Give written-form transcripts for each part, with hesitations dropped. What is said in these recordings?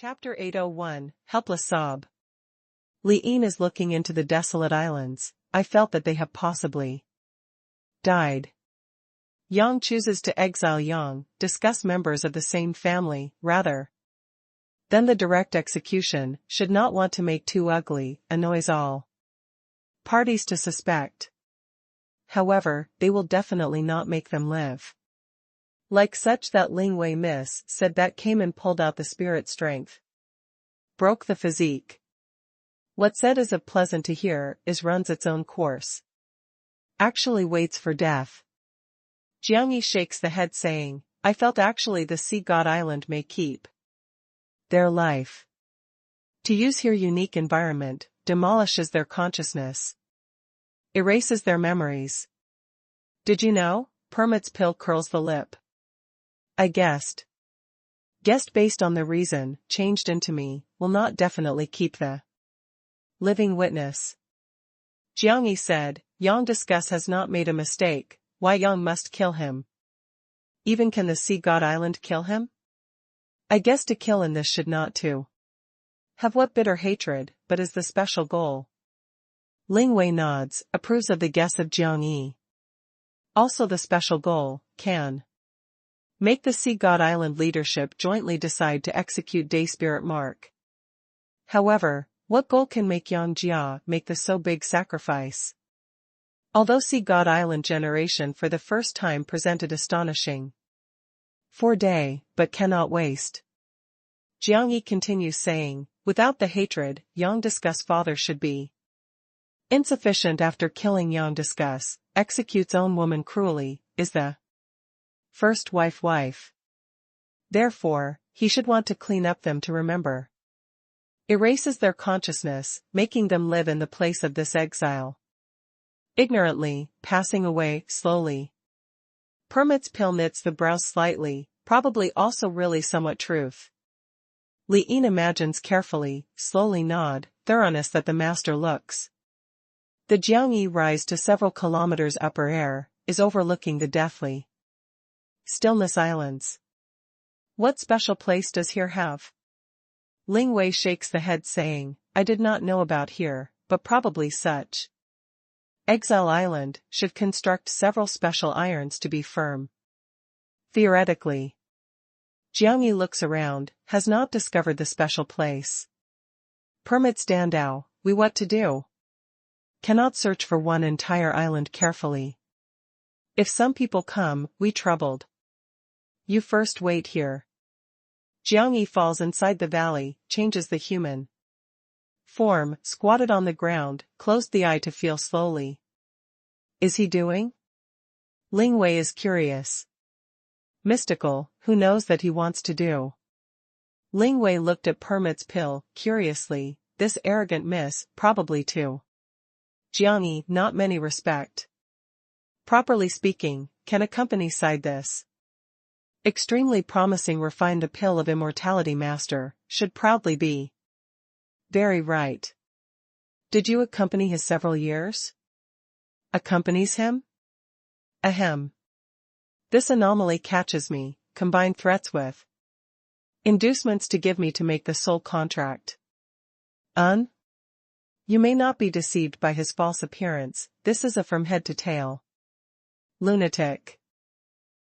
Chapter 801, Helpless Sob. Li'in is looking into the desolate islands. I felt that they have possibly died. Yang chooses to exile Yang, discuss members of the same family, rather than the direct execution, should not want to make too ugly, annoys all parties to suspect. However, they will definitely not make them live. Like such that Ling Wei miss said that came and pulled out the spirit strength. Broke the physique. What said is of pleasant to hear is runs its own course. Actually waits for death. Jiang Yi shakes the head saying, I felt actually the sea god island may keep their life. To use here unique environment, demolishes their consciousness. Erases their memories. Did you know? Permit's pill curls the lip. I guessed. Guessed based on the reason, changed into me, will not definitely keep the living witness. Jiang Yi said, Yang Discuss has not made a mistake, why Yang must kill him. Even can the sea god island kill him? I guess to kill in this should not to have what bitter hatred, but is the special goal. Ling Wei nods, approves of the guess of Jiang Yi. Also the special goal, can make the Sea God Island leadership jointly decide to execute Day Spirit Mark. However, what goal can make Yang Jia make the so big sacrifice? Although Sea God Island generation for the first time presented astonishing 4-day, but cannot waste. Jiang Yi continues saying, without the hatred, Yang Discuss father should be insufficient after killing Yang Discuss, executes own woman cruelly, is the first wife. Therefore, he should want to clean up them to remember. Erases their consciousness, making them live in the place of this exile. Ignorantly, passing away, slowly. Permit's pill knits the brows slightly, probably also really somewhat truth. Li'in imagines carefully, slowly nod, thoroughness that the master looks. The Jiang Yi rise to several kilometers upper air, is overlooking the deathly Stillness Islands. What special place does here have? Ling Wei shakes the head saying, I did not know about here, but probably such Exile Island should construct several special irons to be firm. Theoretically. Jiang Yi looks around, has not discovered the special place. Permits Dandao, we what to do? Cannot search for one entire island carefully. If some people come, we troubled. You first wait here. Jiang Yi falls inside the valley, changes the human form, squatted on the ground, closed the eye to feel slowly. Is he doing? Ling Wei is curious. Mystical, who knows that he wants to do? Ling Wei looked at Permit's pill, curiously, this arrogant miss, probably too. Jiang Yi, not many respect. Properly speaking, can accompany side this extremely promising refined pill of immortality master, should proudly be. Very right. Did you accompany his several years? Accompanies him? Ahem. This anomaly catches me, combine threats with inducements to give me to make the soul contract. You may not be deceived by his false appearance, this is a from head to tail lunatic.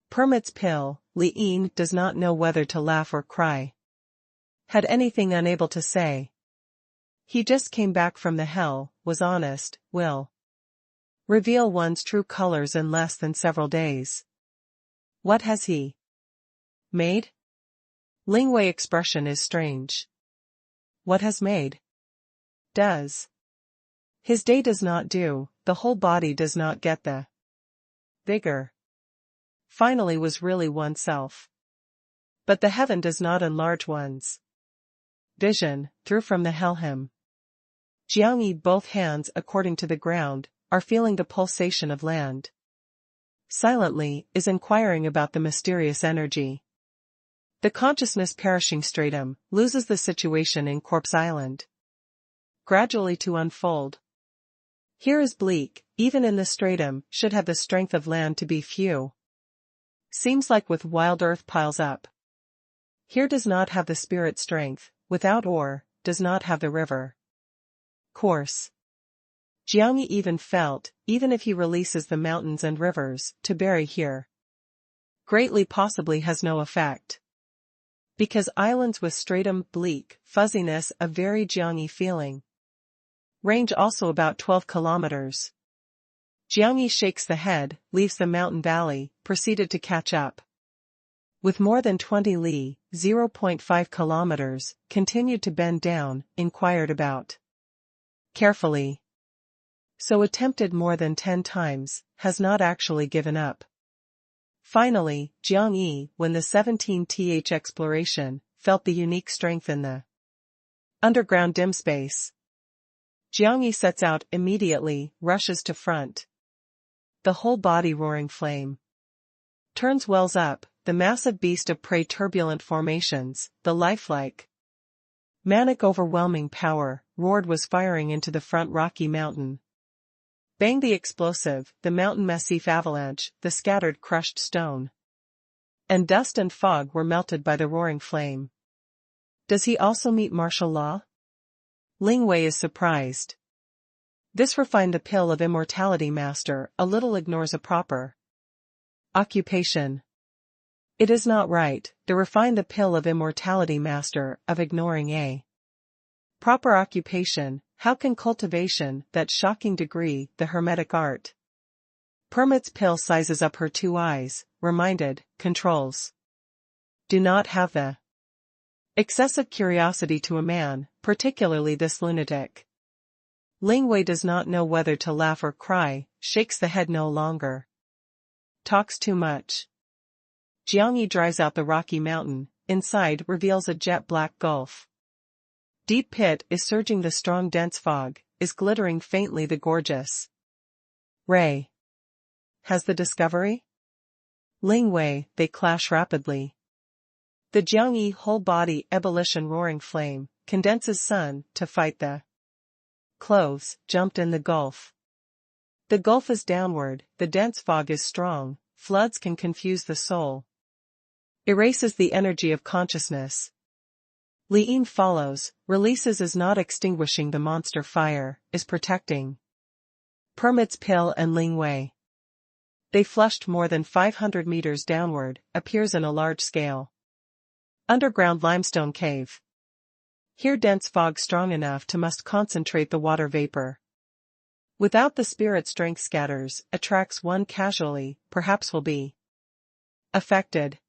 Permit's pill, Li'in does not know whether to laugh or cry. Had anything unable to say. He just came back from the hell, was honest, will reveal one's true colors in less than several days. What has he made? Ling Wei expression is strange. What has made? Does. His day does not do, the whole body does not get the vigor. Finally was really oneself. But the heaven does not enlarge one's vision, through from the hell-him. Jiang Yi both hands according to the ground, are feeling the pulsation of land. Silently, is inquiring about the mysterious energy. The consciousness perishing stratum, loses the situation in Corpse Island. Gradually to unfold. Here is bleak, even in the stratum, should have the strength of land to be few. Seems like with wild earth piles up. Here does not have the spirit strength, without ore, does not have the river course. Jiang Yi even felt, even if he releases the mountains and rivers to bury here, greatly possibly has no effect. Because islands with stratum, bleak, fuzziness, a very Jiang Yi feeling. Range also about 12 kilometers. Jiang Yi shakes the head, leaves the mountain valley, proceeded to catch up. With more than 20 li, 0.5 kilometers, continued to bend down, inquired about. Carefully. So attempted more than 10 times, has not actually given up. Finally, Jiang Yi, when the 17th exploration, felt the unique strength in the underground dim space. Jiang Yi sets out immediately, rushes to front. The whole body roaring flame. Turns wells up, the massive beast of prey turbulent formations, the lifelike, manic overwhelming power, roared was firing into the front rocky mountain. Bang the explosive, the mountain massif avalanche, the scattered crushed stone. And dust and fog were melted by the roaring flame. Does he also meet martial law? Ling Wei is surprised. This refined the pill of immortality master a little ignores a proper occupation. It is not right, to refine the pill of immortality master of ignoring a proper occupation. How can cultivation, that shocking degree, the hermetic art? Permits pill sizes up her two eyes, reminded, controls. Do not have the excessive curiosity to a man, particularly this lunatic. Ling Wei does not know whether to laugh or cry, shakes the head no longer. Talks too much. Jiang Yi drives out the rocky mountain, inside reveals a jet-black gulf. Deep pit is surging the strong dense fog, is glittering faintly the gorgeous ray. Has the discovery? Ling Wei, they clash rapidly. The Jiang Yi whole body ebullition roaring flame, condenses sun, to fight the clothes, jumped in the gulf. The gulf is downward, the dense fog is strong, floods can confuse the soul. Erases the energy of consciousness. Li Yin follows, releases is not extinguishing the monster fire, is protecting. Permits pill and Ling Wei. They flushed more than 500 meters downward, appears in a large scale underground limestone cave. Here dense fog strong enough to must concentrate the water vapor. Without the spirit strength scatters, attracts one casually, perhaps will be affected.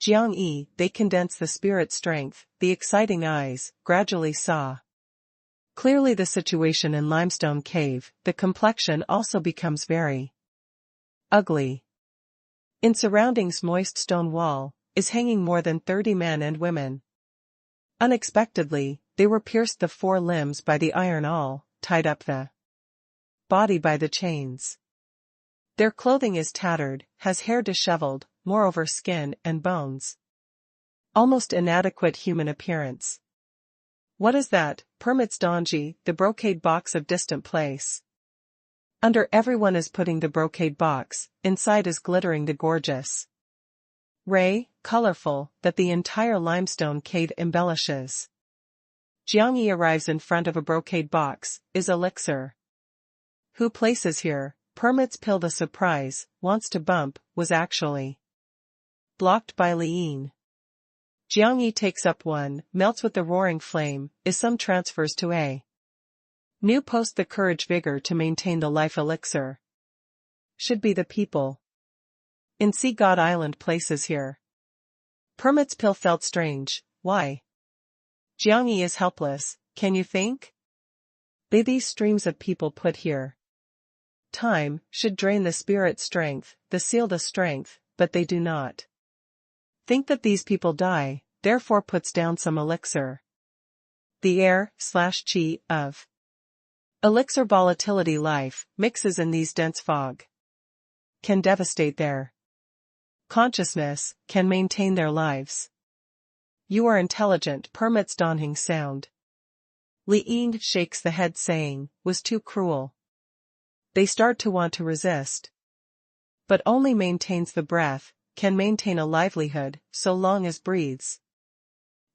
Jiang Yi, they condense the spirit strength, the exciting eyes, gradually saw clearly the situation in limestone cave, the complexion also becomes very ugly. In surroundings moist stone wall, is hanging more than 30 men and women. Unexpectedly, they were pierced the four limbs by the iron awl, tied up the body by the chains. Their clothing is tattered, has hair disheveled, moreover skin and bones. Almost inadequate human appearance. What is that? Permits Donji, the brocade box of distant place. Under everyone is putting the brocade box, inside is glittering the gorgeous ray, colorful, that the entire limestone cave embellishes. Jiang Yi arrives in front of a brocade box, is elixir. Who places here? Permits pill the surprise, wants to bump, was actually blocked by Li Yin. Jiang Yi takes up one, melts with the roaring flame, is some transfers to a new post the courage vigor to maintain the life elixir. Should be the people. In Sea God Island places here. Permits pill felt strange, why? Jiang Yi is helpless, can you think? They these streams of people put here. Time, should drain the spirit strength, the seal the strength, but they do not. Think that these people die, therefore puts down some elixir. The air/chi of elixir volatility life, mixes in these dense fog. Can devastate their consciousness, can maintain their lives. You are intelligent, permits dawning sound. Li Yin shakes the head saying, was too cruel. They start to want to resist. But only maintains the breath, can maintain a livelihood, so long as breathes.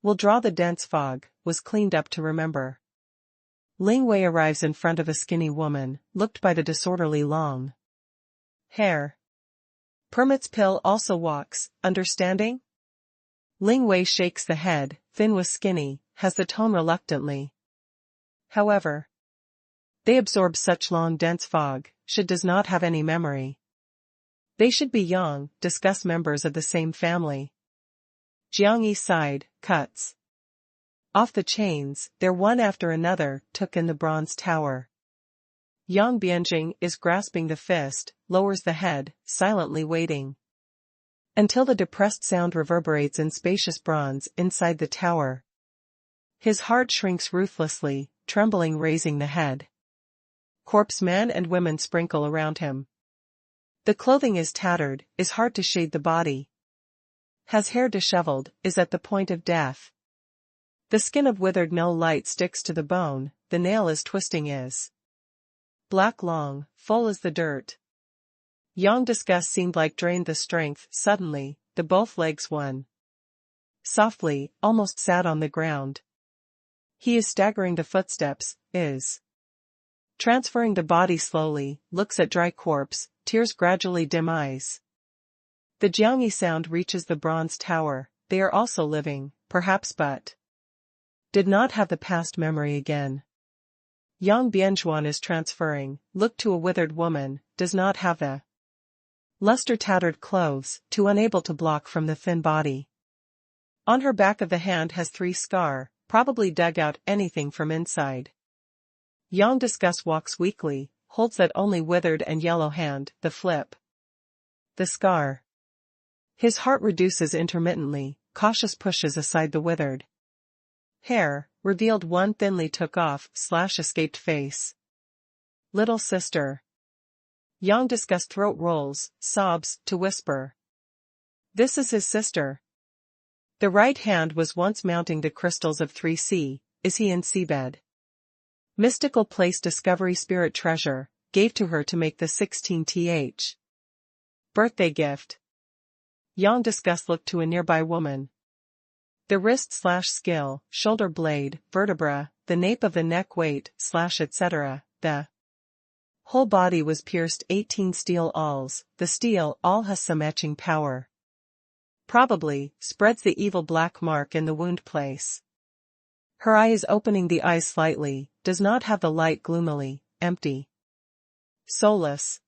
We'll draw the dense fog, was cleaned up to remember. Ling Wei arrives in front of a skinny woman, looked by the disorderly long hair. Permits pill also walks, understanding? Ling Wei shakes the head, thin with skinny, has the tone reluctantly. However, they absorb such long dense fog, should does not have any memory. They should be young, discuss members of the same family. Jiang Yi sighed, cuts off the chains, they're one after another, took in the bronze tower. Yang Bianjing is grasping the fist, lowers the head, silently waiting until the depressed sound reverberates in spacious bronze inside the tower. His heart shrinks ruthlessly, trembling, raising the head. Corpse men and women sprinkle around him. The clothing is tattered, is hard to shade the body. Has hair disheveled, is at the point of death. The skin of withered no light sticks to the bone, the nail is twisting is black long, full as the dirt. Yang disgust seemed like drained the strength, suddenly, the both legs one. Softly, almost sat on the ground. He is staggering the footsteps, is transferring the body slowly, looks at dry corpse, tears gradually dim eyes. The Jiangyi sound reaches the bronze tower, they are also living, perhaps but did not have the past memory again. Yang Bianzhuan is transferring, look to a withered woman, does not have the luster tattered clothes, too unable to block from the thin body. On her back of the hand has 3 scar, probably dug out anything from inside. Yang disgust walks weakly, holds that only withered and yellow hand, the flip. The scar. His heart reduces intermittently, cautious pushes aside the withered hair, revealed one thinly took off, escaped face. Little sister. Yang disgust throat rolls, sobs, to whisper. This is his sister. The right hand was once mounting the crystals of 3C, is he in seabed? Mystical place discovery spirit treasure, gave to her to make the 16th birthday gift. Yang disgust looked to a nearby woman. The wrist/skill, shoulder blade, vertebra, the nape of the neck weight, etc. The whole body was pierced 18 steel awls, the steel all has some etching power. Probably, spreads the evil black mark in the wound place. Her eye is opening the eyes slightly, does not have the light gloomily, empty. Soulless.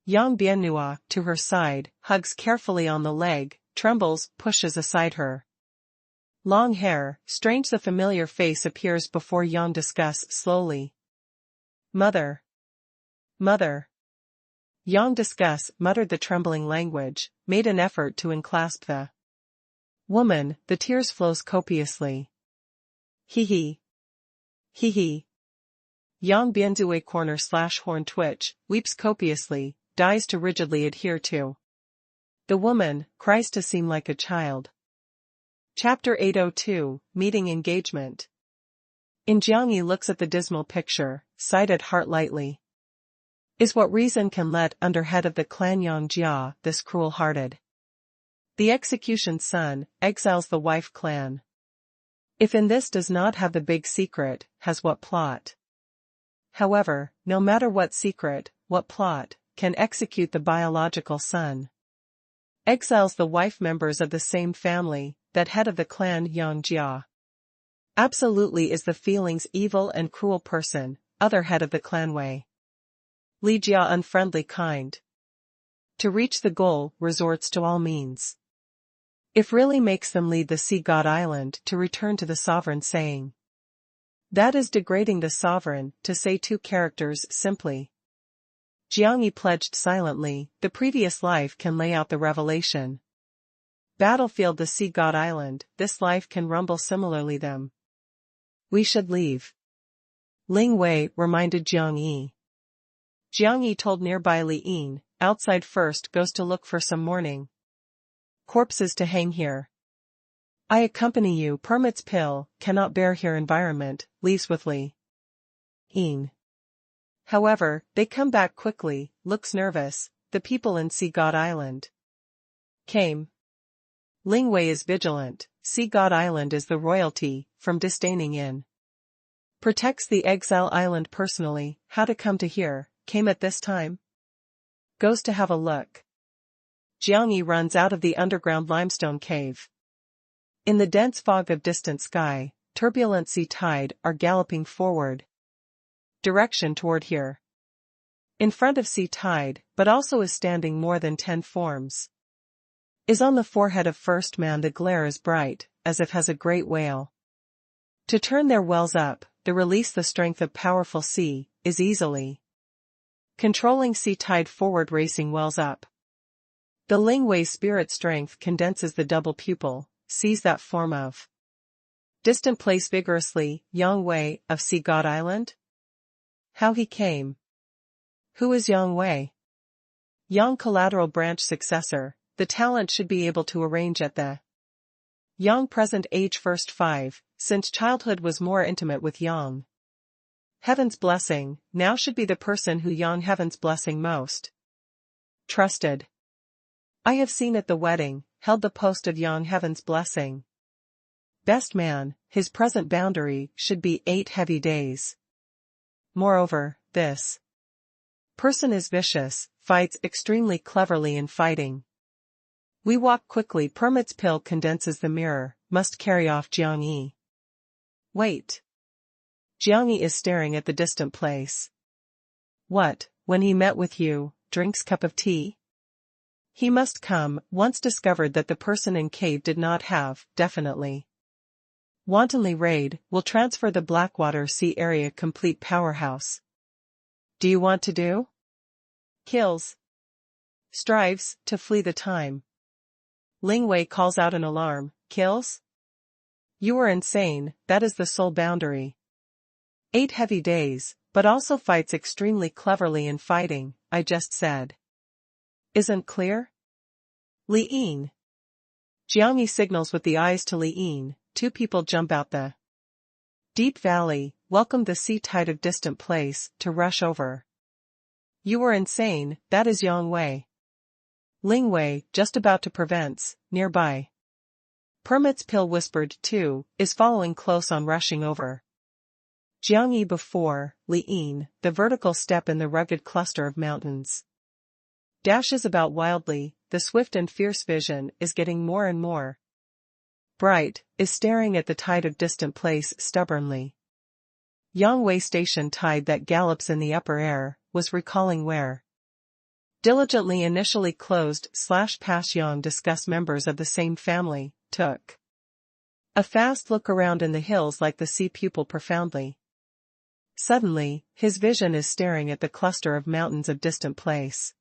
Yang Biannua, to her side, hugs carefully on the leg, trembles, pushes aside her long hair, strange the familiar face appears before Yang discuss slowly. Mother. Mother. Yang discuss muttered the trembling language, made an effort to unclasp the woman, the tears flows copiously. Hee hee. Hee hee. Yang Bianzue corner/horn twitch, weeps copiously, dies to rigidly adhere to. The woman, cries to seem like a child. Chapter 802, Meeting Engagement. In Jiangyi looks at the dismal picture, sighed at heart lightly. Is what reason can let under head of the clan Yang Jia, this cruel-hearted. The execution son, exiles the wife clan. If in this does not have the big secret, has what plot? However, no matter what secret, what plot, can execute the biological son. Exiles the wife members of the same family, that head of the clan Yang Jia. Absolutely is the feelings evil and cruel person, other head of the clan Wei. Li Jia unfriendly kind. To reach the goal, resorts to all means. If really makes them lead the sea god island to return to the sovereign saying. That is degrading the sovereign, to say 2 characters simply. Jiangyi pledged silently, the previous life can lay out the revelation. Battlefield the sea god island, this life can rumble similarly them. We should leave. Ling Wei reminded Jiangyi. Jiangyi told nearby Li Yin, outside first goes to look for some mourning corpses to hang here. I accompany you, permits pill, cannot bear here environment, leaves with Li Yin. However, they come back quickly, looks nervous, the people in Sea God Island came. Ling Wei is vigilant, Sea God Island is the royalty, from disdaining in. Protects the exile island personally, how to come to here, came at this time? Goes to have a look. Jiang Yi runs out of the underground limestone cave. In the dense fog of distant sky, turbulent sea tide are galloping forward. Direction toward here. In front of sea tide, but also is standing more than 10 forms. Is on the forehead of first man the glare is bright, as if has a great whale. To turn their wells up, the release the strength of powerful sea, is easily. Controlling sea tide forward racing wells up. The Ling Wei spirit strength condenses the double pupil, sees that form of. Distant place vigorously, Yang Wei, of Sea God Island? How he came. Who is Yang Wei? Yang collateral branch successor, the talent should be able to arrange at the Yang present age first 5, since childhood was more intimate with Yang. Heaven's blessing, now should be the person who Yang Heaven's blessing most trusted. I have seen at the wedding, held the post of Yang Heaven's blessing. Best man, his present boundary should be 8 heavy days. Moreover, this person is vicious, fights extremely cleverly in fighting. We walk quickly. Permit's pill condenses the mirror, must carry off Jiang Yi. Wait. Jiang Yi is staring at the distant place. What, when he met with you, drinks cup of tea? He must come, once discovered that the person in cave did not have, definitely. Wantonly raid, will transfer the Blackwater Sea area complete powerhouse. Do you want to do? Kills. Strives, to flee the time. Ling Wei calls out an alarm, kills? You are insane, that is the sole boundary. 8 heavy days, but also fights extremely cleverly in fighting, I just said. Isn't clear? Li Yin. Jiang Yi signals with the eyes to Li Yin, 2 people jump out the deep valley, welcome the sea tide of distant place, to rush over. You are insane, that is Yang Wei. Ling Wei, just about to prevents, nearby. Permit's pill whispered too, is following close on rushing over. Jiang Yi before, Li Yin, the vertical step in the rugged cluster of mountains. Dashes about wildly, the swift and fierce vision is getting more and more bright, is staring at the tide of distant place stubbornly. Yang Wei station tide that gallops in the upper air, was recalling where. Diligently initially closed / Pass Yang discuss members of the same family, took a fast look around in the hills like the sea pupil profoundly. Suddenly, his vision is staring at the cluster of mountains of distant place.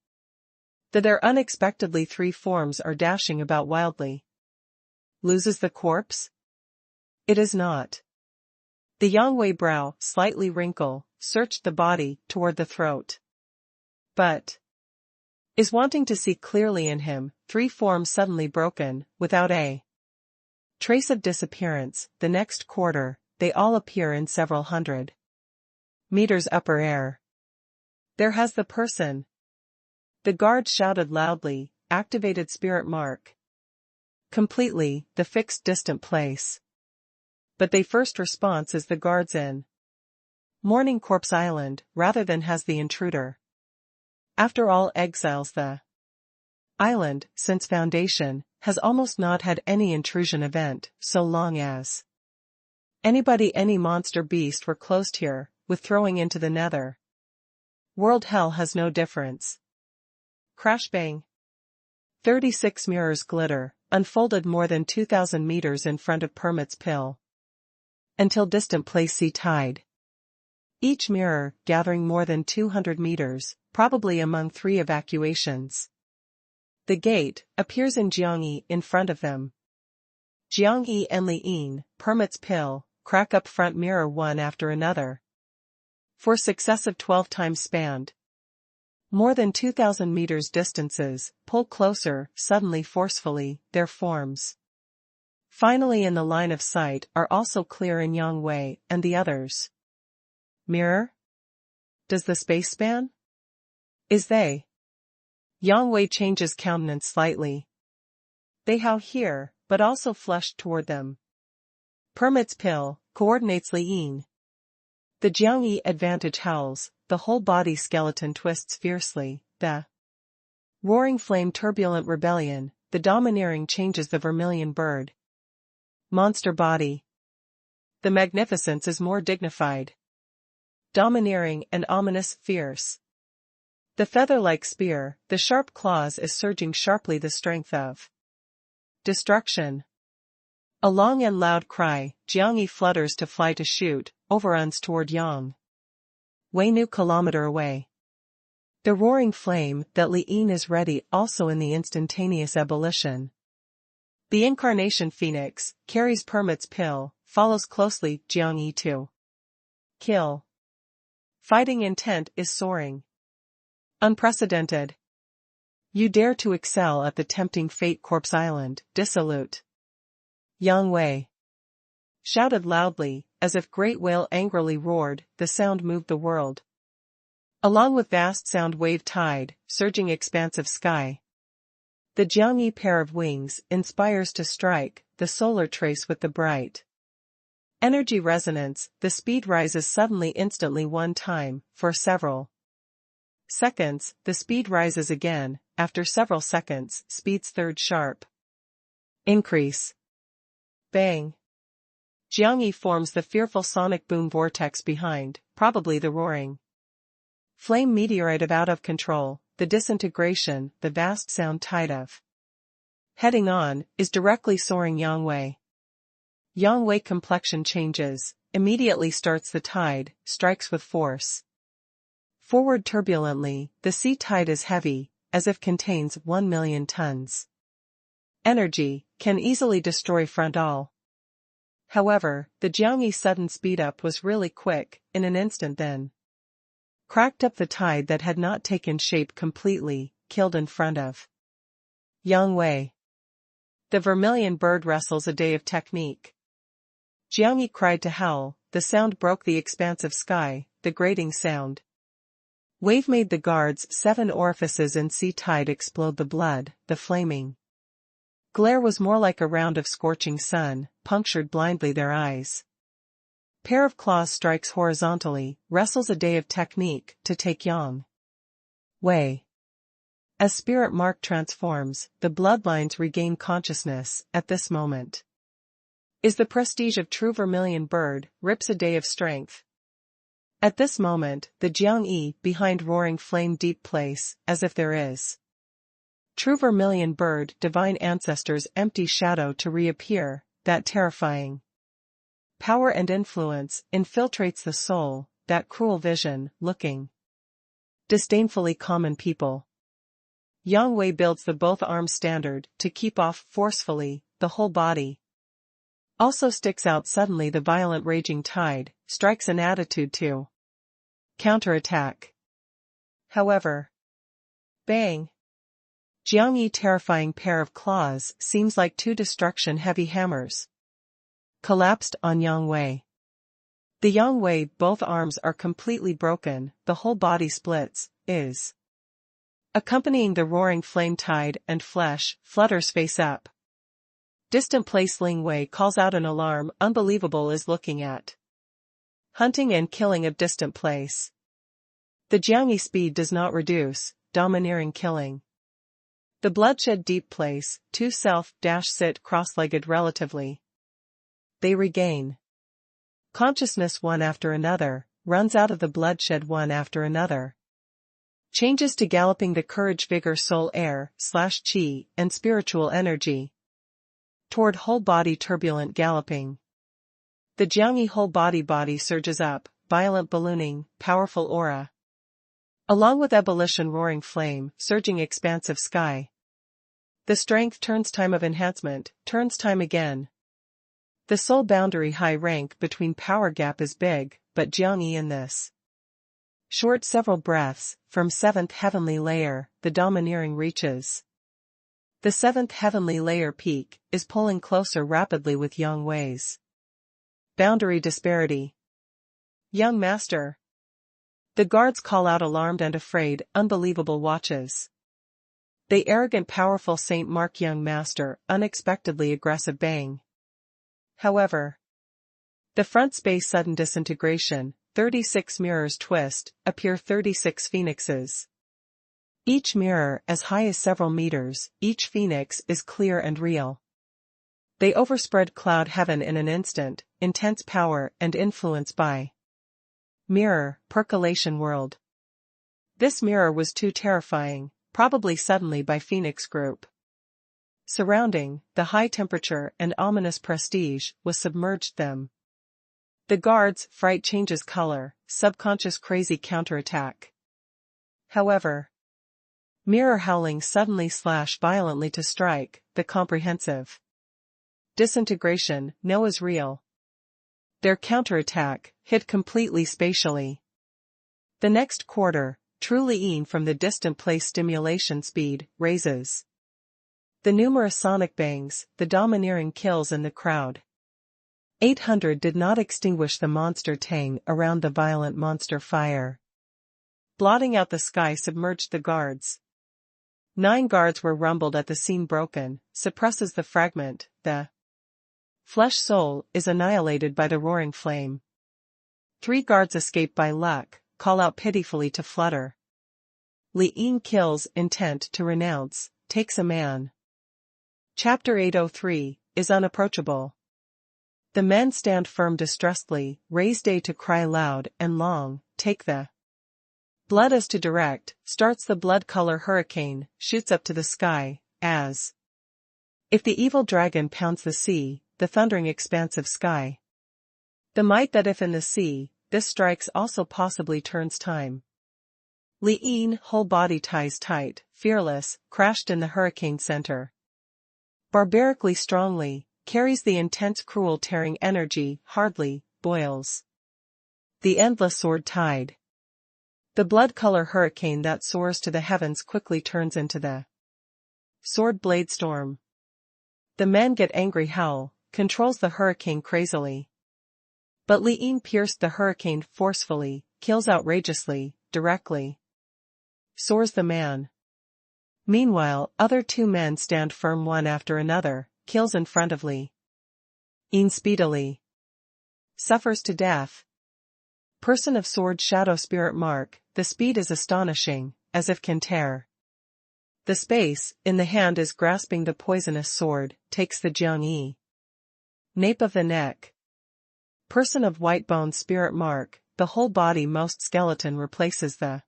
There unexpectedly 3 forms are dashing about wildly. Loses the corpse? It is not. The Yang Wei brow, slightly wrinkle, searched the body, toward the throat. But is wanting to see clearly in him, 3 forms suddenly broken, without a trace of disappearance. The next quarter, they all appear in several hundred meters upper air. There has the person. The guard shouted loudly, activated spirit mark. Completely, the fixed distant place. But they first response is the guards in Morning Corpse Island, rather than has the intruder. After all exiles the island, since foundation, has almost not had any intrusion event, so long as any monster beast were closed here, with throwing into the nether world hell has no difference. Crash bang. 36 mirrors glitter, unfolded more than 2,000 meters in front of Permit's pill. Until distant place sea tide. Each mirror, gathering more than 200 meters, probably among 3 evacuations. The gate, appears in Jiang Yi in front of them. Jiang Yi and Li Yin, Permit's pill, crack up front mirror one after another. For successive 12 times spanned. More than 2,000 meters distances, pull closer, suddenly forcefully, their forms. Finally in the line of sight are also clear in Yang Wei and the others. Mirror? Does the space span? Is they? Yang Wei changes countenance slightly. They how here, but also flushed toward them. Permits pill, coordinates Li Yin. The Jiangyi advantage howls, the whole body skeleton twists fiercely, the roaring flame turbulent rebellion, the domineering changes the vermilion bird. Monster body. The magnificence is more dignified. Domineering and ominous, fierce. The feather-like spear, the sharp claws is surging sharply the strength of destruction. A long and loud cry, Jiangyi flutters to fly to shoot, overruns toward Yang Wei nu kilometer away. The roaring flame that Li Yin is ready also in the instantaneous ebullition. The incarnation phoenix, carries Permit's pill, follows closely, Jiangyi to kill. Fighting intent is soaring. Unprecedented. You dare to excel at the tempting fate Corpse Island, dissolute. Yang Wei shouted loudly, as if great whale angrily roared, the sound moved the world. Along with vast sound wave tide, surging expansive sky. The Jiangyi pair of wings inspires to strike, the solar trace with the bright energy resonance, the speed rises suddenly instantly one time, for several seconds, the speed rises again, after several seconds, speed's third sharp increase. Bang. Jiangyi forms the fearful sonic boom vortex behind, probably the roaring flame meteorite out of control, the disintegration, the vast sound tide of heading on, is directly soaring Yang Wei. Yang Wei complexion changes, immediately starts the tide, strikes with force. Forward turbulently, the sea tide is heavy, as if contains 1,000,000 tons. Energy, can easily destroy frontal. However, the Jiangyi's sudden speed-up was really quick, in an instant then. Cracked up the tide that had not taken shape completely, killed in front of Yang Wei. The vermilion bird wrestles a day of technique. Jiangyi cried to howl, the sound broke the expansive sky, the grating sound. Wave made the guards' 7 orifices in sea tide explode the blood, the flaming glare was more like a round of scorching sun, punctured blindly their eyes. Pair of claws strikes horizontally, wrestles a day of technique, to take Yang Wei. As spirit mark transforms, the bloodlines regain consciousness, at this moment. Is the prestige of true vermilion bird, rips a day of strength. At this moment, the Jiangyi, behind roaring flame deep place, as if there is. True vermilion bird, divine ancestors' empty shadow to reappear, that terrifying power and influence, infiltrates the soul, that cruel vision, looking disdainfully common people. Yang Wei builds the both arms standard, to keep off forcefully, the whole body. Also sticks out suddenly the violent raging tide, strikes an attitude to counterattack. However, bang. Jiangyi terrifying pair of claws seems like 2 destruction-heavy hammers. Collapsed on Yang Wei. The Yang Wei both arms are completely broken, the whole body splits, is accompanying the roaring flame tide and flesh, flutters face up. Distant place Ling Wei calls out an alarm unbelievable is looking at. Hunting and killing of distant place. The Jiangyi speed does not reduce, domineering killing. The bloodshed deep place, 2 self-sit cross-legged relatively. They regain consciousness one after another, runs out of the bloodshed one after another. Changes to galloping the courage vigor soul air, /chi, and spiritual energy. Toward whole body turbulent galloping. The Jiangyi whole body surges up, violent ballooning, powerful aura. Along with ebullition roaring flame, surging expansive sky. The strength turns time of enhancement, turns time again. The soul boundary high rank between power gap is big, but Jiangyi in this short several breaths, from 7th heavenly layer, the domineering reaches. The 7th heavenly layer peak, is pulling closer rapidly with Yang Wei's boundary disparity. Young master. The guards call out alarmed and afraid, unbelievable watches. The arrogant powerful Saint Mark young master, unexpectedly aggressive bang. However, the front space sudden disintegration, 36 mirrors twist, appear 36 phoenixes. Each mirror as high as several meters, each phoenix is clear and real. They overspread cloud heaven in an instant, intense power and influence by mirror, percolation world. This mirror was too terrifying, probably suddenly by Phoenix Group. Surrounding, the high temperature and ominous prestige was submerged them. The guards' fright changes color, subconscious crazy counterattack. However, mirror howling suddenly slash violently to strike, the comprehensive disintegration, Noah's real. Their counterattack, hit completely spatially. The next quarter, truly from the distant place stimulation speed, raises. The numerous sonic bangs, the domineering kills in the crowd. 800 did not extinguish the monster tang around the violent monster fire. Blotting out the sky submerged the guards. 9 guards were rumbled at the scene broken, suppresses the fragment, the flesh soul is annihilated by the roaring flame. 3 guards escape by luck, call out pitifully to flutter. Li'in kills intent to renounce, takes a man. Chapter 803, is unapproachable. The men stand firm distressedly, raise day to cry loud and long, take the blood as to direct, starts the blood color hurricane, shoots up to the sky, as if the evil dragon pounds the sea, the thundering expansive sky. The might that if in the sea, this strikes also possibly turns time. Li'in whole body ties tight, fearless, crashed in the hurricane center. Barbarically strongly, carries the intense cruel tearing energy, hardly, boils. The endless sword tide. The blood color hurricane that soars to the heavens quickly turns into the sword blade storm. The men get angry howl, controls the hurricane crazily. But Li'in pierced the hurricane forcefully, kills outrageously, directly. Soars the man. Meanwhile, other 2 men stand firm one after another, kills in front of Li'in speedily. Suffers to death. Person of sword shadow spirit mark, the speed is astonishing, as if can tear. The space, in the hand is grasping the poisonous sword, takes the Jiangyi. Nape of the neck. Person of white bone spirit mark, the whole body most skeleton replaces the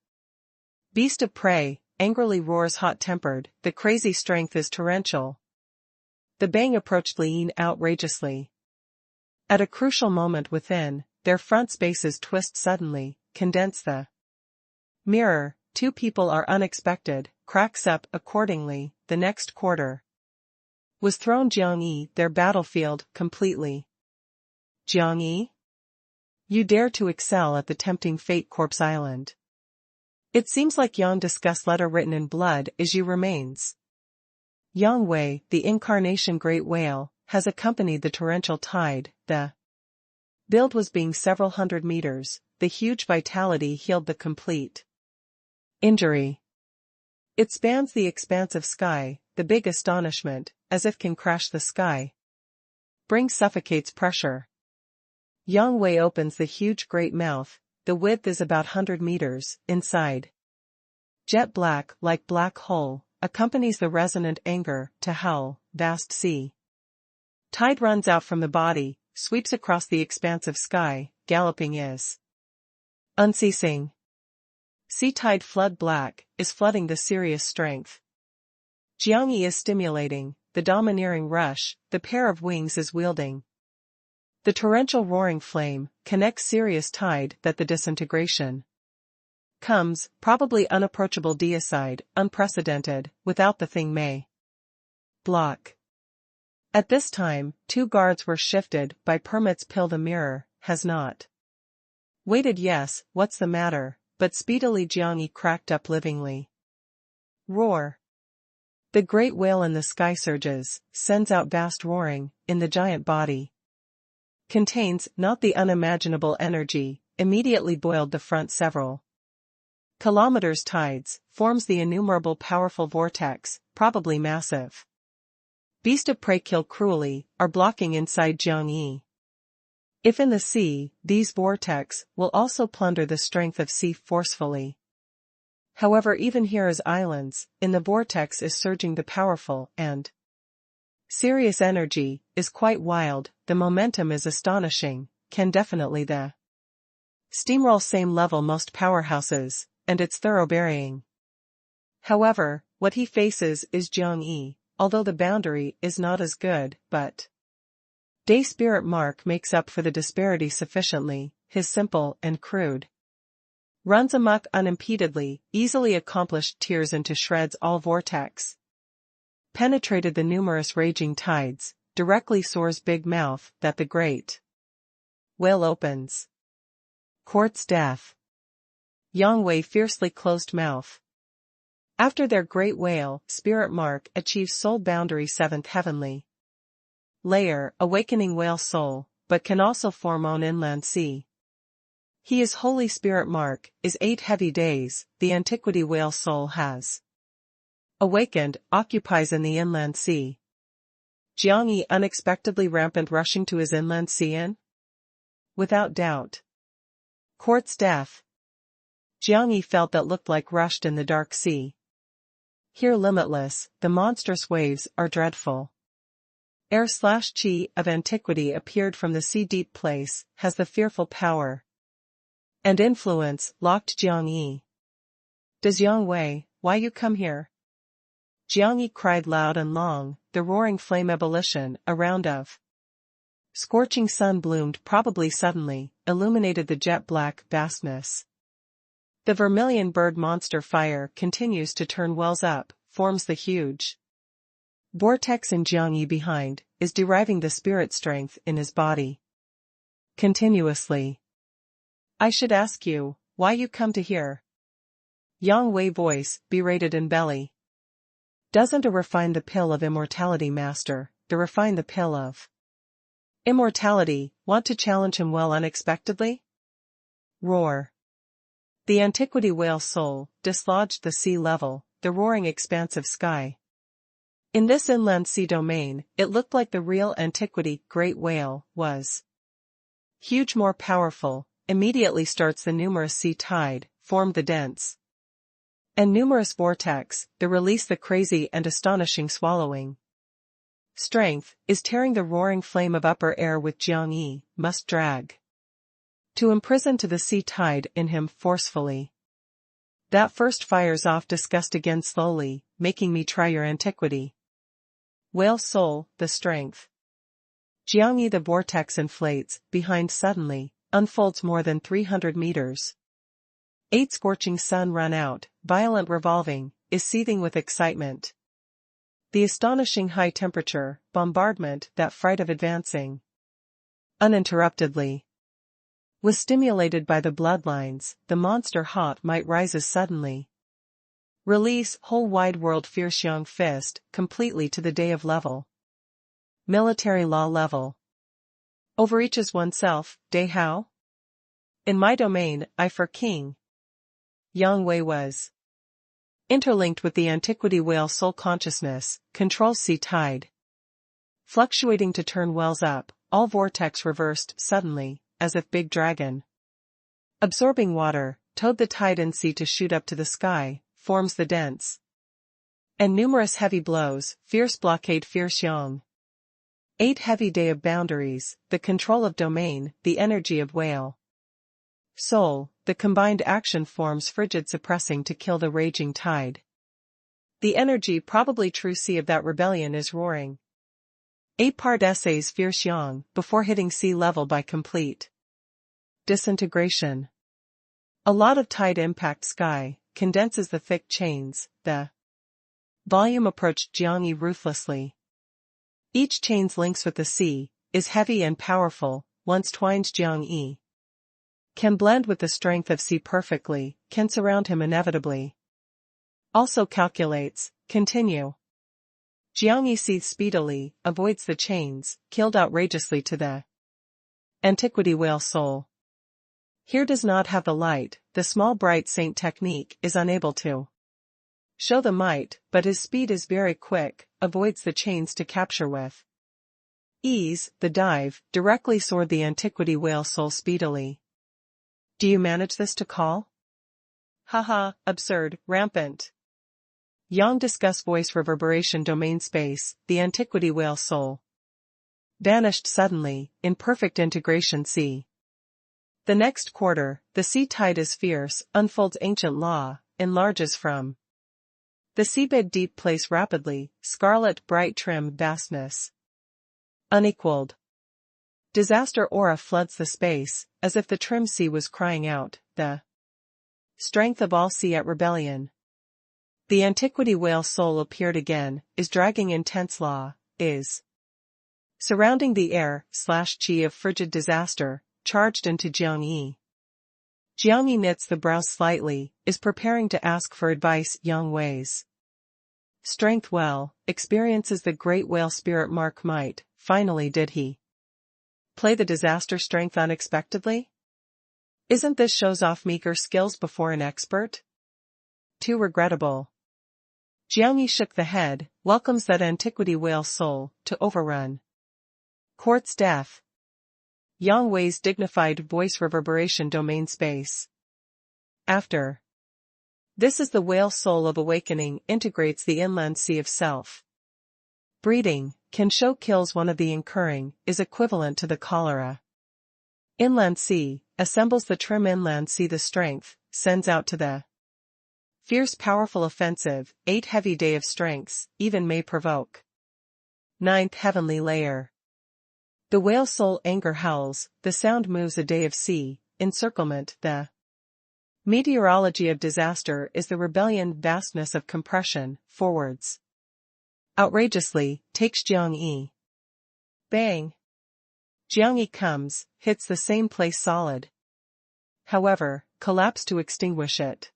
beast of prey, angrily roars hot-tempered, the crazy strength is torrential. The bang approached Li'in outrageously. At a crucial moment within, their front spaces twist suddenly, condense the mirror, 2 people are unexpected, cracks up accordingly, the next quarter was thrown Jiangyi, their battlefield, completely. Jiangyi? You dare to excel at the tempting fate Corpse Island. It seems like Yang discussed letter written in blood is you remains. Yang Wei, the incarnation great whale, has accompanied the torrential tide, the build was being several hundred meters, the huge vitality healed the complete injury. It spans the expansive sky, the big astonishment, as if can crash the sky. Bring suffocates pressure. Yang Wei opens the huge great mouth, the width is about 100 meters, inside. Jet black, like black hole, accompanies the resonant anger, to howl, vast sea. Tide runs out from the body, sweeps across the expansive sky, galloping is unceasing. Sea tide flood black, is flooding the serious strength. Jiangyi is stimulating, the domineering rush, the pair of wings is wielding. The torrential roaring flame, connects serious tide that the disintegration comes, probably unapproachable deicide, unprecedented, without the thing may block. At this time, 2 guards were shifted, by permits pill the mirror, has not waited yes, what's the matter, but speedily Jiangyi cracked up livingly. Roar. The great whale in the sky surges, sends out vast roaring, in the giant body. Contains not the unimaginable energy, immediately boiled the front several Kilometers tides, forms the innumerable powerful vortex, probably massive. Beast of prey kill cruelly, are blocking inside Jiangyi. If in the sea, these vortex will also plunder the strength of sea forcefully. However, even here as islands, in the vortex is surging the powerful and serious energy, is quite wild, the momentum is astonishing, can definitely the steamroll same level most powerhouses, and it's thorough burying. However, what he faces is Jiangyi, although the boundary is not as good, but Day Spirit Mark makes up for the disparity sufficiently, his simple and crude runs amok unimpededly, easily accomplished tears into shreds all vortex. Penetrated the numerous raging tides, directly soars big mouth that the great whale opens. Court's death. Yang Wei fiercely closed mouth. After their great whale, Spirit Mark achieves soul boundary 7th heavenly layer, awakening whale soul, but can also form on inland sea. He is Holy Spirit Mark, is 8 heavy days, the antiquity whale soul has awakened, occupies in the inland sea. Jiangyi unexpectedly rampant rushing to his inland sea in? Without doubt. Court's death. Jiangyi felt that looked like rushed in the dark sea. Here limitless, the monstrous waves are dreadful. Air/chi of antiquity appeared from the sea deep place, has the fearful power and influence, locked Jiangyi. Does Yang Wei, why you come here? Jiangyi cried loud and long, the roaring flame ebullition, around of scorching sun bloomed probably suddenly, illuminated the jet-black vastness. The vermilion bird monster fire continues to turn wells up, forms the huge vortex in Jiangyi behind, is deriving the spirit strength in his body continuously. I should ask you, why you come to here? Yang Wei voice, berated in belly. Doesn't a refine the pill of immortality master, to refine the pill of immortality, want to challenge him well unexpectedly? Roar. The antiquity whale soul, dislodged the sea level, the roaring expanse of sky. In this inland sea domain, it looked like the real antiquity great whale was huge, more powerful, immediately starts the numerous sea tide, formed the dense and numerous vortex, the release the crazy and astonishing swallowing. Strength, is tearing the roaring flame of upper air with Jiangyi, must drag. To imprison to the sea tide in him forcefully. That first fires off disgust again slowly, making me try your antiquity. Whale soul, the strength. Jiangyi the vortex inflates, behind suddenly, unfolds more than 300 meters. 8 scorching sun run out, violent revolving, is seething with excitement. The astonishing high temperature, bombardment, that fright of advancing uninterruptedly was stimulated by the bloodlines, the monster hot might rises suddenly. Release whole wide world fierce young fist, completely to the day of level. Military law level. Overreaches oneself, day how? In my domain, I for king. Yang Wei was interlinked with the antiquity whale soul consciousness, controls sea tide. Fluctuating to turn wells up, all vortex reversed suddenly, as if big dragon absorbing water, towed the tide in sea to shoot up to the sky, forms the dense and numerous heavy blows, fierce blockade fierce yang. 8 heavy day of boundaries, the control of domain, the energy of whale soul, the combined action forms frigid suppressing to kill the raging tide. The energy probably true sea of that rebellion is roaring. 8-part essays fierce yang, before hitting sea level by complete disintegration. A lot of tide impact sky, condenses the thick chains, the volume approached Jiangyi ruthlessly. Each chain's links with the sea, is heavy and powerful, once twines Jiangyi. Can blend with the strength of sea perfectly, can surround him inevitably. Also calculates, continue. Jiangyi seethes speedily, avoids the chains, killed outrageously to the antiquity whale soul. Here does not have the light, the small bright saint technique is unable to show the might, but his speed is very quick, avoids the chains to capture with ease, the dive, directly soared the antiquity whale soul speedily. Do you manage this to call? Haha, absurd, rampant. Yang discuss voice reverberation domain space, the antiquity whale soul vanished suddenly, in perfect integration C. The next quarter, the sea tide is fierce, unfolds ancient law, enlarges from the seabed deep place rapidly, scarlet bright trim vastness. Unequaled. Disaster aura floods the space, as if the trim sea was crying out, the strength of all sea at rebellion. The antiquity whale soul appeared again, is dragging intense law, is surrounding the air/chi of frigid disaster, charged into Jiang Yi. Jiang Yi knits the brows slightly, is preparing to ask for advice. Yang weighs strength well, experiences the great whale spirit mark might. Finally, did he play the disaster strength unexpectedly? Isn't this shows off meager skills before an expert? Too regrettable. Jiang Yi shook the head, welcomes that antiquity whale soul, to overrun court's death. Yang Wei's dignified voice reverberation domain space. After this is the whale soul of awakening integrates the inland sea of self. Breeding, can show kills one of the incurring, is equivalent to the cholera. Inland sea, assembles the trim inland sea the strength, sends out to the fierce powerful offensive, 8 heavy day of strengths, even may provoke. 9th heavenly layer. The whale soul anger howls, the sound moves a day of sea, encirclement, the meteorology of disaster is the rebellion vastness of compression, forwards. Outrageously, takes Jiang Yi. Bang! Jiang Yi comes, hits the same place solid. However, collapse to extinguish it.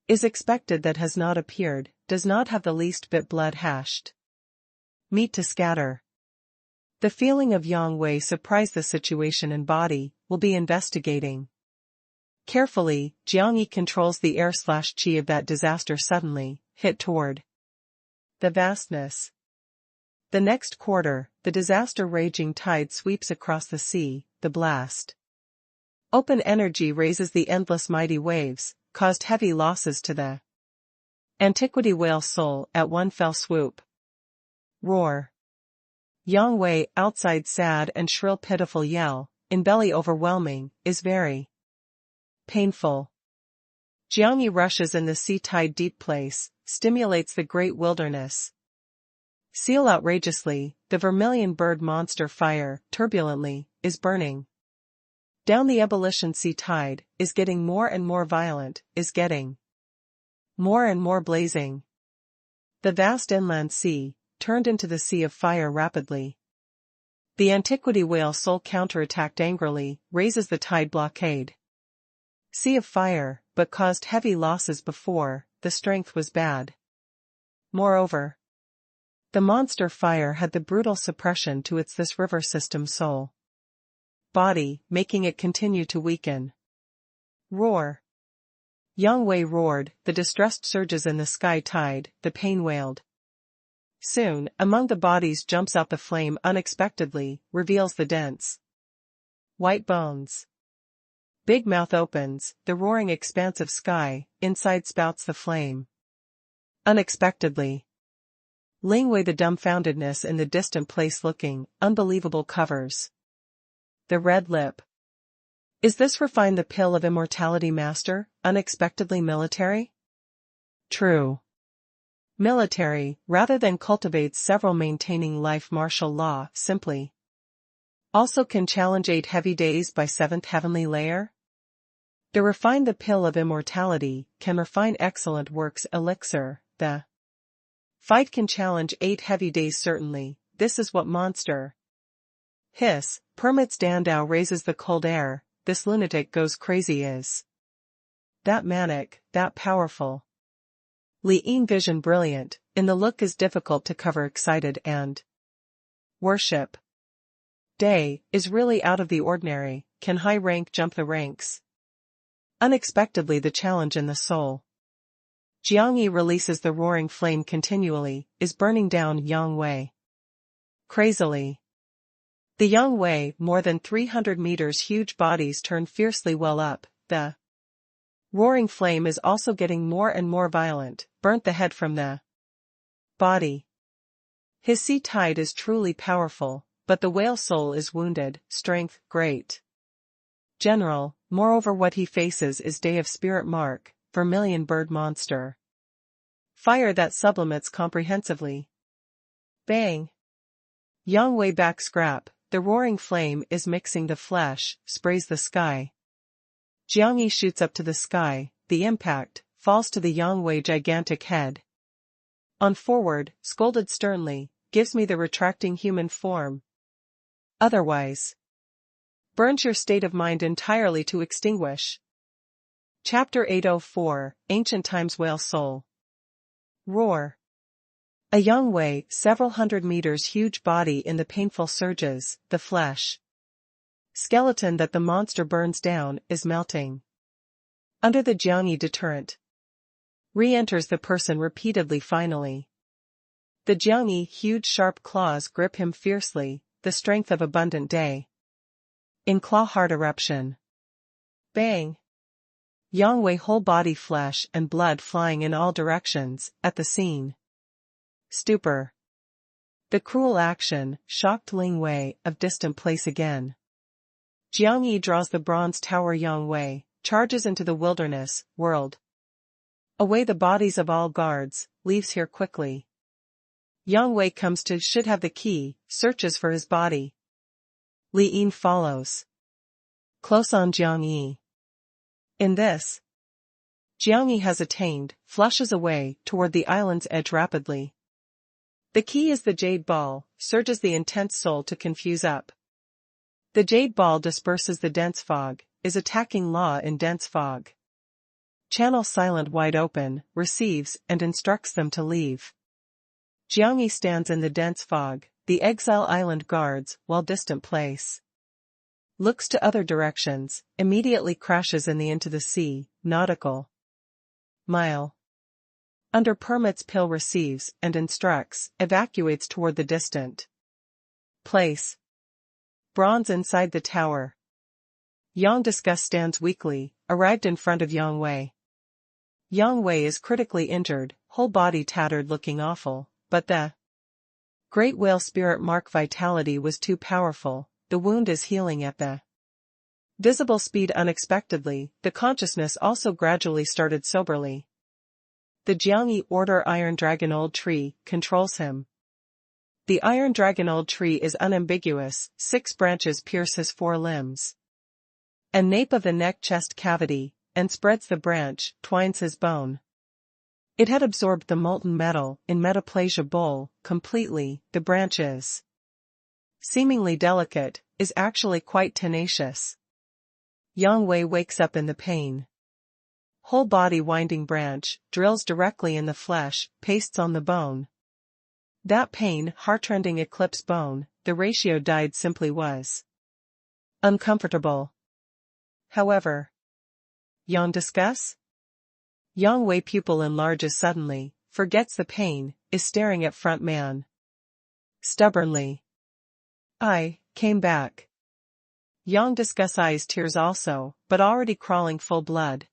Is expected that has not appeared, does not have the least bit blood hashed. Meat to scatter. The feeling of Yang Wei surprised the situation in body, will be investigating. Carefully, Jiang Yi controls the air/chi of that disaster suddenly, hit toward the vastness. The next quarter, the disaster raging tide sweeps across the sea, the blast. Open energy raises the endless mighty waves, caused heavy losses to the antiquity whale soul at one fell swoop. Roar. Yang Wei outside sad and shrill pitiful yell, in belly overwhelming, is very painful. Jiang Yi rushes in the sea tide deep place, stimulates the great wilderness. Seal outrageously, the vermilion bird monster fire, turbulently, is burning. Down the ebullition sea tide, is getting more and more violent, is getting more and more blazing. The vast inland sea, turned into the sea of fire rapidly. The antiquity whale soul counterattacked angrily, raises the tide blockade. Sea of fire, but caused heavy losses before, the strength was bad. Moreover, the monster fire had the brutal suppression to its this river system soul body, making it continue to weaken. Roar. Yang Wei roared, the distressed surges in the sky tide, the pain wailed. Soon, among the bodies jumps out the flame unexpectedly, reveals the dense white bones. Big mouth opens, the roaring expanse of sky, inside spouts the flame. Unexpectedly. Ling Wei the dumbfoundedness in the distant place looking, unbelievable covers the red lip. Is this refined the pill of immortality master, unexpectedly military? True. Military, rather than cultivates several maintaining life martial law, simply. Also can challenge 8 heavy days by 7th heavenly layer? To refine the pill of immortality, can refine excellent works elixir, the fight can challenge 8 heavy days certainly, this is what monster. Hiss, permits Dandao raises the cold air, this lunatic goes crazy is. That manic, that powerful. Li Yin vision brilliant, in the look is difficult to cover excited and worship. Day, is really out of the ordinary, can high rank jump the ranks? Unexpectedly the challenge in the soul. Jiang Yi releases the roaring flame continually, is burning down Yang Wei. Crazily. The Yang Wei, more than 300 meters huge bodies turn fiercely well up, the roaring flame is also getting more and more violent, burnt the head from the body. His sea tide is truly powerful, but the whale soul is wounded, strength, great. General, moreover what he faces is Day of Spirit Mark, vermilion bird monster. Fire that sublimates comprehensively. Bang! Yang Wei back scrap, the roaring flame is mixing the flesh, sprays the sky. Jiang Yi shoots up to the sky, the impact, falls to the Yang Wei gigantic head. On forward, scolded sternly, gives me the retracting human form. Otherwise. Burns your state of mind entirely to extinguish. Chapter 804, Ancient Times Whale Soul. Roar. A Yang Wei, several hundred meters huge body in the painful surges, the flesh. Skeleton that the monster burns down, is melting. Under the Jiang Yi deterrent. Re-enters the person repeatedly finally. The Jiang Yi huge sharp claws grip him fiercely, the strength of abundant day. In claw-hard eruption. Bang! Yang Wei whole body flesh and blood flying in all directions, at the scene. Stupor. The cruel action, shocked Ling Wei, of distant place again. Jiang Yi draws the bronze tower Yang Wei, charges into the wilderness, world. Away the bodies of all guards, leaves here quickly. Yang Wei comes to should have the key, searches for his body. Li Yin follows. Close on Jiang Yi. In this, Jiang Yi has attained, flushes away, toward the island's edge rapidly. The key is the jade ball, surges the intense soul to confuse up. The jade ball disperses the dense fog, is attacking Law in dense fog. Channel silent wide open, receives and instructs them to leave. Jiang Yi stands in the dense fog, the exile island guards, while distant place. Looks to other directions, immediately crashes into the sea, nautical mile. Under permits Pill receives and instructs, evacuates toward the distant place. Bronze inside the tower. Yang Disgust stands weakly, arrived in front of Yang Wei. Yang Wei is critically injured, whole body tattered looking awful, but the great whale spirit mark vitality was too powerful, the wound is healing at the visible speed unexpectedly, the consciousness also gradually started soberly. The Jiang Yi order Iron Dragon Old Tree, controls him. The Iron Dragon Old Tree is unambiguous, 6 branches pierce his 4 limbs. And nape of the neck chest cavity, and spreads the branch, twines his bone. It had absorbed the molten metal, in metaplasia bowl, completely, the branch is seemingly delicate, is actually quite tenacious. Yang Wei wakes up in the pain. Whole body winding branch, drills directly in the flesh, pastes on the bone. That pain, heartrending eclipse bone, the ratio died simply was uncomfortable. However, Yang Discuss? Yang Wei pupil enlarges suddenly, forgets the pain, is staring at front man. Stubbornly. I came back. Yang Discuss eyes tears also, but already crawling full blood.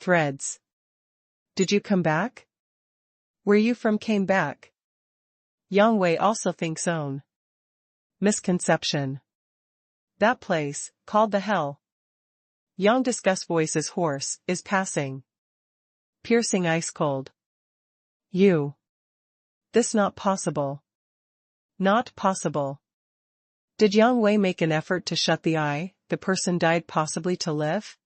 Threads. Did you come back? Where you from came back? Yang Wei also thinks own misconception. That place, called the hell. Yang Discuss voice is hoarse, is passing. Piercing ice cold. You. This not possible. Not possible. Did Yang Wei make an effort to shut the eye, the person died possibly to live?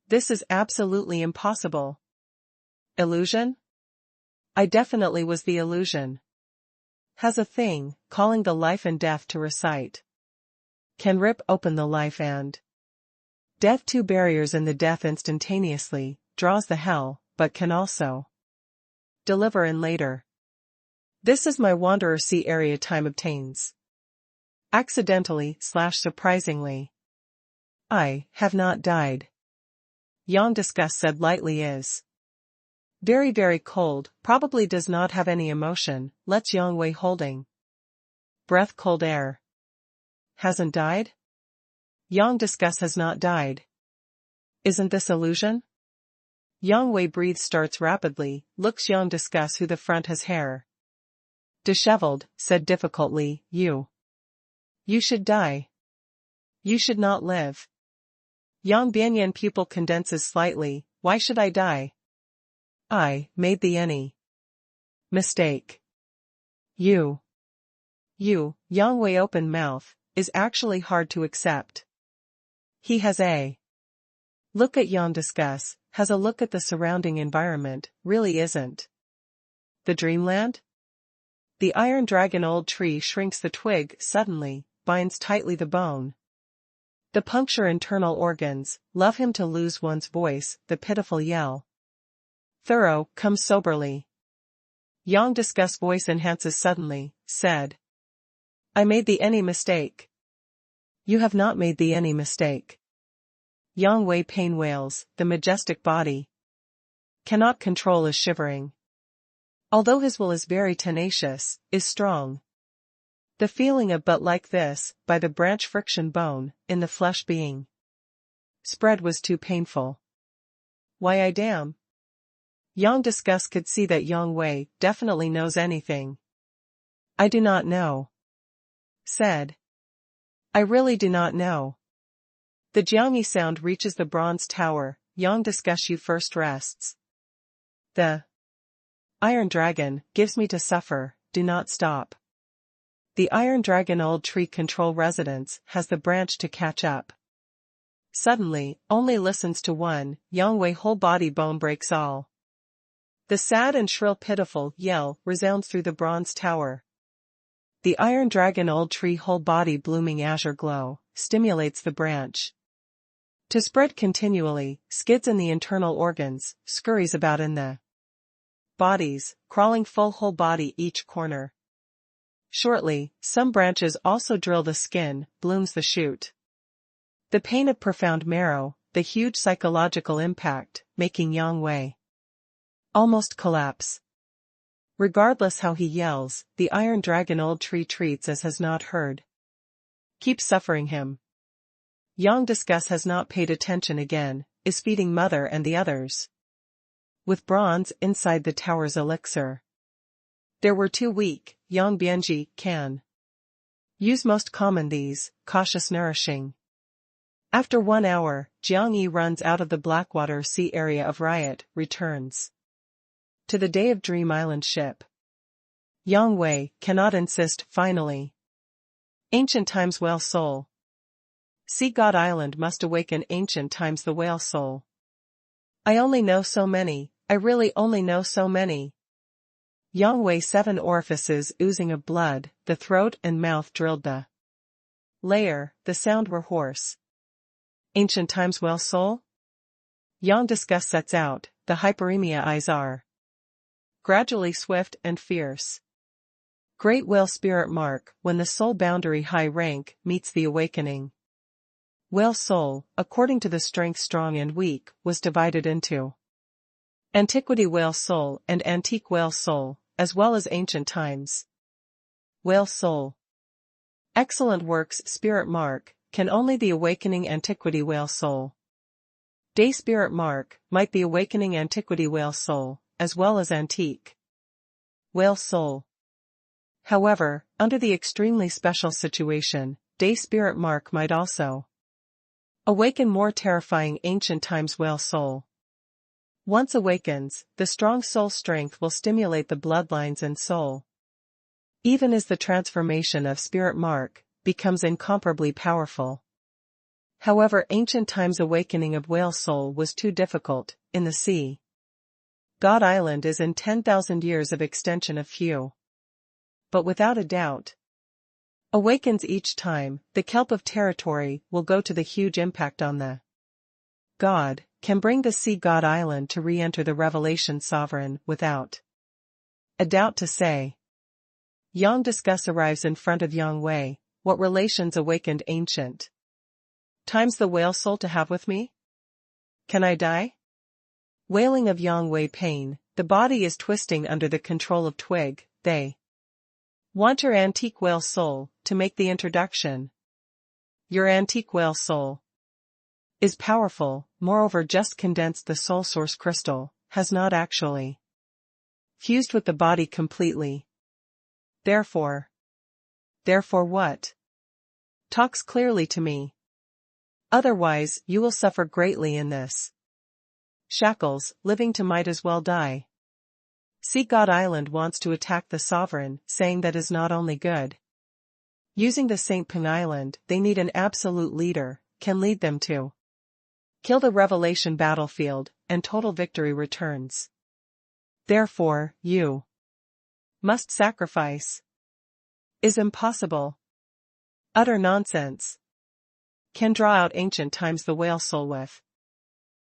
This is absolutely impossible. Illusion? I definitely was the illusion. Has a thing, calling the life and death to recite. Can rip open the life and death, 2 barriers in the death instantaneously, draws the hell, but can also deliver in later. This is my Wanderer Sea area time obtains. Accidentally / surprisingly. I have not died. Yang Disgust said lightly is very very cold, probably does not have any emotion, lets Yang Wei holding breath cold air. Hasn't died? Yang Disgust has not died. Isn't this illusion? Yang Wei breathes starts rapidly, looks Yang Disgust who the front has hair disheveled, said difficultly, You should die. You should not live. Yang Bianyan pupil condenses slightly, why should I die? I made the any mistake. You, Yang Wei open mouth, is actually hard to accept. He has a look at Yang Disgust, has a look at the surrounding environment, really isn't. The dreamland? The iron dragon old tree shrinks the twig suddenly, binds tightly the bone. The puncture internal organs, love him to lose one's voice, the pitiful yell. Thorough, comes soberly. Yang Disgust voice enhances suddenly, said. I made the any mistake. You have not made the any mistake. Yang Wei pain wails, the majestic body cannot control is shivering. Although his will is very tenacious, is strong. The feeling of but like this, by the branch friction bone, in the flesh being spread was too painful. Why I damn. Yang Disgust could see that Yang Wei definitely knows anything. I do not know. Said. I really do not know. The Jiangyi sound reaches the bronze tower, Yang Disgust you first rests. The Iron Dragon gives me to suffer, do not stop. The Iron Dragon old tree control residence has the branch to catch up. Suddenly, only listens to one, Yang Wei whole body bone breaks all. The sad and shrill pitiful yell resounds through the bronze tower. The Iron Dragon old tree whole body blooming azure glow, stimulates the branch to spread continually, skids in the internal organs, scurries about in the bodies, crawling full whole body each corner. Shortly, some branches also drill the skin, blooms the shoot. The pain of profound marrow, the huge psychological impact, making Yang Wei almost collapse. Regardless how he yells, the Iron Dragon old tree treats as has not heard. Keeps suffering him. Yang Disgust has not paid attention again, is feeding mother and the others with bronze inside the tower's elixir. There were 2 weak, Yang Bianji can use most common these, cautious nourishing. After 1 hour, Jiang Yi runs out of the Blackwater Sea area of riot, returns to the Day of Dream Island ship. Yang Wei cannot insist, finally. Ancient times whale soul. Sea God Island must awaken ancient times the whale soul. I only know so many, I really only know so many. Yang Wei 7 orifices oozing of blood, the throat and mouth drilled the layer, the sound were hoarse. Ancient times whale soul? Yang Disgust sets out, the hyperemia eyes are gradually swift and fierce. Great whale spirit mark, when the soul boundary high rank meets the awakening. Whale soul, according to the strength strong and weak, was divided into antiquity whale soul and antique whale soul, as well as ancient times. Whale soul. Excellent works spirit mark, can only the awakening antiquity whale soul. Day spirit mark, might the awakening antiquity whale soul, as well as antique whale soul. However, under the extremely special situation, day spirit mark might also awaken more terrifying ancient times whale soul. Once awakens, the strong soul strength will stimulate the bloodlines and soul. Even as the transformation of spirit mark becomes incomparably powerful. However, ancient times awakening of whale soul was too difficult, in the sea. God Island is in 10,000 years of extension of few. But without a doubt, awakens each time, the kelp of territory will go to the huge impact on the God, can bring the sea God Island to re-enter the Revelation sovereign, without a doubt to say. Yang Disgust arrives in front of Yang Wei, what relations awakened ancient times the whale soul to have with me? Can I die? Wailing of Yang Wei pain, the body is twisting under the control of Twig, they want your antique whale soul, to make the introduction. Your antique whale soul is powerful, moreover just condensed the soul source crystal, has not actually fused with the body completely. Therefore what? Talks clearly to me. Otherwise, you will suffer greatly in this. Shackles, living to might as well die. Sea God Island wants to attack the sovereign, saying that is not only good. Using the St. Peng Island, they need an absolute leader, can lead them to kill the Revelation battlefield, and total victory returns. Therefore, you must sacrifice. Is impossible. Utter nonsense. Can draw out ancient times the whale soul with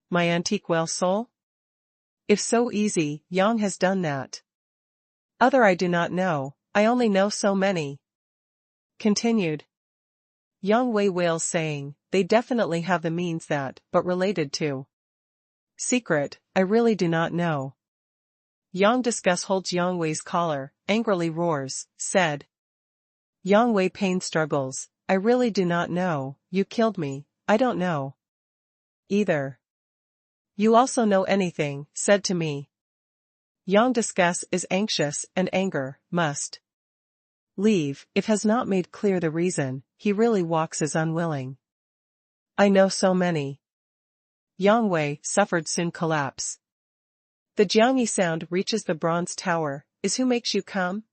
my antique whale soul? If so easy, Yang has done that. Other I do not know, I only know so many. Continued. Yang Wei wails saying, they definitely have the means that, but related to secret, I really do not know. Yang Discuss holds Yang Wei's collar, angrily roars, said. Yang Wei pain struggles, I really do not know, you killed me, I don't know. Either. You also know anything, said to me. Yang Discuss is anxious and anger, must leave, if has not made clear the reason, he really walks as unwilling. I know so many. Yang Wei suffered soon collapse. The Jiangyi sound reaches the bronze tower, is who makes you come?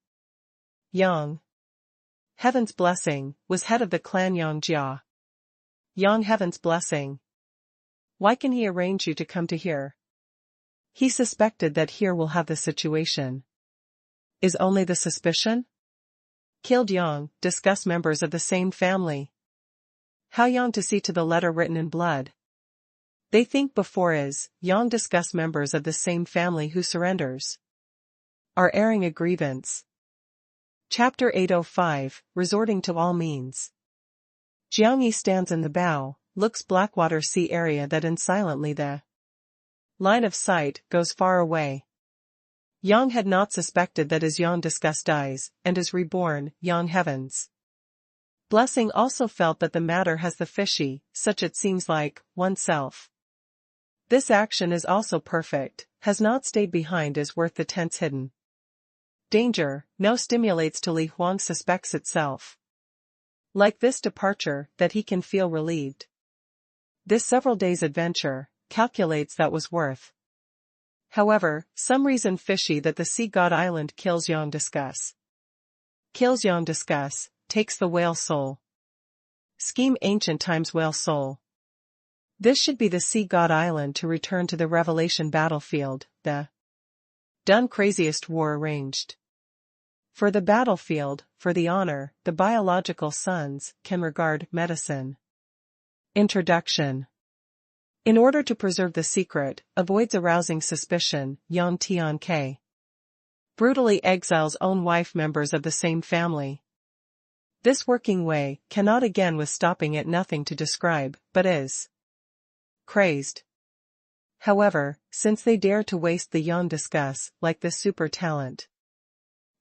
Yang. Heaven's blessing, was head of the clan Yang Jia. Yang Heaven's blessing. Why can he arrange you to come to here? He suspected that here will have the situation. Is only the suspicion? Killed Yang, Discuss members of the same family. How Yang to see to the letter written in blood? They think before is, Yang Discuss members of the same family who surrenders are airing a grievance. Chapter 805, Resorting to all means. Jiangyi stands in the bow, looks Blackwater Sea area that in silently the line of sight goes far away. Yang had not suspected that as Yang Discuss dies, and is reborn, Yang Heavens blessing also felt that the matter has the fishy, such it seems like, oneself. This action is also perfect, has not stayed behind is worth the tense hidden danger, no stimulates to Li Huang suspects itself. Like this departure, that he can feel relieved. This several days adventure, calculates that was worth. However, some reason fishy that the Sea God Island kills Yang Discuss. Kills Yang Discuss, takes the whale soul. Scheme ancient times whale soul. This should be the Sea God Island to return to the Revelation battlefield, the done craziest war arranged. For the battlefield, for the honor, the biological sons can regard medicine. Introduction. In order to preserve the secret, avoids arousing suspicion, Yang Tian brutally exiles own wife members of the same family. This working way cannot again with stopping at nothing to describe, but is crazed. However, since they dare to waste the Yang Discuss, like this super talent,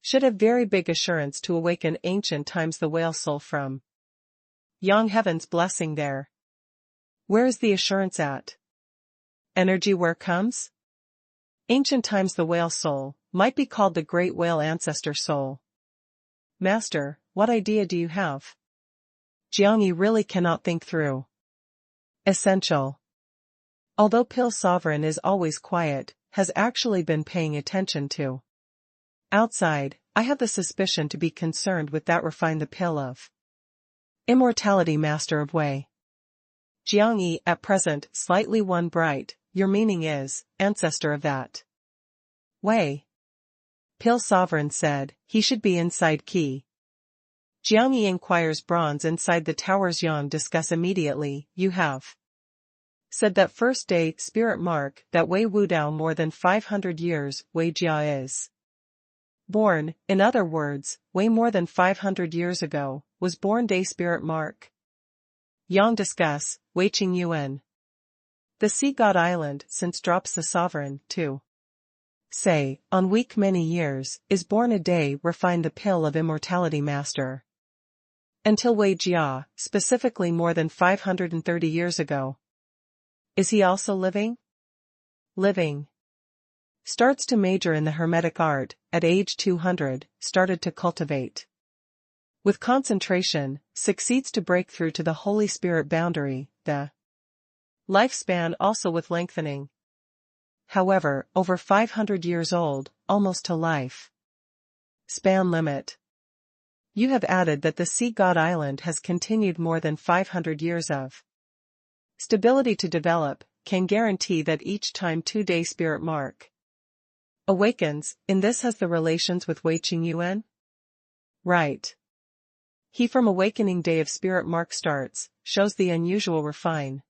should have very big assurance to awaken ancient times the whale soul from Yang Heaven's blessing there. Where is the assurance at? Energy where comes? Ancient times the whale soul, might be called the great whale ancestor soul. Master, what idea do you have? Jiangyi really cannot think through. Essential. Although Pil Sovereign is always quiet, has actually been paying attention to. Outside, I have the suspicion to be concerned with that refine the pill of immortality master of Wei. Jiangyi at present slightly one bright, your meaning is, ancestor of that Wei. Pil Sovereign said, he should be inside key. Jiangyi inquires bronze inside the towers Yang Discuss immediately, you have said that first day spirit mark that Wei Wudao more than 500 years Wei Jia is born, in other words, Wei more than 500 years ago, was born day spirit mark. Yang discuss, Wei Qing Yuan. The sea god island since drops the sovereign, too. Say, on week many years, is born a day refined the pill of immortality master. Until Wei Jia, specifically more than 530 years ago. Is he also living? Living. Starts to major in the Hermetic art, at age 200, started to cultivate. With concentration, succeeds to break through to the Holy Spirit boundary, the lifespan also with lengthening. However, over 500 years old, almost to life. Span limit. You have added that the sea god island has continued more than 500 years of stability to develop, can guarantee that each time 2-day spirit mark awakens, in this has the relations with Wei Qing Yuan? Right. He from awakening day of spirit mark starts, shows the unusual refine.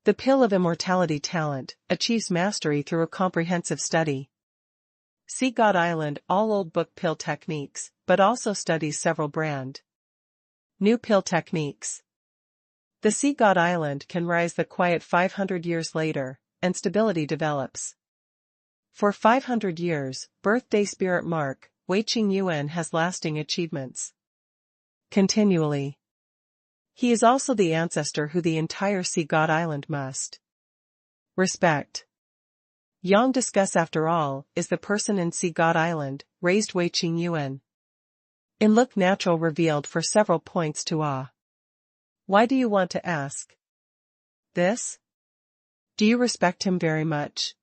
The pill of immortality talent, achieves mastery through a comprehensive study. Sea God Island all old book pill techniques, but also studies several brand new pill techniques. The Sea God Island can rise the quiet 500 years later, and stability develops. For 500 years, birthday spirit mark, Wei Qing Yuan has lasting achievements. Continually. He is also the ancestor who the entire Sea God Island must respect. Yang discuss after all, is the person in Sea God Island, raised Wei Qing Yuan. In look natural revealed for several points to awe. Why do you want to ask this? Do you respect him very much?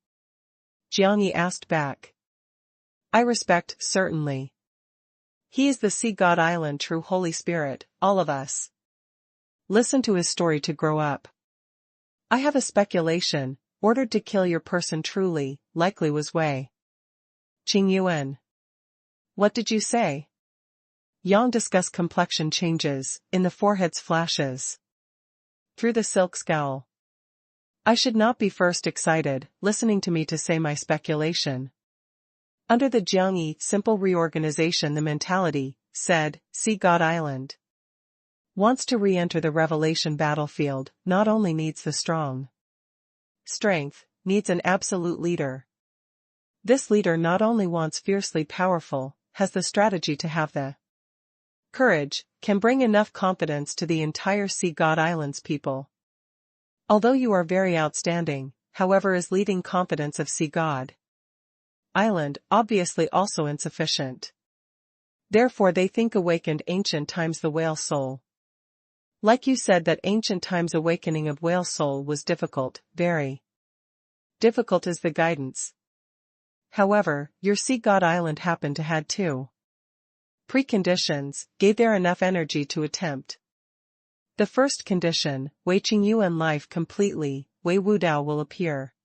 Jiangyi asked back. I respect, certainly. He is the Sea God Island true Holy Spirit, all of us. Listen to his story to grow up. I have a speculation, ordered to kill your person truly, likely was Wei Qing Yuan. What did you say? Yang discuss complexion changes, in the forehead's flashes. Through the silk scowl. I should not be first excited, listening to me to say my speculation. Under the Jiangyi simple reorganization the mentality, said, Sea God Island. Wants to re-enter the revelation battlefield, not only needs the strong strength, needs an absolute leader. This leader not only wants fiercely powerful, has the strategy to have the courage, can bring enough confidence to the entire Sea God Island's people. Although you are very outstanding, however is leading confidence of Sea God Island obviously also insufficient. Therefore they think awakened ancient times the whale soul. Like you said that ancient times awakening of whale soul was difficult, very difficult is the guidance. However, your Sea God Island happened to had two preconditions, gave there enough energy to attempt. The first condition, Wei Qing Yuan life completely, Wei Wudao will appear.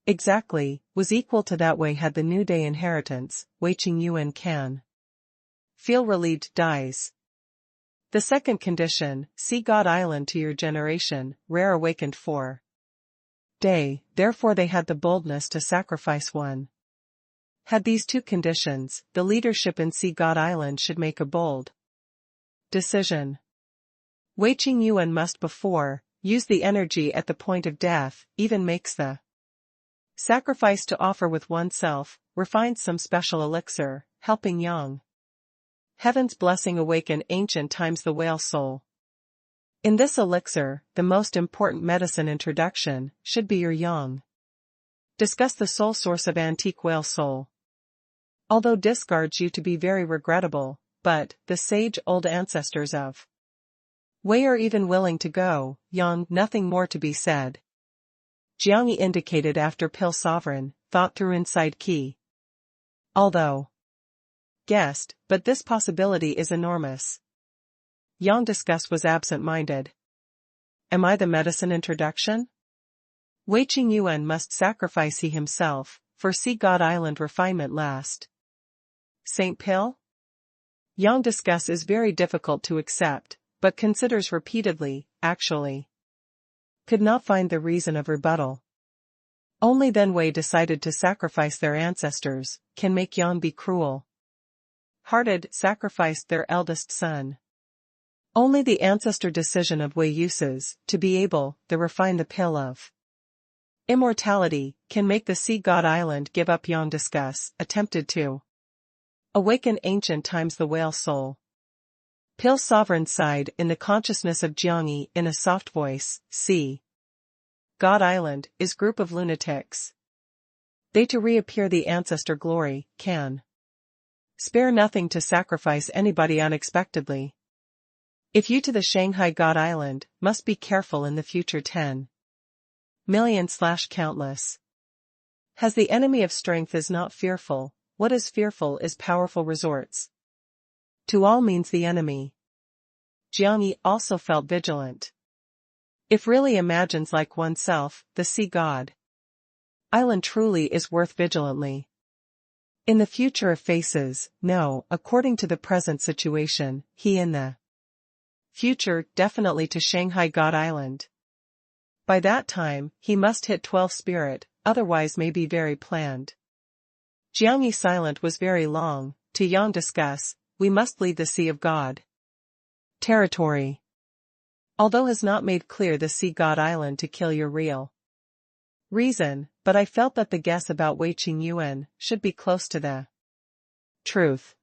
Exactly, was equal to that Wei had the New Day inheritance, Wei Qing Yuan can feel relieved dies. The second condition, Sea God Island to your generation, rare awakened for day, therefore they had the boldness to sacrifice one. Had these two conditions, the leadership in Sea God Island should make a bold decision. Wei Qing Yuan must before, use the energy at the point of death, even makes the sacrifice to offer with oneself, refines some special elixir, helping young heaven's blessing awaken ancient times the whale soul. In this elixir, the most important medicine introduction, should be your young. Discuss the soul source of antique whale soul. Although discards you to be very regrettable, but, the sage old ancestors of Wei are even willing to go, young, nothing more to be said. Jiangyi indicated after pill sovereign, thought through inside key. Although guessed, but this possibility is enormous. Yang discussed was absent-minded. Am I the medicine introduction? Wei Qing Yuan must sacrifice he himself, for Sea God Island refinement last. Saint Pill? Yang discuss is very difficult to accept, but considers repeatedly, actually. Could not find the reason of rebuttal. Only then Wei decided to sacrifice their ancestors, can make Yang be cruel hearted, sacrificed their eldest son. Only the ancestor decision of Wei uses, to be able, to refine the pill of immortality, can make the sea god island give up Yang Discuss, attempted to awaken ancient times the whale soul. Pill sovereign sighed in the consciousness of Jiangyi in a soft voice, sea god island, is group of lunatics. They to reappear the ancestor glory, can spare nothing to sacrifice anybody unexpectedly. If you to the Shanghai God Island, must be careful in the future 10 million / countless. Has the enemy of strength is not fearful, what is fearful is powerful resorts. To all means the enemy. Jiangyi also felt vigilant. If really imagines like oneself, the sea god island truly is worth vigilantly. In the future of faces, no, according to the present situation, he in the future definitely to Shanghai God Island. By that time, he must hit 12 spirit, otherwise may be very planned. Jiangyi silent was very long, to Yang Discuss, we must leave the Sea of God territory. Although has not made clear the Sea God Island to kill your real reason, but I felt that the guess about Wei Qingyuan should be close to the truth.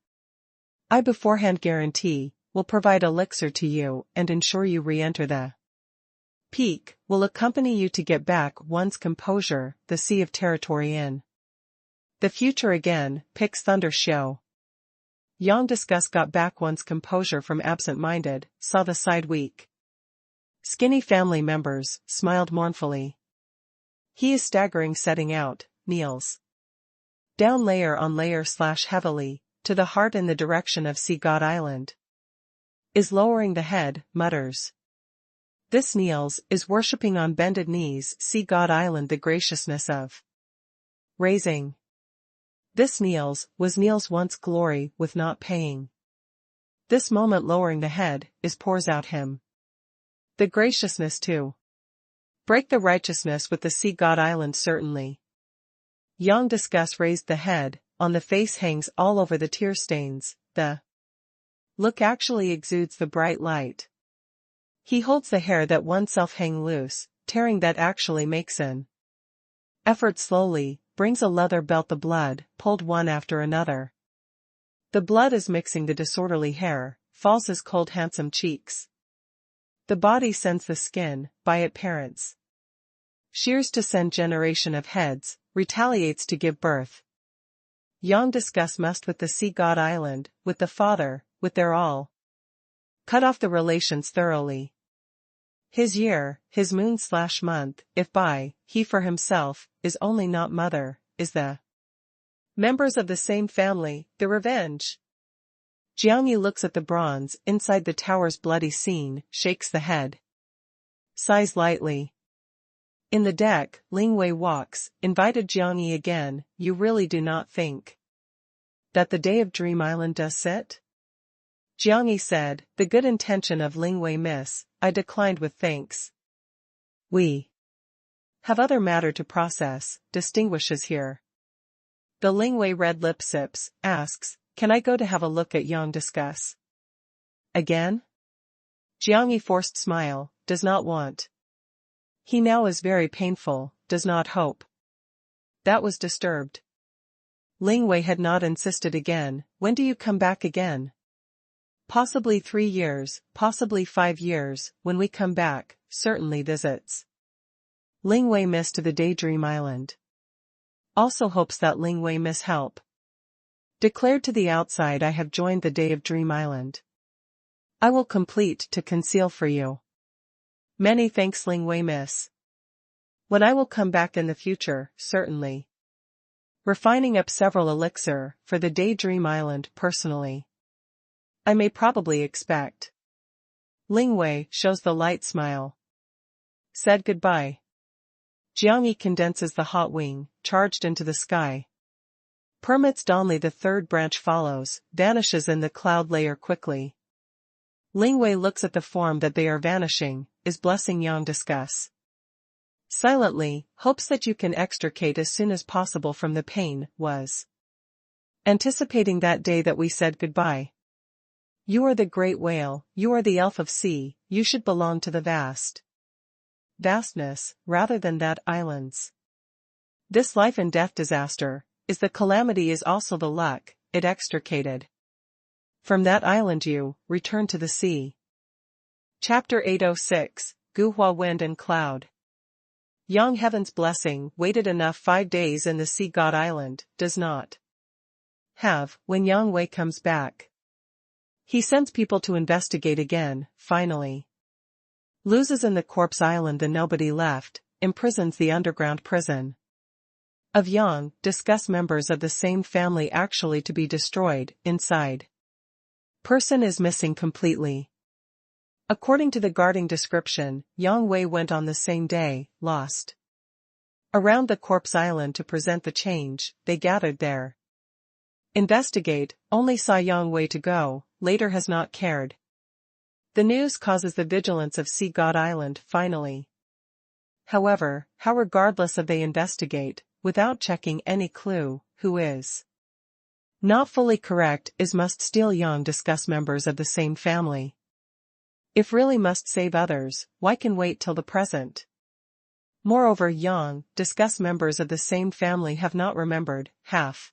I beforehand guarantee, will provide elixir to you and ensure you re-enter the peak, will accompany you to get back one's composure, the sea of territory in the future again, picks thunder show. Yang Discuss got back one's composure from absent-minded, saw the side weak. Skinny family members, smiled mournfully. He is staggering setting out, kneels down layer on layer / heavily, to the heart in the direction of Sea God Island. Is lowering the head, mutters. This kneels, is worshipping on bended knees, Sea God Island the graciousness of raising. This kneels, was kneels once glory with not paying. This moment lowering the head, is pours out him. The graciousness to break the righteousness with the Sea God Island certainly. Yang Discuss raised the head, on the face hangs all over the tear stains, the look actually exudes the bright light. He holds the hair that oneself hang loose, tearing that actually makes an effort slowly, brings a leather belt the blood, pulled one after another. The blood is mixing the disorderly hair, falls his cold handsome cheeks. The body sends the skin, by it parents. Shears to send generation of heads, retaliates to give birth. Yang Discuss must with the Sea God Island, with the father, with their all. Cut off the relations thoroughly. His year, his moon / month, if by, he for himself, is only not mother, is the members of the same family, the revenge. Jiangyi looks at the bronze, inside the tower's bloody scene, shakes the head. Sighs lightly. In the deck, Ling Wei walks, invited Jiangyi again, you really do not think that the day of Dream Island does sit? Jiangyi said, the good intention of Ling Wei miss, I declined with thanks. We have other matter to process, distinguishes here. The Ling Wei red lip sips, asks, can I go to have a look at Yang Discuss? Again? Jiangyi forced smile, does not want. He now is very painful, does not hope. That was disturbed. Ling Wei had not insisted again, when do you come back again? Possibly 3 years, possibly 5 years, when we come back, certainly visits. Ling Wei missed to the Daydream Island. Also hopes that Ling Wei miss help. Declared to the outside I have joined the Day of Dream Island. I will complete to conceal for you. Many thanks Ling Wei miss. When I will come back in the future, certainly. Refining up several elixir, for the Daydream Island personally. I may probably expect. Ling Wei shows the light smile. Said goodbye. Jiangyi condenses the hot wing, charged into the sky. Permits Donley the third branch follows, vanishes in the cloud layer quickly. Ling Wei looks at the form that they are vanishing, is blessing Yang Discuss. Silently, hopes that you can extricate as soon as possible from the pain, was anticipating that day that we said goodbye. You are the great whale, you are the elf of sea, you should belong to the vastness, rather than that islands. This life and death disaster, is the calamity is also the luck, it extricated. From that island you, return to the sea. Chapter 806, Guhua Wind and Cloud. Young Heaven's blessing waited enough 5 days in the sea god island, does not have, when Yang Wei comes back. He sends people to investigate again, finally. Loses in the corpse island the nobody left, imprisons the underground prison. Of Yang, discuss members of the same family actually to be destroyed, inside. Person is missing completely. According to the guarding description, Yang Wei went on the same day, lost. Around the corpse island to present the change, they gathered there. Investigate, only saw Yang Wei to go, later has not cared. The news causes the vigilance of Sea God Island, finally. However, how regardless of they investigate, without checking any clue, who is not fully correct is must steal Yang discuss members of the same family. If really must save others, why can wait till the present? Moreover Yang, discuss members of the same family have not remembered, half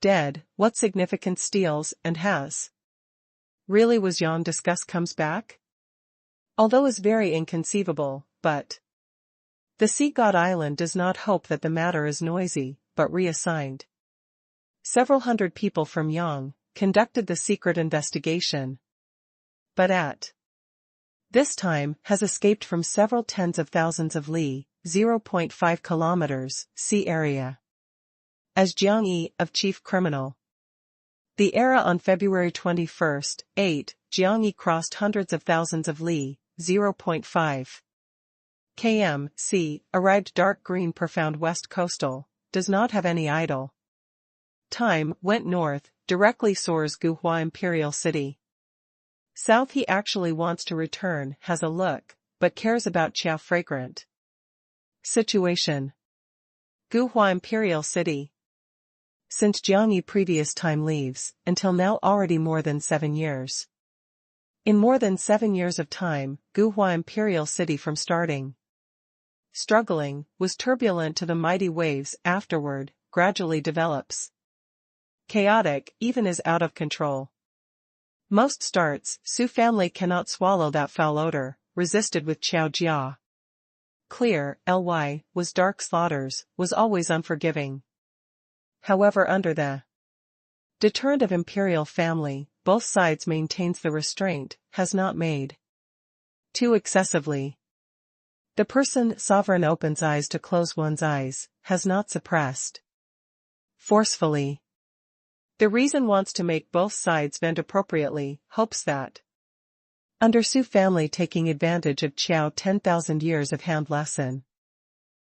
dead, what significance steals and has? Really was Yang discuss comes back? Although is very inconceivable, but the Sea God Island does not hope that the matter is noisy, but reassigned. Several hundred people from Yang conducted the secret investigation. But at this time has escaped from several tens of thousands of li, 0.5 kilometers, sea area. As Jiang Yi of chief criminal. The era on February 21, 8, Jiang Yi crossed hundreds of thousands of li, 0.5 km, sea, arrived dark green profound west coastal, does not have any idle time, went north, directly soars Guhua Imperial City. South he actually wants to return, has a look, but cares about Qiao fragrant. Situation. Guhua Imperial City. Since Jiang Yi previous time leaves, until now already more than 7 years. In more than 7 years of time, Guhua Imperial City from starting struggling, was turbulent to the mighty waves afterward, gradually develops. Chaotic, even is out of control. Most starts, Su family cannot swallow that foul odor, resisted with Qiao Jia. Clear, ly, was dark slaughters, was always unforgiving. However under the deterrent of imperial family, both sides maintains the restraint, has not made too excessively. The person sovereign opens eyes to close one's eyes, has not suppressed forcefully. The reason wants to make both sides vent appropriately, hopes that under Su family taking advantage of Qiao 10,000 years of hand lesson.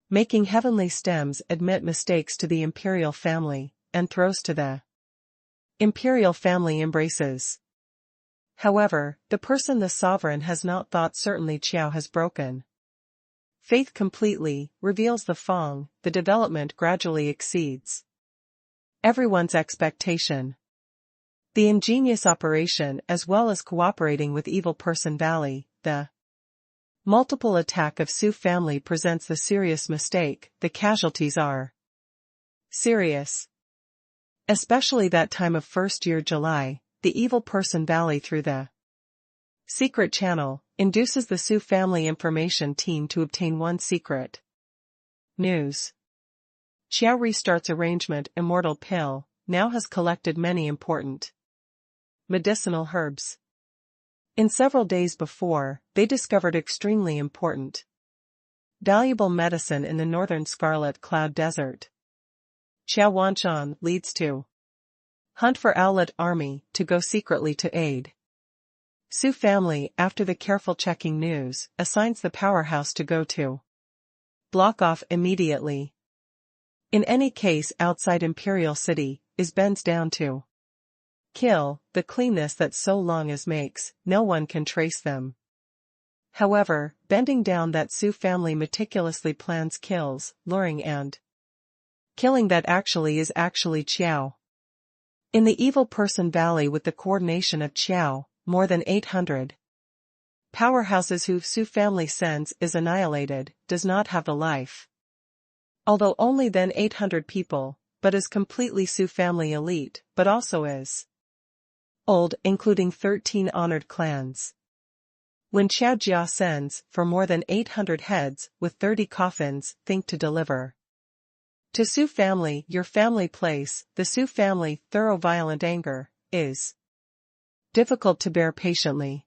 Making heavenly stems admit mistakes to the imperial family, and throws to the imperial family embraces. However, the person the sovereign has not thought certainly Qiao has broken faith completely, reveals the Fong, the development gradually exceeds everyone's expectation. The ingenious operation as well as cooperating with evil person Valley, the multiple attack of Su family presents the serious mistake, the casualties are serious. Especially that time of first year July, the evil person Valley through the secret channel, induces the Su family information team to obtain one secret news. Qiao restarts arrangement immortal pill, now has collected many important medicinal herbs. In several days before, they discovered extremely important valuable medicine in the northern Scarlet Cloud Desert. Qiao Wanshan leads to hunt for Owlet army to go secretly to aid. Su family, after the careful checking news, assigns the powerhouse to go to block off immediately. In any case outside Imperial City, is bends down to kill, the cleanness that so long as makes, no one can trace them. However, bending down that Su family meticulously plans kills, luring and killing that actually is actually Qiao. In the Evil Person Valley with the coordination of Qiao, more than 800 powerhouses who Su family sends is annihilated, does not have a life. Although only then 800 people, but is completely Su family elite, but also is old, including 13 honored clans. When Qiao Jia sends, for more than 800 heads, with 30 coffins, think to deliver. To Su family, your family place, the Su family, thorough violent anger, is difficult to bear patiently.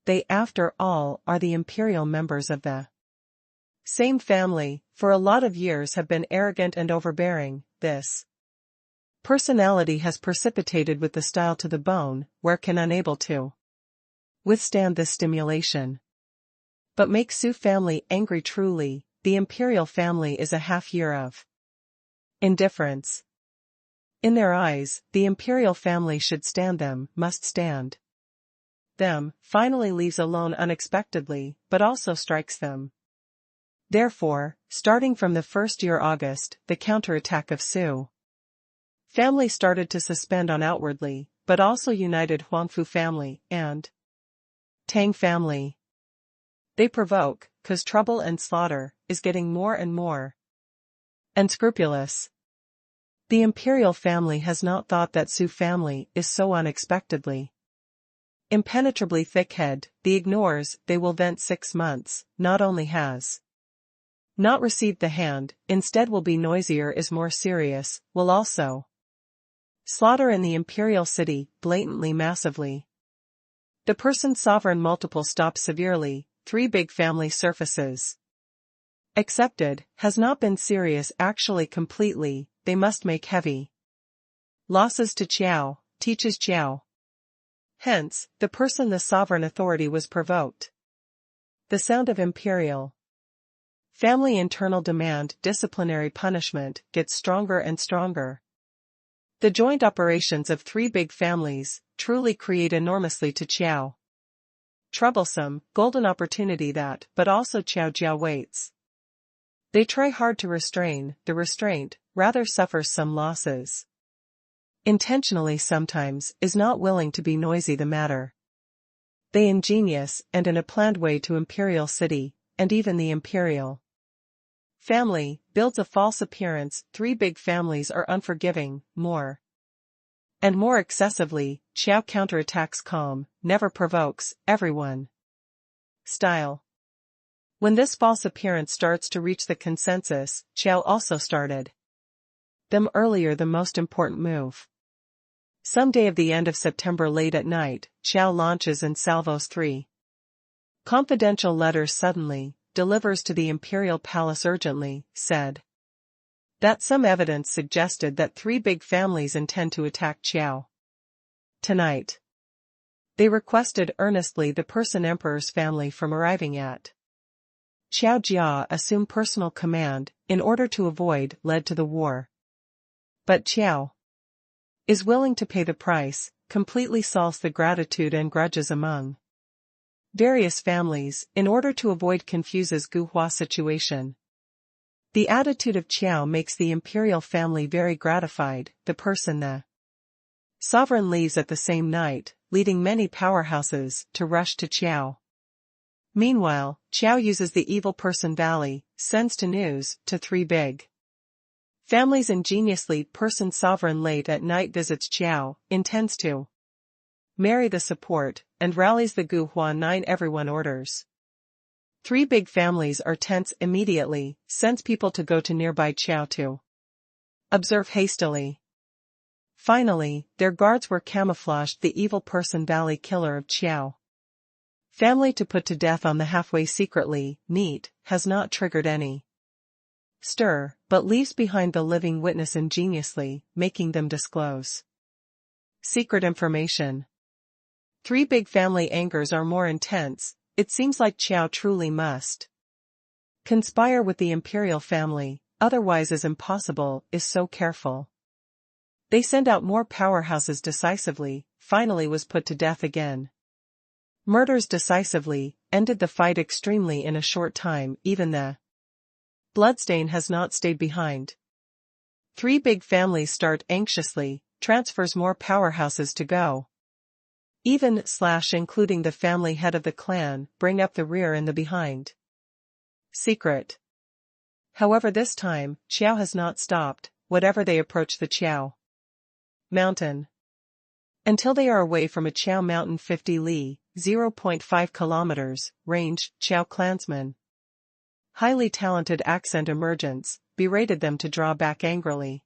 They, after all, are the imperial members of the same family, for a lot of years have been arrogant and overbearing. This personality has precipitated with the style to the bone, where can unable to withstand this stimulation. But make Su family angry truly, the imperial family is a half year of indifference. In their eyes, the imperial family should stand them, must stand them, finally leaves alone unexpectedly, but also strikes them. Therefore, starting from the first year August, the counterattack of Su family started to suspend on outwardly, but also united Huangfu family, and Tang family. They provoke, cause trouble and slaughter, is getting more and more unscrupulous. The imperial family has not thought that Su family is so unexpectedly impenetrably thick-head, the ignores, they will vent 6 months, not only has not received the hand, instead will be noisier is more serious, will also slaughter in the imperial city, blatantly massively. The person sovereign multiple stops severely, 3 big family surfaces accepted, has not been serious actually completely, they must make heavy losses to Qiao, teaches Qiao. Hence, the person the sovereign authority was provoked. The sound of imperial family internal demand disciplinary punishment gets stronger and stronger. The joint operations of 3 big families truly create enormously to Qiao troublesome, golden opportunity that, but also Qiao Jia waits. They try hard to restrain, the restraint rather suffers some losses. Intentionally sometimes, is not willing to be noisy the matter. They ingenious, and in a planned way to imperial city, and even the imperial family, builds a false appearance. 3 big families are unforgiving, more and more excessively, Qiao counterattacks calm, never provokes, everyone. Style. When this false appearance starts to reach the consensus, Qiao also started them earlier the most important move. Some day of the end of September late at night, Qiao launches and salvos 3 confidential letters suddenly, delivers to the imperial palace urgently, said that some evidence suggested that 3 big families intend to attack Qiao tonight. They requested earnestly the person emperor's family from arriving at Qiao Jia assume personal command, in order to avoid led to the war. But Qiao is willing to pay the price, completely solves the gratitude and grudges among various families, in order to avoid confuses Guhua situation. The attitude of Qiao makes the imperial family very gratified, the person the sovereign leaves at the same night, leading many powerhouses to rush to Qiao. Meanwhile, Qiao uses the Evil Person Valley, sends to news, to 3 big families ingeniously. Person sovereign late at night visits Qiao, intends to marry the support, and rallies the Guhua 9 everyone orders. 3 big families are tense immediately, sends people to go to nearby Qiao to observe hastily. Finally, their guards were camouflaged the Evil Person Valley killer of Qiao family to put to death on the halfway secretly, neat, has not triggered any stir, but leaves behind the living witness ingeniously, making them disclose secret information. 3 big family angers are more intense, it seems like Qiao truly must conspire with the imperial family, otherwise is impossible, is so careful. They send out more powerhouses decisively, finally was put to death again. Murders decisively, ended the fight extremely in a short time, even the bloodstain has not stayed behind. 3 big families start anxiously, transfers more powerhouses to go. Even / including the family head of the clan, bring up the rear and the behind. Secret. However, this time, Qiao has not stopped, whatever they approach the Qiao Mountain. Until they are away from a Qiao Mountain 50 li, 0.5 kilometers, range, Qiao clansmen. Highly talented accent emergence, berated them to draw back angrily.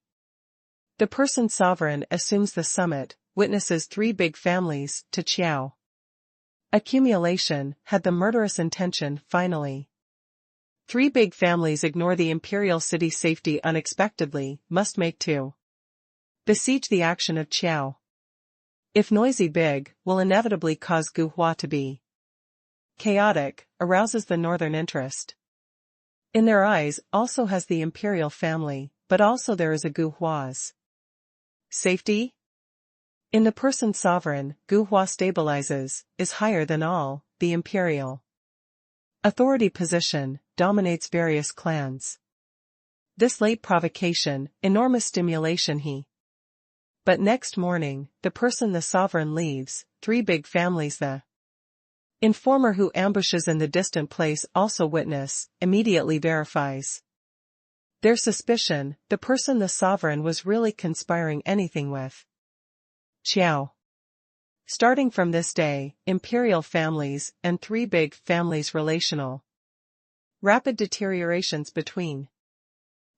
The person sovereign assumes the summit, witnesses 3 big families, to Qiao accumulation, had the murderous intention, finally. 3 big families ignore the imperial city safety unexpectedly, must make 2. Besiege the action of Qiao. If noisy big, will inevitably cause Guhua to be chaotic, arouses the northern interest. In their eyes also has the imperial family, but also there is a Guhua's safety? In the person sovereign, Guhua stabilizes, is higher than all, the imperial authority position, dominates various clans. This late provocation, enormous stimulation But next morning, the person the sovereign leaves, 3 big families the informer who ambushes in the distant place also witness, immediately verifies their suspicion, the person the sovereign was really conspiring anything with Qiao. Starting from this day, imperial families and 3 big families relational. Rapid deteriorations between.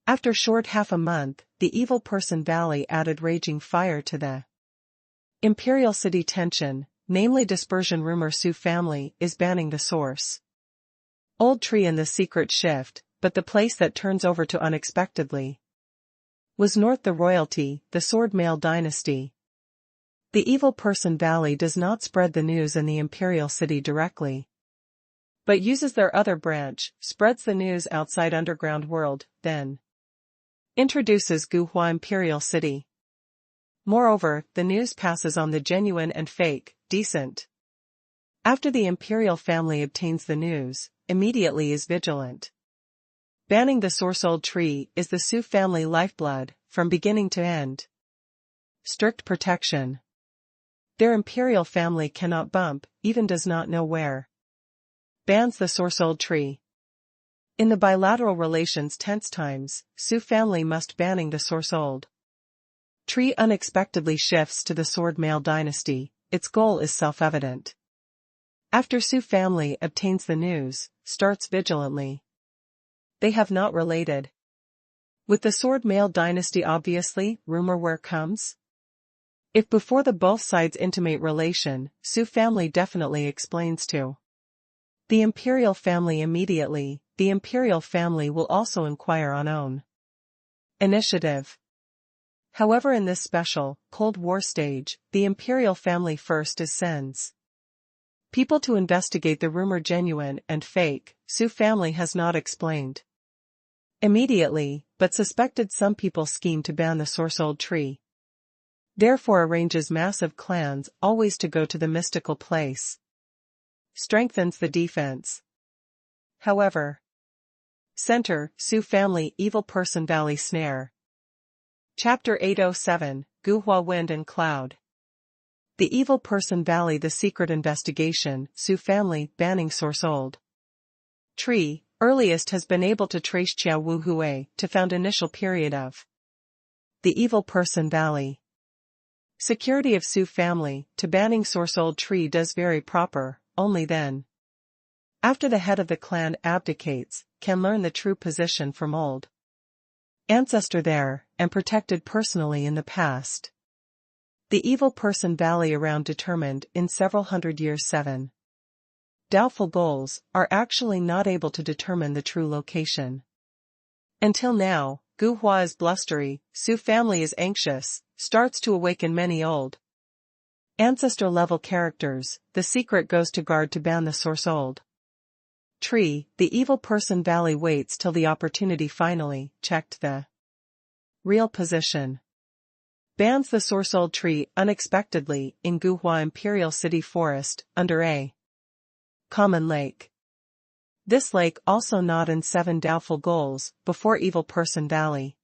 After short half a month, the evil person valley added raging fire to the imperial city tension, namely dispersion rumor Su family is banning the source. Old tree in the secret shift, but the place that turns over to unexpectedly was north the royalty, the sword male dynasty. The evil person valley does not spread the news in the imperial city directly, but uses their other branch, spreads the news outside underground world, then introduces Guhua imperial city. Moreover, the news passes on the genuine and fake, decent. After the imperial family obtains the news, immediately is vigilant. Banning the source old tree is the Su family lifeblood, from beginning to end. Strict protection. Their imperial family cannot bump, even does not know where. Bans the source old tree. In the bilateral relations tense times, Su family must banning the source old tree unexpectedly shifts to the sword male dynasty, its goal is self-evident. After Su family obtains the news, starts vigilantly. They have not related. With the sword male dynasty obviously, rumor where comes? If before the both sides intimate relation, Su family definitely explains to the imperial family immediately, the imperial family will also inquire on own initiative. However, in this special, Cold War stage, the imperial family first sends people to investigate the rumor genuine and fake, Su family has not explained immediately, but suspected some people scheme to ban the source old tree. Therefore arranges massive clans always to go to the mystical place. Strengthens the defense. However. Center, Su family evil person valley snare. Chapter 807, Guhua Wind and Cloud. The evil person valley the secret investigation, Su family banning source old tree, earliest has been able to trace Qiao Wu Hui to found initial period of the evil person valley. Security of Su family, to banning source old tree does very proper, only then. After the head of the clan abdicates, can learn the true position from old ancestor there, and protected personally in the past. The evil person valley around determined in several hundred years 7. Doubtful goals, are actually not able to determine the true location. Until now, Guhua is blustery, Su family is anxious, starts to awaken many old ancestor-level characters, the secret goes to guard to ban the source old tree, the evil person valley waits till the opportunity finally, checked the real position. Bans the source old tree unexpectedly in Guhua Imperial City Forest, under a common lake. This lake also not in 7 doubtful goals, before evil person valley.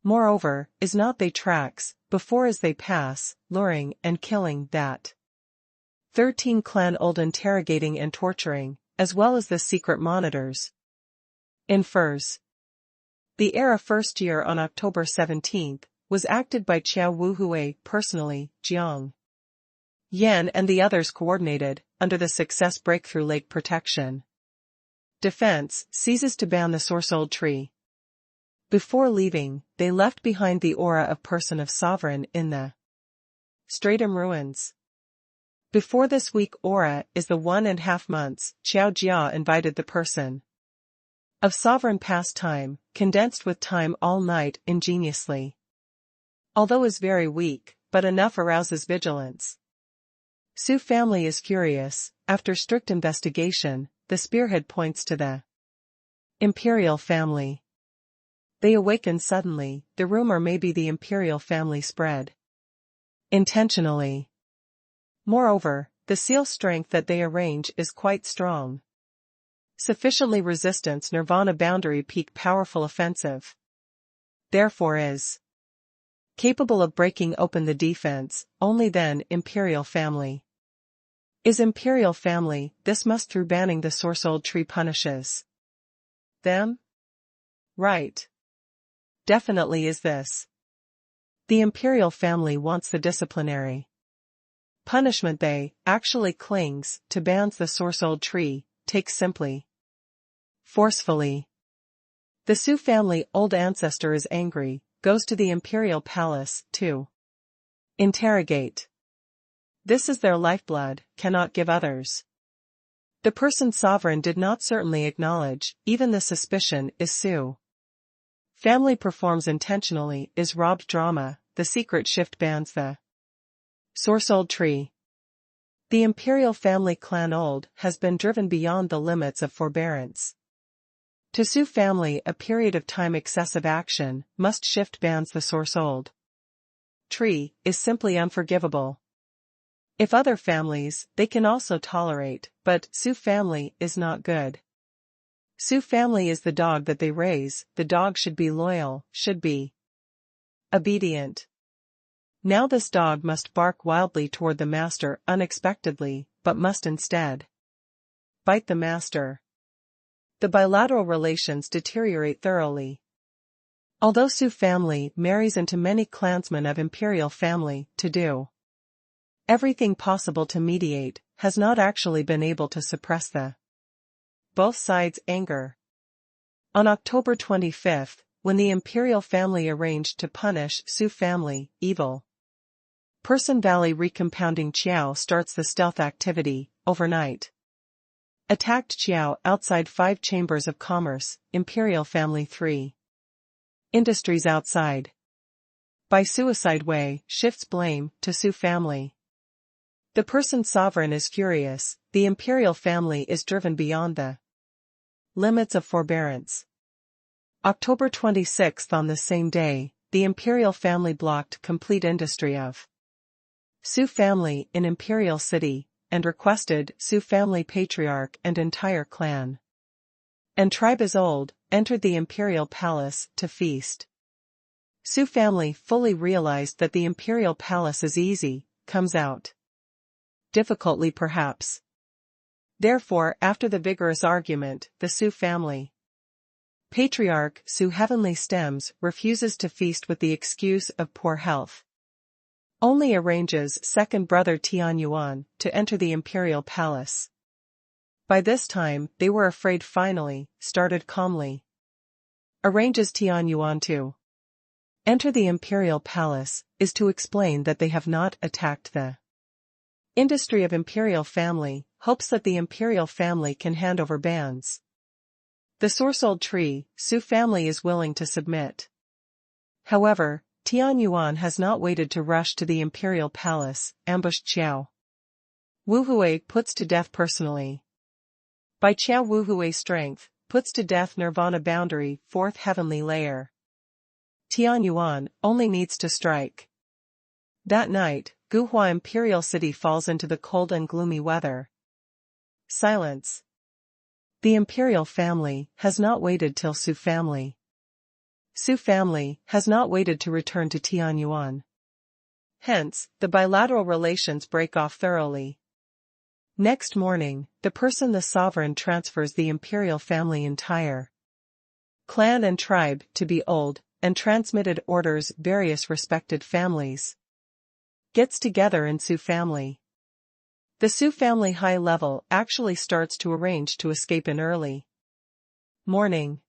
Moreover, is not they tracks, before as they pass, luring and killing that 13 clan old interrogating and torturing, as well as the secret monitors. Infers. The era first year on October 17th, was acted by Qiao Wuhui personally, Jiang Yan and the others coordinated, under the Success Breakthrough Lake Protection Defense, seizes to ban the Sorsold tree. Before leaving, they left behind the aura of person of sovereign in the Stratum ruins. Before this week aura is the 1.5 months, Qiao Jia invited the person of sovereign past time, condensed with time all night ingeniously. Although is very weak, but enough arouses vigilance. Su family is furious. After strict investigation, the spearhead points to the imperial family. They awaken suddenly. The rumor may be the imperial family spread intentionally. Moreover, the seal strength that they arrange is quite strong. Sufficiently resistance Nirvana boundary peak powerful offensive. Therefore is capable of breaking open the defense, only then imperial family. Is imperial family, this must through banning the Sorsold tree punishes them? Right. Definitely is this. The imperial family wants the disciplinary punishment they, actually clings, to bans the Sorsold tree, takes simply. Forcefully. The Su family old ancestor is angry, goes to the imperial palace, to interrogate. This is their lifeblood, cannot give others. The person sovereign did not certainly acknowledge, even the suspicion is Su family performs intentionally, is robbed drama, the secret shift bans the Sorsold tree. The imperial family clan old has been driven beyond the limits of forbearance. To Su family a period of time excessive action, must shift bans the Sorsold tree, is simply unforgivable. If other families, they can also tolerate, but Su family is not good. Su family is the dog that they raise, the dog should be loyal, should be obedient. Now this dog must bark wildly toward the master unexpectedly, but must instead bite the master. The bilateral relations deteriorate thoroughly. Although Su family marries into many clansmen of imperial family, to do everything possible to mediate, has not actually been able to suppress the both sides' anger. On October 25, when the imperial family arranged to punish Su family, evil person Valley recompounding Qiao starts the stealth activity, overnight. Attacked Qiao outside 5 chambers of commerce, imperial family 3 industries outside. By suicide way, shifts blame to Su family. The person sovereign is furious, the imperial family is driven beyond the limits of forbearance. October 26 on the same day, the imperial family blocked complete industry of Su family in Imperial City, and requested Su family patriarch and entire clan and tribe as old, entered the imperial palace to feast. Su family fully realized that the imperial palace is easy, comes out difficultly perhaps. Therefore, after the vigorous argument, the Su family patriarch Su heavenly stems refuses to feast with the excuse of poor health. Only arranges second brother Tianyuan to enter the imperial palace. By this time, they were afraid finally, started calmly. Arranges Tianyuan to enter the imperial palace, is to explain that they have not attacked the industry of imperial family, hopes that the imperial family can hand over bans. The Sorsold tree, Su family is willing to submit. However, Tianyuan has not waited to rush to the imperial palace, ambushed Qiao Wuhui puts to death personally. By Qiao Wuhui's strength, puts to death Nirvana boundary, 4th heavenly layer. Tianyuan only needs to strike. That night, Guhua Imperial City falls into the cold and gloomy weather. Silence. The imperial family has not waited till Su family Su family has not waited to return to Tianyuan. Hence, the bilateral relations break off thoroughly. Next morning, the sovereign transfers the imperial family entire clan and tribe to be old, and transmitted orders various respected families. Gets together in Su family. The Su family high level actually starts to arrange to escape in early morning.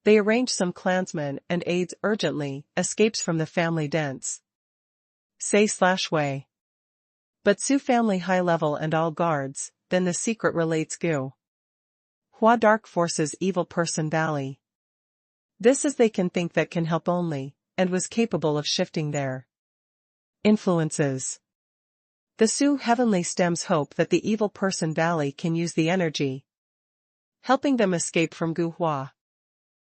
They arrange some clansmen and aides urgently, escapes from the family dents. Say/way. But Su family high level and all guards, then the secret relates Gu Hua dark forces evil person valley. This is they can think that can help only, and was capable of shifting their influences. The Su heavenly stems hope that the evil person valley can use the energy, helping them escape from Gu Hua.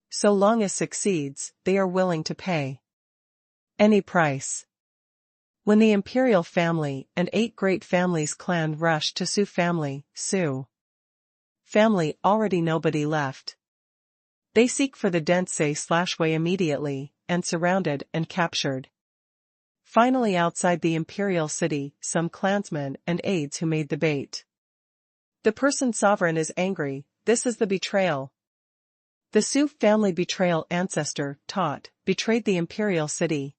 So long as succeeds, they are willing to pay any price. When the imperial family and 8 great families clan rushed to Su family already nobody left. They seek for the Densei/way immediately, and surrounded and captured. Finally outside the imperial city, some clansmen and aides who made the bait. The person sovereign is angry, this is the betrayal. The Su family betrayal ancestor, betrayed the imperial city.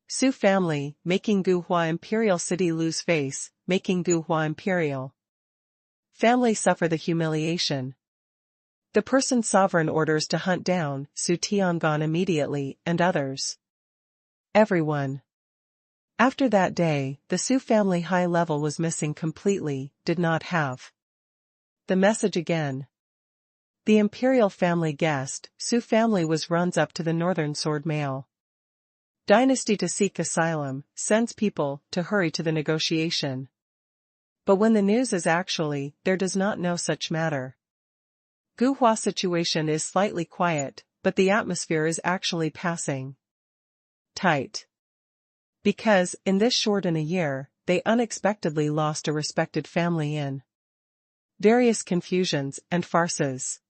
Su family, making Gu Hua imperial city lose face, making Gu Hua imperial family suffer the humiliation. The person sovereign orders to hunt down Su Tiangan immediately and others. Everyone. After that day, the Su family high level was missing completely, did not have the message again. The imperial family guessed, Su family runs up to the northern sword mail dynasty to seek asylum, sends people to hurry to the negotiation. But when the news is actually, there does not know such matter. Gu Hua situation is slightly quiet, but the atmosphere is actually passing tight. Because, in this short in a year, they unexpectedly lost a respected family in various confusions and farces.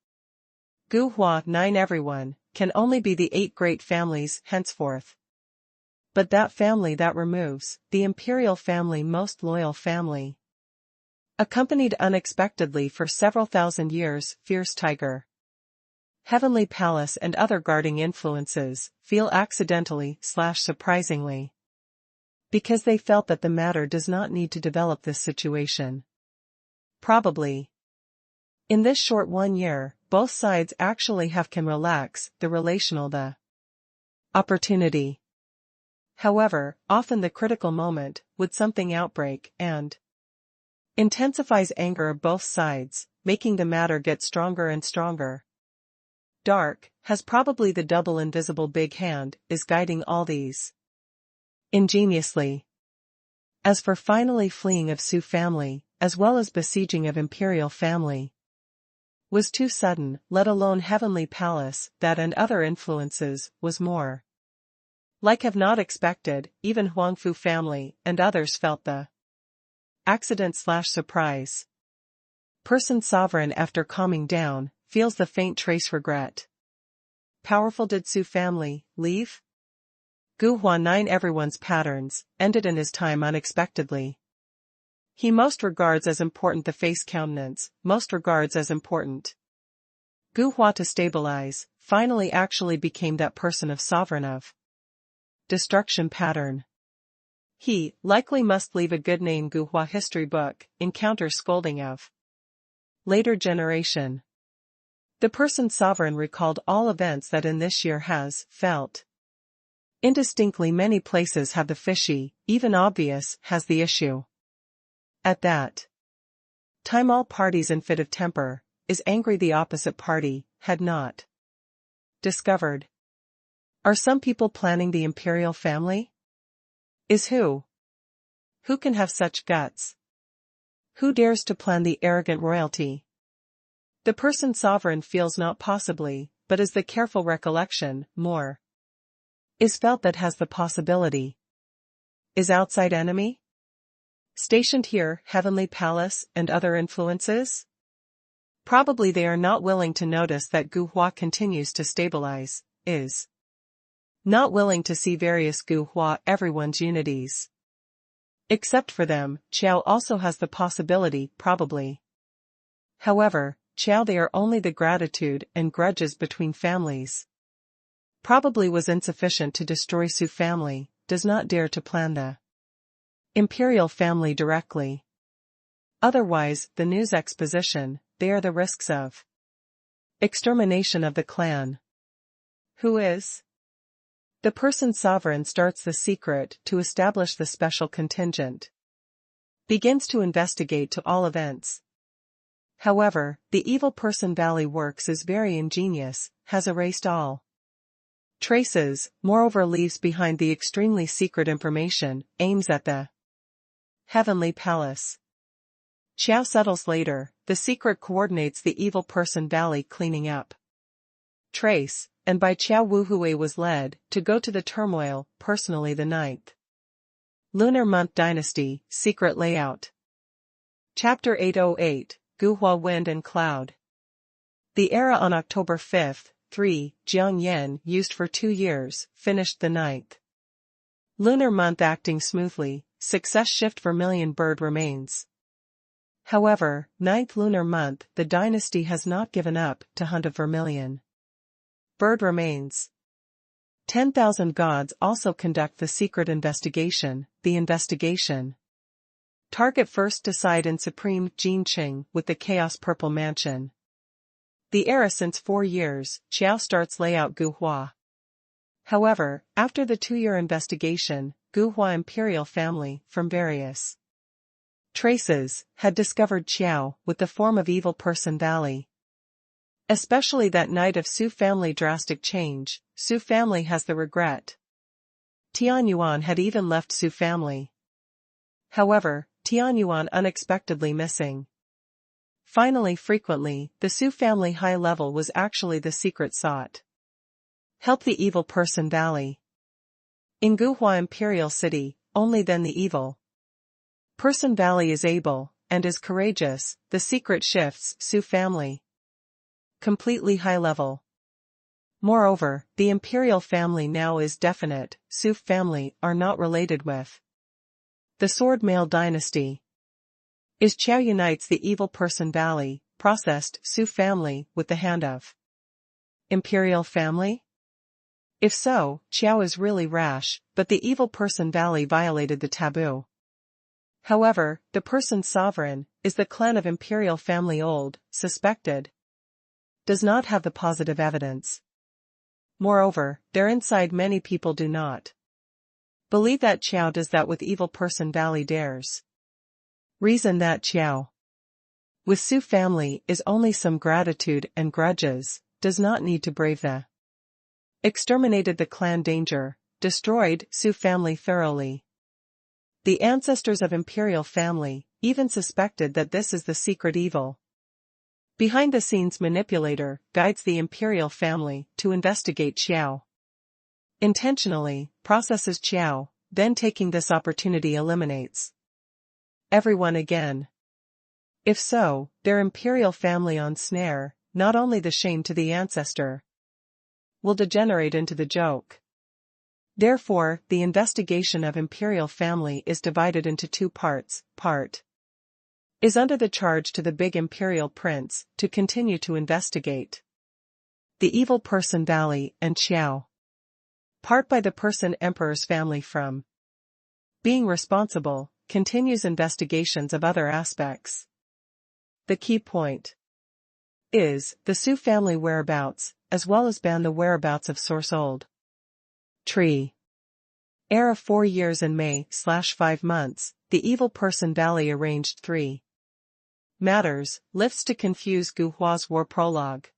Gu Hua 9 everyone, can only be the 8 great families henceforth. But that family that removes, the imperial family most loyal family. Accompanied unexpectedly for several thousand years, fierce tiger. Heavenly palace and other guarding influences, feel accidentally/surprisingly. Because they felt that the matter does not need to develop this situation. Probably. In this short 1 year, both sides actually can relax the relational the opportunity. However, often the critical moment, would something outbreak and intensifies anger of both sides, making the matter get stronger and stronger. Dark, has probably the double invisible big hand, is guiding all these ingeniously. As for finally fleeing of Su family, as well as besieging of imperial family, was too sudden, let alone heavenly palace, that and other influences, was more like have not expected, even Huangfu family and others felt the accident/surprise. Person sovereign after calming down, feels the faint trace regret. Powerful did Su family leave? Gu Hua 9 everyone's patterns, ended in his time unexpectedly. He most regards as important the face countenance, most regards as important. Gu Hua to stabilize, finally actually became that person of sovereign of destruction pattern. He, likely must leave a good name Gu Hua history book, encounter scolding of later generation. The person sovereign recalled all events that in this year has felt indistinctly many places have the fishy, even obvious, has the issue. At that time all parties in fit of temper, is angry the opposite party, had not discovered. Are some people planning the imperial family? Is who? Who can have such guts? Who dares to plan the arrogant royalty? The person sovereign feels not possibly, but is the careful recollection, more is felt that has the possibility. Is outside enemy stationed here, heavenly palace and other influences? Probably they are not willing to notice that Gu Hua continues to stabilize, is not willing to see various Gu Hua everyone's unities. Except for them, Qiao also has the possibility, probably. However, Qiao they are only the gratitude and grudges between families. Probably was insufficient to destroy Su family, does not dare to plan the imperial family directly. Otherwise, the news exposition, they are the risks of extermination of the clan. Who is? The person sovereign starts the secret to establish the special contingent. Begins to investigate to all events. However, the evil person Valley works is very ingenious, has erased all traces, moreover leaves behind the extremely secret information, aims at the heavenly palace. Qiao settles later, the secret coordinates the evil person Valley cleaning up trace, and by Qiao Wuhui was led to go to the turmoil, personally the 9th Lunar Month Dynasty, Secret Layout. Chapter 808, Gu Hua Wind and Cloud. The era on October 5, 3, Jiang Yan used for 2 years, finished the 9th lunar month acting smoothly, success shift Vermilion bird remains. However, 9th lunar month the dynasty has not given up to hunt of Vermilion bird remains. 10,000 gods also conduct the secret investigation, the investigation. Target first decide in Supreme Jinqing with the Chaos Purple Mansion. The era since 4 years, Qiao starts layout Gu Hua. However, after the 2-year investigation, Gu Hua imperial family, from various traces, had discovered Qiao with the form of evil person Valley. Especially that night of Su family drastic change, Su family has the regret. Tianyuan had even left Su family. However, Tianyuan unexpectedly missing. Finally frequently, the Su family high level was actually the secret sought. Help the evil person Valley. In Gu Hua Imperial City, only then the evil person Valley is able, and is courageous, the secret shifts Su family. Completely high level. Moreover, the imperial family now is definite, Su family are not related with the Sword Male Dynasty. Is Qiao unites the evil person Valley, processed Su family with the hand of imperial family? If so, Qiao is really rash, but the evil person Valley violated the taboo. However, the person sovereign, is the clan of imperial family old, suspected. Does not have the positive evidence. Moreover, their inside many people do not believe that Qiao does that with evil person Valley dares. Reason that Qiao with Su family is only some gratitude and grudges, does not need to brave the exterminated the clan danger, destroyed Su family thoroughly. The ancestors of imperial family even suspected that this is the secret evil. Behind-the-scenes manipulator guides the imperial family to investigate Qiao. Intentionally, processes Qiao, then taking this opportunity eliminates everyone again. If so, their imperial family on snare, not only the shame to the ancestor will degenerate into the joke. Therefore, the investigation of imperial family is divided into 2 parts. Part is under the charge to the big imperial prince to continue to investigate the evil person Valley and Qiao. Part by the person emperor's family from being responsible, continues investigations of other aspects. The key point is the Su family whereabouts, as well as ban the whereabouts of source old tree. Era 4 years and May/5 months, the evil person Valley arranged 3 matters, lifts to confuse Gu Hua's war prologue.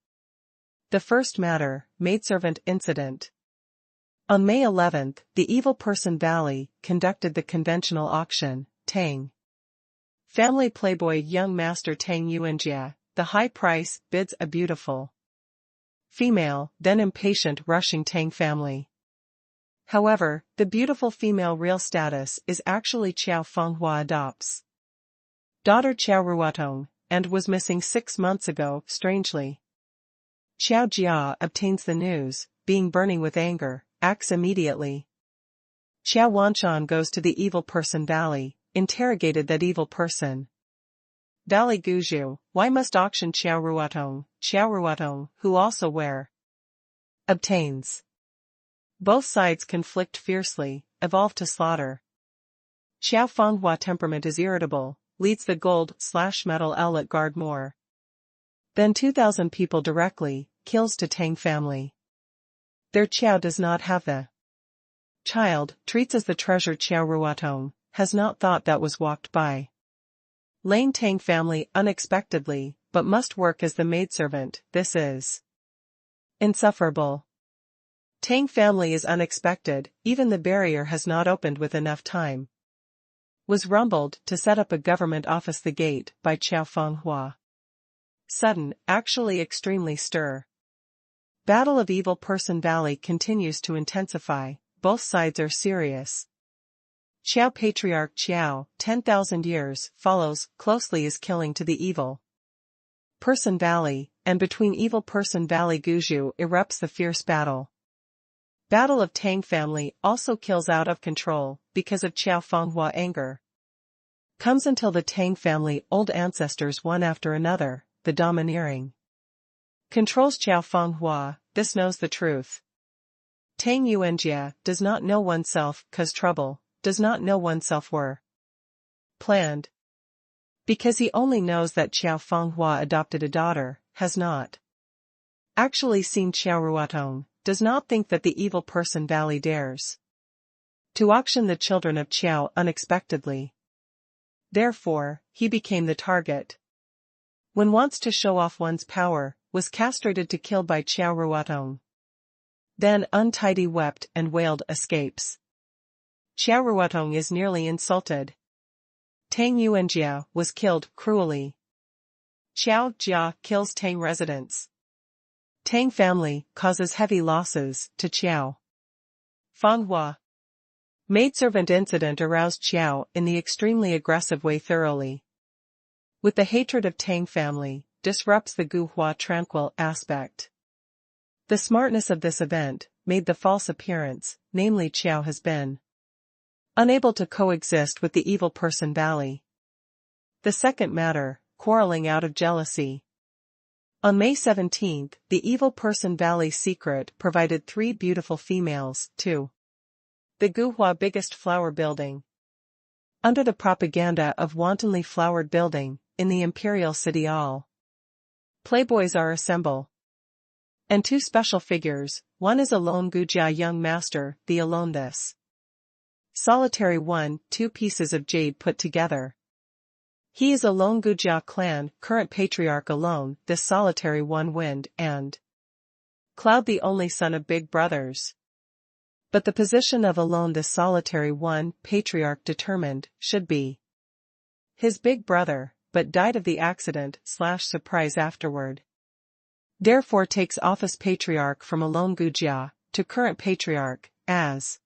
The first matter, maidservant incident. On May 11, the evil person Valley conducted the conventional auction, Tang family playboy young master Tang Yuanjia, the high price, bids a beautiful female, then impatient rushing Tang family. However, the beautiful female real status is actually Qiao Fenghua adopts daughter Qiao Ruotong, and was missing 6 months ago, strangely. Qiao Jia obtains the news, being burning with anger, acts immediately. Qiao Wanshan goes to the evil person Valley, interrogated that evil person. Valley Guju, why must auction Qiao Ruotong, who also where? Obtains. Both sides conflict fiercely, evolve to slaughter. Qiao Fenghua temperament is irritable, leads the gold/metal Owlet guard more than 2,000 people directly, kills to Tang family. Their Qiao does not have the child, treats as the treasure Qiao Ruotong, has not thought that was walked by. Lane Tang family unexpectedly, but must work as the maidservant, this is insufferable. Tang family is unexpected, even the barrier has not opened with enough time. Was rumbled to set up a government office the gate by Qiao Fenghua. Sudden, actually extremely stir. Battle of Evil Person Valley continues to intensify, both sides are serious. Qiao Patriarch Qiao, 10,000 years, follows, closely is killing to the Evil Person Valley, and between Evil Person Valley Guju erupts the fierce battle. Battle of Tang family also kills out of control, because of Qiao Fenghua anger. Comes until the Tang family old ancestors one after another, the domineering. Controls Qiao Fenghua, this knows the truth. Tang Yuanjia does not know oneself, cause trouble, does not know oneself were planned. Because he only knows that Qiao Fenghua adopted a daughter, has not actually seen Qiao Ruotong, does not think that the evil person Valley dares to auction the children of Qiao unexpectedly. Therefore, he became the target. When wants to show off one's power, was castrated to kill by Qiao Ruotong. Then untidy wept and wailed escapes. Qiao Ruotong is nearly insulted. Tang Yuanjia was killed cruelly. Qiao Jia kills Tang residents. Tang family causes heavy losses to Qiao Fenghua. Maidservant incident aroused Qiao in the extremely aggressive way thoroughly. With the hatred of Tang family, disrupts the Guhua tranquil aspect. The smartness of this event made the false appearance, namely Qiao has been unable to coexist with the evil person Valley. The second matter, quarreling out of jealousy. On May 17, the evil person Valley secret provided 3 beautiful females to the Guhua biggest flower building. Under the propaganda of wantonly flowered building, in the imperial city hall, playboys are assemble. And 2 special figures, one is Alone Gujia young master, the alone this solitary one, 2 pieces of jade put together. He is Alone Gujia clan, current patriarch alone, this solitary one wind, and Cloud the only son of big brothers. But the position of Alone this solitary one, patriarch determined, should be his big brother, but died of the accident/surprise afterward. Therefore takes office patriarch from Alone Gujia, to current patriarch, as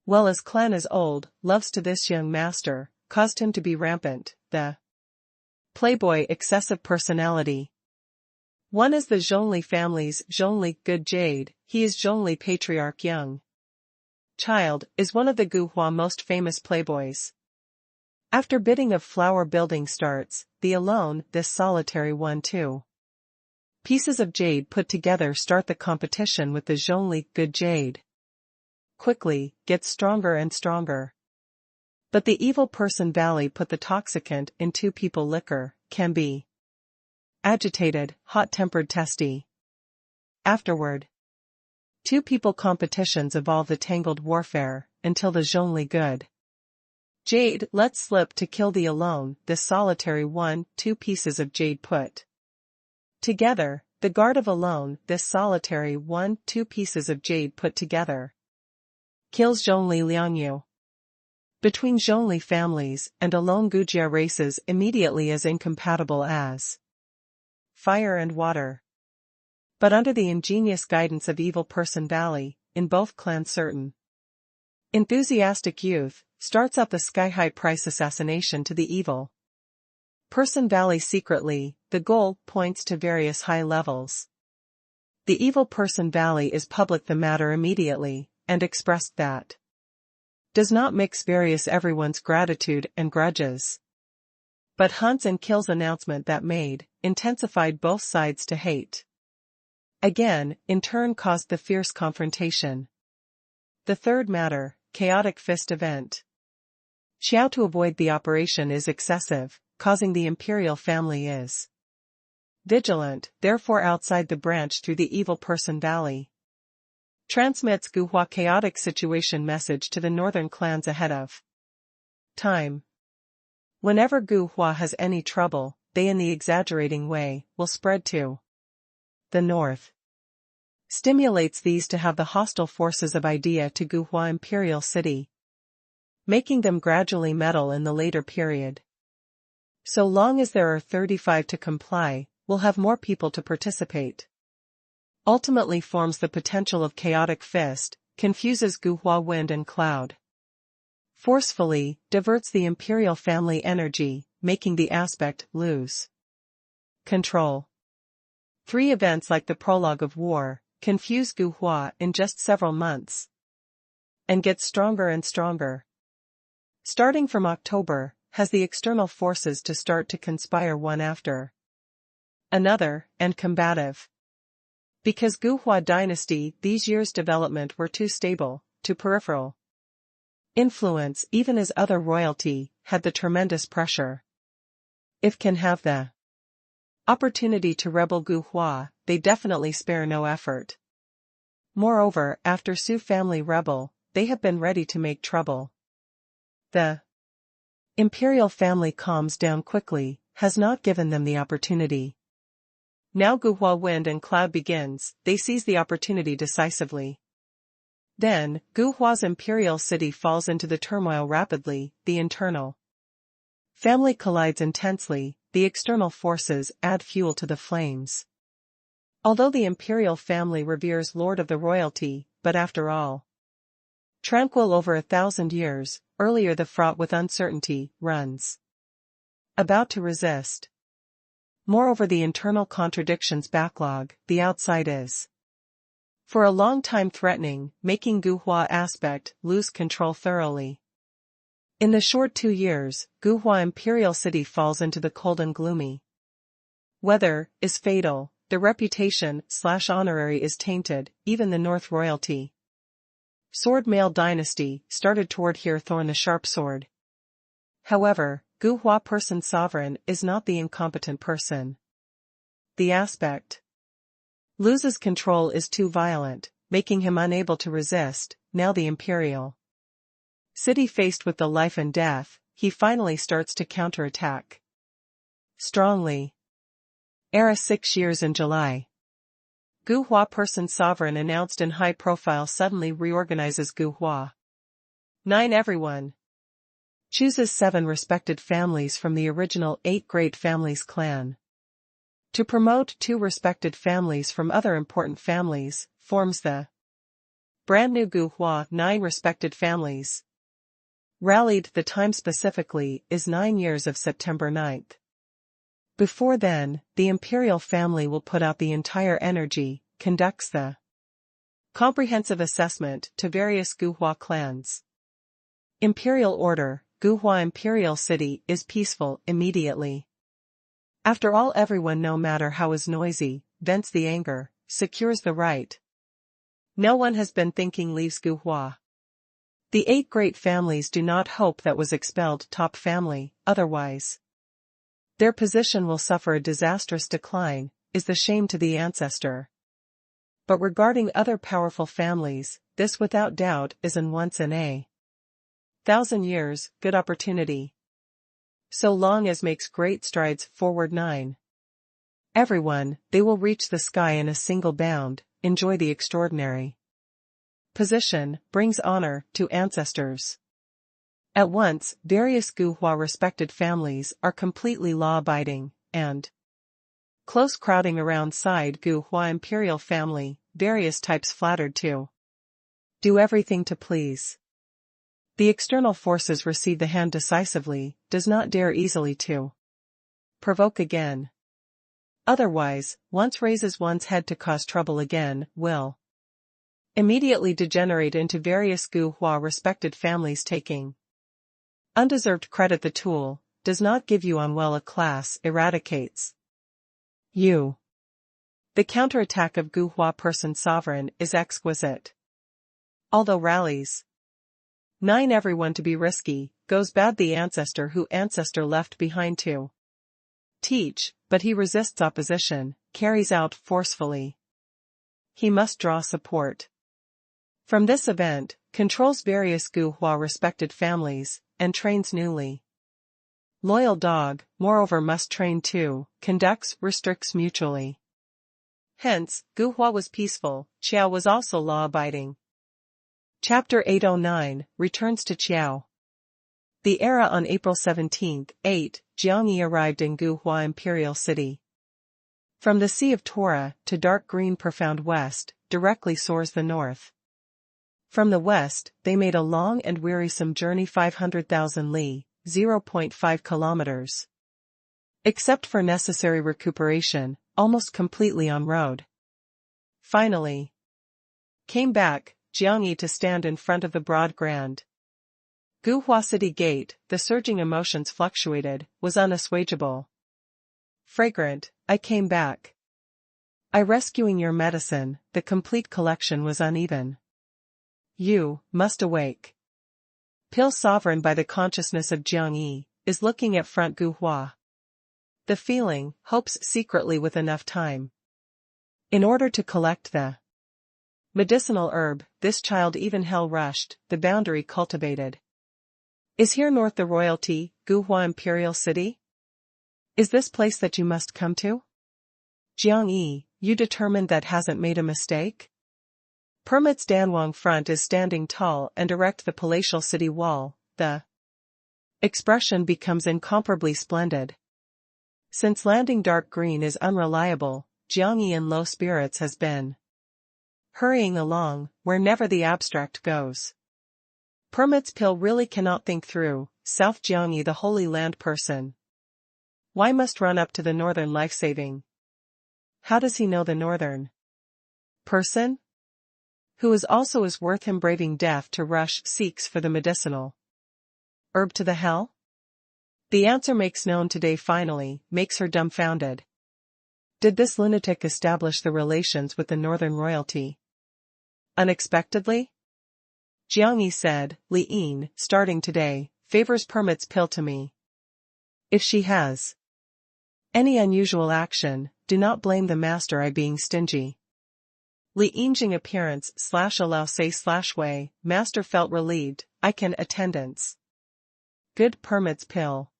well as clan is old, loves to this young master, caused him to be rampant, the playboy excessive personality. One is the Zhongli family's Zhongli good jade, he is Zhongli patriarch young child, is one of the Guhua most famous playboys. After bidding of flower building starts, the Alone, this solitary one 2 pieces of jade put together start the competition with the Zhongli good jade. Quickly, gets stronger and stronger. But the evil person Valley put the toxicant in 2 people liquor, can be agitated, hot-tempered testy. Afterward, 2 people competitions evolve the tangled warfare, until the Zhongli good jade lets slip to kill the Alone, this solitary one, 2 pieces of jade put together, the guard of Alone, this solitary one, 2 pieces of jade put together. Kills Zhongli Liangyu. Between Zhongli families and Alone Gujia races immediately as incompatible as fire and water. But under the ingenious guidance of evil person Valley, in both clans certain enthusiastic youth, starts up the sky-high price assassination to the evil person Valley secretly, the goal points to various high levels. The evil person Valley is public the matter immediately, and expressed that does not mix various everyone's gratitude and grudges. But hunts and kills announcement that made, intensified both sides to hate. Again, in turn caused the fierce confrontation. The third matter, chaotic fist event. Xiao to avoid the operation is excessive, causing the imperial family is vigilant, therefore outside the branch through the evil person Valley. Transmits Guhua chaotic situation message to the northern clans ahead of time. Whenever Guhua has any trouble, they in the exaggerating way, will spread to the north. Stimulates these to have the hostile forces of idea to Guhua imperial city, making them gradually meddle in the later period. So long as there are 35 to comply, we'll have more people to participate. Ultimately forms the potential of chaotic fist, confuses Guhua wind and cloud. Forcefully, diverts the imperial family energy, making the aspect lose control. 3 events like the prologue of war, confuse Guhua in just several months. And get stronger and stronger. Starting from October, has the external forces to start to conspire one after another, and combative. Because Guhua dynasty, these years' development were too stable, too peripheral. Influence, even as other royalty, had the tremendous pressure. If can have the opportunity to rebel Guhua, they definitely spare no effort. Moreover, after Su family rebel, they have been ready to make trouble. The imperial family calms down quickly, has not given them the opportunity. Now Guhua wind and cloud begins, they seize the opportunity decisively. Then, Guhua's imperial city falls into the turmoil rapidly, the internal family collides intensely, the external forces add fuel to the flames. Although the imperial family reveres Lord of the royalty, but after all, tranquil over 1,000 years, earlier the fraught with uncertainty, runs about to resist. Moreover the internal contradictions backlog, the outside is for a long time threatening, making Guhua aspect lose control thoroughly. In the short 2 years, Guhua imperial city falls into the cold and gloomy weather, is fatal, the reputation/honorary is tainted, even the North royalty. Sword male dynasty, started toward here thorn the sharp sword. However, Guhua person sovereign is not the incompetent person. The aspect loses control is too violent, making him unable to resist. Now the imperial city faced with the life and death, he finally starts to counterattack strongly. Era 6 years in July. Guhua person sovereign announced in high profile suddenly reorganizes Guhua. 9 Everyone chooses 7 respected families from the original 8 great families clan. To promote 2 respected families from other important families, forms the brand new Guhua 9 respected families. Rallied the time specifically is 9 years of September 9th. Before then, the imperial family will put out the entire energy, conducts the comprehensive assessment to various Guhua clans. Imperial order, Guhua imperial city is peaceful immediately. After all everyone no matter how is noisy, vents the anger, secures the right. No one has been thinking leaves Guhua. The 8 great families do not hope that was expelled top family, otherwise their position will suffer a disastrous decline, is the shame to the ancestor. But regarding other powerful families, this without doubt is an once in a 1,000 years, good opportunity. So long as makes great strides forward 9. Everyone, they will reach the sky in a single bound, enjoy the extraordinary position, brings honor to ancestors. At once, various Guhua respected families are completely law-abiding, and close crowding around side Guhua imperial family, various types flattered to do everything to please. The external forces receive the hand decisively, does not dare easily to provoke again. Otherwise, once raises one's head to cause trouble again, will immediately degenerate into various Gu Hua respected families taking undeserved credit. The tool does not give you on well a class eradicates you. The counterattack of Gu Hua person sovereign is exquisite. Although rallies 9 everyone to be risky, goes bad the ancestor left behind to teach, but he resists opposition, carries out forcefully. He must draw support from this event, controls various Gu Hua respected families, and trains newly loyal dog, moreover must train too, conducts, restricts mutually. Hence, Gu Hua was peaceful, Qiao was also law-abiding. Chapter 809, returns to Qiao. The era on April 17, 8, Jiang Yi arrived in Gu Hua Imperial City. From the Sea of Tora to dark green profound west, directly soars the north. From the west, they made a long and wearisome journey 500,000 li, 0.5 kilometers. Except for necessary recuperation, almost completely on road. Finally, came back, Jiang Yi to stand in front of the broad grand Gu Hua City gate. The surging emotions fluctuated, was unassuageable. Fragrant, I came back. I rescuing your medicine, the complete collection was uneven. You must awake. Pill sovereign by the consciousness of Jiang Yi, is looking at front Gu Hua. The feeling, hopes secretly with enough time. In order to collect the medicinal herb, this child even hell rushed, the boundary cultivated. Is here north the royalty, Gu Hua Imperial City? Is this place that you must come to? Jiang Yi, you determined that hasn't made a mistake? Permits Danwang front is standing tall and erect the palatial city wall, the expression becomes incomparably splendid. Since landing dark green is unreliable, Jiang Yi in low spirits has been hurrying along, where never the abstract goes. Permits pill really cannot think through, South Jiang Yi the Holy Land person. Why must run up to the northern life-saving? How does he know the northern person? Who is also is worth him braving death to rush seeks for the medicinal herb to the hell? The answer makes known today finally, makes her dumbfounded. Did this lunatic establish the relations with the northern royalty? Unexpectedly? Jiang Yi said, Li Yin, starting today, favors permits pill to me. If she has any unusual action, do not blame the master I being stingy. Li Yinjing appearance /allow say /way, master felt relieved, I can attendance. Good permits pill.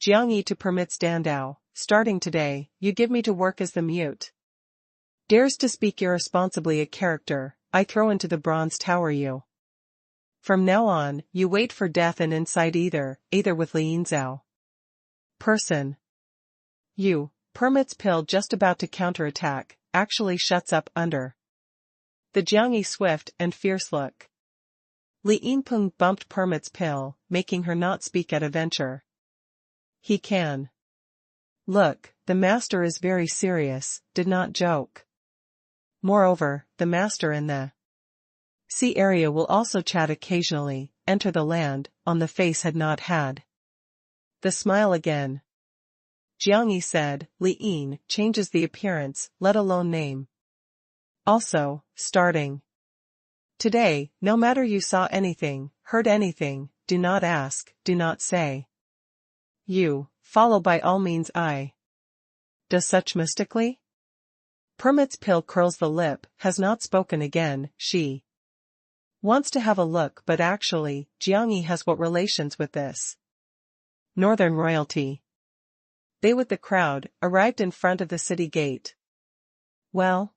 Jiang Yi to permits Dandao, starting today, you give me to work as the mute. Dares to speak irresponsibly a character, I throw into the bronze tower you. From now on, you wait for death and inside either with Li Yinzao. Person. You, permits pill just about to counterattack, actually shuts up under the Jiang Yi swift and fierce look. Li Yinpeng bumped permits pill, making her not speak at a venture. He can. Look, the master is very serious, did not joke. Moreover, the master in the sea area will also chat occasionally, enter the land, on the face had not had the smile again. Jiang Yi said, Li Yin changes the appearance, let alone name. Also, starting today, no matter you saw anything, heard anything, do not ask, do not say. You, follow by all means I. Does such mystically? Permits pill curls the lip, has not spoken again, she wants to have a look but actually, Jiang Yi has what relations with this northern royalty. They with the crowd, arrived in front of the city gate. Well?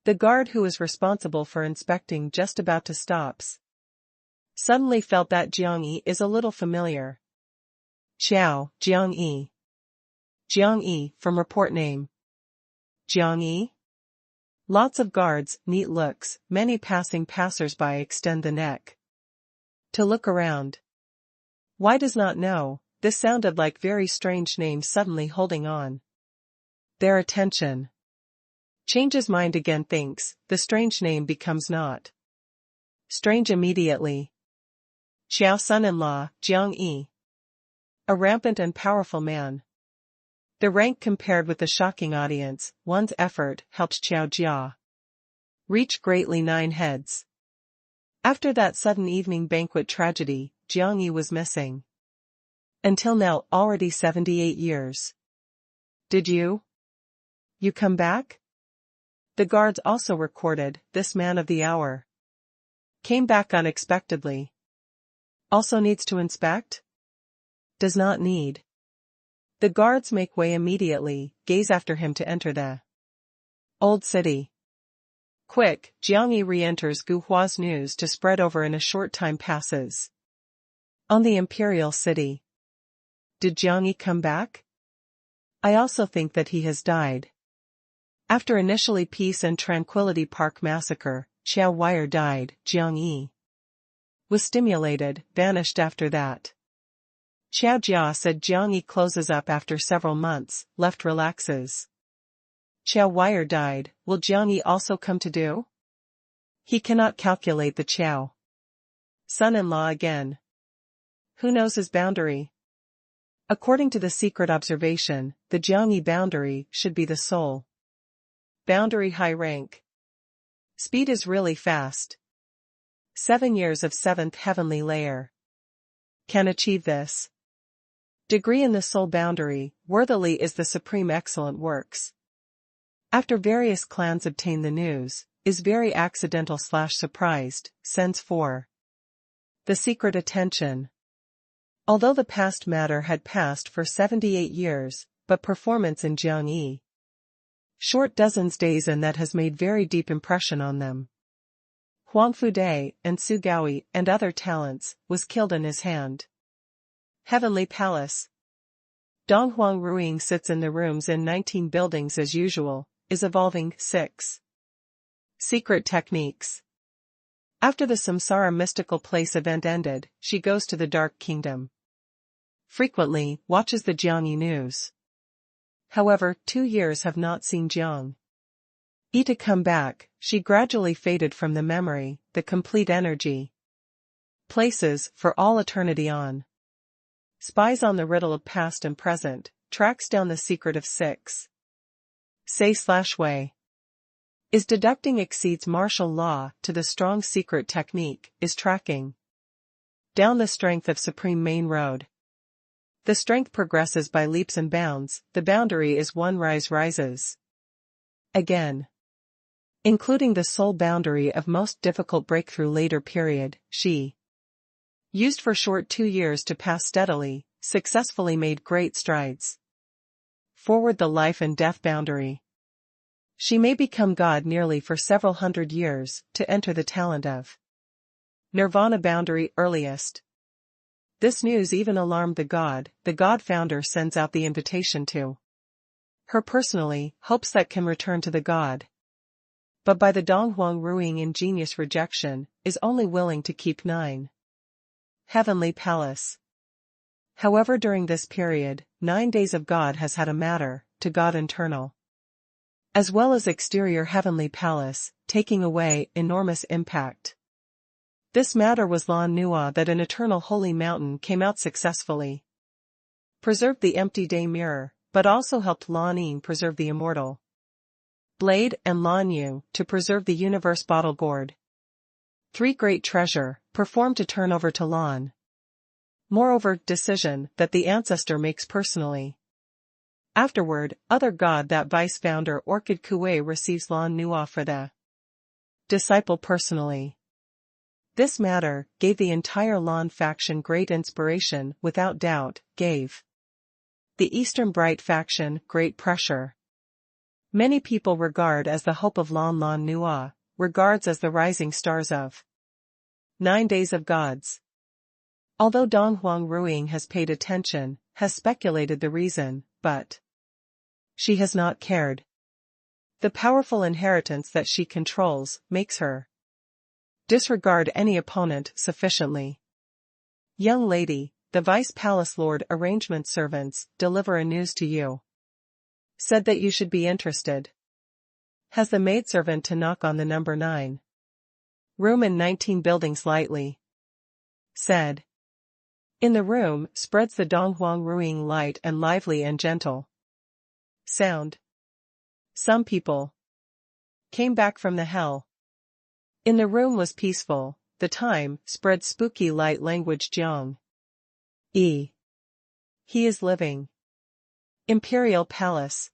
The guard who is responsible for inspecting just about to stops. Suddenly felt that Jiang Yi is a little familiar. Qiao, Jiang Yi. Jiang Yi, from report name. Jiang Yi? Lots of guards, neat looks, many passing passers-by extend the neck to look around. Why does not know? This sounded like very strange name suddenly holding on. Their attention. Changes mind again, thinks, the strange name becomes not strange immediately. Qiao son-in-law, Jiang Yi. A rampant and powerful man. The rank compared with the shocking audience, one's effort helped Qiao Jia reach greatly 9 heads. After that sudden evening banquet tragedy, Jiang Yi was missing. Until now, already 78 years. Did you come back? The guards also recorded, this man of the hour came back unexpectedly. Also needs to inspect? Does not need. The guards make way immediately, gaze after him to enter the old city. Quick, Jiang Yi re-enters Gu Hua's news to spread over in a short time passes. On the imperial city. Did Jiang Yi come back? I also think that he has died. After initially Peace and Tranquility Park massacre, Qiao Wire died, Jiang Yi was stimulated, vanished after that. Qiao Jia said Jiang Yi closes up after several months, left relaxes. Qiao Wire died, will Jiang Yi also come to do? He cannot calculate the Qiao son-in-law again. Who knows his boundary? According to the secret observation, the Jiang Yi boundary should be the soul boundary high rank. Speed is really fast. 7 years of 7th heavenly layer. Can achieve this. Degree in the soul boundary, worthily is the supreme excellent works. After various clans obtain the news, is very accidental/surprised, sends for the secret attention. Although the past matter had passed for 78 years, but performance in Jiang Yi short dozens days and that has made very deep impression on them. Huang Fude and Su Gaoi and other talents was killed in his hand. Heavenly Palace. Dong Huang Ruiying sits in the rooms in 19 buildings as usual, is evolving 6 secret techniques. After the Samsara mystical place event ended, she goes to the Dark Kingdom. Frequently, watches the Jiang Yi news. However, 2 years have not seen Jiang Yi to come back, she gradually faded from the memory, the complete energy. Places, for all eternity on. Spies on the riddle of past and present, tracks down the secret of 6 say/way. Is deducting exceeds martial law to the strong secret technique, is tracking down the strength of supreme main road. The strength progresses by leaps and bounds, the boundary is one rises. Again. Including the soul boundary of most difficult breakthrough later period, she used for short 2 years to pass steadily, successfully made great strides. Forward the life and death boundary. She may become God nearly for several hundred years, to enter the talent of Nirvana boundary earliest. This news even alarmed the God founder sends out the invitation to her personally, hopes that can return to the God. But by the Dong Huang Ruiying ingenious rejection, is only willing to keep 9 heavenly palace. However, during this period, 9 days of God has had a matter, to God internal, as well as exterior heavenly palace, taking away enormous impact. This matter was Lan Nua that an eternal holy mountain came out successfully. Preserved the empty day mirror, but also helped Lan Yin preserve the immortal blade and Lan Yu to preserve the universe bottle gourd. 3 great treasure, performed to turn over to Lan. Moreover, decision that the ancestor makes personally. Afterward, other God that vice founder Orchid Kuei receives Lan Nua for the disciple personally. This matter gave the entire Lan faction great inspiration, without doubt, gave the Eastern Bright faction great pressure. Many people regard as the hope of Lan Nua, regards as the rising stars of 9 days of gods. Although Dong Huang Ruiying has paid attention, has speculated the reason, but she has not cared. The powerful inheritance that she controls makes her disregard any opponent sufficiently. Young lady, the Vice Palace Lord arrangement servants deliver a news to you. Said that you should be interested. Has the maidservant to knock on the number 9 room in 19 buildings lightly. Said. In the room spreads the Donghuang Ruing light and lively and gentle sound. Some people came back from the hell. In the room was peaceful, the time spread spooky light language Jiang. He is living. Imperial Palace.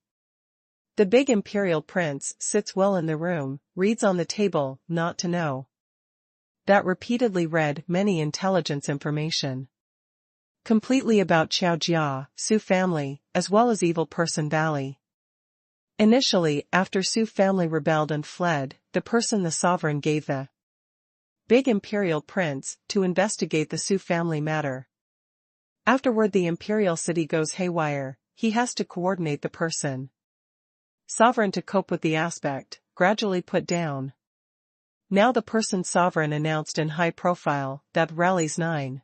The big imperial prince sits well in the room, reads on the table, not to know. That repeatedly read many intelligence information. Completely about Qiao Jia, Su family, as well as Evil Person Valley. Initially, after Su family rebelled and fled, the person the sovereign gave the big imperial prince to investigate the Su family matter. Afterward the imperial city goes haywire, he has to coordinate the person sovereign to cope with the aspect, gradually put down. Now the person sovereign announced in high profile, that rallies 9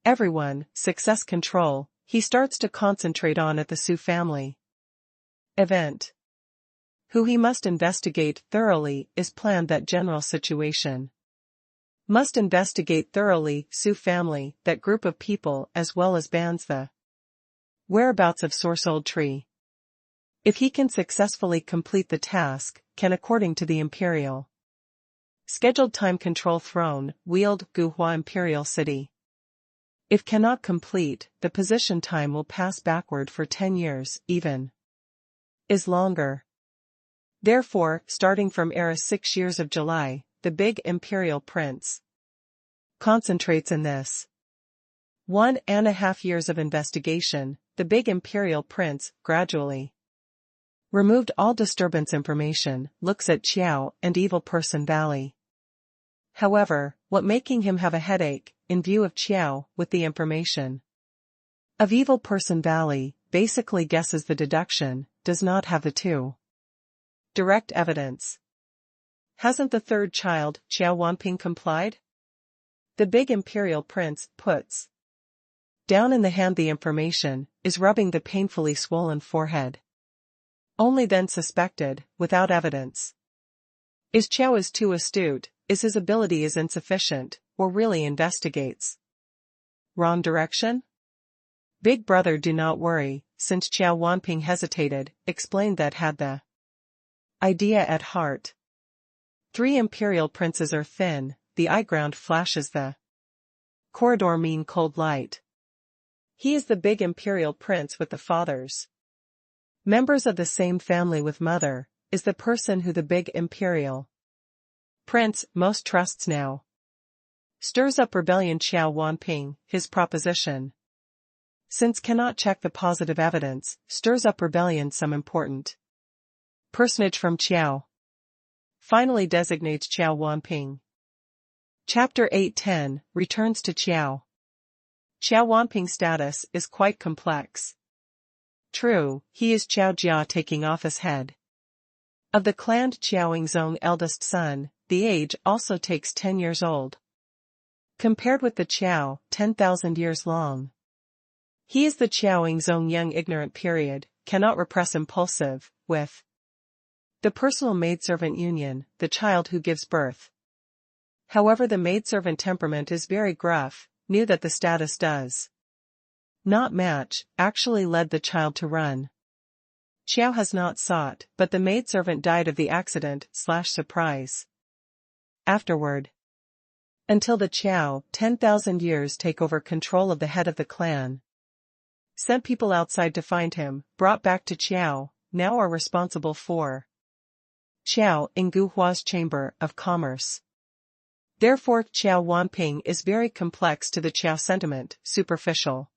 everyone, success control, he starts to concentrate on at the Su family event. Who he must investigate thoroughly is planned that general situation. Must investigate thoroughly Su family, that group of people as well as bans the whereabouts of source old tree. If he can successfully complete the task, can according to the imperial scheduled time control throne, wield Guhua Imperial City. If cannot complete, the position time will pass backward for 10 years, even is longer. Therefore, starting from era 6 years of July, the big imperial prince concentrates in this 1.5 years of investigation, the big imperial prince gradually removed all disturbance information, looks at Qiao and Evil Person Valley. However, what making him have a headache, in view of Qiao, with the information of Evil Person Valley, basically guesses the deduction, does not have the 2 direct evidence. Hasn't the third child, Qiao Wanping, complied? The big imperial prince puts down in the hand the information, is rubbing the painfully swollen forehead. Only then suspected, without evidence. Is Qiao is too astute, is his ability is insufficient, or really investigates wrong direction? Big brother, do not worry, since Qiao Wanping hesitated, explained that had the idea at heart. 3 imperial princes are thin, the eye ground flashes the corridor mean cold light. He is the big imperial prince with the fathers members of the same family with mother, is the person who the big imperial prince most trusts now. Stirs up rebellion Qiao Wanping, his proposition. Since cannot check the positive evidence, stirs up rebellion some important personage from Qiao. Finally designates Qiao Wanping. Chapter 8:10 returns to Qiao. Qiao Wanping's status is quite complex. True, he is Qiao Jia taking office head of the clan Qiao Yingzong eldest son, the age also takes 10 years old. Compared with the Qiao, 10,000 years long. He is the Qiao Yingzong young ignorant period, cannot repress impulsive, with the personal maidservant union, the child who gives birth. However, the maidservant temperament is very gruff, knew that the status does not match, actually led the child to run. Qiao has not sought, but the maidservant died of the accident/surprise. Afterward. Until the Qiao, 10,000 years take over control of the head of the clan. Sent people outside to find him, brought back to Qiao, now are responsible for Qiao in Guhua's Chamber of Commerce. Therefore, Qiao Wanping is very complex to the Qiao sentiment, superficial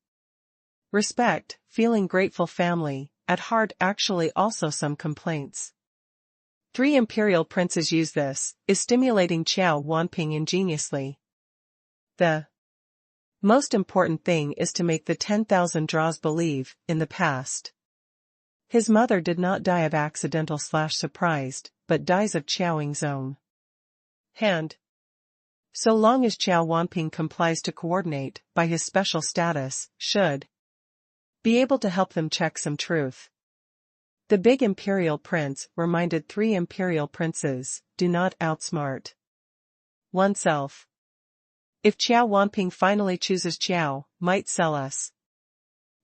respect, feeling grateful family, at heart actually also some complaints. 3 imperial princes use this, is stimulating Qiao Wanping ingeniously. The most important thing is to make the 10,000 draws believe, in the past. His mother did not die of accidental/surprised, but dies of Qiao Yingzong hand. So long as Qiao Wanping complies to coordinate, by his special status, should be able to help them check some truth. The big imperial prince reminded three imperial princes, do not outsmart oneself. If Qiao Wanping finally chooses Qiao, might sell us.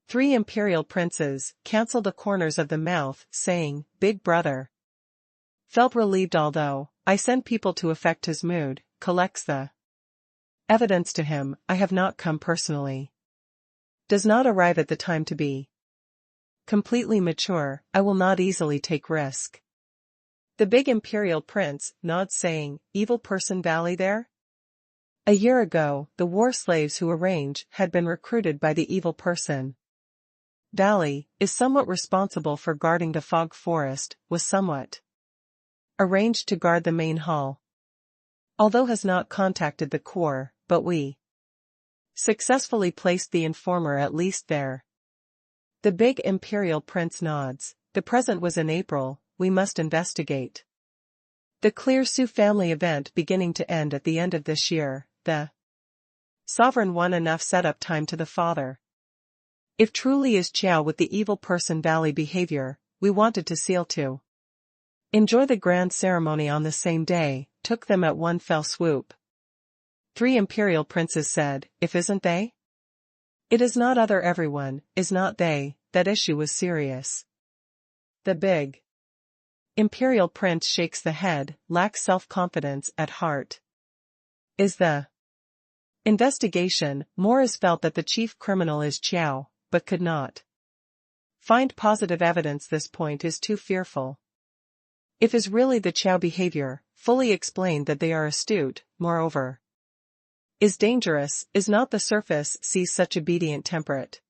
Three imperial princes cancelled the corners of the mouth, saying, Big brother. Felt relieved although, I send people to affect his mood, collects the evidence to him, I have not come personally. Does not arrive at the time to be completely mature, I will not easily take risk. The big imperial prince nods saying, Evil person Valley there? A year ago, the war slaves who arrange had been recruited by the evil person. Valley is somewhat responsible for guarding the fog forest, was somewhat arranged to guard the main hall. Although has not contacted the core, but we successfully placed the informer at least there. The big imperial prince nods, the present was in April, we must investigate. The Clear Sioux family event beginning to end at the end of this year, the sovereign won enough setup time to the father. If truly is Qiao with the evil person Valley behavior, we wanted to seal to enjoy the grand ceremony on the same day, took them at one fell swoop. Three imperial princes said, if isn't they? It is not other everyone, is not they, that issue was serious. The big imperial prince shakes the head, lacks self-confidence at heart. Is the investigation, more is felt that the chief criminal is Qiao, but could not find positive evidence this point is too fearful. If is really the Qiao behavior, fully explained that they are astute, moreover is dangerous, is not the surface sees such obedient temperate.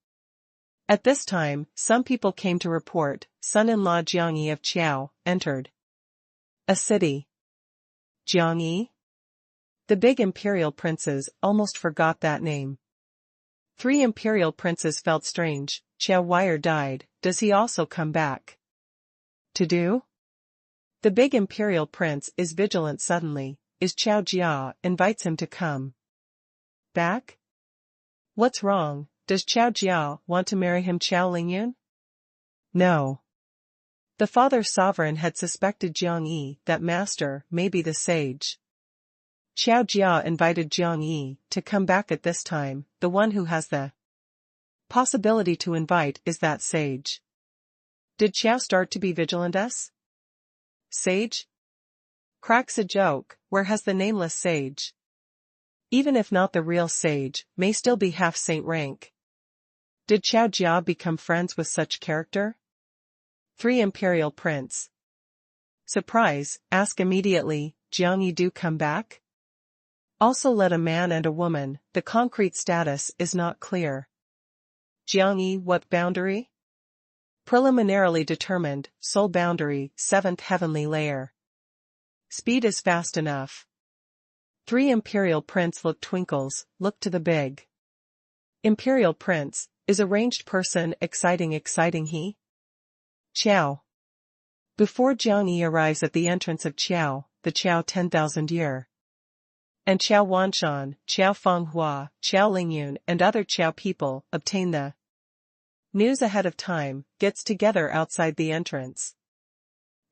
At this time, some people came to report, son-in-law Jiangyi of Qiao, entered a city. Jiangyi? The big imperial princes almost forgot that name. Three imperial princes felt strange, Qiao Wire died, does he also come back? To do? The big imperial prince is vigilant suddenly, is Qiao Jia, invites him to come back? What's wrong, does Qiao Jia want to marry him Qiao Lingyun? No. The father sovereign had suspected Jiangyi that master may be the sage. Qiao Jia invited Jiangyi to come back at this time, the one who has the possibility to invite is that sage. Did Qiao start to be vigilant us? Sage? Cracks a joke, where has the nameless sage? Even if not the real sage, may still be half saint rank. Did Qiao Jia become friends with such character? Three imperial prince. Surprise, ask immediately, Jiangyi do come back? Also let a man and a woman, the concrete status is not clear. Jiangyi what boundary? Preliminarily determined, soul boundary, 7th heavenly layer. Speed is fast enough. Three imperial prince look twinkles, look to the big imperial prince, is arranged person exciting he? Qiao. Before Jiangyi arrives at the entrance of Qiao, the Qiao 10,000 year. And Qiao Wanshan, Qiao Fenghua, Qiao Lingyun and other Qiao people obtain the news ahead of time, gets together outside the entrance.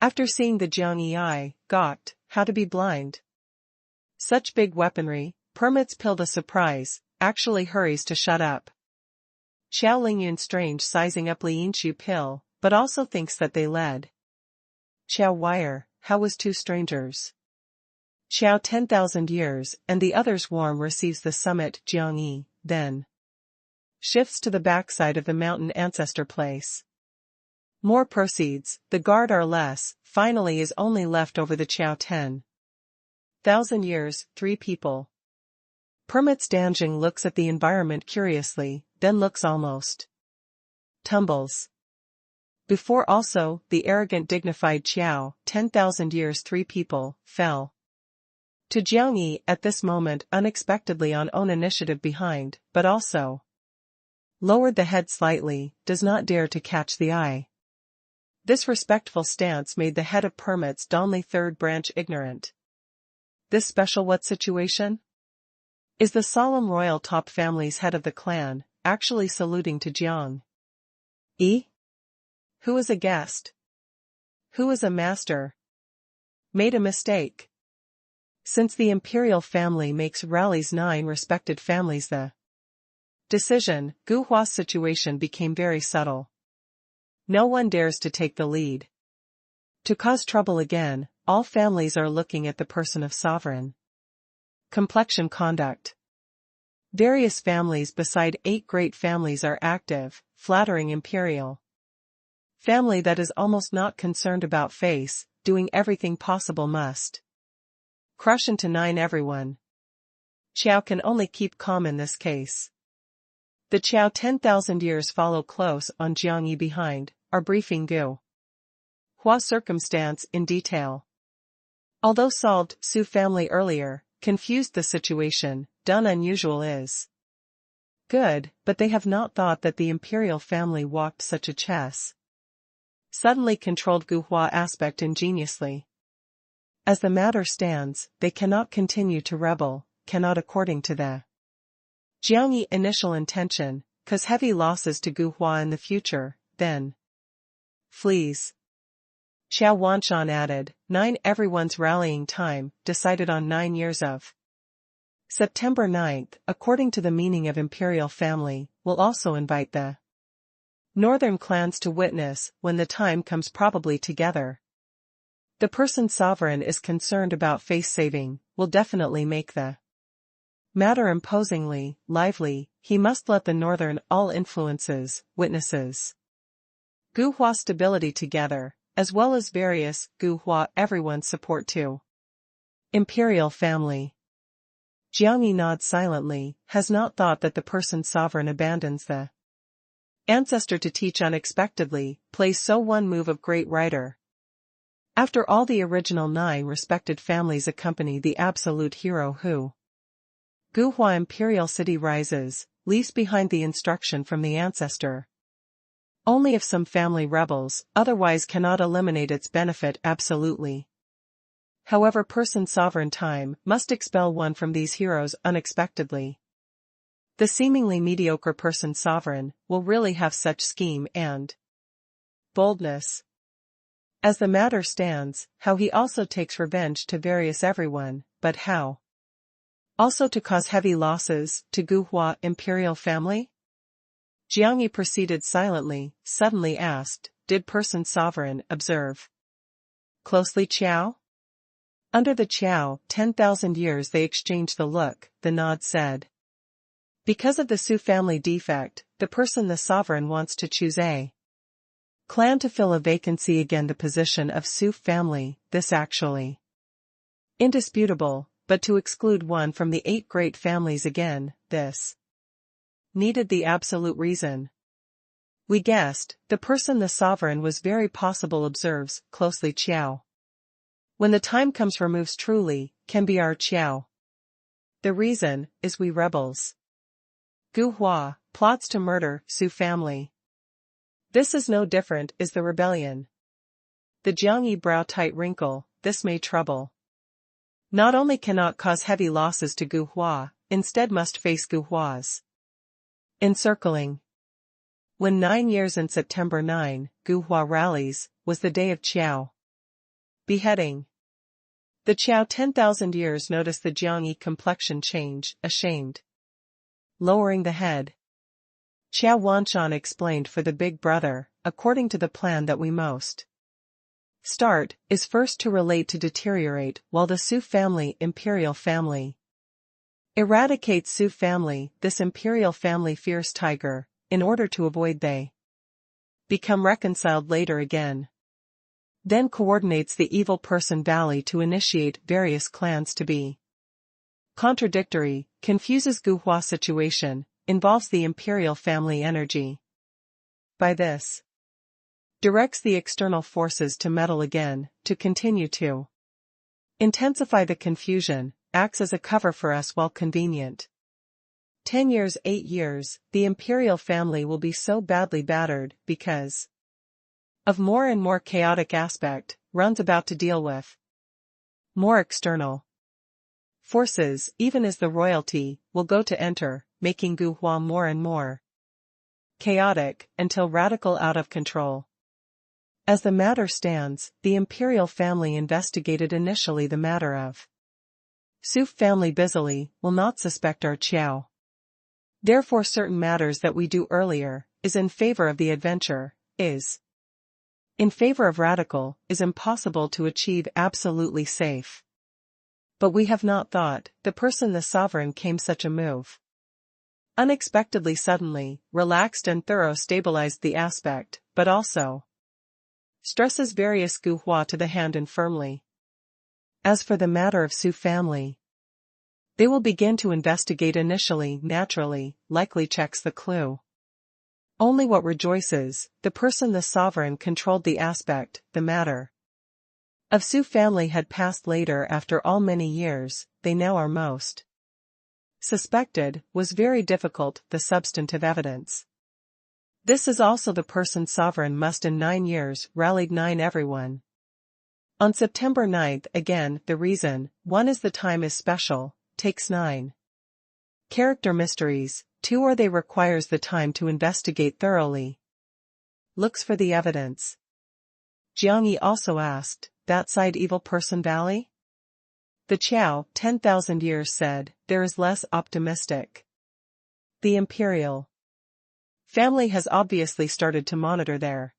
After seeing the Jiangyi eye, gawked, how to be blind. Such big weaponry, permits pill the surprise, actually hurries to shut up. Qiao Lingyun strange sizing up Lianshu pill, but also thinks that they led. Qiao Wire, how was two strangers? Qiao 10,000 years and the others warm receives the summit Jiangyi, then shifts to the backside of the mountain ancestor place. More proceeds, the guard are less, finally is only left over the Qiao 10,000 years, three people. Permits Danjing looks at the environment curiously, then looks almost tumbles. Before also, the arrogant dignified Qiao, 10,000 years three people, fell. To Jiangyi at this moment unexpectedly on own initiative behind, but also lowered the head slightly, does not dare to catch the eye. This respectful stance made the head of permits Donley third branch ignorant. This special what situation? Is the solemn royal top family's head of the clan, actually saluting to Jiang? Who is a guest? Who is a master? Made a mistake. Since the imperial family makes Raleig's 9 respected families the decision, Gu Hua's situation became very subtle. No one dares to take the lead. To cause trouble again, all families are looking at the person of sovereign. Complexion conduct. Various families beside 8 great families are active, flattering imperial family that is almost not concerned about face, doing everything possible must crush into 9 everyone. Qiao can only keep calm in this case. The Qiao 10,000 years follow close on Jiang Yi behind, are briefing Gu Hua's circumstance in detail. Although solved Su family earlier, confused the situation, done unusual is good, but they have not thought that the imperial family walked such a chess. Suddenly controlled Gu Hua aspect ingeniously. As the matter stands, they cannot continue to rebel, cannot according to the Jiang Yi initial intention, cause heavy losses to Gu Hua in the future, then flees. Xiao Wanshan added, 9 everyone's rallying time, decided on 9 years of September 9th, according to the meaning of imperial family, will also invite the northern clans to witness when the time comes probably together. The person sovereign is concerned about face saving, will definitely make the matter imposingly, lively, he must let the northern all influences, witnesses Gu Hua stability together, as well as various Gu Hua everyone's support too. Imperial family. Jiang Yi nods silently, has not thought that the person sovereign abandons the ancestor to teach unexpectedly, plays so one move of great writer. After all the original 9 respected families accompany the absolute hero who Gu Hua imperial city rises, leaves behind the instruction from the ancestor. Only if some family rebels, otherwise cannot eliminate its benefit absolutely. However, person sovereign time must expel one from these heroes unexpectedly. The seemingly mediocre person sovereign will really have such scheme and boldness. As the matter stands, how he also takes revenge to various everyone, but how? Also to cause heavy losses to Gu Hua imperial family? Jiang Yi proceeded silently, suddenly asked, did person sovereign observe closely Qiao? Under the Qiao 10,000 years they exchanged the look, the nod said. Because of the Su family defect, the person the sovereign wants to choose a clan to fill a vacancy again the position of Su family, this actually indisputable, but to exclude one from the 8 great families again, this needed the absolute reason. We guessed, the person the sovereign was very possible observes closely Qiao. When the time comes for moves truly, can be our Qiao. The reason, is we rebels. Gu Hua, plots to murder Su family. This is no different, is the rebellion. The Jiang Yi brow tight wrinkle, this may trouble. Not only cannot cause heavy losses to Gu Hua, instead must face Gu Hua's encircling. When 9 years in September 9, Gu Hua rallies, was the day of Qiao beheading. The Qiao 10,000 years noticed the Jiang Yi complexion change, ashamed. Lowering the head. Qiao Wanshan explained for the big brother, according to the plan that we most start, is first to relate to deteriorate while the Su family imperial family eradicates Su family, this imperial family fierce tiger, in order to avoid they become reconciled later again. Then coordinates the evil person valley to initiate various clans to be contradictory, confuses Gu Hua's situation, involves the imperial family energy. By this, directs the external forces to meddle again, to continue to intensify the confusion, acts as a cover for us while convenient. 10 years, 8 years, the imperial family will be so badly battered because of more and more chaotic aspect, runs about to deal with more external forces, even as the royalty will go to enter, making Gu Hua more and more chaotic, until radical out of control. As the matter stands, the imperial family investigated initially the matter of Su family busily will not suspect our Qiao. Therefore certain matters that we do earlier, is in favor of the adventure, is in favor of radical, is impossible to achieve absolutely safe. But we have not thought, the person the sovereign came such a move. Unexpectedly suddenly, relaxed and thorough stabilized the aspect, but also stresses various gu hua to the hand and firmly. As for the matter of Su family, they will begin to investigate initially, naturally, likely checks the clue. Only what rejoices, the person the sovereign controlled the aspect, the matter of Su family had passed later after all many years, they now are most suspected, was very difficult, the substantive evidence. This is also the person sovereign must in 9 years, rallied 9 everyone. On September 9th again, the reason, 1 is the time is special, takes 9. Character mysteries, 2 or they requires the time to investigate thoroughly. Looks for the evidence. Jiang Yi also asked, that side evil person valley? The Qiao, 10,000 years said, there is less optimistic. The imperial family has obviously started to monitor there.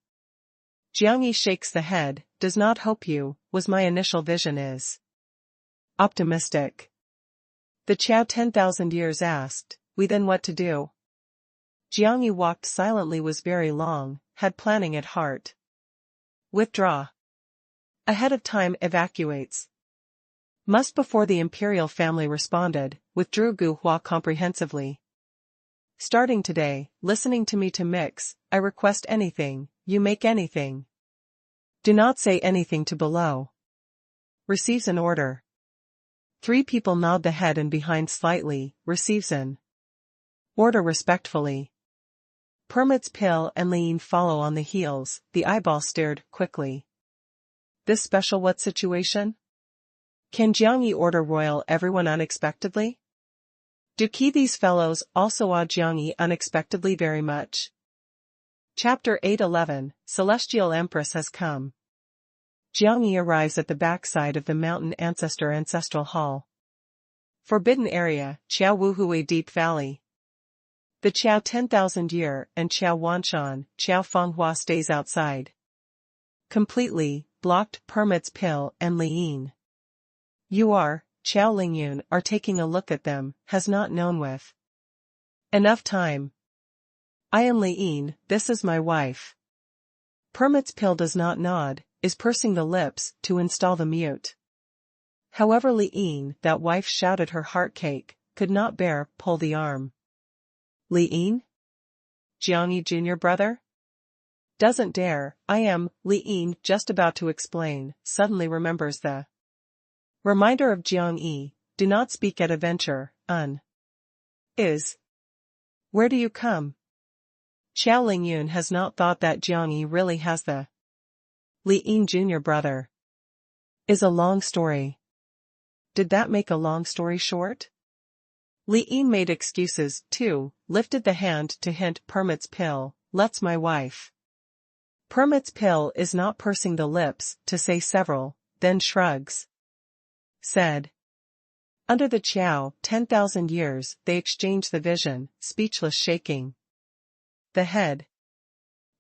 Jiang Yi shakes the head, does not hope you, was my initial vision is optimistic. The Qiao 10,000 years asked, we then what to do? Jiang Yi walked silently was very long, had planning at heart. Withdraw. Ahead of time evacuates. Must before the imperial family responded, withdrew Gu Hua comprehensively. Starting today, listening to me to mix, I request anything, you make anything. Do not say anything to below. Receives an order. 3 people nod the head and behind slightly, receives an order respectfully. Permits Pill and Liyin follow on the heels, the eyeball stared, quickly. This special what situation? Can Jiang Yi order royal everyone unexpectedly? Do these fellows also awe Jiang Yi unexpectedly very much? Chapter 811, Celestial Empress has come. Jiang Yi arrives at the backside of the mountain ancestral hall. Forbidden area, Qiao Wuhui Deep Valley. The Qiao 10,000 year and Qiao Wanshan, Qiao Fenghua stays outside. Completely, blocked Permits Pill and Liyin. You are, Qiao Lingyun are taking a look at them, has not known with enough time. I am Liyin, this is my wife. Permits Pill does not nod, is pursing the lips, to install the mute. However Liyin, that wife shouted her heart cake, could not bear, pull the arm. Liyin? Jiang Yi junior brother? Doesn't dare, I am, Liyin just about to explain, suddenly remembers the reminder of Jiang Yi, do not speak at a venture, is. Where do you come? Qiao Lingyun has not thought that Jiang Yi really has the Liyin junior brother. Is a long story. Did that make a long story short? Liyin made excuses, too, lifted the hand to hint Permits Pill, let's my wife. Permits Pill is not pursing the lips, to say several, then shrugs. Said. Under the Qiao, 10,000 years, they exchange the vision, speechless shaking. The head.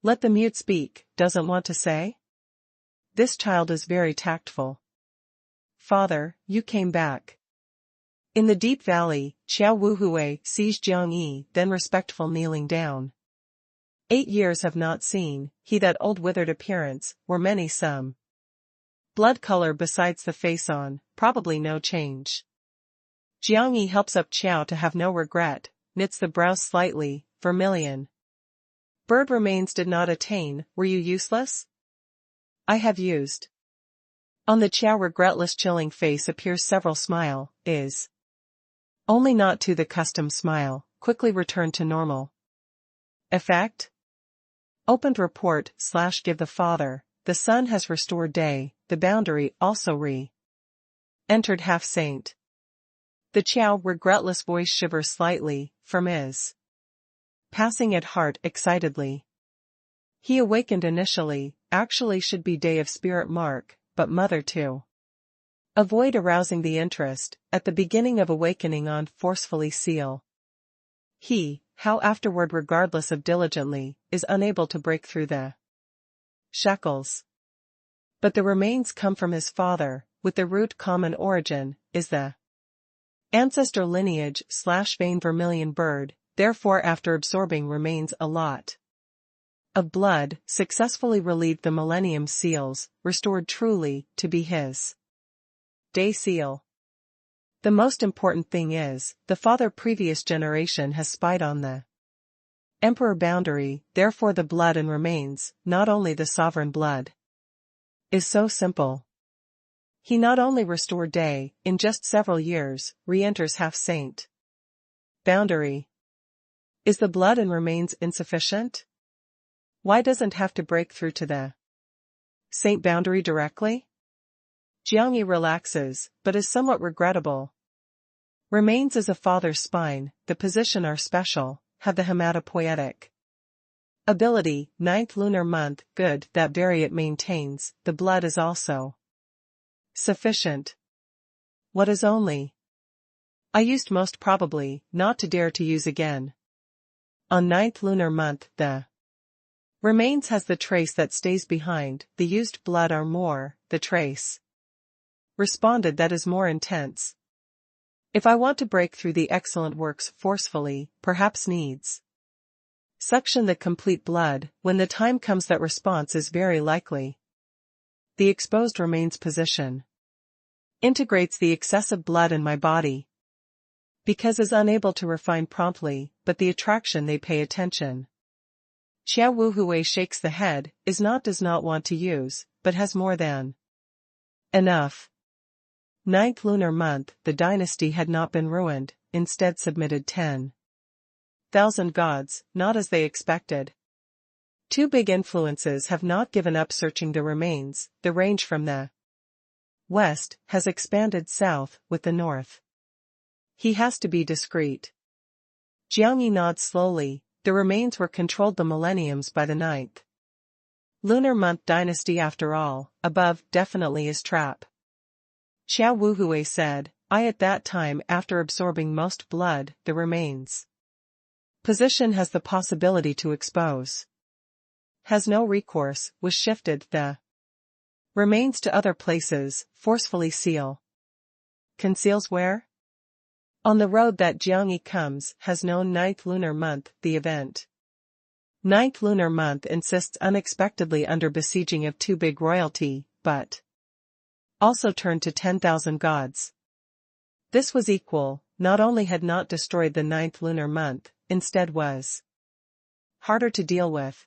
Let the mute speak, doesn't want to say? This child is very tactful. Father, you came back. In the deep valley, Qiao Wuhui sees Jiang Yi, then respectful kneeling down. 8 years have not seen, he that old withered appearance, were many some. Blood color besides the face on, probably no change. Jiang Yi helps up Qiao to have no regret, knits the brows slightly, vermilion. Bird remains did not attain, were you useless? I have used. On the Qiao regretless chilling face appears several smile, is. Only not to the custom smile, quickly returned to normal. Effect? Opened report / give the father, the sun has restored day, the boundary also entered half saint. The Qiao regretless voice shivers slightly, from passing at heart excitedly. He awakened initially, actually should be day of spirit mark, but mother too. Avoid arousing the interest, at the beginning of awakening on forcefully seal. He, how afterward regardless of diligently, is unable to break through the shackles. But the remains come from his father, with the root common origin, is the ancestor lineage / vein vermilion bird, therefore after absorbing remains a lot of blood, successfully relieved the millennium seals, restored truly, to be his day seal. The most important thing is, the father previous generation has spied on the emperor boundary, therefore the blood and remains, not only the sovereign blood, is so simple. He not only restored day, in just several years, re-enters half-saint boundary. Is the blood and remains insufficient? Why doesn't have to break through to the saint boundary directly? Jiangyi relaxes, but is somewhat regrettable. Remains as a father's spine, the position are special, have the hematopoietic ability, 9th lunar month, good, that very it maintains, the blood is also sufficient. What is only? I used most probably, not to dare to use again. On 9th lunar month, the remains has the trace that stays behind, the used blood are more, the trace responded that is more intense. If I want to break through the excellent works forcefully, perhaps needs suction the complete blood, when the time comes that response is very likely. The exposed remains position integrates the excessive blood in my body. Because is unable to refine promptly, but the attraction they pay attention. Qiao Wuhui shakes the head, is not does not want to use, but has more than enough. 9th lunar month, the dynasty had not been ruined, instead submitted 10,000 gods, not as they expected. Two big influences have not given up searching the remains, the range from the west has expanded south, with the north. He has to be discreet. Jiangyi nods slowly, the remains were controlled the millenniums by the 9th lunar month dynasty after all, above, definitely is trap. Qiao Wuhui said, I at that time after absorbing most blood, the remains position has the possibility to expose. Has no recourse, was shifted, the remains to other places, forcefully seal. Conceals where? On the road that Jiangyi comes, has known 9th lunar month, the event. 9th lunar month insists unexpectedly under besieging of too big royalty, but also turned to 10,000 gods. This was equal, not only had not destroyed the 9th lunar month, instead was harder to deal with.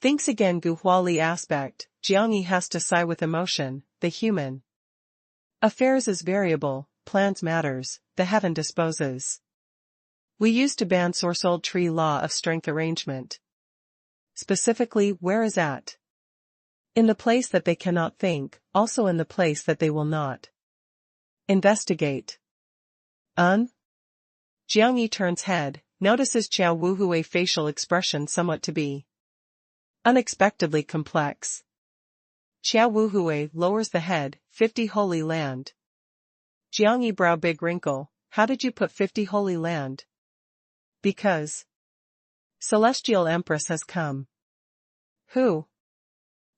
Thinks again Gu Huali aspect, Jiangyi has to sigh with emotion, the human affairs is variable, plans matters, the heaven disposes. We used to ban Sorsold tree law of strength arrangement. Specifically, where is at? In the place that they cannot think, also in the place that they will not investigate. Jiangyi turns head, notices Qiao Wuhui facial expression somewhat to be unexpectedly complex. Qiao Wuhui lowers the head, 50 holy land. Jiangyi brow big wrinkle, how did you put 50 holy land? Because Celestial Empress has come. Who?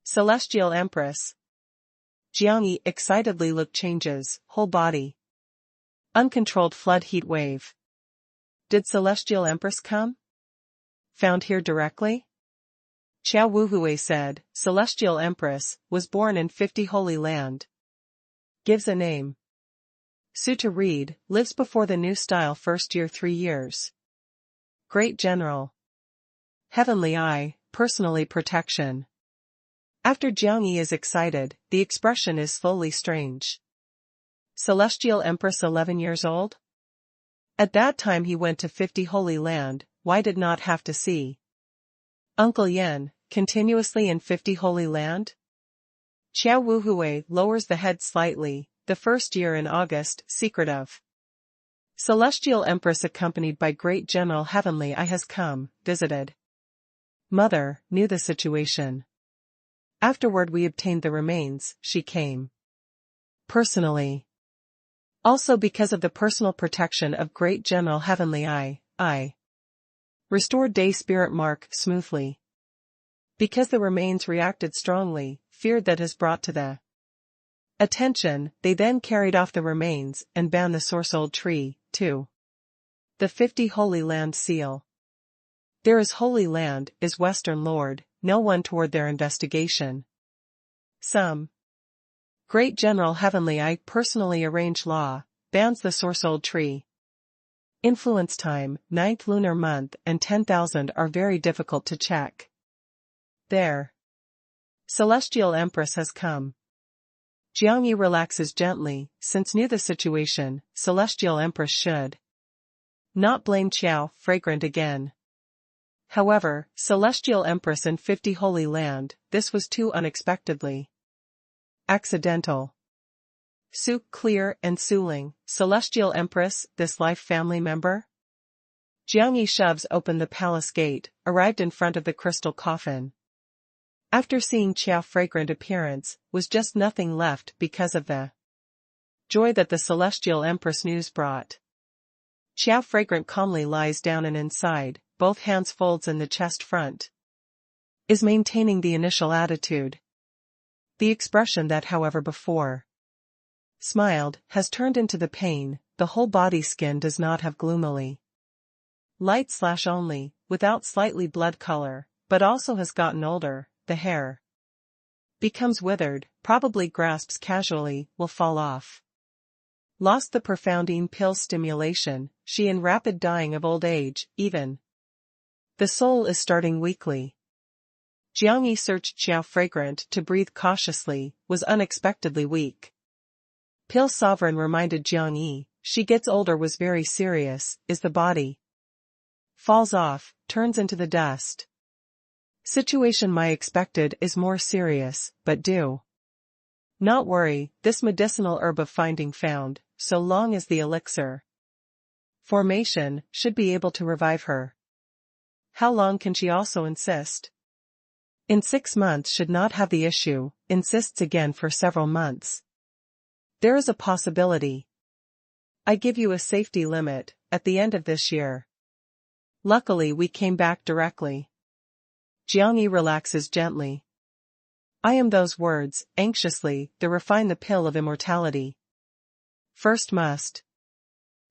Celestial Empress. Jiangyi excitedly look changes, whole body. Uncontrolled flood heat wave. Did Celestial Empress come? Found here directly? Qiao Wuhui said, Celestial Empress, was born in 50 holy land. Gives a name. Su to read, lives before the new style first year 3 years. Great General. Heavenly Eye, personally protection. After Jiangyi is excited, the expression is slowly strange. Celestial Empress 11 years old? At that time he went to 50 holy land, why did not have to see Uncle Yen, continuously in 50 holy land? Qiao Wuhui lowers the head slightly, the first year in August, secret of Celestial Empress accompanied by Great General Heavenly Eye has come, visited. Mother, knew the situation. Afterward we obtained the remains, she came. Personally. Also because of the personal protection of Great General Heavenly I. Restored day spirit mark smoothly. Because the remains reacted strongly, feared that is brought to the attention, they then carried off the remains and bound the source old tree, too. The 50 Holy Land seal. There is Holy Land, is Western Lord, no one toward their investigation. Some. Great General Heavenly I personally arrange law, bans the source old tree. Influence time, 9th lunar month and 10,000 are very difficult to check. There. Celestial Empress has come. Jiang Yi relaxes gently, since knew the situation, Celestial Empress should not blame Qiao Fragrant again. However, Celestial Empress and 50 Holy Land, this was too unexpectedly accidental. Su Clear and Suling, Celestial Empress, this life family member? Jiang Yi shoves open the palace gate, arrived in front of the crystal coffin. After seeing Qiao Fragrant appearance, was just nothing left because of the joy that the Celestial Empress news brought. Qiao Fragrant calmly lies down and inside, both hands folds in the chest front. Is maintaining the initial attitude. The expression that however before smiled, has turned into the pain, the whole body skin does not have gloomily light/only, without slightly blood color, but also has gotten older. The hair becomes withered, probably grasps casually, will fall off. Lost the profoundine pill stimulation, she in rapid dying of old age, even. The soul is starting weakly. Jiang Yi searched Qiao Fragrant to breathe cautiously, was unexpectedly weak. Pill Sovereign reminded Jiang Yi, she gets older was very serious, is the body. Falls off, turns into the dust. Situation my expected is more serious, but do not worry, this medicinal herb of finding found, so long as the elixir formation, should be able to revive her. How long can she also insist? In 6 months should not have the issue, insists again for several months. There is a possibility. I give you a safety limit, at the end of this year. Luckily we came back directly. Jiang Yi relaxes gently. I am those words, anxiously, they refine the pill of immortality. First must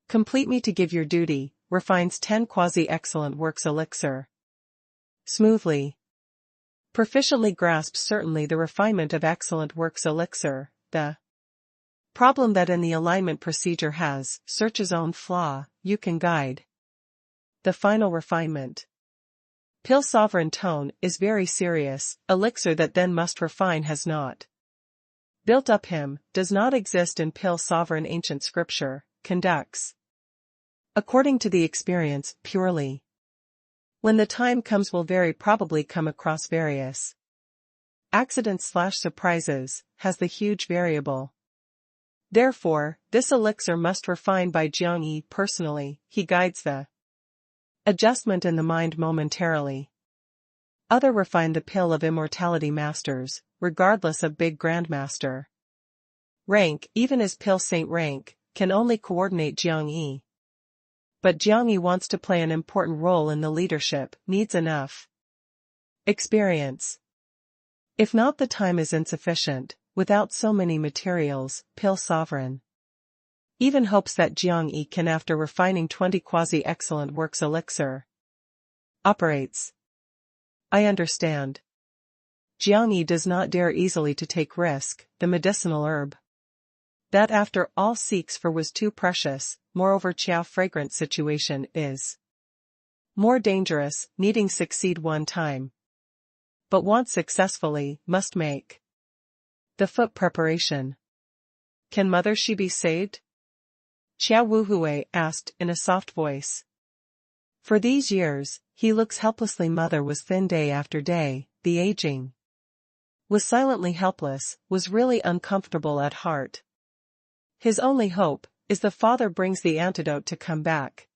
complete me to give your duty, refines 10 quasi-excellent works elixir. Smoothly. Proficiently grasps certainly the refinement of excellent works elixir, the problem that in the alignment procedure has, search's own flaw, you can guide. The final refinement. Pill Sovereign tone is very serious, elixir that then must refine has not built up him, does not exist in Pill Sovereign ancient scripture, conducts according to the experience, purely. When the time comes will very probably come across various accidents/surprises, has the huge variable. Therefore, this elixir must refine by Jiang Yi personally, he guides the adjustment in the mind momentarily. Other refine the pill of immortality masters, regardless of big grandmaster rank, even as pill saint rank, can only coordinate Jiang Yi. But Jiang Yi wants to play an important role in the leadership, needs enough experience. If not, the time is insufficient, without so many materials, Pill Sovereign even hopes that Jiang Yi can, after refining 20 quasi-excellent works elixir, operates. I understand. Jiang Yi does not dare easily to take risk, the medicinal herb that after all seeks for was too precious, moreover Qiao Fragrant situation is more dangerous, needing succeed one time. But once successfully, must make the foot preparation. Can mother she be saved? Qiao Wuhui asked in a soft voice. For these years, he looks helplessly. Mother was thin day after day, the aging was silently helpless, was really uncomfortable at heart. His only hope is the father brings the antidote to come back.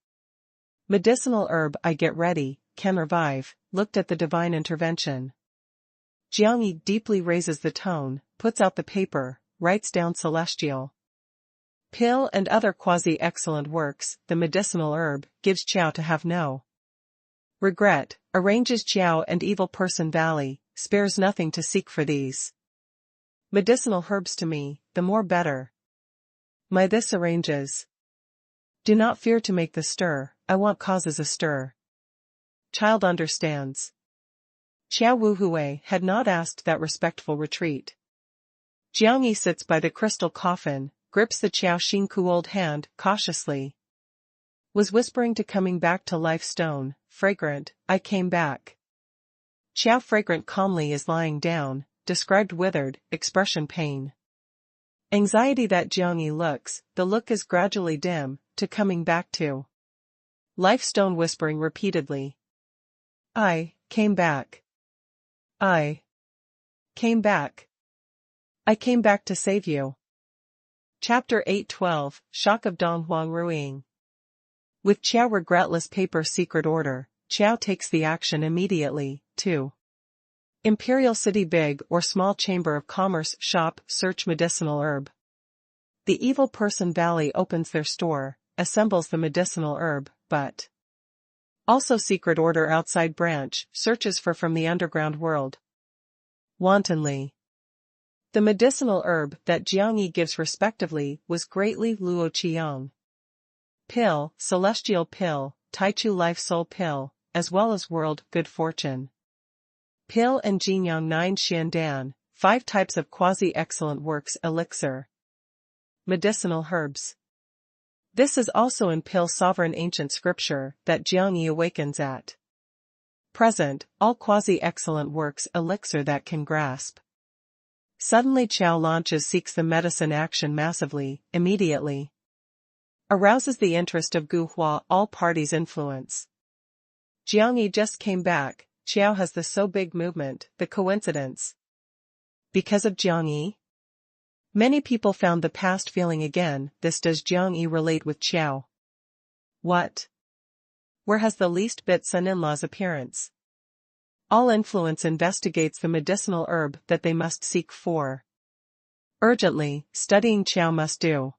Medicinal herb I get ready, can revive, looked at the divine intervention. Jiang Yi deeply raises the tone, puts out the paper, writes down celestial pill and other quasi-excellent works. The medicinal herb gives Qiao to have no regret, arranges Qiao and Evil Person Valley, spares nothing to seek for these medicinal herbs to me, the more better. My this arranges. Do not fear to make the stir, I want causes astir. Child understands. Qiao Wuhui had not asked that respectful retreat. Jiang Yi sits by the crystal coffin, grips the Qiao Xingku old hand, cautiously. Was whispering to coming back to life stone, fragrant, I came back. Qiao fragrant calmly is lying down, described withered, expression pain. Anxiety that Jiang Yi looks, the look is gradually dim, to coming back to life stone whispering repeatedly. I came back. I came back. I came back to save you. Chapter 8:12, Shock of Dong Huang Ruiying. With Qiao regretless paper secret order, Qiao takes the action immediately, to Imperial City big or small chamber of commerce shop search medicinal herb. The Evil Person Valley opens their store, assembles the medicinal herb, but also secret order outside branch searches for from the underground world. Wantonly. The medicinal herb that Jiang Yi gives respectively was greatly Luo Qiang pill, celestial pill, Taichu life soul pill, as well as world good fortune pill and Jinyang 9 Xiandan, 5 types of quasi-excellent works elixir. Medicinal herbs. This is also in pill sovereign ancient scripture that Jiang Yi awakens at present, all quasi-excellent works elixir that can grasp. Suddenly Qiao launches seeks the medicine action massively, immediately. Arouses the interest of Gu Hua all parties influence. Jiang Yi just came back, Qiao has the so big movement, the coincidence. Because of Jiang Yi? Many people found the past feeling again, this does Jiang Yi relate with Qiao? What? Where has the least bit son-in-law's appearance? All influence investigates the medicinal herb that they must seek for. Urgently, studying Qiao must do.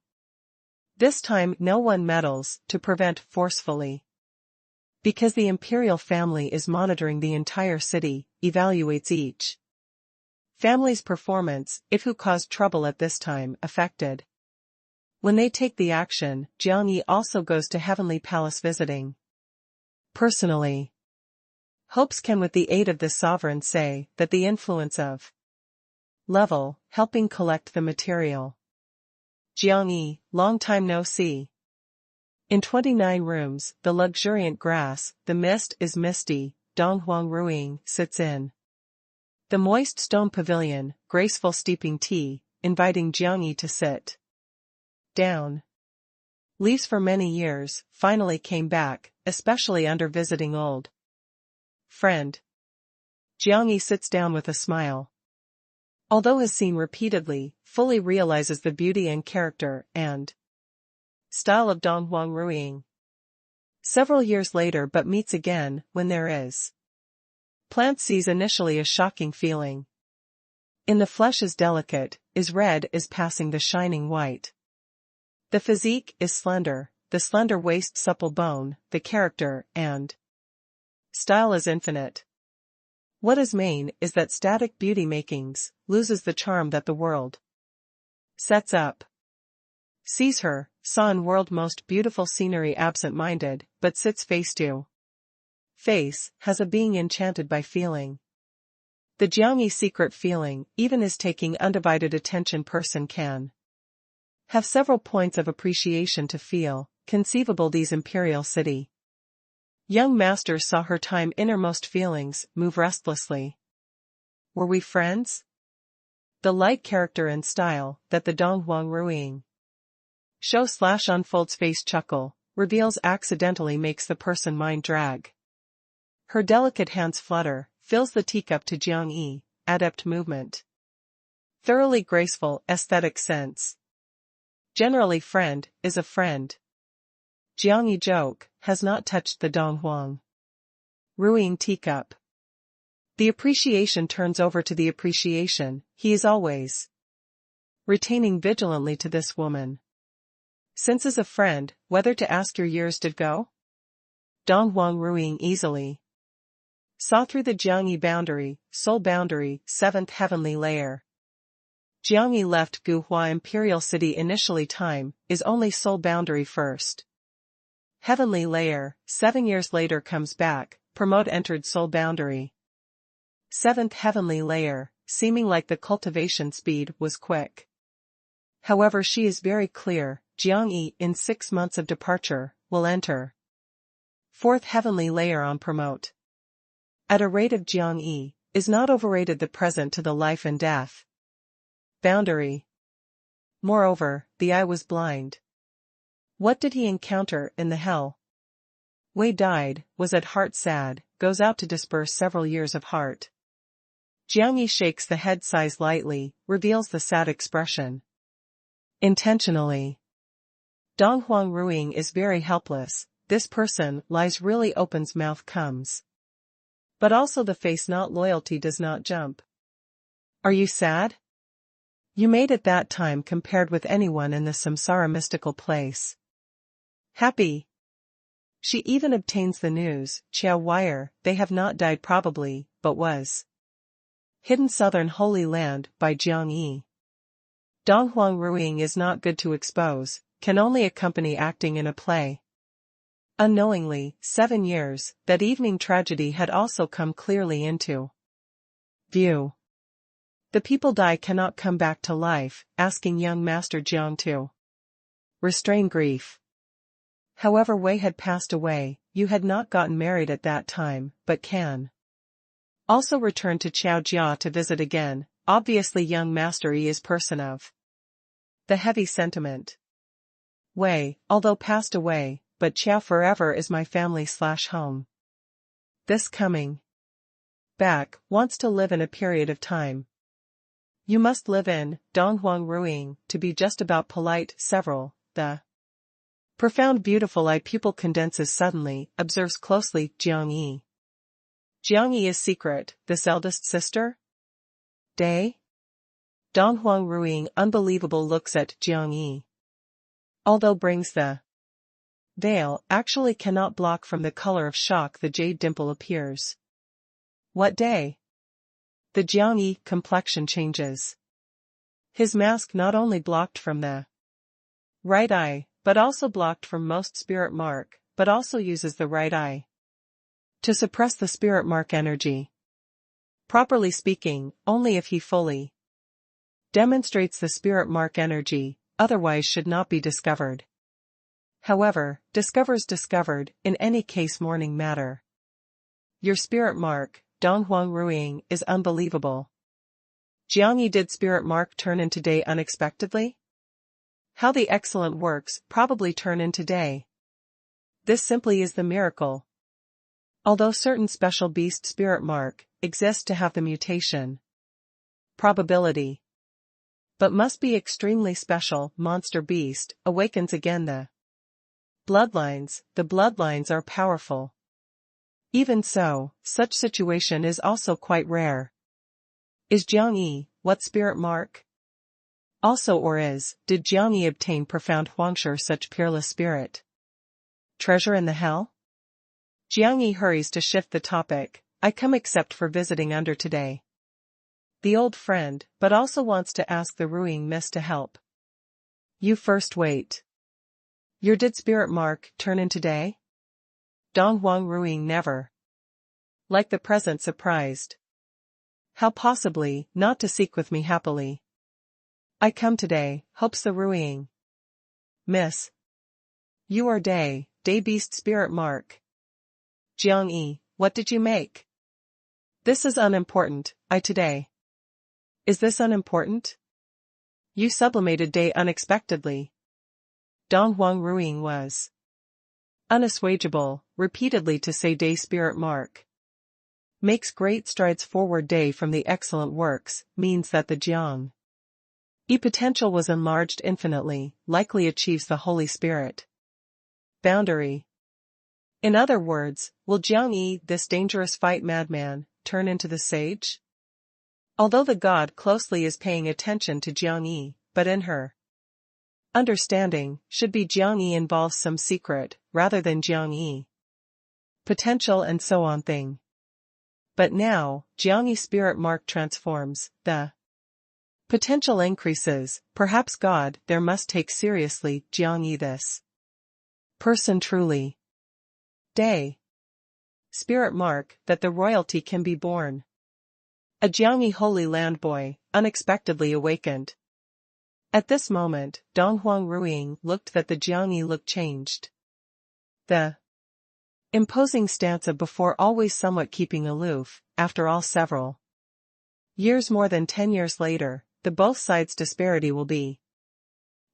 This time no one meddles, to prevent forcefully. Because the imperial family is monitoring the entire city, evaluates each family's performance, if who caused trouble at this time, affected. When they take the action, Jiang Yi also goes to Heavenly Palace visiting. Personally. Hopes can with the aid of the sovereign say that the influence of level, helping collect the material. Jiang Yi, long time no see. In 29 rooms, the luxuriant grass, the mist is misty, Dong Huang Ruiying sits in the moist stone pavilion, graceful steeping tea, inviting Jiang Yi to sit down. Leaves for many years, finally came back, especially under visiting old friend. Jiang Yi sits down with a smile. Although has seen repeatedly, fully realizes the beauty and character and style of Dong Huang Ruiying. Several years later but meets again, when there is plant sees initially a shocking feeling. In the flesh is delicate, is red is passing the shining white. The physique is slender, the slender waist supple bone, the character and style is infinite. What is main is that static beauty makings loses the charm that the world sets up. Sees her, saw in world most beautiful scenery absent-minded, but sits face to face, has a being enchanted by feeling. The Jiang Yi secret feeling, even is taking undivided attention person can have several points of appreciation to feel, conceivable these imperial city. Young masters saw her time innermost feelings, move restlessly. Were we friends? The light character and style, that the Dong Huang Ruiying show / unfolds face chuckle, reveals accidentally makes the person mind drag. Her delicate hands flutter, fills the teacup to Jiang Yi, adept movement. Thoroughly graceful, aesthetic sense. Generally friend, is a friend. Jiang Yi joke, has not touched the Dong Huang Ruiying teacup. The appreciation turns over to the appreciation, he is always retaining vigilantly to this woman. Since as a friend, whether to ask your years did go? Dong Huang Ruiying easily saw through the Jiangyi boundary, soul boundary, seventh heavenly layer. Jiangyi left Guhua Imperial City initially time, is only soul boundary first. Heavenly layer, 7 years later comes back, promote entered soul boundary. Seventh heavenly layer, seeming like the cultivation speed was quick. However, she is very clear, Jiangyi in 6 months of departure, will enter fourth heavenly layer on promote. At a rate of Jiangyi, is not overrated the present to the life and death boundary. Moreover, the eye was blind. What did he encounter in the hell? Wei died, was at heart sad, goes out to disperse several years of heart. Jiangyi shakes the head, sighs lightly, reveals the sad expression. Intentionally. Dong Huang Ruiying is very helpless, this person lies really opens mouth comes. But also the face not loyalty does not jump. Are you sad? You made it that time compared with anyone in the samsara mystical place. Happy. She even obtains the news, Qiao Wire, they have not died probably, but was hidden southern holy land by Jiangyi. Dong Huang Ruiying is not good to expose, can only accompany acting in a play. Unknowingly, 7 years, that evening tragedy had also come clearly into view. The people die cannot come back to life, asking young Master Jiang to restrain grief. However, Wei had passed away, you had not gotten married at that time, but can also return to Chaojia to visit again, obviously young Master Yi is person of the heavy sentiment. Wei, although passed away, but Qiao forever is my family/home. This coming back, wants to live in a period of time. You must live in, Dong Huang Ruiying, to be just about polite, several, the profound beautiful eye pupil condenses suddenly, observes closely, Jiangyi. Jiangyi is secret, this eldest sister? Day? Dong Huang Ruiying unbelievable looks at Jiangyi. Although brings the veil, actually cannot block from the color of shock the jade dimple appears. What day? The Jiangyi complexion changes. His mask not only blocked from the right eye, but also blocked from most spirit mark, but also uses the right eye to suppress the spirit mark energy. Properly speaking, only if he fully demonstrates the spirit mark energy, otherwise should not be discovered. However, discovered, in any case morning matter. Your spirit mark, Dong Huang Ruiying, is unbelievable. Jiangyi did spirit mark turn into day unexpectedly? How the excellent works probably turn into day. This simply is the miracle. Although certain special beast spirit mark exist to have the mutation probability, but must be extremely special, monster beast awakens again the bloodlines are powerful. Even so, such situation is also quite rare. Is Jiangyi, what spirit mark? Also did Jiangyi obtain profound Huangshi such peerless spirit treasure in the hell? Jiangyi hurries to shift the topic, I come except for visiting under today. The old friend, but also wants to ask the Ruiying miss to help. You first wait. Your did spirit mark turn into day? Dong Huang Ruiying never. Like the present surprised. How possibly, not to seek with me happily. I come today, hopes the Ruiying miss. You are day beast spirit mark. Jiangyi, what did you make? This is unimportant, I today. Is this unimportant? You sublimated day unexpectedly. Dong Huang Ruiying was unassuageable, repeatedly to say day spirit mark. Makes great strides forward day from the excellent works, means that the Jiang E potential was enlarged infinitely, likely achieves the Holy Spirit boundary. In other words, will Jiangyi, this dangerous fight madman, turn into the sage? Although the god closely is paying attention to Jiang Yi, but in her understanding, should be Jiang Yi involves some secret, rather than Jiang Yi potential and so on thing. But now, Jiang Yi spirit mark transforms, the potential increases, perhaps God there must take seriously Jiang Yi this person truly. Day. Spirit mark, that the royalty can be born. A Jiang Yi Holy Land boy, unexpectedly awakened. At this moment, Dong Huang Ruiying looked that the Jiang Yi look changed. The imposing stance of before always somewhat keeping aloof, after all several years more than 10 years later, the both sides' disparity will be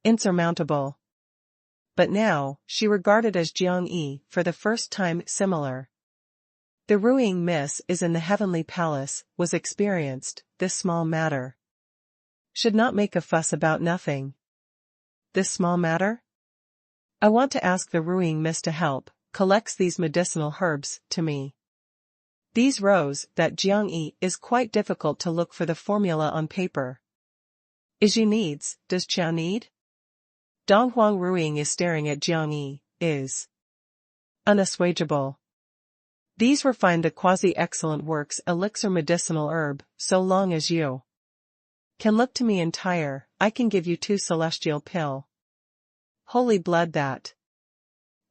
insurmountable. But now, she regarded as Jiang Yi for the first time similar. The Ruiying miss is in the heavenly palace, was experienced, this small matter. Should not make a fuss about nothing. This small matter? I want to ask the Ruiying miss to help, collects these medicinal herbs, to me. These rows, that Jiang Yi is quite difficult to look for the formula on paper. Is you needs, does Chiao need? Dong Huang Ruiying is staring at Jiang Yi, is unassuageable. These refined the quasi-excellent works elixir medicinal herb, so long as you can look to me entire, I can give you 2 celestial pill. Holy blood that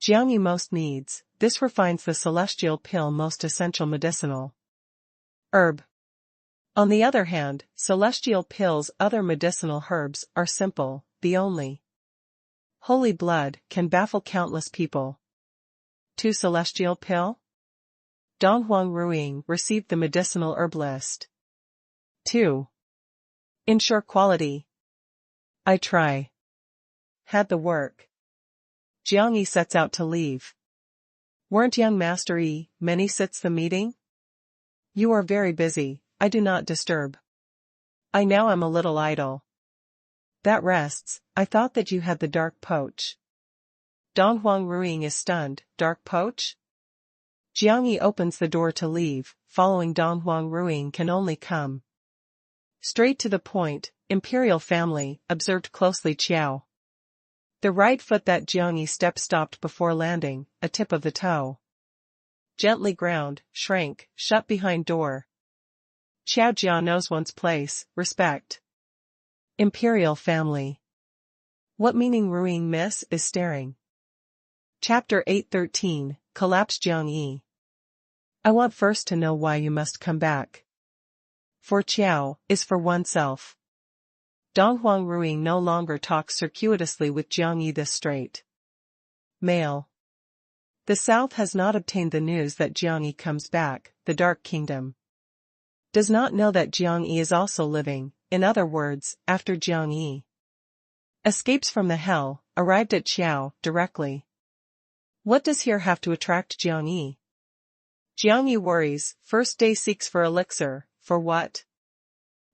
Jiang Yi most needs, this refines the celestial pill most essential medicinal herb. On the other hand, celestial pills other medicinal herbs are simple, the only holy blood can baffle countless people. 2 celestial pill? Dong Huang Ruiying received the medicinal herb list. 2. Ensure quality. I try. Had the work. Jiang Yi sets out to leave. Weren't young Master Yi, many sits the meeting? You are very busy, I do not disturb. I now am a little idle. That rests, I thought that you had the dark poach. Dong Huang Ruiying is stunned, dark poach? Jiang Yi opens the door to leave, following Dong Huang Ruiying can only come straight to the point, imperial family, observed closely Qiao. The right foot that Jiang Yi step stopped before landing, a tip of the toe gently ground, shrank, shut behind door. Qiao Jia knows one's place, respect. Imperial family. What meaning Ruiying miss is staring. Chapter 813, Collapse Jiang Yi. I want first to know why you must come back. For Qiao, is for oneself. Dong Huang Ruiying no longer talks circuitously with Jiang Yi this straight. Mail. The South has not obtained the news that Jiang Yi comes back, the Dark Kingdom does not know that Jiang Yi is also living, in other words, after Jiang Yi escapes from the hell, arrived at Qiao, directly. What does here have to attract Jiang Yi? Jiang Yi worries, first day seeks for elixir, for what?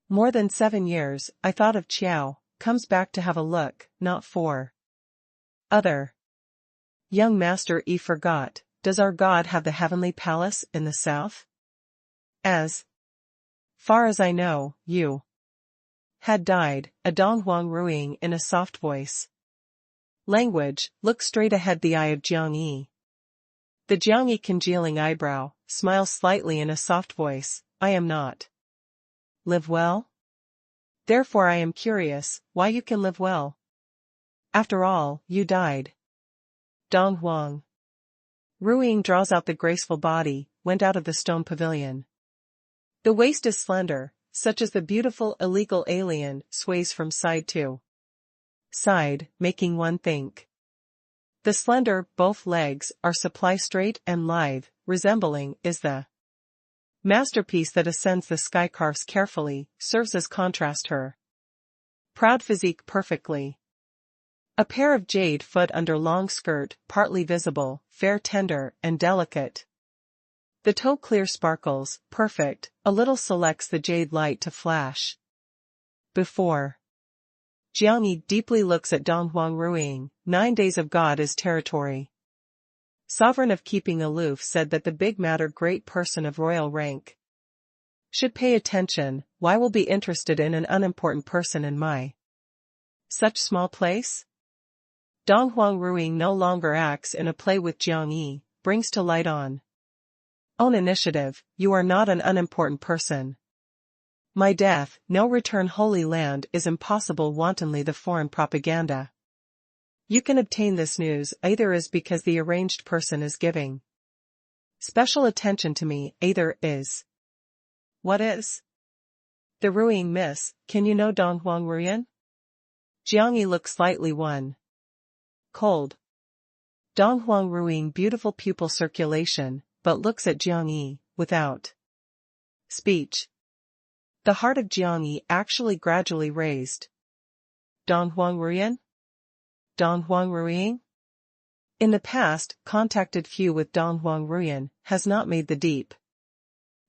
More than 7 years, I thought of Qiao, comes back to have a look, not for other. Young Master Yi forgot, does our God have the heavenly palace in the south? As far as I know, you had died, a Dong Huang Ruiying in a soft voice. Language, look straight ahead the eye of Jiang Yi. The Jiang Yi congealing eyebrow, smiles slightly in a soft voice, I am not. Live well? Therefore I am curious, why you can live well. After all, you died. Dong Huang Ruiying draws out the graceful body, went out of the stone pavilion. The waist is slender, such as the beautiful illegal alien, sways from side to side, making one think. The slender, both legs, are supply straight and lithe, resembling, is the masterpiece that ascends the sky carves carefully, serves as contrast her proud physique perfectly. A pair of jade foot under long skirt, partly visible, fair tender, and delicate. The toe clear sparkles, perfect, a little selects the jade light to flash. Before. Jiang Yi deeply looks at Dong Huang Ruiying, 9 days of God is territory. Sovereign of keeping aloof said that the big matter great person of royal rank. Should pay attention, why will be interested in an unimportant person in my such small place? Dong Huang Ruiying no longer acts in a play with Jiang Yi, brings to light on own initiative, you are not an unimportant person. My death, no return Holy Land is impossible wantonly the foreign propaganda. You can obtain this news either is because the arranged person is giving special attention to me, either is. What is? The Ruiying miss, can you know Dong Huang Ruiyan? Jiang Yi looks slightly one. Cold. Dong Huang Ruiying beautiful pupil circulation, but looks at Jiang Yi, without speech. The heart of Jiang Yi actually gradually raised. Dong Huang Ruiyan? Dong Huang Ruiying? In the past, contacted few with Dong Huang Ruiyan, has not made the deep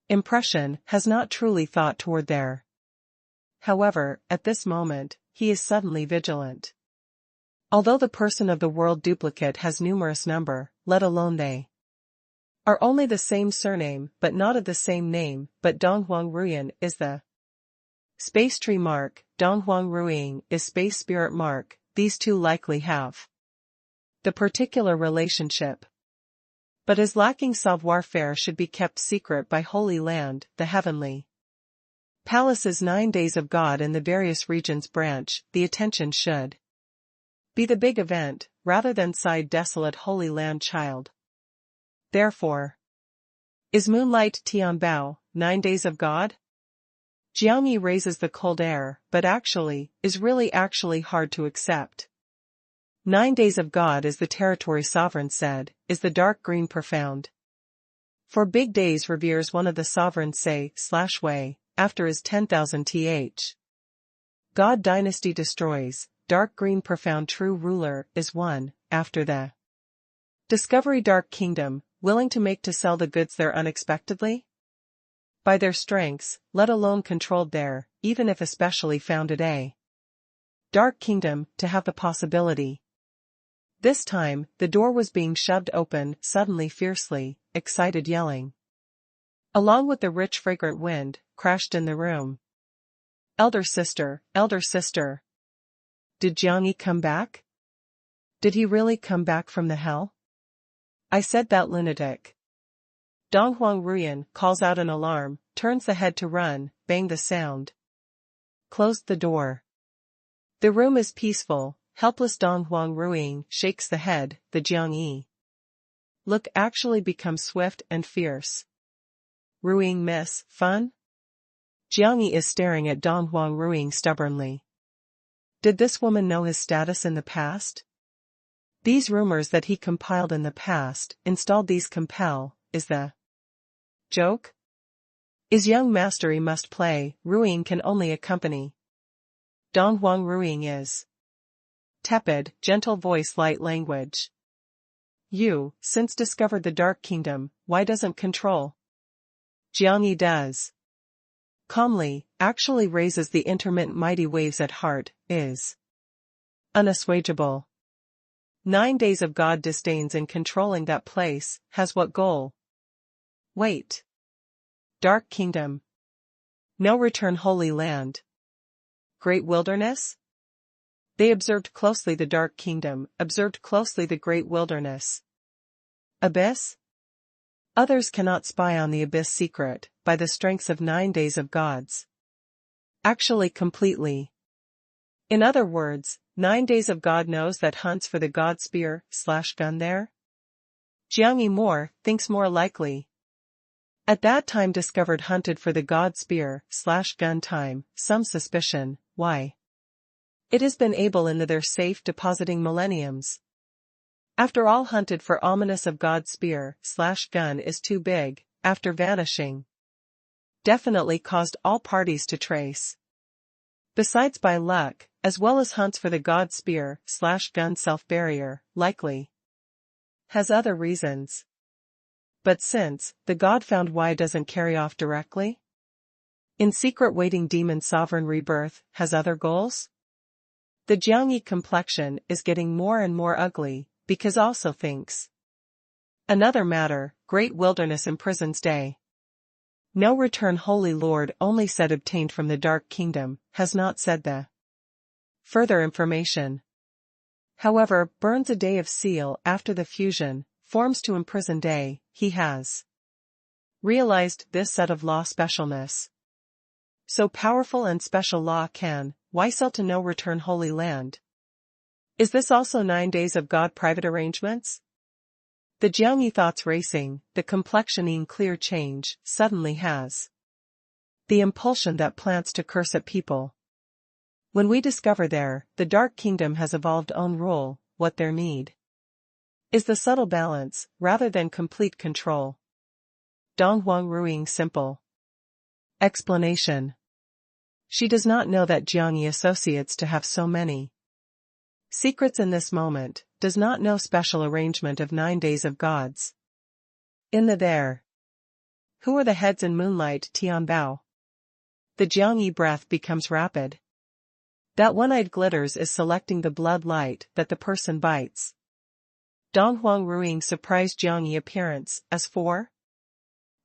impression, has not truly thought toward there. However, at this moment, he is suddenly vigilant. Although the person of the world duplicate has numerous number, let alone they are only the same surname but not of the same name, but Dong Huang Ruiyan is the space tree mark, Dong Huang Ruiying is space spirit mark, these two likely have the particular relationship. But as lacking savoir-faire should be kept secret by Holy Land, the heavenly palace's 9 days of God in the various regions branch, the attention should be the big event, rather than side desolate Holy Land child. Therefore, is Moonlight Tianbao, 9 days of God? Jiang Yi raises the cold air, but actually, is really actually hard to accept. 9 days of God is the territory sovereign said, is the dark green profound. For big days reveres one of the sovereigns say/way, after his 10,000 th. God dynasty destroys, dark green profound true ruler is one, after the discovery dark kingdom, willing to make to sell the goods there unexpectedly? By their strengths, let alone controlled there, even if especially founded a dark kingdom, to have the possibility. This time, the door was being shoved open, suddenly fiercely, excited yelling, along with the rich fragrant wind, crashed in the room. Elder sister, elder sister. Did Jiang Yi come back? Did he really come back from the hell? I said that lunatic. Dong Huang Ruiyan calls out an alarm, turns the head to run, bang the sound. Closed the door. The room is peaceful, helpless Dong Huang Ruiying shakes the head, the Jiang Yi look actually becomes swift and fierce. Ruiying miss, fun? Jiang Yi is staring at Dong Huang Ruiying stubbornly. Did this woman know his status in the past? These rumors that he compiled in the past, installed these compel, is the joke? Is young mastery must play, Ruiying can only accompany. Dong Huang Ruiying is tepid, gentle voice light language. You, since discovered the Dark Kingdom, why doesn't control? Jiang Yi does. Calmly, actually raises the intermittent mighty waves at heart, is unassuageable. 9 days of God disdains in controlling that place, has what goal? Wait. Dark Kingdom. No return Holy Land. Great Wilderness? They observed closely the Dark Kingdom, observed closely the Great Wilderness. Abyss? Others cannot spy on the Abyss secret, by the strengths of 9 days of gods. Actually completely. In other words, 9 days of God knows that hunts for the God spear/gun there? Jiang Yi more, thinks more likely. At that time discovered hunted for the God spear/gun time, some suspicion, why? It has been able into their safe depositing millenniums. After all hunted for ominous of God spear/gun is too big, after vanishing. Definitely caused all parties to trace. Besides by luck, as well as hunts for the God spear/gun self-barrier, likely. Has other reasons. But since, the God found why doesn't carry off directly? In secret waiting demon sovereign rebirth, has other goals? The Jiang Yi complexion is getting more and more ugly, because also thinks. Another matter, Great Wilderness imprisons day. No return Holy Lord only said obtained from the Dark Kingdom, has not said the further information. However, burns a day of seal after the fusion, forms to imprison day, he has realized this set of law specialness. So powerful and special law can, why sell to no return Holy Land? Is this also 9 days of God private arrangements? The Jiangyi thoughts racing, the complexioning clear change, suddenly has the impulsion that plants to curse at people. When we discover there, the Dark Kingdom has evolved own rule, what their need is the subtle balance, rather than complete control. Dong Huang Ruiying simple explanation. She does not know that Jiangyi associates to have so many secrets in this moment, does not know special arrangement of 9 days of gods. In the there. Who are the heads in moonlight Tianbao? The Jiangyi breath becomes rapid. That one-eyed glitters is selecting the blood light that the person bites. Dong Huang Ruiying surprised Jiangyi appearance, as for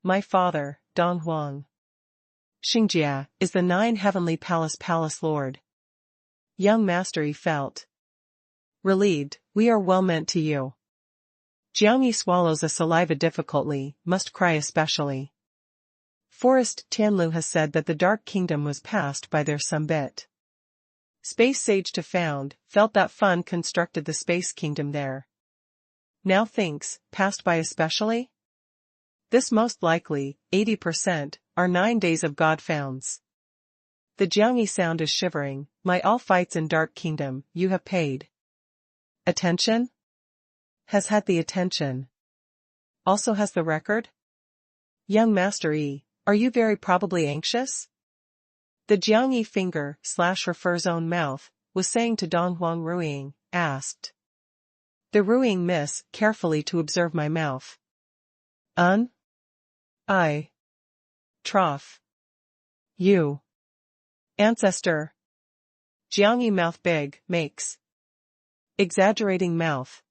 my father, Dong Huang Xingjia, is the 9 heavenly palace lord. Young master he felt relieved, we are well meant to you. Jiangyi swallows a saliva difficultly, must cry especially. Forest Tianlu has said that the Dark Kingdom was passed by their some bit. Space sage to found, felt that fun constructed the space kingdom there. Now thinks, passed by especially? This most likely, 80%, are 9 days of God founds. The Jiangyi sound is shivering, my all fights in Dark Kingdom, you have paid attention? Has had the attention. Also has the record? Young Master E, are you very probably anxious? The Jiangyi finger / refers own mouth, was saying to Dong Huang Ruiying, asked. The Ruiying miss, carefully to observe my mouth. I. Trough. You. Ancestor. Jiangyi mouth big, makes. Exaggerating mouth.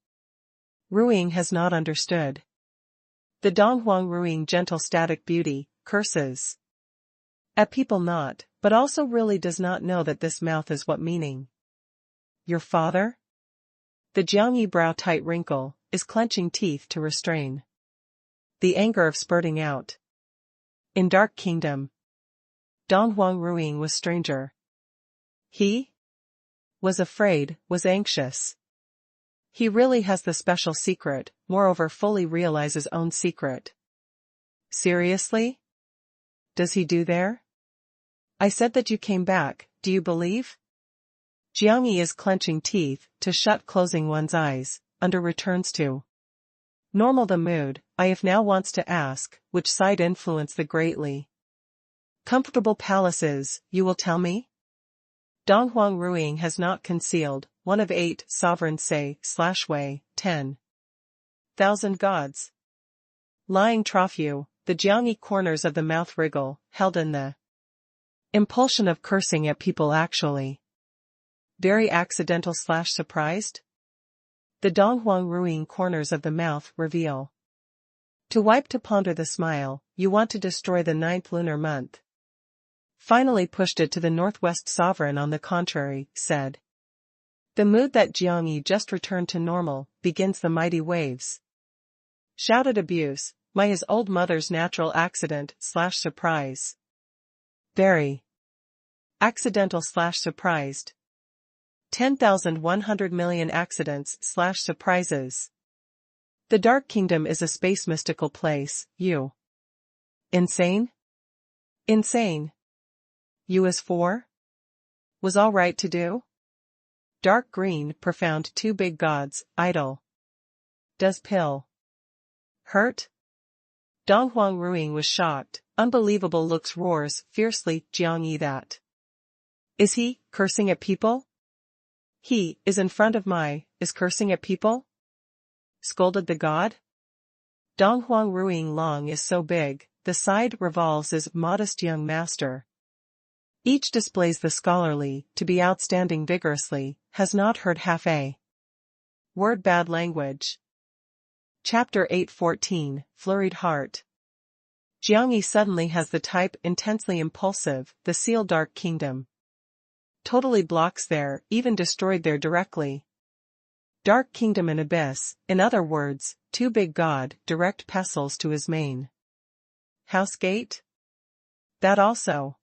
Ruiying has not understood. The Dong Huang Ruiying gentle static beauty, curses at people not, but also really does not know that this mouth is what meaning. Your father? The Jiangyi brow tight wrinkle, is clenching teeth to restrain the anger of spurting out. In Dark Kingdom, Dong Huang Ruiying was stranger. He was afraid, was anxious. He really has the special secret, moreover fully realizes own secret. Seriously? Does he do there? I said that you came back, do you believe? Jiangyi is clenching teeth, to shut closing one's eyes, under returns to normal the mood, I if now wants to ask, which side influence the greatly comfortable palaces, you will tell me? Dong Huang Ruiying has not concealed, one of 8 sovereigns say, /way, 10,000 gods. Lying trough you, the Jiangyi corners of the mouth wriggle, held in the impulsion of cursing at people actually. Very accidental / surprised? The Dong Huang Ruiying corners of the mouth reveal. To wipe to ponder the smile, you want to destroy the 9th lunar month. Finally pushed it to the northwest sovereign on the contrary, said. The mood that Jiangyi just returned to normal, begins the mighty waves. Shouted abuse, my his old mother's natural accident / surprise. Very accidental / surprised. 10,100 million accidents / surprises. The Dark Kingdom is a space mystical place, you. Insane? Insane. You as for? Was all right to do? Dark green, profound 2 big gods, idle. Does pill hurt? Dong Huang Ruiying was shocked, unbelievable looks roars, fiercely, Jiangyi that. Is he, cursing at people? He, is in front of is cursing at people? Scolded the god? Dong Huang Ruiying long is so big, the side revolves is modest young master. Each displays the scholarly, to be outstanding vigorously, has not heard half a word bad language. Chapter 8:14, Flurried Heart. Jiangyi suddenly has the type intensely impulsive, the seal Dark Kingdom. Totally blocks there, even destroyed there directly. Dark Kingdom and Abyss, in other words, too big God, direct pestles to his main house gate? That also.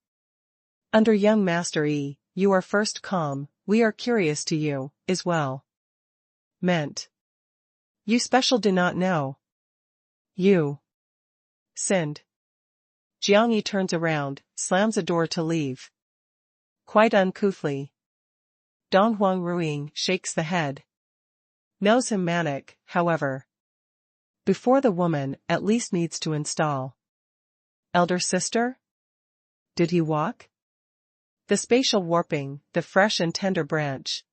Under young Master Yi, you are first calm, we are curious to you, is well meant. You special do not know. You sinned. Jiangyi turns around, slams a door to leave. Quite uncouthly. Dong Huang Ruiying shakes the head. Knows him manic, however. Before the woman, at least needs to install. Elder sister? Did he walk? The spatial warping, the fresh and tender branch.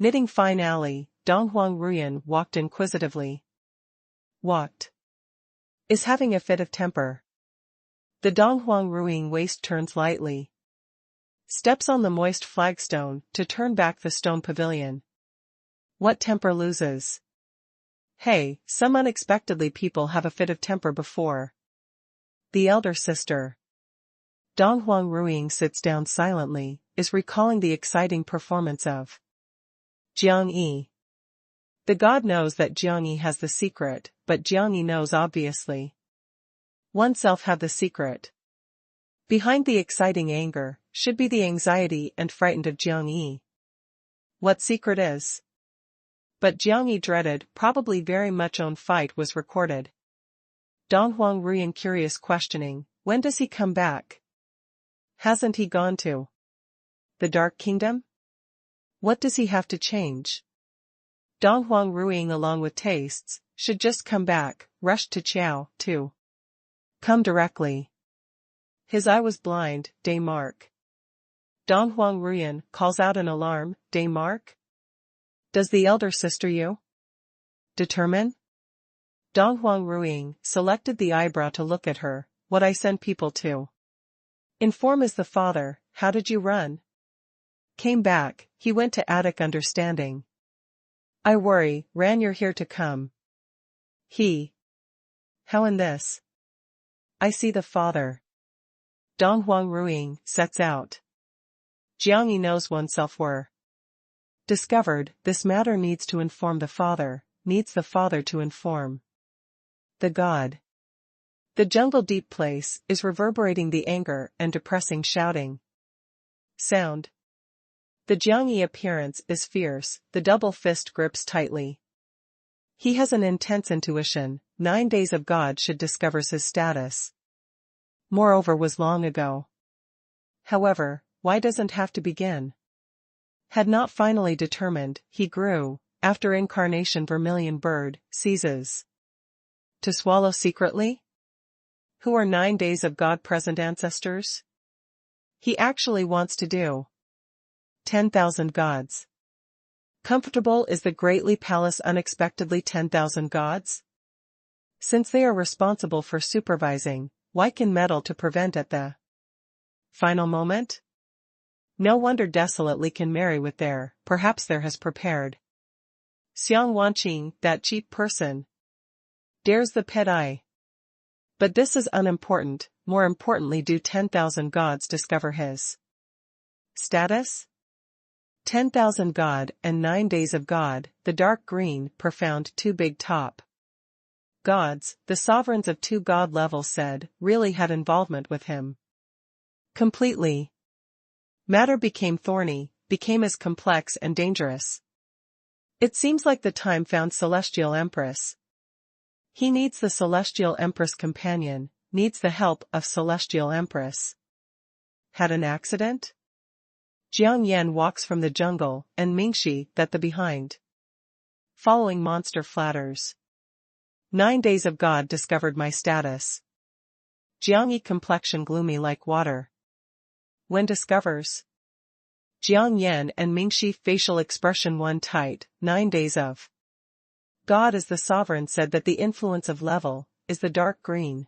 Knitting fine alley, Dong Huang Ruiyan walked inquisitively. Walked. Is having a fit of temper. The Dong Huang Ruiying waist turns lightly. Steps on the moist flagstone to turn back the stone pavilion. What temper loses? Hey, some unexpectedly people have a fit of temper before. The elder sister. Dong Huang Ruiying sits down silently, is recalling the exciting performance of Jiang Yi. The god knows that Jiang Yi has the secret, but Jiang Yi knows obviously. Oneself have the secret. Behind the exciting anger, should be the anxiety and frightened of Jiang Yi. What secret is? But Jiang Yi dreaded, probably very much own fight was recorded. Dong Huang Ruiyan curious questioning, when does he come back? Hasn't he gone to the Dark Kingdom? What does he have to change? Dong Huang Ruiying along with tastes, should just come back, rushed to Qiao, too. Come directly. His eye was blind, day mark. Dong Huang Ruiyan calls out in alarm, day mark? Does the elder sister you determine? Dong Huang Ruiying selected the eyebrow to look at her, what I send people to inform is the father, how did you run? Came back, he went to attic understanding. I worry, ran you're here to come. He. How in this? I see the father. Dong Huang Ruiying sets out. Jiang Yi knows oneself were discovered, this matter needs to inform the father, needs the father to inform the god. The jungle deep place is reverberating the anger and depressing shouting sound. The Jiang Yi appearance is fierce, the double fist grips tightly. He has an intense intuition, 9 days of God should discovers his status. Moreover was long ago. However, why doesn't have to begin? Had not finally determined, he grew, after incarnation vermilion bird, seizes. To swallow secretly? Who are 9 days of God-present ancestors? He actually wants to do 10,000 gods. Comfortable is the greatly palace unexpectedly 10,000 gods? Since they are responsible for supervising, why can meddle to prevent at the final moment? No wonder desolately can marry with their, perhaps there has prepared. Xiang Wanqing, that cheap person. Dares the pet eye. But this is unimportant, more importantly do 10,000 gods discover his status? 10,000 God and 9 days of God, the dark green, profound too big top. Gods, the sovereigns of 2 god levels said, really had involvement with him. Completely. Matter became thorny, became as complex and dangerous. It seems like the time found Celestial Empress. He needs the Celestial Empress companion, needs the help of Celestial Empress. Had an accident? Jiang Yan walks from the jungle, and Mingxi that the behind. Following monster flatters. 9 days of God discovered my status. Jiang Yi complexion gloomy like water. When discovers. Jiang Yan and Mingxi facial expression one tight, 9 days of. God as the sovereign said that the influence of level, is the dark green.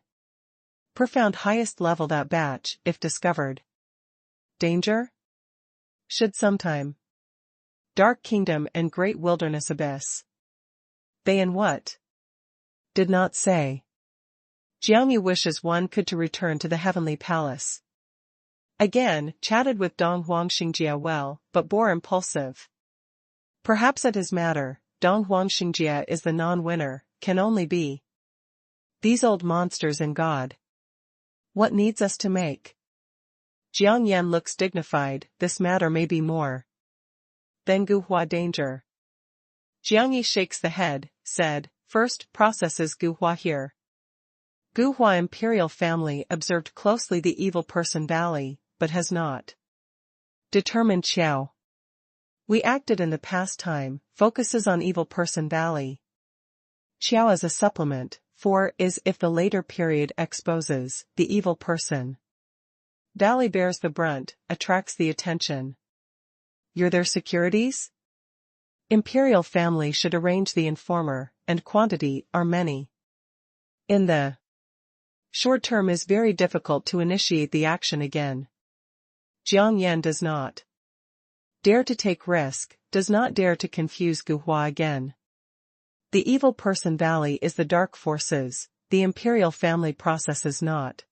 Profound highest level that batch, if discovered. Danger? Should sometime. Dark kingdom and great wilderness abyss. They and what? Did not say. Jiangyi wishes one could to return to the heavenly palace. Again, chatted with Dong Huangxingjie well, but bore impulsive. Perhaps it is matter, Dong Huangxingjie is the non-winner, can only be. These old monsters in God. What needs us to make? Jiang Yan looks dignified, this matter may be more than Guhua danger. Jiangyi shakes the head, said, first processes Guhua here. Guhua imperial family observed closely the evil person Valley, but has not determined Xiao. We acted in the past time, focuses on evil person Valley. Xiao as a supplement, for is if the later period exposes the evil person. Valley bears the brunt, attracts the attention. You're their securities? Imperial family should arrange the informer, and quantity are many. In the short term is very difficult to initiate the action again. Jiang Yan does not dare to take risk, does not dare to confuse Guhua again. The evil person Valley is the dark forces, the imperial family processes not.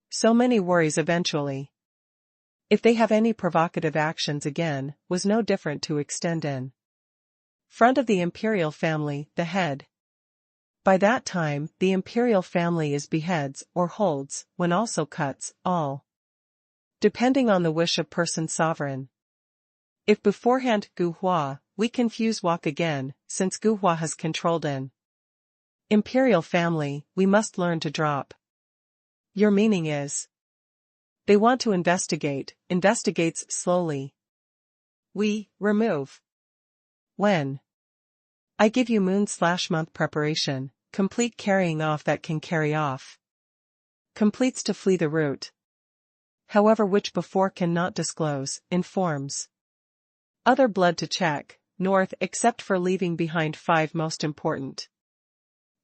So many worries eventually. If they have any provocative actions again, was no different to extend in front of the imperial family, the head. By that time, the imperial family is beheads or holds, when also cuts, all. Depending on the wish of person sovereign. If beforehand Guhua, we confuse walk again, since Guhua has controlled in imperial family, we must learn to drop. Your meaning is? They want to investigate, investigates slowly. We, remove. When? I give you moon/month preparation, complete carrying off that can carry off. Completes to flee the route. However which before cannot disclose, informs. Other blood to check, north except for leaving behind 5 most important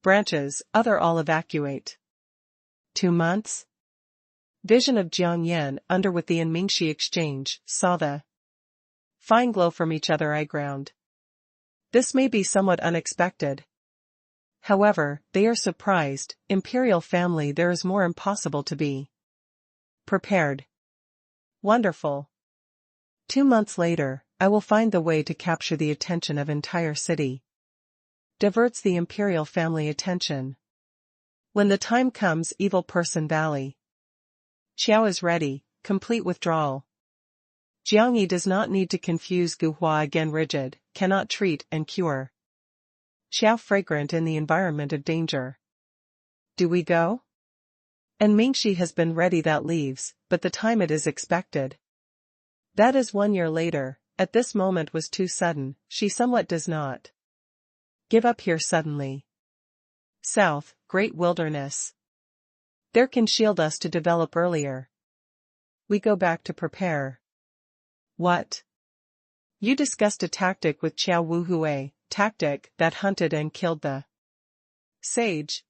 branches, other all evacuate. 2 months? Vision of Jiang Yan under with the Mingxi exchange, saw the fine glow from each other eye ground. This may be somewhat unexpected. However, they are surprised, imperial family there is more impossible to be prepared. Wonderful. 2 months later, I will find the way to capture the attention of entire city. Diverts the imperial family attention. When the time comes evil person Valley. Xiao is ready, complete withdrawal. Jiangyi does not need to confuse Guhua again rigid, cannot treat and cure. Xiao fragrant in the environment of danger. Do we go? And Mingxi has been ready that leaves, but the time it is expected. That is 1 year later, at this moment was too sudden, she somewhat does not give up here suddenly. South, great wilderness. There can shield us to develop earlier. We go back to prepare. What? You discussed a tactic with Qiao Wuhui, tactic that hunted and killed the sage.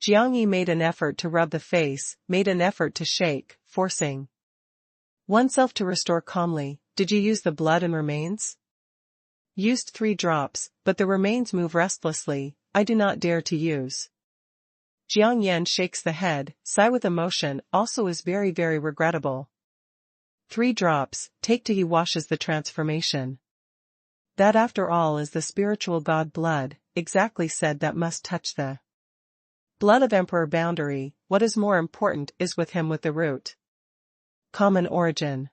Jiangyi made an effort to rub the face, made an effort to shake, forcing oneself to restore calmly. Did you use the blood and remains? Used 3 drops, but the remains move restlessly, I do not dare to use. Jiang Yan shakes the head, sigh with emotion, also is very regrettable. 3 drops, take till he washes the transformation. That after all is the spiritual god blood, exactly said that must touch the blood of Emperor Boundary, what is more important is with him with the root. Common origin.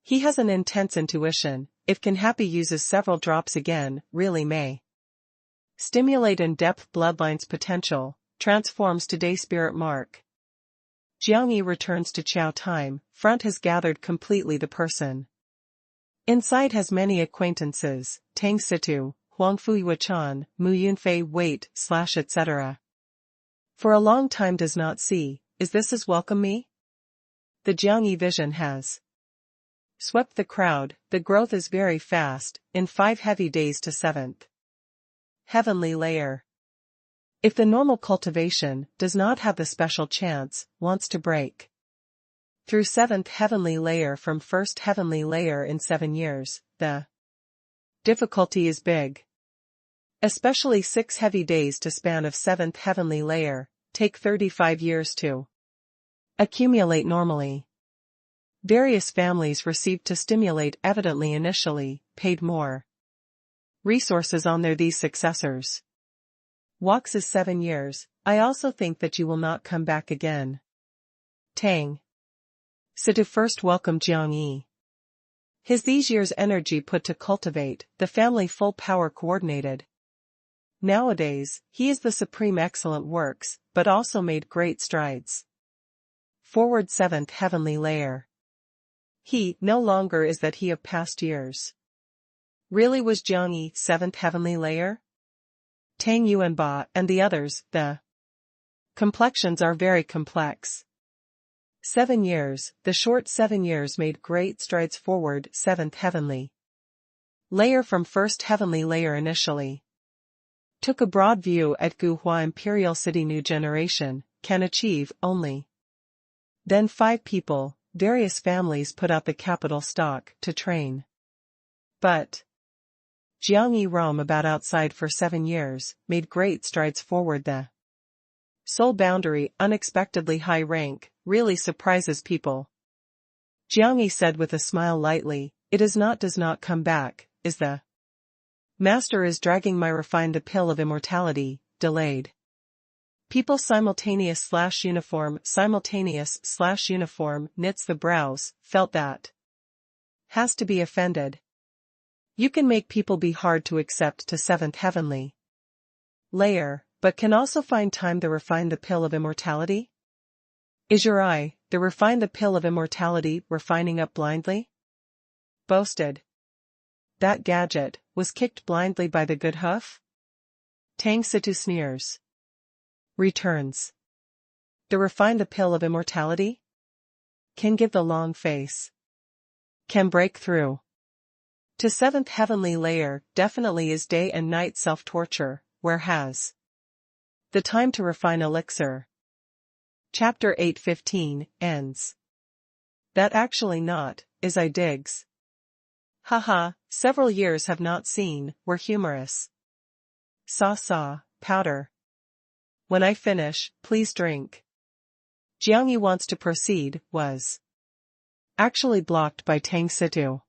He has an intense intuition, if can happy uses several drops again, really may stimulate in-depth bloodlines potential, transforms today spirit mark. Jiangyi returns to Qiao time, front has gathered completely the person. Inside has many acquaintances, Tang Situ, Huangfu Yuechan, Mu Yunfei wait, / etc. For a long time does not see, is this as welcome me? The Jiangyi vision has swept the crowd, the growth is very fast, in 5 heavy days to 7th heavenly layer. If the normal cultivation does not have the special chance, wants to break through 7th heavenly layer from 1st heavenly layer in 7 years, the difficulty is big. Especially 6 heavy days to span of 7th heavenly layer, take 35 years to accumulate normally. Various families received to stimulate evidently initially, paid more resources on these successors. Walks is 7 years, I also think that you will not come back again. Tang Situ first welcomed Jiang Yi. His these years energy put to cultivate, the family full power coordinated. Nowadays, he is the supreme excellent works, but also made great strides. Forward 7th heavenly layer. He no longer is that he of past years. Really was Jiang Yi 7th heavenly layer? Tang Yuanba and the others, the complexions are very complex. 7 years, the short 7 years made great strides forward 7th heavenly layer from 1st heavenly layer initially. Took a broad view at Guhua Imperial City new generation, can achieve only. Then 5 people, various families put out the capital stock to train. But Jiang Yi roam about outside for 7 years, made great strides forward the soul boundary unexpectedly high rank, really surprises people. Jiang Yi said with a smile lightly, it is not does not come back, is the master is dragging my refined the pill of immortality, delayed. People simultaneous/uniform knits the brows, felt that. Has to be offended. You can make people be hard to accept to 7th heavenly layer, but can also find time to refine the pill of immortality? Is your eye, the refine the pill of immortality, refining up blindly? Boasted. That gadget, was kicked blindly by the good hoof? Tang Situ sneers. Returns. The refine the pill of immortality? Can give the long face. Can break through. To 7th heavenly layer, definitely is day and night self-torture, where has the time to refine elixir. Chapter 8:15 ends. That actually not, is I digs. Haha, several years have not seen, were humorous. Saw, powder. When I finish, please drink. Jiang Yi wants to proceed, was actually blocked by Tang Situ.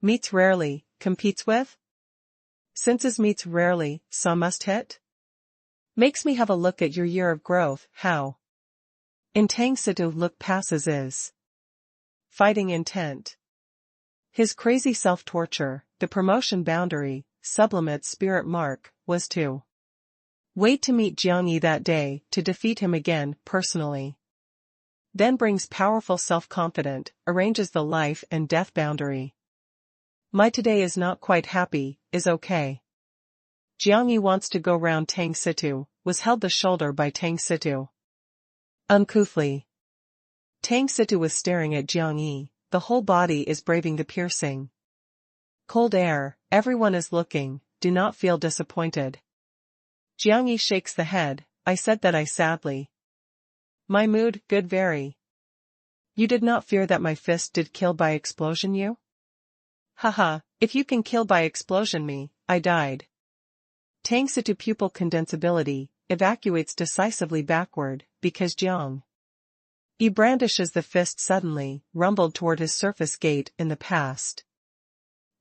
Meets rarely, competes with? Since meets rarely, saw must hit? Makes me have a look at your year of growth, how? In Tang Situ look passes is fighting intent. His crazy self-torture, the promotion boundary, sublimate spirit mark, was to wait to meet Jiang Yi that day, to defeat him again, personally. Then brings powerful self-confident, arranges the life and death boundary. My today is not quite happy, is okay. Jiang Yi wants to go round Tang Situ, was held the shoulder by Tang Situ. Uncouthly. Tang Situ was staring at Jiang Yi, the whole body is braving the piercing cold air, everyone is looking, do not feel disappointed. Jiang Yi shakes the head, I said that I sadly. My mood, good very. You did not fear that my fist did kill by explosion you? Haha, if you can kill by explosion me, I died. Tang Situ pupil condensability, evacuates decisively backward, because Jiang Yi brandishes the fist suddenly, rumbled toward his surface gate in the past.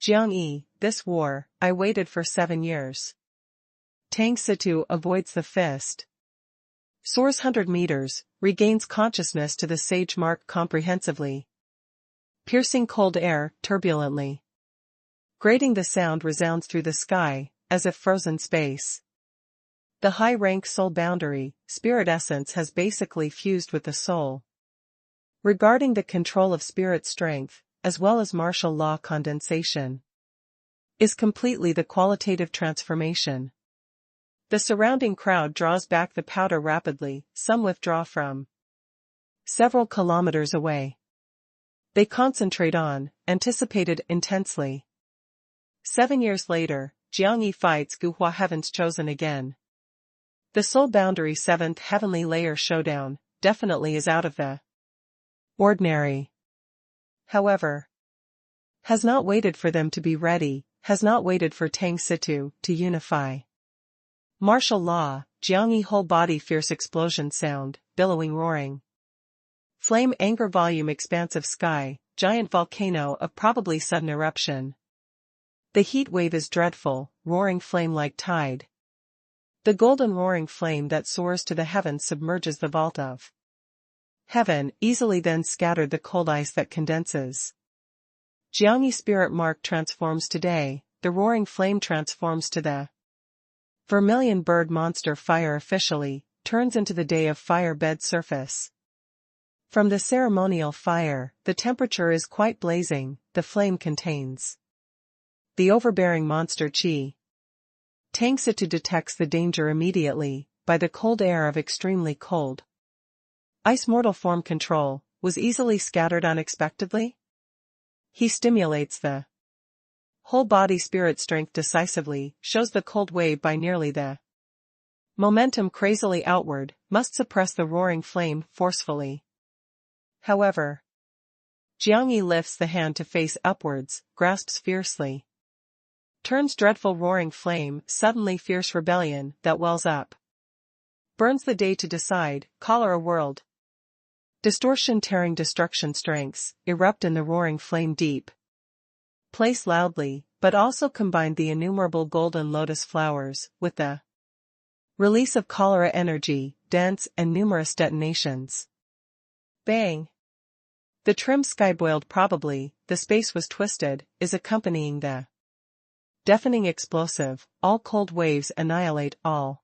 Jiang Yi, this war, I waited for 7 years. Tang Situ avoids the fist. Soars 100 meters, regains consciousness to the sage mark comprehensively. Piercing cold air, turbulently. Grating the sound resounds through the sky, as if frozen space. The high-rank soul boundary, spirit essence has basically fused with the soul. Regarding the control of spirit strength, as well as martial law condensation, is completely the qualitative transformation. The surrounding crowd draws back the powder rapidly, some withdraw from several kilometers away. They concentrate on, anticipated intensely. 7 years later, Jiang Yi fights Guhua Heaven's Chosen again. The soul boundary 7th heavenly layer showdown, definitely is out of the ordinary. However, has not waited for them to be ready, has not waited for Tang Situ to unify. Martial law, Jiang Yi whole body fierce explosion sound, billowing roaring. Flame anger volume expansive sky, giant volcano of probably sudden eruption. The heat wave is dreadful, roaring flame like tide. The golden roaring flame that soars to the heavens submerges the vault of heaven, easily then scattered the cold ice that condenses. Jiang Yi spirit mark transforms today, the roaring flame transforms to the vermilion bird monster fire officially, turns into the day of fire bed surface. From the ceremonial fire, the temperature is quite blazing, the flame contains the overbearing monster Qi. Tang Situ detects the danger immediately, by the cold air of extremely cold ice. Mortal form control, was easily scattered unexpectedly? He stimulates the whole body spirit strength decisively, shows the cold wave by nearly the momentum crazily outward, must suppress the roaring flame forcefully. However, Jiang Yi lifts the hand to face upwards, grasps fiercely. Turns dreadful roaring flame, suddenly fierce rebellion, that wells up. Burns the day to decide, cholera world. Distortion tearing destruction strengths, erupt in the roaring flame deep. Place loudly, but also combined the innumerable golden lotus flowers, with the release of cholera energy, dense and numerous detonations. Bang! The trim sky boiled probably, the space was twisted, is accompanying the deafening explosive, all cold waves annihilate all.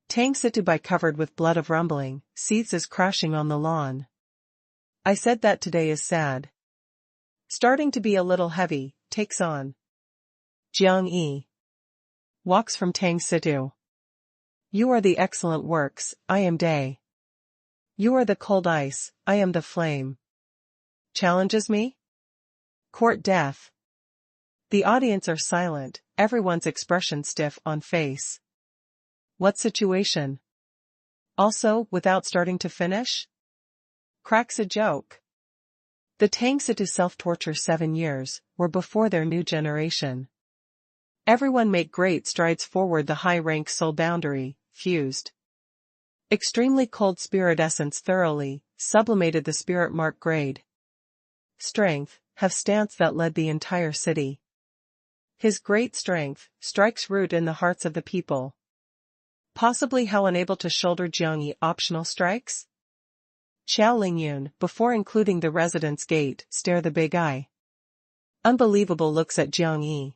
Tang Situ by covered with blood of rumbling, seethes as crashing on the lawn. I said that today is sad. Starting to be a little heavy, takes on. Jiang Yi walks from Tang Situ. You are the excellent works, I am day. You are the cold ice, I am the flame. Challenges me? Court death. The audience are silent, everyone's expression stiff on face. What situation? Also, without starting to finish? Cracks a joke. The Tang Situ self-torture 7 years, were before their new generation. Everyone make great strides forward, the high rank soul boundary, fused. Extremely cold spirit essence thoroughly, sublimated the spirit mark grade. Strength, have stance that led the entire city. His great strength, strikes root in the hearts of the people. Possibly how unable to shoulder Jiang Yi optional strikes? Xiao Lingyun, before including the residence gate, stare the big eye. Unbelievable looks at Jiang Yi.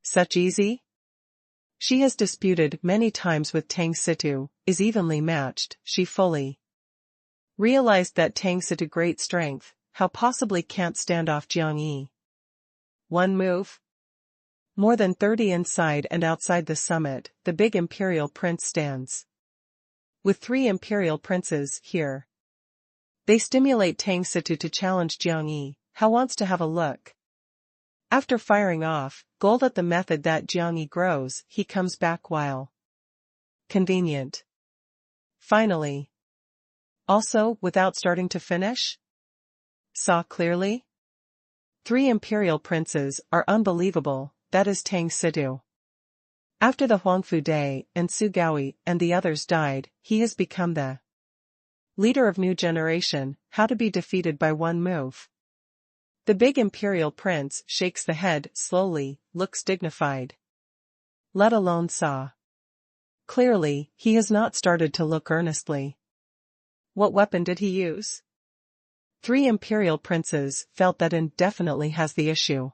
Such easy? She has disputed many times with Tang Situ, is evenly matched, she fully realized that Tang Situ great strength, how possibly can't stand off Jiang Yi. One move? More than 30 inside and outside the summit, the big imperial prince stands. With 3 imperial princes here. They stimulate Tang Situ to challenge Jiang Yi, how wants to have a look. After firing off, gold at the method that Jiang Yi grows, he comes back while convenient. Finally. Also, without starting to finish? Saw clearly? 3 imperial princes are unbelievable, that is Tang Situ. After the Huangfu Day and Su Gaoi and the others died, he has become the leader of new generation, how to be defeated by one move. The big imperial prince shakes the head slowly, looks dignified. Let alone saw. Clearly, he has not started to look earnestly. What weapon did he use? 3 imperial princes felt that indefinitely has the issue.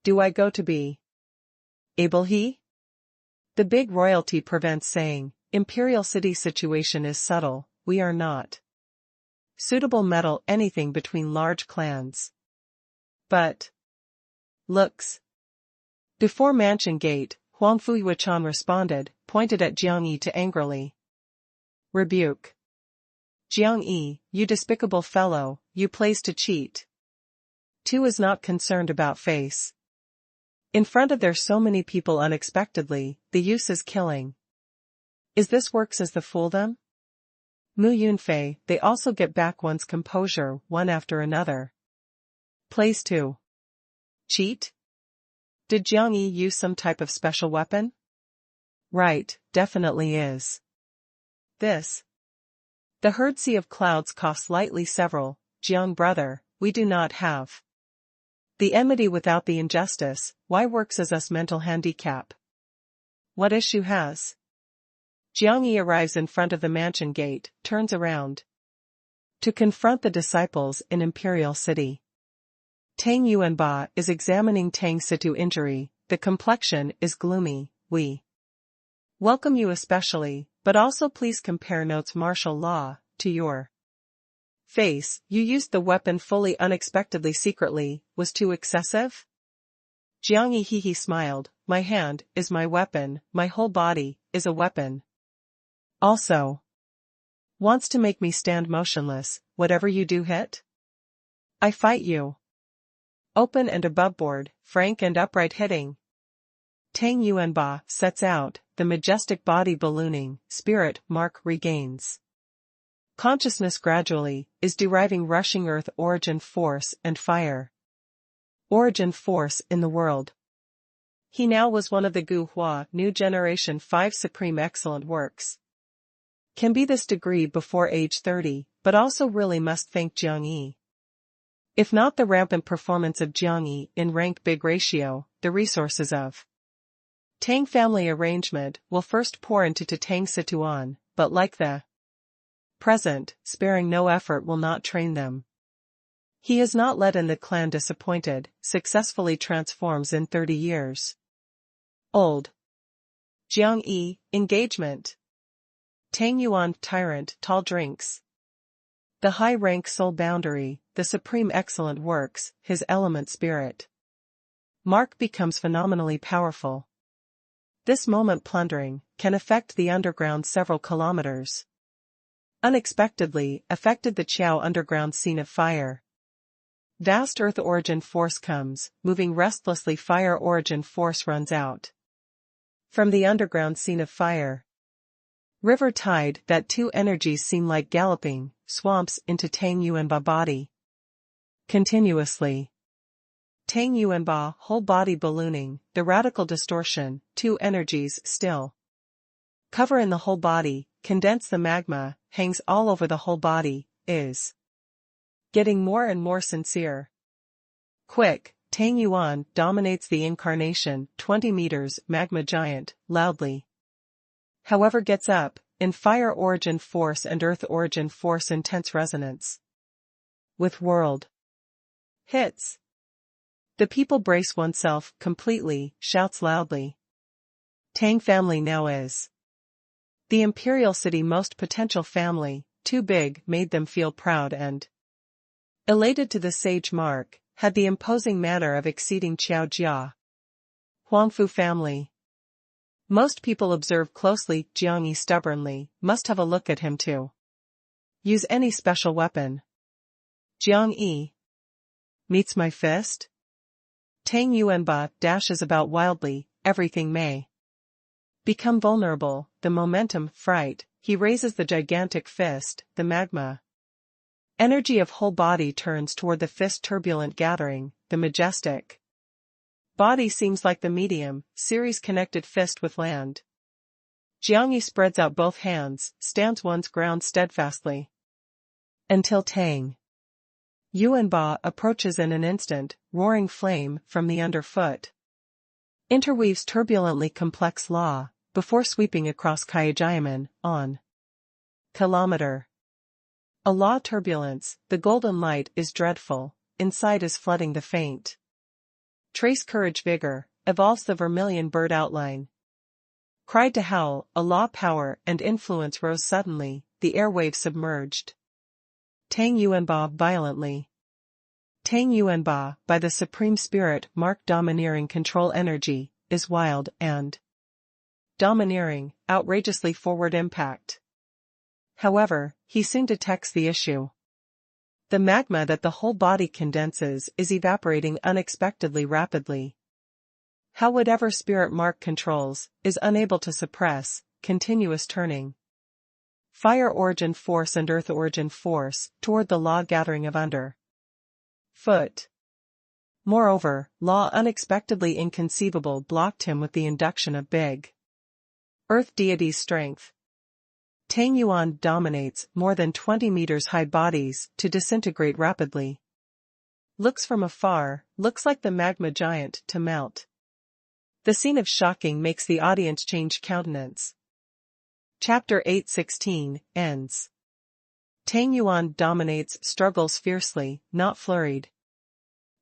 Do I go to be able he? The big royalty prevents saying, imperial city situation is subtle, we are not suitable meddle anything between large clans. But looks. Before Mansion Gate, Huangfu Yuechan responded, pointed at Jiang Yi to angrily rebuke. Jiang Yi, you despicable fellow, you plays to cheat. 2 is not concerned about face. In front of there so many people unexpectedly, the use is killing. Is this works as the fool them? Mu Yunfei, they also get back one's composure, one after another. Plays to cheat? Did Jiang Yi use some type of special weapon? Right, definitely is. This. The herd sea of clouds costs slightly several, Jiang brother, we do not have. The enmity without the injustice, why works as us mental handicap? What issue has? Jiang Yi arrives in front of the mansion gate, turns around. To confront the disciples in Imperial City. Tang Yuanba is examining Tang Situ injury, the complexion is gloomy, we welcome you especially, but also please compare notes martial law, to your face, you used the weapon fully unexpectedly secretly, was too excessive? Jiang Yi he smiled, my hand is my weapon, my whole body is a weapon. Also. Wants to make me stand motionless, whatever you do hit? I fight you. Open and aboveboard, frank and upright hitting. Tang Yuanba sets out, the majestic body ballooning, spirit mark regains. Consciousness gradually, is deriving rushing earth origin force and fire. Origin force in the world. He now was one of the Gu Hua New Generation 5 Supreme Excellent Works. Can be this degree before age 30, but also really must thank Jiang Yi. If not the rampant performance of Jiang Yi in rank big ratio, the resources of Tang family arrangement will first pour into Tang Situan, but like the present, sparing no effort will not train them. He is not let in the clan disappointed, successfully transforms in 30 years. Old. Jiang Yi, engagement. Tang Yuan, tyrant, tall drinks. The high rank soul boundary, the supreme excellent works, his element spirit. Mark becomes phenomenally powerful. This moment plundering, can affect the underground several kilometers. Unexpectedly, affected the Qiao underground scene of fire. Vast earth origin force comes, moving restlessly fire origin force runs out. From the underground scene of fire. River tide that two energies seem like galloping, swamps into Tang Yuanba body. Continuously. Tang Yuanba whole body ballooning, the radical distortion, two energies still. Cover in the whole body, condense the magma, hangs all over the whole body, is getting more and more sincere. Quick, Tang Yuan dominates the incarnation, 20 meters, magma giant, loudly. However gets up, in fire origin force and earth origin force intense resonance. With world hits. The people brace oneself, completely, shouts loudly. Tang family now is the Imperial City most potential family, too big made them feel proud and elated to the sage mark, had the imposing manner of exceeding Qiao Jia. Huangfu family. Most people observe closely, Jiang Yi stubbornly, must have a look at him too. Use any special weapon. Jiang Yi. Meets my fist? Tang Yuanba dashes about wildly, everything may become vulnerable, the momentum, fright, he raises the gigantic fist, the magma. Energy of whole body turns toward the fist turbulent gathering, the majestic. Body seems like the medium, series connected fist with land. Jiang Yi spreads out both hands, stands one's ground steadfastly. Until Tang Yuanba approaches in an instant, roaring flame from the underfoot. Interweaves turbulently complex law, before sweeping across Kaijiamen, on kilometer. A law turbulence, the golden light is dreadful, inside is flooding the faint. Trace courage vigor, evolves the vermilion bird outline. Cried to howl, a law power and influence rose suddenly, the airwaves submerged. Tang Yuanba violently. Tang Yuanba, by the supreme spirit marked domineering control energy, is wild and domineering, outrageously forward impact. However, he soon detects the issue. The magma that the whole body condenses is evaporating unexpectedly rapidly. How whatever spirit mark controls, is unable to suppress, continuous turning. Fire origin force and earth origin force, toward the law gathering of under foot. Moreover, law unexpectedly inconceivable blocked him with the induction of big Earth deity's strength. Tang Yuan dominates more than 20 meters high bodies to disintegrate rapidly. Looks from afar, looks like the magma giant to melt. The scene of shocking makes the audience change countenance. Chapter 8:16 ends. Tang Yuan dominates, struggles fiercely, not flurried.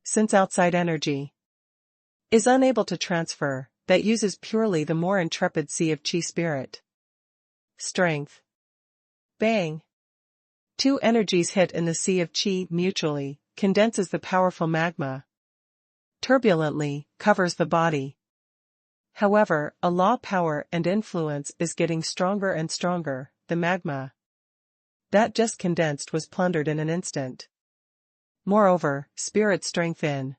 Since outside energy is unable to transfer, that uses purely the more intrepid Sea of Qi spirit. Strength. Bang. Two energies hit in the Sea of Qi mutually, condenses the powerful magma. Turbulently, covers the body. However, a law power and influence is getting stronger and stronger, the magma that just condensed was plundered in an instant. Moreover, spirit strength in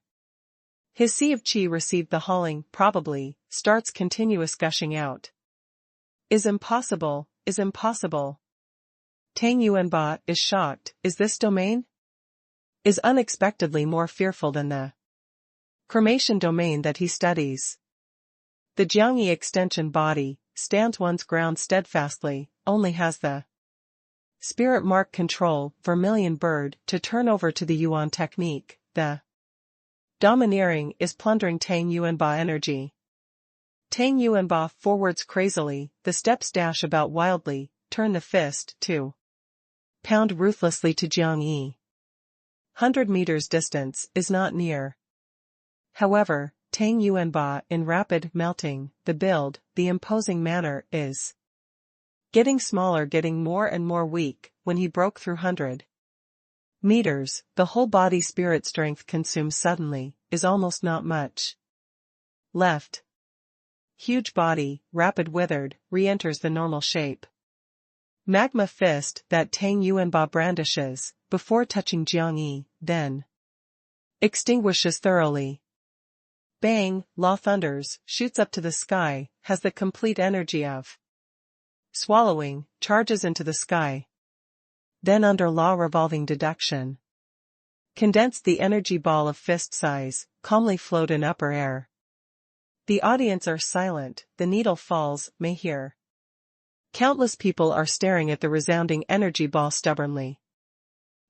his Sea of Qi received the hauling, probably, starts continuous gushing out. Is impossible, is impossible. Tang Yuanba is shocked, is this domain? Is unexpectedly more fearful than the cremation domain that he studies. The Jiangyi extension body stands one's ground steadfastly, only has the spirit mark control, vermilion bird, to turn over to the Yuan technique, the domineering is plundering Tang Yuanba energy. Tang Yuanba forwards crazily, the steps dash about wildly, turn the fist, to pound ruthlessly to Jiangyi. 100 meters distance is not near. However, Tang Yuanba in rapid melting, the build, the imposing manner is getting smaller, getting more and more weak. When he broke through 100 meters, the whole body spirit strength consumes suddenly, is almost not much left. Huge body, rapid withered, re-enters the normal shape. Magma fist that Tang Yuanba brandishes, before touching Jiangyi, then extinguishes thoroughly. Bang, law thunders, shoots up to the sky, has the complete energy of swallowing, charges into the sky. Then under law revolving deduction, condensed the energy ball of fist size, calmly float in upper air. The audience are silent, the needle falls, may hear. Countless people are staring at the resounding energy ball stubbornly.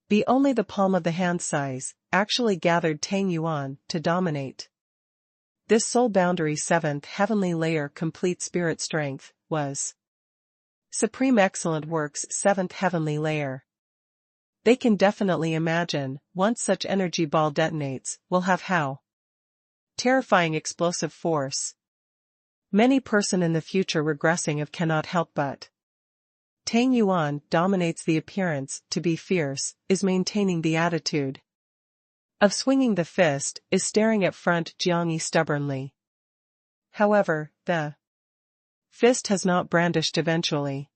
Be only the palm of the hand size, actually gathered Tang Yuan to dominate. This soul boundary 7th heavenly layer complete spirit strength, was Supreme Excellent Works 7th heavenly layer. They can definitely imagine, once such energy ball detonates, will have how terrifying explosive force. Many person in the future regressing of cannot help but. Tang Yuan dominates the appearance, to be fierce, is maintaining the attitude of swinging the fist, is staring at front Jiangyi stubbornly. However, the fist has not brandished eventually.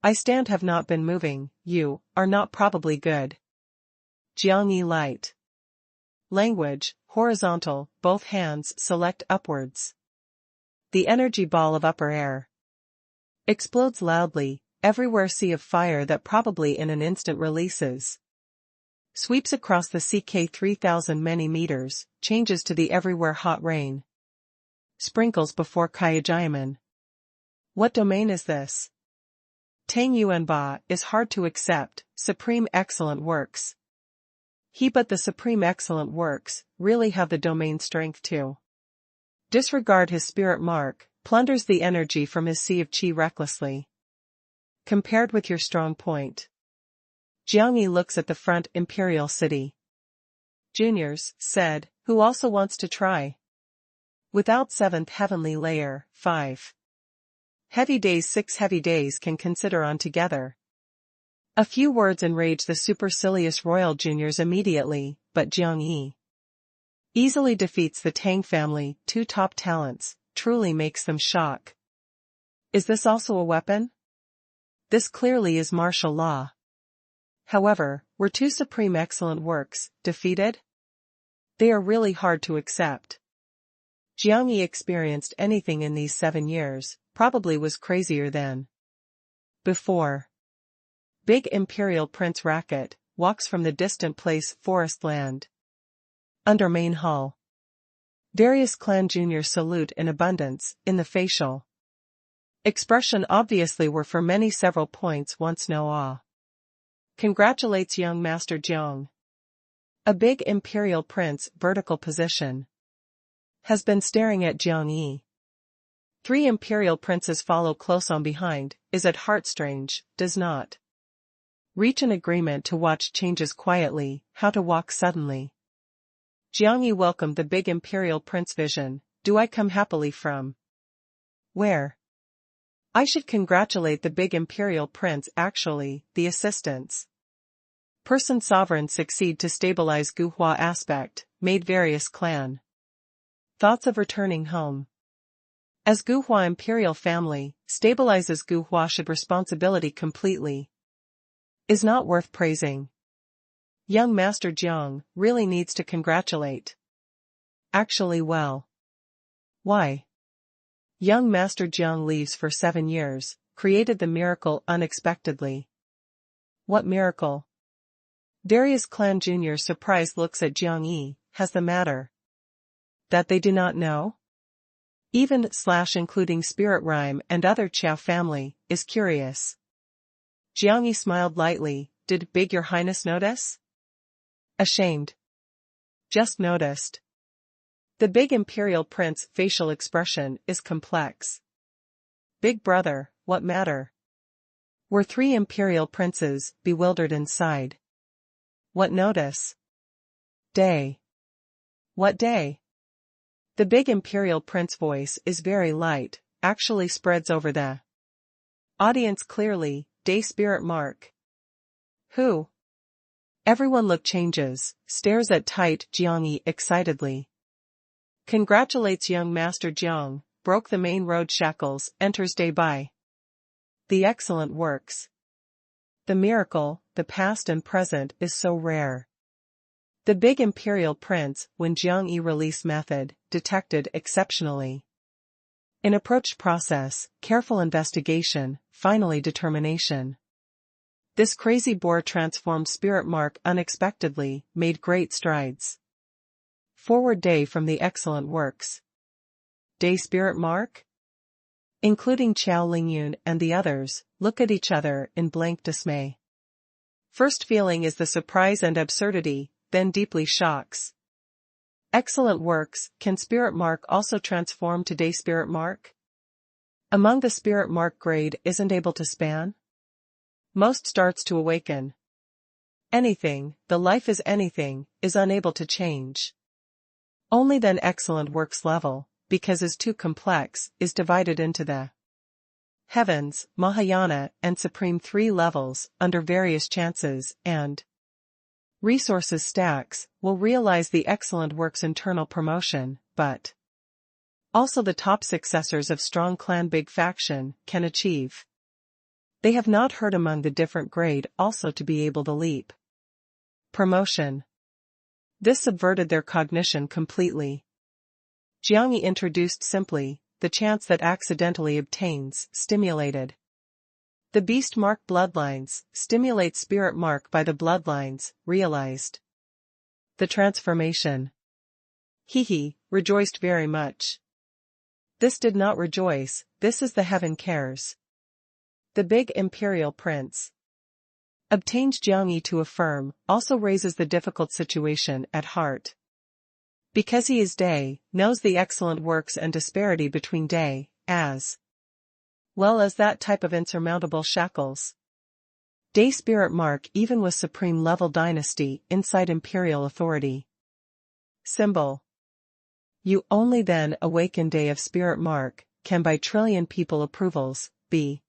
I stand have not been moving, you are not probably good. Jiangyi light. Language, horizontal, both hands select upwards. The energy ball of upper air explodes loudly, everywhere sea of fire that probably in an instant releases. Sweeps across the CK 3000 many meters, changes to the everywhere hot rain. Sprinkles before Kaijiamen. What domain is this? Tang Yuanba is hard to accept, Supreme Excellent Works. He but the Supreme Excellent Works, really have the domain strength to disregard his spirit mark, plunders the energy from his Sea of Qi recklessly. Compared with your strong point. Jiangyi looks at the front imperial city. Juniors, said, who also wants to try? Without 7th heavenly layer, 5. Heavy days 6 heavy days can consider on together. A few words enrage the supercilious royal juniors immediately, but Jiangyi easily defeats the Tang family, 2 top talents, truly makes them shock. Is this also a weapon? This clearly is martial law. However, were 2 Supreme Excellent Works defeated? They are really hard to accept. Jiangyi experienced anything in these 7 years, probably was crazier than before. Big Imperial Prince Racket walks from the distant place Forest Land. Under main hall. Various clan juniors salute in abundance, in the facial Expression obviously were for many several points once no awe. Congratulates young Master Jiang. A big imperial prince vertical position. Has been staring at Jiang Yi. 3 imperial princes follow close on behind, is at heart strange, does not. Reach an agreement to watch changes quietly, how to walk suddenly. Jiang Yi welcomed the big imperial prince vision, do I come happily from? Where? I should congratulate the big imperial prince actually, the assistants. Person sovereign succeed to stabilize Guhua aspect, made various clan. Thoughts of returning home. As Guhua imperial family, stabilizes Guhua should responsibility completely. Is not worth praising. Young Master Jiang really needs to congratulate. Actually well. Why? Young Master Jiang leaves for 7 years, created the miracle unexpectedly. What miracle? Darius Clan Jr.'s surprised looks at Jiang Yi, has the matter. That they do not know? Even/including Spirit Rhyme and other Qiao family, is curious. Jiang Yi smiled lightly, did Big Your Highness notice? Ashamed. Just noticed. The big imperial prince facial expression is complex. Big brother, what matter? Were 3 imperial princes bewildered inside. What notice? Day. What day? The big imperial prince voice is very light, actually spreads over the audience clearly, day spirit mark. Who? Everyone look changes, stares at tight Jiang Yi excitedly. Congratulates young Master Jiang, broke the main road shackles, enters day by. The excellent works. The miracle, the past and present is so rare. The big imperial prince, when Jiang Yi release method, detected exceptionally. In approach process, careful investigation, finally determination. This crazy boar transformed spirit mark unexpectedly, made great strides. Forward day from the excellent works. Day spirit mark? Including Qiao Lingyun and the others, look at each other in blank dismay. First feeling is the surprise and absurdity, then deeply shocks. Excellent works, can spirit mark also transform to day spirit mark? Among the spirit mark grade isn't able to span? Most starts to awaken. Anything, the life is anything, is unable to change. Only then excellent works level, because is too complex, is divided into the heavens, Mahayana and Supreme 3 levels, under various chances, and resources stacks, will realize the excellent works internal promotion, but also the top successors of strong clan big faction, can achieve. They have not heard among the different grade also to be able to leap. Promotion. This subverted their cognition completely. Jiang Yi introduced simply, the chance that accidentally obtains, stimulated. The beast mark bloodlines, stimulate spirit mark by the bloodlines, realized. The transformation. Rejoiced very much. This did not rejoice, this is the heaven cares. The big imperial prince obtains Jiang Yi to affirm, also raises the difficult situation at heart. Because he is day, knows the excellent works and disparity between day, as well as that type of insurmountable shackles. Day spirit mark even with supreme level dynasty inside imperial authority. Symbol. You only then awaken day of spirit mark, can by trillion people approvals, be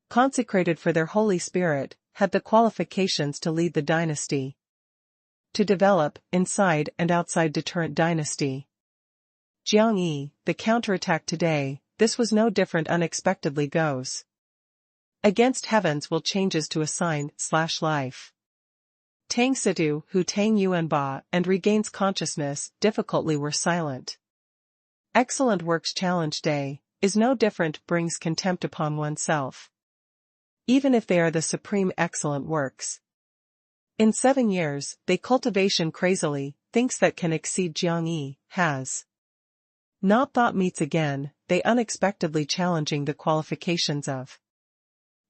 consecrated for their holy spirit, had the qualifications to lead the dynasty. To develop, inside and outside deterrent dynasty. Jiang Yi, the counterattack today, this was no different unexpectedly goes. Against heavens will changes to assign/life. Tang Situ who Tang Yuan Ba and regains consciousness difficultly were silent. Excellent works challenge day, is no different brings contempt upon oneself. Even if they are the supreme excellent works. In 7 years, they cultivation crazily, thinks that can exceed Jiang Yi, has Not thought meets again, they unexpectedly challenging the qualifications of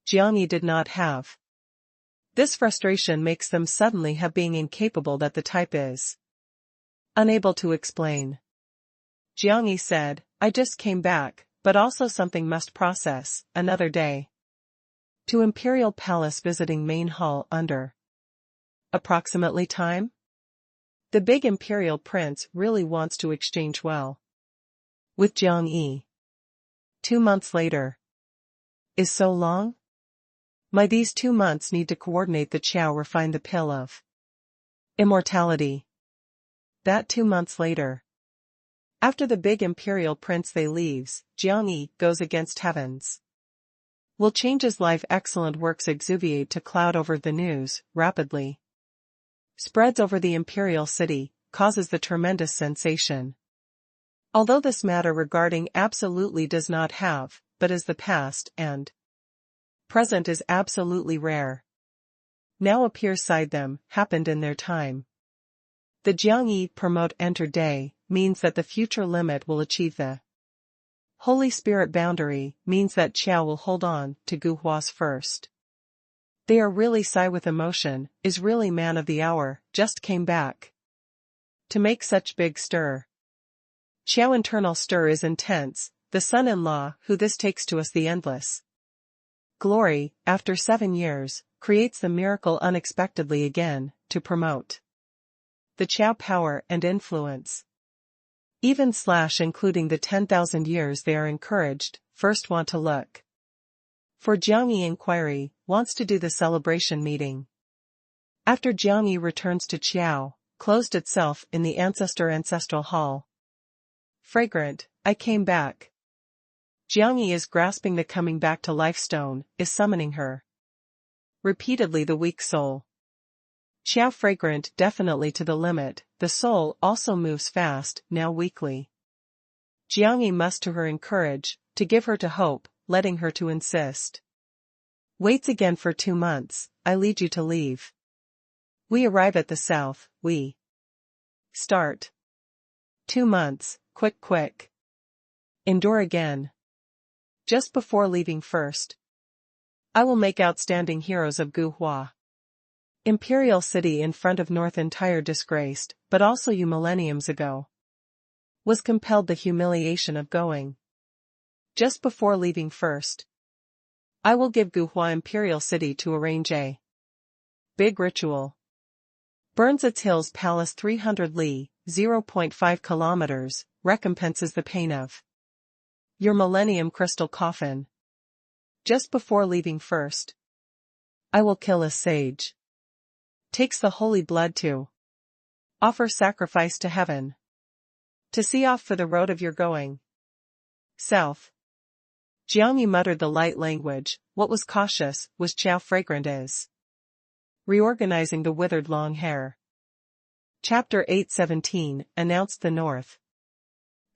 Jiangyi did not have. This frustration makes them suddenly have being incapable that the type is unable to explain. Jiangyi said, I just came back, but also something must process, another day. To Imperial Palace visiting main hall under approximately time? The big Imperial Prince really wants to exchange well with Jiangyi. 2 months later. Is so long? These 2 months need to coordinate the Qiao refine the pill of immortality. That 2 months later. After the big Imperial Prince they leaves, Jiangyi goes against heavens. Will change his life. Excellent works exuviate to cloud over the news, rapidly. Spreads over the imperial city, causes the tremendous sensation. Although this matter regarding absolutely does not have, but is the past and present is absolutely rare. Now appears side them, happened in their time. The Jiangyi promote enter day, means that the future limit will achieve the Holy Spirit boundary, means that Qiao will hold on to Guhua's first. They are really sigh with emotion, is really man of the hour, just came back. To make such big stir. Qiao internal stir is intense, the son-in-law who this takes to us the endless glory, after 7 years, creates the miracle unexpectedly again, to promote the Qiao power and influence. Even / including the 10,000 years they are encouraged, first want to look for Jiangyi inquiry, wants to do the celebration meeting. After Jiangyi returns to Qiao, closed itself in the ancestral hall. Fragrant, I came back. Jiangyi is grasping the coming back to life stone, is summoning her. Repeatedly the weak soul. Qiao fragrant definitely to the limit, the soul also moves fast, now weakly. Jiangyi must to her encourage, to give her to hope, letting her to insist. Waits again for 2 months, I lead you to leave. We arrive at the south, we start. 2 months, quick. Endure again. Just before leaving first. I will make outstanding heroes of Guhua. Imperial city in front of north entire disgraced, but also you millenniums ago. Was compelled the humiliation of going. Just before leaving first. I will give Guhua Imperial City to arrange a big ritual. Burns its hills palace 300 li, 0.5 kilometers, recompenses the pain of your millennium crystal coffin. Just before leaving first. I will kill a sage. Takes the holy blood to offer sacrifice to heaven. To see off for the road of your going south. Jiangyi muttered the light language, what was cautious, was Qiao fragrant is reorganizing the withered long hair. Chapter 8:17 announced the north.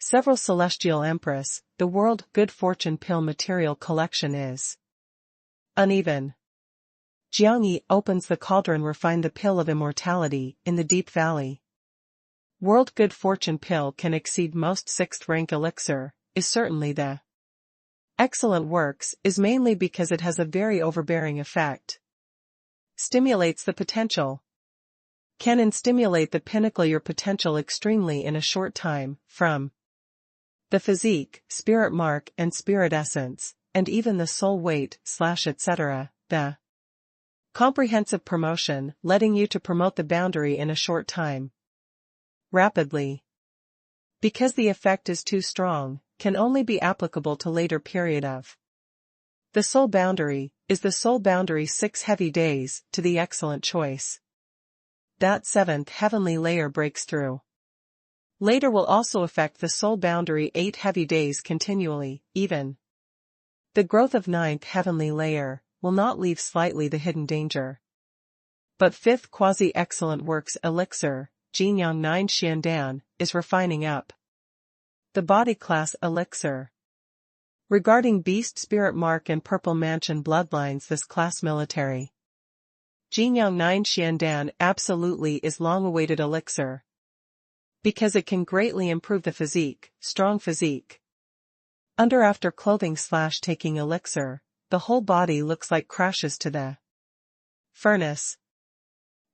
Several celestial empress, the world good fortune pill material collection is uneven. Jiangyi opens the cauldron refine the pill of immortality in the deep valley. World good fortune pill can exceed most 6th rank elixir, is certainly the excellent works is mainly because it has a very overbearing effect. Stimulates the potential. Can stimulate the pinnacle your potential extremely in a short time, from the physique, spirit mark and spirit essence, and even the soul weight, etc., the comprehensive promotion, letting you to promote the boundary in a short time. Rapidly. Because the effect is too strong, can only be applicable to later period of the soul boundary, is the soul boundary 6 heavy days, to the excellent choice. That 7th heavenly layer breaks through. Later will also affect the soul boundary 8 heavy days continually, even. The growth of 9th heavenly layer, will not leave slightly the hidden danger. But 5th quasi-excellent works elixir, Jinyang 9 Xiandan, is refining up. The body class elixir. Regarding beast spirit mark and purple mansion bloodlines this class military. Jinyang 9 Xiandan absolutely is long-awaited elixir. Because it can greatly improve the physique, strong physique. After clothing/taking elixir, the whole body looks like crashes to the furnace.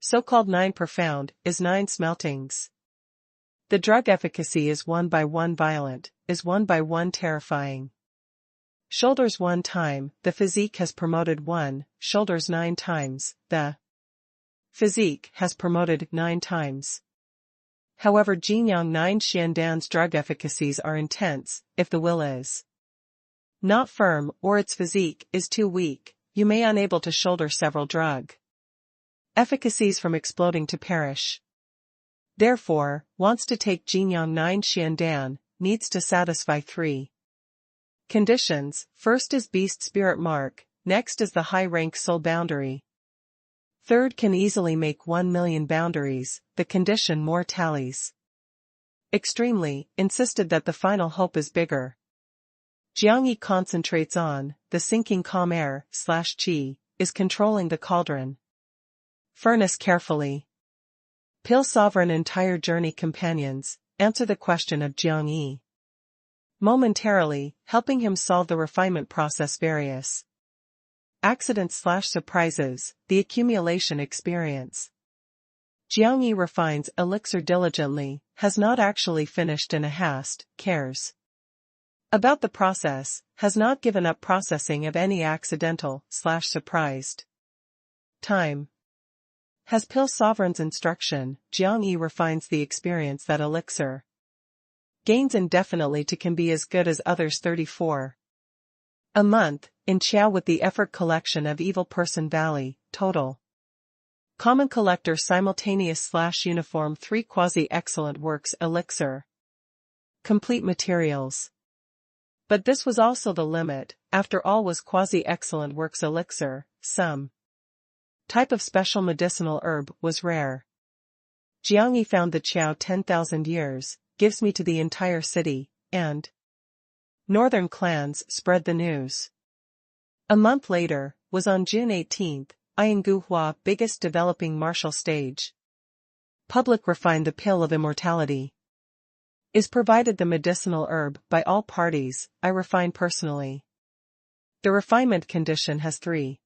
So-called 9 profound, is 9 smeltings. The drug efficacy is 1 by 1 violent, is 1 by 1 terrifying. Shoulders 1 time, the physique has promoted 1, shoulders 9 times, the physique has promoted 9 times. However, Jinyang 9 Xiandan's drug efficacies are intense, if the will is not firm or its physique is too weak, you may unable to shoulder several drug efficacies from exploding to perish. Therefore, wants to take Jinyang 9 Xiandan, needs to satisfy 3 conditions. First is beast spirit mark, next is the high rank soul boundary. Third can easily make 1 million boundaries, the condition more tallies. Extremely, insisted that the final hope is bigger. Jiang Yi concentrates on, the sinking calm air/qi, is controlling the cauldron furnace carefully. Pil sovereign entire journey companions, answer the question of Jiang Yi. Momentarily, helping him solve the refinement process various accidents/surprises, the accumulation experience. Jiang Yi refines elixir diligently, has not actually finished in a haste, cares about the process, has not given up processing of any accidental/surprised time. Has Pil Sovereign's instruction, Jiang Yi refines the experience that elixir gains indefinitely to can be as good as others 34 a month, in Chao with the effort collection of Evil Person Valley, total. Common collector simultaneous/uniform 3 quasi-excellent works elixir. Complete materials. But this was also the limit, after all was quasi-excellent works elixir, some type of special medicinal herb was rare. Jiang Yi found the Chao 10,000 years, gives me to the entire city, and northern clans spread the news. A month later, was on June 18, Ianguhua biggest developing martial stage. Public refined the pill of immortality. Is provided the medicinal herb by all parties, I refine personally. The refinement condition has 3.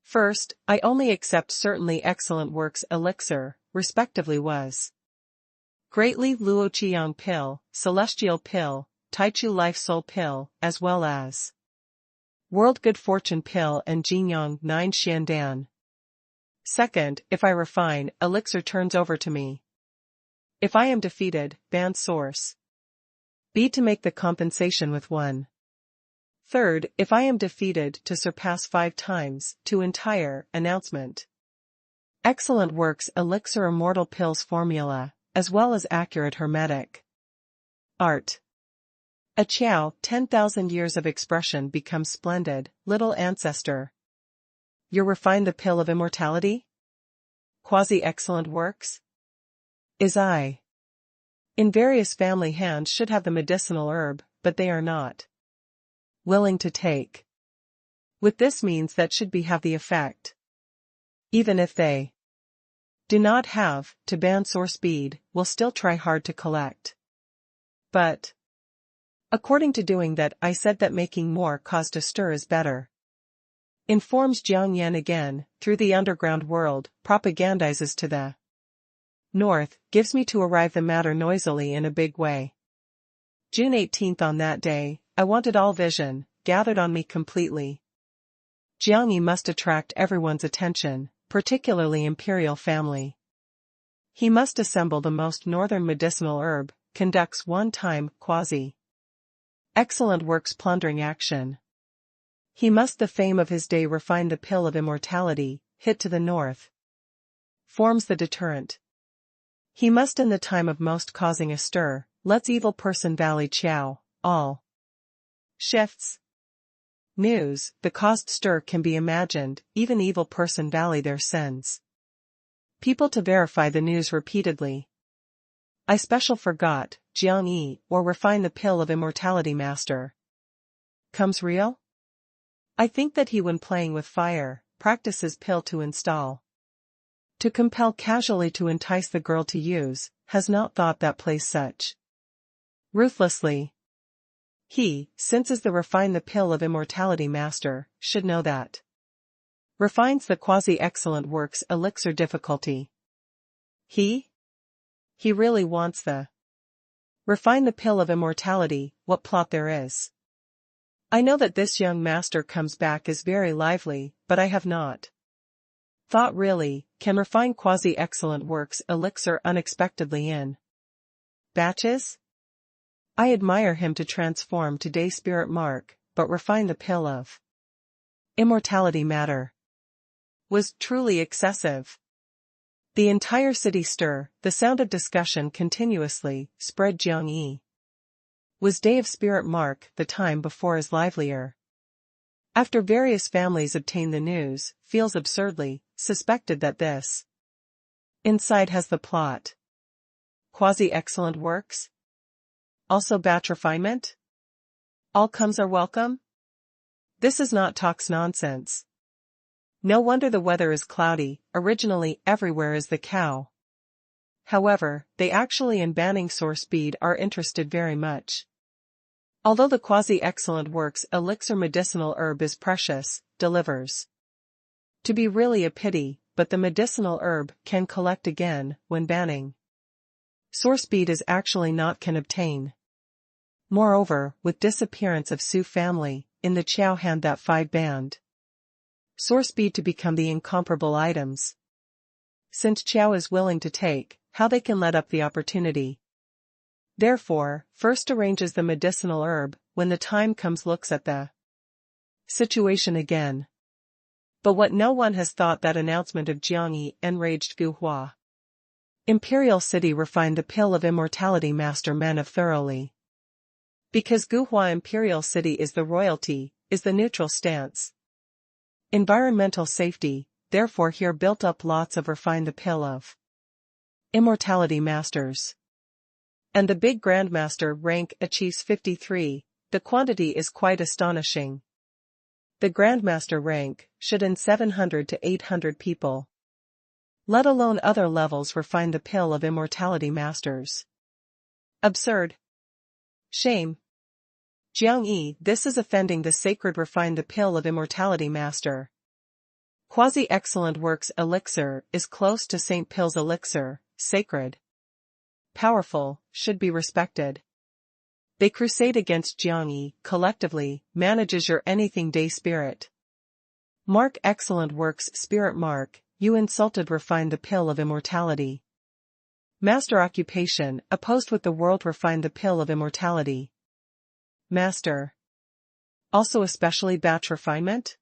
First, I only accept certainly excellent works elixir, respectively was greatly Luoqiang pill, celestial pill, Taichu life soul pill, as well as world good fortune pill and Jinyang 9 Xiandan. Second, if I refine, elixir turns over to me. If I am defeated, band source B to make the compensation with 1. Third, if I am defeated to surpass 5 times, to entire, announcement. Excellent works elixir immortal pills formula, as well as accurate hermetic art. A Chao 10,000 years of expression becomes splendid, little ancestor. You refine the pill of immortality? Quasi-excellent works? Is I. In various family hands should have the medicinal herb, but they are not willing to take. With this means that should be have the effect. Even if they do not have, to ban source bead, will still try hard to collect. But according to doing that, I said that making more cause to stir is better. Informs Jiang Yan again, through the underground world, propagandizes to the north, gives me to arrive the matter noisily in a big way. June 18 on that day, I wanted all vision, gathered on me completely. Jiang Yi must attract everyone's attention, particularly imperial family. He must assemble the most northern medicinal herb, conducts 1 time, quasi. Excellent works plundering action. He must the fame of his day refine the pill of immortality, hit to the north. Forms the deterrent. He must in the time of most causing a stir, lets Evil Person Valley Chao, all shifts. News, the caused stir can be imagined, even Evil Person Valley there sends people to verify the news repeatedly. I special forgot, Jiang Yi, or refine the pill of immortality master. Comes real? I think that he when playing with fire, practices pill to install. To compel casually to entice the girl to use, has not thought that place such. Ruthlessly. He, since is the refine the pill of immortality master, should know that. Refines the quasi-excellent works elixir difficulty. He really wants the refine the pill of immortality, what plot there is. I know that this young master comes back is very lively, but I have not thought really, can refine quasi-excellent works elixir unexpectedly in batches? I admire him to transform today spirit mark, but refine the pill of immortality matter was truly excessive. The entire city stir, the sound of discussion continuously, spread Jiangyi. Was day of spirit mark the time before is livelier. After various families obtain the news, feels absurdly, suspected that this inside has the plot. Quasi-excellent works? Also batch refinement? All comes are welcome? This is not talks nonsense. No wonder the weather is cloudy, originally everywhere is the cow. However, they actually in banning source speed are interested very much. Although the quasi-excellent works elixir medicinal herb is precious, delivers to be really a pity, but the medicinal herb can collect again, when banning. Source speed is actually not can obtain. Moreover, with disappearance of Su family, in the Chow hand that 5 band. Source speed to become the incomparable items. Since Chow is willing to take, how they can let up the opportunity. Therefore, first arranges the medicinal herb, when the time comes looks at the situation again. But what no one has thought that announcement of Jiangyi enraged Gu Hua. Imperial City refined the pill of immortality master men of thoroughly. Because Gu Hua Imperial City is the royalty, is the neutral stance. Environmental safety, therefore here built up lots of refine the pill of immortality masters. And the big grandmaster rank achieves 53, the quantity is quite astonishing. The grandmaster rank should in 700 to 800 people. Let alone other levels refine the pill of immortality masters. Absurd. Shame. Jiangyi, this is offending the sacred refine the pill of immortality master. Quasi-excellent works elixir is close to Saint Pill's elixir, sacred. Powerful, should be respected. They crusade against Jiangyi, collectively, manages your anything day spirit. Mark excellent works spirit mark, you insulted refine the pill of immortality. Master occupation, opposed with the world refine the pill of immortality. Master. Also especially batch refinement?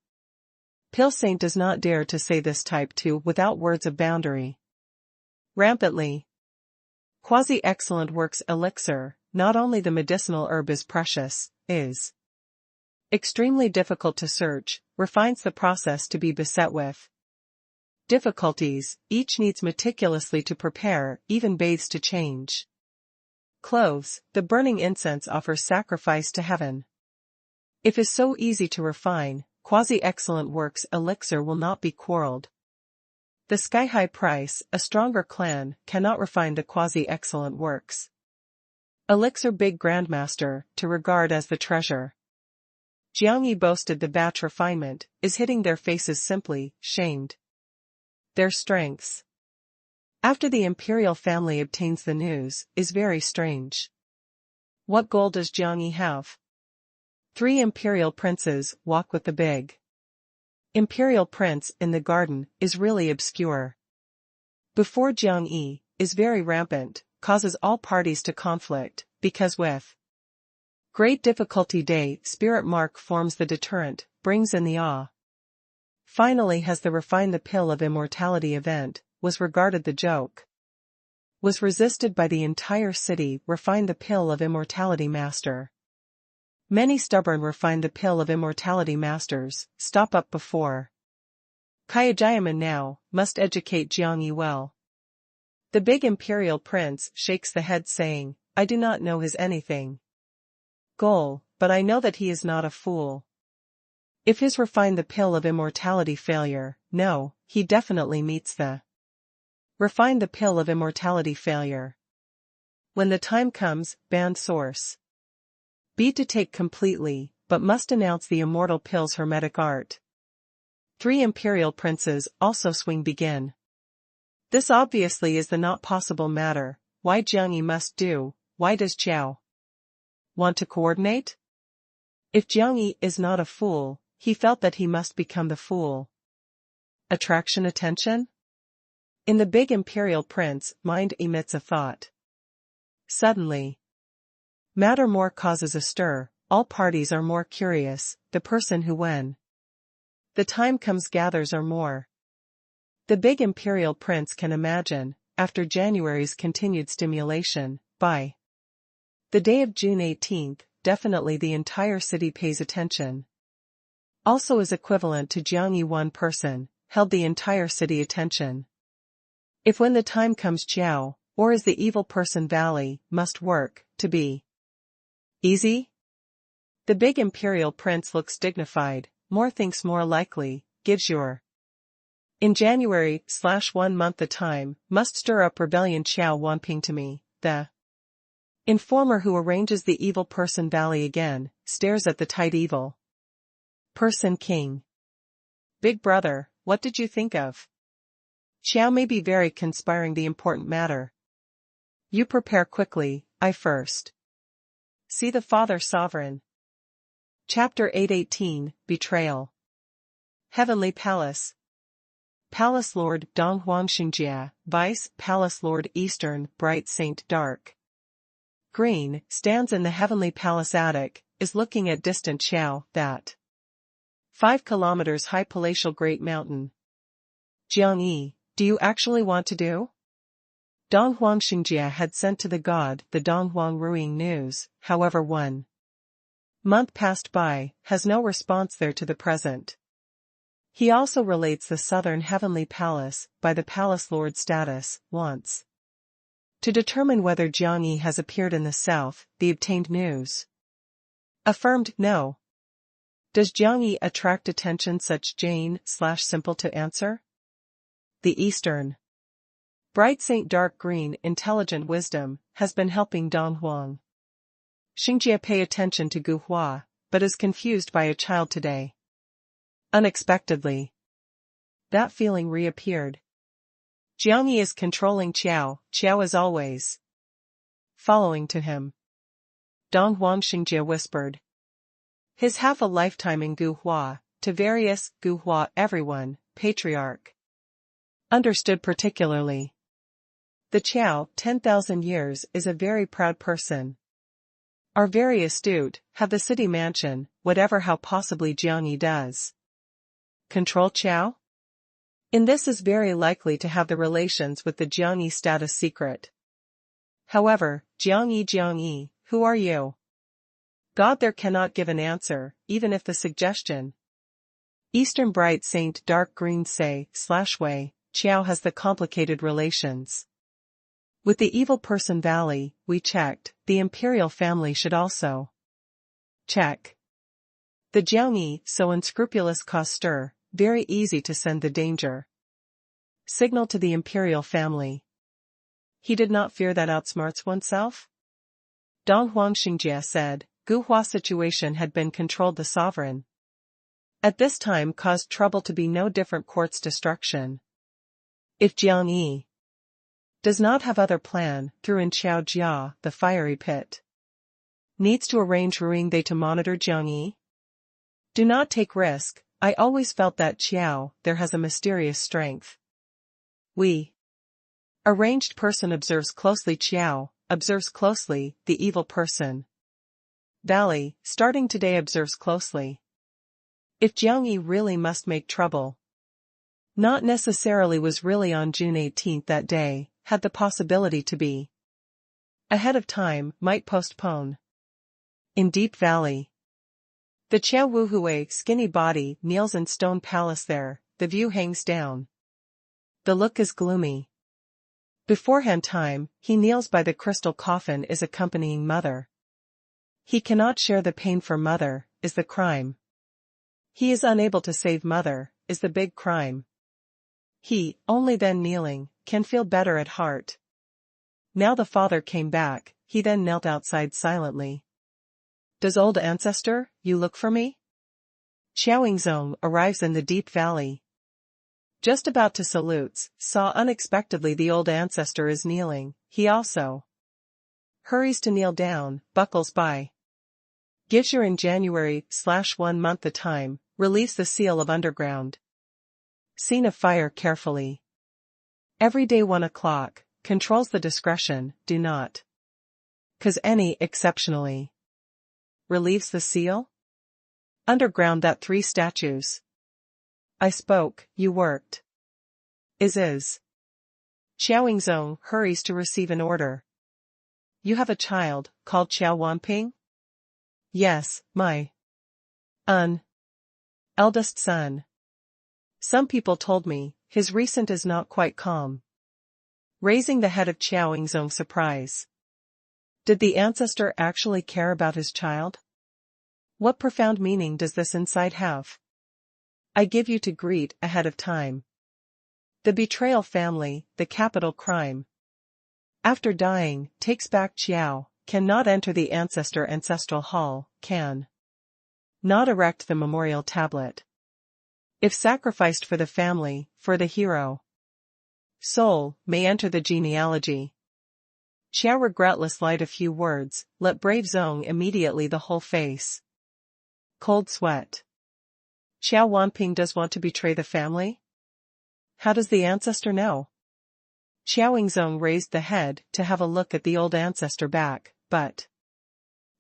Pill Saint does not dare to say this type 2 without words of boundary. Rampantly. Quasi-excellent works elixir, not only the medicinal herb is precious, is extremely difficult to search, refines the process to be beset with difficulties, each needs meticulously to prepare, even bathes to change clothes, the burning incense offers sacrifice to heaven. If is so easy to refine, quasi-excellent works elixir will not be quarreled. The sky-high price, a stronger clan, cannot refine the quasi-excellent works. Elixir big grandmaster, to regard as the treasure. Jiangyi boasted the batch refinement, is hitting their faces simply, shamed. Their strengths. After the imperial family obtains the news, is very strange. What goal does Jiangyi have? 3 imperial princes walk with the big imperial prince in the garden, is really obscure. Before Jiangyi, is very rampant, causes all parties to conflict, because with great difficulty day spirit mark forms the deterrent, brings in the awe. Finally has the refine the pill of immortality event, was regarded the joke. Was resisted by the entire city refine the pill of immortality master. Many stubborn refine the pill of immortality masters, stop up before. Kayajayaman now, must educate Jiangyi well. The big imperial prince shakes the head saying, I do not know his anything goal, but I know that he is not a fool. If his refine the pill of immortality failure, no, he definitely meets the refine the pill of immortality failure. When the time comes, banned source. B to take completely, but must announce the immortal pill's hermetic art. 3 imperial princes also swing begin. This obviously is the not possible matter. Why Jiangyi must do, why does Qiao want to coordinate? If Jiangyi is not a fool, he felt that he must become the fool. Attraction attention? In the big imperial prince, mind emits a thought. Suddenly, matter more causes a stir, all parties are more curious, the person who when the time comes gathers are more. The big imperial prince can imagine, after January's continued stimulation, by the day of June 18th, definitely the entire city pays attention. Also is equivalent to Jiangyi one person, held the entire city attention. If when the time comes Qiao, or is the evil person Valley, must work, to be easy? The big imperial prince looks dignified, more thinks more likely, gives your in January/1 month the time, must stir up rebellion Qiao Wanping to me, the informer who arranges the evil person Valley again, stares at the tight evil person king. Big brother, what did you think of? Qiao may be very conspiring the important matter. You prepare quickly, I first. See the father sovereign. Chapter 818, Betrayal. Heavenly Palace. Palace Lord Dong Huang Xingjia, Vice Palace Lord Eastern Bright Saint Dark Green, stands in the Heavenly Palace attic, is looking at distant Qiao, that 5 kilometers high palatial great mountain. Jiangyi, do you actually want to do? Dong Huang Xingjia had sent to the god the Dong Huang Ruiying news, however 1 month passed by, has no response there to the present. He also relates the southern heavenly palace, by the palace lord status, wants to determine whether Jiangyi has appeared in the south, the obtained news affirmed no. Does Jiangyi attract attention such Jane/simple to answer? The eastern Bright Saint Dark Green intelligent wisdom, has been helping Dong Huang Xingjia pay attention to Gu Hua, but is confused by a child today. Unexpectedly, that feeling reappeared. Jiangyi is controlling Qiao, Qiao as always following to him. Dong Huang Xingjia whispered. His half a lifetime in Gu Hua, to various, Gu Hua everyone, patriarch. Understood particularly. The Qiao, 10,000 years is a very proud person. Are very astute, have the city mansion, whatever how possibly Jiangyi does. Control Qiao? In this is very likely to have the relations with the Jiangyi status secret. However, Jiangyi, who are you? God there cannot give an answer, even if the suggestion. Eastern Bright Saint Dark Green say/way, Qiao has the complicated relations with the evil person Valley, we checked, the imperial family should also check. The Jiangyi, so unscrupulous cause stir, very easy to send the danger signal to the imperial family. He did not fear that outsmarts oneself? Dong Huang Xingjia said, Gu Hua situation had been controlled the sovereign. At this time caused trouble to be no different court's destruction. If Jiangyi does not have other plan, through in Qiao Jia, the fiery pit needs to arrange Ruiying they to monitor Jiangyi. Do not take risk, I always felt that Qiao, there has a mysterious strength. We arranged person observes closely Qiao, observes closely, the evil person. Valley, starting today observes closely. If Jiangyi really must make trouble. Not necessarily was really on June 18th that day, had the possibility to be. Ahead of time, might postpone. In Deep Valley. The Qiao Wuhui skinny body kneels in stone palace there, the view hangs down. The look is gloomy. Beforehand time, he kneels by the crystal coffin is accompanying mother. He cannot share the pain for mother, is the crime. He is unable to save mother, is the big crime. He, only then kneeling, can feel better at heart. Now the father came back, he then knelt outside silently. Does old ancestor, you look for me? Xiaoyingzong arrives in the deep valley. Just about to salutes, saw unexpectedly the old ancestor is kneeling, he also hurries to kneel down, buckles by. Gives your in January/1 month the time, relieves the seal of underground. Scene of fire carefully. Every day 1 o'clock, controls the discretion, do not. 'Cause any exceptionally. Relieves the seal? Underground that 3 statues. I spoke, you worked. Is. Xiaoyingzong hurries to receive an order. You have a child, called Xiao Wanping? Yes, my eldest son. Some people told me, his recent is not quite calm. Raising the head of Xiaoyingzong surprise. Did the ancestor actually care about his child? What profound meaning does this insight have? I give you to greet ahead of time. The betrayal family, the capital crime. After dying, takes back Qiao, cannot enter the ancestral hall, can not erect the memorial tablet. If sacrificed for the family, for the hero, soul may enter the genealogy. Qiao regretless light a few words, let brave Zong immediately the whole face. Cold sweat. Xiao Wanping does want to betray the family? How does the ancestor know? Xiaoyingzong raised the head to have a look at the old ancestor back, but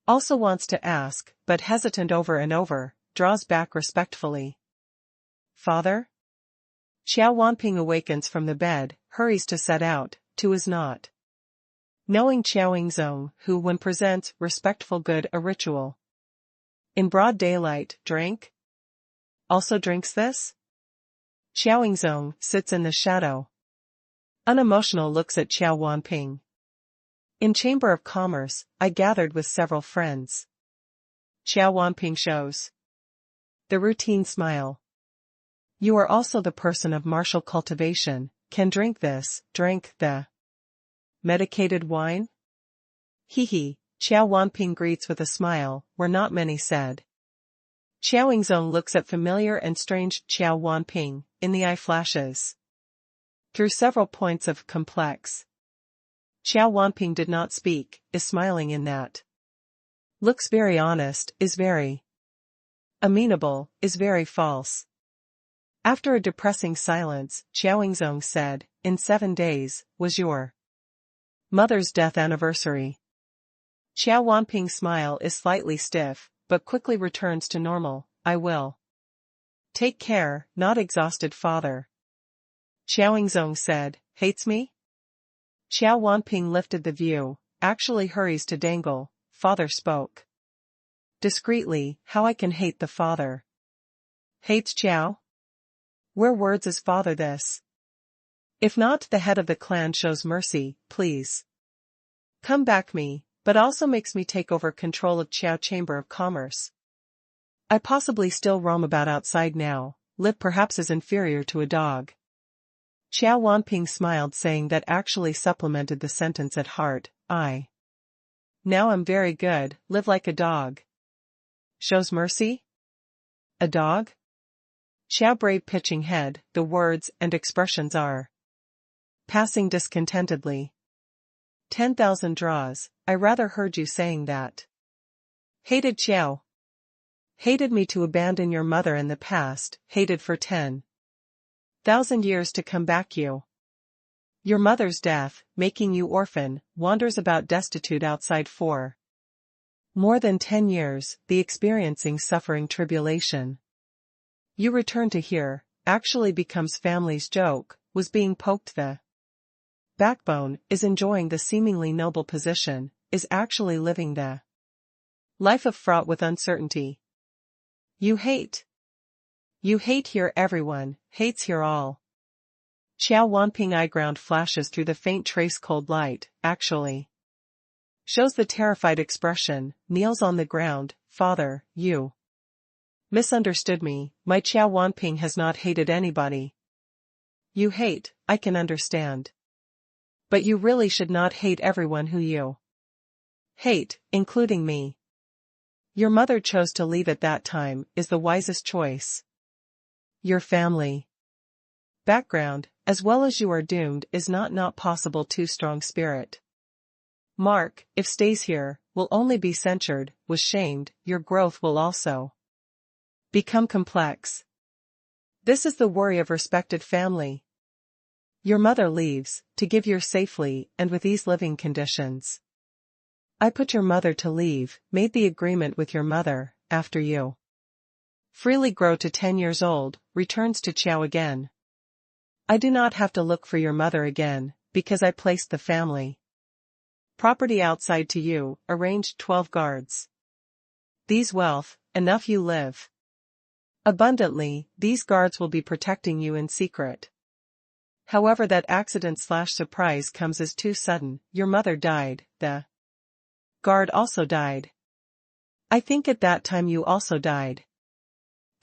also wants to ask, but hesitant over and over, draws back respectfully. Father? Xiao Wanping awakens from the bed, hurries to set out, to is not. Knowing Xiaoyingzong, who when presents respectful good a ritual. In broad daylight, drink? Also drinks this? Xiaoyingzong sits in the shadow. Unemotional looks at Xiao Wanping. In Chamber of Commerce, I gathered with several friends. Xiao Wanping shows the routine smile. You are also the person of martial cultivation, can drink this, drink the medicated wine? Hee. Xiao Wanping greets with a smile, where not many said. Xiaoyingzong looks at familiar and strange Xiao Wanping, in the eye flashes. Through several points of complex. Xiao Wanping did not speak, is smiling in that. Looks very honest, is very amenable, is very false. After a depressing silence, Xiaoyingzong said, in 7 days, was your mother's death anniversary. Xiao Wanping's smile is slightly stiff, but quickly returns to normal. I will take care, not exhausted father. Xiaoyingzong said, hates me? Xiao Wanping lifted the view, actually hurries to dangle, father spoke. Discreetly, how I can hate the father. Hates Xiao? Where words is father this? If not the head of the clan shows mercy, please. Come back me, but also makes me take over control of Qiao Chamber of Commerce. I possibly still roam about outside now, live perhaps as inferior to a dog. Xiao Wanping smiled saying that actually supplemented the sentence at heart, now I'm very good, live like a dog. Shows mercy? A dog? Xiao brave pitching head, the words and expressions are passing discontentedly. 10,000 draws, I rather heard you saying that. Hated Xiao. Hated me to abandon your mother in the past, hated for 10,000 years to come back you. Your mother's death, making you orphan, wanders about destitute outside for more than 10 years, the experiencing suffering tribulation. You return to here, actually becomes family's joke, was being poked the backbone, is enjoying the seemingly noble position, is actually living the life of fraught with uncertainty. You hate. You hate here everyone, hates here all. Xiao Wanping eyeground flashes through the faint trace cold light, actually. Shows the terrified expression, kneels on the ground, father, you misunderstood me, my Xiao Wanping has not hated anybody. You hate, I can understand. But you really should not hate everyone who you hate, including me. Your mother chose to leave at that time, is the wisest choice. Your family background, as well as you are doomed, is not possible too strong spirit. Mark, if stays here, will only be censured, was shamed, your growth will also become complex. This is the worry of respected family. Your mother leaves, to give you safely and with ease living conditions. I put your mother to leave, made the agreement with your mother, after you freely grow to 10 years old, returns to Chow again. I do not have to look for your mother again, because I placed the family property outside to you, arranged 12 guards. These wealth, enough you live abundantly, these guards will be protecting you in secret. However, that accident/surprise comes as too sudden, your mother died, the guard also died. I think at that time you also died.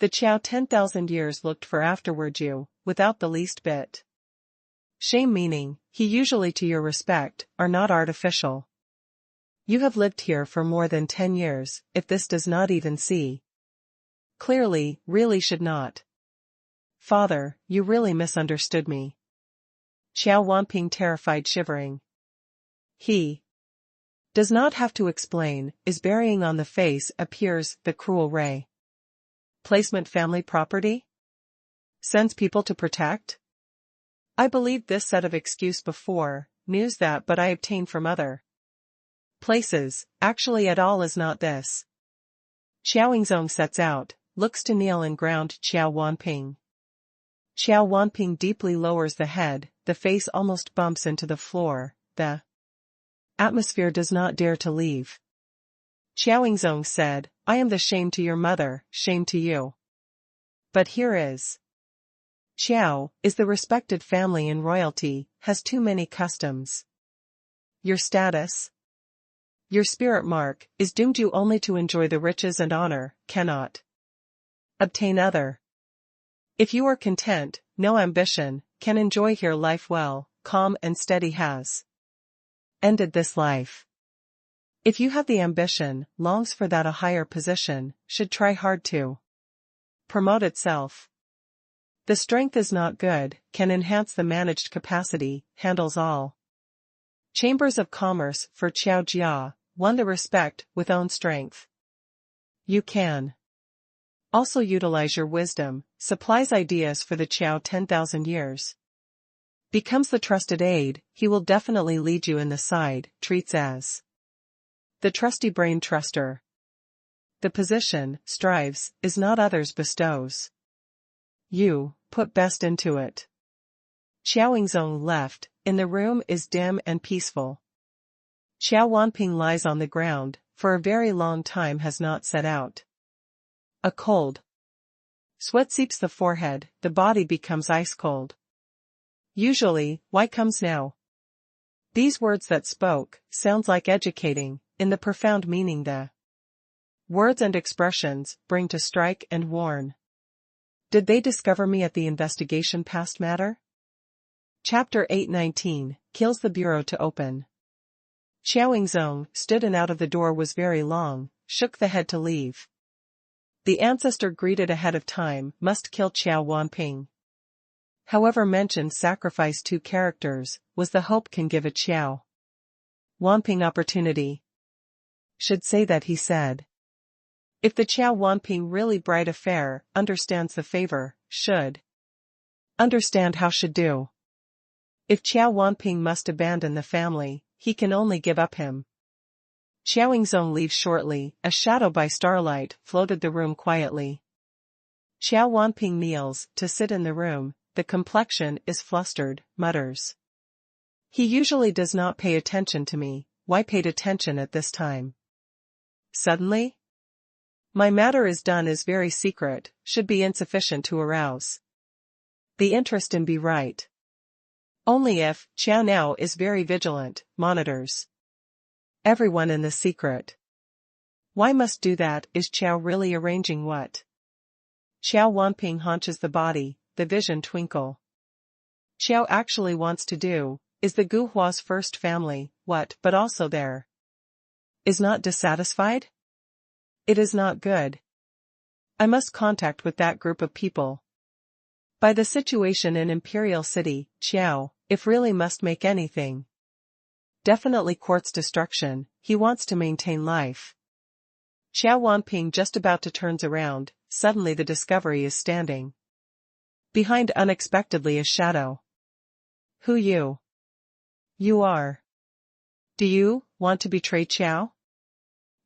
The Chow 10,000 years looked for afterward you, without the least bit shame, meaning, he usually to your respect, are not artificial. You have lived here for more than 10 years, if this does not even see clearly, really should not. Father, you really misunderstood me. Chow Wanping terrified, shivering. He does not have to explain, is burying on the face appears the cruel ray. Placement family property? Sends people to protect? I believed this set of excuse before, news that but I obtained from other places, actually at all is not this. Chow Yingzong sets out, looks to kneel and ground Chow Wanping. Chow Wanping deeply lowers the head, the face almost bumps into the floor, the atmosphere does not dare to leave. Chow Yingzong said, I am the shame to your mother, shame to you. But here is Chow, is the respected family in royalty, has too many customs. Your status, your spirit mark, is doomed you only to enjoy the riches and honor, cannot obtain other. If you are content, no ambition, can enjoy here life well, calm and steady has ended this life. If you have the ambition, longs for that a higher position, should try hard to promote itself. The strength is not good, can enhance the managed capacity, handles all chambers of commerce for Chow Jia, won the respect with own strength. You can also utilize your wisdom, supplies ideas for the Chow 10,000 years. Becomes the trusted aid, he will definitely lead you in the side, treats as the trusty brain truster. The position, strives, is not others bestows. You, put best into it. Chow Yingzong left, in the room is dim and peaceful. Chow Wanping lies on the ground, for a very long time has not set out. A cold sweat seeps the forehead, the body becomes ice cold. Usually, why comes now? These words that spoke, sounds like educating, in the profound meaning the words and expressions, bring to strike and warn. Did they discover me at the investigation past matter? Chapter 819, kills the bureau to open. Chow Yingzong stood and out of the door was very long, shook the head to leave. The ancestor greeted ahead of time, must kill Chow Wanping. However mentioned sacrifice 2 characters, was the hope can give a Chow Wanping opportunity. Should say that he said. If the Chow Wanping really bright affair, understands the favor, should understand how should do. If Chow Wanping must abandon the family, he can only give up him. Chow Yingzong leaves shortly, a shadow by starlight floated the room quietly. Chow Wanping kneels, to sit in the room, the complexion is flustered, mutters. He usually does not pay attention to me, why paid attention at this time? Suddenly? My matter is done is very secret, should be insufficient to arouse the interest and be right. Only if, Chow now is very vigilant, monitors everyone in the secret. Why must do that, is Chow really arranging what? Chow Wanping haunches the body, the vision twinkle. Chow actually wants to do, is the Gu Hua's first family, what, but also there is not dissatisfied? It is not good. I must contact with that group of people. By the situation in Imperial City, Qiao, if really must make anything, definitely courts destruction, he wants to maintain life. Qiao Wanping just about to turns around, suddenly the discovery is standing behind unexpectedly a shadow. Who you? You are. Do you want to betray Qiao?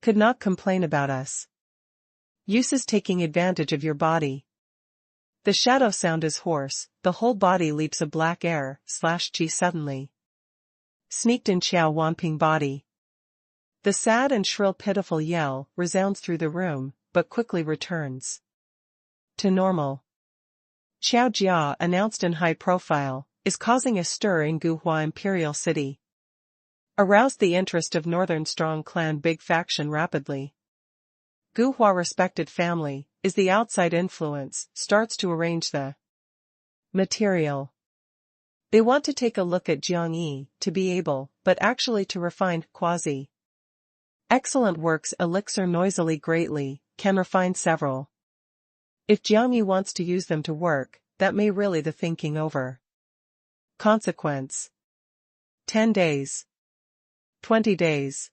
Could not complain about us. Use is taking advantage of your body. The shadow sound is hoarse, the whole body leaps a black air, /G suddenly sneaked in Qiao Wanping body. The sad and shrill pitiful yell resounds through the room, but quickly returns to normal. Qiao Jia, announced in high profile, is causing a stir in Guhua Imperial City. Aroused the interest of Northern Strong Clan big faction rapidly. Guhua respected family, is the outside influence, starts to arrange the material. They want to take a look at Jiang Yi, to be able, but actually to refine, quasi. Excellent works elixir noisily greatly, can refine several. If Jiang Yi wants to use them to work, that may really the thinking over. Consequence. 10 days. 20 days.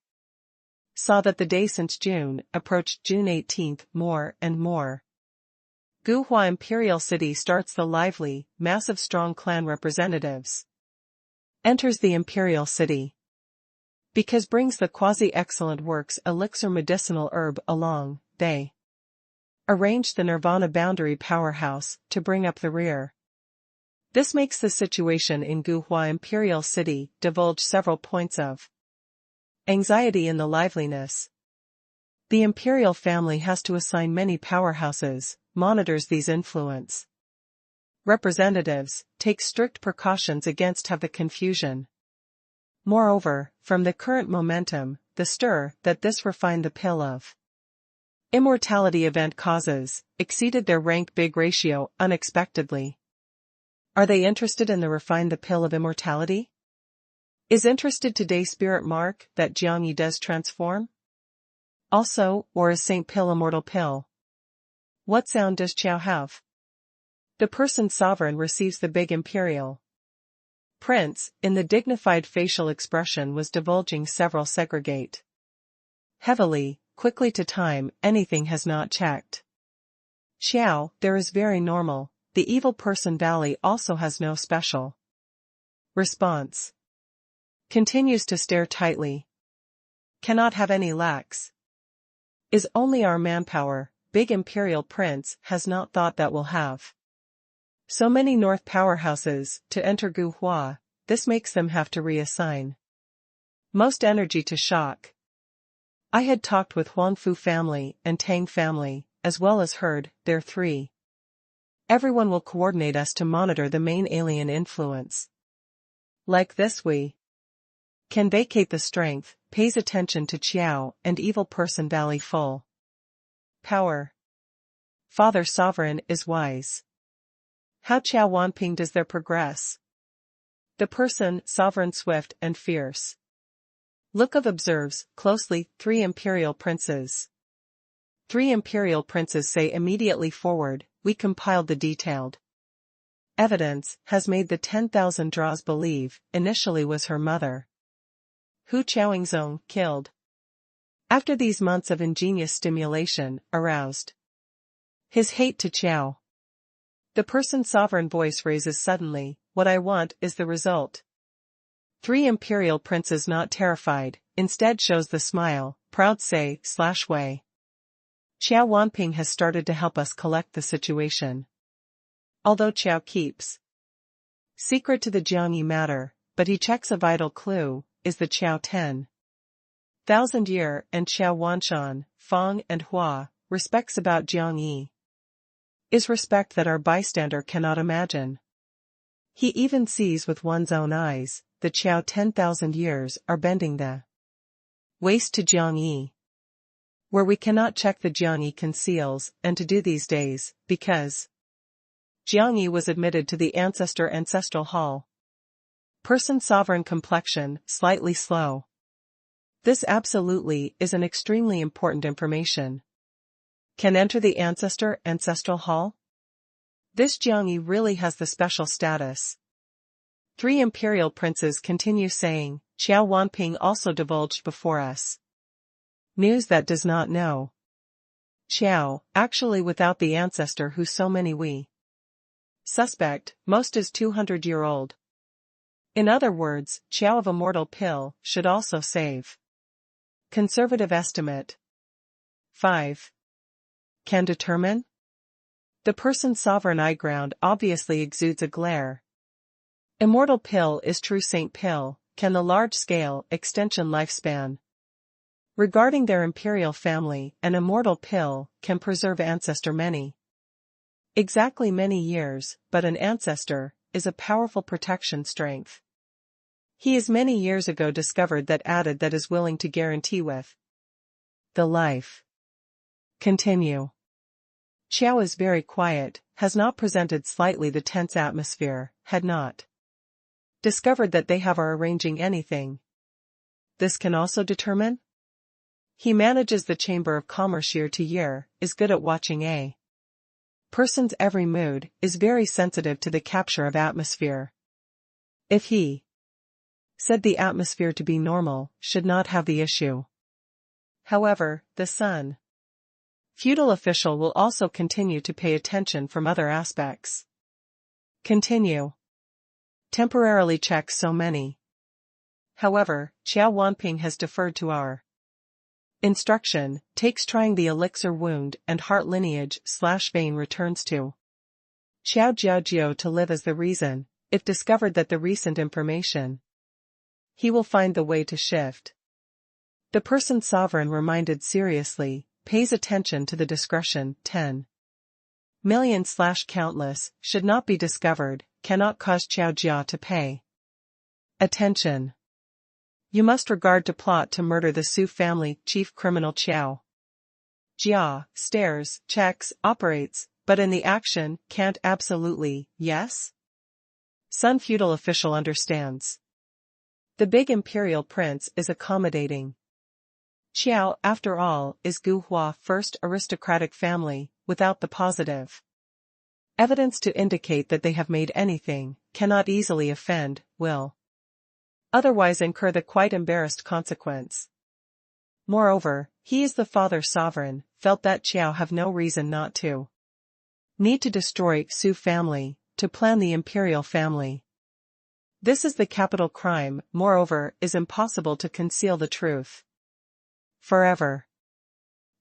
Saw that the day since June, approached June 18th, more and more. Guhua Imperial City starts the lively, massive strong clan representatives. Enters the Imperial City. Because brings the quasi-excellent works elixir medicinal herb along, they arrange the Nirvana boundary powerhouse to bring up the rear. This makes the situation in Guhua Imperial City divulge several points of anxiety in the liveliness. The imperial family has to assign many powerhouses, monitors these influence. Representatives take strict precautions against have the confusion. Moreover, from the current momentum, the stir that this refined the pill of immortality event causes, exceeded their rank big ratio unexpectedly. Are they interested in the refine the pill of immortality? Is interested today spirit mark that Jiang Yi does transform? Also, or is Saint Pill immortal pill? What sound does Qiao have? The person sovereign receives the big imperial prince, in the dignified facial expression was divulging several segregate. Heavily, quickly to time, anything has not checked. Qiao, there is very normal, the evil person valley also has no special response. Continues to stare tightly. Cannot have any lacks. Is only our manpower, big imperial prince has not thought that will have so many north powerhouses to enter Guhua, this makes them have to reassign most energy to shock. I had talked with Huangfu family and Tang family, as well as heard, their three. Everyone will coordinate us to monitor the main alien influence. Like this we can vacate the strength, pays attention to Qiao and evil person valley full power. Father sovereign is wise. How Qiao Wanping does there progress? The person sovereign swift and fierce. Look of observes, closely, 3 imperial princes. 3 imperial princes say immediately forward, we compiled the detailed evidence, has made the 10,000 draws believe, initially was her mother, who Qiaoingzong killed. After these months of ingenious stimulation, aroused his hate to Qiao. The person sovereign voice raises suddenly, what I want is the result. 3 imperial princes not terrified, instead shows the smile, proud say/way. Qiao Wanping has started to help us collect the situation. Although Qiao keeps secret to the Jiang Yi matter, but he checks a vital clue, is the Qiao 10,000 year and Qiao Wanshan, Fang and Hua, respects about Jiang Yi. Is respect that our bystander cannot imagine. He even sees with one's own eyes, the Qiao 10,000 years are bending the waist to Jiang Yi. Where we cannot check the Jiang Yi conceals, and to do these days, because Jiang Yi was admitted to the ancestral hall. Person sovereign complexion, slightly slow. This absolutely is an extremely important information. Can enter the ancestral hall? This Jiangyi really has the special status. 3 imperial princes continue saying, Qiao Wanping also divulged before us news that does not know. Qiao, actually without the ancestor who so many we suspect, most is 200-year-old. In other words, Qiao of immortal pill should also save. Conservative estimate. 5. Can determine? The person's sovereign eye ground obviously exudes a glare. Immortal pill is true saint pill, can the large-scale extension lifespan. Regarding their imperial family, an immortal pill can preserve ancestor many. Exactly many years, but an ancestor is a powerful protection strength. He is many years ago discovered that added that is willing to guarantee with the life. Continue. Qiao is very quiet, has not presented slightly the tense atmosphere, had not discovered that they are arranging anything. This can also determine? He manages the Chamber of Commerce year to year, is good at watching a person's every mood, is very sensitive to the capture of atmosphere. If he said the atmosphere to be normal, should not have the issue. However, the Sun feudal official will also continue to pay attention from other aspects. Continue. Temporarily check so many. However, Qiao Wanping has deferred to our instruction, takes trying the elixir wound and heart lineage/vein returns to Qiao Jiajiu to live as the reason, if discovered that the recent information. He will find the way to shift. The person sovereign reminded seriously, pays attention to the discretion, 10 million/countless, should not be discovered, cannot cause Qiao Jia to pay attention. You must regard to plot to murder the Su family chief criminal Qiao Jia, stares, checks, operates, but in the action, can't absolutely, yes? Sun feudal official understands. The big imperial prince is accommodating. Qiao, after all, is Gu Hua first aristocratic family, without the positive evidence to indicate that they have made anything, cannot easily offend, will otherwise incur the quite embarrassed consequence. Moreover, he is the father sovereign, felt that Qiao have no reason not to need to destroy Su family, to plan the imperial family. This is the capital crime, moreover, is impossible to conceal the truth forever.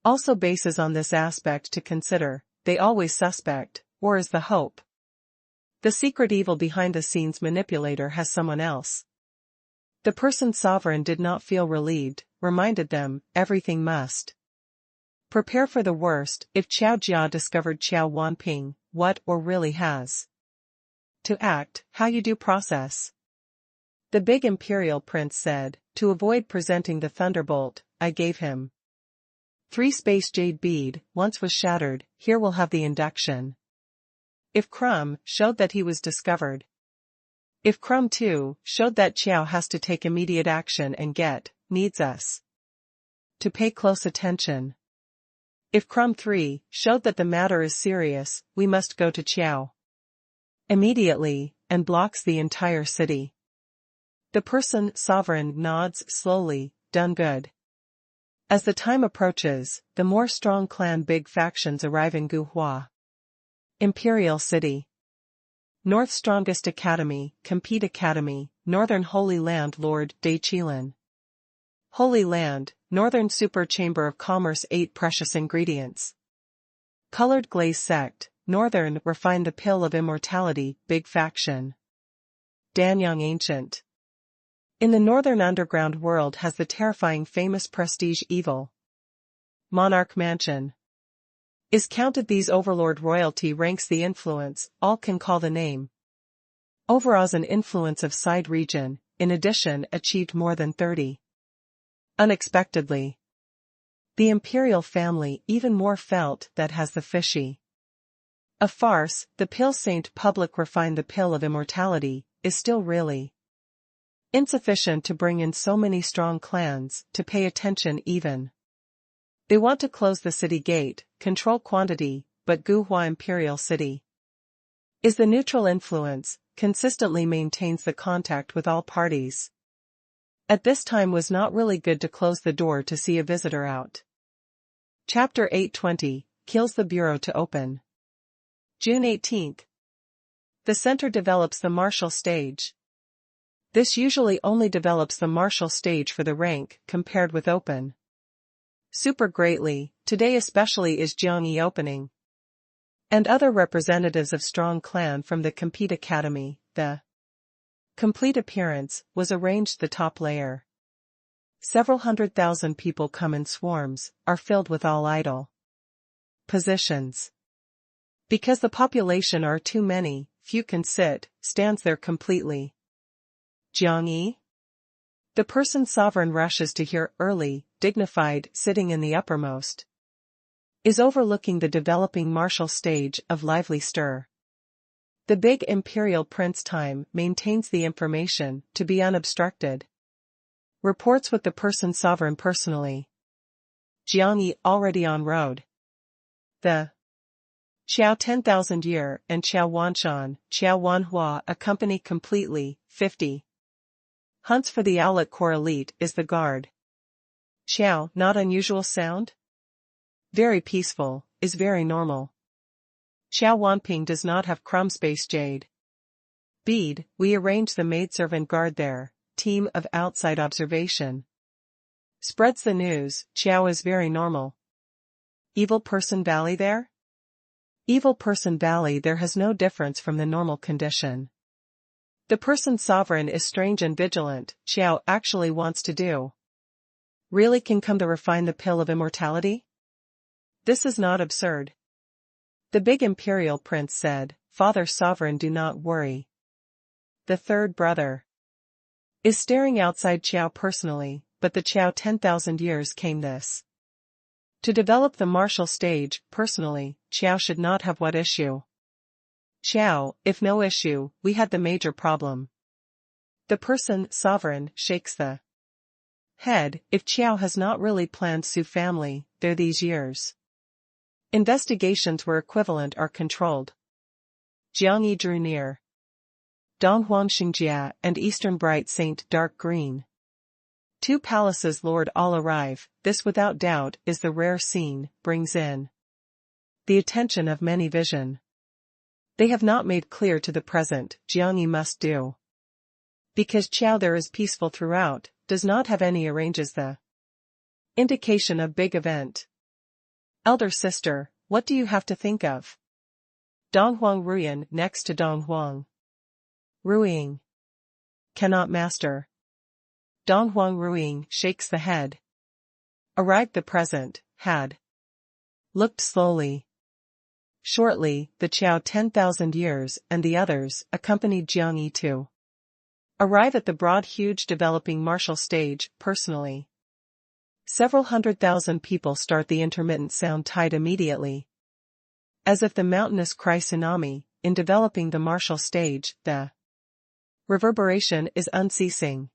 Also bases on this aspect to consider, they always suspect, or is the hope. The secret evil behind the scenes manipulator has someone else. The person sovereign did not feel relieved, reminded them, everything must prepare for the worst. If Qiao Jia discovered Qiao Wanping, what or really has to act, how you do process. The big imperial prince said, to avoid presenting the thunderbolt, I gave him 3 space jade bead, once was shattered, here we'll have the induction. If Crumb showed that he was discovered. If Crumb 2 showed that Qiao has to take immediate action and needs us to pay close attention. If Crumb 3 showed that the matter is serious, we must go to Qiao immediately, and blocks the entire city. The person sovereign nods slowly, done good. As the time approaches, the more strong clan big factions arrive in Guhua Imperial City. North Strongest Academy, Compete Academy, Northern Holy Land Lord De Qilin. Holy Land, Northern Super Chamber of Commerce 8 Precious Ingredients. Colored Glaze Sect, Northern Refine the Pill of Immortality, Big Faction. Danyang Ancient. In the northern underground world has the terrifying famous prestige evil. Monarch Mansion. Is counted these overlord royalty ranks the influence, all can call the name. Overas an influence of side region, in addition achieved more than 30. Unexpectedly. The imperial family even more felt that has the fishy. A farce, the pill saint public refine the pill of immortality, is still really Insufficient to bring in so many strong clans to pay attention even. They want to close the city gate, control quantity, but Guhua Imperial City is the neutral influence, consistently maintains the contact with all parties. At this time was not really good to close the door to see a visitor out. Chapter 820, Kills the Bureau to Open. June 18. The center develops the martial stage. This usually only develops the martial stage for the rank, compared with open. Super greatly, today especially is Jiangyi opening. And other representatives of strong clan from the Compete Academy, the complete appearance, was arranged the top layer. Several 100,000 people come in swarms, are filled with all idle positions. Because the population are too many, few can sit, stands there completely. Jiangyi? The person sovereign rushes to hear early, dignified, sitting in the uppermost. Is overlooking the developing martial stage of lively stir. The big imperial prince time maintains the information to be unobstructed. Reports with the person sovereign personally. Jiangyi already on road. The Qiao 10,000 Year and Qiao Wanshan, Qiao Wanhua accompany completely, 50. Hunts for the Owlet Corps elite is the guard. Qiao, not unusual sound? Very peaceful, is very normal. Qiao Wanping does not have crumb space jade. Bead, we arrange the maidservant guard there, team of outside observation. Spreads the news, Qiao is very normal. Evil Person Valley there? Evil Person Valley there has no difference from the normal condition. The person sovereign is strange and vigilant, Qiao actually wants to do. Really can come to refine the pill of immortality? This is not absurd. The big imperial prince said, Father Sovereign, do not worry. The third brother is staring outside Qiao personally, but the Qiao 10,000 years came this. To develop the martial stage, personally, Qiao should not have what issue. Qiao, if no issue, we had the major problem. The person, sovereign, shakes the head, if Qiao has not really planned Su family, there these years. Investigations were equivalent or controlled. Jiangyi drew near. Donghuang Xingjia and Eastern Bright Saint dark green. Two palaces lord all arrive, this without doubt is the rare scene, brings in the attention of many vision. They have not made clear to the present, Jiangyi must do. Because Qiao there is peaceful throughout, does not have any arranges the indication of big event. Elder sister, what do you have to think of? Donghuang Ruyan next to Donghuang. Ruiying. Cannot master. Donghuang Ruiying shakes the head. Arrived the present, had. Looked slowly. Shortly, the Qiao 10,000 years and the others accompanied Jiangyi to arrive at the broad huge developing martial stage, personally. Several 100,000 people start the intermittent sound tide immediately. As if the mountainous cry tsunami, in developing the martial stage, the reverberation is unceasing.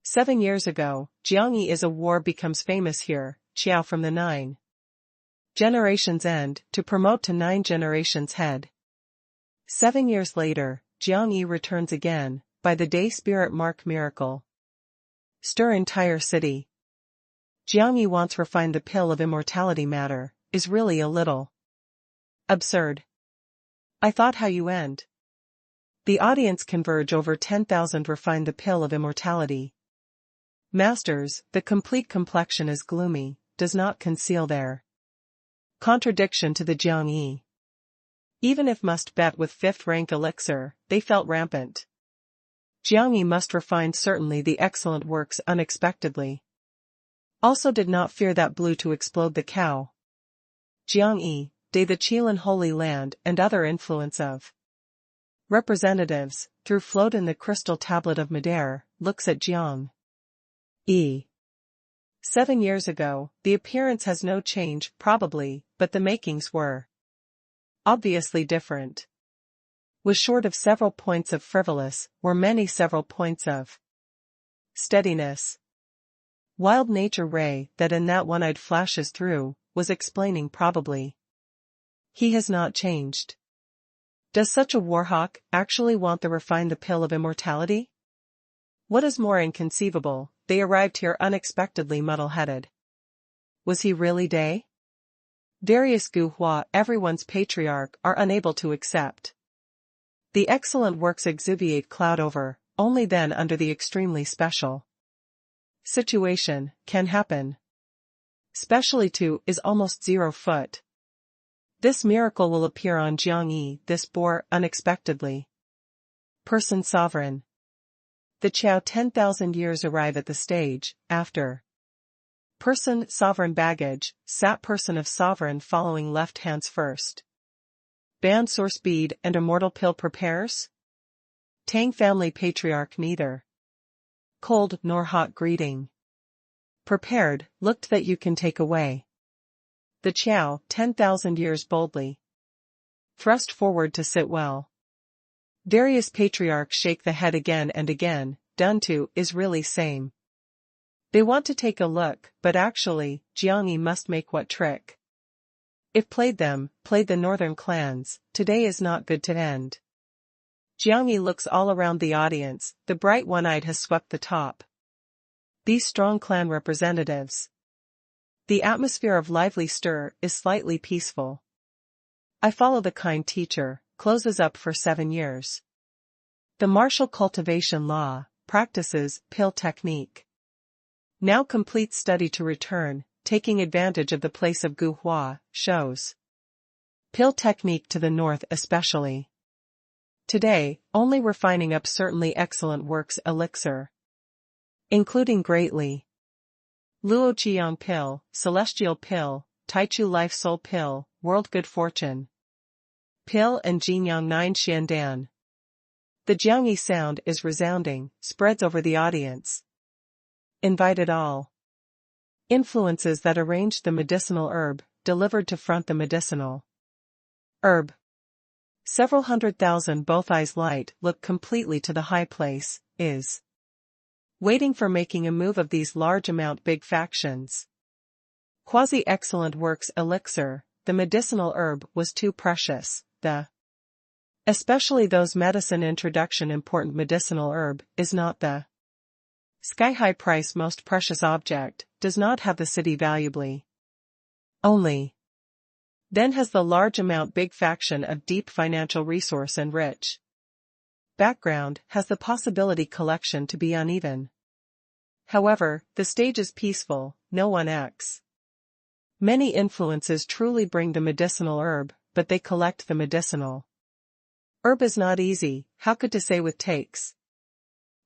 7 years ago, Jiangyi is a war becomes famous here, Qiao from the 9 generations end, to promote to 9 generations head. 7 years later, Jiangyi returns again, by the day spirit mark miracle. Stir entire city. Jiangyi wants refined the pill of immortality matter, is really a little absurd. I thought how you end. The audience converge over 10,000 refine the pill of immortality. Masters, the complete complexion is gloomy, does not conceal their contradiction to the Jiangyi. Even if must bet with 5th rank elixir, they felt rampant. Jiangyi must refine certainly the excellent works unexpectedly. Also did not fear that blue to explode the cow. Jiangyi, de the Qilin Holy Land and other influence of representatives, through float in the crystal tablet of Midair, looks at Jiang. 7 years ago, the appearance has no change, probably, but the makings were obviously different. Was short of several points of frivolous, were many several points of Steadiness. Wild nature ray that in that one-eyed flashes through, was explaining probably. He has not changed. Does such a warhawk actually want the refined the pill of immortality? What is more inconceivable, they arrived here unexpectedly muddle-headed. Was he really Day? Darius Gu Hua, everyone's patriarch, are unable to accept. The excellent works exuviate cloud over, only then under the extremely special situation, can happen. Specially too is almost 0 foot. This miracle will appear on Jiang Yi, this bore, unexpectedly. Person sovereign. The Qiao 10,000 years arrive at the stage, after. Person sovereign baggage, sat person of sovereign following left hands first. Band source bead and immortal pill prepares? Tang family patriarch neither cold nor hot greeting. Prepared, looked that you can take away. The Qiao, 10,000 years boldly. Thrust forward to sit well. Darius patriarch shake the head again and again, done to, is really same. They want to take a look, but actually, Jiang Yi must make what trick? If played the northern clans, today is not good to end. Jiang Yi looks all around the audience, the bright one-eyed has swept the top. These strong clan representatives. The atmosphere of lively stir is slightly peaceful. I follow the kind teacher, closes up for 7 years. The martial cultivation law, practices, pill technique. Now complete study to return, taking advantage of the place of Gu Hua, shows. Pill technique to the north especially. Today, only refining up certainly excellent works elixir. Including greatly. Luo Qiyang pill, celestial pill, Taichu life soul pill, world good fortune. Pill and Jinyang 9 Xiandan. The Jiangyi sound is resounding, spreads over the audience. Invited all. Influences that arranged the medicinal herb, delivered to front the medicinal herb. Several 100,000 both eyes light look completely to the high place, is waiting for making a move of these large amount big factions. Quasi-excellent works elixir, the medicinal herb was too precious, especially those medicine introduction important medicinal herb, is not the sky-high price most precious object, does not have the city valuably. Only. Then has the large amount big faction of deep financial resource and rich background has the possibility collection to be uneven. However, the stage is peaceful, no one acts. Many influences truly bring the medicinal herb, but they collect the medicinal herb is not easy, how could to say with takes.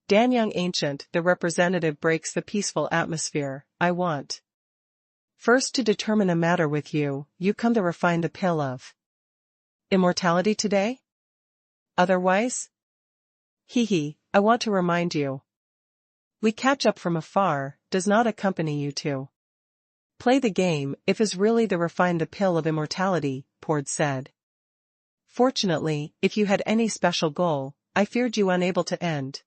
Danyang Ancient, the representative breaks the peaceful atmosphere, I want. First to determine a matter with you, you come to refine the pill of immortality today? Otherwise? I want to remind you. We catch up from afar, does not accompany you to play the game, if is really the refine the pill of immortality, Pord said. Fortunately, if you had any special goal, I feared you unable to end.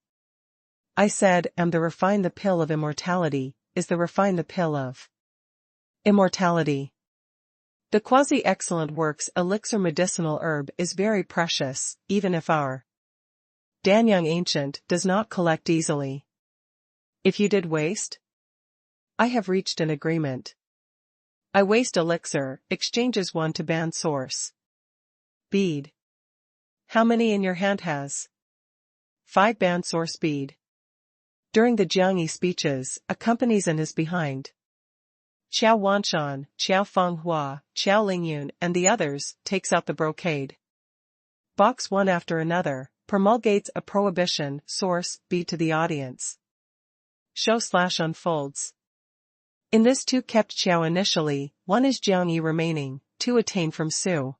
I said, am the refine the pill of immortality, is the refine the pill of immortality. The quasi-excellent works elixir medicinal herb is very precious, even if our Danyang Ancient does not collect easily. If you did waste? I have reached an agreement. I waste elixir, exchanges one to band source. Bead. How many in your hand has? 5 band source bead. During the Jiangyi speeches, accompanies and is behind. Qiao Wanshan, Qiao Fenghua, Qiao Lingyun and the others, takes out the brocade. Box one after another, promulgates a prohibition, source, bead to the audience. Show/unfolds. In this 2 kept Qiao initially, 1 is Jiangyi remaining, 2 attain from Su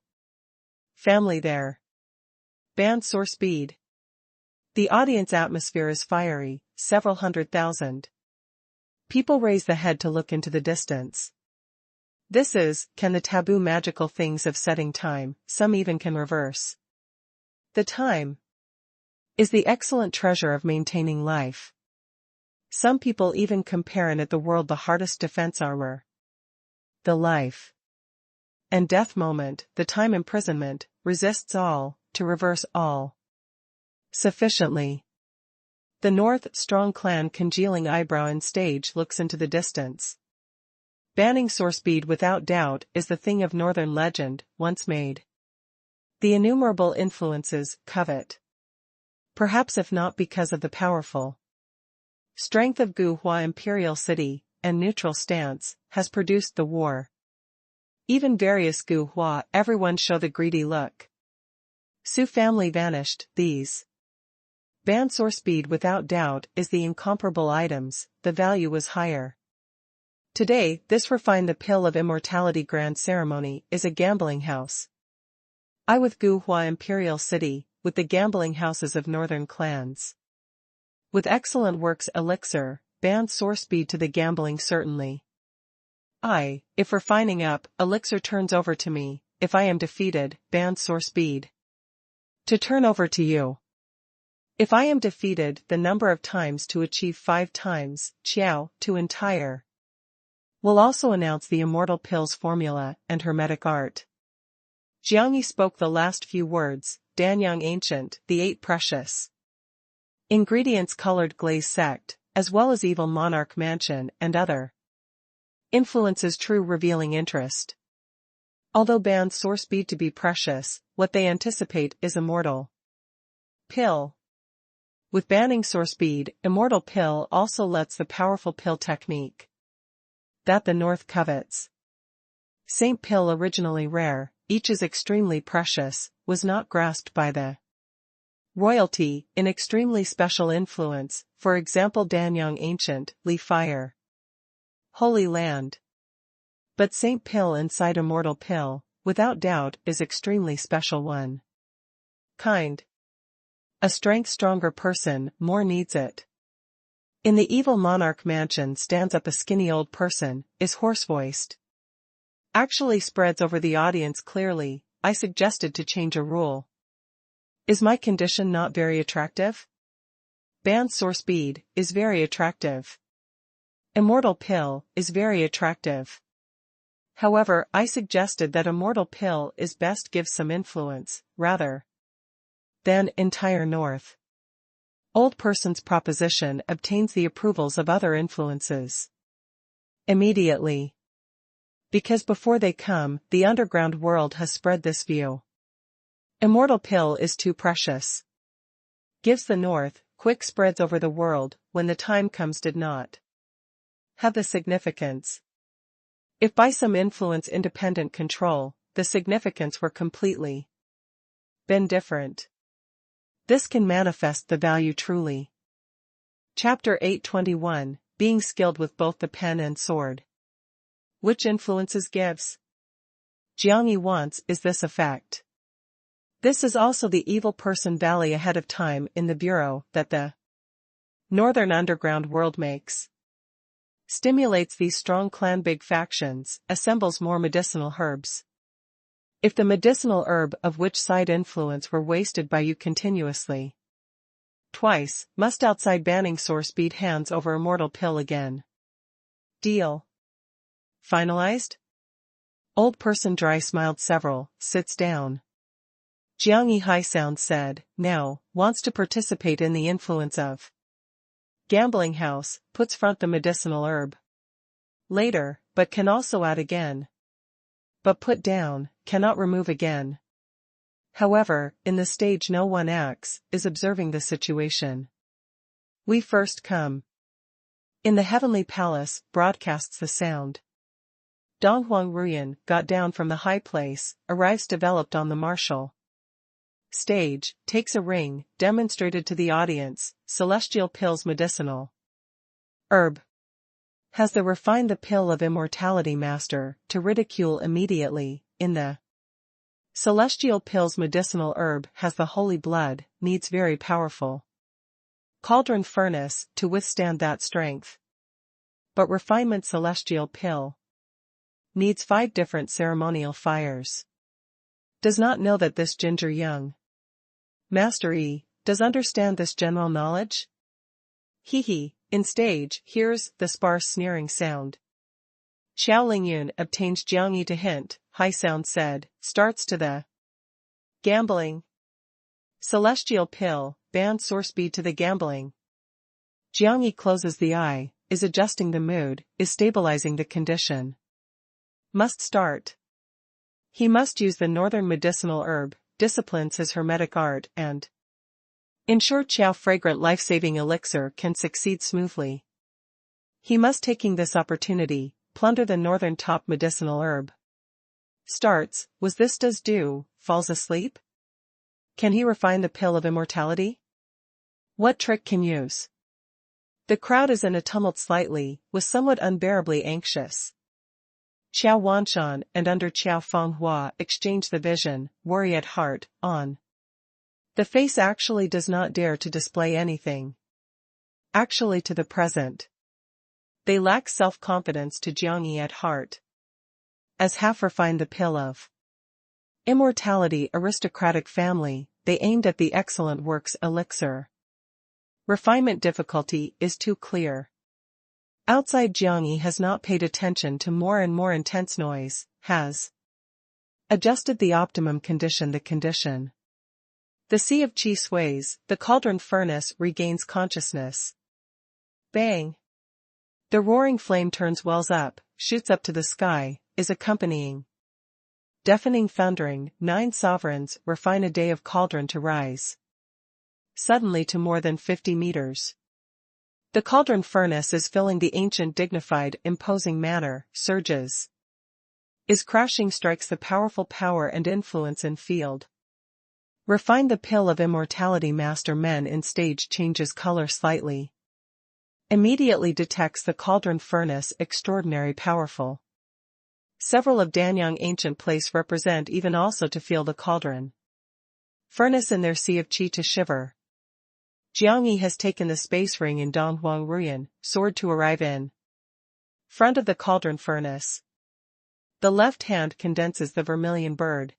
family there. Band source bead. The audience atmosphere is fiery, several 100,000. People raise the head to look into the distance. This is, can the taboo magical things of setting time, some even can reverse. The time is the excellent treasure of maintaining life. Some people even compare it the world the hardest defense armor. The life and death moment, the time imprisonment, resists all, to reverse all. Sufficiently. The North strong clan congealing eyebrow and stage looks into the distance. Banning Sorspeed without doubt is the thing of northern legend, once made. The innumerable influences covet. Perhaps if not because of the powerful strength of Gu Hua imperial city, and neutral stance, has produced the war. Even various Gu Hua everyone show the greedy look. Su family vanished, these. Ban Sorspeed without doubt is the incomparable items, the value was higher. Today, this refined the pill of immortality grand ceremony is a gambling house. I with Gu Hua imperial city, with the gambling houses of northern clans. With excellent works elixir, Ban Sorspeed to the gambling certainly. If refining up, elixir turns over to me, if I am defeated, Ban Sorspeed to turn over to you. If I am defeated, the number of times to achieve 5 times, Qiao, to entire. Will also announce the immortal pill's formula and hermetic art. Jiangyi spoke the last few words, Danyang ancient, the 8 precious ingredients colored glaze sect, as well as evil monarch mansion and other influences true revealing interest. Although Ban Sorspeed to be precious, what they anticipate is immortal pill. With banning Sorspeed, immortal pill also lets the powerful pill technique that the North covets. Saint pill originally rare, each is extremely precious, was not grasped by the royalty, in extremely special influence, for example Danyang ancient, Li fire. Holy land. But Saint pill inside immortal pill, without doubt is extremely special one. Kind. A strength stronger person more needs it. In the evil monarch mansion stands up a skinny old person, is hoarse-voiced. Actually spreads over the audience clearly, I suggested to change a rule. Is my condition not very attractive? Ban Sorspeed is very attractive. Immortal pill is very attractive. However, I suggested that immortal pill is best give some influence, rather than entire North. Old person's proposition obtains the approvals of other influences immediately. Because before they come, the underground world has spread this view. Immortal pill is too precious. Gives the North, quick spreads over the world, when the time comes did not have the significance. If by some influence independent control, the significance were completely been different. This can manifest the value truly. Chapter 821, Being skilled with both the pen and sword. Which influences gives? Jiangyi wants is this effect. This is also the evil person valley ahead of time in the bureau that the northern underground world makes. Stimulates these strong clan big factions, assembles more medicinal herbs. If the medicinal herb of which side influence were wasted by you continuously twice, must outside banning Sorspeed hands over immortal pill again. Deal. Finalized? Old person dry smiled several, sits down. Jiangyi high sound said, now, wants to participate in the influence of gambling house, puts front the medicinal herb. Later, but can also add again. But put down, cannot remove again. However, in the stage no one acts, is observing the situation. We first come. In the heavenly palace, broadcasts the sound. Donghuang Ruyan got down from the high place, arrives developed on the martial stage, takes a ring, demonstrated to the audience, celestial pills medicinal herb. Has the refined the pill of immortality master, to ridicule immediately, in the celestial pills medicinal herb has the holy blood, needs very powerful cauldron furnace, to withstand that strength. But refinement celestial pill needs 5 different ceremonial fires. Does not know that this ginger young Master E, does understand this general knowledge? He, In stage, hears the sparse sneering sound. Xiao Lingyun obtains Jiang Yi to hint, high sound said, starts to the gambling. Celestial pill, band source bead to the gambling. Jiang Yi closes the eye, is adjusting the mood, is stabilizing the condition. Must start. He must use the northern medicinal herb, disciplines his hermetic art, and ensure Qiao fragrant life-saving elixir can succeed smoothly. He must taking this opportunity, plunder the northern top medicinal herb. Starts, was this does do, falls asleep? Can he refine the pill of immortality? What trick can use? The crowd is in a tumult slightly, was somewhat unbearably anxious. Qiao Wanshan and under Qiao Fenghua exchange the vision, worry at heart, on. The face actually does not dare to display anything. Actually to the present. They lack self-confidence to Jiang Yi at heart. As half refined the pill of immortality aristocratic family, they aimed at the excellent works elixir. Refinement difficulty is too clear. Outside Jiang Yi has not paid attention to more and more intense noise, has adjusted the optimum condition the condition. The sea of qi sways, the cauldron furnace regains consciousness. Bang! The roaring flame turns wells up, shoots up to the sky, is accompanying. Deafening thundering, 9 sovereigns refine a day of cauldron to rise. Suddenly to more than 50 meters. The cauldron furnace is filling the ancient dignified, imposing manner, surges. Is crashing strikes the powerful power and influence in field. Refine the pill of immortality master men in stage changes color slightly. Immediately detects the cauldron furnace extraordinary powerful. Several of Danyang ancient place represent even also to feel the cauldron furnace in their sea of qi to shiver. Jiang Yi has taken the space ring in Donghuang Ruyan, sword to arrive in front of the cauldron furnace. The left hand condenses the vermilion bird.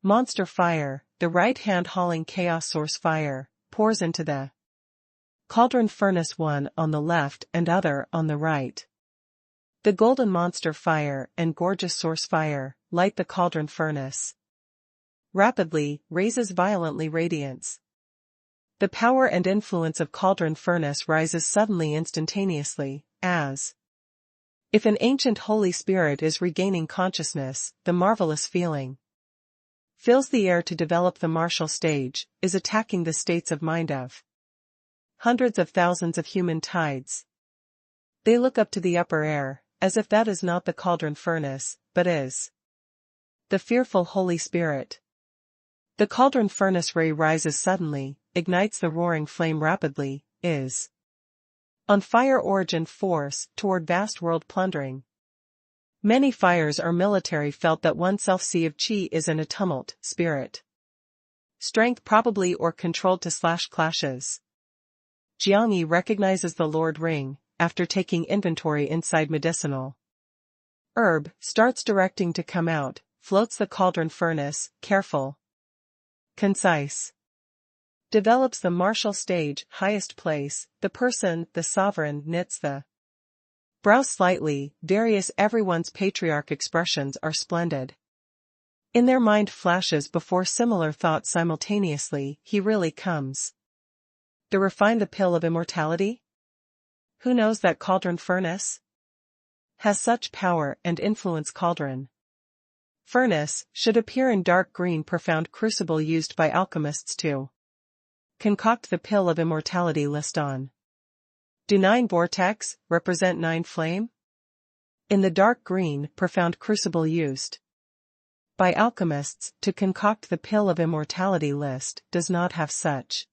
Monster fire, the right hand hauling chaos source fire, pours into the cauldron furnace one on the left and other on the right. The golden monster fire and gorgeous source fire light the cauldron furnace. Rapidly, raises violently radiance. The power and influence of cauldron furnace rises suddenly instantaneously, as if an ancient Holy Spirit is regaining consciousness, the marvelous feeling fills the air to develop the martial stage, is attacking the states of mind of hundreds of thousands of human tides. They look up to the upper air, as if that is not the cauldron furnace, but is the fearful Holy Spirit. The cauldron furnace ray rises suddenly, ignites the roaring flame rapidly, is on fire origin force toward vast world plundering. Many fires are military felt that oneself sea of qi is in a tumult, spirit. Strength probably or controlled to / clashes. Jiang Yi recognizes the Lord Ring, after taking inventory inside medicinal herb, starts directing to come out, floats the cauldron furnace, careful. Concise. Develops the martial stage, highest place, the person, the sovereign knits the brow slightly, various everyone's patriarch expressions are splendid. In their mind flashes before similar thoughts simultaneously, he really comes. To refine the pill of immortality? Who knows that cauldron furnace? Has such power and influence cauldron. Furnace should appear in dark green profound crucible used by alchemists to concoct the pill of immortality list on. Do 9 vortex represent 9 flame? In the dark green profound crucible used by alchemists to concoct the pill of immortality list does not have such.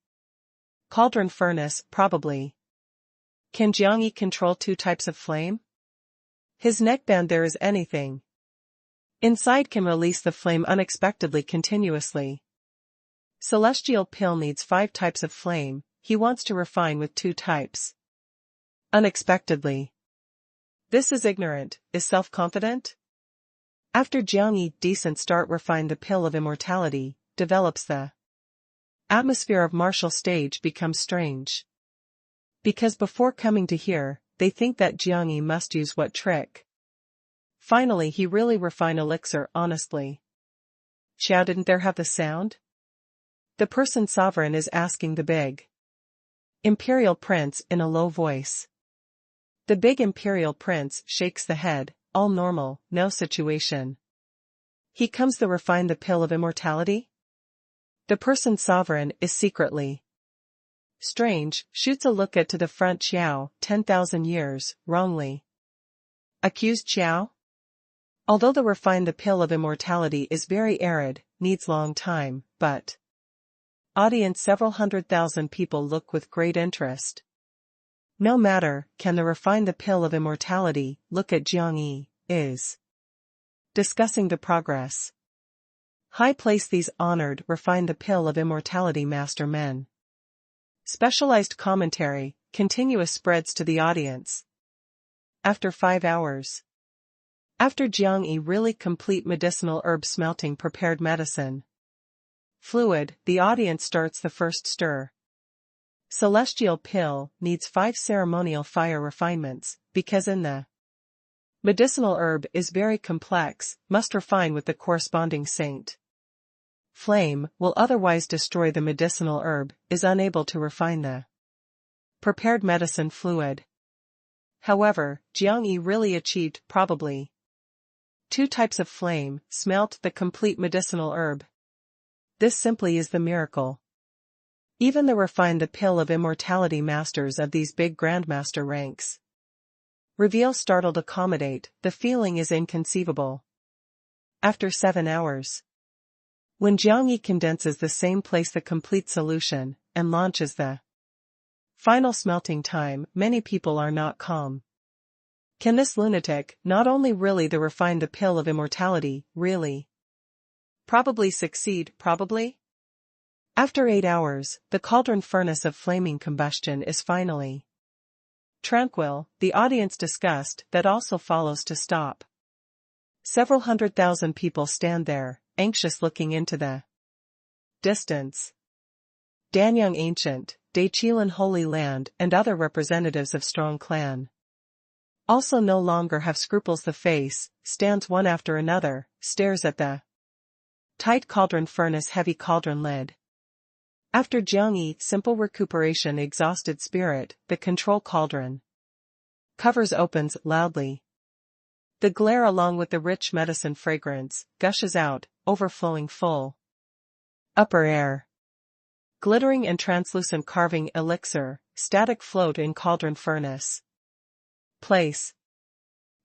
Cauldron furnace, probably. Can Jiang Yi control 2 types of flame? His neckband there is anything. Inside can release the flame unexpectedly continuously. Celestial pill needs 5 types of flame, he wants to refine with 2 types. Unexpectedly. This is ignorant, is self-confident? After Jiang Yi decent start refine the pill of immortality, develops the atmosphere of martial stage becomes strange. Because before coming to here, they think that Jiang Yi must use what trick. Finally he really refine elixir honestly. Xiao didn't there have the sound? The person sovereign is asking the big imperial prince in a low voice. The big imperial prince shakes the head, all normal, no situation. He comes the refine the pill of immortality? The person sovereign is secretly strange, shoots a look at to the front Xiao, 10,000 years, wrongly. Accused Xiao? Although the refine the pill of immortality is very arid, needs long time, but audience several 100,000 people look with great interest. No matter, can the refine the pill of immortality, look at Jiang Yi, is discussing the progress. High place these honored refine the pill of immortality master men. Specialized commentary, continuous spreads to the audience. After 5 hours. After Jiang Yi really complete medicinal herb smelting prepared medicine fluid, the audience starts the first stir. Celestial pill needs 5 ceremonial fire refinements, because in the medicinal herb is very complex, must refine with the corresponding saint. Flame will otherwise destroy the medicinal herb, is unable to refine the prepared medicine fluid. However, Jiang Yi really achieved, probably, 2 types of flame, smelt the complete medicinal herb. This simply is the miracle. Even the refine the pill of immortality masters of these big grandmaster ranks reveal startled accommodate, the feeling is inconceivable. After 7 hours. When Jiang Yi condenses the same place the complete solution, and launches the final smelting time, many people are not calm. Can this lunatic, not only really the refine the pill of immortality, really probably succeed, probably? After 8 hours, the cauldron furnace of flaming combustion is finally tranquil, the audience disgust that also follows to stop. Several 100,000 people stand there, anxious looking into the distance. Danyang Ancient, Daiqilan Holy Land and other representatives of strong clan also no longer have scruples. The face, stands one after another, stares at the tight cauldron furnace heavy cauldron lid. After Jiang Yi, simple recuperation exhausted spirit, the control cauldron covers opens loudly. The glare along with the rich medicine fragrance, gushes out, overflowing full. Upper air. Glittering and translucent carving elixir, static float in cauldron furnace. Place.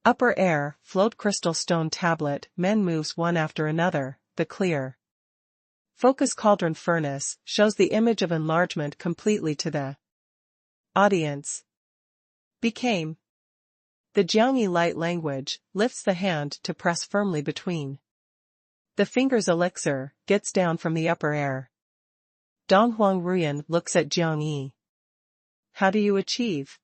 Upper air, float crystal stone tablet, men moves one after another, the clear. Focus cauldron furnace, shows the image of enlargement completely to the audience. Became. The Jiang Yi light language, lifts the hand to press firmly between the fingers elixir, gets down from the upper air. Donghuang Ruyan looks at Jiang Yi. How do you achieve?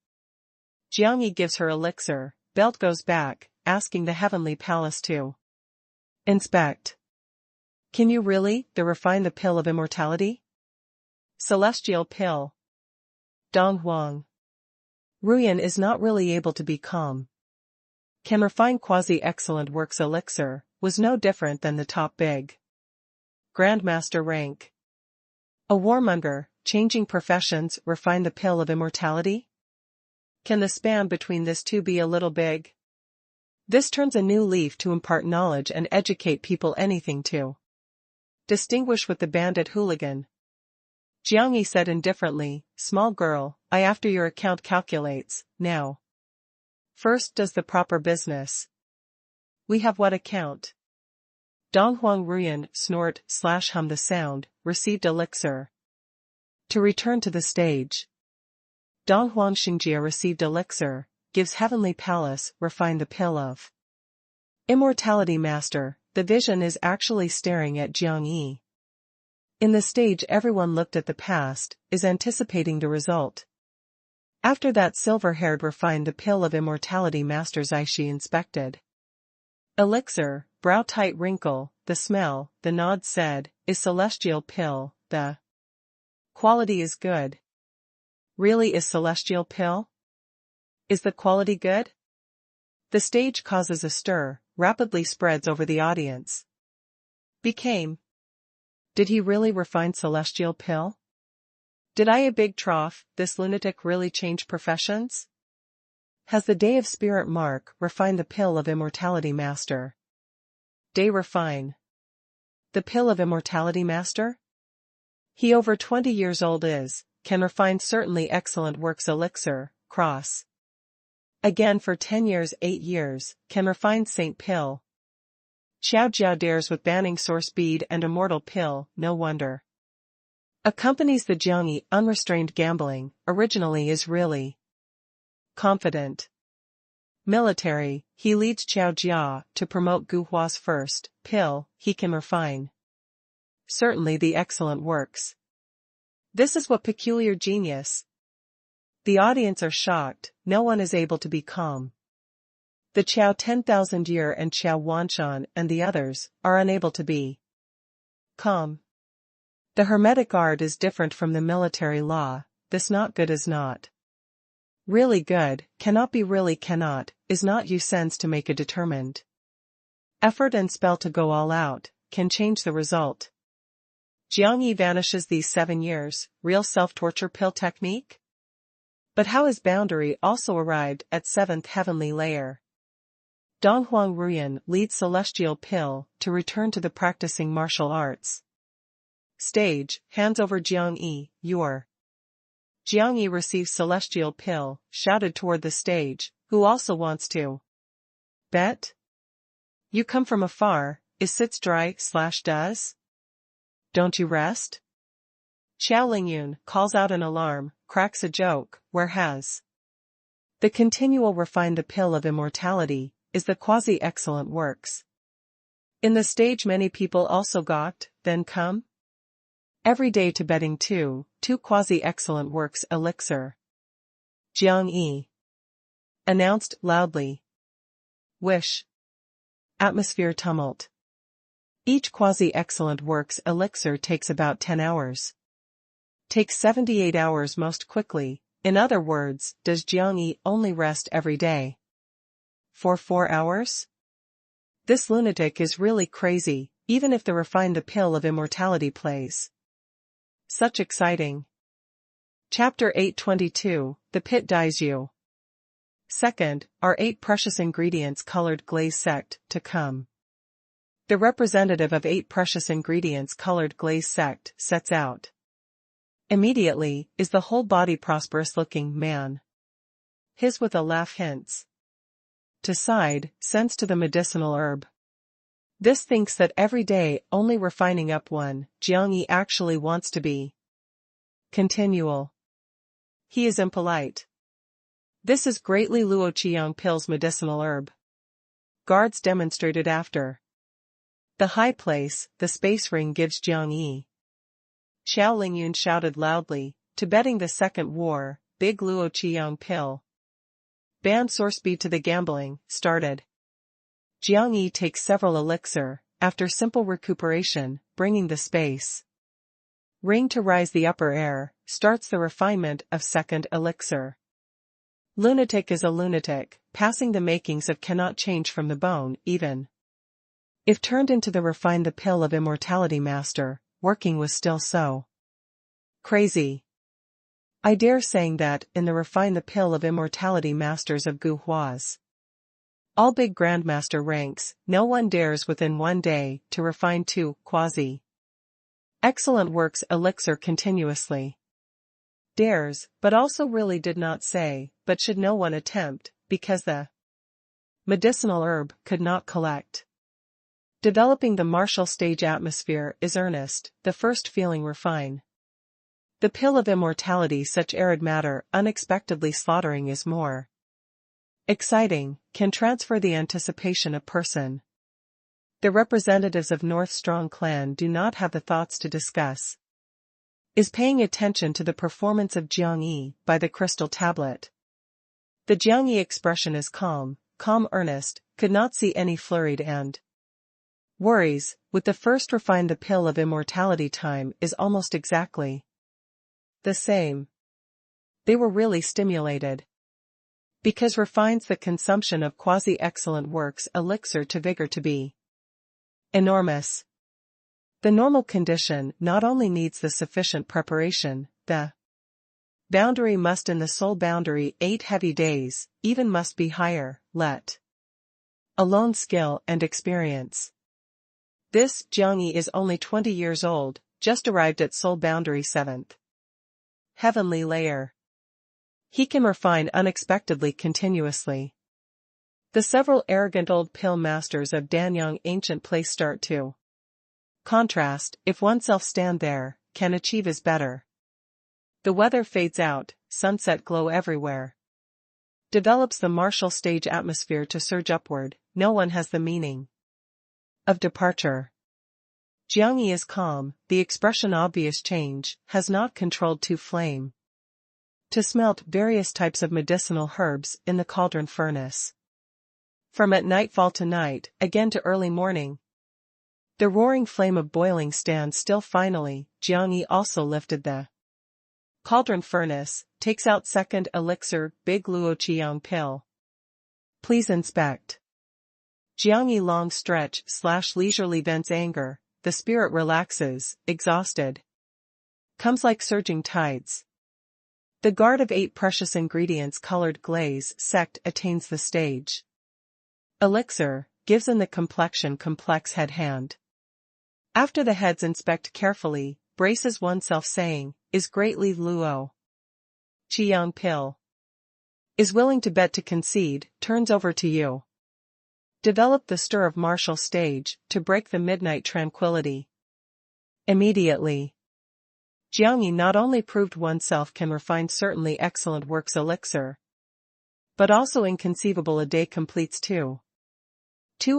Jiang Yi gives her elixir, belt goes back, asking the heavenly palace to inspect. Can you really, refine the pill of immortality? Celestial pill. Donghuang Ruyan is not really able to be calm. Can refine quasi-excellent works elixir, was no different than the top big Grandmaster rank. A warmonger, changing professions, refine the pill of immortality? Can the span between this two be a little big? This turns a new leaf to impart knowledge and educate people anything to distinguish with the bandit hooligan. Jiang Yi said indifferently, small girl, I after your account calculates, now. First does the proper business. We have what account? Donghuang Ruyan, snort/hum the sound, received elixir. To return to the stage. Donghuang Xingjia received elixir, gives heavenly palace, refine the pill of immortality master, the vision is actually staring at Jiang Yi. In the stage everyone looked at the past, is anticipating the result. After that silver-haired refined the pill of immortality master's eye she inspected. Elixir, brow tight wrinkle, the smell, the nod said, is celestial pill, the quality is good. Really is celestial pill? Is the quality good? The stage causes a stir, rapidly spreads over the audience. Became. Did he really refine celestial pill? Did I a big trough, this lunatic really change professions? Has the day of spirit mark refined the pill of immortality master? Day refine. The pill of immortality master? He over 20 years old is, can refine certainly excellent works elixir, cross. Again for 10 years 8 years, can refine Saint Pill. Xiao Jiao dares with banning source bead and immortal pill, no wonder. Accompanies the Jiangyi unrestrained gambling, originally is really confident. Military, he leads Xiao Jia to promote Gu Hua's first pill, he can refine. Certainly the excellent works. This is what peculiar genius. The audience are shocked, no one is able to be calm. The Qiao 10,000 Year and Qiao Wanshan and the others are unable to be calm. The hermetic art is different from the military law, this not good is not really good, cannot be really cannot, is not you sense to make a determined effort and spell to go all out, can change the result. Jiangyi vanishes these 7 years, real self-torture pill technique? But how is boundary also arrived at 7th heavenly layer? Donghuang Ruyan leads celestial pill to return to the practicing martial arts. Stage, hands over Jiangyi, your. Jiangyi receives celestial pill, shouted toward the stage, who also wants to bet? You come from afar, is sits dry/does? Don't you rest? Xiao Lingyun calls out an alarm, cracks a joke, where has the continual refine the pill of immortality, is the quasi-excellent works. In the stage many people also got, then come? Every day to betting two quasi-excellent works elixir. Jiangyi announced loudly. Wish. Atmosphere tumult. Each quasi-excellent works elixir takes about 10 hours. Takes 78 hours most quickly, in other words, does Jiangyi only rest every day? For 4 hours? This lunatic is really crazy, even if the refine the pill of immortality plays. Such exciting. Chapter 822, The Pit Dies You. Second, are 8 precious ingredients colored glaze sect to come. The representative of 8 precious ingredients colored glaze sect sets out. Immediately, is the whole body prosperous-looking man. His with a laugh hints. To side, sends to the medicinal herb. This thinks that every day only refining up one, Jiangyi actually wants to be continual. He is impolite. This is greatly Luo Qiang Pill's medicinal herb. Guards demonstrated after. The high place, the space ring gives Jiangyi. Xiao Lingyun shouted loudly, to betting the second war, big Luo Qiang Pill. Ban source bead to the gambling, started. Jiangyi takes several elixir, after simple recuperation, bringing the space ring to rise the upper air, starts the refinement of second elixir. Lunatic is a lunatic, passing the makings of cannot change from the bone, even if turned into the refine the pill of immortality master, working was still so crazy. I dare saying that, in the refine the pill of immortality masters of Gu Hua's all big grandmaster ranks, no one dares within 1 day to refine 2 quasi excellent works elixir continuously. Dares, but also really did not say, but should no one attempt, because the medicinal herb could not collect. Developing the martial stage atmosphere is earnest, the first feeling refine. The pill of immortality such arid matter unexpectedly slaughtering is more exciting, can transfer the anticipation a person. The representatives of North Strong Clan do not have the thoughts to discuss. Is paying attention to the performance of Jiangyi by the crystal tablet. The Jiangyi expression is calm earnest, could not see any flurried and worries, with the first refine the pill of immortality time is almost exactly the same. They were really stimulated. Because refines the consumption of quasi-excellent works elixir to vigor to be enormous. The normal condition not only needs the sufficient preparation, the boundary must in the soul boundary 8 heavy days, even must be higher, let alone skill and experience. This Jiangyi is only 20 years old, just arrived at soul boundary 7th heavenly layer. He can refine unexpectedly continuously. The several arrogant old pill masters of Danyang ancient place start to contrast, if oneself stand there, can achieve is better. The weather fades out, sunset glow everywhere. Develops the martial stage atmosphere to surge upward, no one has the meaning of departure. Jiangyi is calm, the expression obvious change, has not controlled to flame. To smelt various types of medicinal herbs in the cauldron furnace. From at nightfall to night, again to early morning. The roaring flame of boiling stands still finally, Jiangyi also lifted the cauldron furnace, takes out second elixir, big luoqiang pill. Please inspect. Jiangyi long stretch / leisurely vents anger, the spirit relaxes, exhausted. Comes like surging tides. The guard of 8 precious ingredients colored glaze sect attains the stage. Elixir, gives in the complexion complex head hand. After the heads inspect carefully, braces oneself saying, is greatly luo. Qiang pill. Is willing to bet to concede, turns over to you. Develop the stir of martial stage, to break the midnight tranquility. Immediately. Jiangyi not only proved oneself can refine certainly excellent works elixir, but also inconceivable a day completes 2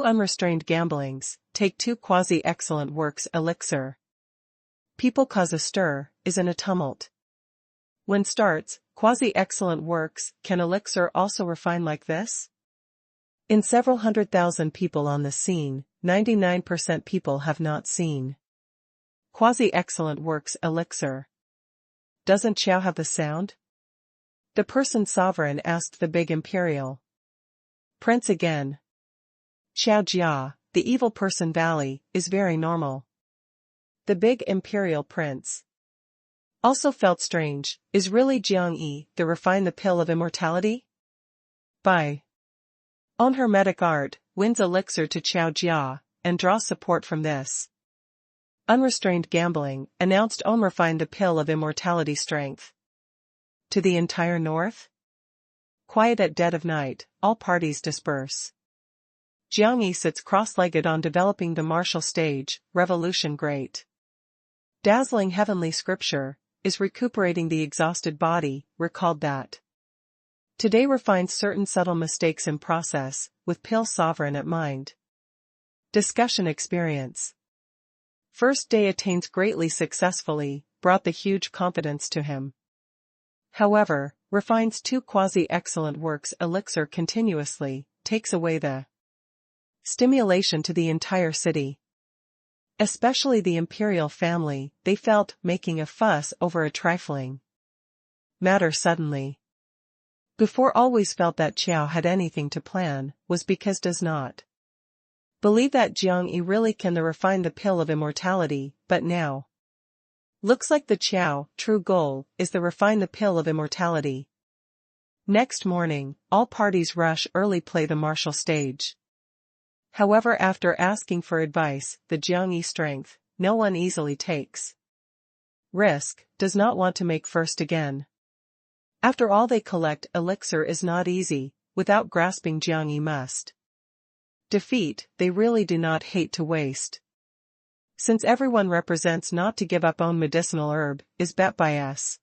unrestrained gamblings, take 2 quasi-excellent works elixir. People cause a stir, is in a tumult. When starts, quasi-excellent works, can elixir also refine like this? In several 100,000 people on the scene, 99% people have not seen quasi-excellent works elixir. Doesn't Qiao have the sound? The person sovereign asked the big imperial prince again. Qiao Jia, the evil person valley, is very normal. The big imperial prince also felt strange, is really Jiangyi, the refine the pill of immortality? By own hermetic art, wins elixir to Qiao Jia, and draws support from this. Unrestrained gambling, announced Om refined the pill of immortality strength. To the entire north? Quiet at dead of night, all parties disperse. Jiangyi sits cross-legged on developing the martial stage, revolution great. Dazzling heavenly scripture, is recuperating the exhausted body, recalled that. Today refines certain subtle mistakes in process, with pill sovereign at mind. Discussion experience. First day attains greatly successfully, brought the huge confidence to him. However, refines 2 quasi-excellent works elixir continuously, takes away the stimulation to the entire city. Especially the imperial family, they felt, making a fuss over a trifling matter suddenly. Before always felt that Qiao had anything to plan, was because does not believe that Jiangyi really can the refine the pill of immortality, but now looks like the Qiao true goal is the refine the pill of immortality. Next morning, all parties rush early play the martial stage. However, after asking for advice, the Jiangyi strength, no one easily takes risk, does not want to make first again. After all they collect elixir is not easy, without grasping Jiangyi must defeat, they really do not hate to waste. Since everyone represents not to give up own medicinal herb, is bet by S.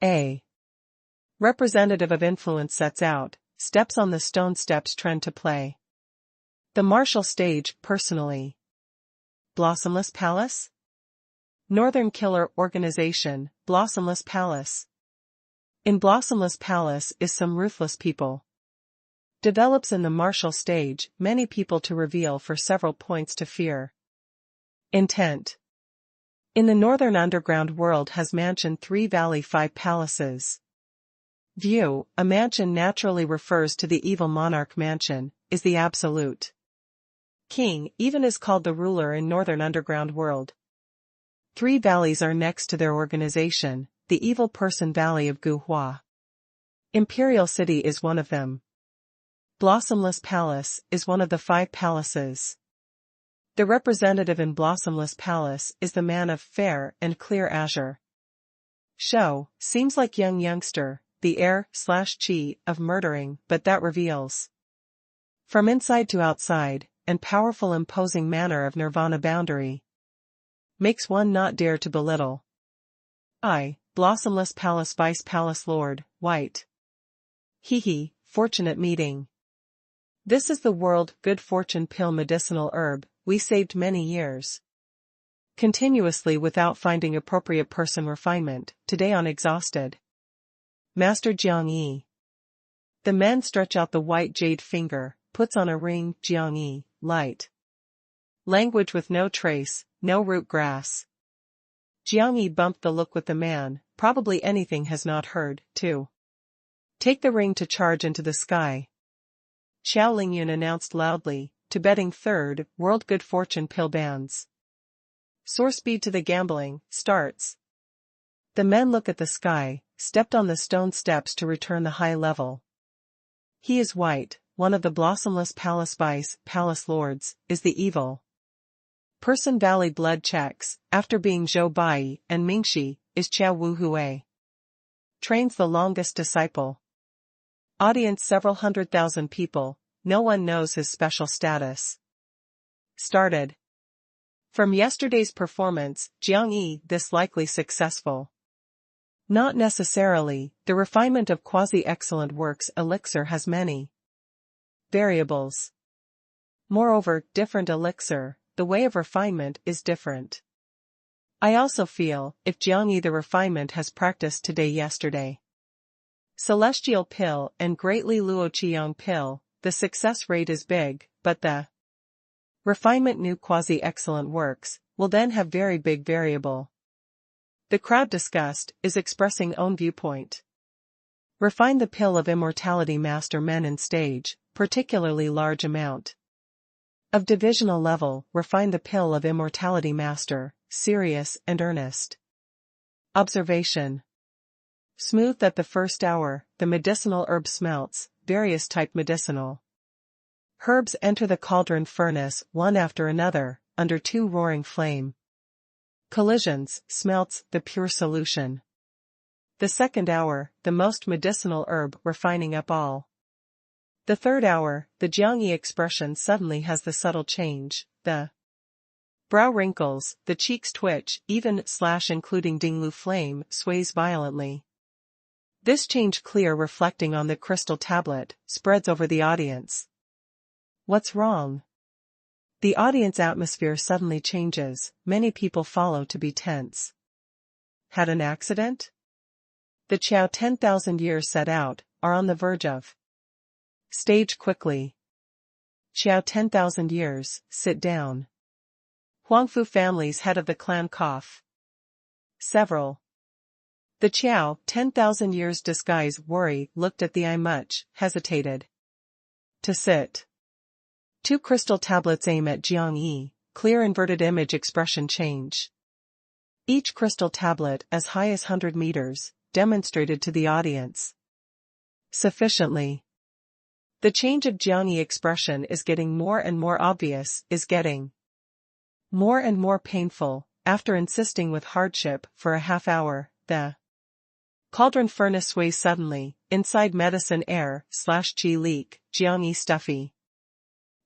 A representative of influence sets out, steps on the stone steps trend to play the martial stage, personally. Blossomless Palace? Northern Killer Organization, Blossomless Palace. In Blossomless Palace is some ruthless people. Develops in the martial stage, many people to reveal for several points to fear. Intent. In the northern underground world has mansion 3 valley 5 palaces. View, a mansion naturally refers to the evil monarch mansion, is the absolute king, even is called the ruler in northern underground world. 3 valleys are next to their organization, the evil person valley of Guhua. Imperial City is one of them. Blossomless Palace is one of the 5 palaces. The representative in Blossomless Palace is the man of fair and clear azure. Show, seems like youngster, the heir/chi of murdering, but that reveals from inside to outside, and powerful imposing manner of nirvana boundary. Makes one not dare to belittle. Blossomless Palace Vice Palace Lord, White. Hee, fortunate meeting. This is the world good fortune pill medicinal herb, we saved many years. Continuously without finding appropriate person refinement, today on exhausted. Master Jiang Yi. The men stretch out the white jade finger, puts on a ring, Jiang Yi, light. Language with no trace, no root grass. Jiang Yi bumped the look with the man, probably anything has not heard, too. Take the ring to charge into the sky. Xiao Lingyun announced loudly, to betting third, world good fortune pill bands. Soar speed to the gambling, starts. The men look at the sky, stepped on the stone steps to return the high level. He is White, one of the Blossomless Palace Vice Palace Lords, is the evil person Valley blood checks, after being Zhou Bai and Mingxi, is Qiao Wu Hui. Trains the longest disciple. Audience several 100,000 people, no one knows his special status. Started. From yesterday's performance, Jiang Yi this likely successful. Not necessarily, the refinement of quasi-excellent works elixir has many variables. Moreover, different elixir, the way of refinement is different. I also feel, if Jiang Yi the refinement has practiced today yesterday. Celestial pill and greatly Luo Qiyong pill, the success rate is big, but the refinement new quasi-excellent works, will then have very big variable. The crowd discussed, is expressing own viewpoint. Refine the pill of immortality master men in stage, particularly large amount. Of divisional level, refine the pill of immortality master, serious and earnest. Observation. Smooth at the first hour, the medicinal herb smelts, various type medicinal herbs enter the cauldron furnace one after another, under 2 roaring flame. Collisions, smelts, the pure solution. The second hour, the most medicinal herb refining up all. The third hour, the Jiang Yi expression suddenly has the subtle change, the brow wrinkles, the cheeks twitch, even/including Dinglu flame sways violently. This change clear reflecting on the crystal tablet, spreads over the audience. What's wrong? The audience atmosphere suddenly changes, many people follow to be tense. Had an accident? The Qiao 10,000 years set out, are on the verge of stage quickly. Qiao 10,000 years, sit down. Huangfu family's head of the clan cough. Several. The Qiao 10,000 years disguise worry looked at the eye much, hesitated. To sit. 2 crystal tablets aim at Jiang Yi, clear inverted image expression change. Each crystal tablet as high as 100 meters, demonstrated to the audience. Sufficiently. The change of Jiang Yi expression is getting more and more obvious, is getting more and more painful, after insisting with hardship for a half hour, the cauldron furnace sways suddenly, inside medicine air/chi leak, Jiang Yi stuffy.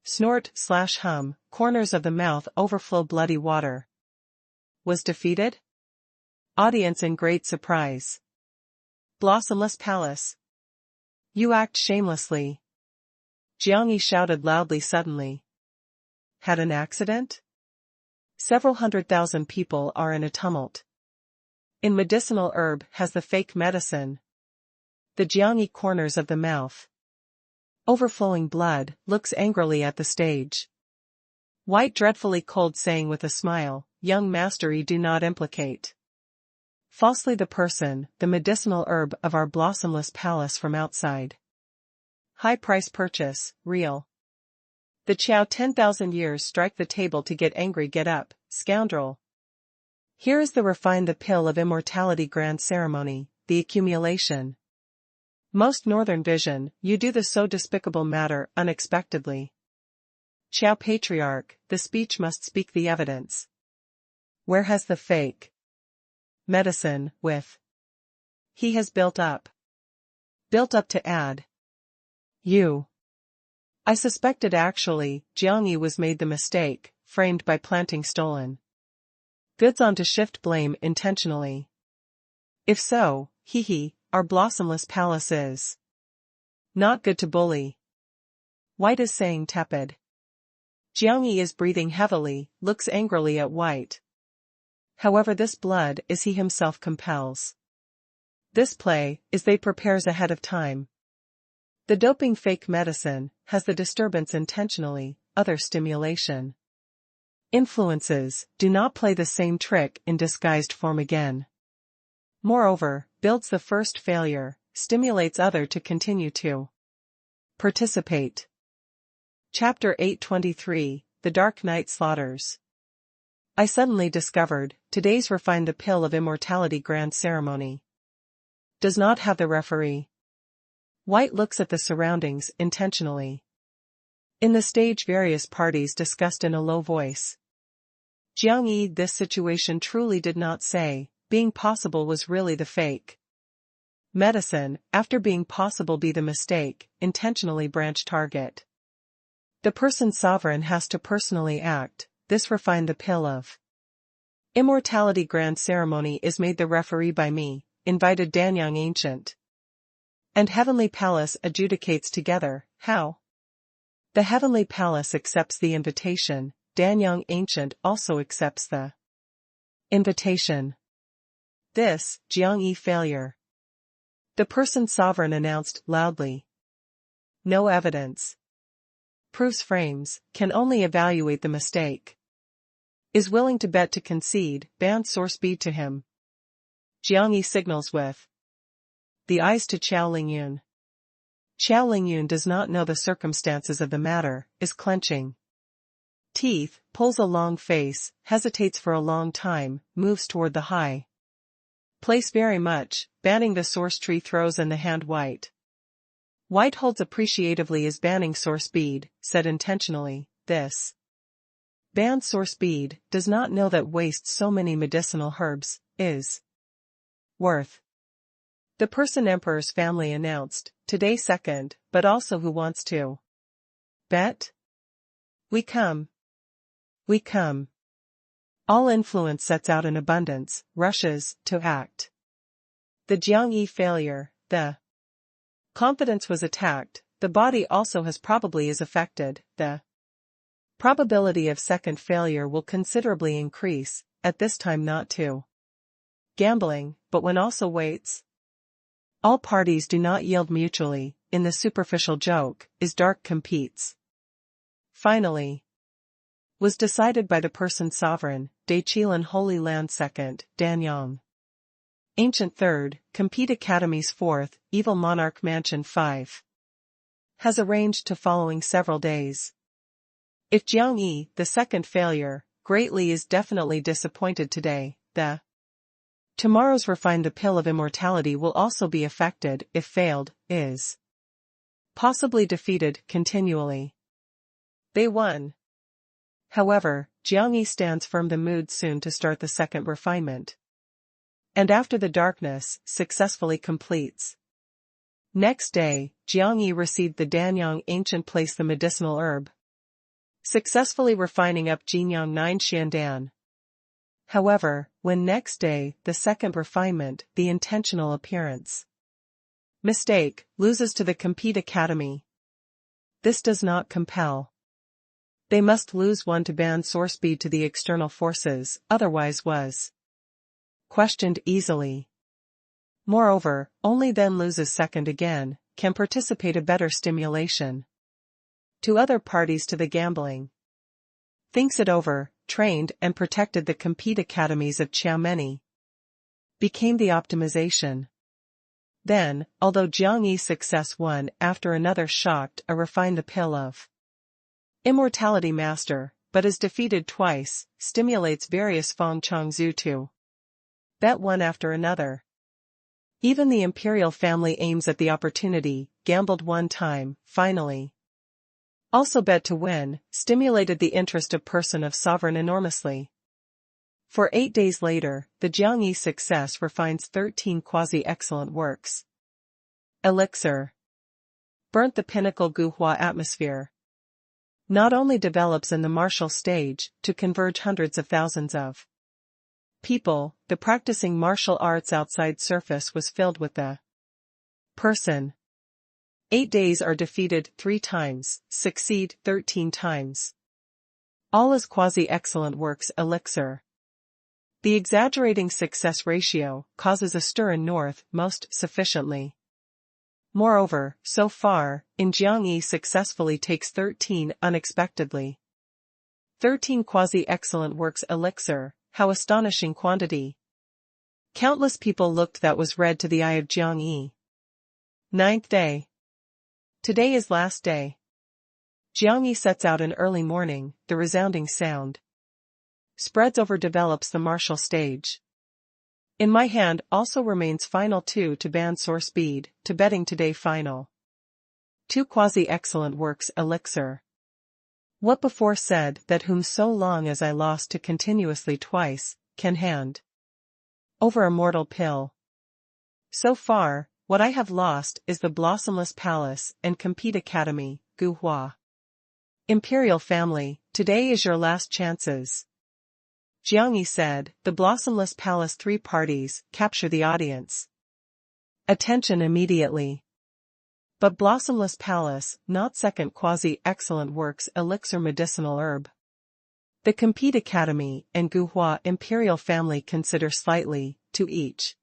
Snort/hum, corners of the mouth overflow bloody water. Was defeated? Audience in great surprise. Blossomless Palace. You act shamelessly. Jiang Yi shouted loudly suddenly. Had an accident? Several 100,000 people are in a tumult. In medicinal herb has the fake medicine. The Jiang Yi corners of the mouth. Overflowing blood, looks angrily at the stage. White dreadfully cold saying with a smile, young mastery do not implicate. Falsely the person, the medicinal herb of our blossomless palace from outside. High price purchase, real. The Chow 10,000 years strike the table to get angry, get up, scoundrel. Here is the refine the pill of immortality grand ceremony, the accumulation. Most northern vision, you do the so despicable matter unexpectedly. Chow patriarch, the speech must speak the evidence. Where has the fake medicine, with he has built up to add. You. I suspected actually, Jiang Yi was made the mistake, framed by planting stolen goods on to shift blame intentionally. If so, our blossomless palace is not good to bully. White is saying tepid. Jiang Yi is breathing heavily, looks angrily at White. However, this blood is he himself compels. This play is they prepares ahead of time. The doping fake medicine has the disturbance intentionally, other stimulation. Influences do not play the same trick in disguised form again. Moreover, builds the first failure, stimulates other to continue to participate. Chapter 823, The Dark Night Slaughters. I suddenly discovered, today's refine the pill of immortality grand ceremony does not have the referee. White looks at the surroundings intentionally. In the stage various parties discussed in a low voice. Jiang Yi, this situation truly did not say, being possible was really the fake medicine, after being possible be the mistake, intentionally branch target. The person sovereign has to personally act, this refine the pill of immortality grand ceremony is made the referee by me, invited Danyang Ancient. And Heavenly Palace adjudicates together, how? The Heavenly Palace accepts the invitation, Danyang Ancient also accepts the invitation. This, Jiang Yi failure. The person sovereign announced loudly. No evidence. Proofs frames, can only evaluate the mistake. Is willing to bet to concede, band source bead to him. Jiang Yi signals with the eyes to Chao Lingyun. Chao Lingyun does not know the circumstances of the matter, is clenching teeth, pulls a long face, hesitates for a long time, moves toward the high place very much, banning the source tree throws in the hand White. White holds appreciatively as banning source bead, said intentionally, this banned source bead does not know that waste so many medicinal herbs, is worth. The person Emperor's family announced, today second, but also who wants to bet? We come. We come. All influence sets out in abundance, rushes to act. The Jiang Yi failure, the confidence was attacked, the body also has probably is affected, the probability of second failure will considerably increase, at this time not to gambling, but when also waits. All parties do not yield mutually, in the superficial joke, is dark competes. Finally, was decided by the person sovereign, Daiqilan Holy Land second, Danyang Ancient third, Compete Academy's fourth, Evil Monarch Mansion 5. Has arranged to following several days. If Jiang Yi, the second failure, greatly is definitely disappointed today, the tomorrow's refine the pill of immortality will also be affected, if failed, is possibly defeated, continually. They won. However, Jiang Yi stands firm the mood soon to start the second refinement. And after the darkness, successfully completes. Next day, Jiang Yi received the Danyang Ancient place the medicinal herb. Successfully refining up Jinyang 9 Xiandan. However, when next day, the second refinement, the intentional appearance mistake, loses to the Compete Academy. This does not compel. They must lose one to ban source bead to the external forces, otherwise was questioned easily. Moreover, only then loses second again, can participate a better stimulation to other parties to the gambling. Thinks it over, trained and protected the Compete Academies of Xiaomeni. became the optimization. Then, although Jiang Yi's success one after another shocked a refine the pill of immortality master, but is defeated twice, stimulates various Feng Changzhu to bet one after another. Even the imperial family aims at the opportunity, gambled one time, finally. Also bet to win, stimulated the interest of person of sovereign enormously. For 8 days later, the Jiang Yi success refines 13 quasi-excellent works. Elixir. Burnt the pinnacle Guhua atmosphere. Not only develops in the martial stage, to converge hundreds of thousands of people, the practicing martial arts outside surface was filled with the person. 8 days are defeated 3 times, succeed 13 times. All is quasi-excellent works elixir. The exaggerating success ratio causes a stir in North most sufficiently. Moreover, so far, in Jiang Yi successfully takes 13 unexpectedly. 13 quasi-excellent works elixir, how astonishing quantity. Countless people looked that was read to the eye of Jiang Yi. 9th day. Today is last day. Jiang Yi sets out in early morning, the resounding sound spreads over develops the martial stage. In my hand also remains final 2 to ban source speed, to betting today final. 2 quasi-excellent works elixir. What before said that whom so long as I lost to continuously twice, can hand over a mortal pill. So far, what I have lost is the Blossomless Palace and Compete Academy, Guhua. Imperial family, today is your last chances. Jiang Yi said, the Blossomless Palace 3 parties, capture the audience. Attention immediately. But Blossomless Palace, not second quasi-excellent works elixir medicinal herb. The Compete Academy and Guhua Imperial family consider slightly, to each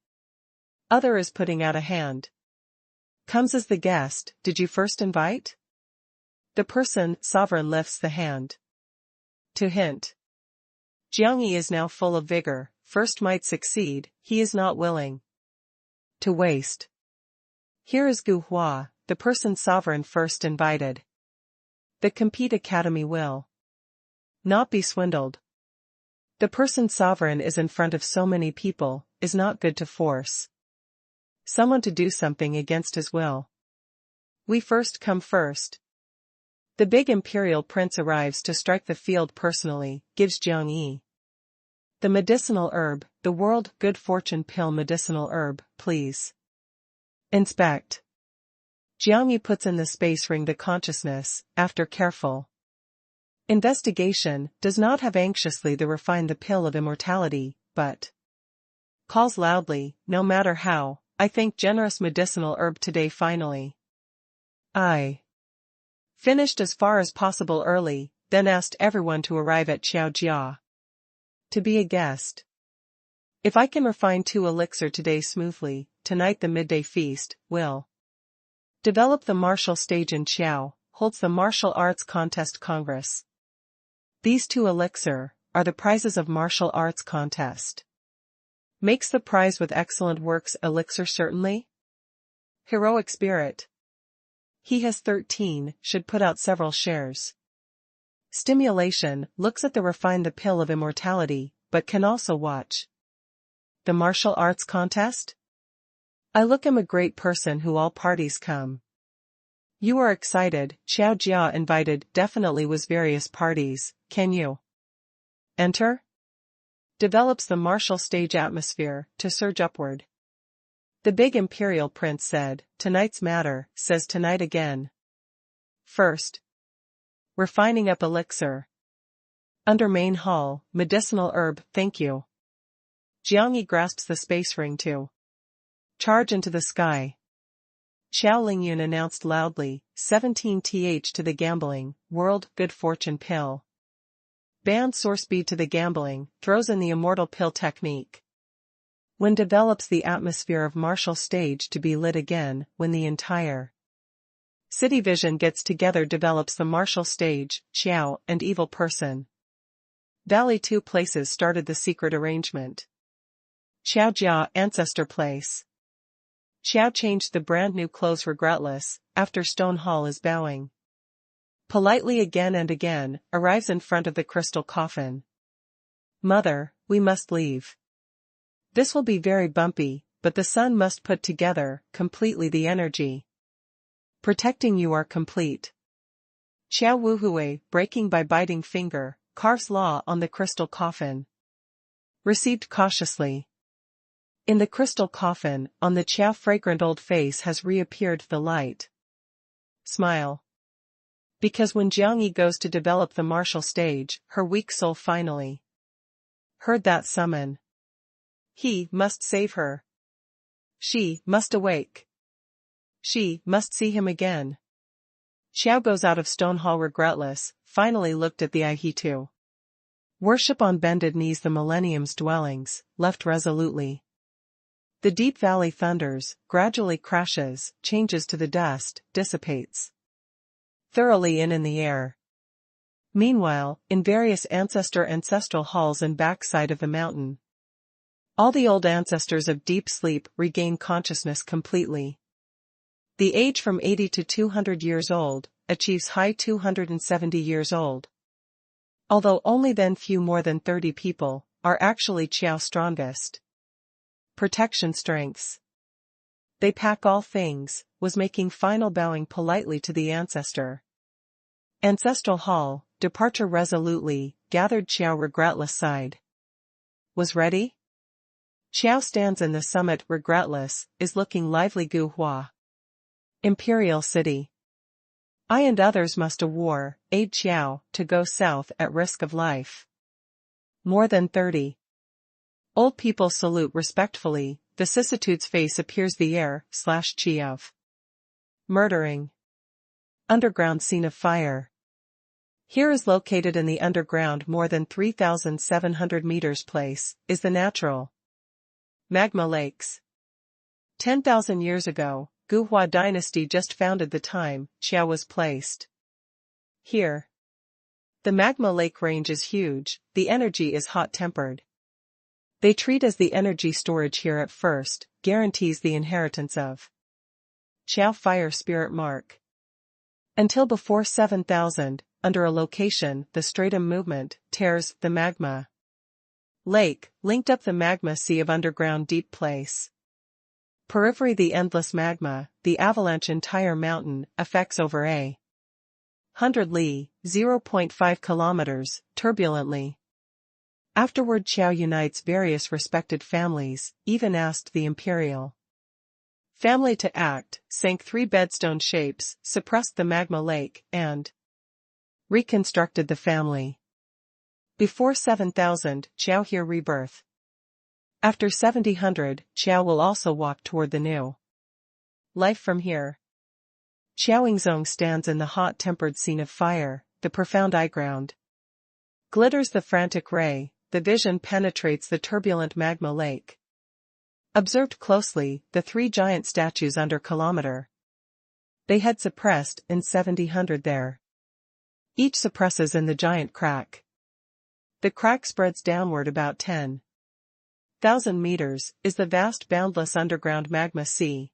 other is putting out a hand. Comes as the guest, did you first invite? The person, sovereign lifts the hand. To hint. Jiang Yi is now full of vigor, first might succeed, he is not willing to waste. Here is Guhua, the person sovereign first invited. The Compete Academy will not be swindled. The person sovereign is in front of so many people, is not good to force someone to do something against his will. We first come first. The big imperial prince arrives to strike the field personally, gives Jiang Yi the medicinal herb, the world good fortune pill medicinal herb, please. Inspect. Jiang Yi puts in the space ring to consciousness, after careful investigation, does not have anxiously the refine the pill of immortality, but calls loudly, no matter how, I think generous medicinal herb today finally. I finished as far as possible early, then asked everyone to arrive at Xiaojia to be a guest. If I can refine 2 elixir today smoothly, tonight the midday feast will develop the martial stage in Qiao, holds the martial arts contest congress. These 2 elixir are the prizes of martial arts contest. Makes the prize with excellent works elixir certainly? Heroic spirit. He has 13, should put out several shares. Stimulation, looks at the refine the pill of immortality, but can also watch the martial arts contest? I look am a great person who all parties come. You are excited, Xiaojia invited definitely was various parties, can you enter? Develops the martial stage atmosphere, to surge upward. The big imperial prince said, tonight's matter, says tonight again. First. Refining up elixir. Under main hall, medicinal herb, thank you. Jiang Yi grasps the space ring to charge into the sky. Xiao Lingyun announced loudly, 17th to the gambling, world, good fortune pill. Band source speed to the gambling, throws in the immortal pill technique. When develops the atmosphere of martial stage to be lit again, when the entire city vision gets together develops the martial stage, Xiao, and evil person. Valley 2 places started the secret arrangement. Qiao Jia Ancestor Place. Qiao changed the brand new clothes regretless, after Stone Hall is bowing politely again and again, arrives in front of the crystal coffin. Mother, we must leave. This will be very bumpy, but the sun must put together, completely the energy. Protecting you are complete. Qiao Wuhui, breaking by biting finger, carves law on the crystal coffin. Received cautiously. In the crystal coffin, on the Qiao fragrant old face has reappeared the light. Smile. Because when Jiangyi goes to develop the martial stage, her weak soul finally heard that summon. He must save her. She must awake. She must see him again. Qiao goes out of Stone Hall regretless, finally looked at the Aihitu. Worship on bended knees the millennium's dwellings, left resolutely. The deep valley thunders, gradually crashes, changes to the dust, dissipates. Thoroughly in the air. Meanwhile, in various ancestral halls and backside of the mountain, all the old ancestors of deep sleep regain consciousness completely. The age from 80 to 200 years old, achieves high 270 years old. Although only then few more than 30 people, are actually Qiao strongest. Protection strengths. They pack all things, was making final bowing politely to the ancestor. Ancestral hall, departure resolutely, gathered Qiao regretless side. Was ready? Qiao stands in the summit regretless, is looking lively Gu Hua. Imperial City. I and others must aid Qiao, to go south at risk of life. More than 30. Old people salute respectfully, vicissitude's face appears the air/chi of murdering. Underground scene of fire. Here is located in the underground more than 3,700 meters place, is the natural magma lakes. 10,000 years ago, Gu Hua dynasty just founded the time Qiao was placed. Here. The magma lake range is huge, the energy is hot-tempered. They treat as the energy storage here at first, guarantees the inheritance of Qiao fire spirit mark. Until before 7,000, under a location, the stratum movement, tears the magma lake, linked up the magma sea of underground deep place. Periphery the endless magma, the avalanche entire mountain, affects over a 100 li, 0.5 kilometers, turbulently. Afterward Qiao unites various respected families, even asked the imperial family to act, sank 3 bedstone shapes, suppressed the magma lake, and reconstructed the family. Before 7,000, Qiao here rebirth. After 7,000, Qiao will also walk toward the new life from here. Qiaoingzong stands in the hot-tempered scene of fire, the profound eye ground. Glitters the frantic ray, the vision penetrates the turbulent magma lake. Observed closely, the 3 giant statues under kilometer. They had suppressed in 7,000 there. Each suppresses in the giant crack. The crack spreads downward about 10,000 meters, is the vast boundless underground magma sea.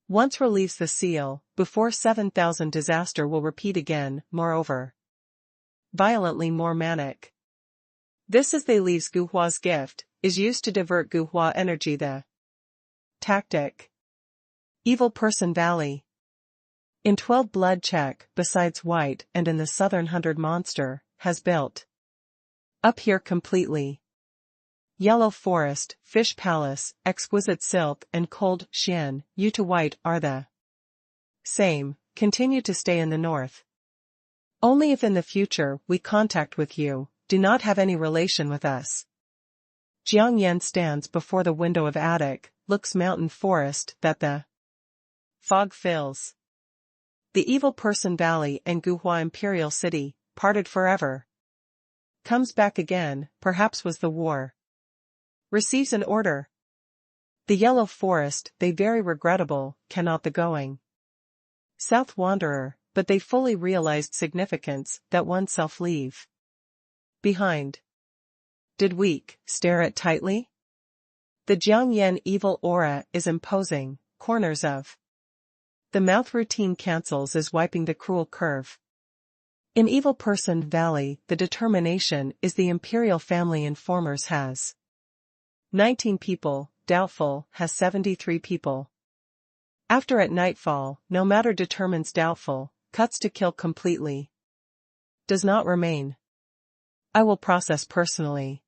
Once relieves the seal, before 7,000 disaster will repeat again, moreover. Violently more manic. This as they leaves Gu Hua's gift, is used to divert Gu Hua energy the tactic. Evil Person Valley. In 12 blood check, besides White and in the Southern 100 monster, has built up here completely. Yellow Forest, Fish Palace, Exquisite Silk and Cold Xian, Yu to White are the same, continue to stay in the north. Only if in the future we contact with you, do not have any relation with us. Jiang Yan stands before the window of attic, looks mountain forest that the fog fills. The Evil Person Valley and Gu Hua Imperial City, parted forever. Comes back again, perhaps was the war. Receives an order. The Yellow Forest, they very regrettable, cannot the going south wanderer, but they fully realized significance, that oneself leave behind. Did weak, stare at tightly? The Jiangyan evil aura is imposing, corners of the mouth routine cancels is wiping the cruel curve. In Evil Person Valley, the determination is the imperial family informers has 19 people, doubtful has 73 people. After at nightfall, no matter determines doubtful, cuts to kill completely. Does not remain. I will process personally.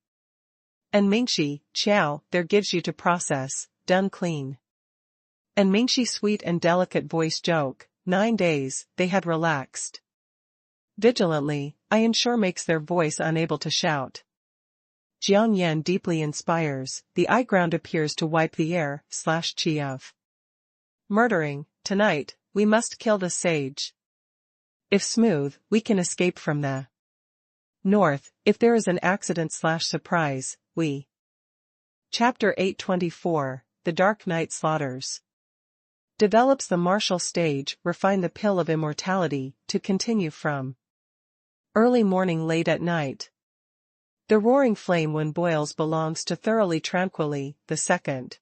And Mingxi, Qiao, there gives you to process, done clean. And Mingxi sweet and delicate voice joke, 9 days, they had relaxed. Vigilantly, I ensure makes their voice unable to shout. Jiang Yan deeply inspires, the eye ground appears to wipe the air, /chi of murdering, tonight, we must kill the sage. If smooth, we can escape from the north, if there is an accident/surprise, we. Chapter 824, The Dark Knight Slaughters. Develops the martial stage, refine the pill of immortality, to continue from early morning late at night. The roaring flame when boils belongs to thoroughly tranquilly, the second.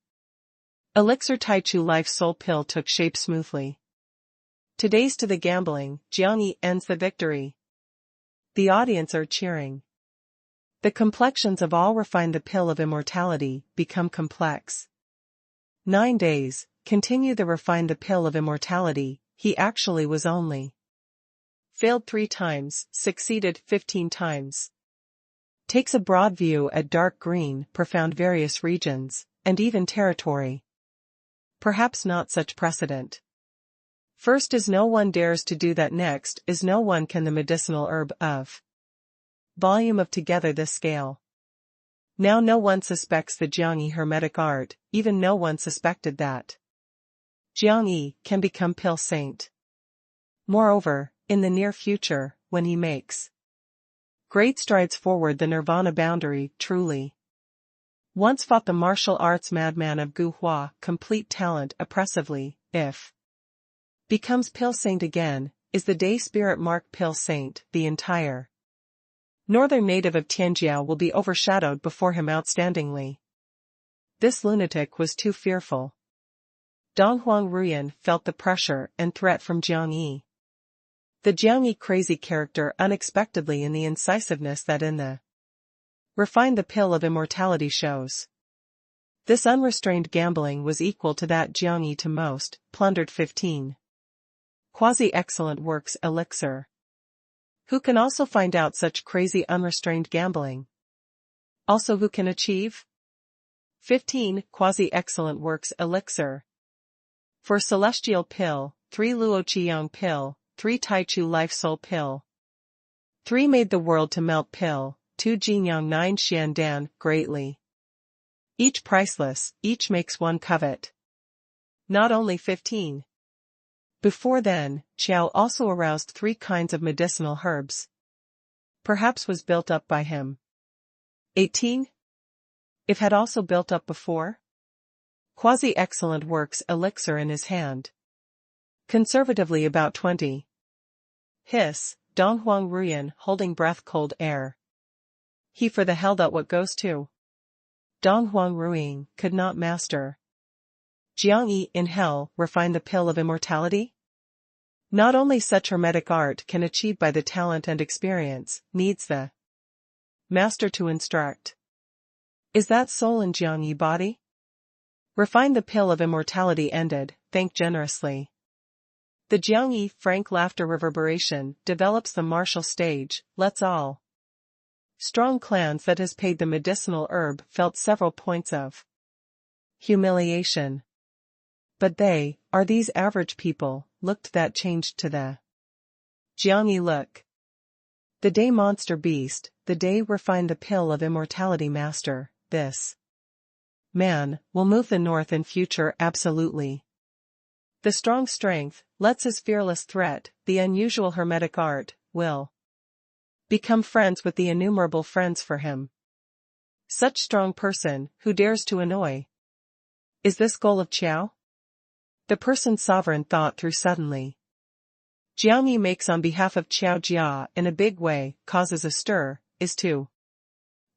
Elixir Taichu life soul pill took shape smoothly. Today's to the gambling, Jiangyi ends the victory. The audience are cheering. The complexions of all refine the pill of immortality, become complex. 9 days, continue the refine the pill of immortality, he actually was only failed 3 times, succeeded 15 times. Takes a broad view at dark green, profound various regions, and even territory. Perhaps not such precedent. First is no one dares to do that, next is no one can the medicinal herb of volume of together this scale. Now no one suspects the Jiangyi hermetic art, even no one suspected that Jiangyi can become pill saint. Moreover, in the near future, when he makes great strides forward the nirvana boundary, truly. Once fought the martial arts madman of Guhua, complete talent oppressively, if becomes pill saint again, is the day spirit mark pill saint, the entire northern native of Tianjiao will be overshadowed before him outstandingly. This lunatic was too fearful. Donghuang Ruyan felt the pressure and threat from Jiangyi. The Jiangyi crazy character unexpectedly in the incisiveness that in the refined the pill of immortality shows. This unrestrained gambling was equal to that Jiangyi to most, plundered 15. Quasi-excellent works elixir. Who can also find out such crazy unrestrained gambling? Also who can achieve 15 quasi-excellent works elixir. For celestial pill, 3 Luo Qiyang pill, 3 Taichu life soul pill. 3 made the world to melt pill, 2 Jinyang 9 Xiandan, greatly. Each priceless, each makes one covet. Not only 15. Before then, Qiao also aroused 3 kinds of medicinal herbs. Perhaps was built up by him. 18? If had also built up before? Quasi-excellent works elixir in his hand. Conservatively about 20. Hiss, Donghuang Ruyan holding breath cold air. He for the hell that what goes to? Donghuang Ruiying could not master. Jiangyi in hell refine the pill of immortality? Not only such hermetic art can achieve by the talent and experience, needs the master to instruct. Is that soul in Jiangyi body? Refine the pill of immortality ended, thank generously. The Jiangyi frank laughter reverberation develops the martial stage, let's all. Strong clans that has paid the medicinal herb felt several points of humiliation. But they, are these average people, looked that changed to the Jiangyi look. The day monster beast, the day refined the pill of immortality master, this man, will move the north in future absolutely. The strong strength, lets his fearless threat, the unusual hermetic art, will become friends with the innumerable friends for him. Such strong person, who dares to annoy? Is this goal of Qiao? The person's sovereign thought through suddenly. Jiangyi makes on behalf of Qiao Jia in a big way, causes a stir, is to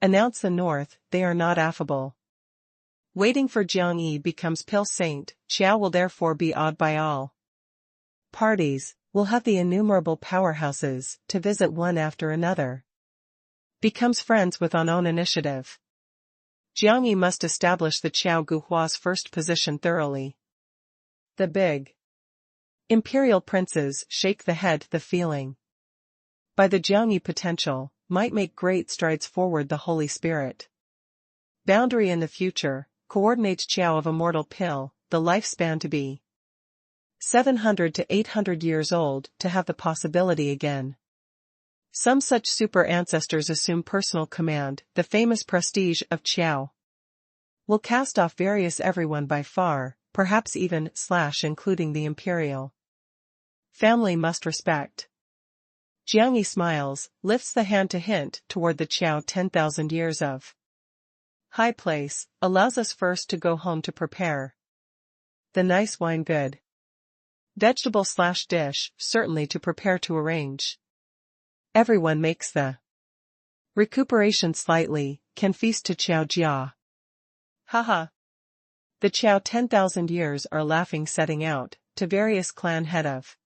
announce the north, they are not affable. Waiting for Jiang Yi becomes Pale Saint, Qiao will therefore be awed by all parties, will have the innumerable powerhouses to visit one after another. Becomes friends with on own initiative. Jiang Yi must establish the Qiao Guhua's first position thoroughly. The big imperial princes shake the head. The feeling by the Jiang Yi potential might make great strides forward. The Holy Spirit boundary in the future coordinates Qiao of immortal pill, the lifespan to be 700 to 800 years old to have the possibility again. Some such super ancestors assume personal command. The famous prestige of Qiao will cast off various everyone by far, perhaps even / including the imperial family must respect. Jiang Yi smiles, lifts the hand to hint toward the Qiao 10,000 years of high place, allows us first to go home to prepare the nice wine good vegetable / dish, certainly to prepare to arrange. Everyone makes the recuperation slightly, can feast to Qiao Jia. Haha. The Qiao 10,000 years are laughing, setting out, to various clan head of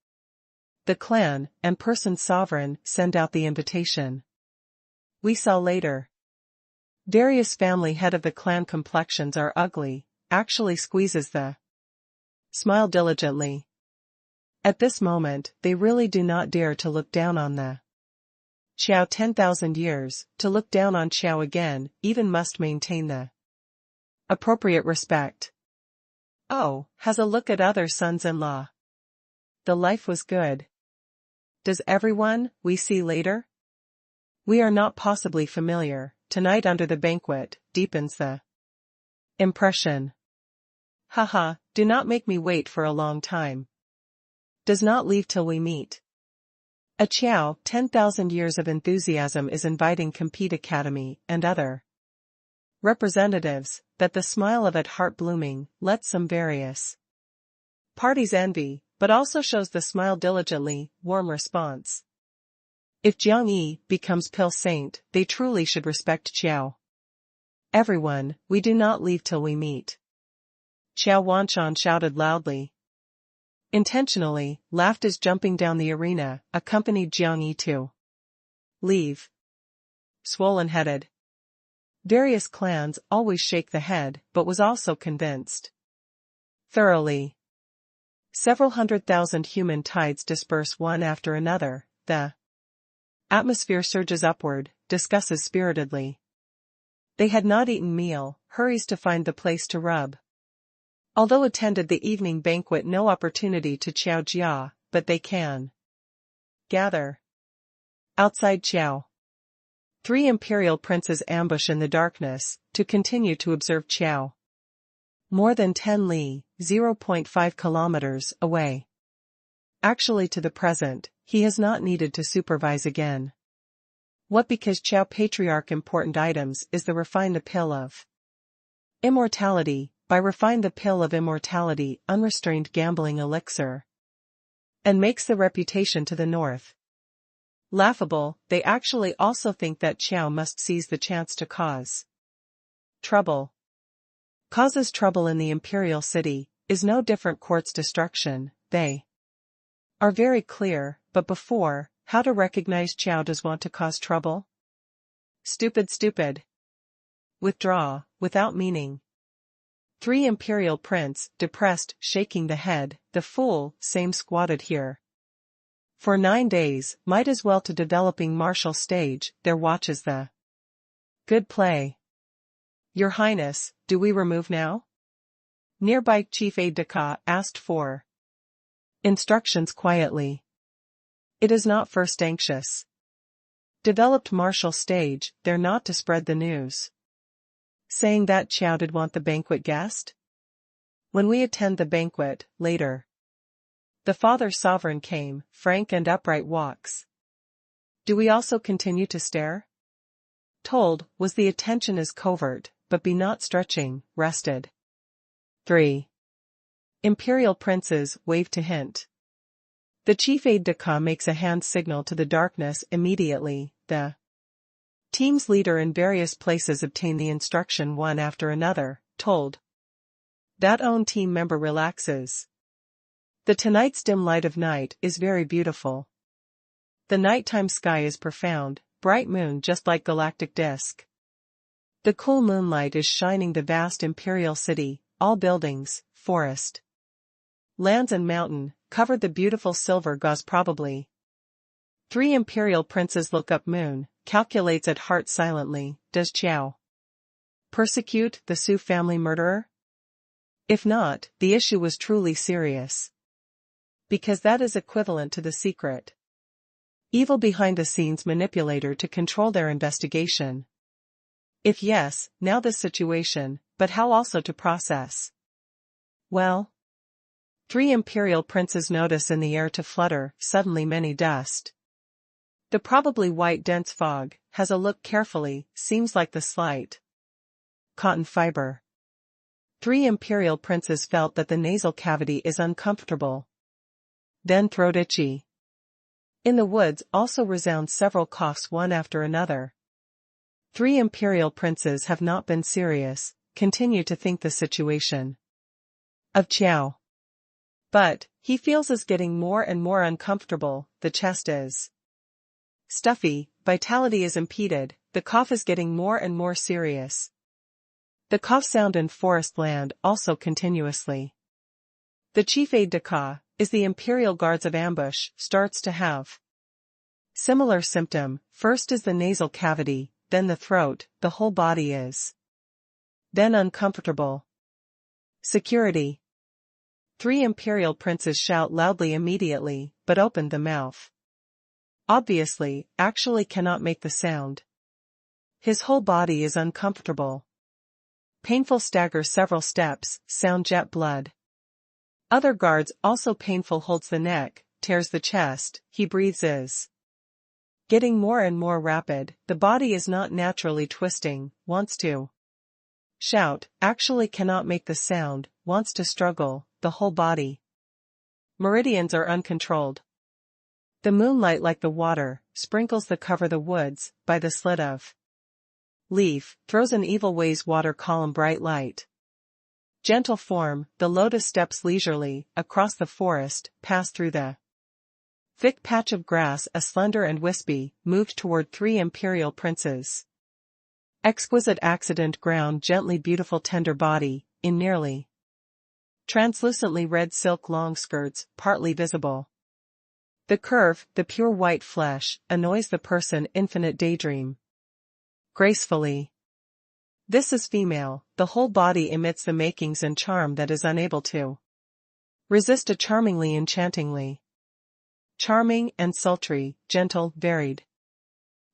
the clan, and person sovereign, send out the invitation. We saw later. Various family head of the clan complexions are ugly, actually squeezes the smile diligently. At this moment, they really do not dare to look down on the Qiao 10,000 years, to look down on Qiao again, even must maintain the appropriate respect. Oh, has a look at other sons-in-law. The life was good. Does everyone we see later? We are not possibly familiar, tonight under the banquet, deepens the impression. Haha, do not make me wait for a long time. Does not leave till we meet. A Qiao 10,000 years of enthusiasm is inviting Compete Academy and other representatives, that the smile of at heart blooming, lets some various parties envy, but also shows the smile diligently, warm response. If Jiang Yi becomes Pale Saint, they truly should respect Qiao. Everyone, we do not leave till we meet. Qiao Wanshan shouted loudly. Intentionally, laughed as jumping down the arena, accompanied Jiang Yi to leave. Swollen-headed. Various clans always shake the head, but was also convinced. Thoroughly. Several 100,000 human tides disperse one after another, the atmosphere surges upward, discusses spiritedly. They had not eaten meal, hurries to find the place to rub. Although attended the evening banquet, no opportunity to Qiao Jia, but they can gather outside Qiao. 3 imperial princes ambush in the darkness, to continue to observe Qiao. More than 10 li, 0.5 kilometers, away. Actually to the present, he has not needed to supervise again. What because Qiao Patriarch important items is the refine the pill of immortality, by refine the pill of immortality unrestrained gambling elixir. And makes the reputation to the north laughable. They actually also think that Qiao must seize the chance to cause trouble. Causes trouble in the imperial city, is no different court's destruction. They are very clear, but before, how to recognize Qiao does want to cause trouble? Stupid. Withdraw, without meaning. 3 imperial prince, depressed, shaking the head, the fool, same squatted here. For 9 days, might as well to developing martial stage, there watches the good play. Your Highness, do we remove now? Nearby chief aide-de-camp asked for instructions quietly. It is not first anxious. Developed martial stage, they're not to spread the news. Saying that Qiao did want the banquet guest? When we attend the banquet, later. The father sovereign came, frank and upright walks. Do we also continue to stare? Told, was the attention is covert, but be not stretching, rested. 3. Imperial princes wave to hint. The chief aide-de-camp makes a hand signal to the darkness immediately. The team's leader in various places obtain the instruction one after another, told, That own team member relaxes. The tonight's dim light of night is very beautiful. The nighttime sky is profound, bright moon just like galactic disk. The cool moonlight is shining the vast imperial city, all buildings, forest, lands and mountain, covered the beautiful silver gauze probably. 3 imperial princes look up moon, calculates at heart silently, does Qiao persecute the Su family murderer? If not, the issue was truly serious. Because that is equivalent to the secret evil behind the scenes manipulator to control their investigation. If yes, now this situation, but how also to process? Well, 3 imperial princes notice in the air to flutter, suddenly many dust. The probably white dense fog, has a look carefully, seems like the slight cotton fiber. 3 imperial princes felt that the nasal cavity is uncomfortable. Then throat itchy. In the woods also resound several coughs one after another. 3 imperial princes have not been serious, continue to think the situation of Qiao. But, he feels is getting more and more uncomfortable, the chest is stuffy, vitality is impeded, the cough is getting more and more serious. The cough sound in forest land also continuously. The chief aide-de-camp, is the Imperial Guards of Ambush, starts to have similar symptom, first is the nasal cavity, then the throat, the whole body is then uncomfortable. Security. 3 imperial princes shout loudly immediately, but open the mouth. Obviously, actually cannot make the sound. His whole body is uncomfortable. Painful stagger several steps, sound jet blood. Other guards also painful holds the neck, tears the chest, he breathes is getting more and more rapid, the body is not naturally twisting, wants to shout, actually cannot make the sound, wants to struggle, the whole body. Meridians are uncontrolled. The moonlight like the water, sprinkles the cover the woods, by the slit of leaf, throws an evil ways water column bright light. Gentle form, the lotus steps leisurely, across the forest, pass through the thick patch of grass a slender and wispy, moved toward 3 imperial princes. Exquisite accident ground gently beautiful tender body, in nearly translucently red silk long skirts, partly visible. The curve, the pure white flesh, annoys the person infinite daydream. Gracefully. This is female, the whole body emits the makings and charm that is unable to resist a charmingly enchantingly. Charming and sultry, gentle, varied.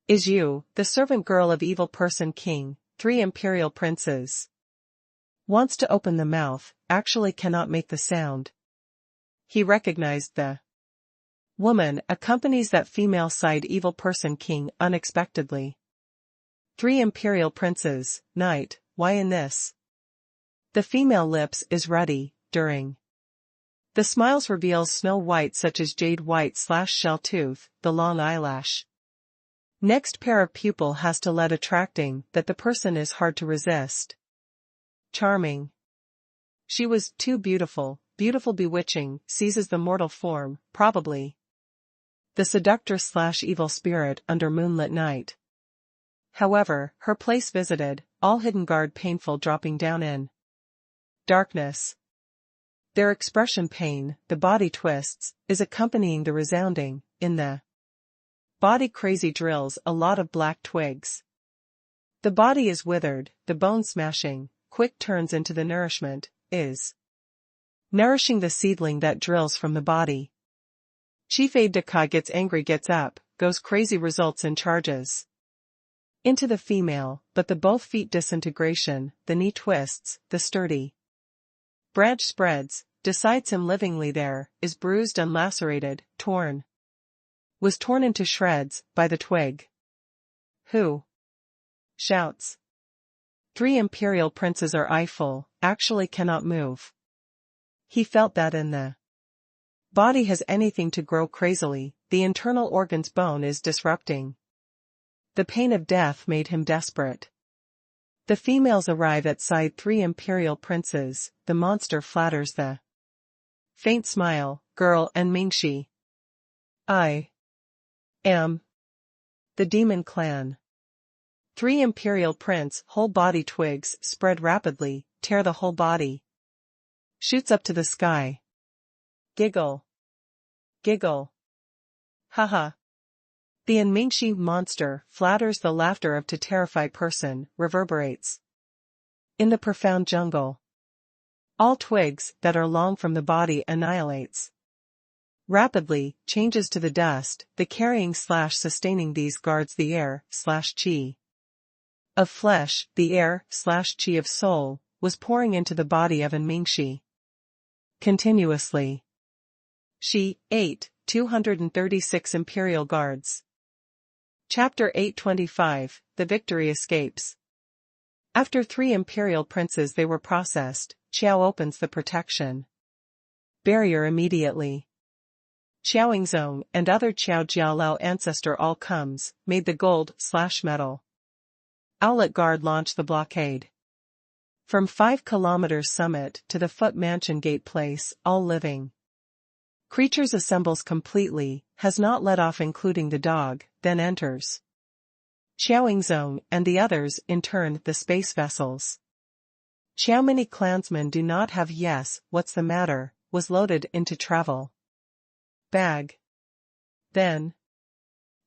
Is you, the servant girl of evil person king, 3 imperial princes. Wants to open the mouth, actually cannot make the sound. He recognized the woman accompanies that female side evil person king unexpectedly. 3 imperial princes, night, why in this? The female lips is ruddy, during. The smiles reveals snow white such as jade white / shell tooth, the long eyelash. Next pair of pupil has to let attracting that the person is hard to resist. Charming. She was too beautiful, beautiful bewitching, seizes the mortal form, probably. The seductor / evil spirit under moonlit night. However, her place visited, all hidden guard painful dropping down in darkness. Their expression pain, the body twists, is accompanying the resounding, in the body crazy drills a lot of black twigs. The body is withered, the bone smashing, quick turns into the nourishment, is nourishing the seedling that drills from the body. Chief aide-de-camp gets angry gets up, goes crazy results in charges. Into the female, but the both feet disintegration, the knee twists, the sturdy branch spreads, decides him livingly there, is bruised and lacerated, torn. Was torn into shreds, by the twig. Who? Shouts. 3 imperial princes are eyeful, actually cannot move. He felt that in the body has anything to grow crazily, the internal organ's bone is disrupting. The pain of death made him desperate. The females arrive at side 3 imperial princes. The monster flatters the faint smile, girl and Mingxi. I am the demon clan. 3 imperial prince whole body twigs spread rapidly, tear the whole body. Shoots up to the sky. Giggle. Giggle. Haha. The Mingxi monster flatters the laughter of to terrify person, reverberates in the profound jungle. All twigs that are long from the body annihilates. Rapidly, changes to the dust, the carrying/sustaining these guards the air/chi of flesh, the air/chi of soul, was pouring into the body of Mingxi continuously. She, 236 imperial guards. Chapter 825, The Victory Escapes. After 3 imperial princes they were processed, Qiao opens the protection barrier immediately. Xiaoyingzong and other Qiao Jialao ancestor all comes, made the gold/metal owlet guard launch the blockade. From 5 kilometers summit to the foot mansion gate place, all living creatures assembles completely, has not let off including the dog, then enters. Xiaoyingzong and the others in turn the space vessels. Xiaomini clansmen do not have yes, what's the matter, was loaded into travel bag. Then,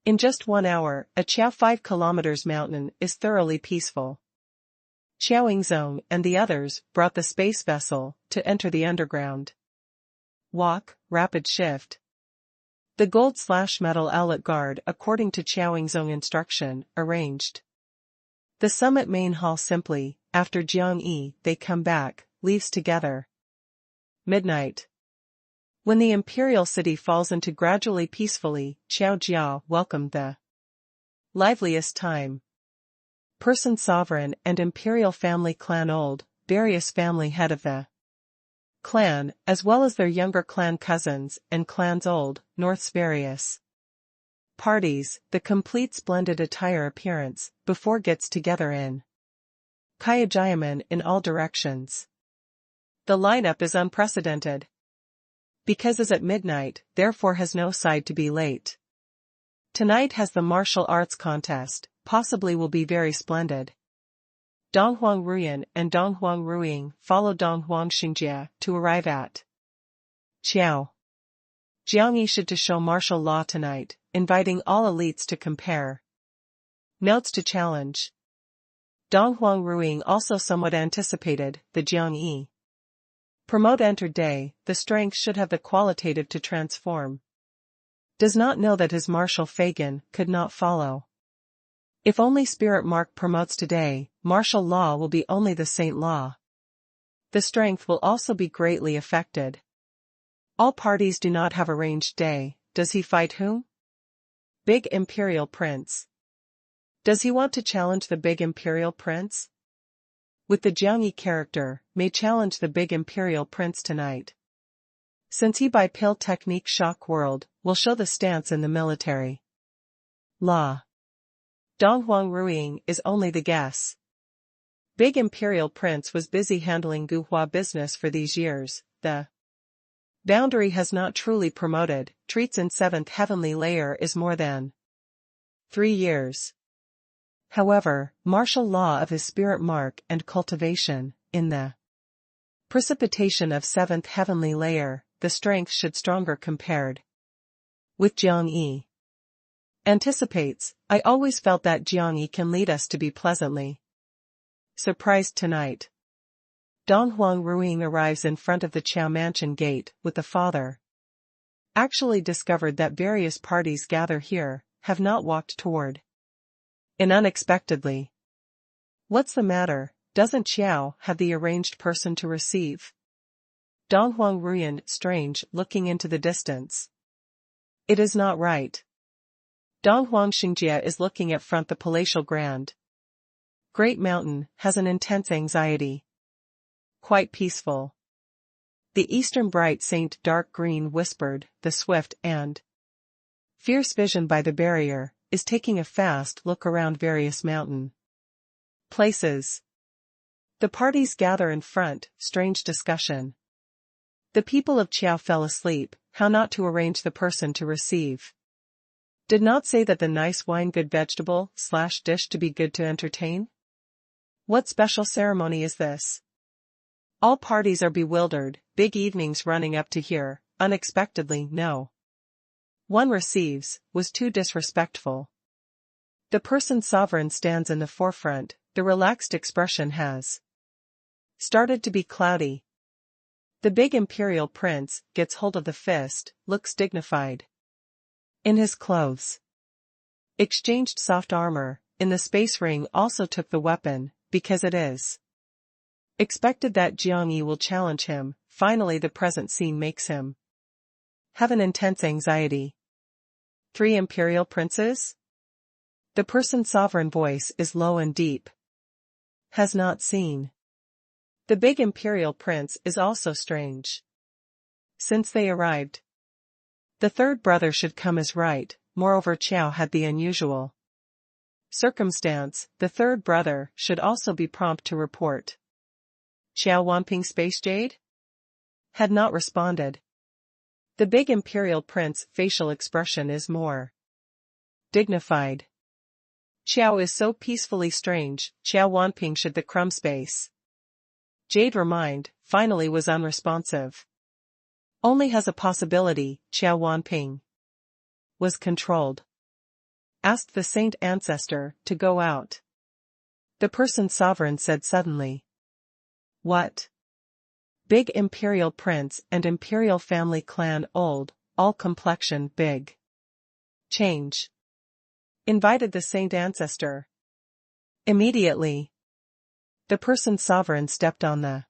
in just 1 hour, a Qiao 5 kilometers mountain is thoroughly peaceful. Xiaoyingzong and the others brought the space vessel to enter the underground. Walk, rapid shift. The gold/metal owlet guard according to Xiaoyingzong instruction, arranged. The summit main hall simply, after Jiang Yi they come back, leaves together. Midnight. When the imperial city falls into gradually peacefully, Qiao Jia welcomed the liveliest time. Person sovereign and imperial family clan old, various family head of the clan, as well as their younger clan cousins and clans old, North's various parties, the complete splendid attire appearance, before gets together in Kayajayaman in all directions. The lineup is unprecedented. Because is at midnight, therefore has no side to be late. Tonight has the martial arts contest, possibly will be very splendid. Donghuang Ruyan and Donghuang Ruiying follow Donghuang Xingjia to arrive at Qiao. Jiang Yi should to show martial law tonight, inviting all elites to compare notes to challenge. Donghuang Ruiying also somewhat anticipated the Jiang Yi. Promote entered day, the strength should have the qualitative to transform. Does not know that his martial Fagan could not follow. If only spirit mark promotes today, martial law will be only the saint law. The strength will also be greatly affected. All parties do not have arranged day. Does he fight whom? Big Imperial Prince. Does he want to challenge the Big Imperial Prince? With the Jiangyi character, may challenge the Big Imperial Prince tonight. Since he by pill technique shock world, will show the stance in the military law. Donghuang Ruiying is only the guess. Big Imperial Prince was busy handling Guhua business for these years, the boundary has not truly promoted, treats in 7th heavenly layer is more than 3 years. However, martial law of his spirit mark and cultivation, in the precipitation of 7th heavenly layer, the strength should stronger compared with Jiang Yi. Anticipates, I always felt that Jiang Yi can lead us to be pleasantly surprised tonight. Donghuang Ruiying arrives in front of the Qiao mansion gate with the father. Actually discovered that various parties gather here, have not walked toward in unexpectedly. What's the matter, doesn't Qiao have the arranged person to receive? Donghuang Ruyan strange looking into the distance. It is not right. Donghuang Xingjia is looking at front the palatial grand. Great mountain has an intense anxiety. Quite peaceful. The eastern bright saint dark green whispered, the swift and fierce vision by the barrier, is taking a fast look around various mountain places. The parties gather in front, strange discussion. The people of Qiao fell asleep, how not to arrange the person to receive. Did not say that the nice wine good vegetable/dish to be good to entertain? What special ceremony is this? All parties are bewildered, big evenings running up to here, unexpectedly, no. One receives, was too disrespectful. The person sovereign stands in the forefront, the relaxed expression has started to be cloudy. The big imperial prince gets hold of the fist, looks dignified. In his clothes. Exchanged soft armor, in the space ring also took the weapon, because it is expected that Jiang Yi will challenge him. Finally the present scene makes him have an intense anxiety. 3 imperial princes? The person sovereign voice is low and deep. Has not seen. The big imperial prince is also strange. Since they arrived. The third brother should come as right, moreover Qiao had the unusual circumstance, the third brother should also be prompt to report. Qiao Wanping Space Jade? Had not responded. The big imperial prince facial expression is more dignified. Qiao is so peacefully strange, Qiao Wanping should the crumb space. Jade remind, finally was unresponsive. Only has a possibility, Qiao Wanping was controlled. Asked the saint ancestor to go out. The person sovereign said suddenly. What? Big imperial prince and imperial family clan old, all complexion big. Change. Invited the saint ancestor. Immediately. The person sovereign stepped on the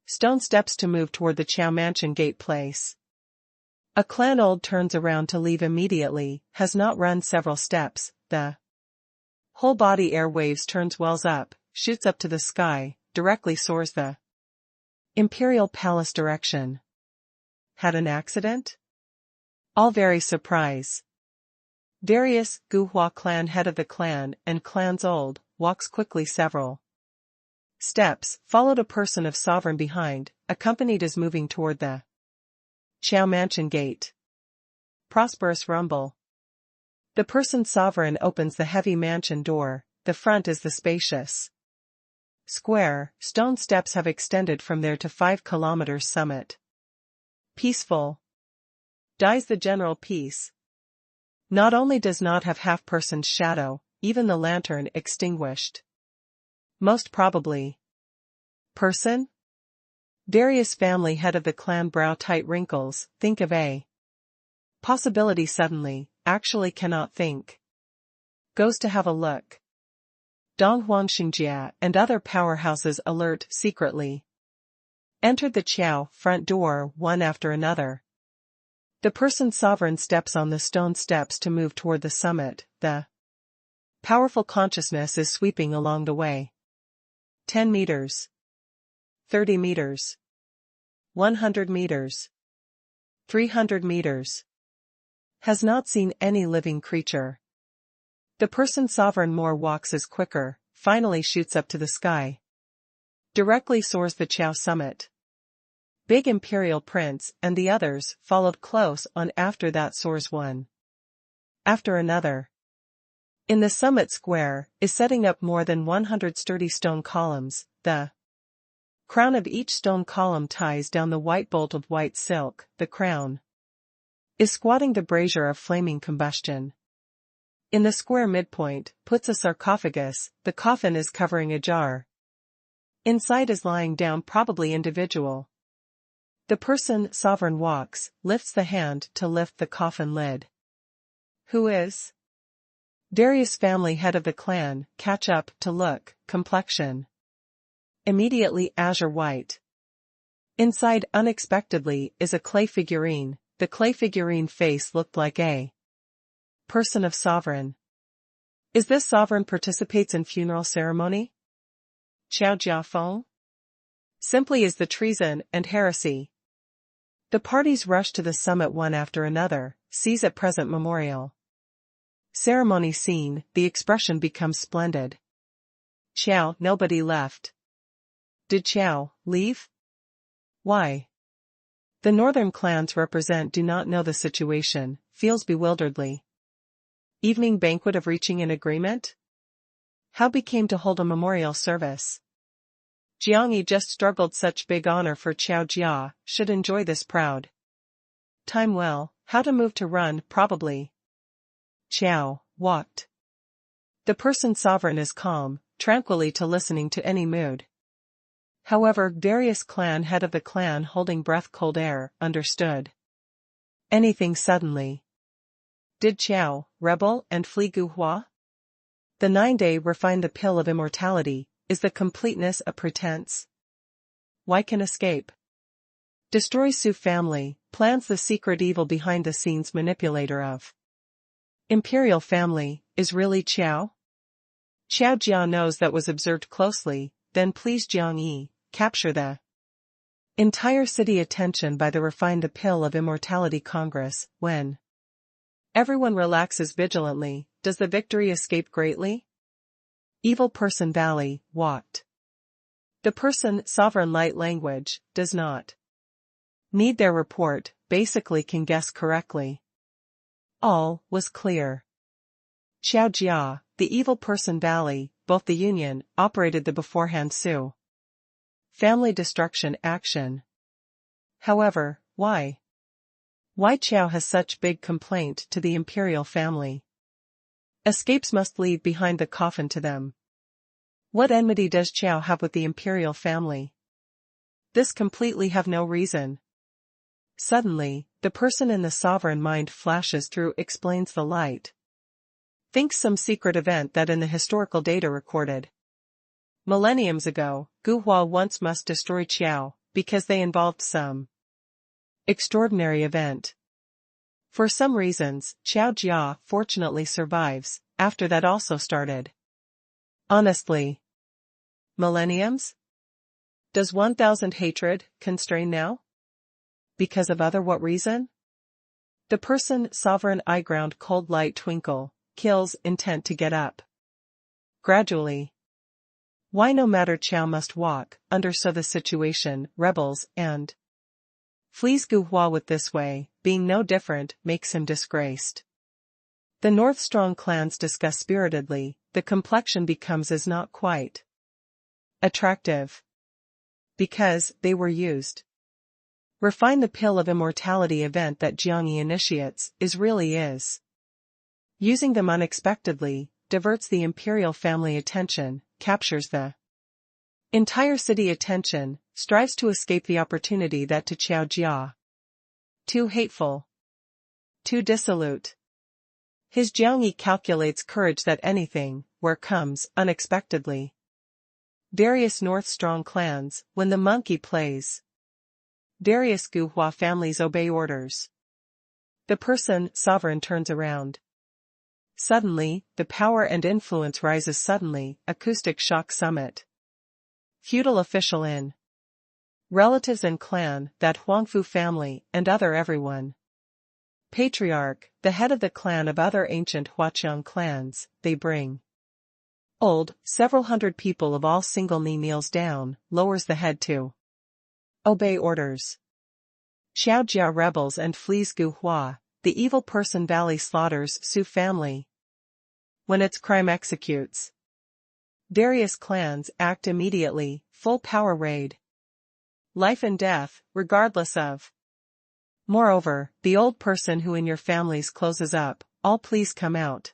stone steps to move toward the Qiao mansion gate place. A clan old turns around to leave immediately, has not run several steps, the whole body air waves turns wells up, shoots up to the sky, directly soars the imperial palace direction. Had an accident? All very surprise. Darius, Guhua clan head of the clan and clans old, walks quickly several steps, followed a person of sovereign behind, accompanied as moving toward the Qiao mansion gate. Prosperous rumble. The person sovereign opens the heavy mansion door, the front is the spacious square, stone steps have extended from there to 5 kilometers summit. Peaceful. Dies the general peace. Not only does not have half-person's shadow, even the lantern extinguished. Most probably. Person? Darius family head of the clan brow tight wrinkles, think of a possibility suddenly, actually cannot think. Goes to have a look. Donghuang Xingjia and other powerhouses alert secretly. Entered the Qiao front door one after another. The person sovereign steps on the stone steps to move toward the summit, the powerful consciousness is sweeping along the way. 10 meters. 30 meters. 100 meters. 300 meters. Has not seen any living creature. The person sovereign more walks as quicker, finally shoots up to the sky. Directly soars the Qiao summit. Big imperial prince and the others followed close on after that soars one after another. In the summit square is setting up more than 100 sturdy stone columns, the crown of each stone column ties down the white bolt of white silk, the crown is squatting the brazier of flaming combustion. In the square midpoint, puts a sarcophagus, the coffin is covering a jar. Inside is lying down probably individual. The person sovereign walks, lifts the hand to lift the coffin lid. Who is? Darius family head of the clan, catch up to look, complexion. Immediately azure white. Inside unexpectedly is a clay figurine, the clay figurine face looked like a person of sovereign. Is this sovereign participates in funeral ceremony? Qiao Jiafeng? Simply is the treason and heresy. The parties rush to the summit one after another, seize at present memorial. Ceremony scene, the expression becomes splendid. Qiao, nobody left. Did Qiao leave? Why? The northern clans represent do not know the situation, feels bewilderedly. Evening banquet of reaching an agreement? How became to hold a memorial service? Jiang Yi just struggled such big honor for Qiao Jia, should enjoy this proud time well, how to move to run probably. Qiao walked. The person sovereign is calm, tranquilly to listening to any mood. However, Darius clan head of the clan holding breath cold air, understood. Anything suddenly. Did Qiao rebel and flee Guhua? The 9-day refine the pill of immortality, is the completeness a pretense? Why can escape? Destroy Su family, plans the secret evil behind the scenes manipulator of imperial family, is really Qiao? Qiao Jia knows that was observed closely, then please Jiang Yi, capture the entire city attention by the refine the pill of immortality Congress, when everyone relaxes vigilantly, does the victory escape greatly? Evil person Valley, walked. The person sovereign light language, does not need their report, basically can guess correctly. All was clear. Qiao Jia, the evil person Valley, both the Union, operated the beforehand Su family destruction action. However, why? Why Qiao has such big complaint to the imperial family? Escapes must leave behind the coffin to them. What enmity does Qiao have with the imperial family? This completely have no reason. Suddenly, the person in the sovereign mind flashes through explains the light. Thinks some secret event that in the historical data recorded millenniums ago, Guhua once must destroy Qiao, because they involved some extraordinary event. For some reasons, Qiao Jia fortunately survives, after that also started. Honestly. Millenniums? Does 1000 hatred constrain now? Because of other what reason? The person sovereign eye ground cold light twinkle, kills intent to get up. Gradually. Why no matter Qiao must walk, under so the situation, rebels, and flees Guhua with this way, being no different, makes him disgraced. The North strong clans discuss spiritedly, the complexion becomes is not quite attractive. Because, they were used. Refine the pill of immortality event that Jiang Yi initiates, really is. Using them unexpectedly, diverts the imperial family attention, captures the entire city attention, strives to escape the opportunity that to Qiao Jia. Too hateful. Too dissolute. His Jiang Yi calculates courage that anything, where comes, unexpectedly. Various North strong clans, when the monkey plays. Various Guhua families obey orders. The person, sovereign turns around. Suddenly, the power and influence rises suddenly, acoustic shock summit. Feudal official in. Relatives and clan, that Huangfu family, and other everyone. Patriarch, the head of the clan of other ancient Huaqiang clans, they bring. Old, several hundred people of all single knee kneels down, lowers the head to obey orders. Qiao Jia rebels and flees Guhua, the evil person Valley slaughters Su family. When its crime executes. Various clans act immediately, full power raid. Life and death, regardless of. Moreover, the old person who in your families closes up, all please come out.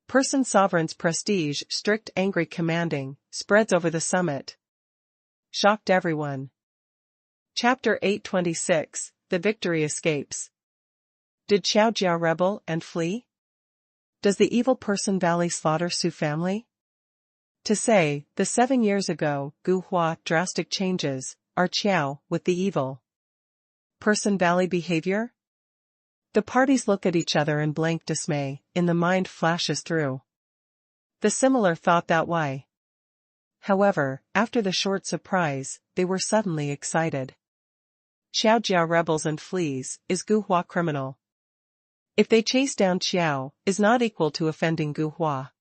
Person sovereign's prestige strict angry commanding, spreads over the summit. Shocked everyone. Chapter 826, The Victory Escapes. Did Qiao Jia rebel and flee? Does the evil person Valley slaughter Su family? To say, the 7 years ago, Guhua drastic changes, are Qiao, with the evil person Valley behavior? The parties look at each other in blank dismay, in the mind flashes through the similar thought that why. However, after the short surprise, they were suddenly excited. Qiao Jia rebels and flees, is Guhua criminal? If they chase down Qiao, is not equal to offending Guhua.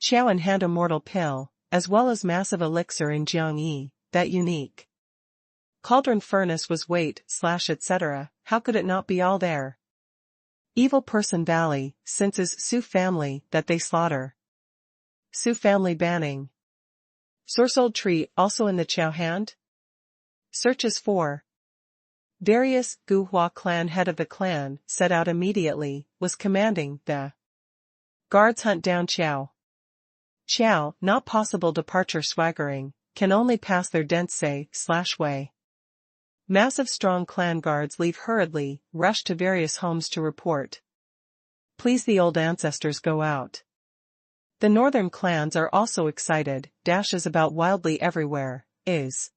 Qiao and hand a mortal pill, as well as massive elixir in Jiangyi, that unique. Cauldron furnace was etc. How could it not be all there? Evil Person Valley, since is Su family that they slaughter. Su family banning. Source Old Tree also in the Chao hand? Searches for. Darius, Guhua clan head of the clan, set out immediately, was commanding the guards hunt down Chao. Chao, not possible departure swaggering, can only pass their densei/way. Massive strong clan guards leave hurriedly, rush to various homes to report. Please the old ancestors go out. The northern clans are also excited, dashes about wildly everywhere, is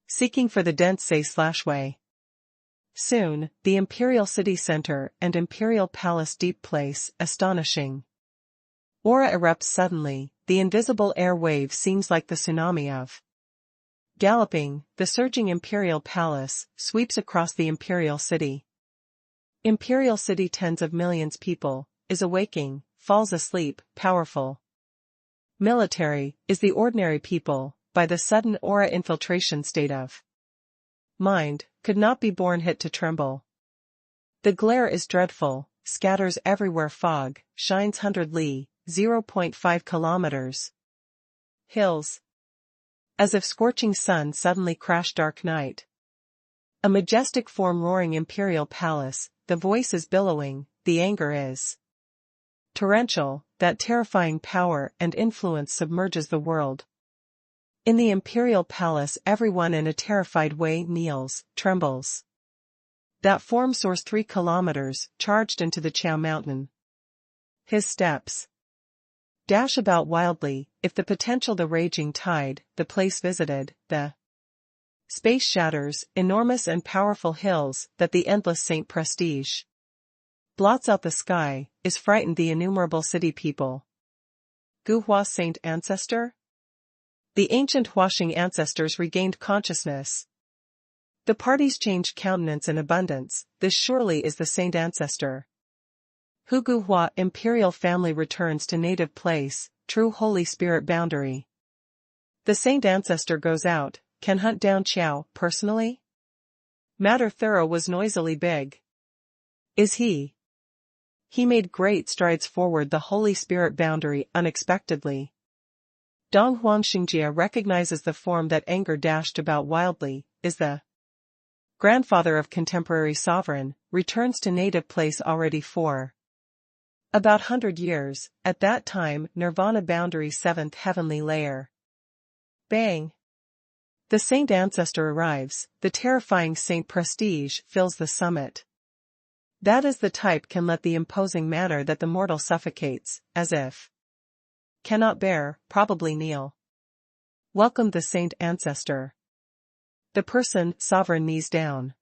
seeking for the densei/way. Soon, the Imperial City Center and Imperial Palace Deep Place, astonishing. Aura erupts suddenly, the invisible air wave seems like the tsunami of. Galloping, the surging Imperial Palace sweeps across the Imperial City. Imperial City tens of millions people, is awaking, falls asleep, powerful. Military, is the ordinary people, by the sudden aura infiltration state of mind, could not be born hit to tremble. The glare is dreadful, scatters everywhere fog, shines 100 li, 0.5 kilometers. Hills. As if scorching sun suddenly crashed dark night. A majestic form roaring Imperial Palace, the voice is billowing, the anger is torrential, that terrifying power and influence submerges the world. In the Imperial Palace everyone in a terrified way kneels, trembles. That form soars 3 kilometers, charged into the Chao Mountain. His steps dash about wildly, if the potential the raging tide, the place visited, the space shatters, enormous and powerful hills, that the endless Saint Prestige blots out the sky, is frightened the innumerable city people. Guhua Saint Ancestor? The ancient Huaxing ancestors regained consciousness. The parties changed countenance in abundance, this surely is the Saint Ancestor. Hu Guhua Imperial family returns to native place, true Holy Spirit boundary. The Saint Ancestor goes out, can hunt down Chao, personally? Matter thorough was noisily big. Is he? He made great strides forward the Holy Spirit boundary unexpectedly. Dong Huangxingjia recognizes the form that anger dashed about wildly, is the grandfather of contemporary sovereign, returns to native place already for about 100 years, at that time Nirvana boundary 7th heavenly layer. Bang! The Saint Ancestor arrives, the terrifying Saint Prestige fills the summit. That is the type can let the imposing manner that the mortal suffocates, as if cannot bear, probably kneel. Welcomed the Saint Ancestor. The person, sovereign knees down.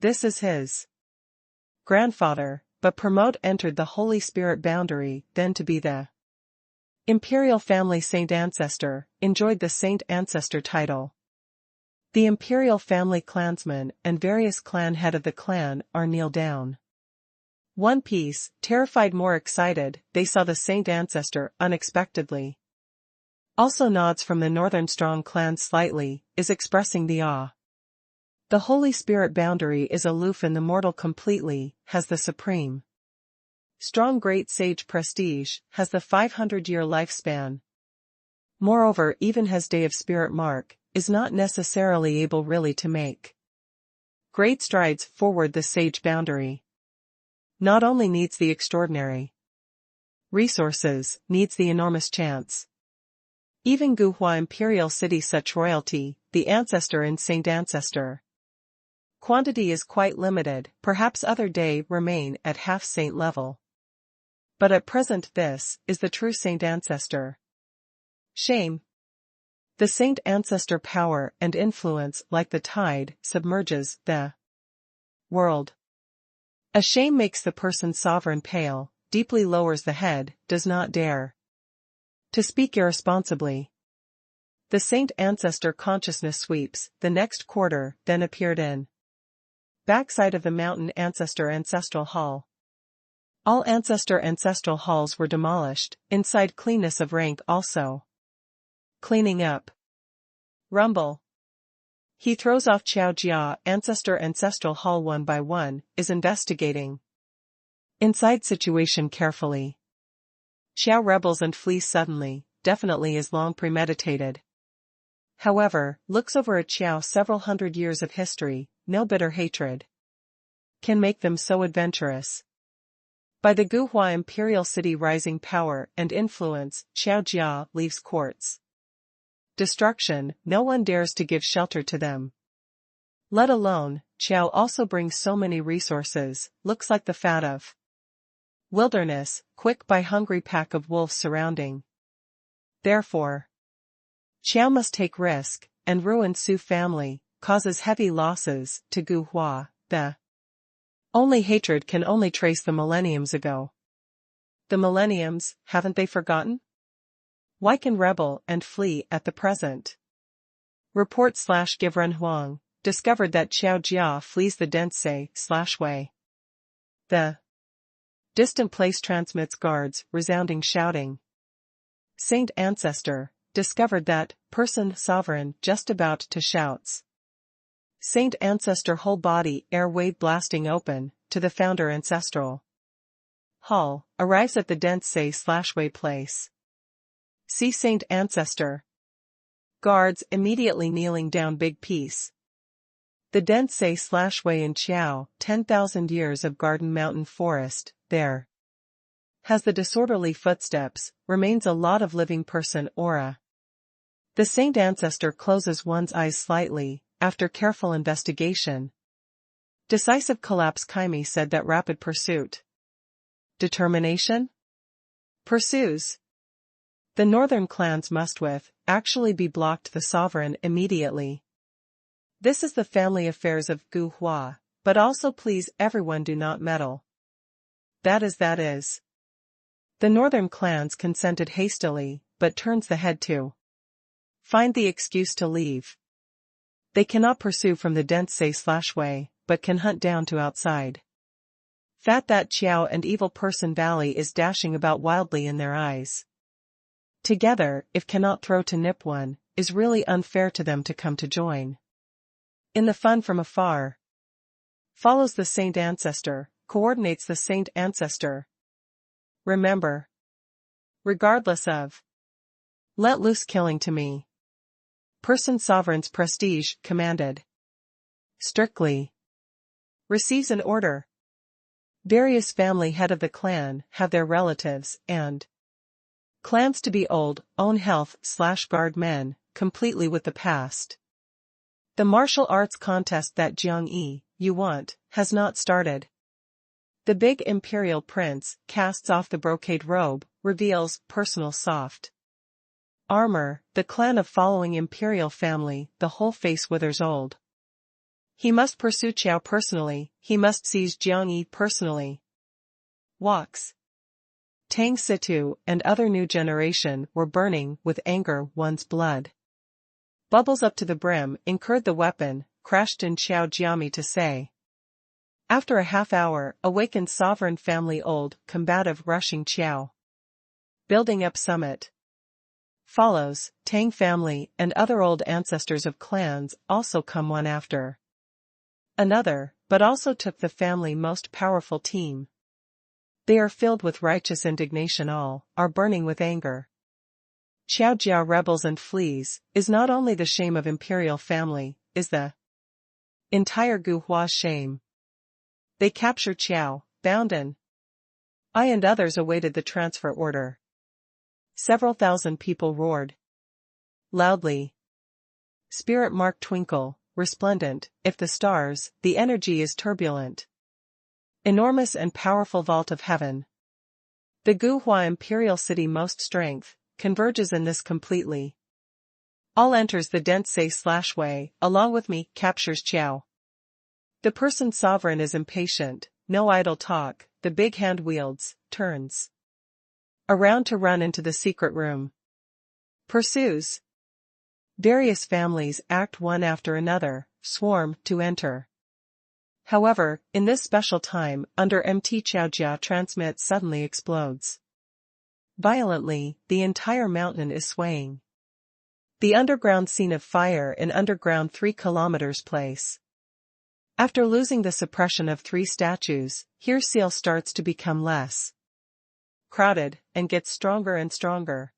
This is his grandfather, but promote entered the Holy Spirit boundary, then to be the Imperial family Saint Ancestor, enjoyed the Saint Ancestor title. The Imperial family clansmen and various clan head of the clan are kneel down. One Piece, terrified more excited, they saw the Saint Ancestor unexpectedly. Also nods from the northern strong clan slightly, is expressing the awe. The Holy Spirit boundary is aloof in the mortal completely, has the supreme. Strong great sage Prestige, has the 500-year lifespan. Moreover even has day of spirit mark, is not necessarily able really to make great strides forward the sage boundary. Not only needs the extraordinary resources, needs the enormous chance. Even Guhua Imperial City such royalty, the Ancestor and Saint Ancestor. Quantity is quite limited, perhaps other day remain at half saint level. But at present this, is the true Saint Ancestor. Shame. The Saint Ancestor power and influence like the tide, submerges the world. A shame makes the person sovereign pale, deeply lowers the head, does not dare to speak irresponsibly. The Saint Ancestor consciousness sweeps, the next quarter, then appeared in backside of the mountain Ancestor Ancestral Hall. All Ancestor Ancestral Halls were demolished, inside cleanness of rank also. Cleaning up. Rumble. He throws off Qiao Jia. Ancestral hall one by one, is investigating. Inside situation carefully. Qiao rebels and flees suddenly, definitely is long premeditated. However, looks over at Qiao. Several hundred years of history, no bitter hatred can make them so adventurous. By the Guhua imperial city rising power and influence, Qiao Jia leaves courts. Destruction, no one dares to give shelter to them. Let alone, Qiao also brings so many resources, looks like the fat of wilderness, quick by hungry pack of wolves surrounding. Therefore, Qiao must take risk, and ruin Su family, causes heavy losses to Guhua. The only hatred can only trace the millenniums ago. The millenniums, haven't they forgotten? Why can rebel and flee at the present? Report/Give Ren Huang, discovered that Qiao Jia flees the Densei/Way. The distant place transmits guards, resounding shouting. Saint Ancestor, discovered that person sovereign just about to shouts. Saint Ancestor whole body air wave blasting open, to the founder ancestral hall, arrives at the Densei/Way place. See Saint Ancestor. Guards immediately kneeling down big piece. The Densei/Way in Qiao, 10,000 years of garden mountain forest, there has the disorderly footsteps, remains a lot of living person aura. The Saint Ancestor closes one's eyes slightly, after careful investigation. Decisive collapse. Kaimi said that rapid pursuit. Determination? Pursues. The northern clans must actually be blocked the sovereign immediately. This is the family affairs of Guhua, but also please everyone do not meddle. That is. The northern clans consented hastily, but turns the head to find the excuse to leave. They cannot pursue from the Densei/Way, but can hunt down to outside. That Qiao and evil person Valley is dashing about wildly in their eyes. Together, if cannot throw to nip one, is really unfair to them to come to join. In the fun from afar. Follows the Saint Ancestor, coordinates the Saint Ancestor. Remember. Regardless of. Let loose killing to me. Person sovereign's prestige, commanded. Strictly. Receives an order. Various family head of the clan have their relatives and clans to be old, own health/guard men, completely with the past. The martial arts contest that Jiang Yi, you want, has not started. The big imperial prince casts off the brocade robe, reveals personal soft armor, the clan of following imperial family, the whole face withers old. He must pursue Qiao personally, he must seize Jiang Yi personally. Walks. Tang Situ and other new generation were burning with anger. One's blood bubbles up to the brim, incurred the weapon, crashed in Qiao Jiami to say. After a half hour, awakened sovereign family old, combative rushing Qiao. Building up summit. Follows, Tang family and other old ancestors of clans also come one after another, but also took the family most powerful team. They are filled with righteous indignation, all are burning with anger. Qiao Jia rebels and flees, is not only the shame of imperial family, is the entire Guhua shame. They capture Qiao, Bounden. I and others awaited the transfer order. Several thousand people roared loudly. Spirit mark twinkle, resplendent, if the stars, the energy is turbulent. Enormous and powerful vault of heaven. The Guhua imperial city most strength, converges in this completely. All enters the Densei/Way, along with me, captures Qiao. The person sovereign is impatient, no idle talk, the big hand wields, turns around to run into the secret room. Pursues. Various families act one after another, swarm to enter. However, in this special time, under MT Qiao Jia transmit suddenly explodes. Violently, the entire mountain is swaying. The underground scene of fire in underground 3 kilometers place. After losing the suppression of 3 statues, here seal starts to become less crowded, and gets stronger and stronger.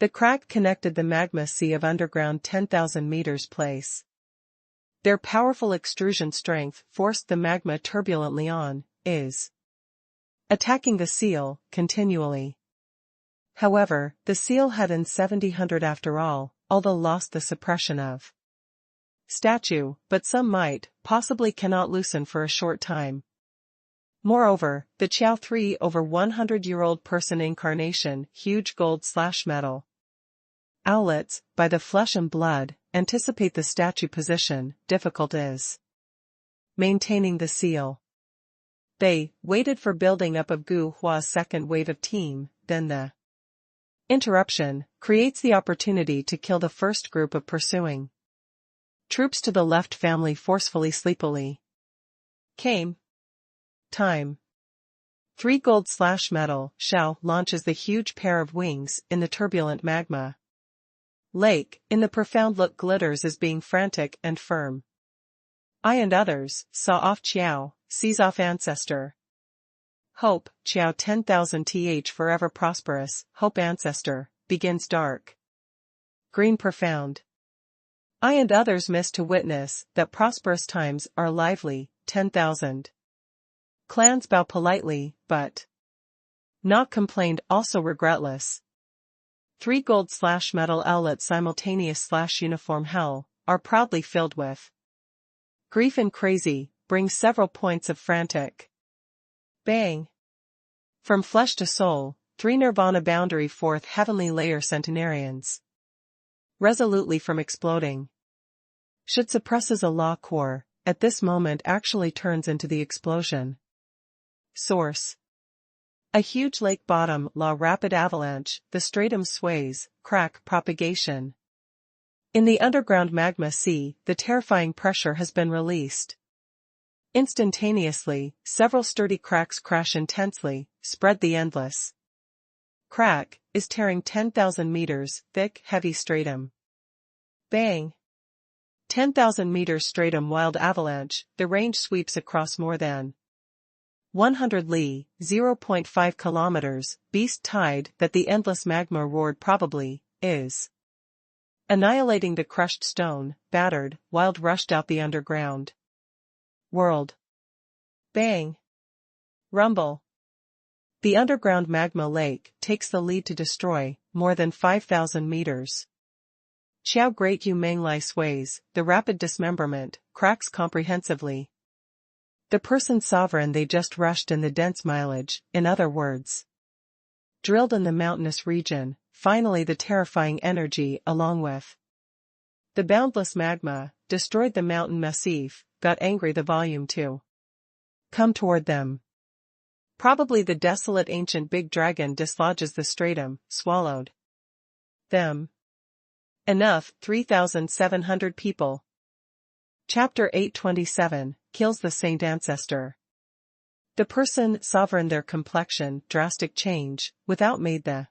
The crack connected the magma sea of underground 10,000 meters place. Their powerful extrusion strength forced the magma turbulently on, attacking the seal, continually. However, the seal had in 700 after all, although lost the suppression of statue, but some might, possibly cannot loosen for a short time. Moreover, the Chao 3 over 100-year-old person incarnation, huge gold/metal owlets, by the flesh and blood, anticipate the statue position, difficult is maintaining the seal. They waited for building up of Gu Hua's second wave of team, then the interruption creates the opportunity to kill the first group of pursuing troops to the left. Family forcefully sleepily came. Time. 3 gold/metal Shao launches the huge pair of wings in the turbulent magma lake. In the profound look glitters as being frantic and firm. I and others saw off Chao, sees off ancestor. Hope, Chao 10,000 th forever prosperous, hope ancestor, begins dark. Green profound. I and others miss to witness that prosperous times are lively, 10,000. Clans bow politely, but not complained, also regretless. 3 gold/metal owlet simultaneous/uniform hell, are proudly filled with grief and crazy, bring several points of frantic bang. From flesh to soul, 3 nirvana boundary fourth heavenly layer centenarians. Resolutely from exploding. Should suppresses a law core, at this moment actually turns into the explosion. Source. A huge lake bottom law rapid avalanche, the stratum sways, crack propagation. In the underground magma sea, the terrifying pressure has been released. Instantaneously, several sturdy cracks crash intensely, spread the endless crack, is tearing 10,000 meters, thick, heavy stratum. Bang! 10,000 meters stratum wild avalanche, the range sweeps across more than 100 li, 0.5 kilometers, beast tide that the endless magma roared probably, is annihilating the crushed stone, battered, wild rushed out the underground world. Bang! Rumble. The underground magma lake takes the lead to destroy, more than 5,000 meters. Chao Great Yu Menglai sways, the rapid dismemberment, cracks comprehensively. The person sovereign they just rushed in the dense mileage, in other words. Drilled in the mountainous region, finally the terrifying energy along with the boundless magma, destroyed the mountain massif, got angry the volume too. Come toward them. Probably the desolate ancient big dragon dislodges the stratum, swallowed them. Enough, 3,700 people. Chapter 827, kills the saint ancestor. The person sovereign their complexion, drastic change, without made the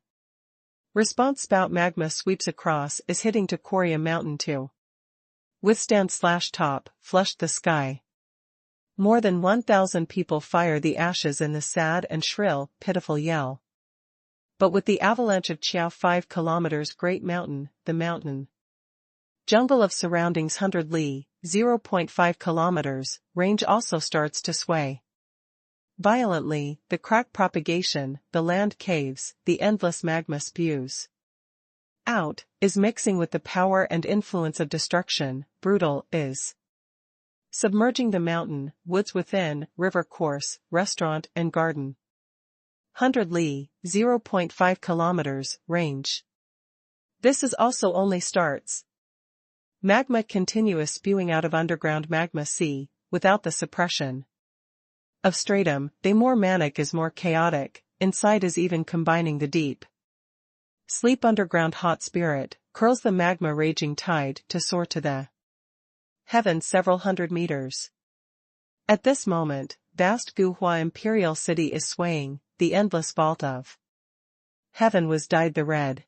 response spout magma sweeps across is hitting to Korea mountain too. Withstand/top, flushed the sky. More than 1,000 people fire the ashes in the sad and shrill, pitiful yell. But with the avalanche of Chao 5 kilometers great mountain, the mountain jungle of surroundings 100 li, 0.5 kilometers, range also starts to sway. Violently, the crack propagation, the land caves, the endless magma spews out, is mixing with the power and influence of destruction, brutal, is submerging the mountain, woods within, river course, restaurant and garden. 100 li, 0.5 kilometers, range. This is also only starts. Magma continuous spewing out of underground magma sea, without the suppression of stratum, they more manic is more chaotic, inside is even combining the deep sleep underground hot spirit, curls the magma raging tide to soar to the heaven several hundred meters. At this moment, vast Guhua imperial city is swaying, the endless vault of heaven was dyed the red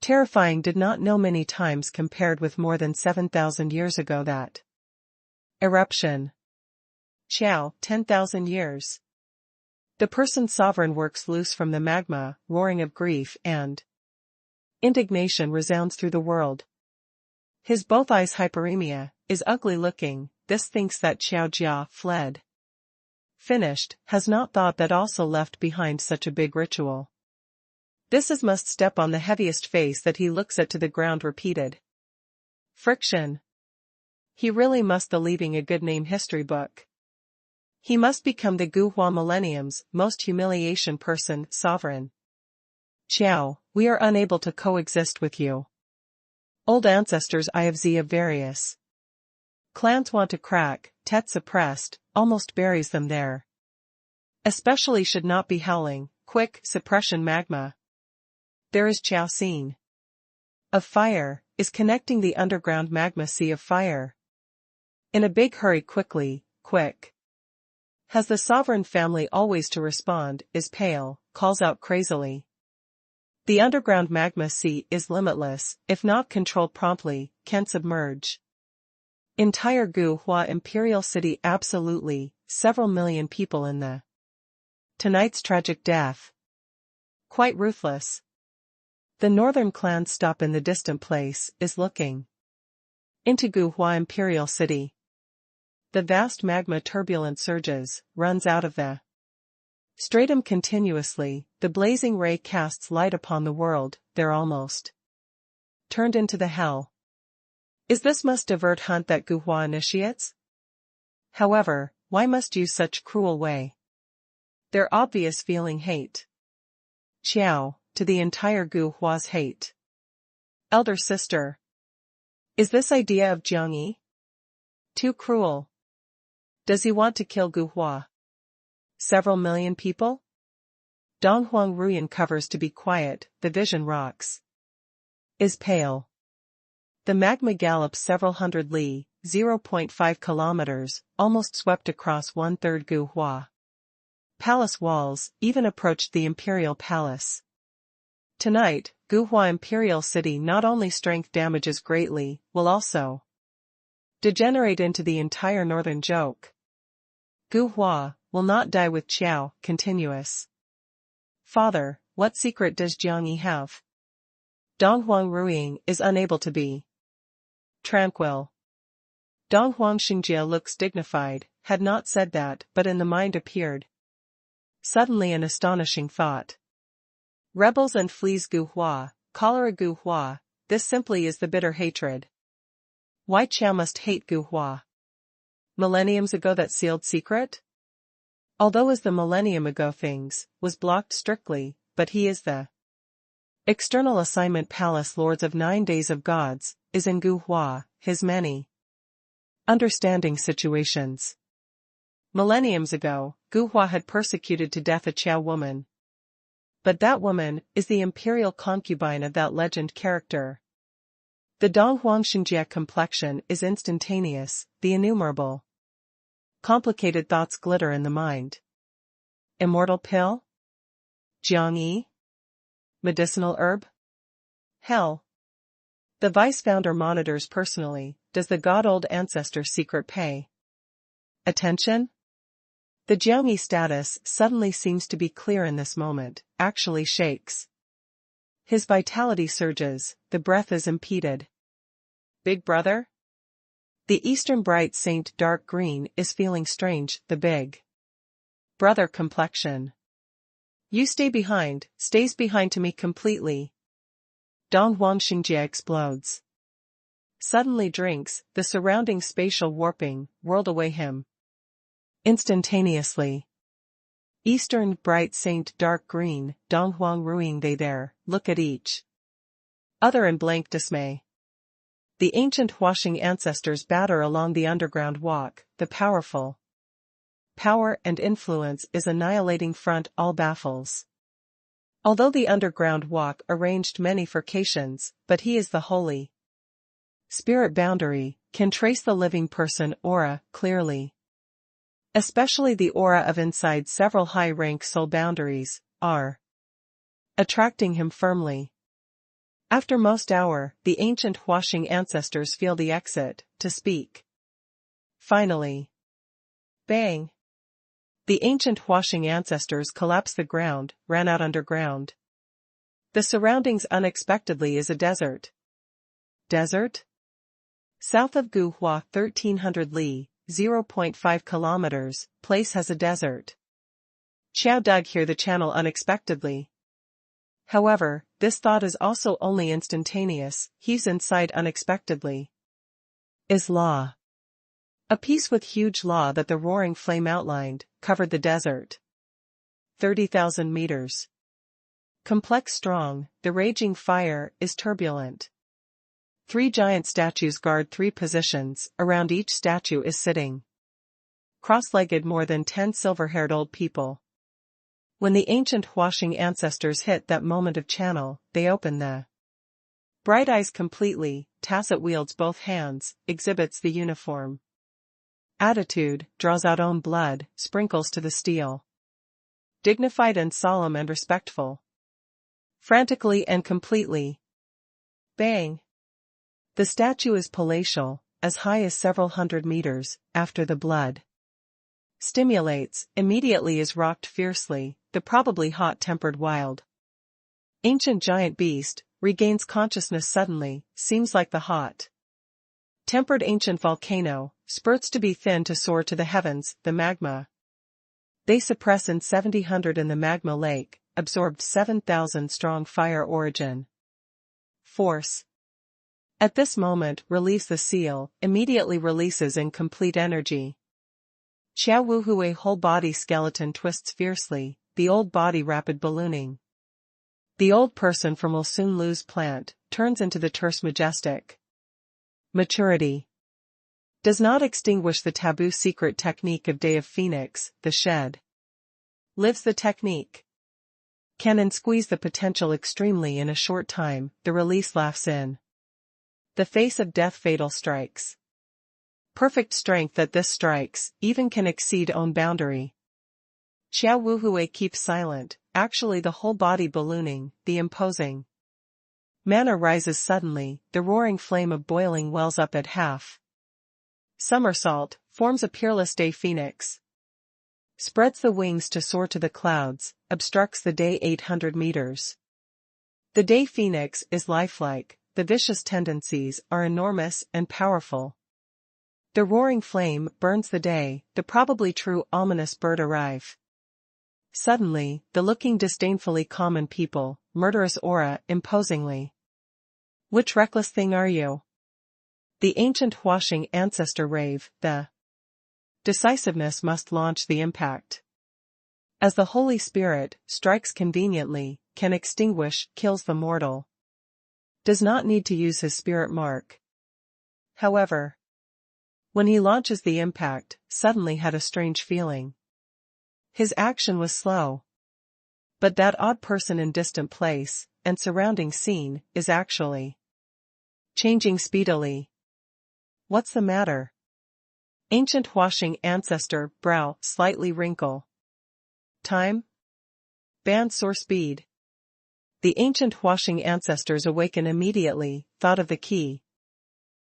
Terrifying did not know many times compared with more than 7,000 years ago that. Eruption. Qiao, 10,000 years. The person sovereign works loose from the magma, roaring of grief and indignation resounds through the world. His both eyes hyperemia, is ugly looking, this thinks that Qiao Jia fled. Finished, has not thought that also left behind such a big ritual. This is must step on the heaviest face that he looks at to the ground repeated. Friction. He really must the leaving a good name history book. He must become the Guhua Millennium's most humiliation person, sovereign. Qiao, we are unable to coexist with you. Old ancestors IFZ of various clans want to crack, Tet suppressed, almost buries them there. Especially should not be howling, quick, suppression magma. There is Qiao scene. Of fire, is connecting the underground magma sea of fire. In a big hurry quickly, quick. Has the sovereign family always to respond, is pale, calls out crazily. The underground magma sea is limitless, if not controlled promptly, can submerge. Entire Guhua imperial city absolutely, several million people in the tonight's tragic death. Quite ruthless. The northern clan stop in the distant place, is looking into Guhua imperial city. The vast magma turbulent surges, runs out of the stratum continuously, the blazing ray casts light upon the world, they're almost turned into the hell. Is this must divert hunt that Guhua initiates? However, why must use such cruel way? Their obvious feeling hate. Qiao, to the entire Guhua's hate. Elder sister. Is this idea of Jiangyi too cruel? Does he want to kill Guhua? Several million people? Donghuang Ruyan covers to be quiet, the vision rocks. Is pale. The magma gallops several hundred li, 0.5 kilometers, almost swept across 1/3 Guhua. Palace walls, even approached the imperial palace. Tonight, Guhua imperial city not only strength damages greatly, will also degenerate into the entire northern joke. Guhua will not die with Qiao, continuous. Father, what secret does Jiangyi have? Donghuang Ruiying is unable to be tranquil. Donghuang Xingjie looks dignified, had not said that, but in the mind appeared suddenly an astonishing thought. Rebels and flees Guhua, cholera Guhua, this simply is the bitter hatred. Why Qiao must hate Guhua? Millenniums ago that sealed secret? Although as the millennium ago things, was blocked strictly, but he is the external assignment palace lords of 9 days of gods, is in Guhua, his many understanding situations. Millenniums ago, Guhua had persecuted to death a Qiao woman. But that woman is the imperial concubine of that legend character. The Donghuang Xingjie complexion is instantaneous, the innumerable complicated thoughts glitter in the mind. Immortal pill? Jiangyi? Medicinal herb? Hell. The vice-founder monitors personally, does the god-old ancestor secret pay attention? The Jiangyi status suddenly seems to be clear in this moment, actually shakes. His vitality surges, the breath is impeded. Big brother? The eastern bright saint dark green is feeling strange, the big brother complexion. You stay behind, stays behind to me completely. Donghuang Xingjie explodes. Suddenly drinks, the surrounding spatial warping, whirled away him. Instantaneously. Eastern bright saint dark green, Donghuang Ruiying they there, look at each other in blank dismay. The ancient Huaxing ancestors batter along the underground walk, the powerful power and influence is annihilating front all baffles. Although the underground walk arranged many furcations, but he is the holy spirit boundary, can trace the living person aura clearly. Especially the aura of inside several high-rank soul boundaries, are attracting him firmly. After most hour, the ancient Huashing ancestors feel the exit, to speak. Finally. Bang! The ancient Huashing ancestors collapse the ground, ran out underground. The surroundings unexpectedly is a desert. Desert? South of Guhua 1300 li, 0.5 kilometers, place has a desert. Xiao dug here the channel unexpectedly. However, this thought is also only instantaneous, heaves inside unexpectedly. Is law. A piece with huge law that the roaring flame outlined, covered the desert. 30,000 meters. Complex strong, the raging fire is turbulent. 3 giant statues guard 3 positions, around each statue is sitting. Cross-legged more than 10 silver-haired old people. When the ancient Huashing ancestors hit that moment of channel, they open the bright eyes completely, Tacit wields both hands, exhibits the uniform attitude, draws out own blood, sprinkles to the steel. Dignified and solemn and respectful. Frantically and completely. Bang! The statue is palatial, as high as several hundred meters, after the blood stimulates, immediately is rocked fiercely, the probably hot-tempered wild ancient giant beast, regains consciousness suddenly, seems like the hot-tempered ancient volcano, spurts to be thin to soar to the heavens, the magma. They suppress in 700 in the magma lake, absorbed 7,000 strong fire origin. Force. At this moment, release the seal, immediately releases in complete energy. Xiao Wuhui whole body skeleton twists fiercely, the old body rapid ballooning. The old person from will soon lose plant, turns into the terse majestic. Maturity. Does not extinguish the taboo secret technique of Day of Phoenix, the shed. Lives the technique. Can squeeze the potential extremely in a short time, the release laughs in. The face of death fatal strikes. Perfect strength that this strikes, even can exceed own boundary. Xiao Wuhui keeps silent, actually the whole body ballooning, the imposing manner rises suddenly, the roaring flame of boiling wells up at half. Somersault, forms a peerless day phoenix. Spreads the wings to soar to the clouds, obstructs the day 800 meters. The day phoenix is lifelike, the vicious tendencies are enormous and powerful. The roaring flame burns the day, the probably true ominous bird arrive. Suddenly, the looking disdainfully common people, murderous aura imposingly. Which reckless thing are you? The ancient Huashing ancestor rave, the decisiveness must launch the impact. As the Holy Spirit strikes conveniently, can extinguish, kills the mortal. Does not need to use his spirit mark. However, when he launches the impact, suddenly had a strange feeling. His action was slow. But that odd person in distant place, and surrounding scene, is actually changing speedily. What's the matter? Ancient Huashing ancestor, brow, slightly wrinkle. Time? Band soar speed. The ancient Huashing ancestors awaken immediately, thought of the key.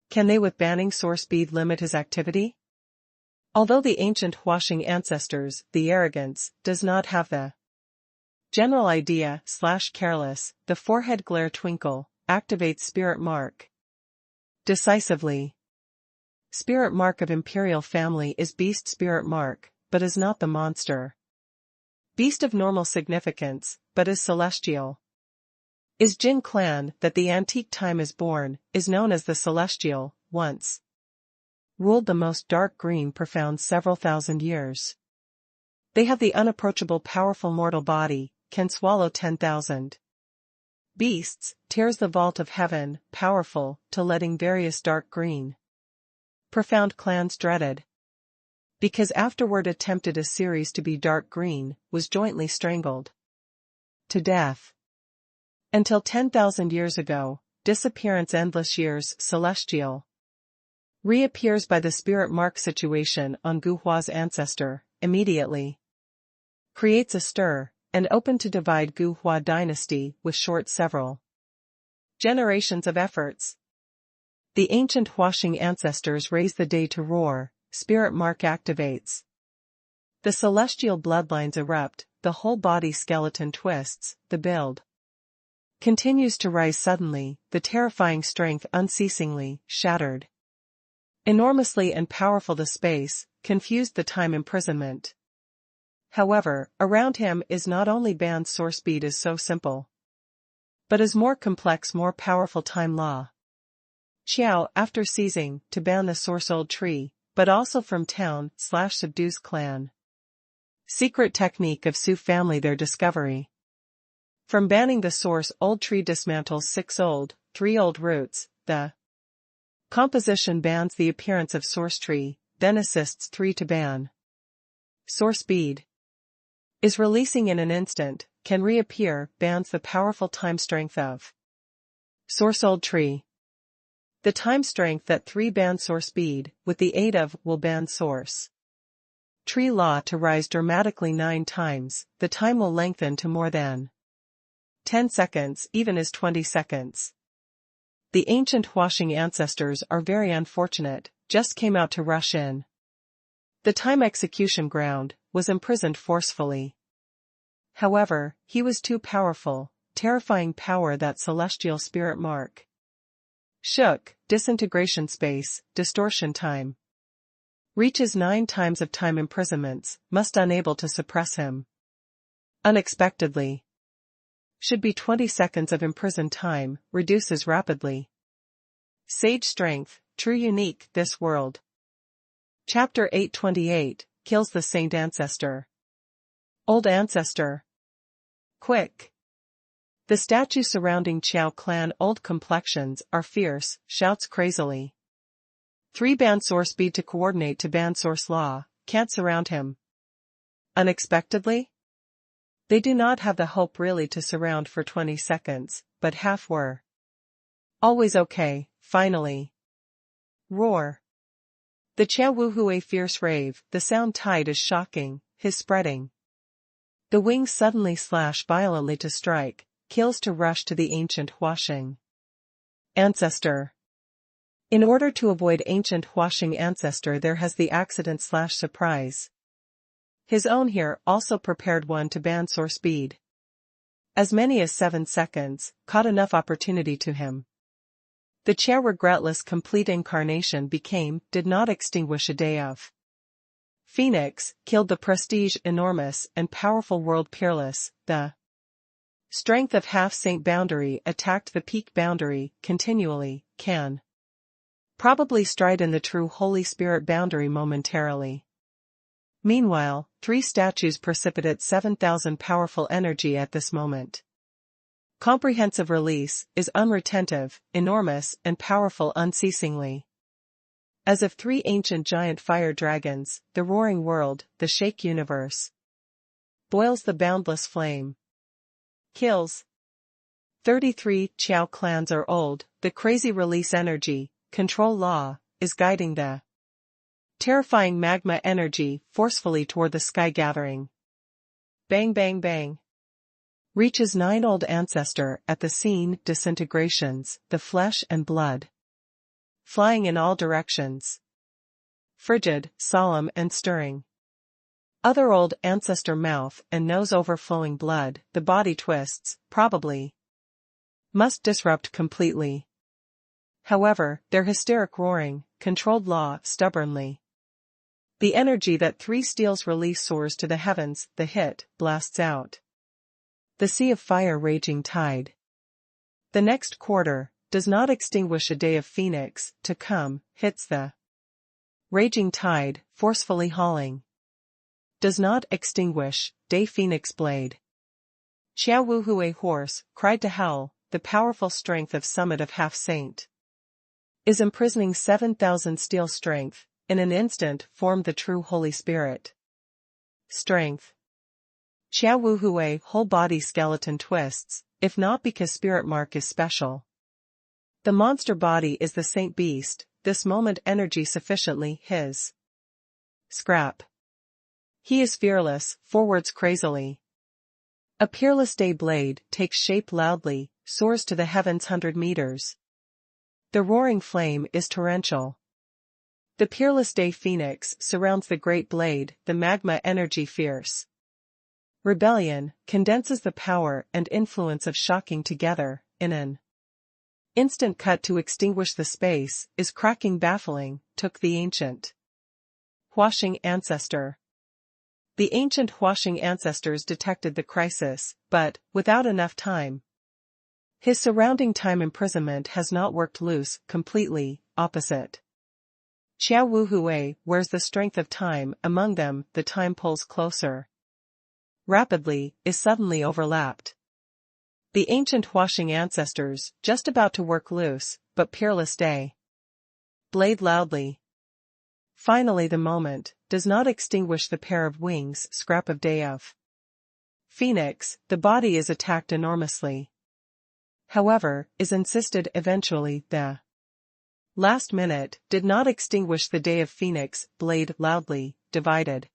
Can they with banning soar speed limit his activity? Although the ancient Huashing ancestors, the arrogance, does not have the general idea, careless, the forehead glare twinkle, activates spirit mark. Decisively. Spirit mark of imperial family is beast spirit mark, but is not the monster. Beast of normal significance, but is celestial. Is Jin clan, that the antique time is born, is known as the celestial, once ruled the most dark green profound several thousand years. They have the unapproachable powerful mortal body, can swallow 10,000 beasts, tears the vault of heaven, powerful, to letting various dark green. Profound clans dreaded. Because afterward attempted a series to be dark green, was jointly strangled to death. Until 10,000 years ago, disappearance endless years celestial. Reappears by the spirit mark situation on Guhua's ancestor, immediately. Creates a stir, and open to divide Guhua dynasty with short several Generations of efforts. The ancient Huashing ancestors raise the day to roar, spirit mark activates. The celestial bloodlines erupt, the whole body skeleton twists, the build continues to rise suddenly, the terrifying strength unceasingly, shattered. Enormously and powerful the space, confused the time imprisonment. However, around him is not only banned source speed is so simple, but is more complex more powerful time law. Qiao after seizing, to ban the source old tree, but also from town/subdues clan. Secret technique of Su family their discovery. From banning the source old tree dismantles 3 old roots, the composition bans the appearance of source tree, then assists 3 to ban. Source speed is releasing in an instant, can reappear, bans the powerful time strength of source old tree. The time strength that 3 ban source speed, with the aid of, will ban source tree law to rise dramatically 9 times, the time will lengthen to more than 10 seconds, even as 20 seconds. The ancient Huashing ancestors are very unfortunate, just came out to rush in. The time execution ground, was imprisoned forcefully. However, he was too powerful, terrifying power that celestial spirit mark shook, disintegration space, distortion time. Reaches 9 times of time imprisonments, must unable to suppress him. Unexpectedly. Should be 20 seconds of imprisoned time, reduces rapidly. Sage strength, true unique, this world. Chapter 828, kills the saint ancestor. Old ancestor. Quick. The statue surrounding Qiao clan old complexions are fierce, shouts crazily. 3 ban source speed to coordinate to ban source law, can't surround him. Unexpectedly? They do not have the hope really to surround for 20 seconds, but half were. Always okay, finally. Roar. The Qiao Wuhui fierce rave, the sound tide is shocking, his spreading. The wings suddenly slash violently to strike, kills to rush to the ancient Huashing ancestor. In order to avoid ancient Huashing ancestor there has the accident/surprise. His own here also prepared one to ban source speed. As many as 7 seconds, caught enough opportunity to him. The Qiao regretless complete incarnation did not extinguish a day of Phoenix, killed the prestige enormous and powerful world peerless, the strength of half-saint boundary attacked the peak boundary, continually, can probably stride in the true Holy Spirit boundary momentarily. Meanwhile, 3 statues precipitate 7,000 powerful energy at this moment. Comprehensive release, is unretentive, enormous and powerful unceasingly. As if 3 ancient giant fire dragons, the roaring world, the shake universe. Boils the boundless flame. Kills. 33 Qiao clans are old, the crazy release energy, control law, is guiding the terrifying magma energy forcefully toward the sky gathering. Bang bang bang. Reaches 9 old ancestor at the scene disintegrations, the flesh and blood. Flying in all directions. Frigid, solemn and stirring. Other old ancestor mouth and nose overflowing blood, the body twists, probably. Must disrupt completely. However, their hysteric roaring, controlled law stubbornly. The energy that 3 steals release soars to the heavens, the hit, blasts out. The sea of fire raging tide. The next quarter, does not extinguish a day of Phoenix, to come, hits the raging tide, forcefully hauling. Does not extinguish, day Phoenix blade. Qiao Wuhui horse, cried to hell, the powerful strength of summit of half-saint. Is imprisoning 7,000 steel strength, in an instant formed the true Holy Spirit. Strength. Qiao Wuhui whole body skeleton twists, if not because spirit mark is special. The monster body is the saint beast, this moment energy sufficiently his. Scrap. He is fearless, forwards crazily. A peerless day blade takes shape loudly, soars to the heavens 100 meters. The roaring flame is torrential. The peerless day phoenix surrounds the great blade, the magma energy fierce. Rebellion condenses the power and influence of shocking together, in an instant cut to extinguish the space, is cracking baffling, took the ancient Huashing ancestor. The ancient Huashing ancestors detected the crisis, but, without enough time. His surrounding time imprisonment has not worked loose, completely, opposite. Qiao Wuhui wears the strength of time, among them, the time pulls closer. Rapidly, is suddenly overlapped. The ancient Huashing ancestors, just about to work loose, but peerless day. Blade loudly. Finally the moment, does not extinguish the pair of wings, scrap of day of Phoenix, the body is attacked enormously. However, is insisted eventually, the last minute, did not extinguish the day of Phoenix, blade loudly, divided.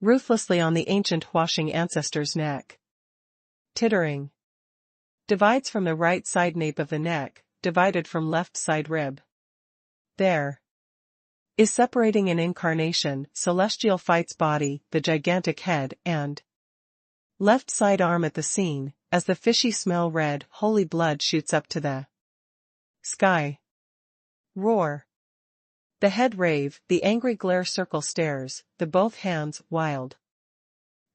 Ruthlessly on the ancient Huashing ancestor's neck. Tittering. Divides from the right side nape of the neck, divided from left side rib. There. Is separating an incarnation, celestial fights body, the gigantic head, and left side arm at the scene, as the fishy smell red, holy blood shoots up to the sky. Roar. The head rave, the angry glare circle stares, the both hands, wild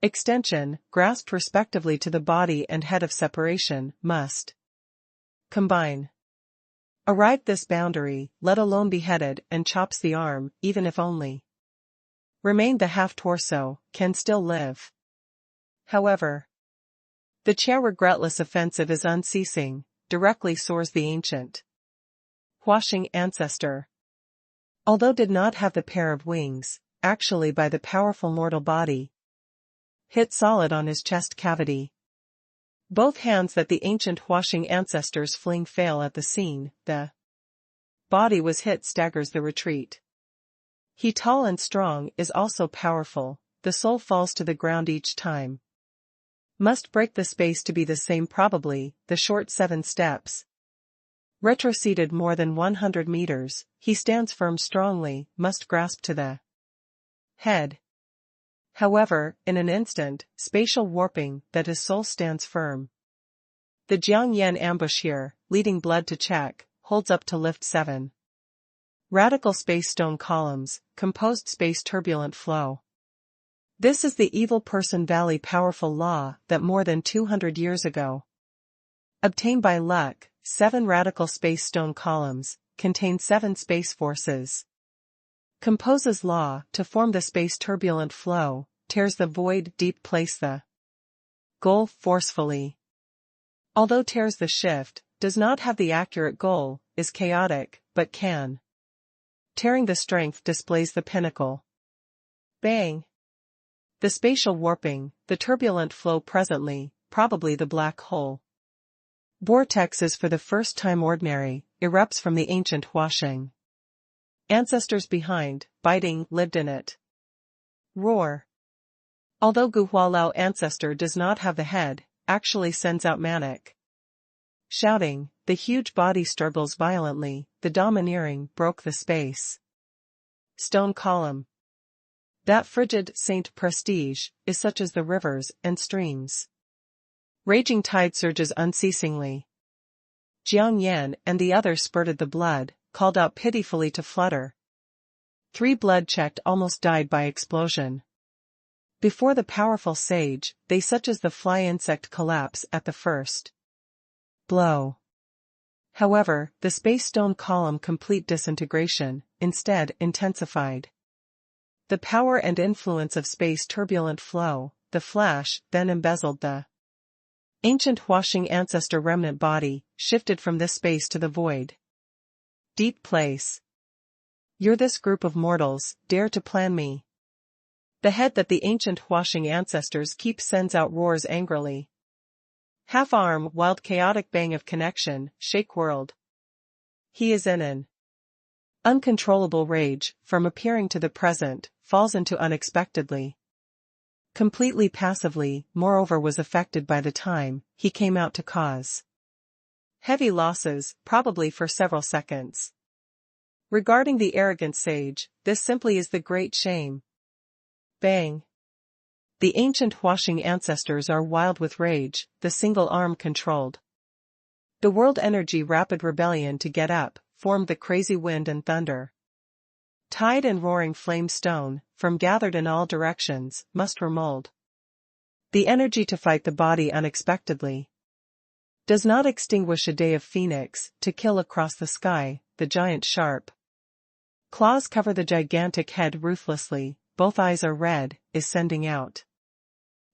extension, grasped respectively to the body and head of separation, must combine. Arrived this boundary, let alone beheaded, and chops the arm, even if only remained the half-torso, can still live. However, the Qiao regretless offensive is unceasing, directly soars the ancient Huashing ancestor. Although did not have the pair of wings, actually by the powerful mortal body, hit solid on his chest cavity. Both hands that the ancient Huashing ancestors fling fail at the scene, the body was hit staggers the retreat. He tall and strong is also powerful, the soul falls to the ground each time. Must break the space to be the same probably, the short 7 steps. Retroceded more than 100 meters, he stands firm strongly, must grasp to the head. However, in an instant, spatial warping, that his soul stands firm. The Jiang Yan ambush here, leading blood to check, holds up to lift 7. Radical space stone columns, composed space turbulent flow. This is the evil person valley powerful law that more than 200 years ago obtained by luck. 7 radical space stone columns, contain 7 space forces. Composes law, to form the space turbulent flow, tears the void deep place the goal forcefully. Although tears the shift, does not have the accurate goal, is chaotic, but can. Tearing the strength displays the pinnacle. Bang! The spatial warping, the turbulent flow presently, probably the black hole. Vortexes for the first time ordinary, erupts from the ancient Huashing. Ancestors behind, biting, lived in it. Roar. Although Guhualao ancestor does not have the head, actually sends out manic shouting, the huge body struggles violently, the domineering broke the space. Stone column. That frigid Saint Prestige, is such as the rivers and streams. Raging tide surges unceasingly. Jiang Yan and the others spurted the blood, called out pitifully to flutter. 3 blood-checked almost died by explosion. Before the powerful sage, they such as the fly insect collapse at the first blow. However, the space stone column complete disintegration, instead intensified. The power and influence of space turbulent flow, the flash, then embezzled the ancient Huashing ancestor remnant body, shifted from this space to the void. Deep place. You're this group of mortals, dare to plan me. The head that the ancient Huashing ancestors keep sends out roars angrily. Half-arm, wild chaotic bang of connection, shake world. He is in an uncontrollable rage, from appearing to the present, falls into unexpectedly. Completely passively, moreover was affected by the time, he came out to cause. Heavy losses, probably for several seconds. Regarding the arrogant sage, this simply is the great shame. Bang. The ancient Huashing ancestors are wild with rage, the single arm controlled. The world energy rapid rebellion to get up, formed the crazy wind and thunder. Tide and roaring flame stone, from gathered in all directions, must remold. The energy to fight the body unexpectedly. Does not extinguish a day of phoenix, to kill across the sky, the giant sharp. Claws cover the gigantic head ruthlessly, both eyes are red, is sending out.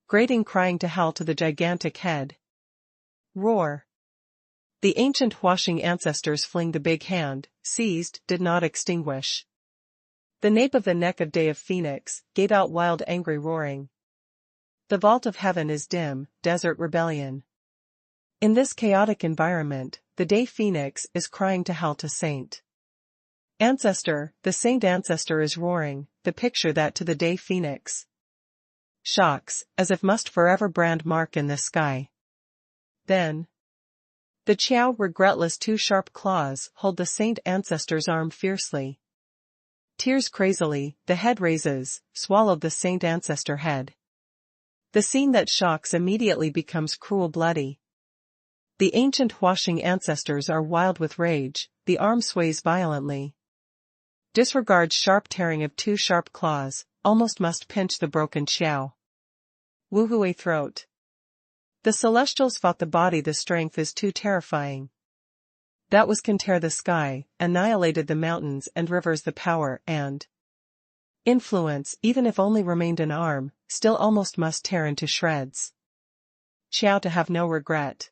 Grating crying to hell to the gigantic head. Roar. The ancient Huashing ancestors fling the big hand, seized, did not extinguish. The nape of the neck of Day of Phoenix, gave out wild angry roaring. The vault of heaven is dim, desert rebellion. In this chaotic environment, the Day Phoenix is crying to hell to Saint Ancestor, the Saint Ancestor is roaring, the picture that to the Day Phoenix shocks, as if must forever brand mark in the sky. Then the Qiao regretless two sharp claws hold the Saint Ancestor's arm fiercely. Tears crazily, the head raises, swallowed the Saint Ancestor head. The scene that shocks immediately becomes cruel bloody. The ancient Huashing ancestors are wild with rage, the arm sways violently. Disregards sharp tearing of two sharp claws, almost must pinch the broken Qiao. Wuhui throat. The celestials fought the body, the strength is too terrifying. That was can tear the sky, annihilated the mountains and rivers, the power and influence, even if only remained an arm, still almost must tear into shreds. Qiao to have no regret.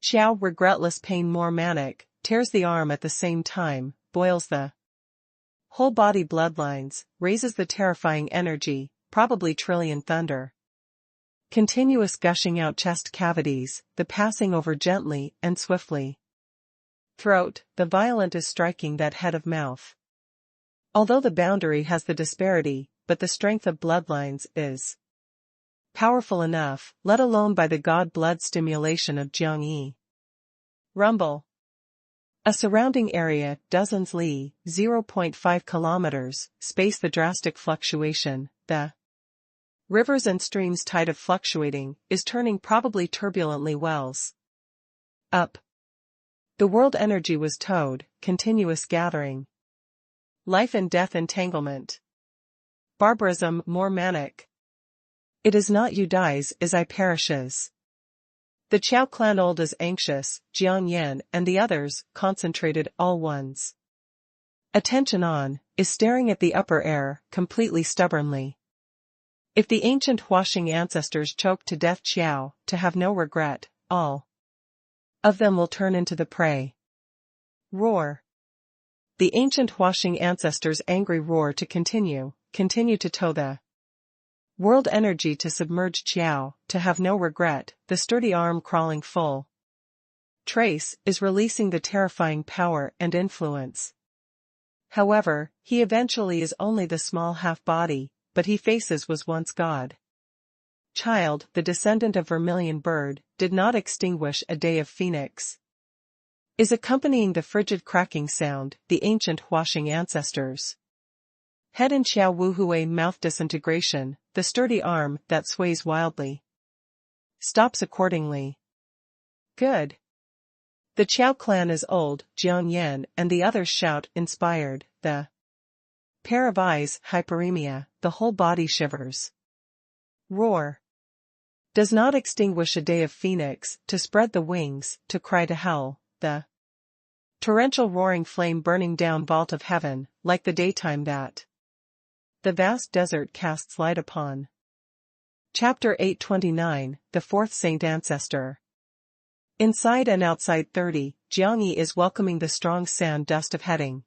Qiao regretless pain more manic, tears the arm at the same time, boils the whole body bloodlines, raises the terrifying energy, probably trillion thunder. Continuous gushing out chest cavities, the passing over gently and swiftly. Throat, the violent is striking that head of mouth. Although the boundary has the disparity, but the strength of bloodlines is powerful enough, let alone by the god blood stimulation of Jiangyi. Rumble. A surrounding area, dozens li, 0.5 kilometers, space the drastic fluctuation, the rivers and streams tide of fluctuating, is turning probably turbulently wells. Up. The world energy was towed, continuous gathering. Life and death entanglement. Barbarism more manic. It is not you dies, is I perishes. The Qiao clan old is anxious, Jiang Yan and the others, concentrated, all ones. Attention on, is staring at the upper air, completely stubbornly. If the ancient Huashing ancestors choke to death Qiao, to have no regret, all of them will turn into the prey. Roar. The ancient Huashing ancestors' angry roar to continue to tow the world energy to submerge Qiao, to have no regret, the sturdy arm crawling full. Trace is releasing the terrifying power and influence. However, he eventually is only the small half-body, but he faces was once God. Child, the descendant of Vermilion Bird, did not extinguish a Day of Phoenix. Is accompanying the frigid cracking sound, the ancient Huashing ancestors. Head and Qiao Wuhui mouth disintegration, the sturdy arm that sways wildly. Stops accordingly. Good. The Qiao clan is old, Jiang Yan and the others shout, inspired, the pair of eyes, hyperemia, the whole body shivers. Roar. Does not extinguish a Day of Phoenix, to spread the wings, to cry to hell, the torrential roaring flame burning down vault of heaven, like the daytime that the vast desert casts light upon. Chapter 829, The Fourth Saint Ancestor. Inside and outside 30, Jiangyi is welcoming the strong sand dust of heading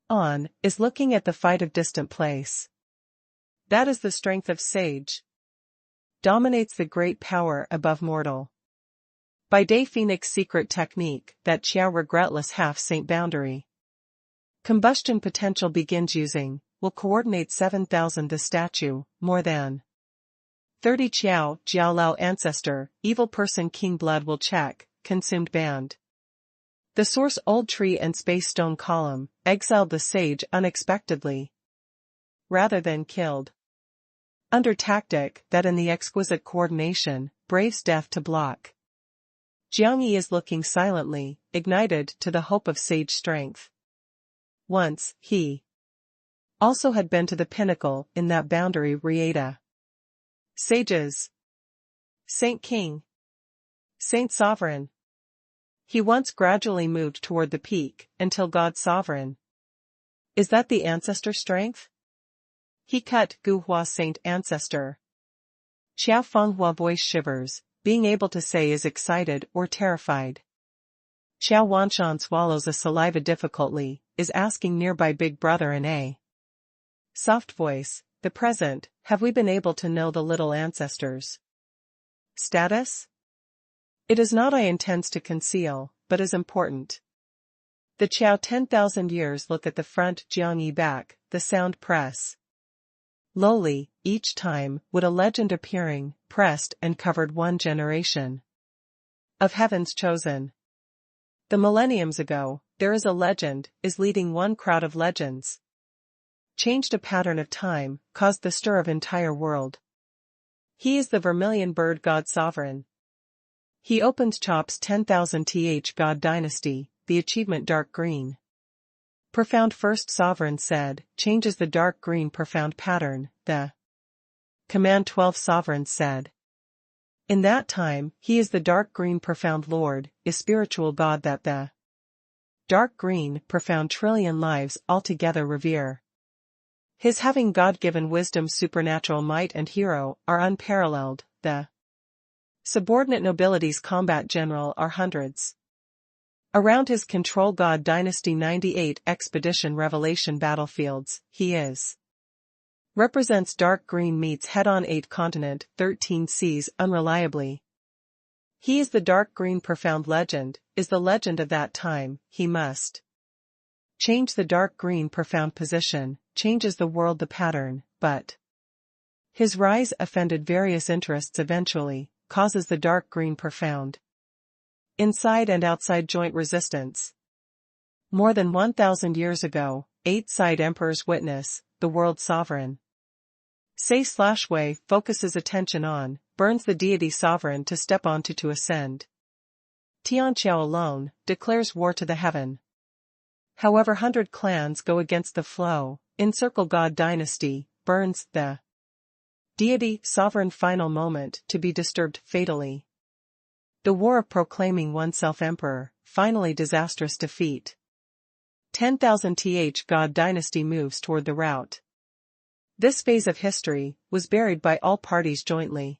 on, is looking at the fight of distant place. That is the strength of sage. Dominates the great power above mortal. By Day Phoenix secret technique, that Qiao regretless half-saint boundary. Combustion potential begins using, will coordinate 7,000 the statue, more than 30 Qiao, Jiao Lao ancestor, evil person king blood will check, consumed band. The source old tree and space stone column, exiled the sage unexpectedly. Rather than killed. Under tactic that in the exquisite coordination, braves death to block. Jiang Yi is looking silently, ignited to the hope of sage strength. Once, he also had been to the pinnacle in that boundary Rieta. Sages. Saint King. Saint Sovereign. He once gradually moved toward the peak, until God Sovereign. Is that the ancestor strength? He cut Gu Hua Saint Ancestor. Qiao Fenghua voice shivers, being able to say is excited or terrified. Qiao Wanshan swallows a saliva difficultly, is asking nearby Big Brother in a soft voice, the present, have we been able to know the little ancestors' status? It is not I intends to conceal, but is important. The Qiao 10,000 years look at the front, Jiang Yi back, the sound press. Lowly, each time, would a legend appearing, pressed and covered one generation of heaven's chosen. The millenniums ago, there is a legend, is leading one crowd of legends. Changed a pattern of time, caused the stir of entire world. He is the vermilion bird God Sovereign. He opens chops 10,000 th God Dynasty, the achievement dark green. Profound First Sovereign said, changes the dark green profound pattern, the Command 12 Sovereign said. In that time, he is the dark green profound Lord, is spiritual God that the dark green profound trillion lives altogether revere. His having God-given wisdom supernatural might and hero are unparalleled, the subordinate nobility's combat general are hundreds. Around his control God Dynasty 98 Expedition Revelation battlefields, he is. Represents dark green meets head-on 8 continent, 13 seas unreliably. He is the dark green profound legend, is the legend of that time, he must change the dark green profound position, changes the world the pattern, but his rise offended various interests eventually, causes the dark green profound inside and outside joint resistance. More than 1,000 years ago, 8-side emperors witness, the world sovereign. Say/Wei focuses attention on, burns the deity sovereign to step onto to ascend. Tianqiao alone, declares war to the heaven. However 100 clans go against the flow, encircle God Dynasty, burns the deity sovereign final moment to be disturbed fatally. The war of proclaiming oneself emperor, finally disastrous defeat. 10,000 th God Dynasty moves toward the rout. This phase of history was buried by all parties jointly.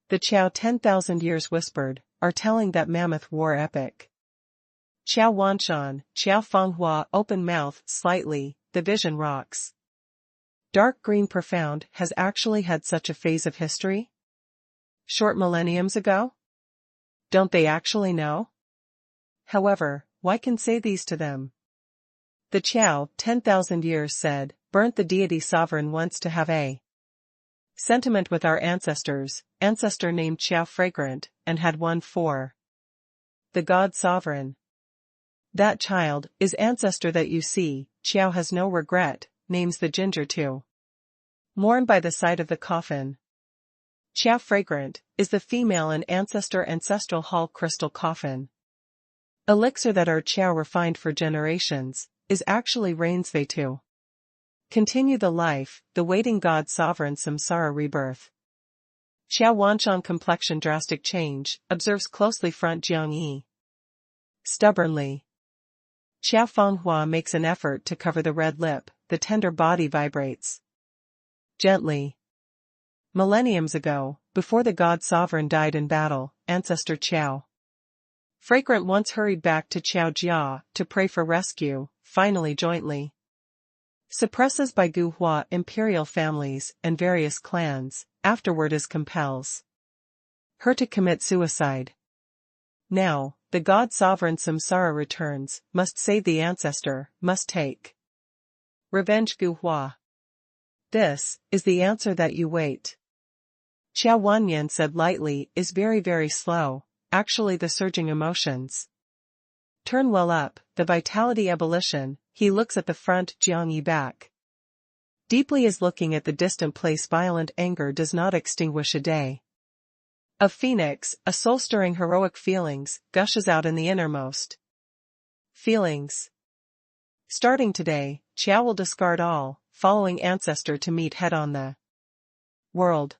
The Qiao 10,000 years whispered, are telling that mammoth war epic. Qiao Wanshan, Qiao Fenghua open mouth slightly, the vision rocks. Dark green profound has actually had such a phase of history? Short millenniums ago? Don't they actually know? However, why can say these to them? The Qiao 10,000 years said, burnt the deity sovereign wants to have a sentiment with our ancestors, ancestor named Qiao Fragrant, and had one for the God Sovereign. That child is ancestor that you see, Qiao has no regret, names the ginger too. Mourn by the side of the coffin. Qiao Fragrant is the female in ancestor ancestral hall crystal coffin. Elixir that our Qiao refined for generations, is actually rains they too. Continue the life, the waiting God Sovereign samsara rebirth. Qiao Wanshan complexion drastic change, observes closely front Jiang Yi. Stubbornly. Qiao Fenghua makes an effort to cover the red lip, the tender body vibrates. Gently. Millenniums ago, before the God Sovereign died in battle, ancestor Qiao Fragrant once hurried back to Qiao Jia to pray for rescue, finally jointly. Suppresses by Gu Hua imperial families and various clans, afterward as compels her to commit suicide. Now, the God Sovereign samsara returns, must save the ancestor, must take revenge Gu Hua. This is the answer that you wait. Qiao Wanyan said lightly, is very very slow, actually the surging emotions. Turn well up, the vitality ebullition, he looks at the front, Jiangyi back. Deeply as looking at the distant place, violent anger does not extinguish a day. Of Phoenix, a soul-stirring heroic feelings, gushes out in the innermost. Feelings. Starting today, Qiao will discard all, following ancestor to meet head-on the world.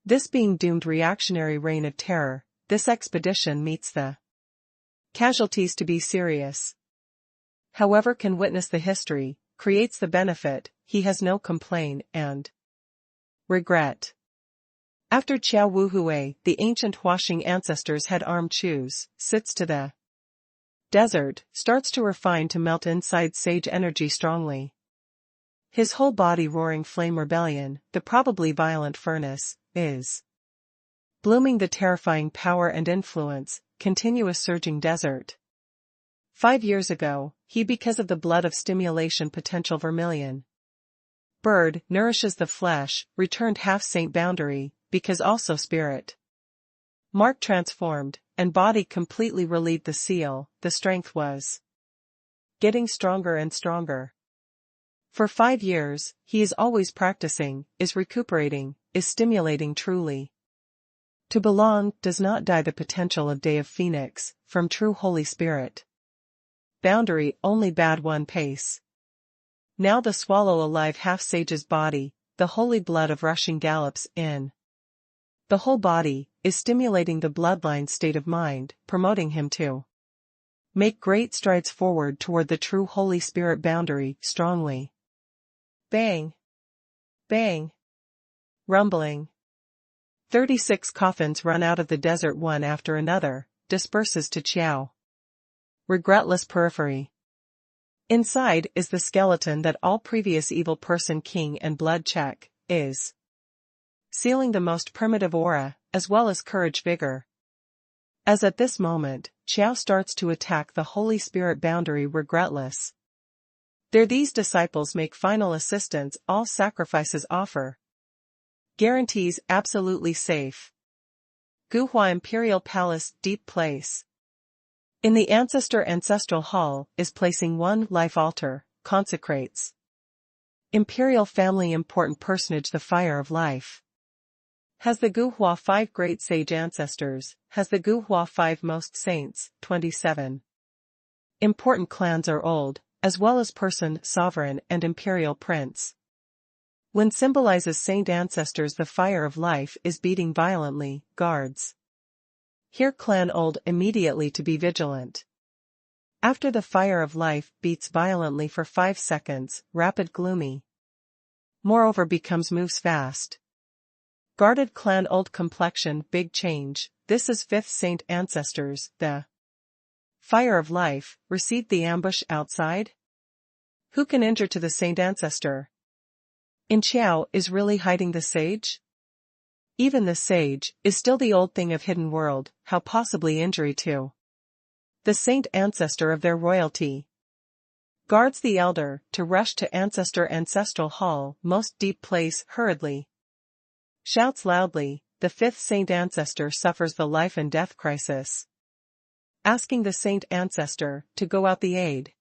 This being doomed reactionary reign of terror, this expedition meets the casualties to be serious. However can witness the history, creates the benefit, he has no complaint and regret. After Qiao Wuhui, the ancient Huaxing ancestors had armed Chus, sits to the desert, starts to refine to melt inside sage energy strongly. His whole body roaring flame rebellion, the probably violent furnace, is blooming the terrifying power and influence, continuous surging desert. 5 years ago, he because of the blood of stimulation potential vermilion bird, nourishes the flesh, returned half-saint boundary, because also spirit. Mark transformed, and body completely relieved the seal, the strength was getting stronger and stronger. For 5 years, he is always practicing, is recuperating, is stimulating truly. To belong does not die the potential of Day of Phoenix, from true Holy Spirit. Boundary only bad one pace. Now the swallow alive half-sage's body, the holy blood of rushing gallops in. The whole body, is stimulating the bloodline state of mind, promoting him to make great strides forward toward the true Holy Spirit boundary, strongly. Bang! Bang! Rumbling. 36 coffins run out of the desert one after another, disperses to Qiao. Regretless periphery. Inside is the skeleton that all previous evil person king and blood check, is sealing the most primitive aura, as well as courage vigor. As at this moment, Qiao starts to attack the Holy Spirit boundary regretless. There these disciples make final assistance, all sacrifices offer. Guarantees absolutely safe. Guhua Imperial Palace, deep place. In the ancestral hall, is placing one life altar, consecrates. Imperial family important personage the fire of life. Has the Guhua 5 great sage ancestors, has the Guhua 5 most saints, 27. Important clans are old, as well as person, sovereign and imperial prince. When symbolizes saint ancestors the fire of life is beating violently, guards. Here clan old immediately to be vigilant. After the fire of life beats violently for 5 seconds, rapid gloomy. Moreover moves fast. Guarded clan old complexion big change, this is 5th saint ancestors, the fire of life, received the ambush outside? Who can injure to the saint ancestor? In Qiao is really hiding the sage? Even the sage, is still the old thing of hidden world, how possibly injury to the saint ancestor of their royalty? Guards the elder, to rush to ancestral hall, most deep place, hurriedly. Shouts loudly, the 5th saint ancestor suffers the life and death crisis. Asking the saint ancestor, to go out the aid.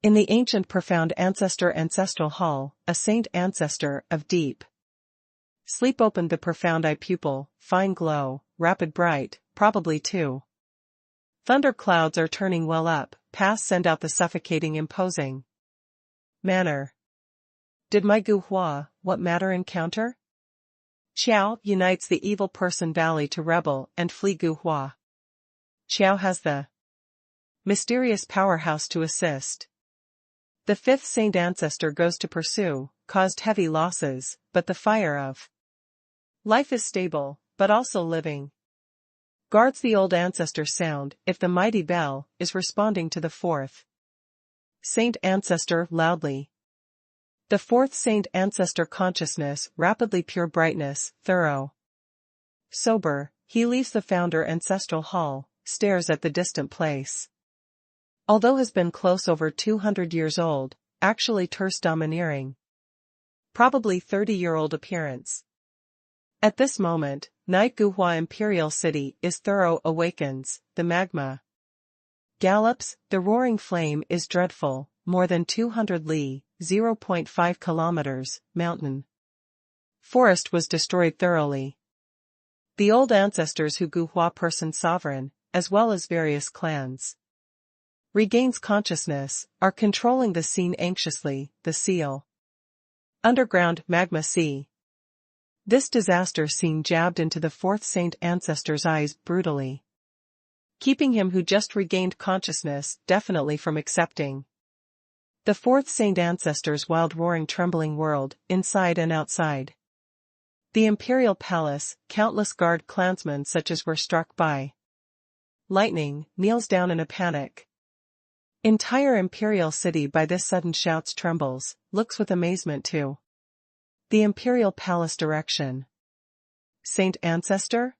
In the ancient profound ancestral hall, a saint ancestor, of deep sleep opened the profound eye pupil, fine glow, rapid bright, probably too. Thunder clouds are turning well up, past send out the suffocating imposing manner. Did my Guhua, what matter encounter? Qiao unites the evil person valley to rebel and flee Guhua. Qiao has the mysterious powerhouse to assist. The 5th saint ancestor goes to pursue, caused heavy losses, but the fire of life is stable, but also living. Guards the old ancestor sound, if the mighty bell, is responding to the 4th saint ancestor loudly. The 4th saint ancestor consciousness, rapidly pure brightness, thorough. Sober, he leaves the founder ancestral hall, stares at the distant place. Although has been close over 200 years old, actually terse domineering. Probably 30-year-old appearance. At this moment, Night Guhua Imperial City is thorough awakens, the magma gallops, the roaring flame is dreadful, more than 200 li, 0.5 kilometers, mountain. Forest was destroyed thoroughly. The old ancestors who Guhua person sovereign, as well as various clans, regains consciousness, are controlling the scene anxiously, the seal. Underground magma sea. This disaster scene jabbed into the fourth saint ancestor's eyes brutally, keeping him who just regained consciousness definitely from accepting the fourth saint ancestor's wild roaring trembling world, inside and outside. The imperial palace, countless guard clansmen such as were struck by lightning, kneels down in a panic. Entire imperial city by this sudden shouts trembles, looks with amazement to the imperial palace direction. Saint ancestor?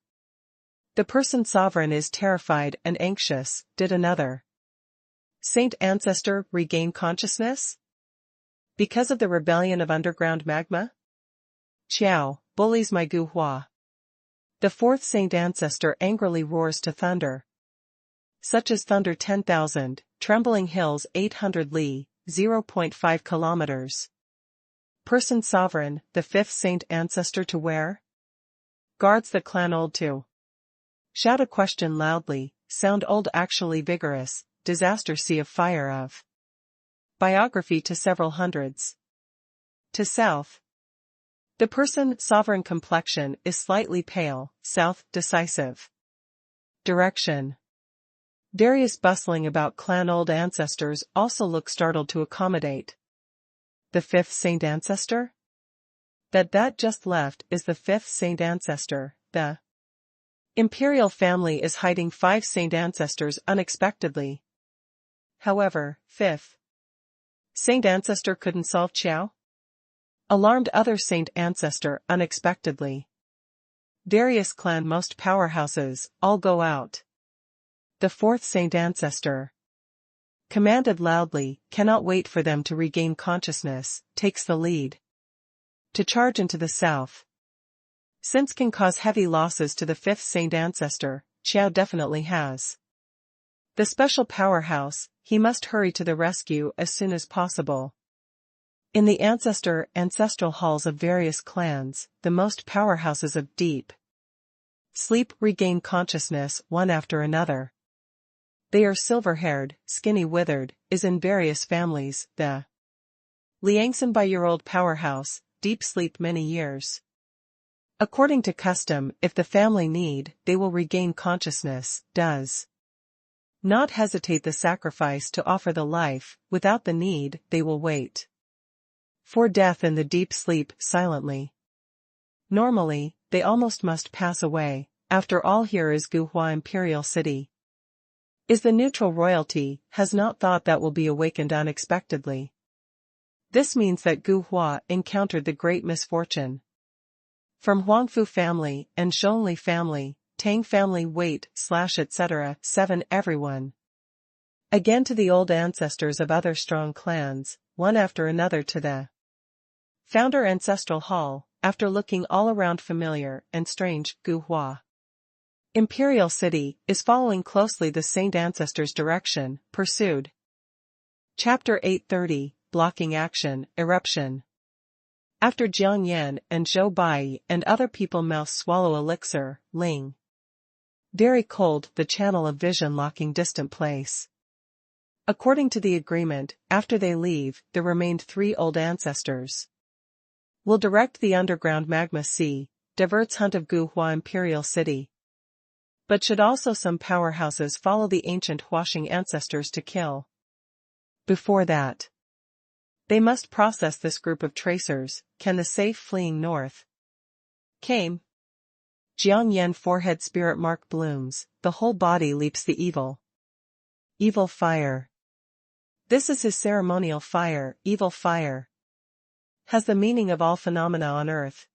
The person sovereign is terrified and anxious. Did another saint ancestor regain consciousness? Because of the rebellion of underground magma? Qiao, bullies my Guhua. The fourth saint ancestor angrily roars to thunder. Such as thunder 10,000, trembling hills 800 li, 0.5 kilometers. Person sovereign, the fifth saint ancestor to where? Guards the clan old to shout a question loudly, sound old actually vigorous, disaster sea of fire of biography to several hundreds. To south. The person sovereign complexion is slightly pale, south decisive. Direction. Darius bustling about clan old ancestors also look startled to accommodate. The fifth saint ancestor? That just left is the fifth saint ancestor, the imperial family is hiding 5 saint ancestors unexpectedly. However, fifth saint ancestor couldn't solve Qiao? Alarmed other saint ancestor unexpectedly. Darius clan most powerhouses, all go out. The fourth saint ancestor, commanded loudly, cannot wait for them to regain consciousness, takes the lead to charge into the south. Since can cause heavy losses to the fifth saint ancestor, Qiao definitely has the special powerhouse, he must hurry to the rescue as soon as possible. In the ancestral halls of various clans, the most powerhouses of deep sleep regain consciousness one after another. They are silver-haired, skinny withered, is in various families, the Liangsan by-year-old powerhouse, deep sleep many years. According to custom, if the family need, they will regain consciousness, does not hesitate the sacrifice to offer the life, without the need, they will wait for death in the deep sleep, silently. Normally, they almost must pass away, after all here is Guhua Imperial City. Is the neutral royalty, has not thought that will be awakened unexpectedly. This means that Guhua encountered the great misfortune. From Huangfu family and Zhongli family, Tang family wait, etc. 7 everyone. Again to the old ancestors of other strong clans, one after another to the founder ancestral hall, after looking all around familiar and strange, Guhua Imperial City is following closely the saint ancestors' direction, pursued. Chapter 830, Blocking Action, Eruption. After Jiang Yan and Zhou Bai and other people mouth swallow elixir, Ling. Very cold, the channel of vision locking distant place. According to the agreement, after they leave, there remained 3 old ancestors. Will direct the underground magma sea, diverts hunt of Guhua Imperial City. But should also some powerhouses follow the ancient Huaxing ancestors to kill. Before that, they must process this group of tracers, can the safe fleeing north. Came. Jiang Yan forehead spirit mark blooms, the whole body leaps the evil. Evil fire. This is his ceremonial fire, evil fire. Has the meaning of all phenomena on earth.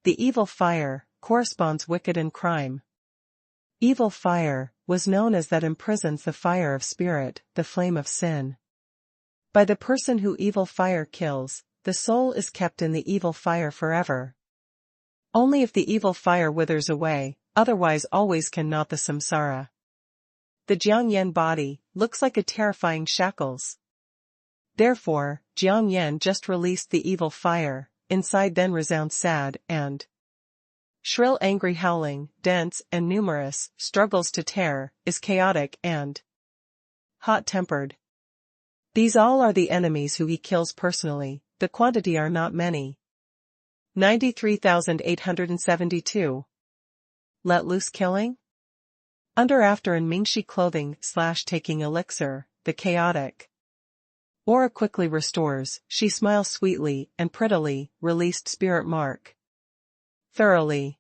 The evil fire, corresponds wicked and crime. Evil fire, was known as that imprisons the fire of spirit, the flame of sin. By the person who evil fire kills, the soul is kept in the evil fire forever. Only if the evil fire withers away, otherwise always can not the samsara. The Jiangyan body looks like a terrifying shackles. Therefore, Jiangyan just released the evil fire, inside then resounds sad and shrill angry howling, dense and numerous, struggles to tear, is chaotic and hot-tempered. These all are the enemies who he kills personally, the quantity are not many. 93,872. Let loose killing? Under after in Mingxi clothing / taking elixir, the chaotic aura quickly restores, she smiles sweetly and prettily, released spirit mark. Thoroughly.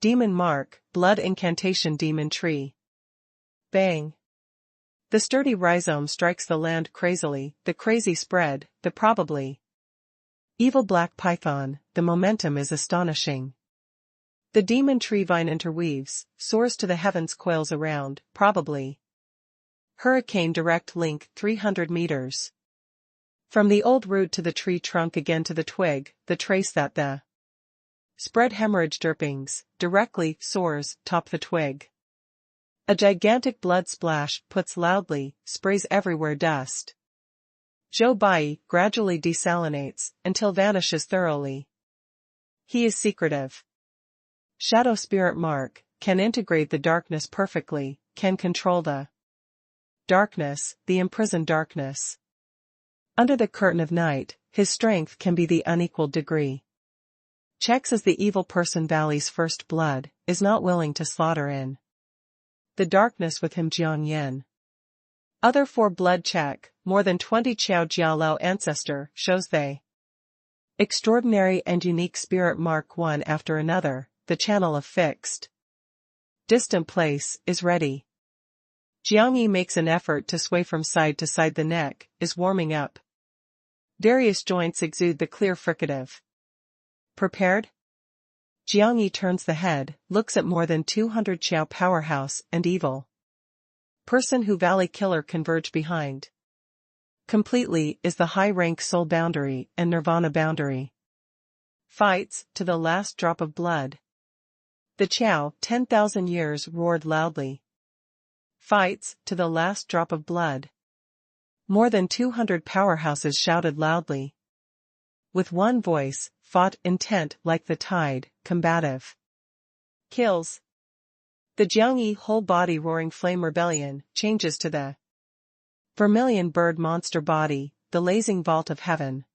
Demon mark, blood incantation demon tree. Bang. The sturdy rhizome strikes the land crazily, the crazy spread, the probably evil black python, the momentum is astonishing. The demon tree vine interweaves, soars to the heavens coils around, probably hurricane direct link 300 meters. From the old root to the tree trunk again to the twig, the trace that the spread hemorrhage derpings, directly, soars, top the twig. A gigantic blood splash puts loudly, sprays everywhere dust. Zhou Bai gradually desalinates, until vanishes thoroughly. He is secretive. Shadow spirit mark, can integrate the darkness perfectly, can control the darkness, the imprisoned darkness. Under the curtain of night, his strength can be the unequaled degree. Checks as the evil person Valley's first blood, is not willing to slaughter in the darkness with him Jiangyan. Other 4 blood check, more than 20 Qiao Jialao ancestor, shows they extraordinary and unique spirit mark one after another, the channel of fixed distant place, is ready. Jiangyi makes an effort to sway from side to side, the neck, is warming up. Various joints exude the clear fricative. Prepared? Jiangyi turns the head, looks at more than 200 Qiao powerhouse and evil person who Valley killer converge behind. Completely is the high-rank soul boundary and nirvana boundary. Fights, to the last drop of blood. The Qiao 10,000 years roared loudly. Fights, to the last drop of blood. More than 200 powerhouses shouted loudly. With one voice, fought intent like the tide, combative. Kills. The Jiangyi whole body roaring flame rebellion, changes to the vermilion bird monster body, the blazing vault of heaven.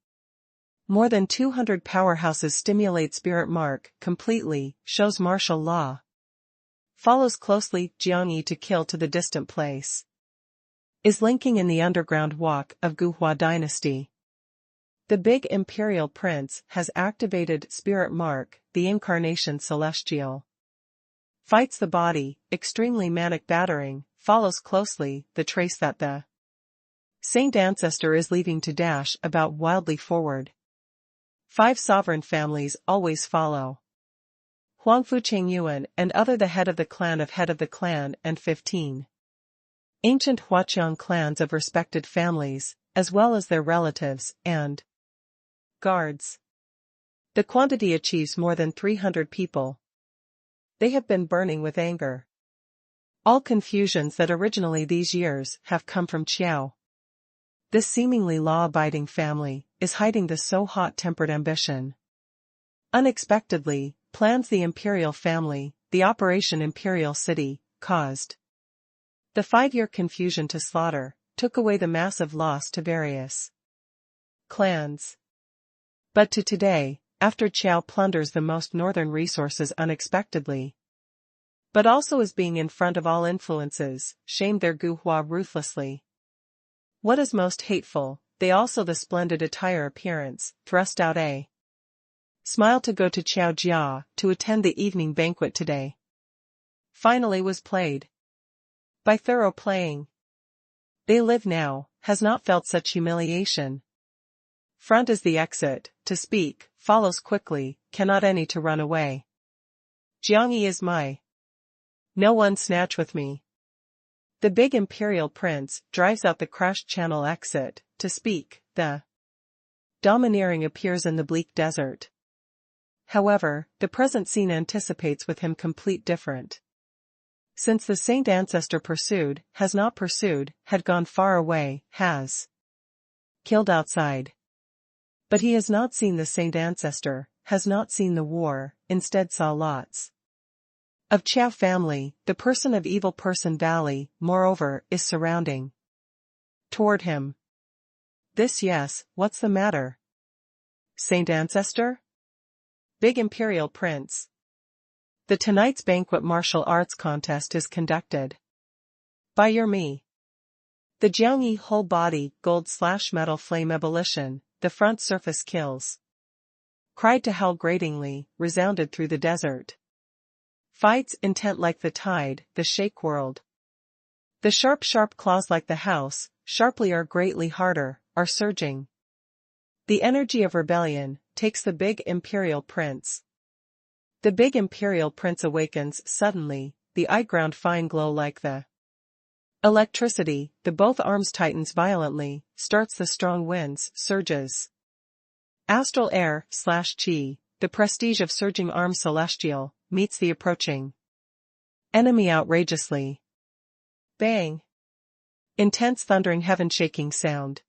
More than 200 powerhouses stimulate spirit mark, completely, shows martial law. Follows closely, Jiangyi to kill to the distant place. Is linking in the underground walk of Guhua dynasty. The big imperial prince has activated spirit mark, the incarnation celestial. Fights the body, extremely manic battering, follows closely, the trace that the saint ancestor is leaving to dash about wildly forward. 5 sovereign families always follow. Huangfu Qingyuan and other the head of the clan and 15 ancient Huaqiang clans of respected families, as well as their relatives and guards. The quantity achieves more than 300 people. They have been burning with anger. All confusions that originally these years have come from Qiao. This seemingly law-abiding family is hiding the so hot-tempered ambition. Unexpectedly, plans the imperial family, the Operation Imperial City, caused the 5-year confusion to slaughter, took away the massive loss to various clans. But to today, after Qiao plunders the most northern resources unexpectedly, but also as being in front of all influences, shamed their Guhua ruthlessly. What is most hateful, they also the splendid attire appearance, thrust out a smile to go to Qiao Jia, to attend the evening banquet today. Finally was played. By thorough playing. They live now, has not felt such humiliation. Front is the exit, to speak, follows quickly, cannot any to run away. Jiangyi is my. No one snatch with me. The big imperial prince drives out the crashed channel exit, to speak, the domineering appears in the bleak desert. However, the present scene anticipates with him complete different. Since the saint ancestor pursued, has not pursued, had gone far away, has killed outside. But he has not seen the saint ancestor, has not seen the war, instead saw lots of Chow family, the person of evil person valley, moreover, is surrounding toward him. This yes, what's the matter? Saint ancestor? Big imperial prince. The tonight's banquet martial arts contest is conducted by your me. The Jiangyi whole body gold/metal flame ebullition, the front surface kills. Cried to hell gratingly, resounded through the desert. Fights intent like the tide, the shake world. The sharp claws like the house, sharply are greatly harder, are surging. The energy of rebellion takes the big imperial prince. The big imperial prince awakens suddenly, the eye ground fine glow like the electricity, the both arms tightens violently, starts the strong winds, surges. Astral air/chi, the prestige of surging arms celestial, meets the approaching enemy outrageously. Bang! Intense thundering heaven-shaking sound.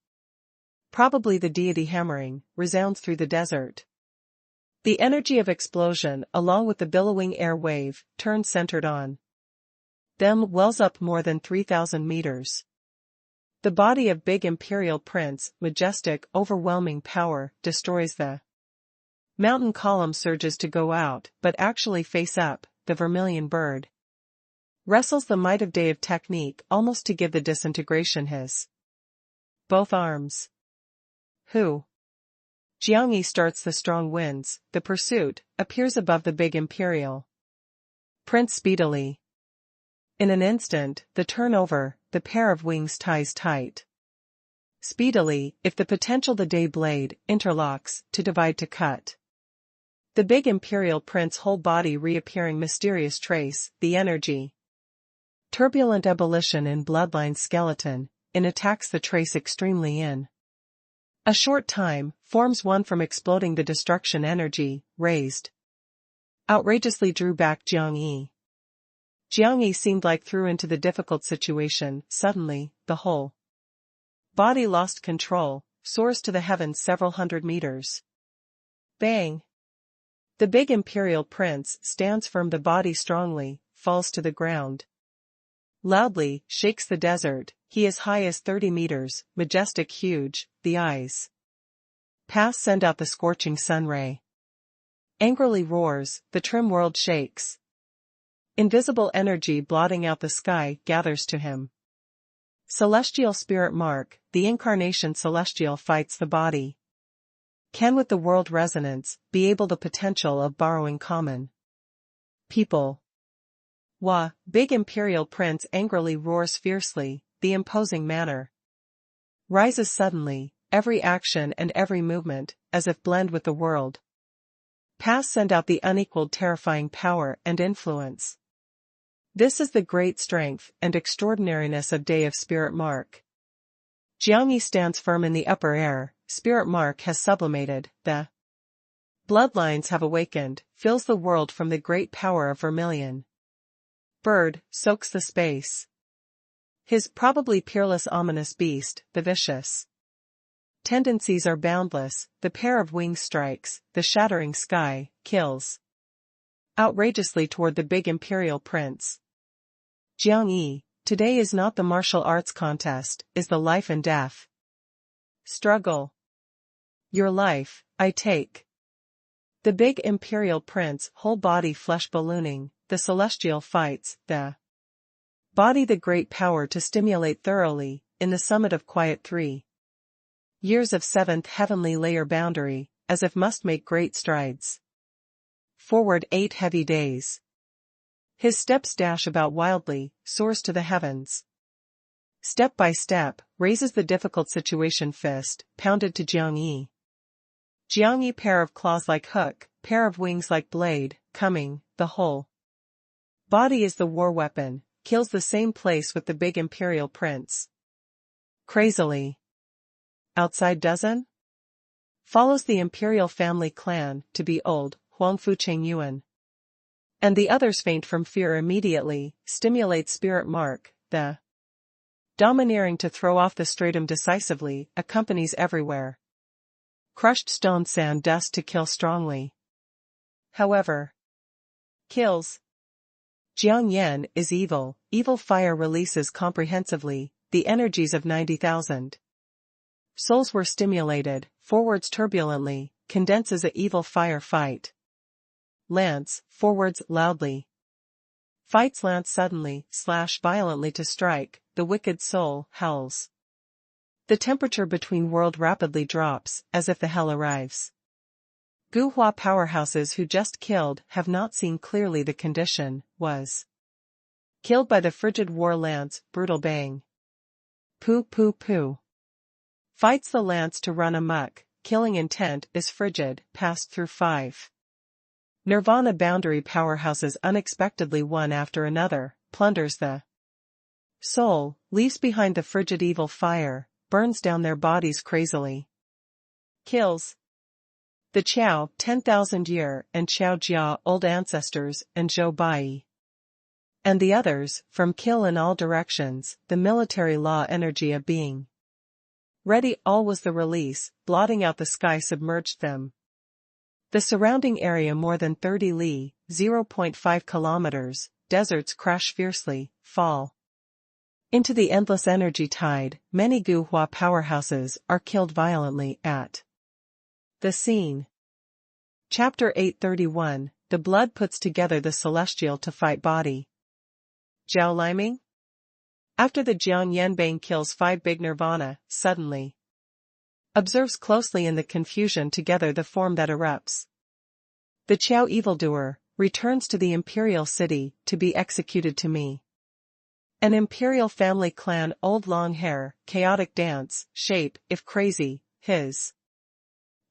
Probably the deity hammering, resounds through the desert. The energy of explosion, along with the billowing air wave, turns centered on them, wells up more than 3,000 meters. The body of big imperial prince, majestic, overwhelming power, destroys the mountain column, surges to go out, but actually face up, the vermilion bird wrestles the might of day of technique almost to give the disintegration his both arms. Who? Jiangyi starts the strong winds, the pursuit, appears above the big imperial prince speedily. In an instant, the turnover, the pair of wings ties tight. Speedily, if the potential the day blade, interlocks, to divide to cut. The big imperial prince whole body reappearing mysterious trace, the energy. Turbulent ebullition in bloodline skeleton, in attacks the trace extremely in a short time, forms one from exploding the destruction energy, raised. Outrageously drew back Jiangyi. Jiangyi seemed like threw into the difficult situation, suddenly, the whole body lost control, soars to the heavens several hundred meters. Bang! The big imperial prince stands firm, the body strongly, falls to the ground. Loudly, shakes the desert, he as high as 30 meters, majestic huge, the eyes pass send out the scorching sun ray. Angrily roars, the trim world shakes. Invisible energy blotting out the sky gathers to him. Celestial spirit mark, the incarnation celestial fights the body. Can with the world resonance, be able the potential of borrowing common people. Wah, big imperial prince angrily roars fiercely, the imposing manner rises suddenly, every action and every movement, as if blend with the world. Pass send out the unequaled terrifying power and influence. This is the great strength and extraordinariness of Day of Spirit Mark. Jiangyi stands firm in the upper air, Spirit Mark has sublimated, the bloodlines have awakened, fills the world from the great power of vermilion. Bird, soaks the space. His probably peerless ominous beast, the vicious tendencies are boundless, the pair of wings strikes, the shattering sky, kills. Outrageously toward the big imperial prince. Jiangyi, today is not the martial arts contest, is the life and death struggle. Your life, I take. The big imperial prince, whole body flesh ballooning, the celestial fights, the body the great power to stimulate thoroughly, in the summit of quiet 3 years of 7th heavenly layer boundary, as if must make great strides. Forward 8 heavy days. His steps dash about wildly, soars to the heavens. Step by step, raises the difficult situation fist, pounded to Jiangyi. Jiangyi pair of claws like hook, pair of wings like blade, coming, the whole body is the war weapon, kills the same place with the big imperial prince. Crazily. Outside dozen? Follows the imperial family clan, to be old, Huangfu Cheng Yuan. And the others faint from fear immediately, stimulate spirit mark, the domineering to throw off the stratum decisively, accompanies everywhere. Crushed stone sand dust to kill strongly. However. Kills. Jiang Yan is evil, evil fire releases comprehensively, the energies of 90,000. Souls were stimulated, forwards turbulently, condenses a evil fire fight. Lance, forwards loudly. Fights lance suddenly, slash violently to strike, the wicked soul howls. The temperature between world rapidly drops, as if the hell arrives. Guhua powerhouses who just killed have not seen clearly the condition, was killed by the frigid war lance, brutal bang. Poo poo poo. Fights the lance to run amok, killing intent is frigid, passed through 5. Nirvana boundary powerhouses unexpectedly one after another, plunders the soul, leaves behind the frigid evil fire, burns down their bodies crazily. Kills. The Qiao 10,000 year and Qiao Jia old ancestors and Zhou Bai. And the others, from kill in all directions, the military law energy of being ready all was the release, blotting out the sky submerged them. The surrounding area more than 30 li, 0.5 kilometers, deserts crash fiercely, fall into the endless energy tide, many Guhua powerhouses are killed violently at the scene. Chapter 831, The Blood puts together the celestial to fight body. Zhao Liming? After the Jiang Yanbang kills 5 big nirvana, suddenly observes closely in the confusion together the form that erupts. The Qiao evildoer returns to the imperial city to be executed to me. An imperial family clan old long hair, chaotic dance, shape, if crazy, his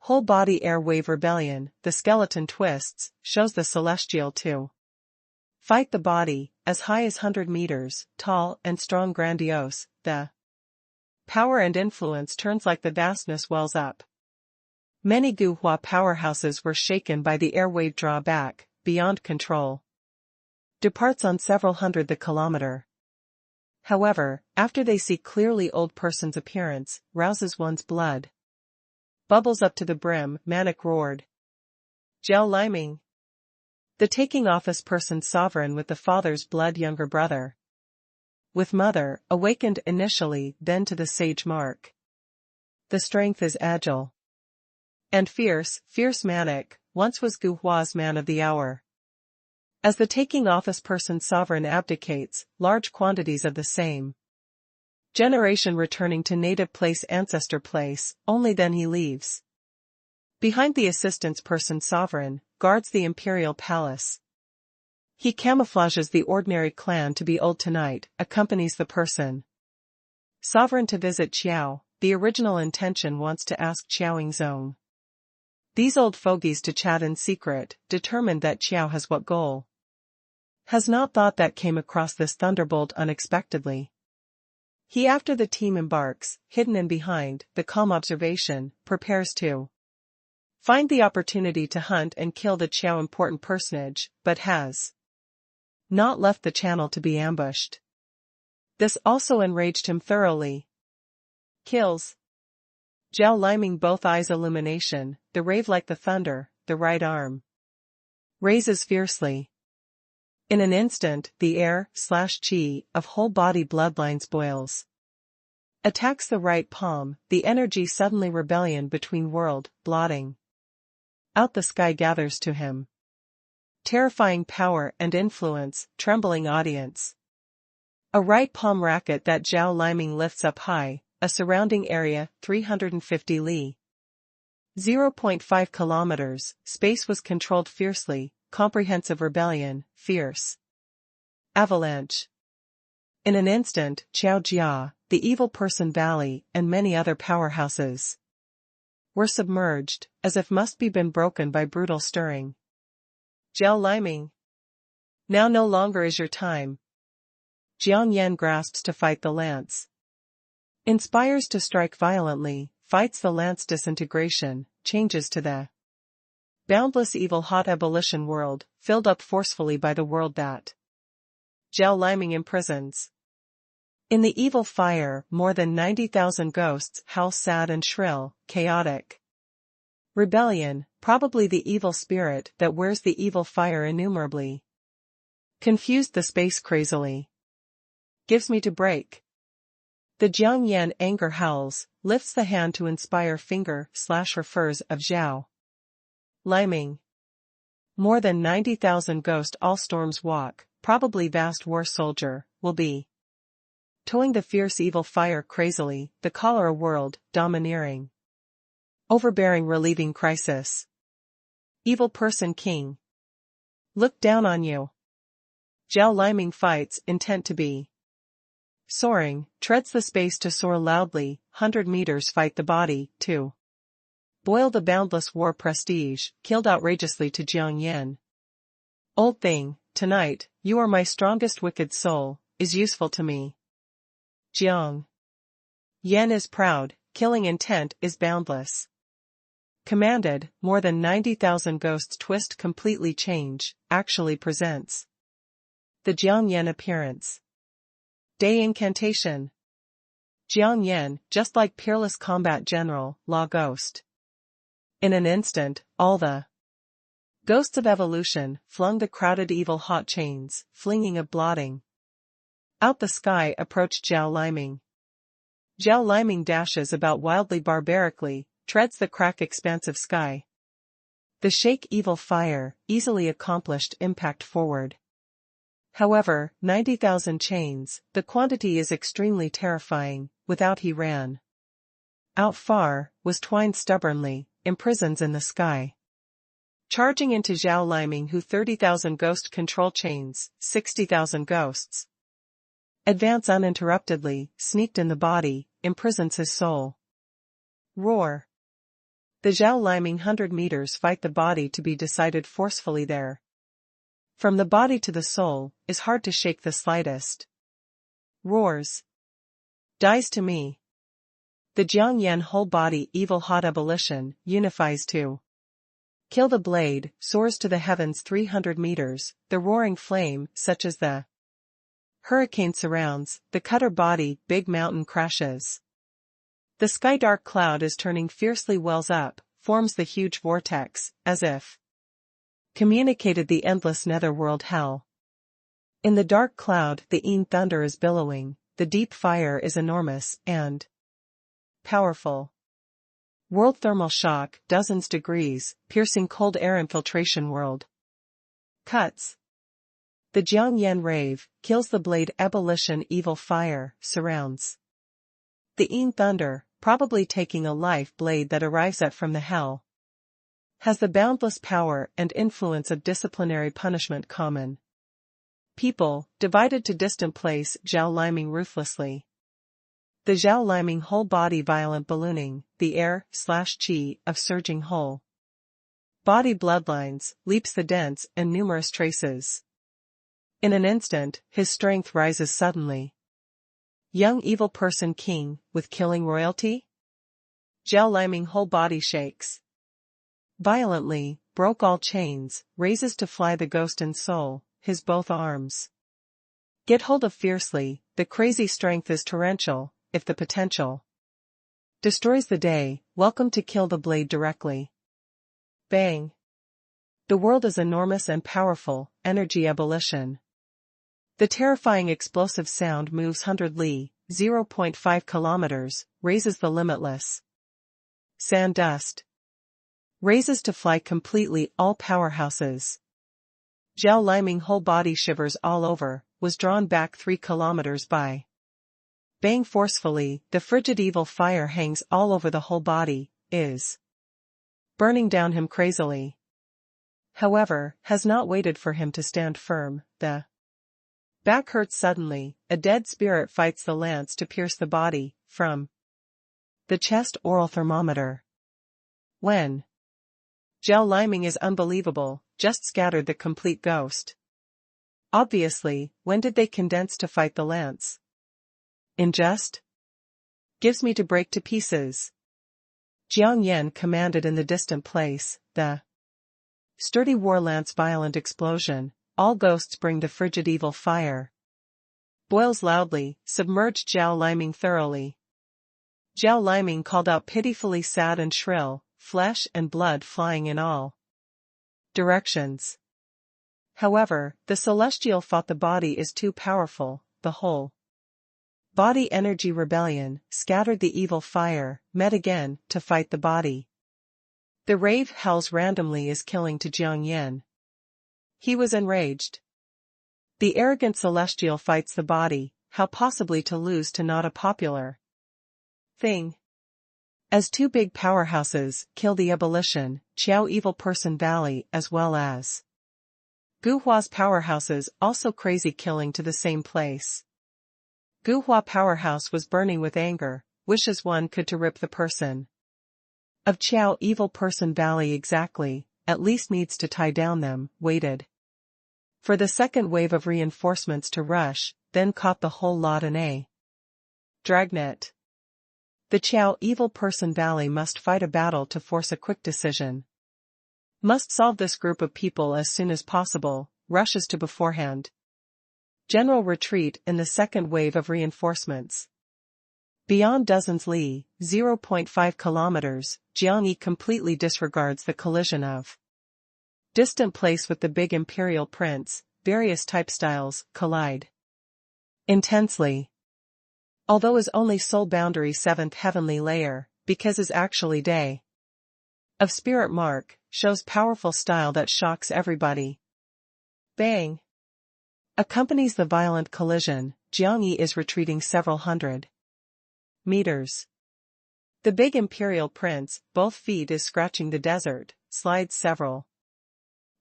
whole body airwave rebellion, the skeleton twists, shows the celestial to fight the body, as high as 100 meters, tall and strong grandiose, the power and influence turns like the vastness wells up. Many Guhua powerhouses were shaken by the airwave drawback, beyond control. Departs on several hundred the kilometer. However, after they see clearly old person's appearance, rouses one's blood. Bubbles up to the brim, manic roared. Zhao Liming. The taking office person's sovereign with the father's blood younger brother. With mother, awakened initially, then to the sage mark. The strength is agile. And fierce manic, once was Guhua's man of the hour. As the taking office person's sovereign abdicates, large quantities of the same generation returning to native place ancestor place, only then he leaves. Behind the assistance person's sovereign, guards the imperial palace. He camouflages the ordinary clan to be old tonight, accompanies the person sovereign to visit Qiao, the original intention wants to ask Qiao Zong. These old fogies to chat in secret, determined that Qiao has what goal. Has not thought that came across this thunderbolt unexpectedly. He after the team embarks, hidden and behind, the calm observation, prepares to find the opportunity to hunt and kill the Qiao important personage, but has not left the channel to be ambushed. This also enraged him thoroughly. Kills. Zhao Liming both eyes illumination, the rave like the thunder, the right arm raises fiercely. In an instant, the air/chi of whole body bloodlines boils. Attacks the right palm, the energy suddenly rebellion between world, blotting out the sky gathers to him. Terrifying power and influence, trembling audience. A right palm racket that Zhao Liming lifts up high, a surrounding area, 350 li. 0.5 kilometers, space was controlled fiercely, comprehensive rebellion, fierce avalanche. In an instant, Qiao Jia, the evil person valley, and many other powerhouses were submerged, as if must be been broken by brutal stirring. Zhao Liming. Now no longer is your time. Jiang Yan grasps to fight the lance. Inspires to strike violently, fights the lance disintegration, changes to the Boundless evil hot ebullition world, filled up forcefully by the world that Zhao Liming imprisons. In the evil fire, more than 90,000 ghosts howl sad and shrill, chaotic. Rebellion, probably the evil spirit that wears the evil fire innumerably. Confused the space crazily. Gives me to break. The Jiangyan anger howls, lifts the hand to inspire finger/refers of Zhao Liming. More than 90,000 ghost all storms walk, probably vast war soldier, will be. Towing the fierce evil fire crazily, the cholera world, domineering. Overbearing relieving crisis. Evil person king. Look down on you. Zhao Liming fights, intent to be. Soaring, treads the space to soar loudly, 100 meters fight the body, to. Boil the boundless war prestige, killed outrageously to Jiang Yan. Old thing, tonight, you are my strongest wicked soul, is useful to me. Jiang Yan is proud, killing intent is boundless. Commanded, more than 90,000 ghosts twist completely change, actually presents. The Jiang Yan appearance. Day incantation. Jiang Yan, just like peerless combat general, law ghost. In an instant, all the ghosts of evolution flung the crowded evil hot chains, flinging a blotting. Out the sky approached Zhao Liming. Zhao Liming dashes about wildly barbarically, treads the crack expansive sky. The shake evil fire, easily accomplished impact forward. However, 90,000 chains, the quantity is extremely terrifying, without he ran. Out far, was twined stubbornly, imprisons in the sky. Charging into Zhao Liming who 30,000 ghost control chains, 60,000 ghosts. Advance uninterruptedly, sneaked in the body, imprisons his soul. Roar. The Zhao Liming 100 meters fight the body to be decided forcefully there. From the body to the soul, is hard to shake the slightest. Roars. Dies to me. The Jiangyan whole body evil hot ebullition, unifies to. Kill the blade, soars to the heavens 300 meters, the roaring flame, such as the hurricane surrounds, the cutter body, big mountain crashes. The sky dark cloud is turning fiercely wells up, forms the huge vortex, as if communicated the endless netherworld hell. In the dark cloud the een thunder is billowing, the deep fire is enormous and powerful. World thermal shock, dozens degrees, piercing cold air infiltration world. Cuts. The Jiangyan rave, kills the blade ebullition evil fire, surrounds. The een thunder, probably taking a life blade that arrives at from the hell. Has the boundless power and influence of disciplinary punishment common. People, divided to distant place Zhao Liming ruthlessly. The Zhao Liming whole body violent ballooning, the air/chi of surging whole body bloodlines, leaps the dense and numerous traces. In an instant, his strength rises suddenly. Young evil person king, with killing royalty? Zhao Liming whole body shakes. Violently, broke all chains, raises to fly the ghost and soul, his both arms. Get hold of fiercely, the crazy strength is torrential, if the potential destroys the day, welcome to kill the blade directly. Bang. The world is enormous and powerful, energy ebullition. The terrifying explosive sound moves 100 li, 0.5 kilometers, raises the limitless sand dust. Raises to fly completely all powerhouses. Zhao Liming whole body shivers all over, was drawn back 3 kilometers by. Bang forcefully, the frigid evil fire hangs all over the whole body, is burning down him crazily. However, has not waited for him to stand firm, the back hurts suddenly, a dead spirit fights the lance to pierce the body, from the chest oral thermometer. When Zhao Liming is unbelievable, just scattered the complete ghost. Obviously, when did they condense to fight the lance? In just? Gives me to break to pieces. Jiang Yan commanded in the distant place, the Sturdy war lance violent explosion, all ghosts bring the frigid evil fire. Boils loudly, submerged Zhao Liming thoroughly. Zhao Liming called out pitifully sad and shrill, flesh and blood flying in all directions. However, the celestial thought the body is too powerful, the whole body energy rebellion, scattered the evil fire, met again, to fight the body. The rave howls randomly is killing to Jiang Yin. He was enraged. The arrogant celestial fights the body, how possibly to lose to not a popular thing? As two big powerhouses kill the abolition, Qiao Evil Person Valley as well as Guhua's powerhouses also crazy killing to the same place. Guhua powerhouse was burning with anger, wishes one could to rip the person of Qiao Evil Person Valley exactly, at least needs to tie down them, waited for the second wave of reinforcements to rush, then caught the whole lot in a dragnet. The Qiao Evil Person Valley must fight a battle to force a quick decision. Must solve this group of people as soon as possible, rushes to beforehand. General retreat in the second wave of reinforcements. Beyond dozens li, 0.5 kilometers, Jiang Yi completely disregards the collision of distant place with the big imperial prince, various type styles, collide intensely. Although is only soul boundary 7th heavenly layer, because is actually day of spirit mark, shows powerful style that shocks everybody. Bang! Accompanies the violent collision, Jiang Yi is retreating several hundred meters. The big imperial prince, both feet is scratching the desert, slides several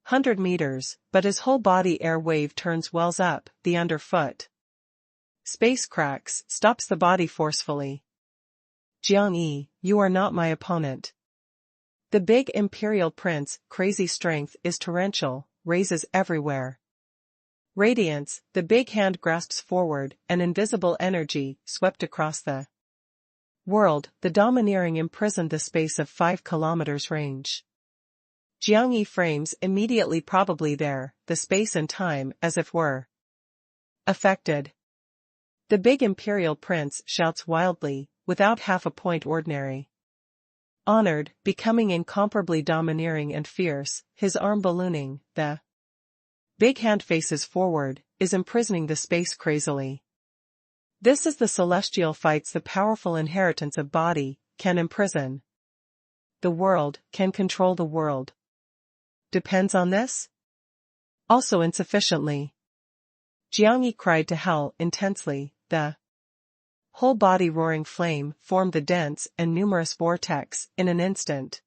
hundred meters, but his whole body air wave turns wells up, the underfoot space cracks, stops the body forcefully. Jiang Yi, you are not my opponent. The big imperial prince, crazy strength is torrential, raises everywhere. Radiance, the big hand grasps forward, an invisible energy, swept across the world, the domineering imprisoned the space of 5 kilometers range. Jiang Yi frames immediately probably there, the space and time as if were affected. The big imperial prince shouts wildly, without half a point ordinary. Honored, becoming incomparably domineering and fierce, his arm ballooning, the big hand faces forward, is imprisoning the space crazily. This is the celestial fights the powerful inheritance of body, can imprison the world, can control the world. Depends on this? Also insufficiently. Jiang Yi cried to hell intensely, the whole body roaring flame formed the dense and numerous vortex in an instant.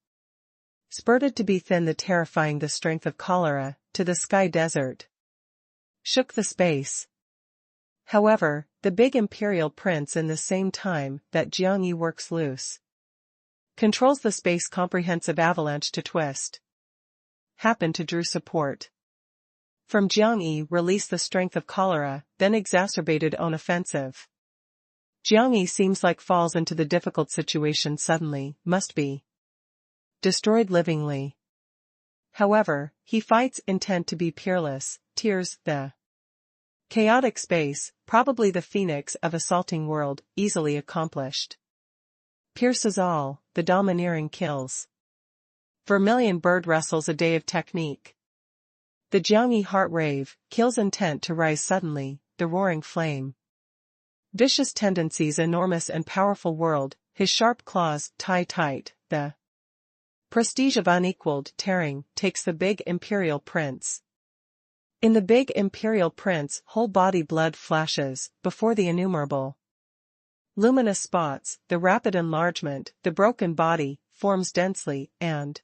Spurted to be thin the terrifying the strength of cholera, to the sky desert. Shook the space. However, the big imperial prince in the same time that Jiang Yi works loose. Controls the space comprehensive avalanche to twist. Happen to drew support. From Jiang Yi released the strength of cholera, then exacerbated own offensive. Jiang Yi seems like falls into the difficult situation suddenly, must be destroyed livingly. However, he fights intent to be peerless, tears the chaotic space, probably the phoenix of assaulting world, easily accomplished. Pierces all, the domineering kills. Vermilion bird wrestles a day of technique. The Jiang Yi heart rave, kills intent to rise suddenly, the roaring flame. Vicious tendencies enormous and powerful world, his sharp claws tie tight, the prestige of unequaled tearing, takes the big imperial prince. In the big imperial prince whole body blood flashes, before the innumerable luminous spots, the rapid enlargement, the broken body, forms densely, and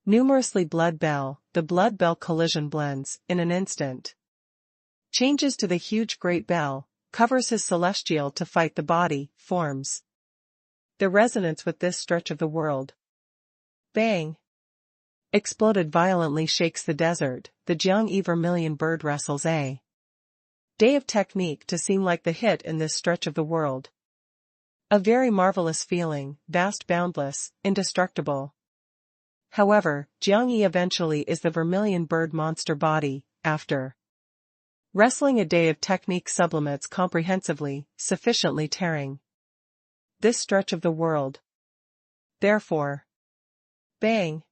numerously blood bell, the blood bell collision blends, in an instant. Changes to the huge great bell, covers his celestial to fight the body, forms the resonance with this stretch of the world. Bang! Exploded violently shakes the desert, the Jiang Yi vermilion bird wrestles a day of technique to seem like the hit in this stretch of the world. A very marvelous feeling, vast boundless, indestructible. However, Jiangyi eventually is the vermilion bird monster body, after wrestling a day of technique sublimates comprehensively, sufficiently tearing this stretch of the world. Therefore, bang!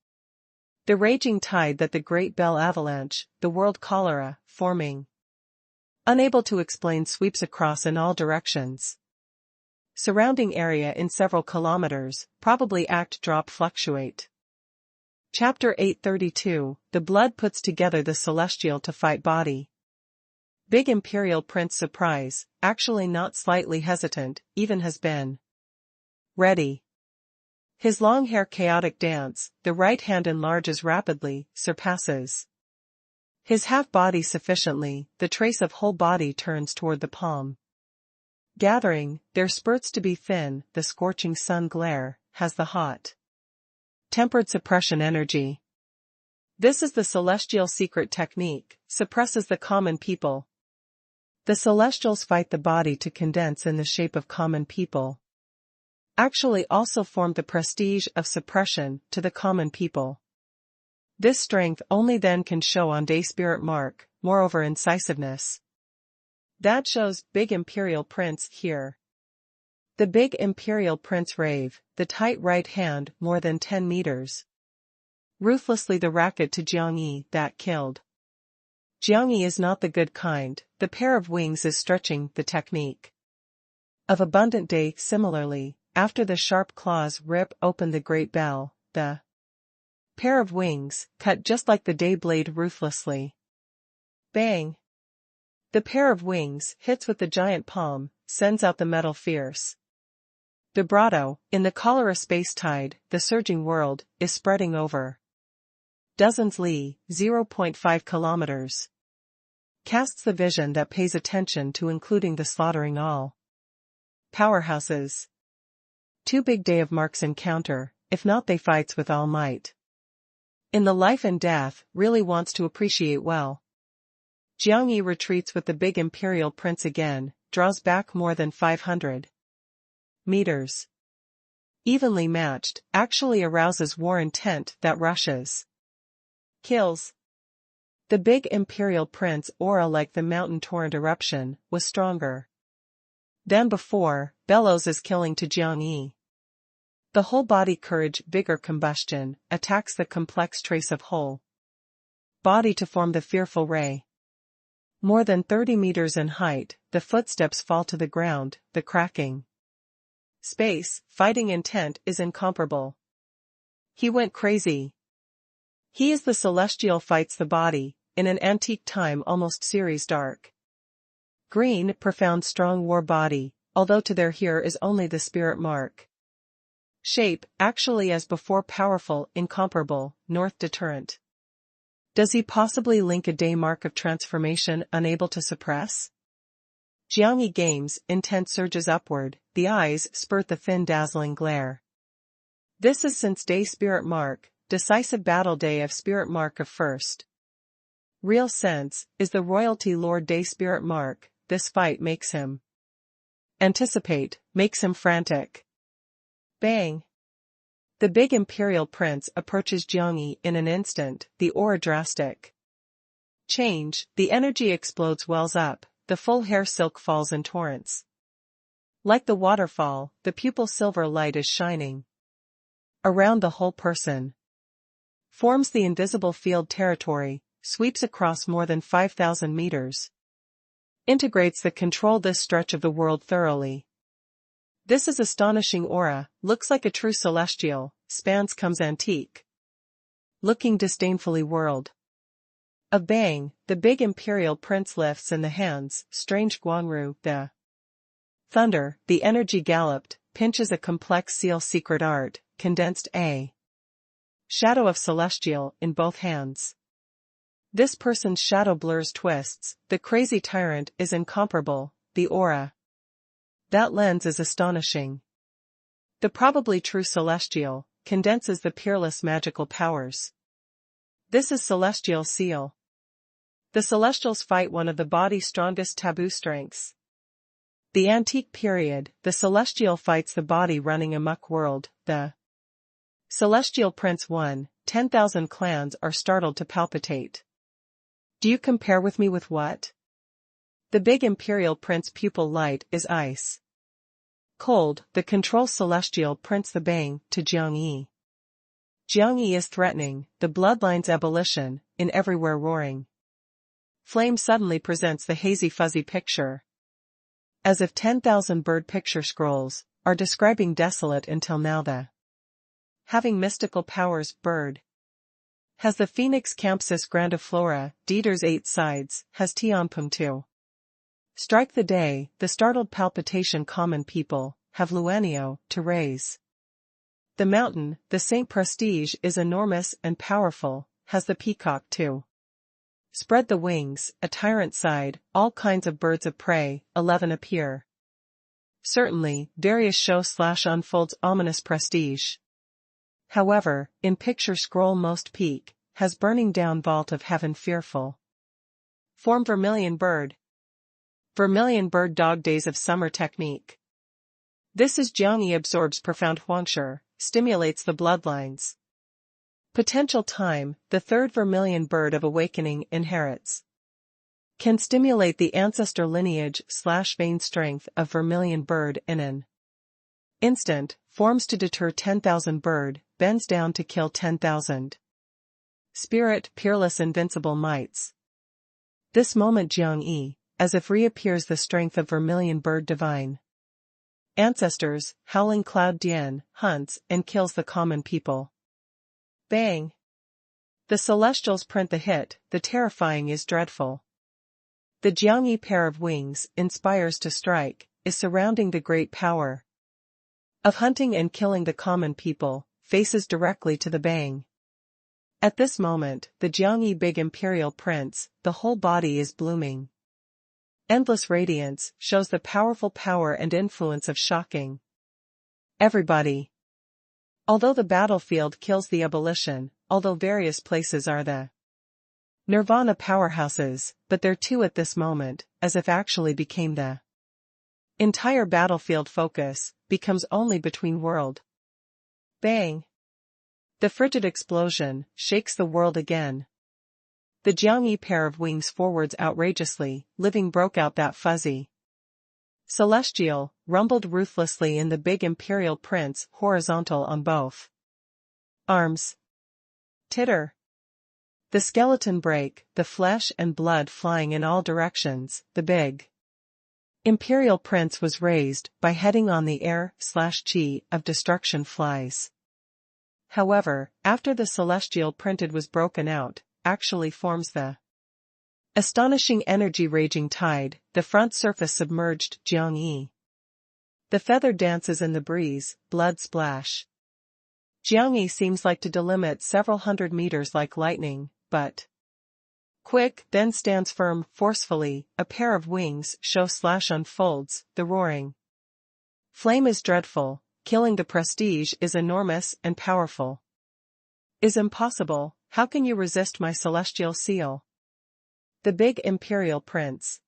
The raging tide that the Great Bell Avalanche, the world cholera, forming unable to explain sweeps across in all directions. Surrounding area in several kilometers, probably act drop fluctuate. Chapter 832, The Blood puts together the celestial to fight body. Big Imperial Prince surprise, actually not slightly hesitant, even has been ready. His long hair chaotic dance, the right hand enlarges rapidly, surpasses his half-body sufficiently, the trace of whole body turns toward the palm. Gathering, there spurts to be thin, the scorching sun glare, has the hot tempered suppression energy. This is the celestial secret technique, suppresses the common people. The celestials fight the body to condense in the shape of common people. Actually also formed the prestige of suppression to the common people. This strength only then can show on day spirit mark, moreover incisiveness. That shows Big Imperial Prince here. The Big Imperial Prince rave, the tight right hand more than 10 meters. Ruthlessly the racket to Jiangyi that killed. Jiangyi is not the good kind, the pair of wings is stretching the technique of abundant day. Similarly, after the sharp claws rip open the great bell, the pair of wings cut just like the day blade ruthlessly. Bang! The pair of wings hits with the giant palm, sends out the metal fierce vibrato. In the cholera space tide, the surging world is spreading over dozens li, 0.5 kilometers. Casts the vision that pays attention to including the slaughtering all powerhouses. Too big day of marks encounter, if not they fights with all might. In the life and death, really wants to appreciate well. Jiangyi retreats with the Big Imperial Prince again, draws back more than 500 meters. Evenly matched, actually arouses war intent that rushes. Kills. The Big Imperial Prince aura like the mountain torrent eruption, was stronger than before, bellows is killing to Jiangyi. The whole body courage vigor combustion, attacks the complex trace of whole body to form the fearful ray. More than 30 meters in height, the footsteps fall to the ground, the cracking space, fighting intent is incomparable. He went crazy. He is the celestial fights the body, in an antique time almost series dark. Green, profound strong war body, although to their here is only the spirit mark. Shape, actually as before powerful, incomparable, north deterrent. Does he possibly link a day mark of transformation unable to suppress? Jiangyi games, intent surges upward, the eyes spurt the thin dazzling glare. This is since day spirit mark, decisive battle day of spirit mark of first. Real sense, is the royalty lord day spirit mark, this fight makes him anticipate, makes him frantic. Bang! The Big Imperial Prince approaches Jiangyi in an instant, the aura drastic change, the energy explodes wells up, the full hair silk falls in torrents. Like the waterfall, the pupil silver light is shining around the whole person. Forms the invisible field territory, sweeps across more than 5,000 meters. Integrates the control this stretch of the world thoroughly. This is astonishing aura, looks like a true celestial, spans comes antique. Looking disdainfully world. A bang, the Big Imperial Prince lifts in the hands, strange Guangru, the thunder, the energy galloped, pinches a complex seal secret art, condensed a shadow of celestial in both hands. This person's shadow blurs twists, the crazy tyrant is incomparable, the aura. That lens is astonishing. The probably true celestial, condenses the peerless magical powers. This is celestial seal. The celestials fight one of the body's strongest taboo strengths. The antique period, the celestial fights the body running amok world, the celestial prince won, 10,000 clans are startled to palpitate. Do you compare with me with what? The big imperial prince pupil light is ice. Cold, the control celestial prince the bang to Jiang Yi. Jiang Yi is threatening, the bloodline's ebullition, in everywhere roaring. Flame suddenly presents the hazy fuzzy picture. As if 10,000 bird picture scrolls are describing desolate until now the having mystical powers bird. Has the phoenix Campsis grandiflora, Dieter's 8 sides, has Tianpeng too. Strike the day, the startled palpitation common people, have Luanio, to raise. The mountain, the Saint Prestige is enormous and powerful, has the peacock too. Spread the wings, a tyrant side, all kinds of birds of prey, 11 appear. Certainly, various show/unfolds ominous prestige. However, in picture scroll most peak, has burning down vault of heaven fearful. Form vermilion bird. Vermilion bird dog days of summer technique. This is Jiang Yi absorbs profound huangshe, stimulates the bloodlines. Potential time, the third vermilion bird of awakening inherits. Can stimulate the ancestor lineage/vein strength of vermilion bird in an instant, forms to deter 10,000 bird, bends down to kill 10,000. Spirit, peerless invincible mights. This moment Jiang Yi, as if reappears the strength of vermilion bird divine. Ancestors, howling cloud Dian, hunts and kills the common people. Bang! The celestials print the hit, the terrifying is dreadful. The Jiang Yi pair of wings, inspires to strike, is surrounding the great power of hunting and killing the common people, faces directly to the bang. At this moment, the Jiang Yi big imperial prince, the whole body is blooming. Endless radiance, shows the powerful power and influence of shocking everybody. Although the battlefield kills the ebullition, although various places are the Nirvana powerhouses, but there too at this moment, as if actually became the entire battlefield focus, becomes only between world. Bang! The frigid explosion, shakes the world again. The Jiang Yi pair of wings forwards outrageously, living broke out that fuzzy. Celestial, rumbled ruthlessly in the big imperial prince, horizontal on both arms. Titter. The skeleton break, the flesh and blood flying in all directions, the big imperial prince was raised, by heading on the air/chi of destruction flies. However, after the celestial printed was broken out, actually forms the astonishing energy raging tide, the front surface submerged Jiang Yi. The feather dances in the breeze, blood splash. Jiang Yi seems like to delimit several hundred meters like lightning, but quick, then stands firm, forcefully, a pair of wings show/unfolds, the roaring flame is dreadful, killing the prestige is enormous and powerful. Is impossible, how can you resist my celestial seal? The big imperial prince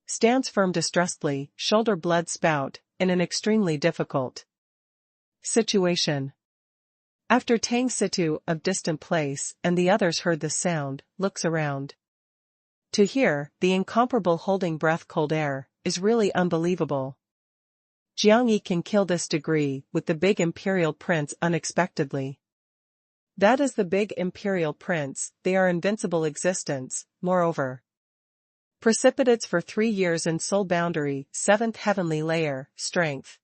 stands firm distressedly, shoulder blood spout, in an extremely difficult situation. After Tang Situ of distant place and the others heard the sound, looks around. To hear, the incomparable holding breath cold air, is really unbelievable. Jiang Yi can kill this degree with the big imperial prince unexpectedly. That is the big imperial prince, they are invincible existence, moreover. Precipitates for 3 years in soul boundary, 7th heavenly layer, strength.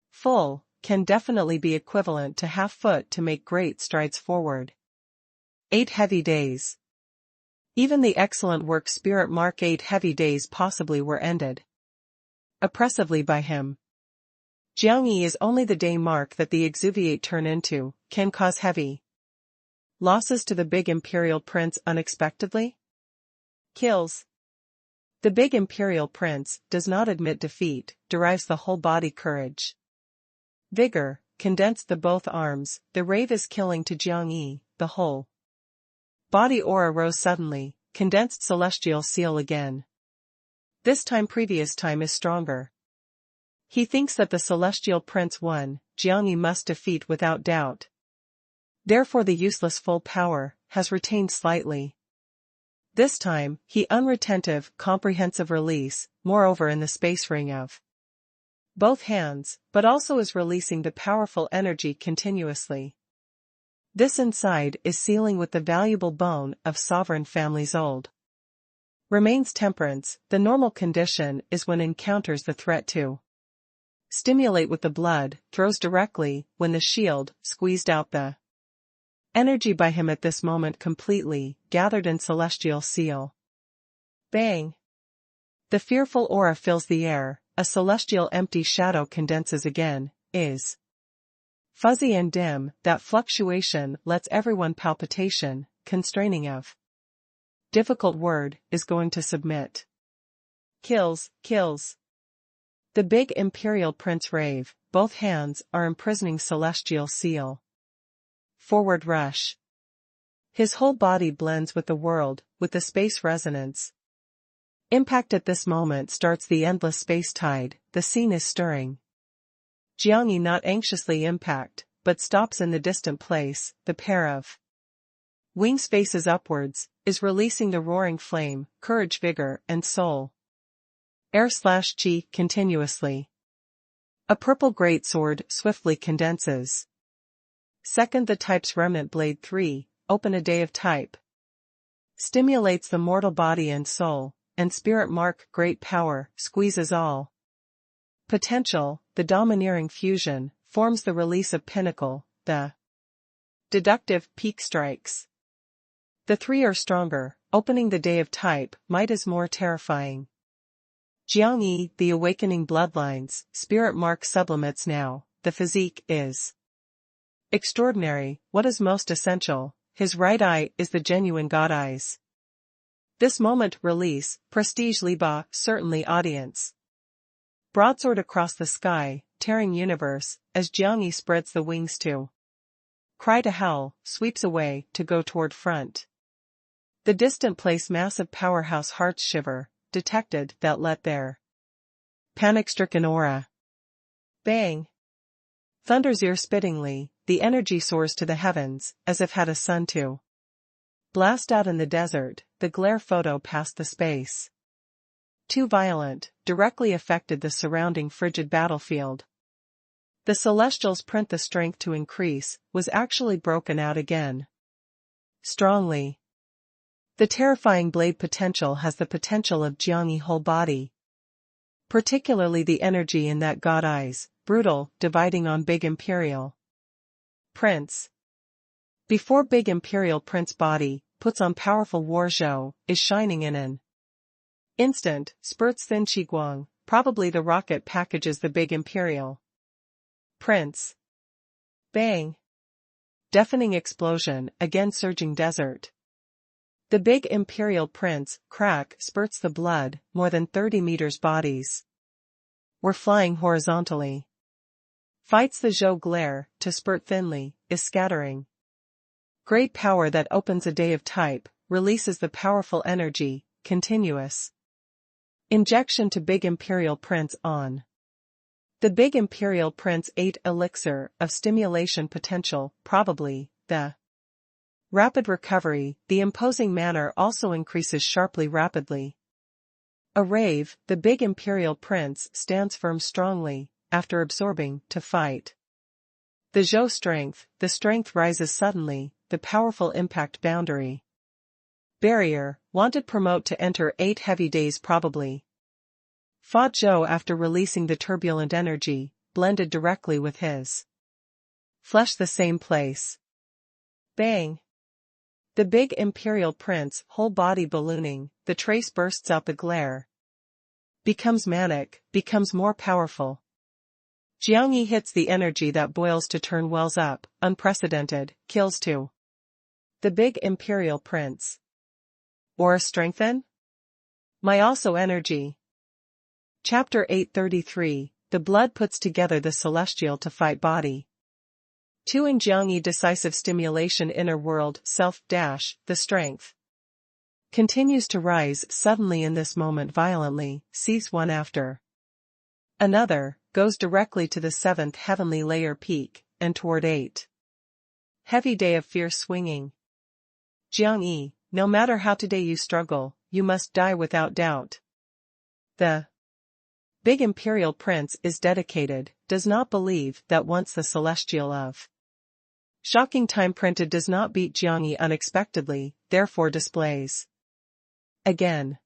Full, can definitely be equivalent to half foot to make great strides forward. 8 heavy days. Even the excellent work spirit mark 8 heavy days possibly were ended oppressively by him. Jiang Yi is only the day mark that the exuviate turn into, can cause heavy losses to the big imperial prince unexpectedly? Kills. The big imperial prince does not admit defeat, derives the whole body courage. Vigor, condensed the both arms, the rave is killing to Jiang Yi, the whole body aura rose suddenly, condensed celestial seal again. This time previous time is stronger. He thinks that the celestial prince won, Jiang Yi must defeat without doubt. Therefore the useless full power has retained slightly. This time, he unretentive, comprehensive release, moreover in the space ring of both hands, but also is releasing the powerful energy continuously. This inside is sealing with the valuable bone of sovereign families old. Remains temperance, the normal condition is when encounters the threat to stimulate with the blood, throws directly, when the shield, squeezed out the energy by him at this moment completely, gathered in celestial seal. Bang! The fearful aura fills the air, a celestial empty shadow condenses again, is fuzzy and dim, that fluctuation lets everyone palpitation, constraining of difficult word, is going to submit. Kills. The big imperial prince rave, both hands are imprisoning celestial seal. Forward rush. His whole body blends with the world, with the space resonance. Impact at this moment starts the endless space tide, the scene is stirring. Jiangyi not anxiously impact, but stops in the distant place, the pair of wings faces upwards, is releasing the roaring flame, courage, vigor, and soul. Air/chi continuously. A purple greatsword swiftly condenses. Second the type's remnant blade 3, open a day of type. Stimulates the mortal body and soul, and spirit mark great power, squeezes all. Potential, the domineering fusion, forms the release of pinnacle, the deductive peak strikes. The three are stronger, opening the day of type, might is more terrifying. Jiangyi, the awakening bloodlines, spirit mark sublimates now, the physique is extraordinary, what is most essential, his right eye is the genuine God eyes. This moment release, prestige Liba, certainly audience. Broadsword across the sky, tearing universe, as Jiangyi spreads the wings to cry to hell, sweeps away, to go toward front. The distant place massive powerhouse hearts shiver, detected that let their panic-stricken aura. Bang! Thunder's ear spittingly, the energy soars to the heavens, as if had a sun to blast out in the desert, the glare photo past the space. Too violent, directly affected the surrounding frigid battlefield. The celestials print the strength to increase, was actually broken out again. Strongly. The terrifying blade potential has the potential of Jiangyi whole body. Particularly the energy in that God eyes, brutal, dividing on Big Imperial Prince. Before Big Imperial Prince body, puts on powerful war zhou, is shining in an instant, spurts thin qiguang, probably the rocket packages the Big Imperial Prince. Bang! Deafening explosion, again surging desert. The Big Imperial Prince, crack, spurts the blood, more than 30 meters bodies were flying horizontally. Fights the zhou glare, to spurt thinly, is scattering. Great power that opens a day of type, releases the powerful energy, continuous. Injection to Big Imperial Prince on. The Big Imperial Prince 8 elixir of stimulation potential, probably, the rapid recovery, the imposing manner also increases sharply rapidly. A rave, the Big Imperial Prince stands firm strongly, after absorbing, to fight. The zhou strength, the strength rises suddenly, the powerful impact boundary. Barrier, wanted promote to enter 8 heavy days probably. Fought zhou after releasing the turbulent energy, blended directly with his flesh the same place. Bang! The Big Imperial Prince, whole body ballooning, the trace bursts out the glare. Becomes manic, becomes more powerful. Jiangyi hits the energy that boils to turn wells up, unprecedented, kills to the Big Imperial Prince. Aura strengthen? My also energy. Chapter 833, the blood puts together the celestial to fight body. 2 in Jiangyi decisive stimulation inner world self dash, the strength continues to rise suddenly in this moment violently, cease one after another, goes directly to the 7th heavenly layer peak, and toward 8. Heavy day of fierce swinging. Jiang Yi, no matter how today you struggle, you must die without doubt. The big imperial prince is dedicated, does not believe that once the celestial of shocking time printed does not beat Jiang Yi unexpectedly, therefore displays. Again.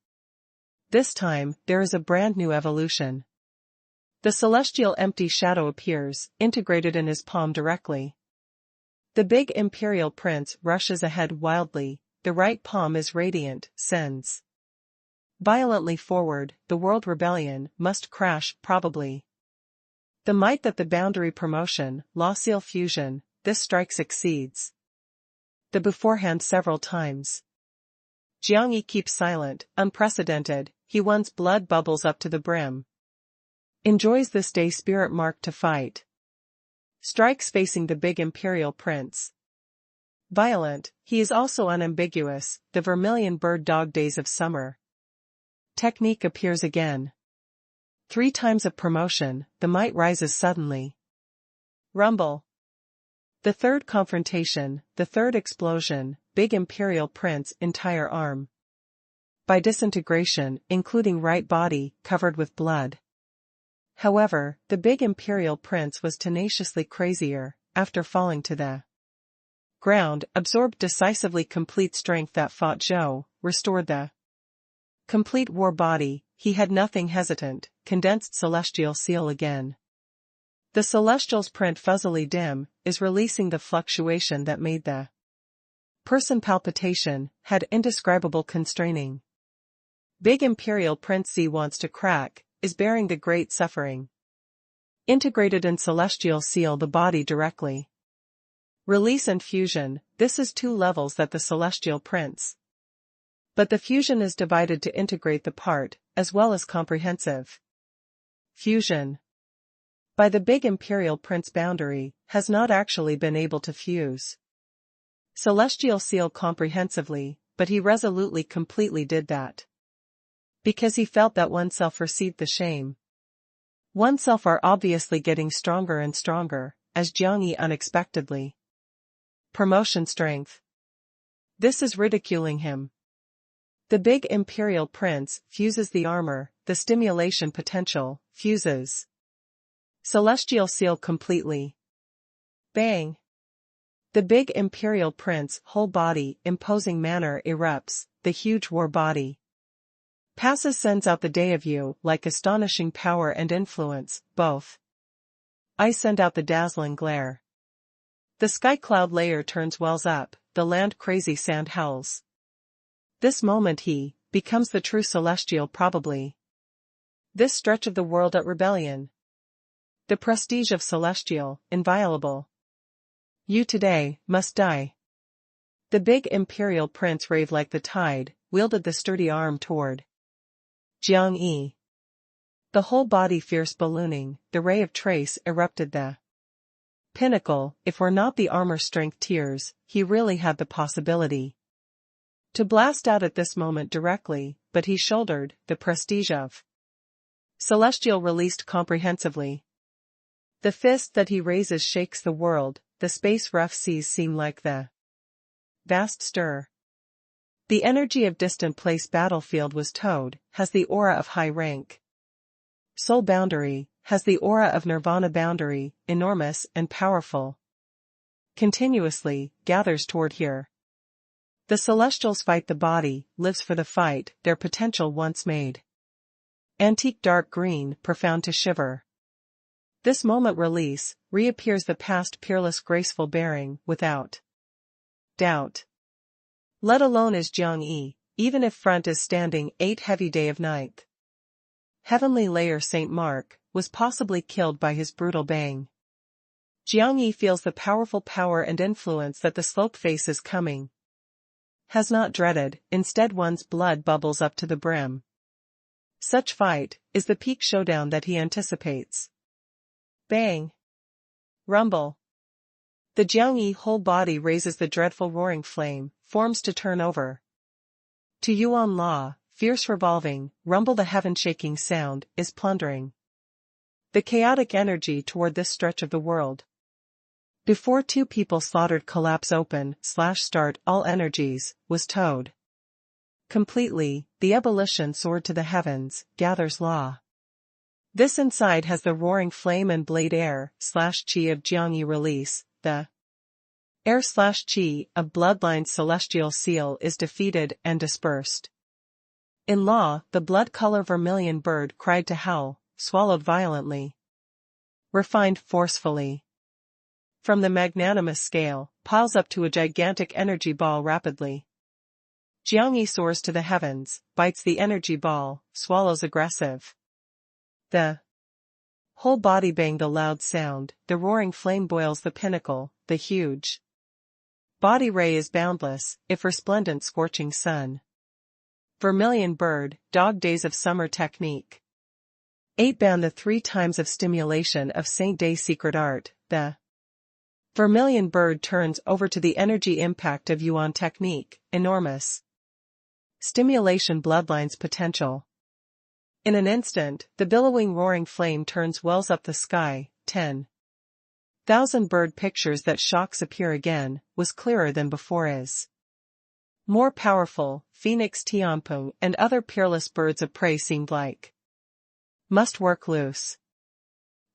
This time, there is a brand new evolution. The celestial empty shadow appears, integrated in his palm directly. The big imperial prince rushes ahead wildly, the right palm is radiant, sends violently forward, the world rebellion must crash, probably. The might that the boundary promotion, law seal fusion, this strike exceeds the beforehand several times. Jiang Yi keeps silent, unprecedented, he once blood bubbles up to the brim. Enjoys this day spirit marked to fight. Strikes facing the big imperial prince. Violent, he is also unambiguous, the vermilion bird dog days of summer. Technique appears again. 3 times of promotion, the might rises suddenly. Rumble. The third confrontation, the third explosion, big imperial prince entire arm. By disintegration, including right body, covered with blood. However, the big imperial prince was tenaciously crazier, after falling to the ground, absorbed decisively complete strength that fought Zhou, restored the complete war body, he had nothing hesitant, condensed celestial seal again. The celestial's print fuzzily dim, is releasing the fluctuation that made the person palpitation, had indescribable constraining. Big imperial prince C wants to crack, is bearing the great suffering. Integrated in celestial seal the body directly. Release and fusion, this is 2 levels that the celestial prince. But the fusion is divided to integrate the part, as well as comprehensive. Fusion. By the big imperial prince boundary, has not actually been able to fuse celestial seal comprehensively, but he resolutely completely did that. Because he felt that oneself received the shame. Oneself are obviously getting stronger and stronger, as Jiang Yi unexpectedly. Promotion strength. This is ridiculing him. The big imperial prince fuses the armor, the stimulation potential, fuses celestial seal completely. Bang! The big imperial prince whole body imposing manner erupts, the huge war body. Passes sends out the day of you like astonishing power and influence, both. I send out the dazzling glare. The sky cloud layer turns wells up, the land crazy sand howls. This moment he becomes the true celestial probably. This stretch of the world at rebellion. The prestige of celestial, inviolable. You today must die. The big imperial prince raved like the tide, wielded the sturdy arm toward Jiang Yi. The whole body fierce ballooning, the ray of trace erupted the pinnacle, if were not the armor strength tears, he really had the possibility to blast out at this moment directly, but he shouldered the prestige of celestial released comprehensively. The fist that he raises shakes the world, the space rough seas seem like the vast stir. The energy of distant place battlefield was towed, has the aura of high rank. Soul boundary, has the aura of nirvana boundary, enormous and powerful. Continuously, gathers toward here. The celestials fight the body, lives for the fight, their potential once made. Antique dark green, profound to shiver. This moment release, reappears the past peerless graceful bearing, without doubt. Let alone is Jiang Yi, even if front is standing 8 heavy day of ninth. Heavenly layer Saint Mark, was possibly killed by his brutal bang. Jiang Yi feels the powerful power and influence that the slope face is coming. Has not dreaded, instead one's blood bubbles up to the brim. Such fight, is the peak showdown that he anticipates. Bang! Rumble. The Jiang Yi whole body raises the dreadful roaring flame, forms to turn over. To Yuan Law, fierce revolving, rumble the heaven-shaking sound, is plundering. The chaotic energy toward this stretch of the world. Before two people slaughtered collapse open / start all energies, was towed. Completely, the ebullition soared to the heavens, gathers law. This inside has the roaring flame and blade air / chi of Jiangyi release, the air / chi of bloodline's celestial seal is defeated and dispersed. In law, the blood-color vermilion bird cried to howl, swallowed violently. Refined forcefully. From the magnanimous scale, piles up to a gigantic energy ball rapidly. Jiangyi soars to the heavens, bites the energy ball, swallows aggressive. The whole body banged a loud sound, the roaring flame boils the pinnacle, the huge body ray is boundless, if resplendent scorching sun. Vermilion bird, dog days of summer technique. 8 ban the 3 times of stimulation of Saint Day secret art, the vermilion bird turns over to the energy impact of Yuan technique, enormous. Stimulation bloodlines potential. In an instant, the billowing roaring flame turns wells up the sky, 10,000 bird pictures that shocks appear again, was clearer than before is. More powerful, Phoenix Tianpeng and other peerless birds of prey seemed like. Must work loose.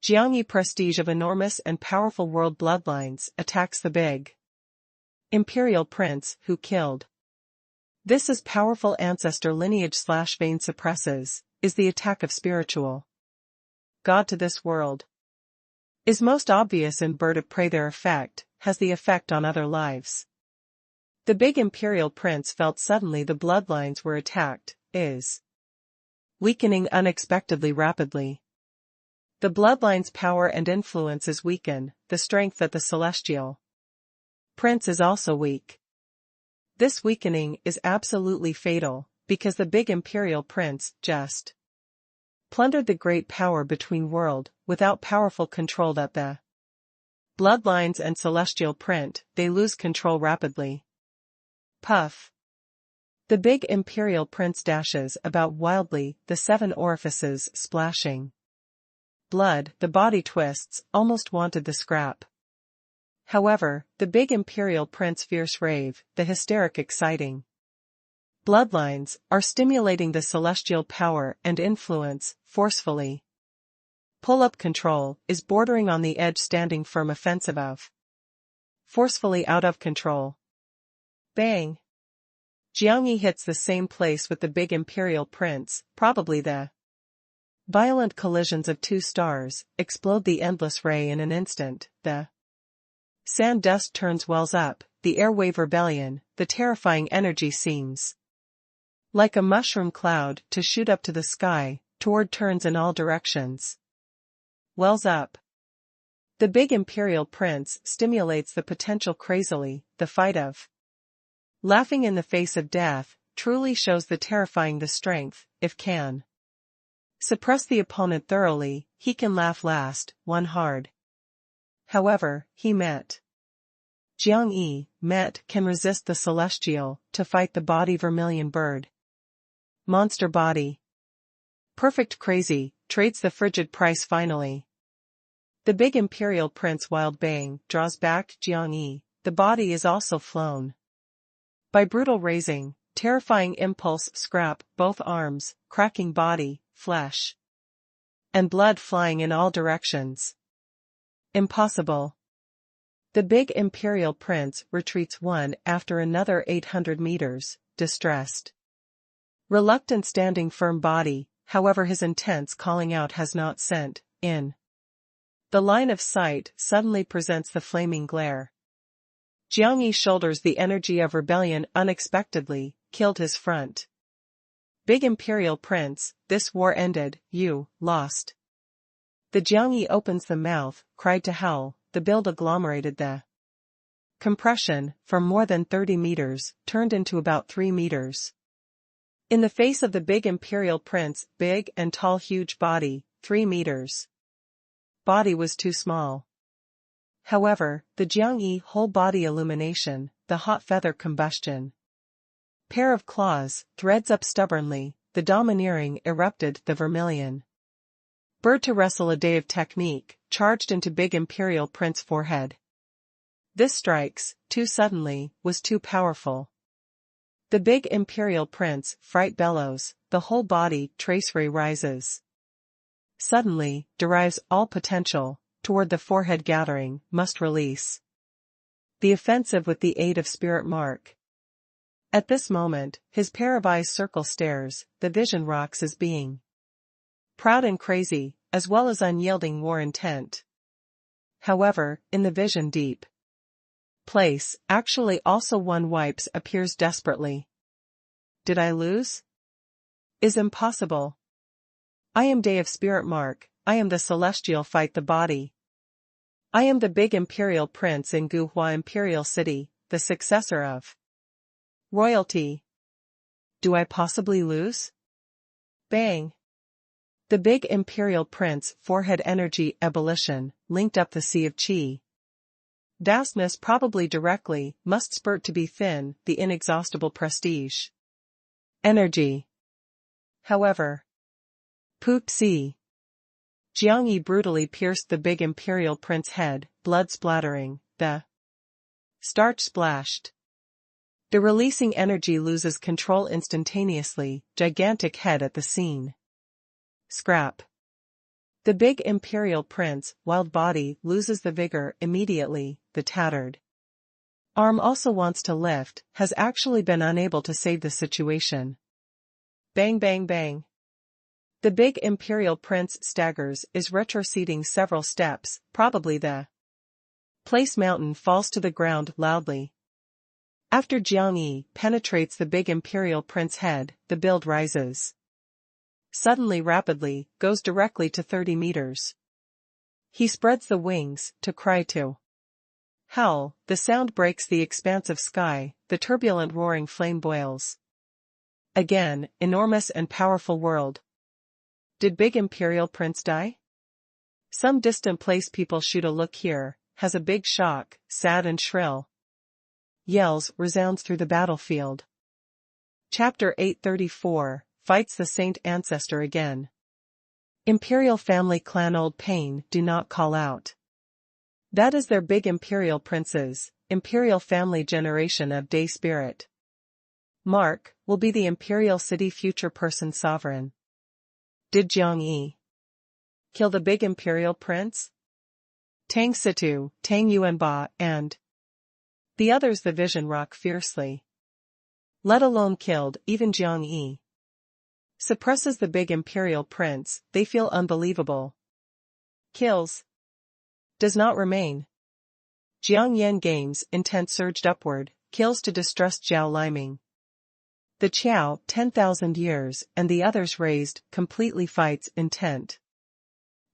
Jiangyi prestige of enormous and powerful world bloodlines attacks the big imperial prince who killed. This is powerful ancestor lineage / vein suppresses, is the attack of spiritual God to this world. Is most obvious in bird of prey their effect, has the effect on other lives. The big imperial prince felt suddenly the bloodlines were attacked, is weakening unexpectedly rapidly. The bloodline's power and influence is weakened, the strength that the celestial prince is also weak. This weakening is absolutely fatal, because the big imperial prince just plundered the great power between world, without powerful control that the bloodlines and celestial print, they lose control rapidly. Puff. The big imperial prince dashes about wildly, the 7 orifices splashing blood, the body twists, almost wanted the scrap. However, the big imperial prince fierce rave, the hysteric exciting bloodlines, are stimulating the celestial power and influence, forcefully. Pull-up control, is bordering on the edge standing firm offensive of. Forcefully out of control. Bang! Jiangyi hits the same place with the big imperial prince, probably the violent collisions of 2 stars, explode the endless ray in an instant, the sand dust turns wells up, the airwave rebellion, the terrifying energy seems like a mushroom cloud to shoot up to the sky, toward turns in all directions. Wells up. The big imperial prince stimulates the potential crazily, the fight of laughing in the face of death, truly shows the terrifying the strength, if can suppress the opponent thoroughly, he can laugh last, one hard. However, he met. Jiangyi, can resist the celestial, to fight the body vermilion bird. Monster body. Perfect crazy, trades the frigid price finally. The big imperial prince wild bang, draws back Jiangyi, the body is also flown. By brutal raising, terrifying impulse scrap, both arms, cracking body, flesh. And blood flying in all directions. Impossible. The big imperial prince retreats one after another 800 meters, distressed. Reluctant standing firm body, however his intense calling out has not sent, in. The line of sight suddenly presents the flaming glare. Jiangyi shoulders the energy of rebellion unexpectedly, killed his front. Big imperial prince, this war ended, you, lost. The Jiangyi opens the mouth, cried to howl, the build agglomerated the compression, from more than 30 meters, turned into about 3 meters. In the face of the big imperial prince, big and tall huge body, 3 meters. Body was too small. However, the Jiangyi whole body illumination, the hot feather combustion. Pair of claws, threads up stubbornly, the domineering erupted the vermilion. Bird to wrestle a day of technique, charged into big imperial prince forehead. This strikes, too suddenly, was too powerful. The big imperial prince, fright bellows, the whole body, trace ray rises. Suddenly, derives all potential, toward the forehead gathering, must release the offensive with the aid of spirit mark. At this moment, his pair of eyes circle stares, the vision rocks his being. Proud and crazy, as well as unyielding war intent. However, in the vision deep place, actually also one wipes appears desperately. Did I lose? Is impossible. I am day of spirit mark, I am the celestial fight the body. I am the big imperial prince in Guhua imperial city, the successor of royalty. Do I possibly lose? Bang. The big imperial prince forehead energy ebullition, linked up the sea of chi. Vastness probably directly, must spurt to be thin, the inexhaustible prestige. Energy. However. Poot see. Jiang Yi brutally pierced the big imperial prince head, blood splattering, the starch splashed. The releasing energy loses control instantaneously, gigantic head at the scene. Scrap. The big imperial prince, wild body, loses the vigor immediately, the tattered arm also wants to lift, has actually been unable to save the situation. Bang bang bang. The big imperial prince staggers, is retroceding several steps, probably the place mountain falls to the ground loudly. After Jiang Yi penetrates the big imperial prince head, the build rises. Suddenly rapidly, goes directly to 30 meters. He spreads the wings, to cry to howl, the sound breaks the expansive sky, the turbulent roaring flame boils. Again, enormous and powerful world. Did big imperial prince die? Some distant place people shoot a look here, has a big shock, sad and shrill. Yells resounds through the battlefield. Chapter 834. Fights the Saint Ancestor again. Imperial family clan old pain do not call out. That is their big imperial princes, imperial family generation of day spirit. Mark, will be the imperial city future person sovereign. Did Jiang Yi kill the big imperial prince? Tang Situ, Tang Yuanba, and the others the vision rock fiercely. Let alone killed, even Jiang Yi suppresses the big imperial prince, they feel unbelievable. Kills. Does not remain. Jiang Yan gains, intent surged upward, kills to distress Zhao Liming. The Qiao, 10,000 years, and the others raised, completely fights, intent.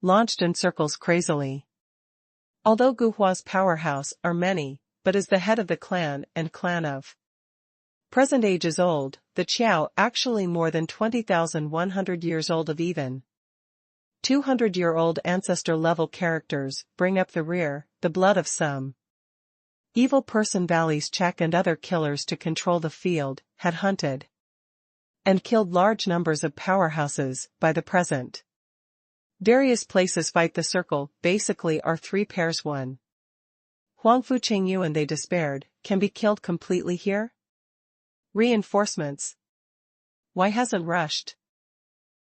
Launched and circles crazily. Although Guhua's powerhouse are many, but is the head of the clan and clan of present age is old, the Qiao actually more than 20,100 years old of even 200-year-old ancestor-level characters bring up the rear, the blood of some evil person valleys check and other killers to control the field, had hunted and killed large numbers of powerhouses, by the present. Various places fight the circle, basically are three pairs one. Huangfu Qingyuan they despaired, can be killed completely here? Reinforcements. Why hasn't rushed?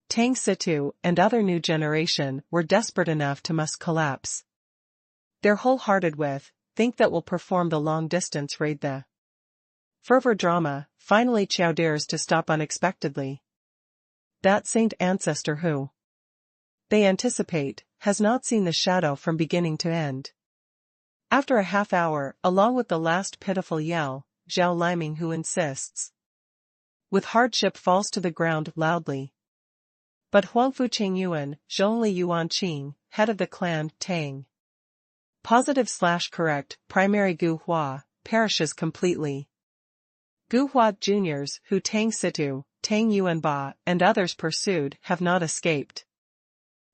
Tang Situ and other new generation were desperate enough to must collapse. They're wholehearted with, think that will perform the long distance raid the fervor drama, finally Qiao dares to stop unexpectedly. That saint ancestor who, they anticipate, has not seen the shadow from beginning to end. After a half hour, along with the last pitiful yell, Zhao Liming who insists with hardship falls to the ground loudly. But Huangfu Qingyuan, Zhongli Yuan Qing, head of the clan, Tang. +correct, primary Guhua, perishes completely. Guhua juniors who Tang Situ, Tang Yuanba, and others pursued have not escaped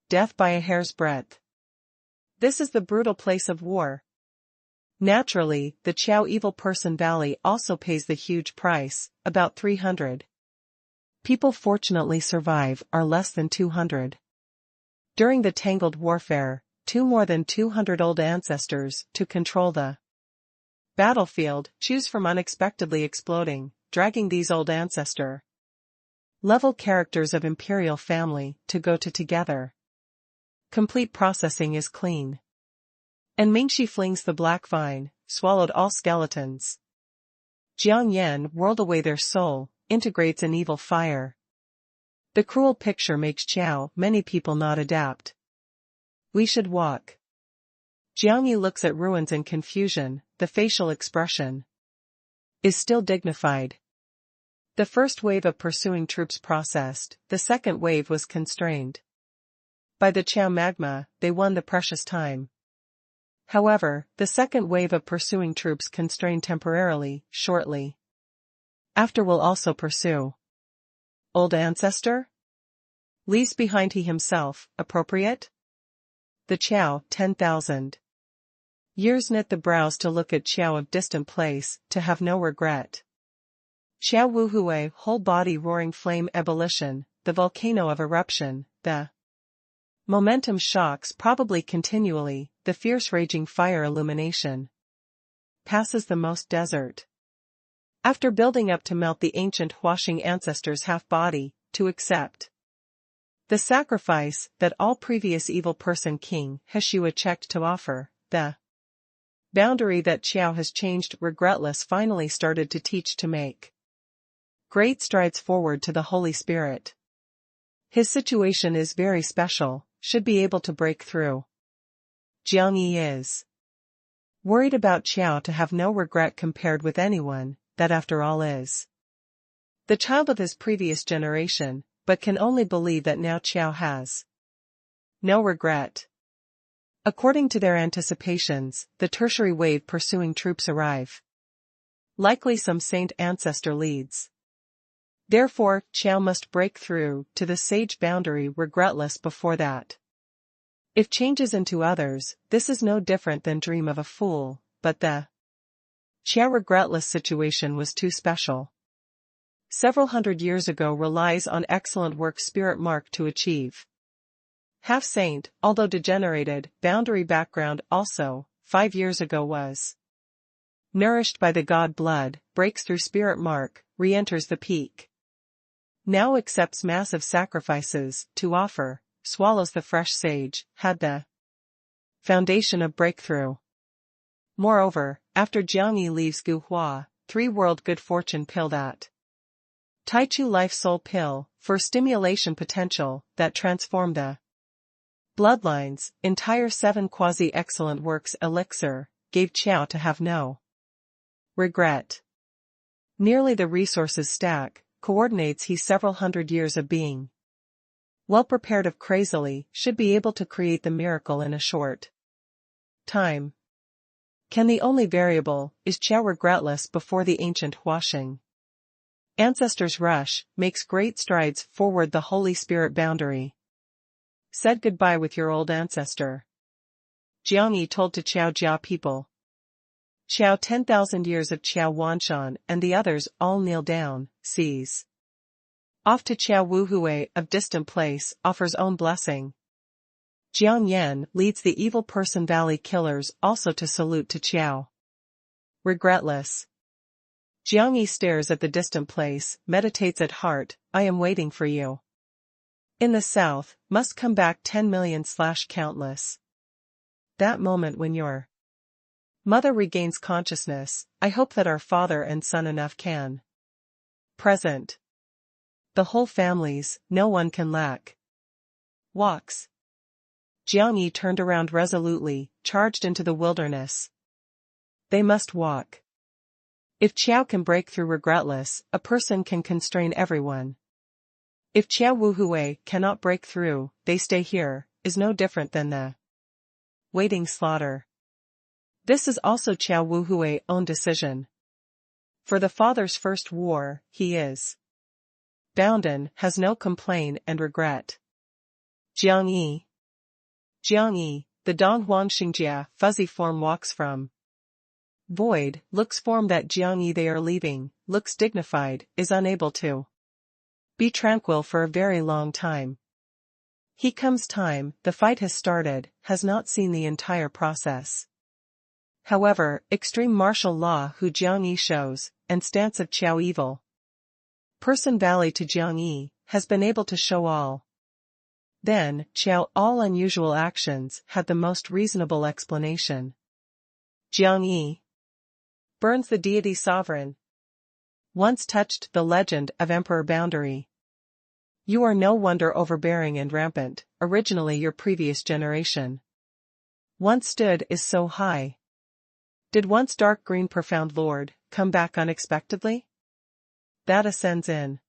death by a hair's breadth. This is the brutal place of war. Naturally, the Qiao Evil Person Valley also pays the huge price, about 300. People fortunately survive are less than 200. During the tangled warfare, more than 200 old ancestors to control the Battlefield, choose from unexpectedly exploding, dragging these old ancestor level characters of imperial family to go to together. Complete processing is clean. And Mingxi flings the black vine, swallowed all skeletons. Jiang Yan whirled away their soul, integrates an evil fire. The cruel picture makes many people not adapt. We should walk. Jiang Yi looks at ruins in confusion, the facial expression is still dignified. The first wave of pursuing troops processed, the second wave was constrained. By the Qiao magma, they won the precious time. However, the second wave of pursuing troops constrained temporarily, shortly. After will also pursue. Old ancestor? Leaves behind he himself, appropriate? The Qiao, 10,000 years knit the brows to look at Qiao of distant place, to have no regret. Qiao Wuhui, whole body roaring flame ebullition, the volcano of eruption, the momentum shocks probably continually, the fierce raging fire illumination. Passes the most desert. After building up to melt the ancient washing ancestors' half-body, to accept the sacrifice that all previous evil person King Heshua checked to offer, the boundary that Qiao has changed regretless finally started to teach to make great strides forward to the Holy Spirit. His situation is very special, should be able to break through. Jiang Yi is worried about Qiao to have no regret compared with anyone, that after all is the child of his previous generation, but can only believe that now Qiao has no regret. According to their anticipations, the tertiary wave pursuing troops arrive. Likely some saint ancestor leads. Therefore, Qiao must break through to the sage boundary regretless before that. If changes into others, this is no different than dream of a fool, but the Qiao regretless situation was too special. Several hundred years ago relies on excellent work spirit mark to achieve. Half saint, although degenerated, boundary background also, 5 years ago was nourished by the god blood, breaks through spirit mark, re-enters the peak. Now accepts massive sacrifices to offer, swallows the fresh sage, had the foundation of breakthrough. Moreover, after Jiang Yi leaves Guhua, 3-world good fortune pill that Taichu life soul pill, for stimulation potential, that transform the bloodlines, entire 7 quasi-excellent works elixir, gave Qiao to have no regret. Nearly the resources stack, coordinates he several hundred years of being well prepared of crazily, should be able to create the miracle in a short time. Can the only variable, is Qiao regretless before the ancient washing ancestors rush, makes great strides forward the Holy Spirit boundary. Said goodbye with your old ancestor. Jiang Yi told to Qiao Jia people. Qiao 10,000 years of Qiao Wanshan and the others all kneel down, sees. Off to Qiao Wuhui of distant place, offers own blessing. Jiang Yan leads the evil person valley killers also to salute to Qiao. Regretless. Jiang Yi stares at the distant place, meditates at heart, I am waiting for you. In the south, must come back 10 million / countless. That moment when your mother regains consciousness, I hope that our father and son enough can present. The whole families, no one can lack. Walks. Jiang Yi turned around resolutely, charged into the wilderness. They must walk. If Qiao can break through regretless, a person can constrain everyone. If Qiao Wuhui cannot break through, they stay here, is no different than the waiting slaughter. This is also Qiao Wuhui's own decision. For the father's first war, he is bounden, has no complaint and regret. Jiang Yi. Jiang Yi, the Dong Huang Xingjia, fuzzy form walks from void, looks form that Jiang Yi they are leaving, looks dignified, is unable to be tranquil for a very long time. He comes time, the fight has started, has not seen the entire process. However, extreme martial law Hu Jiangyi shows, and stance of Qiao evil. Person Valley to Jiangyi, has been able to show all. Then, Qiao all unusual actions had the most reasonable explanation. Jiangyi burns the deity sovereign. Once touched the legend of Emperor Boundary. You are no wonder overbearing and rampant, originally your previous generation. Once stood is so high. Did once dark green profound lord, come back unexpectedly? That ascends in.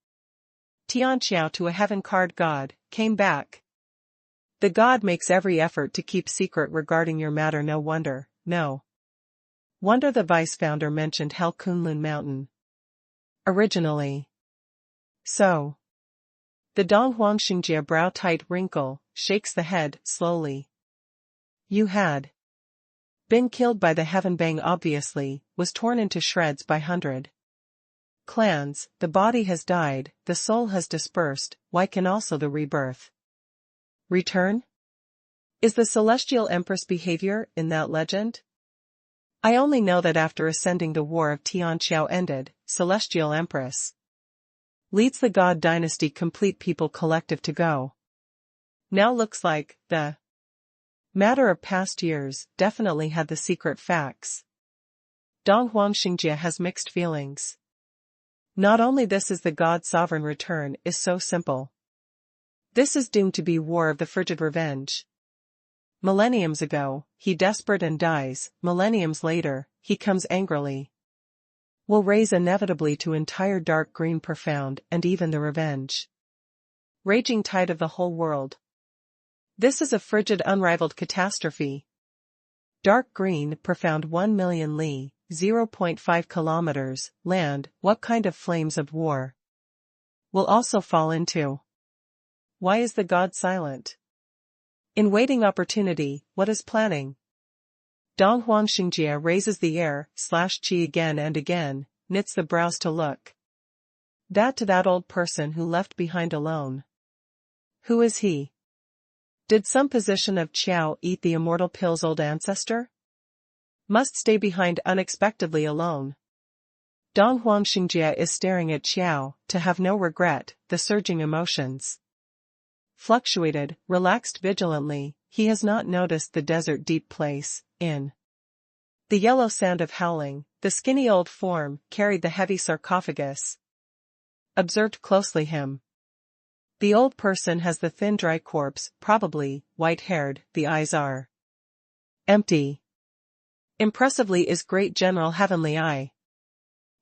Tian Xiao to a heaven card god, came back. The god makes every effort to keep secret regarding your matter, no wonder, no wonder the vice-founder mentioned Hell Kunlun Mountain. Originally. So. The Donghuang Xingjie brow tight wrinkle, shakes the head, slowly. You had been killed by the Heaven Bang obviously, was torn into shreds by 100 clans, the body has died, the soul has dispersed, why can also the rebirth return? Is the celestial empress behavior in that legend? I only know that after ascending the war of Tian Xiao ended, celestial empress leads the god dynasty complete people collective to go. Now looks like, the matter of past years definitely had the secret facts. Donghuang Xingjie has mixed feelings. Not only this is the god sovereign return is so simple. This is doomed to be war of the frigid revenge. Millenniums ago, he desperate and dies, millenniums later, he comes angrily. Will raise inevitably to entire dark green profound and even the revenge. Raging tide of the whole world. This is a frigid unrivaled catastrophe. Dark green profound 1 million li, 0.5 kilometers, land, what kind of flames of war will also fall into? Why is the god silent? In waiting opportunity, what is planning? Donghuang Xingjie raises the air, chi again and again, knits the brows to look. That to that old person who left behind alone. Who is he? Did some position of Qiao eat the immortal pill's old ancestor? Must stay behind unexpectedly alone. Donghuang Xingjie is staring at Qiao, to have no regret, the surging emotions. Fluctuated, relaxed vigilantly, he has not noticed the desert deep place, in the yellow sand of howling, the skinny old form carried the heavy sarcophagus. Observed closely him. The old person has the thin dry corpse, probably, white-haired, the eyes are empty. Impressively is great General Heavenly Eye.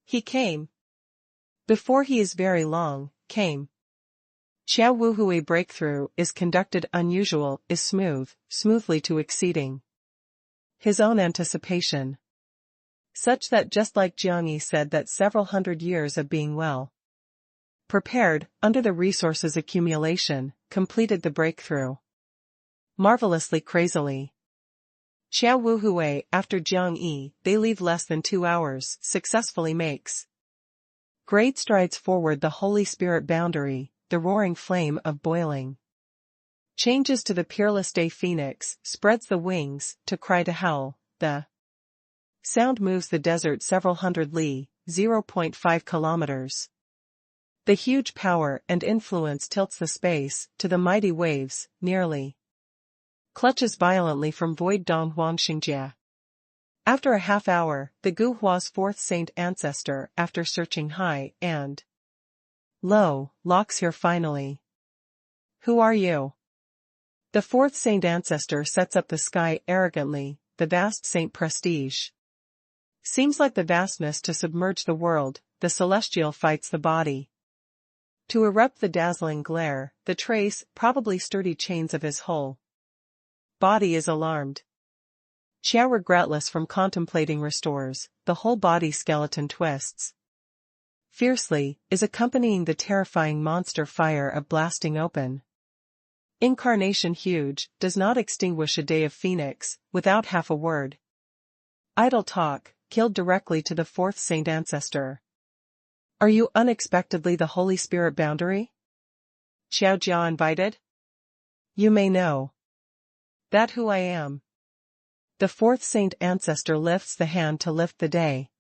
He came. Before he is very long, came. Qiao Wuhui breakthrough is conducted unusual, is smoothly to exceeding his own anticipation. Such that just like Jiangyi said that several hundred years of being well prepared, under the resources accumulation, completed the breakthrough. Marvelously crazily. Qiao Wuhui after Jiangyi, they leave less than 2 hours, successfully makes great strides forward the Holy Spirit boundary, the roaring flame of boiling. Changes to the peerless day phoenix, spreads the wings, to cry to hell, the sound moves the desert several hundred li, 0.5 kilometers. The huge power and influence tilts the space, to the mighty waves, nearly. Clutches violently from void Donghuang Xingjie. After a half hour, the Guhua's fourth saint ancestor, after searching high and low, locks here finally. Who are you? The fourth saint ancestor sets up the sky arrogantly, the vast saint prestige. Seems like the vastness to submerge the world, the celestial fights the body. To erupt the dazzling glare, the trace, probably sturdy chains of his whole body is alarmed. Qiao regretless from contemplating restores, the whole body skeleton twists. Fiercely, is accompanying the terrifying monster fire of blasting open. Incarnation huge, does not extinguish a day of phoenix, without half a word. Idle talk, killed directly to the fourth saint ancestor. Are you unexpectedly the Holy Spirit boundary? Qiao Jia invited? You may know that who I am. The fourth saint ancestor lifts the hand to lift the day.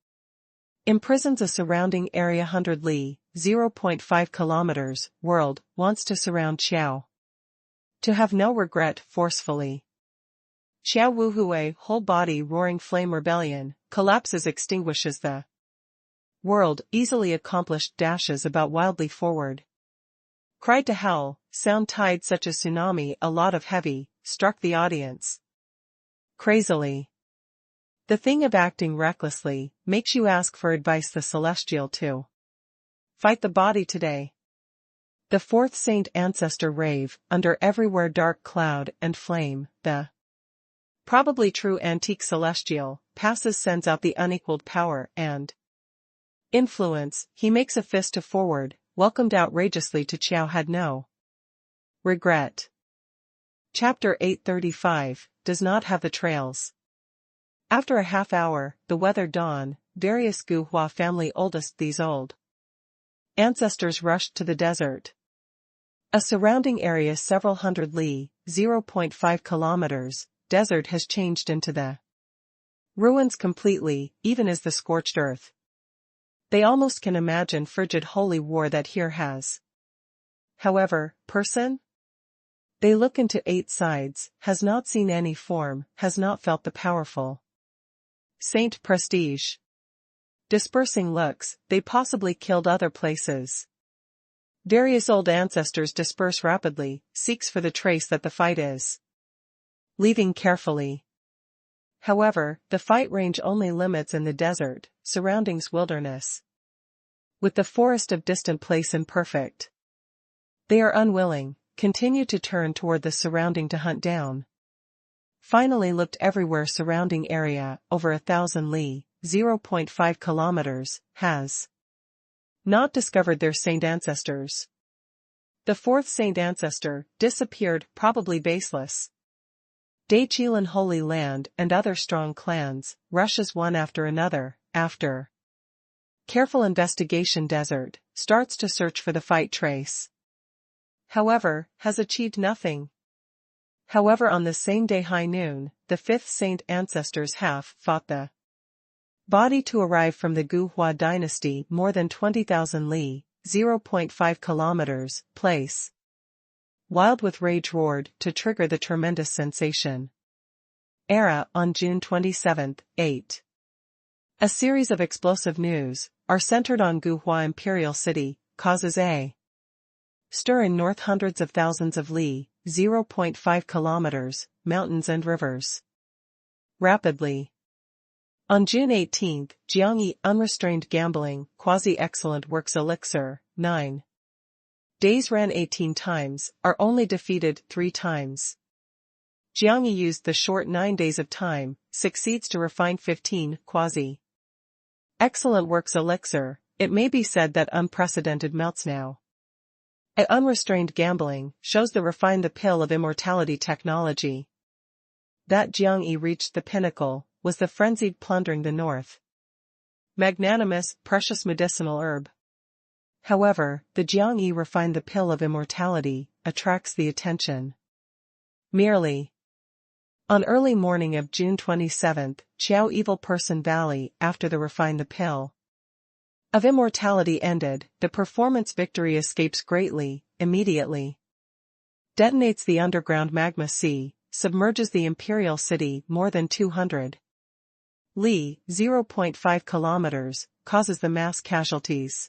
Imprisons a surrounding area 100 li, 0.5 kilometers, world, wants to surround Qiao. To have no regret forcefully. Qiao Wuhui whole body roaring flame rebellion, collapses extinguishes the world, easily accomplished dashes about wildly forward. Cried to hell, sound tide such a tsunami a lot of heavy, struck the audience. Crazily. The thing of acting recklessly, makes you ask for advice the celestial to fight the body today. The fourth saint ancestor rave, under everywhere dark cloud and flame, the probably true antique celestial, passes sends out the unequaled power and influence, he makes a fist to forward, welcomed outrageously to Qiao had no regret. Chapter 835, does not have the trails. After a half hour, the weather dawned, various Gu Hua family oldest these old ancestors rushed to the desert. A surrounding area several hundred li, 0.5 kilometers, desert has changed into the ruins completely, even as the scorched earth. They almost can imagine frigid holy war that here has. However, person? They look into 8 sides, has not seen any form, has not felt the powerful saint prestige. Dispersing looks, they possibly killed other places. Various old ancestors disperse rapidly, seeks for the trace that the fight is leaving carefully. However, the fight range only limits in the desert, surroundings wilderness. With the forest of distant place imperfect. They are unwilling, continue to turn toward the surrounding to hunt down. Finally looked everywhere surrounding area, over 1,000 li, 0.5 kilometers, has not discovered their saint ancestors. The fourth saint ancestor, disappeared, probably baseless. Daiqilan Holy Land and other strong clans, rushes one after another, after careful investigation desert, starts to search for the fight trace. However, has achieved nothing. However, on the same day high noon, the fifth saint ancestors have fought the body to arrive from the Gu Hua dynasty more than 20,000 li, 0.5 kilometers, place. Wild with rage roared, to trigger the tremendous sensation. Era on June 27, 8. A series of explosive news, are centered on Gu Hua Imperial City, causes a stir in north hundreds of thousands of li, 0.5 kilometers, mountains and rivers. Rapidly. On June 18, Jiangyi unrestrained gambling, quasi-excellent works elixir, 9. Days ran 18 times, are only defeated 3 times. Jiangyi used the short 9 days of time, succeeds to refine 15, quasi. Excellent works elixir, it may be said that unprecedented melts now. A unrestrained gambling, shows the refined the pill of immortality technology. That Jiangyi reached the pinnacle, was the frenzied plundering the north. Magnanimous, precious medicinal herb. However, the Jiangyi refined the pill of immortality, attracts the attention. Merely. On early morning of June 27, Qiao Evil Person Valley, after the refine the pill of immortality ended, the performance victory escapes greatly, immediately. Detonates the underground magma sea, submerges the imperial city more than 200 li, 0.5 kilometers, causes the mass casualties.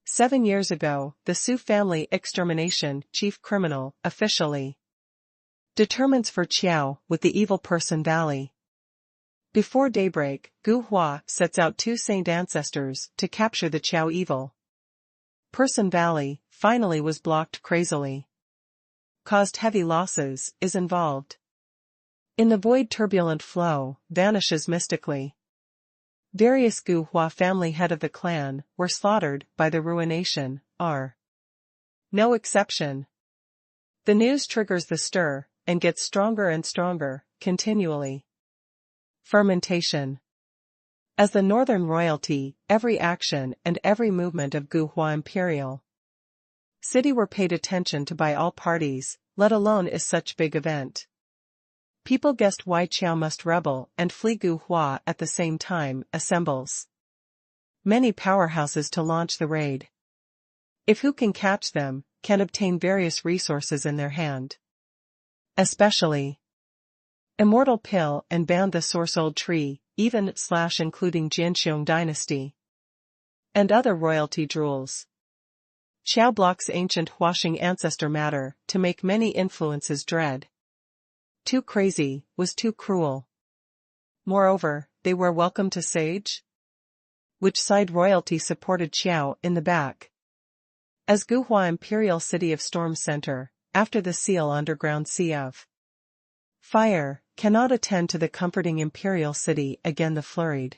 7 years ago, the Su family extermination chief criminal, officially determines for Qiao, with the Evil Person Valley. Before daybreak, Gu Hua sets out 2 saint ancestors to capture the Qiao Evil Person Valley, finally was blocked crazily. Caused heavy losses, is involved. In the void turbulent flow, vanishes mystically. Various Gu Hua family head of the clan, were slaughtered by the ruination, are no exception. The news triggers the stir, and gets stronger and stronger, continually. Fermentation. As the northern royalty, every action and every movement of Gu Hua Imperial City were paid attention to by all parties, let alone is such big event. People guessed why Qiao must rebel and flee Gu Hua at the same time, assembles many powerhouses to launch the raid. If who can catch them, can obtain various resources in their hand. Especially Immortal Pill and Bound the Sorsold Tree, even/including Jianxiong dynasty. And other royalty jewels. Qiao blocks ancient Huaxing ancestor matter to make many influences dread. Too crazy, was too cruel. Moreover, they were welcome to Sage? Which side royalty supported Qiao in the back? As Guhua Imperial City of Storm Center, after the Seal Underground Sea of Fire, cannot attend to the comforting Imperial City again. The flurried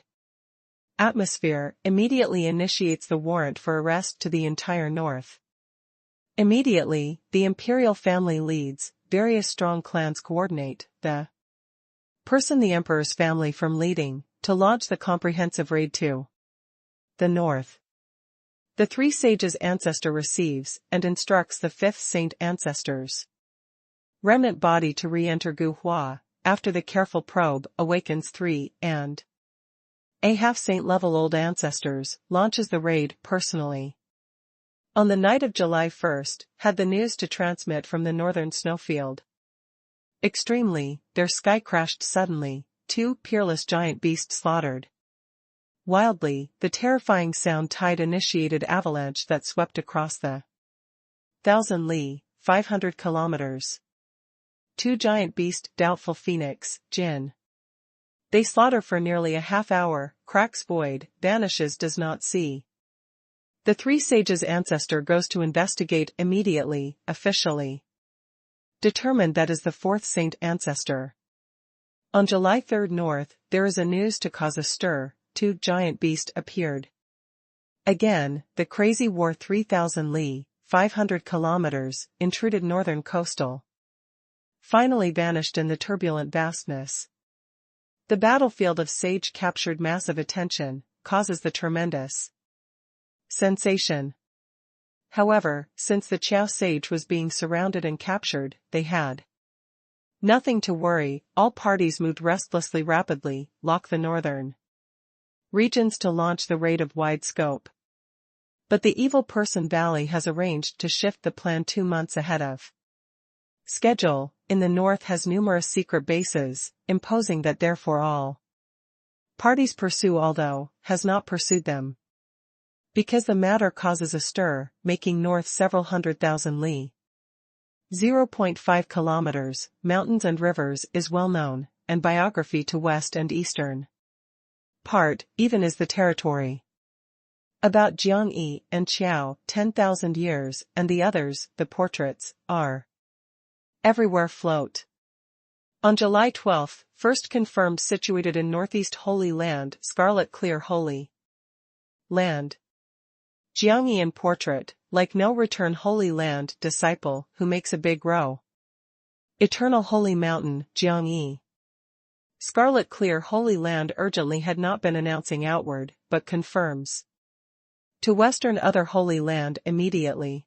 atmosphere immediately initiates the warrant for arrest to the entire north. Immediately, the imperial family leads, various strong clans coordinate, the emperor's family from leading, to launch the comprehensive raid to the north. The three sages' ancestor receives and instructs the fifth saint ancestor's remnant body to re-enter Gu Hua, after the careful probe awakens 3 and a half-saint level old ancestors, launches the raid personally. On the night of July 1st, had the news to transmit from the northern snowfield. Extremely, their sky crashed suddenly, 2 peerless giant beasts slaughtered. Wildly, the terrifying sound tide initiated avalanche that swept across the 1,000 li, 500 kilometers. 2 giant beast doubtful phoenix, Jin. They slaughter for nearly a half hour, cracks void, vanishes does not see. The three sages' ancestor goes to investigate immediately, officially. Determined that is the fourth saint ancestor. On July 3rd north, there is a news to cause a stir, 2 giant beast appeared. Again, the crazy war 3,000 li, 500 kilometers, intruded northern coastal. Finally vanished in the turbulent vastness. The battlefield of Sage captured massive attention, causes the tremendous sensation. However, since the Qiao Sage was being surrounded and captured, they had nothing to worry. All parties moved restlessly rapidly, lock the northern regions to launch the raid of wide scope. But the Evil Person Valley has arranged to shift the plan 2 months ahead of schedule. In the north has numerous secret bases, imposing that therefore all parties pursue, although has not pursued them. Because the matter causes a stir, making north several 100,000 li. 0.5 kilometers, mountains and rivers is well known, and biography to west and eastern part, even is the territory. About Jiangyi and Qiao, 10,000 years, and the others, the portraits, are everywhere float. On July 12, first confirmed situated in northeast Holy Land, Scarlet Clear Holy Land. Jiangyi in portrait, like no return Holy Land disciple who makes a big row. Eternal Holy Mountain, Jiangyi. Scarlet Clear Holy Land urgently had not been announcing outward, but confirms to western other Holy Land immediately.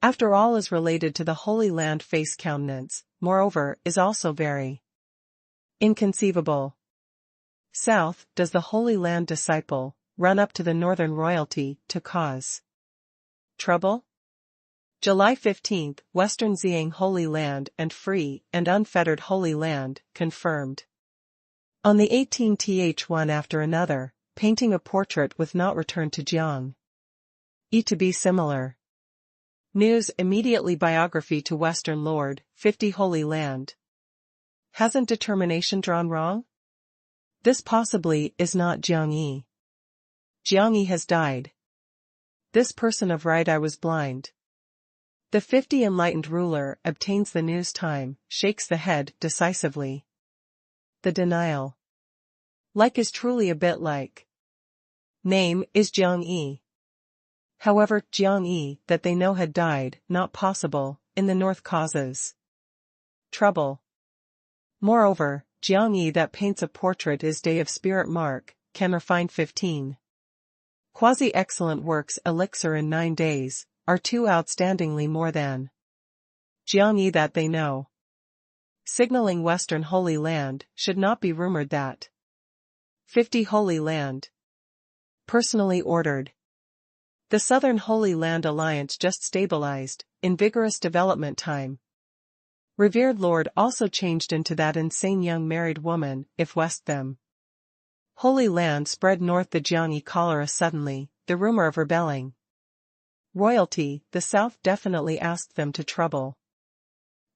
After all is related to the Holy Land face countenance, moreover, is also very inconceivable. South, does the Holy Land disciple run up to the northern royalty to cause trouble? July 15, Western Xiang Holy Land and free and unfettered Holy Land, confirmed. On the 18th one after another, painting a portrait with not returned to Jiang. To be similar. News immediately biography to Western Lord, 50 Holy Land. Hasn't determination drawn wrong? This possibly is not Jiangyi. Jiangyi has died. This person of right I was blind. The 50 enlightened ruler obtains the news time, shakes the head decisively. The denial. Like is truly a bit like. Name is Jiangyi. However, Jiangyi that they know had died, not possible, in the north causes trouble. Moreover, Jiangyi that paints a portrait is day of spirit mark, can refine 15. Quasi-excellent works elixir in 9 days, are too outstandingly more than Jiangyi that they know. signaling Western Holy Land, should not be rumored that 50 Holy Land. Personally ordered. The Southern Holy Land Alliance just stabilized, in vigorous development time. Revered Lord also changed into that insane young married woman, if West them. Holy Land spread north the Jiangyi cholera suddenly, the rumor of rebelling. Royalty, the South definitely asked them to trouble.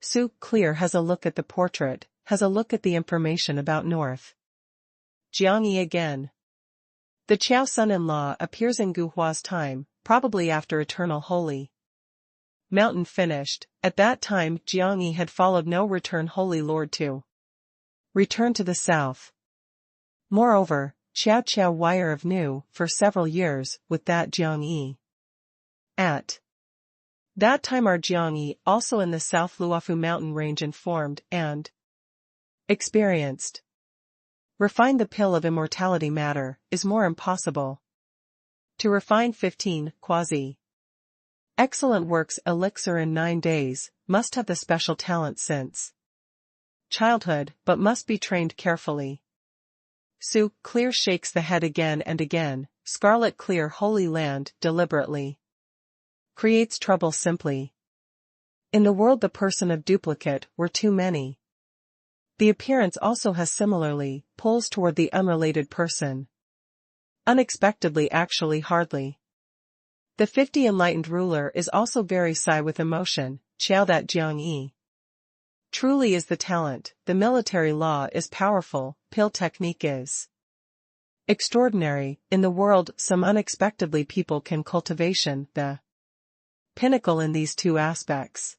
Su Clear has a look at the portrait, has a look at the information about North Jiangyi again. The Qiao son-in-law appears in Gu Hua's time, probably after Eternal Holy Mountain finished. At that time Jiangyi had followed no return Holy Lord to return to the south. Moreover, Qiao Wire of knew, for several years, with that Jiangyi. At that time our Jiangyi, also in the South Luofu mountain range informed and experienced. Refine the pill of immortality matter, is more impossible. To refine 15, quasi. Excellent works elixir in 9 days, must have the special talent since childhood, but must be trained carefully. Su Clear shakes the head again and again, Scarlet Clear Holy Land deliberately creates trouble simply. In the world the person of duplicate were too many. The appearance also has similarly, pulls toward the unrelated person. Unexpectedly actually hardly. The 50 enlightened ruler is also very sigh with emotion, Qiao that Jiangyi. Truly is the talent, the military law is powerful, pill technique is extraordinary, in the world some unexpectedly people can cultivation, the pinnacle in these two aspects.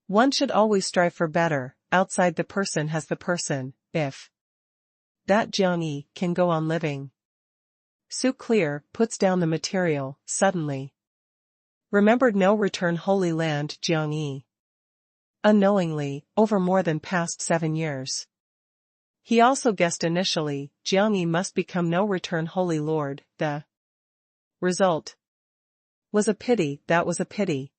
One should always strive for better, outside the person has the person, if that Jiangyi can go on living. Su Clear puts down the material, suddenly. Remembered no return Holy Land Jiangyi. Unknowingly, over more than past 7 years. He also guessed initially, Jiangyi must become no return Holy Lord, the result was a pity, that was a pity.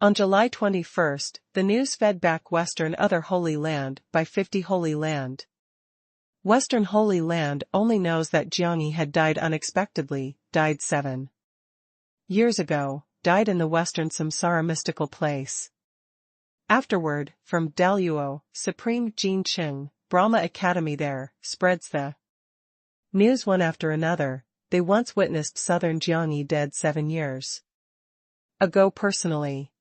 On July 21, the news fed back Western other Holy Land by 50 Holy Land. Western Holy Land only knows that Jiangyi had died unexpectedly, died 7 years ago, died in the Western Samsara mystical place. Afterward, from Daluo, Supreme Jin Qing, Brahma Academy there, spreads the news one after another. They once witnessed Southern Jiangyi dead 7 years ago personally.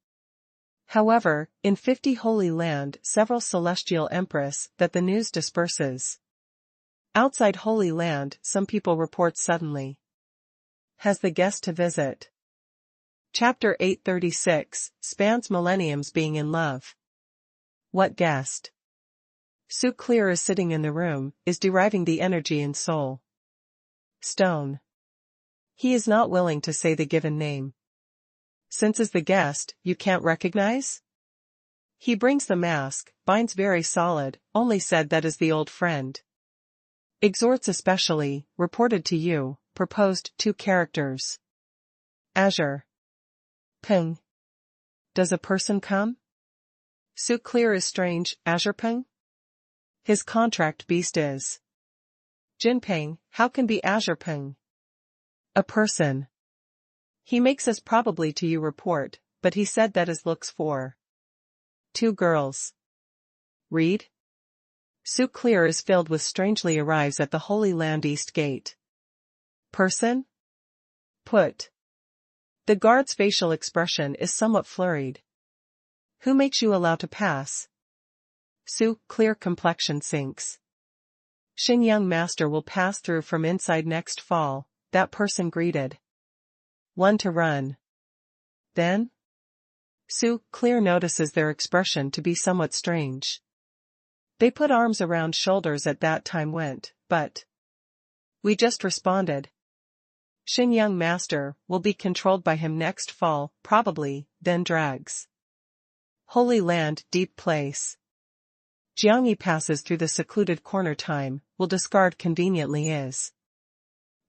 However, in 50 Holy Land several celestial empress that the news disperses. Outside Holy Land some people report suddenly. Has the guest to visit. Chapter 836, spans millenniums being in love. What guest? Su Clear is sitting in the room, is deriving the energy and soul. Stone. He is not willing to say the given name. Since is the guest, you can't recognize? He brings the mask, binds very solid, only said that is the old friend. Exhorts especially, reported to you, proposed 2 characters. Azure. Ping. Does a person come? Su Clear is strange, Azure Ping? His contract beast is Jinping, how can be Azure Ping? A person. He makes us probably to you report, but he said that is looks for 2 girls. Read. Su Clear is filled with strangely arrives at the Holy Land East Gate. Person? Put. The guard's facial expression is somewhat flurried. Who makes you allow to pass? Su Clear complexion sinks. Xin Young Master will pass through from inside next fall, that person greeted. One to run. Then? Su Clear notices their expression to be somewhat strange. They put arms around shoulders at that time went, but we just responded. Xin Young Master will be controlled by him next fall, probably, then drags. Holy Land deep place. Jiangyi passes through the secluded corner time, will discard conveniently is.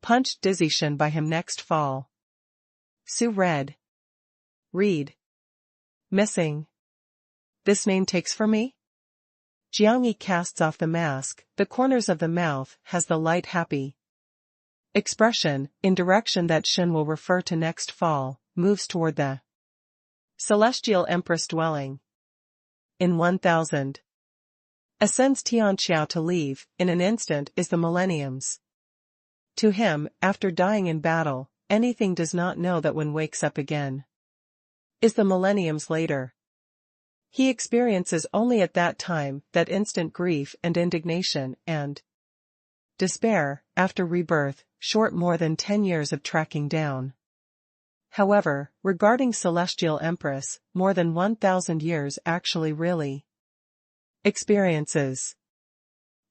Punched dizzy Shin by him next fall. Su read. Read. Missing. This name takes for me? Jiangyi casts off the mask, the corners of the mouth has the light happy expression, in direction that Shen will refer to next fall, moves toward the Celestial Empress dwelling. In 1000. Ascends Tianqiao to leave, in an instant is the millenniums. To him, after dying in battle, anything does not know that when wakes up again is the millenniums later. He experiences only at that time that instant grief and indignation and despair, after rebirth, short more than 10 years of tracking down. However, regarding Celestial Empress, more than 1000 years actually really experiences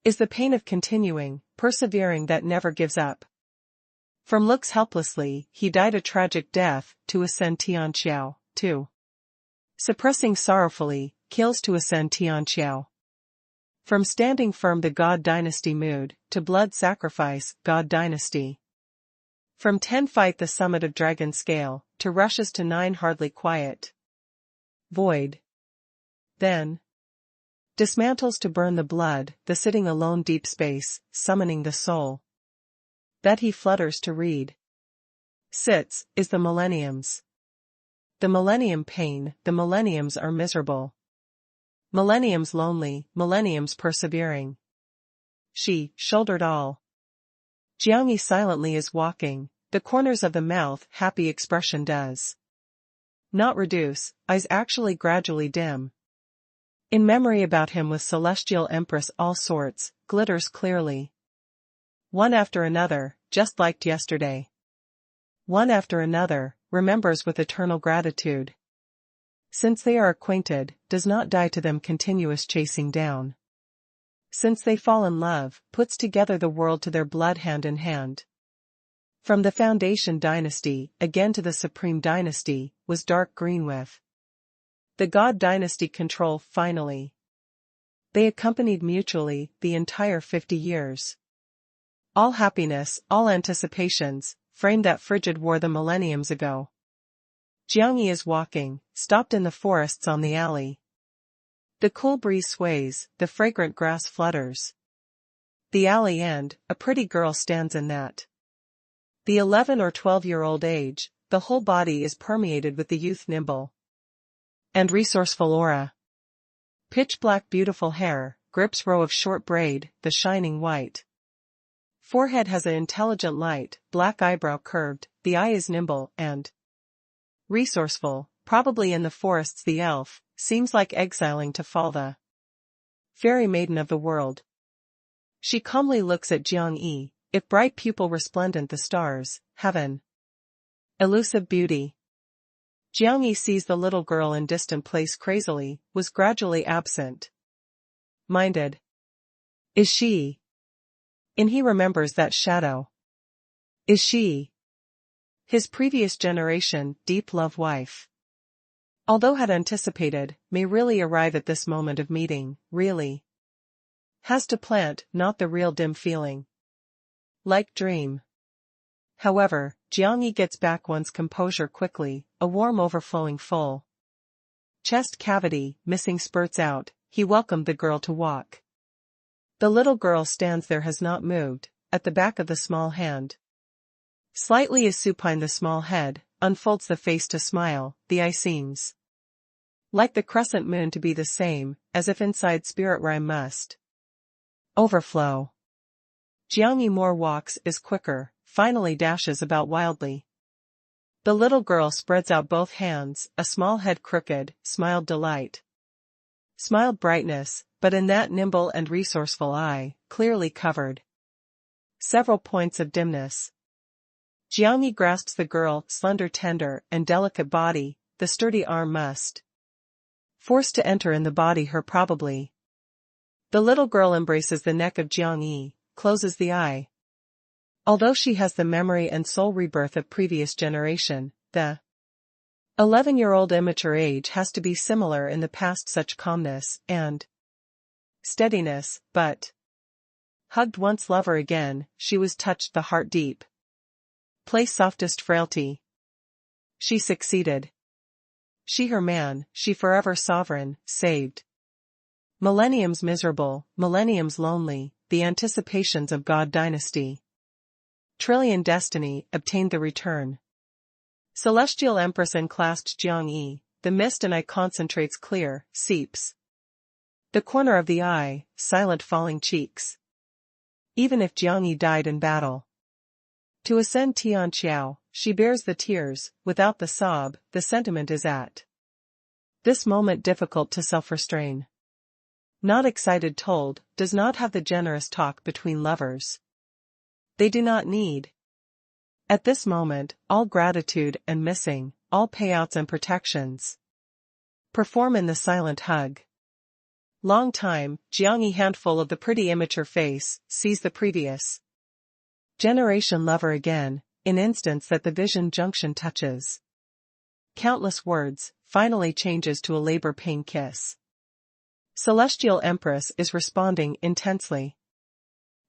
is the pain of continuing, persevering that never gives up. From looks helplessly, he died a tragic death, to ascend Tianqiao, to suppressing sorrowfully, kills to ascend Tianqiao. From standing firm the God Dynasty mood, to blood sacrifice, God Dynasty. From 10 fight the summit of Dragon Scale, to rushes to 9 hardly quiet. Void. Then dismantles to burn the blood, the sitting alone deep space, summoning the soul. That he flutters to read. Sits, is the millenniums. The millennium pain, the millenniums are miserable. Millenniums lonely, millenniums persevering. She, shouldered all. Jiangyi silently is walking, the corners of the mouth happy expression does not reduce, eyes actually gradually dim. In memory about him with Celestial Empress all sorts, glitters clearly. One after another, just like yesterday. One after another, remembers with eternal gratitude. Since they are acquainted, does not die to them continuous chasing down. Since they fall in love, puts together the world to their blood hand in hand. From the Foundation Dynasty, again to the Supreme Dynasty, was dark green with the God Dynasty control finally. They accompanied mutually, the entire 50 years. All happiness, all anticipations, framed that frigid war the millenniums ago. Jiangyi is walking, stopped in the forests on the alley. The cool breeze sways, the fragrant grass flutters. The alley end, a pretty girl stands in that. The 11 or 12-year-old age, the whole body is permeated with the youth nimble and resourceful aura. Pitch-black beautiful hair, grips row of short braid, the shining white forehead has an intelligent light, black eyebrow curved, the eye is nimble and resourceful, probably in the forests the elf, seems like exiling to fall the fairy maiden of the world. She calmly looks at Jiangyi, if bright pupil resplendent the stars, heaven. Elusive beauty. Jiangyi sees the little girl in distant place crazily, was gradually absent minded. Is she? And he remembers that shadow. Is she? His previous generation, deep love wife. Although had anticipated, may really arrive at this moment of meeting, really. Has to plant, not the real dim feeling. Like dream. However, Jiangyi gets back one's composure quickly, a warm overflowing full chest cavity, missing spurts out, he welcomed the girl to walk. The little girl stands there has not moved, at the back of the small hand. Slightly is supine the small head, unfolds the face to smile, the eye seems like the crescent moon to be the same, as if inside spirit rhyme must overflow. Jiangyi more walks is quicker, finally dashes about wildly. The little girl spreads out both hands, a small head crooked, smiled delight. Smiled brightness, but in that nimble and resourceful eye, clearly covered several points of dimness. Jiangyi grasps the girl, slender tender and delicate body, the sturdy arm must forced to enter in the body her probably. The little girl embraces the neck of Jiangyi, closes the eye. Although she has the memory and soul rebirth of previous generation, the 11-year-old immature age has to be similar in the past such calmness and steadiness, but hugged once lover again, she was touched the heart deep. Play softest frailty. She succeeded. She her man, she forever sovereign, saved. Millenniums miserable, millenniums lonely, the anticipations of God dynasty. Trillion destiny, obtained the return. Celestial Empress unclasped Jiang Yi, the mist in eye concentrates clear, seeps. The corner of the eye, silent falling cheeks. Even if Jiang Yi died in battle. To ascend Tian Qiao, she bears the tears, without the sob, the sentiment is at this moment difficult to self-restrain. Not excited told, does not have the generous talk between lovers. They do not need. At this moment, all gratitude and missing, all payouts and protections. Perform in the silent hug. Long time, Jiang Yi handful of the pretty immature face, sees the previous generation lover again, in instance that the vision junction touches. Countless words, finally changes to a labor pain kiss. Celestial Empress is responding intensely.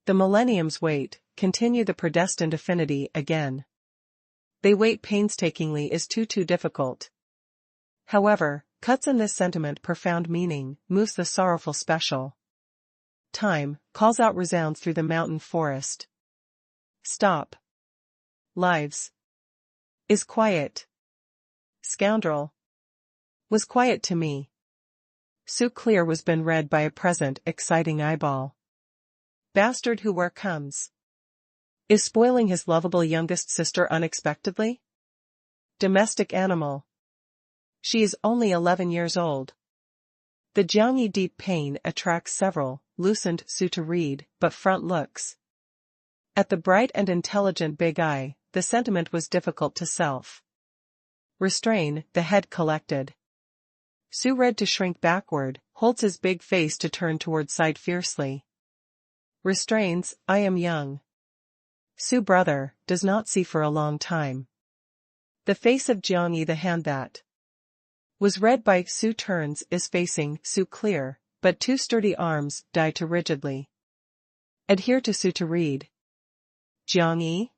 The millenniums wait, continue the predestined affinity again. They wait painstakingly is too difficult. However, cuts in this sentiment profound meaning, moves the sorrowful special. Time, calls out resounds through the mountain forest. Stop. Lives. Is quiet. Scoundrel. Was quiet to me. So clear was been read by a present exciting eyeball. Bastard who where comes. Is spoiling his lovable youngest sister unexpectedly? Domestic animal. She is only 11 years old. The Jiang Yi deep pain attracts several, loosened Su to read, but front looks. At the bright and intelligent big eye, the sentiment was difficult to restrain, the head collected. Su read to shrink backward, holds his big face to turn toward side fiercely. Restrains, I am young. Su brother, does not see for a long time. The face of Jiang Yi the hand that was read by Su turns is facing Su clear, but two sturdy arms die to rigidly adhere to Su to read. Jiang Yi?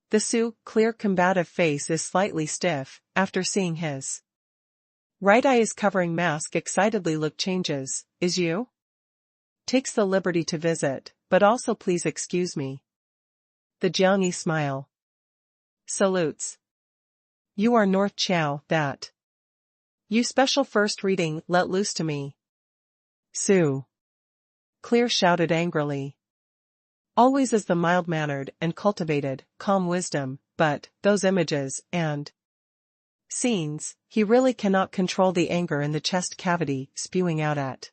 The Su clear combative face is slightly stiff, after seeing his right eye is covering mask excitedly look changes, is you? Takes the liberty to visit, but also please excuse me. The Jiang Yi smile. Salutes. You are North Qiao, that. You special first reading let loose to me. Su. Clear shouted angrily. Always is the mild-mannered and cultivated, calm wisdom, but, those images, and scenes, he really cannot control the anger in the chest cavity, spewing out at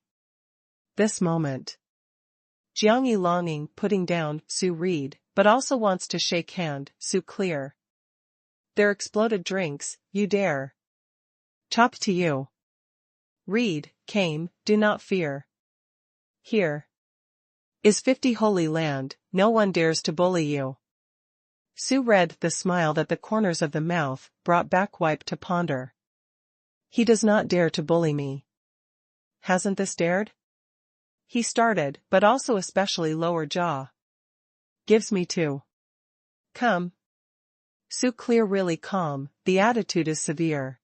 this moment. Jiang Yi longing, putting down, Su read, but also wants to shake hand, Su clear. Their exploded drinks, you dare. Chop to you. Read, came, do not fear. Here is 50 holy land, no one dares to bully you. Su read the smile that the corners of the mouth brought back wipe to ponder. He does not dare to bully me. Hasn't this dared? He started, but also especially lower jaw. Gives me to. Come. Su clear really calm, the attitude is severe.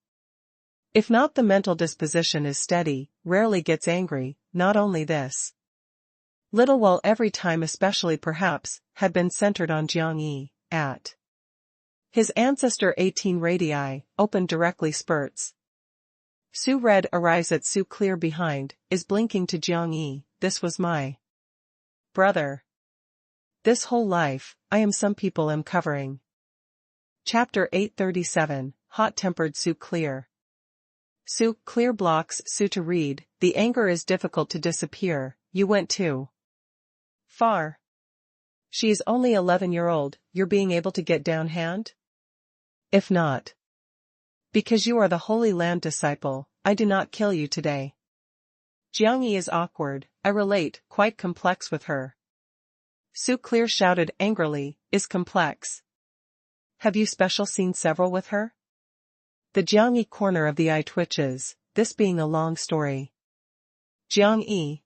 If not the mental disposition is steady, rarely gets angry, not only this. Little while every time especially perhaps, had been centered on Jiang Yi, at his ancestor 18 radii, opened directly spurts. Su red arrives at Su clear behind, is blinking to Jiang Yi, this was my brother. This whole life, I am some people am covering. Chapter 837, Hot-tempered Su clear. Su clear blocks Su to read, the anger is difficult to disappear, you went too far. She is only 11-year-old, you're being able to get down hand? If not. Because you are the Holy Land disciple, I do not kill you today. Jiang Yi is awkward, I relate, quite complex with her. Su clear shouted angrily, is complex. Have you special seen several with her? The Jiang Yi corner of the eye twitches, this being a long story. Jiang Yi.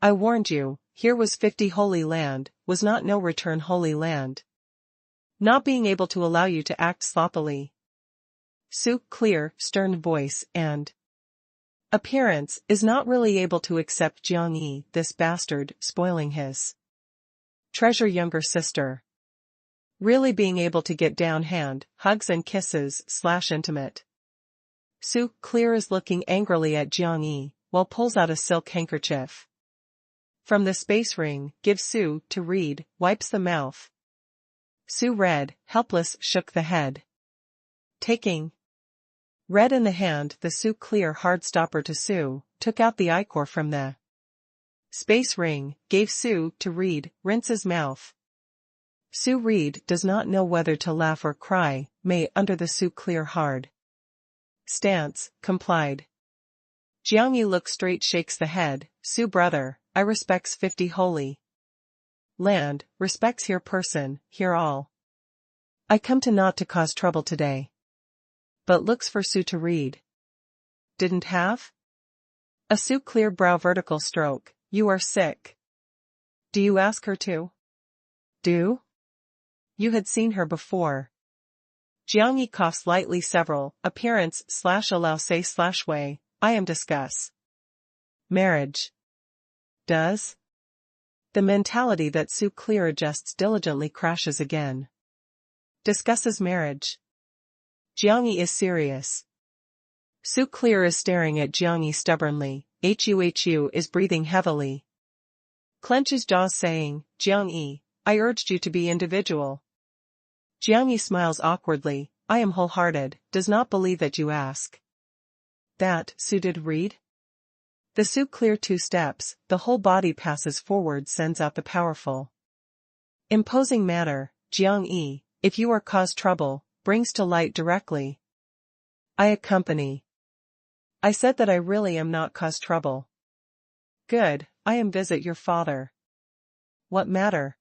I warned you, here was 50 holy land, was not no return holy land. Not being able to allow you to act sloppily. Su clear, stern voice and Appearance is not really able to accept Jiang Yi, this bastard, spoiling his treasure younger sister. Really being able to get down hand, hugs and kisses / intimate. Su Clear is looking angrily at Jiang Yi, while pulls out a silk handkerchief from the space ring, gives Su to read, wipes the mouth. Su read, helpless, shook the head. Taking read in the hand the Su Clear hard stopper to Su, took out the ichor from the space ring, gave Su to read, rinses mouth. Su Reed does not know whether to laugh or cry, may under the Su Clear hard stance, complied. Jiang Yi looks straight, shakes the head. Su brother, I respects 50 holy land, respects here person, here all. I come to not to cause trouble today. But looks for Su to read. Didn't have? A Su Clear brow vertical stroke, you are sick. Do you ask her to? Do? You had seen her before. Jiang Yi coughs lightly several, appearance / allow say / way, I am discuss. Marriage. Does? The mentality that Su Clear adjusts diligently crashes again. Discusses marriage. Jiang Yi is serious. Su Clear is staring at Jiang Yi stubbornly, Hu is breathing heavily. Clenches jaws saying, Jiang Yi, I urged you to be individual. Jiang Yi smiles awkwardly, I am wholehearted, does not believe that you ask. That, Su did read? The Su Clear 2 steps, the whole body passes forward, sends out the powerful imposing manner, Jiang Yi, if you are cause trouble, brings to light directly. I accompany. I said that I really am not cause trouble. Good, I am visit your father. What matter?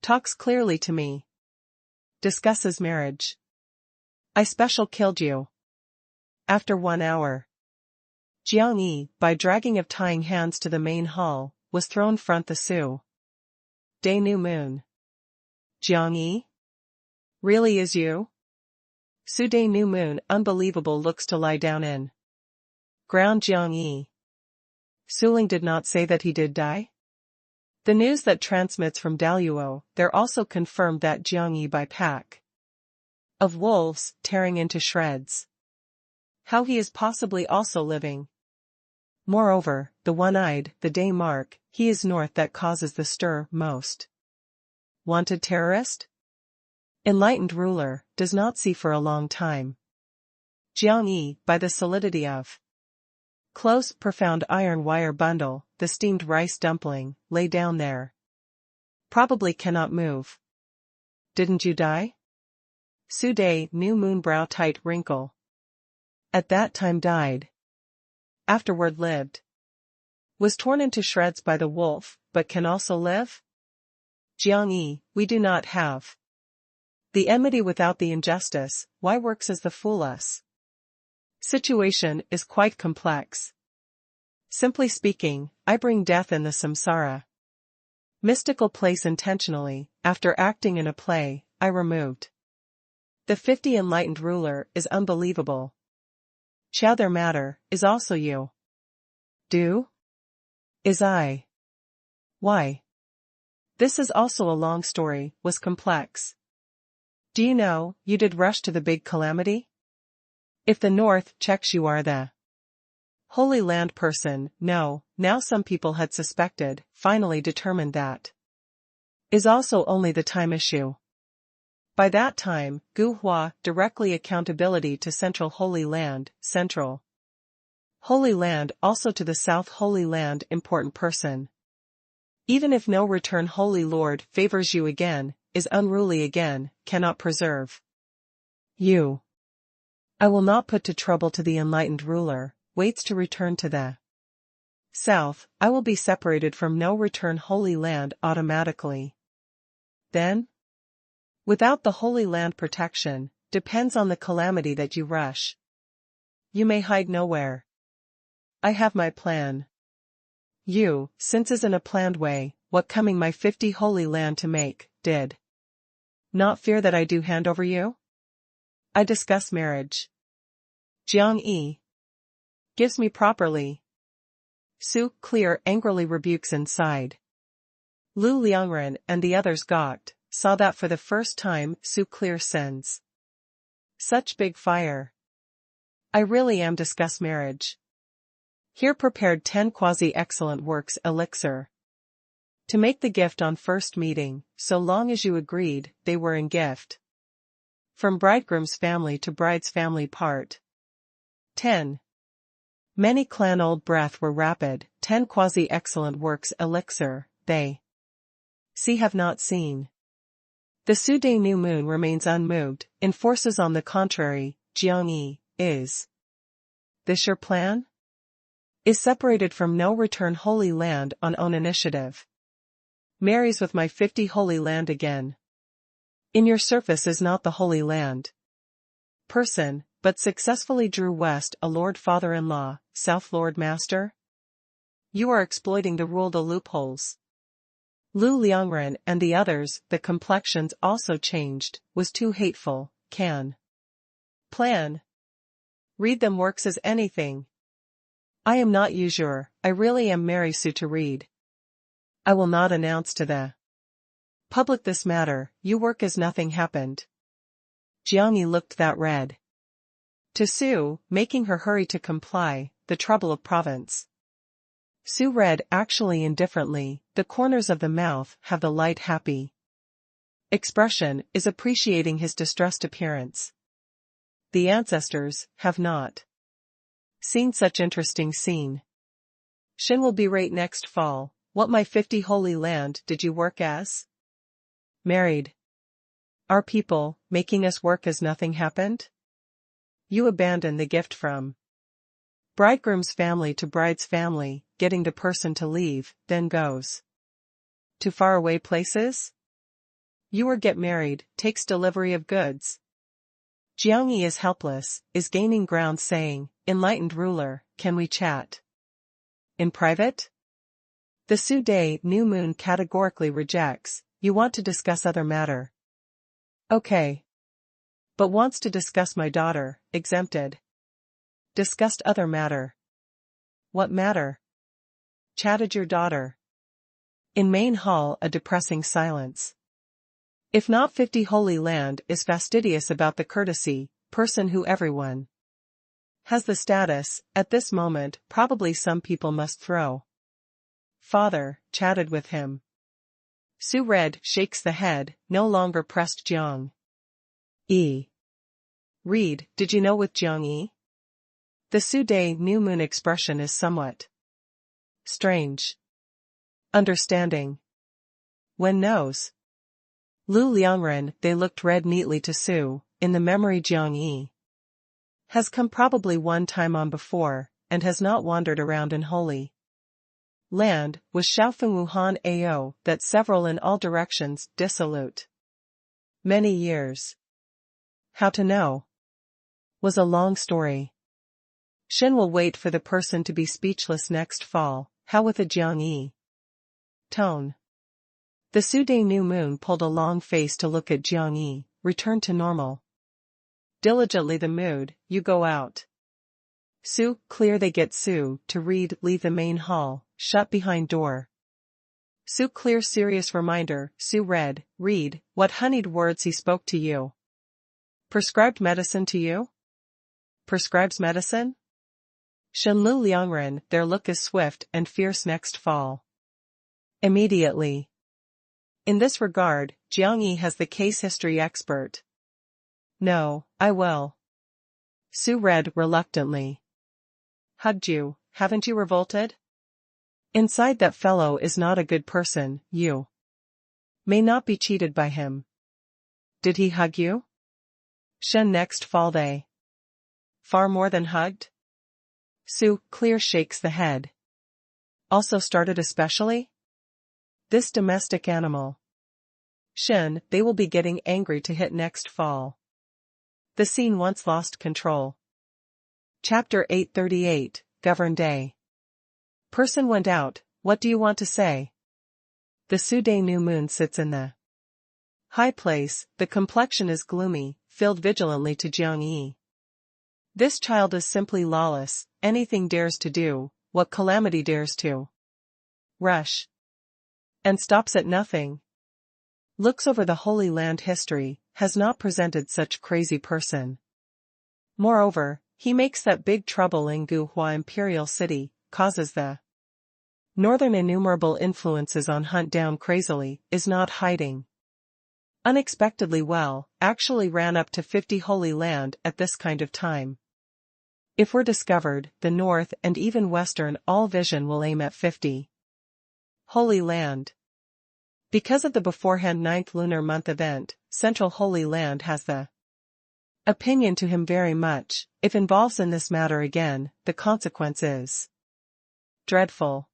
Talks clearly to me. Discusses marriage. I special killed you. After 1 hour. Jiang Yi, by dragging of tying hands to the main hall, was thrown front the Su Day new moon. Jiang Yi? Really is you? Su Day new moon unbelievable looks to lie down in ground Jiang Yi. Suling did not say that he did die? The news that transmits from Daluo, there also confirmed that Jiang Yi by pack of wolves, tearing into shreds. How he is possibly also living. Moreover, the one-eyed, the day mark, he is north that causes the stir most. Wanted terrorist? Enlightened ruler, does not see for a long time. Jiang Yi, by the solidity of close, profound iron wire bundle, the steamed rice dumpling, lay down there. Probably cannot move. Didn't you die? Su Day, new moon brow tight wrinkle. At that time died. Afterward lived. Was torn into shreds by the wolf, but can also live? Jiang Yi, we do not have the enmity without the injustice, why works as the fool us? Situation is quite complex. Simply speaking, I bring death in the samsara mystical place intentionally, after acting in a play, I removed. The 50 enlightened ruler is unbelievable. Chow their matter, is also you. Do? Is I. Why? This is also a long story, was complex. Do you know, you did rush to the big calamity? If the North checks you are the Holy Land person, no, now some people had suspected, finally determined that is also only the time issue. By that time, Gu Hua directly accountability to Central Holy Land, Central Holy Land also to the South Holy Land important person. Even if no return Holy Lord favors you again, is unruly again, cannot preserve you. I will not put to trouble to the enlightened ruler, waits to return to the South, I will be separated from no return Holy Land automatically. Then? Without the Holy Land protection, depends on the calamity that you rush. You may hide nowhere. I have my plan. You, since is in a planned way, what coming my 50 Holy Land to make, did not fear that I do hand over you? I discuss marriage. Jiang Yi. Gives me properly. Su Clear angrily rebukes inside. Lu Liangren and the others gawked, saw that for the first time Su Clear sends such big fire. I really am discuss marriage. Here prepared 10 quasi-excellent works elixir. To make the gift on first meeting, so long as you agreed, they were in gift. From bridegroom's family to bride's family part. 10. Many clan old breath were rapid, 10 quasi-excellent works elixir, they see have not seen. The Su-day new moon remains unmoved, enforces on the contrary, Jiangyi, is this your plan? Is separated from no return Holy Land on own initiative. Marries with my 50 Holy Land again. In your surface is not the Holy Land person, but successfully drew west a Lord Father-in-law, South Lord Master? You are exploiting the loopholes. Lu Liangren and the others, the complexions also changed, was too hateful, can plan. Read them works as anything. I am not usurer, I really am Mary Sue to read. I will not announce to the public this matter, you work as nothing happened. Jiangyi looked that red. To Su, making her hurry to comply, the trouble of province. Su read actually indifferently, the corners of the mouth have the light happy expression, is appreciating his distressed appearance. The ancestors have not seen such interesting scene. Shin will be right next fall. What my 50 Holy Land did you work as? Married. Our people, making us work as nothing happened? You abandon the gift from bridegroom's family to bride's family, getting the person to leave, then goes to faraway places? You or get married, takes delivery of goods. Jiangyi is helpless, is gaining ground saying, enlightened ruler, can we chat in private? The Su-day new moon categorically rejects, you want to discuss other matter. Okay. But wants to discuss my daughter, exempted. Discussed other matter. What matter? Chatted your daughter. In main hall a depressing silence. If not 50 Holy Land is fastidious about the courtesy, person who everyone has the status, at this moment probably some people must throw. Father, chatted with him. Su Red shakes the head, no longer pressed Jiang Yi. Read, did you know with Jiang Yi? The Su-day new moon expression is somewhat strange. Understanding. When knows. Lu Liangren, they looked read neatly to Su, in the memory Jiang Yi has come probably one time on before, and has not wandered around in Holy Land, was Shaofeng Wuhan Ao, that several in all directions, dissolute. Many years. How to know? Was a long story. Shin will wait for the person to be speechless next fall, how with a Jiang Yi tone. The Su-day new moon pulled a long face to look at Jiang Yi, returned to normal. Diligently the mood, you go out. Su, clear they get Su, to read, leave the main hall, shut behind door. Su clear serious reminder, Su read, read, what honeyed words he spoke to you. Prescribed medicine to you? Prescribes medicine? Shenlu Liangren, their look is swift and fierce next fall. Immediately. In this regard, Jiang Yi has the case history expert. No, I will. Su read reluctantly. Hugged you, haven't you revolted? Inside that fellow is not a good person, you may not be cheated by him. Did he hug you? Shen next fall they. Far more than hugged? Su, clear shakes the head. Also started especially? This domestic animal. Shen, they will be getting angry to hit next fall. The scene once lost control. Chapter 838, Govern Day. Person went out, what do you want to say? The Su-day new moon sits in the high place, the complexion is gloomy, filled vigilantly to Jiang Yi. This child is simply lawless, anything dares to do, what calamity dares to rush. And stops at nothing. Looks over the Holy Land history, has not presented such crazy person. Moreover, he makes that big trouble in Guhua Imperial City, causes the northern innumerable influences on hunt down crazily, is not hiding. Unexpectedly well, actually ran up to 50 Holy Land at this kind of time. If we're discovered, the North and even Western all vision will aim at 50 Holy Land. Because of the beforehand 9th lunar month event, Central Holy Land has the opinion to him very much, if involves in this matter again, the consequence is dreadful.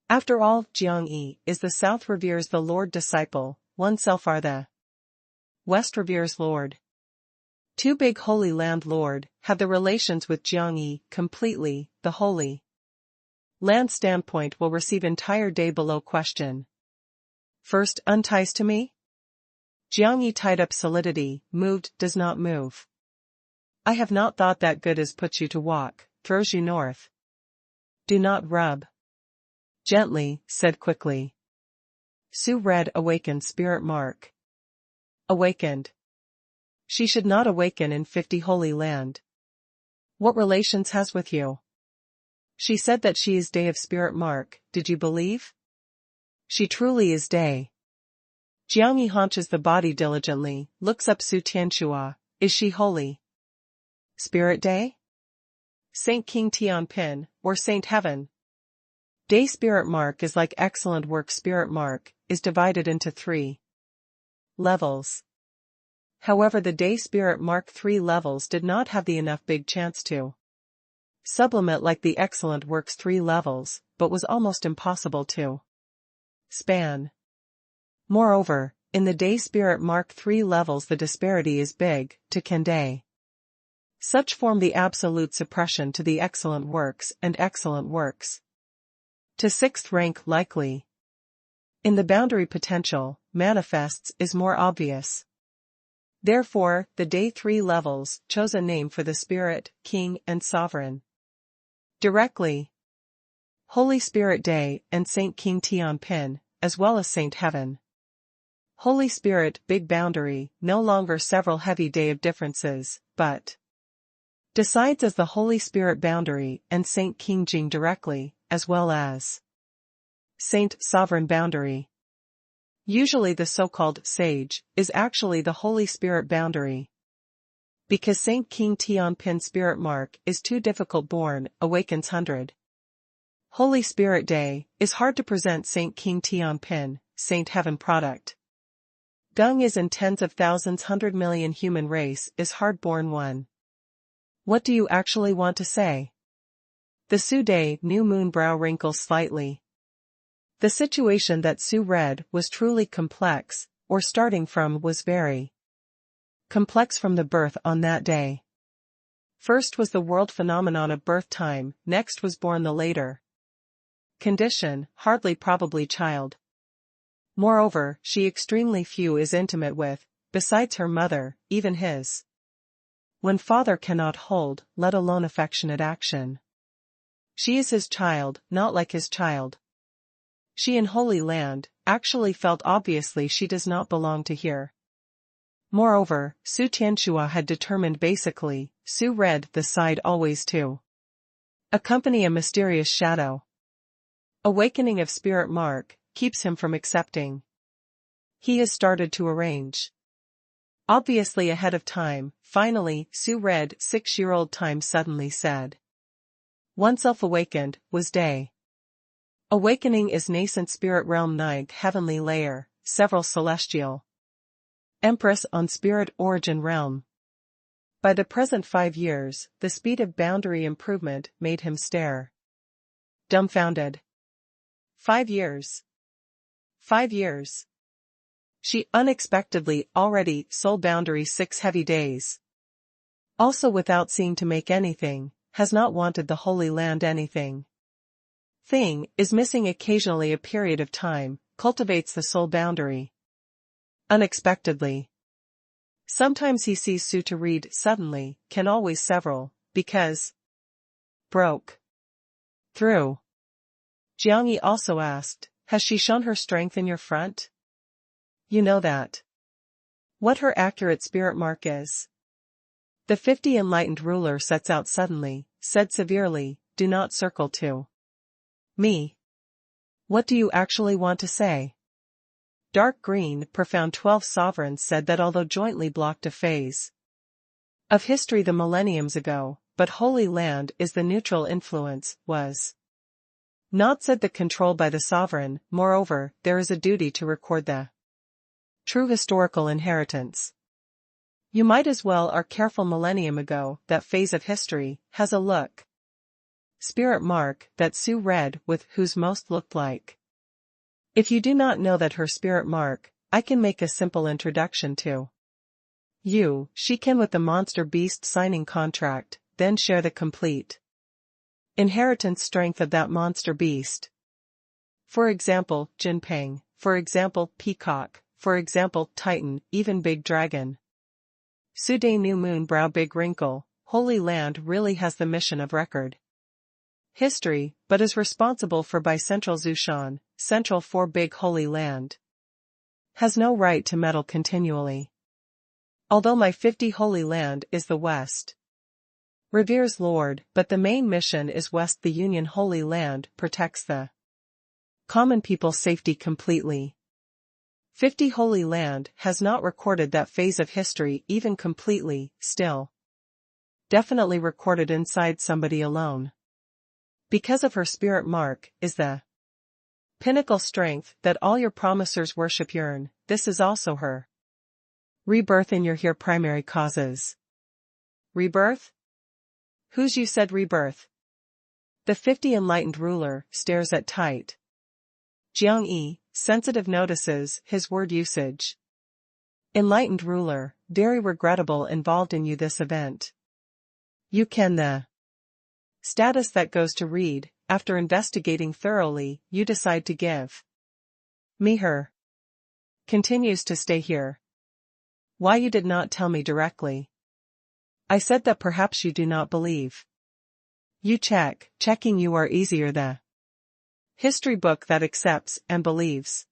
After all, Jiangyi is the South reveres the Lord disciple, oneself are the West reveres Lord. Two big Holy Land Lord have the relations with Jiangyi completely, the Holy Land standpoint will receive entire day below question. First, unties to me? Jiangyi tied up solidity, moved, does not move. I have not thought that good as puts you to walk, throws you north. Do not rub. Gently, said quickly. Su Red awakened spirit mark. Awakened. She should not awaken in 50 Holy Land. What relations has with you? She said that she is day of spirit mark, did you believe? She truly is day. Jiangyi haunches the body diligently, looks up Su Tianxua, is she holy? Spirit day? Saint King Tianpin, or Saint Heaven? Day spirit mark is like excellent work spirit mark, is divided into 3 levels. However, the day spirit mark 3 levels did not have the enough big chance to sublimate like the excellent works 3 levels, but was almost impossible to span. Moreover, in the day spirit mark 3 levels the disparity is big, to Kende. Such form the absolute suppression to the excellent works and excellent works. To 6th rank likely. In the boundary potential, manifests is more obvious. Therefore, the day 3 levels chose a name for the Spirit, King and Sovereign. Directly. Holy Spirit Day and Saint King Tianpin, as well as Saint Heaven. Holy Spirit big boundary, no longer several heavy day of differences, but decides as the Holy Spirit boundary and Saint King Jing directly, as well as Saint Sovereign boundary. Usually the so-called sage is actually the Holy Spirit boundary. Because Saint King Tianpin spirit mark is too difficult born, awakens 100. Holy Spirit Day is hard to present Saint King Tianpin, Saint Heaven product. Gung is in tens of thousands 100 million human race is hard born one. What do you actually want to say? The Su Day new moon brow wrinkles slightly. The situation that Su read was truly complex, or starting from was very complex from the birth on that day. First was the world phenomenon of birth time, next was born the later condition, hardly probably child. Moreover, she extremely few is intimate with, besides her mother, even his. When father cannot hold, let alone affectionate action. She is his child, not like his child. She in Holy Land, actually felt obviously she does not belong to here. Moreover, Su Tianxua had determined basically, Su read the side always to accompany a mysterious shadow. Awakening of spirit mark, keeps him from accepting. He has started to arrange. Obviously ahead of time, finally, Su read 6-year-old time suddenly said. Oneself awakened, was day. Awakening is nascent spirit realm 9th heavenly layer, several celestial. Empress on spirit origin realm. By the present 5 years, the speed of boundary improvement made him stare. Dumbfounded. 5 years. 5 years. She unexpectedly already soul boundary 6 heavy days. Also without seeing to make anything, has not wanted the Holy Land anything. Thing, is missing occasionally a period of time, cultivates the soul boundary. Unexpectedly. Sometimes he sees Su to read suddenly, can always several, because broke through. Jiang Yi also asked, has she shown her strength in your front? You know that. What her accurate spirit mark is? The 50 enlightened ruler sets out suddenly, said severely, do not circle to me. What do you actually want to say? Dark green, profound 12 sovereigns said that although jointly blocked a phase of history the millenniums ago, but Holy Land is the neutral influence, was not said the control by the sovereign. Moreover, there is a duty to record the true historical inheritance. You might as well are careful millennium ago, that phase of history, has a look. Spirit mark, that Su read with whose most looked like. If you do not know that her spirit mark, I can make a simple introduction to you. She can with the monster beast signing contract, then share the complete inheritance strength of that monster beast. For example, Jinping, for example, Peacock, for example, Titan, even Big Dragon. Su de New Moon brow big wrinkle, Holy Land really has the mission of record history, but is responsible for bicentral Zushan, central for Big Holy Land. Has no right to meddle continually. Although my 50 Holy Land is the West. Reveres Lord, but the main mission is West. The Union Holy Land protects the common people's safety completely. 50 Holy Land has not recorded that phase of history even completely, still. Definitely recorded inside somebody alone. Because of her spirit mark, is the pinnacle strength that all your promisers worship yearn. This is also her rebirth in your here primary causes. Rebirth? Whose you said rebirth? The 50 enlightened ruler stares at tight. Jiang Yi, sensitive notices his word usage. Enlightened ruler, very regrettable involved in you this event. You can the status that goes to read, after investigating thoroughly, you decide to give me her. Continues to stay here. Why you did not tell me directly? I said that perhaps you do not believe. You checking you are easier the history book that accepts and believes.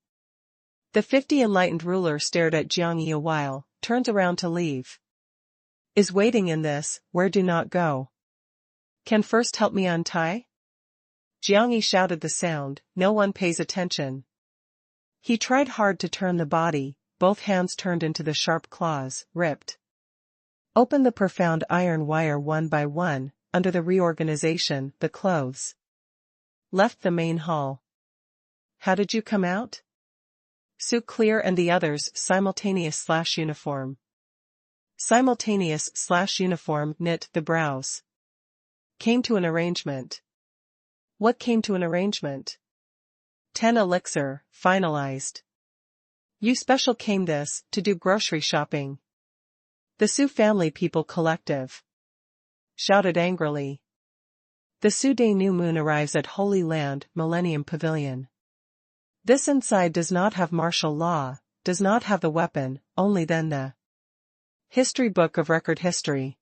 The 50 enlightened ruler stared at Jiang Yi a while, turns around to leave. Is waiting in this, where do not go. Can first help me untie? Jiang Yi shouted the sound, no one pays attention. He tried hard to turn the body, both hands turned into the sharp claws, ripped open the profound iron wire one by one. Under the reorganization, the clothes left the main hall. How did you come out? Su Clear and the others simultaneous/uniform. Simultaneous/uniform knit the brows. Came to an arrangement. What came to an arrangement? 10 elixir, finalized. You special came this, to do grocery shopping. The Su family people collective shouted angrily. The Su de New Moon arrives at Holy Land, Millennium Pavilion. This inside does not have martial law, does not have the weapon, only then the history book of record history.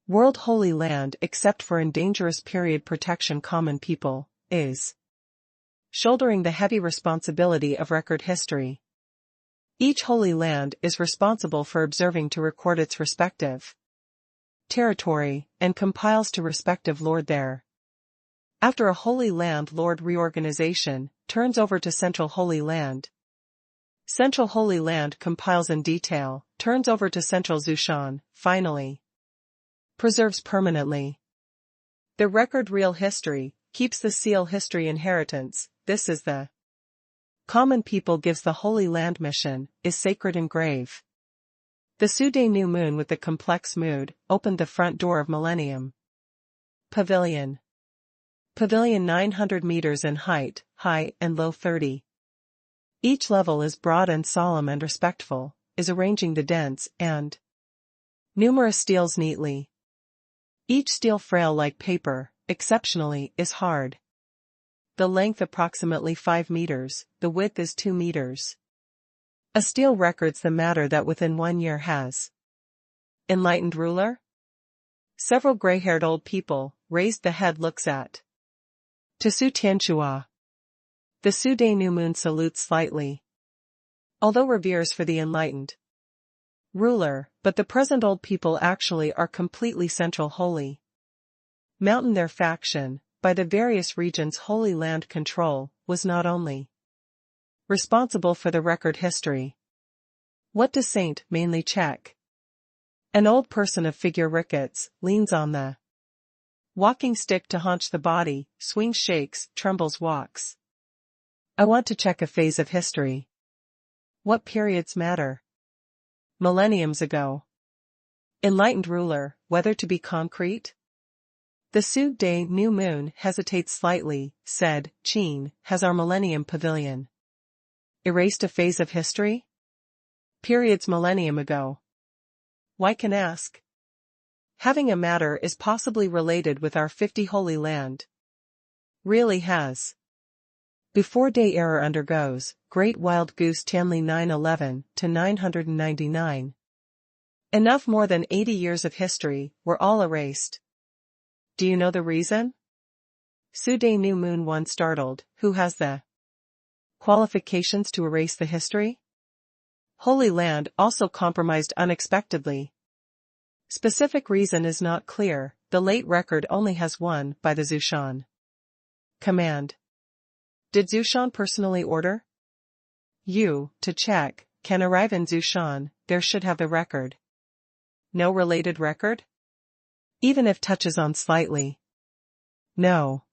World Holy Land except for in dangerous period protection common people, is shouldering the heavy responsibility of record history. Each Holy Land is responsible for observing to record its respective territory, and compiles to respective lord there. After a Holy Land Lord reorganization, turns over to Central Holy Land. Central Holy Land compiles in detail, turns over to Central Zushan, finally. Preserves permanently. The record real history, keeps the seal history inheritance. This is the common people gives the Holy Land mission, is sacred and grave. The Su de New Moon with the complex mood, opened the front door of Millennium Pavilion. Pavilion 900 meters in height, high and low 30. Each level is broad and solemn and respectful, is arranging the dense and numerous steels neatly. Each steel frail like paper, exceptionally, is hard. The length approximately 5 meters, the width is 2 meters. A stele records the matter that within 1 year has enlightened ruler? Several gray-haired old people, raised the head looks at. To Su Tianchua. The Su Day New Moon salutes slightly. Although reveres for the enlightened ruler, but the present old people actually are completely central holy mountain. Their faction, by the various regions Holy Land control, was not only responsible for the record history. What does Saint mainly check? An old person of figure rickets, leans on the walking stick to haunch the body, swings, shakes, trembles, walks. I want to check a phase of history. What periods matter? Millenniums ago. Enlightened ruler, whether to be concrete? The Su Day New Moon hesitates slightly, said, Qin, has our Millennium Pavilion erased a phase of history? Periods millennium ago. Why can ask? Having a matter is possibly related with our 50 Holy Land. Really has. Before day error undergoes, Great Wild Goose Tianli 911 to 999. Enough more than 80 years of history, were all erased. Do you know the reason? Su Day New Moon one startled, who has the qualifications to erase the history? Holy Land also compromised unexpectedly. Specific reason is not clear, the late record only has one by the Zhoushan command. Did Zhoushan personally order? You, to check, can arrive in Zhoushan, there should have the record. No related record? Even if touches on slightly. No.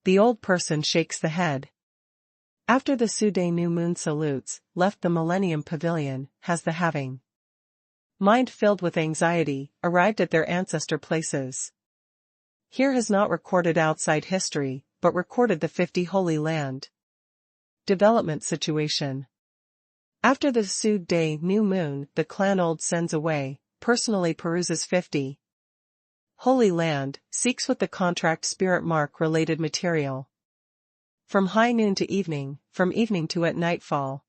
The old person shakes the head. After the Su Day New Moon salutes, left the Millennium Pavilion, has the having mind filled with anxiety, arrived at their ancestor places. Here has not recorded outside history, but recorded the 50 Holy Land development situation. After the Su Day New Moon, the clan old sends away, personally peruses 50 Holy Land, seeks with the contract spirit mark related material. From high noon to evening, from evening to at nightfall.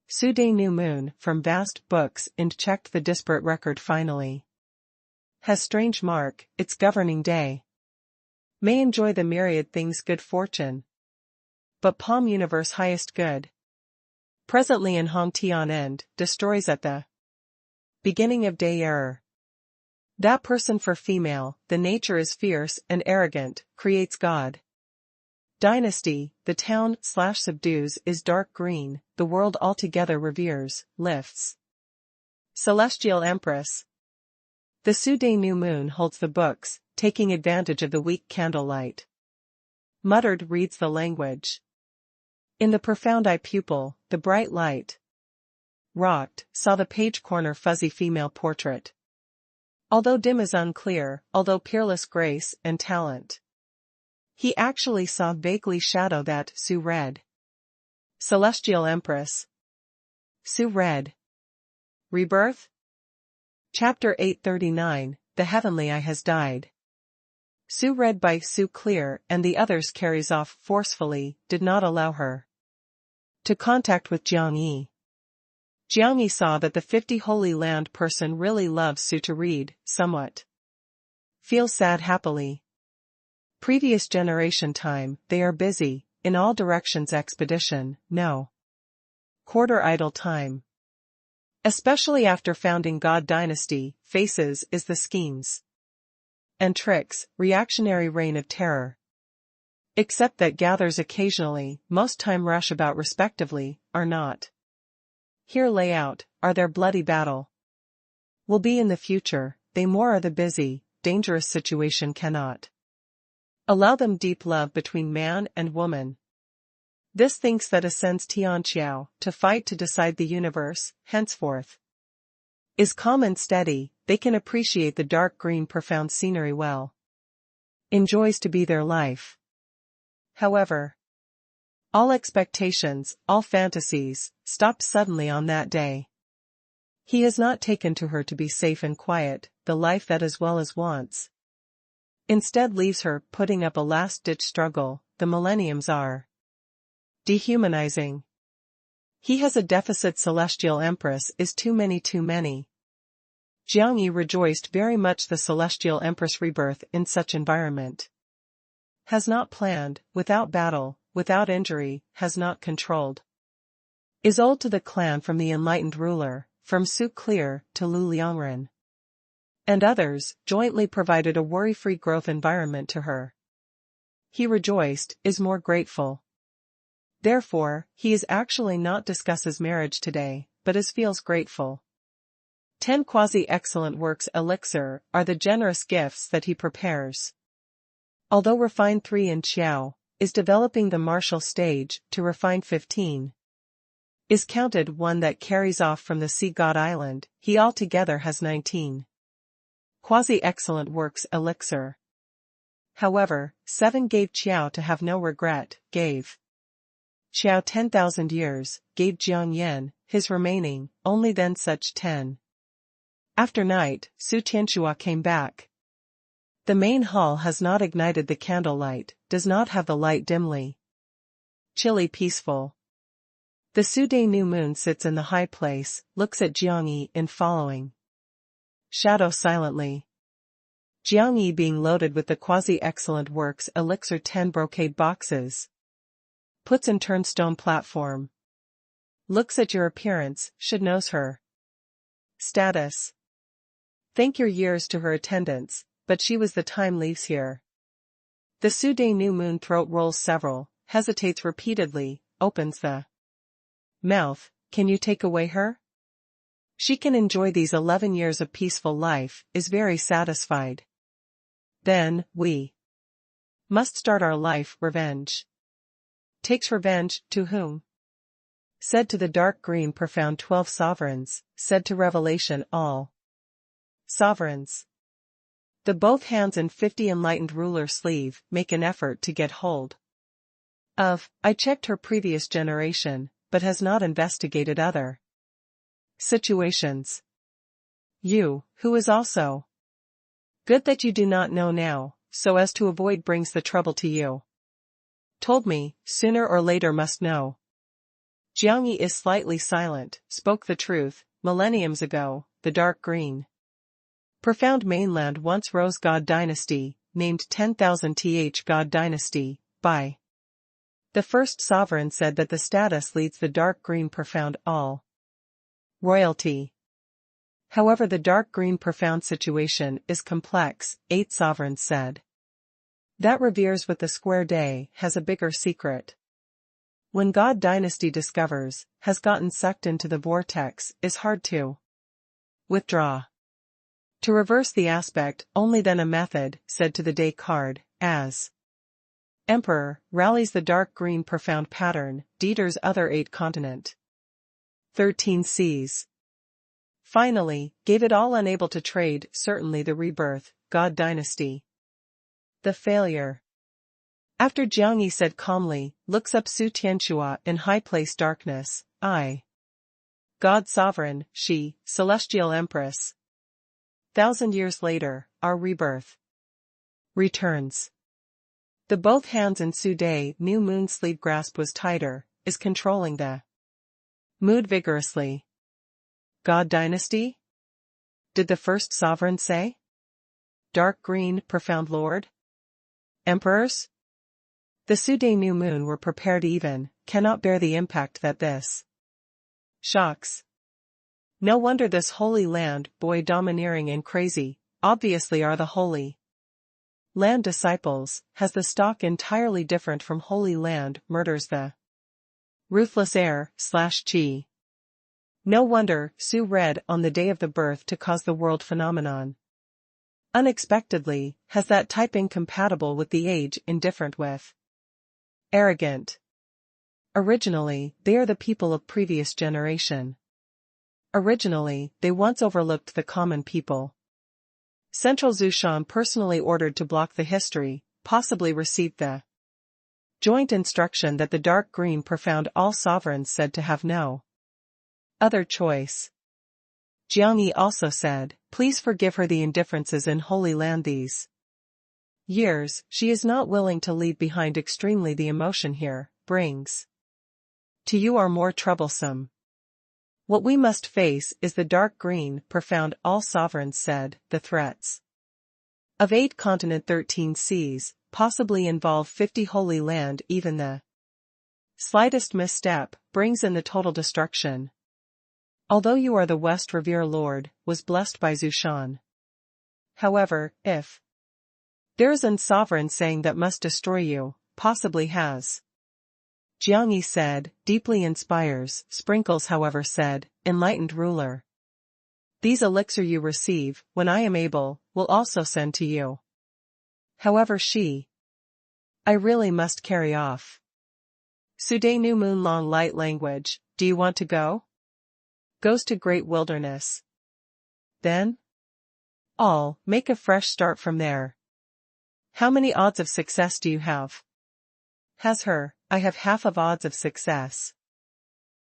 Su Day New Moon, from vast books, and checked the disparate record finally. Has strange mark, its governing day. May enjoy the myriad things good fortune. But Palm Universe highest good. Presently in Hong Tian end, destroys at the beginning of day error. That person for female, the nature is fierce and arrogant, creates God. Dynasty, the town/subdues is dark green, the world altogether reveres, lifts. Celestial Empress. The Su Day New Moon holds the books, taking advantage of the weak candlelight. Muttered reads the language. In the profound eye pupil, the bright light. Rocked, saw the page corner fuzzy female portrait. Although dim is unclear, although peerless grace and talent. He actually saw vaguely shadow that Su read. Celestial Empress. Su read. Rebirth? Chapter 839, The Heavenly Eye Has Died. Su read by Su Clear and the others carries off forcefully, did not allow her to contact with Jiang Yi. Jiang Yi saw that the 50 Holy Land person really loves Su to read, somewhat. Feels sad happily. Previous generation time, they are busy, in all directions expedition, no quarter idle time. Especially after founding God dynasty, faces is the schemes and tricks, reactionary reign of terror. Except that gathers occasionally, most time rush about respectively, are not. Here lay out, are their bloody battle. Will be in the future, they more are the busy, dangerous situation cannot allow them deep love between man and woman. This thinks that ascends Tianqiao, to fight to decide the universe, henceforth. Is calm and steady, they can appreciate the dark green profound scenery well. Enjoys to be their life. However, all expectations, all fantasies, stopped suddenly on that day. He has not taken to her to be safe and quiet, the life that as well as wants. Instead leaves her, putting up a last-ditch struggle, the millenniums are dehumanizing. He has a deficit. Celestial Empress is too many too many. Jiang Yi rejoiced very much. The Celestial Empress rebirth in such environment. Has not planned, without battle, without injury, has not controlled. Is old to the clan from the enlightened ruler, from Su Clear to Lu Liangren. And others, jointly provided a worry-free growth environment to her. He rejoiced, is more grateful. Therefore, he is actually not discusses marriage today, but is feels grateful. 10 quasi-excellent works elixir are the generous gifts that he prepares. Although refined 3 in Qiao, is developing the martial stage to refine 15. Is counted one that carries off from the sea god island, he altogether has 19. Quasi-excellent works elixir. However, 7 gave Qiao to have no regret, gave Qiao 10,000 years, gave Jiang Yan, his remaining, only then such 10. After night, Su Tianxua came back. The main hall has not ignited the candlelight, does not have the light dimly. Chilly peaceful. The Su-day new moon sits in the high place, looks at Jiang Yi in following shadow silently. Jiang Yi being loaded with the quasi-excellent works elixir 10 brocade boxes. Puts in turnstone platform. Looks at your appearance, should knows her status. Thank your years to her attendants, but she was the time leaves here. The Su-day new moon throat rolls several, hesitates repeatedly, opens the mouth. Can you take away her? She can enjoy these 11 years of peaceful life, is very satisfied. Then, we must start our life, revenge. Takes revenge, to whom? Said to the dark green profound 12 sovereigns, said to Revelation all sovereigns. The both hands and 50 enlightened ruler sleeve make an effort to get hold of. I checked her previous generation, but has not investigated other situations. You, who is also good that you do not know now, so as to avoid brings the trouble to you. Told me, sooner or later must know. Jiang Yi is slightly silent, spoke the truth, millenniums ago, the dark green profound mainland once rose God dynasty, named 10,000th God dynasty, by the first sovereign said that the status leads the dark green profound all royalty. However, the dark green profound situation is complex, 8 sovereigns said. That reveres with the square day has a bigger secret. When God dynasty discovers, has gotten sucked into the vortex, is hard to withdraw. To reverse the aspect, only then a method, said to the day card, as Emperor, rallies the dark green profound pattern, Dieter's other 8 continent. 13 seas. Finally, gave it all unable to trade, certainly the rebirth, God dynasty. The failure. After Jiang Yi said calmly, looks up Su Tianxua in high place darkness, I. God sovereign, she, celestial empress. 1,000 years later, our rebirth returns. The both hands in Su-day new moon sleeve grasp was tighter, is controlling the mood vigorously. God dynasty? Did the first sovereign say? Dark green, profound lord? Emperors? The Su-day new moon were prepared even, cannot bear the impact that this shocks. No wonder this holy land, boy domineering and crazy, obviously are the holy land disciples, has the stock entirely different from holy land, murders the ruthless heir, /chi. No wonder, Su read on the day of the birth to cause the world phenomenon. Unexpectedly, has that type incompatible with the age indifferent with arrogant. Originally, they are the people of previous generation. Originally, they once overlooked the common people. Central Zushan personally ordered to block the history, possibly received the joint instruction that the dark green profound all sovereigns said to have no other choice. Jiang Yi also said, please forgive her the indifferences in Holy Land these years, she is not willing to leave behind extremely the emotion here brings. to you are more troublesome. What we must face is the dark green, profound, all sovereigns said, the threats of 8 continent 13 seas, possibly involve 50 holy land, even the slightest misstep brings in the total destruction. Although you are the West Revere Lord, was blessed by Zushan. However, if there is an sovereign saying that must destroy you, possibly has. Jiang Yi said, deeply inspires, Sprinkles however said, enlightened ruler. These elixir you receive, when I am able, will also send to you. However I really must carry off. Sude New Moon Long Light Language, do you want to go? Goes to Great Wilderness. Then? All, make a fresh start from there. How many odds of success do you have? Has her, I have half of odds of success.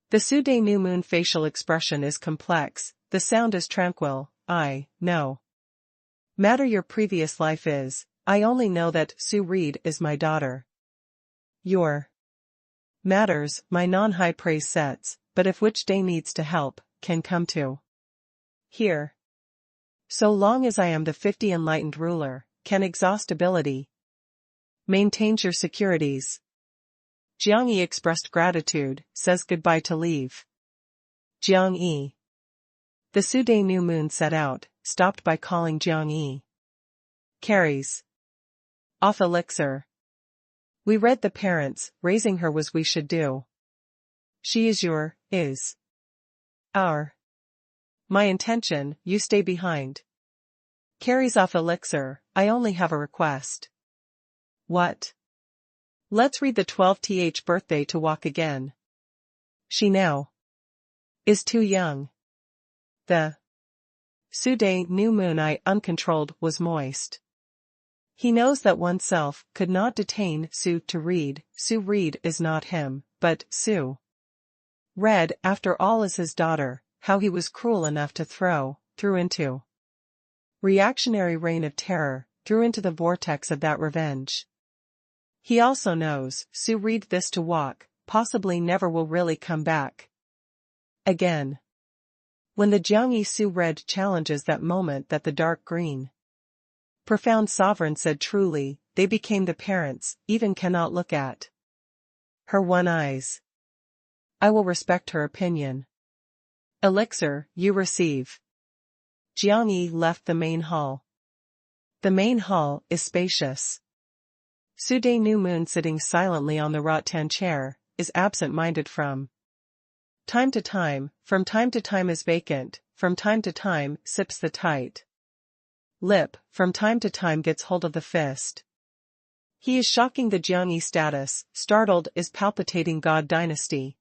The Sude New Moon facial expression is complex, the sound is tranquil, I know. Matter your previous life is, I only know that Su Reed is my daughter. Your matters, my non-high praise sets, but if which day needs to help, can come to. Here. So long as I am the 50 enlightened ruler, can exhaustibility maintains your securities. Jiang Yi expressed gratitude, says goodbye to leave. Jiang Yi. The Sude New Moon set out, stopped by calling Jiang Yi. Carries off elixir. We read the parents, raising her was we should do. She is our. My intention, you stay behind. Carries off elixir, I only have a request. What? Let's read the 12th birthday to walk again. She now is too young. The Sude New Moon eye uncontrolled was moist. He knows that oneself could not detain Su to read. Su Reed is not him, but Su Red after all is his daughter. How he was cruel enough to threw into reactionary reign of terror, threw into the vortex of that revenge. He also knows, Su Reed this to walk, possibly never will really come back again. When the Jiang Yi Su Red challenges that moment that the dark green profound sovereign said truly, they became the parents, even cannot look at her one eyes. I will respect her opinion. Elixir, you receive. Jiang Yi left the main hall. The main hall is spacious. Sude New Moon sitting silently on the rattan chair, is absent-minded from time to time is vacant, from time to time sips the tight lip, from time to time gets hold of the fist. He is shocking the Jiang Yi status, startled is palpitating God dynasty.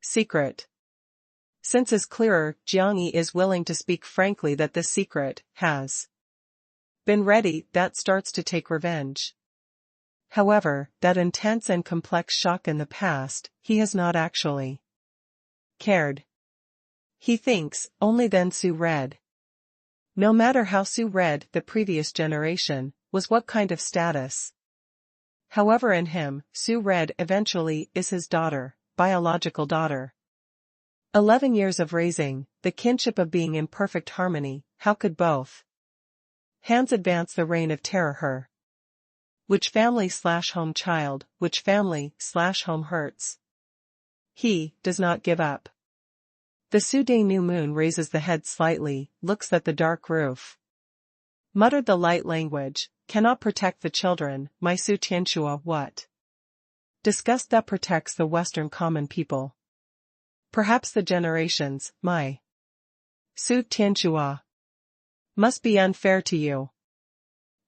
Secret. Since is clearer, Jiang Yi is willing to speak frankly that this secret has been ready, that starts to take revenge. However, that intense and complex shock in the past, he has not actually cared. He thinks, only then Su Red. No matter how Su Red, the previous generation, was what kind of status. However in him, Su Red eventually is his daughter, biological daughter. 11 years of raising, the kinship of being in perfect harmony, how could both hands advance the reign of terror her? Which family/home child, which family/home hurts? He does not give up. The Sude New Moon raises the head slightly, looks at the dark roof. Muttered the light language, cannot protect the children, my Su Tianxua what? Disgust that protects the Western common people. Perhaps the generations, my Su Tianxua. Must be unfair to you.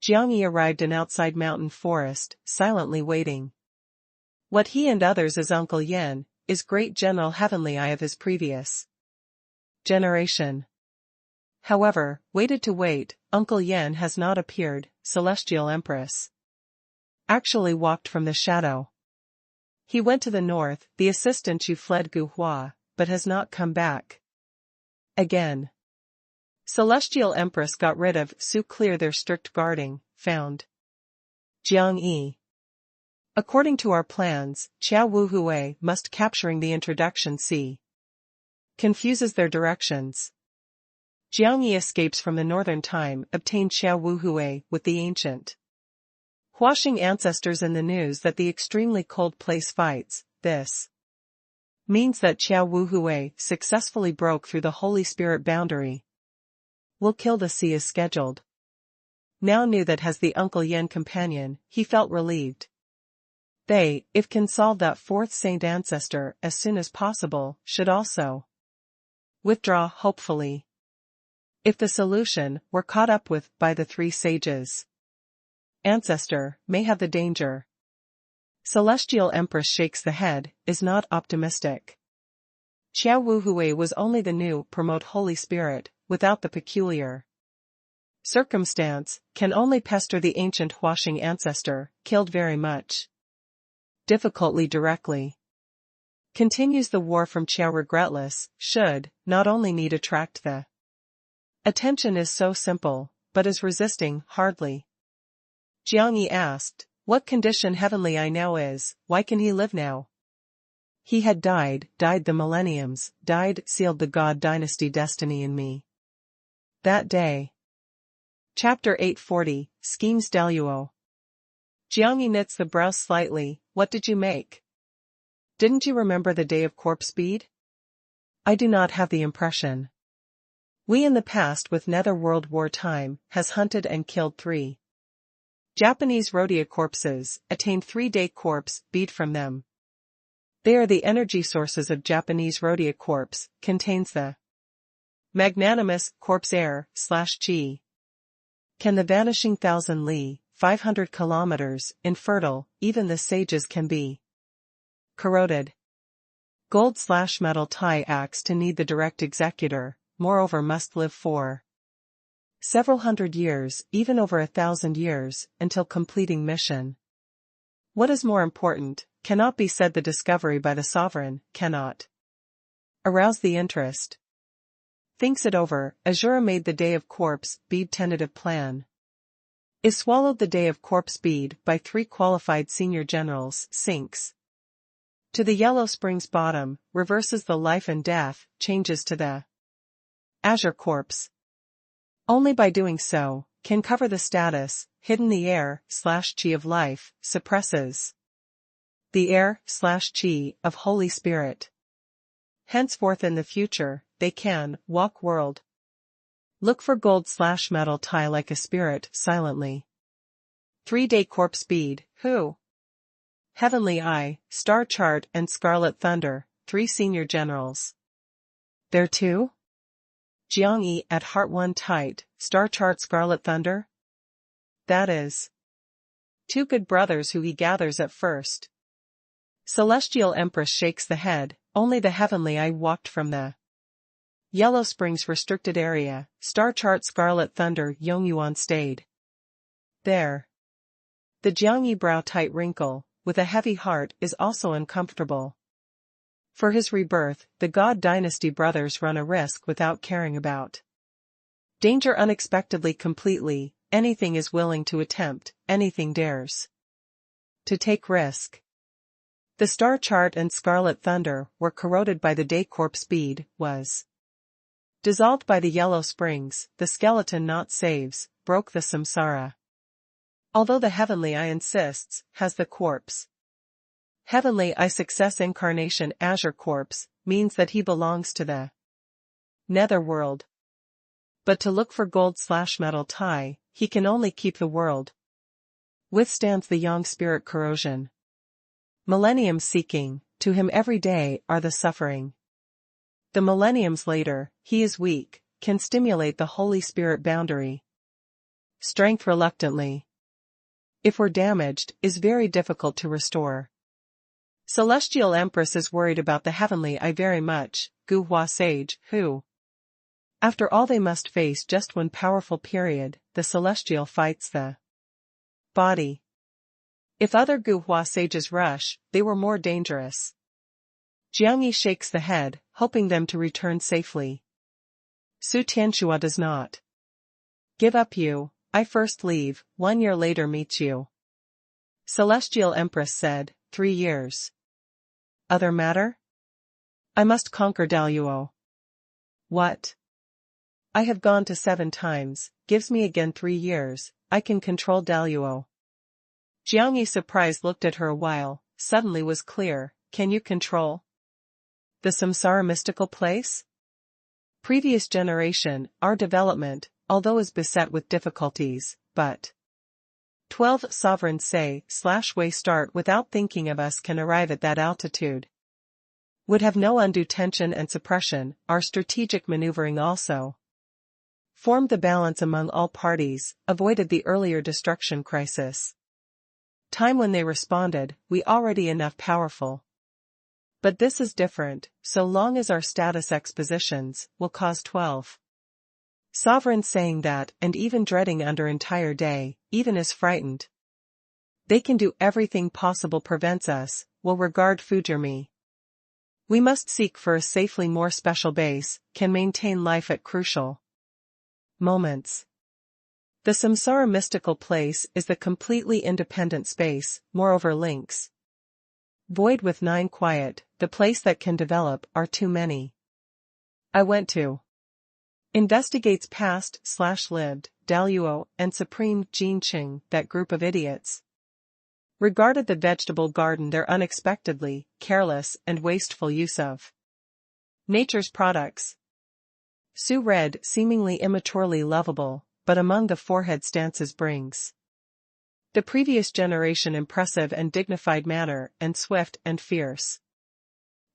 Jiang Yi arrived in outside mountain forest, silently waiting. What he and others as Uncle Yan, is great general heavenly eye of his previous generation. However, waited to wait, Uncle Yan has not appeared, Celestial Empress. Actually walked from the shadow. He went to the north, the assistant Yu fled Guhua, but has not come back again. Celestial Empress got rid of Su clear their strict guarding, found Jiang Yi According to our plans, Qiao Wuhui must capturing the introduction C. Confuses their directions. Jiang Yi escapes from the northern time, obtained Qiao Wuhui with the ancient Huaxing ancestors in the news that the extremely cold place fights. This means that Qiao Wuhui successfully broke through the Holy Spirit boundary. Will kill the sea as scheduled. Now knew that as the Uncle Yen companion, he felt relieved. They, if can solve that fourth saint ancestor as soon as possible, should also withdraw hopefully. If the solution were caught up with by the three sages, ancestor may have the danger. Celestial Empress shakes the head, is not optimistic. Qiao Wuhui was only the new promote Holy Spirit, without the peculiar circumstance, can only pester the ancient Huaxing ancestor, killed very much. Difficultly directly. Continues the war from Qiao regretless, should, not only need attract the attention is so simple, but is resisting, hardly. Jiang Yi asked, what condition heavenly I now is, why can he live now? He had died the millenniums, sealed the God dynasty destiny in me. That day. Chapter 840, Schemes Daluo. Jiang Yi knits the brows slightly, what did you make? Didn't you remember the day of corpse speed? I do not have the impression. We in the past with Nether World War time, has hunted and killed 3 Japanese Rhodia corpses, attained 3-day corpse bead from them. They are the energy sources of Japanese Rhodia corpse, contains the magnanimous corpse air / chi. Can the vanishing 1,000 li, 500 kilometers, infertile, even the sages can be corroded. Gold / metal tie acts to need the direct executor, moreover must live for several hundred years, even over 1,000 years, until completing mission. What is more important, cannot be said the discovery by the sovereign, cannot arouse the interest. Thinks it over, Azura made the day of corpse bead tentative plan. Is swallowed the day of corpse bead by 3 qualified senior generals, sinks to the Yellow Springs bottom, reverses the life and death, changes to the azure corpse. Only by doing so, can cover the status, hidden the air / chi of life, suppresses the air / chi of Holy Spirit. Henceforth in the future, they can walk world. Look for gold / metal tie like a spirit, silently. 3-day corpse bead, who? Heavenly Eye, Star Chart and Scarlet Thunder, 3 senior generals. There too? Jiang Yi at heart one tight, Star Chart Scarlet Thunder? That is 2 good brothers who he gathers at first. Celestial Empress shakes the head, only the Heavenly Eye walked from the Yellow Springs restricted area, Star Chart Scarlet Thunder Yongyuan stayed there. The Jiang Yi brow tight wrinkle, with a heavy heart, is also uncomfortable. For his rebirth, the God Dynasty brothers run a risk without caring about danger unexpectedly completely, anything is willing to attempt, anything dares to take risk. The Star Chart and Scarlet Thunder were corroded by the day corpse bead, was dissolved by the Yellow Springs, the skeleton not saves, broke the samsara. Although the Heavenly Eye insists, has the corpse. Heavenly Eye success incarnation azure corpse, means that he belongs to the nether world. But to look for gold / metal tie, he can only keep the world. Withstands the yang spirit corrosion. Millennium seeking, to him every day are the suffering. The millenniums later, he is weak, can stimulate the Holy Spirit boundary. Strength reluctantly. If we're damaged, is very difficult to restore. Celestial Empress is worried about the Heavenly Eye very much, Gu Hua sage, who? After all they must face just one powerful period, the celestial fights the body. If other Gu Hua sages rush, they were more dangerous. Jiang Yi shakes the head, hoping them to return safely. Su Tianxua does not give up you, I first leave, 1 year later meet you. Celestial Empress said, 3 years. Other matter? I must conquer Daluo. What? I have gone to 7 times, gives me again 3 years, I can control Daluo. Jiang Yi surprised looked at her a while, suddenly was clear, can you control the Samsara mystical place? Previous generation, our development, although is beset with difficulties, but 12 sovereigns say/way start without thinking of us can arrive at that altitude. Would have no undue tension and suppression, our strategic maneuvering also formed the balance among all parties, avoided the earlier destruction crisis. Time when they responded, we already enough powerful. But this is different, so long as our status expositions will cause 12 sovereigns saying that and even dreading under entire day, even as frightened. They can do everything possible prevents us, will regard Fujirmi. We must seek for a safely more special base, can maintain life at crucial moments. The Samsara mystical place is the completely independent space, moreover links void with 9 quiet, the place that can develop are too many. I went to investigates past/lived, Daluo, and Supreme Jinqing, that group of idiots. Regarded the vegetable garden their unexpectedly, careless and wasteful use of nature's products. Su read seemingly immaturely lovable, but among the forehead stances brings the previous generation impressive and dignified manner and swift and fierce.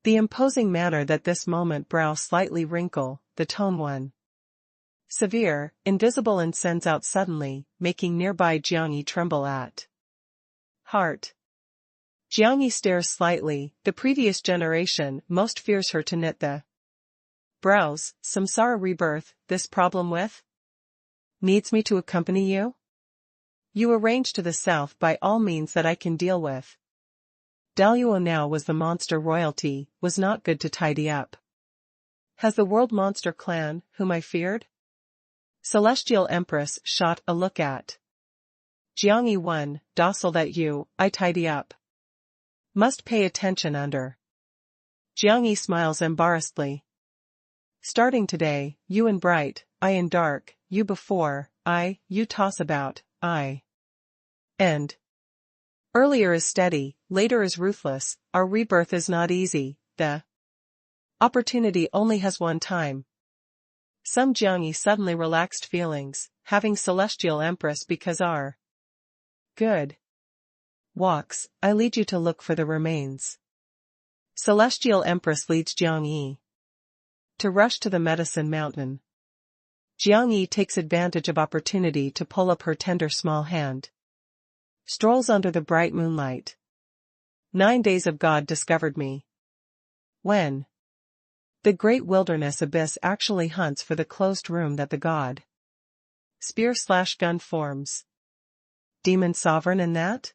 The imposing manner that this moment brow slightly wrinkle, the tone one. Severe, invisible and sends out suddenly, making nearby Jiang Yi tremble at heart. Jiang Yi stares slightly, the previous generation most fears her to knit the brows, Samsara rebirth, this problem with? Needs me to accompany you? You arrange to the south by all means that I can deal with. Daluo now was the monster royalty, was not good to tidy up. Has the world monster clan, whom I feared? Celestial Empress shot a look at Jiang Yi 1, docile that you, I tidy up. Must pay attention under. Jiang Yi smiles embarrassedly. Starting today, you in bright, I in dark, you before, you toss about, I end. Earlier is steady, later is ruthless, our rebirth is not easy, the opportunity only has one time. Some Jiang Yi suddenly relaxed feelings, having Celestial Empress because our good walks, I lead you to look for the remains. Celestial Empress leads Jiang Yi to rush to the medicine mountain. Jiang Yi takes advantage of opportunity to pull up her tender small hand. Strolls under the bright moonlight. 9 days of God discovered me. When? The great wilderness abyss actually hunts for the closed room that the god spear/gun forms. Demon sovereign in that?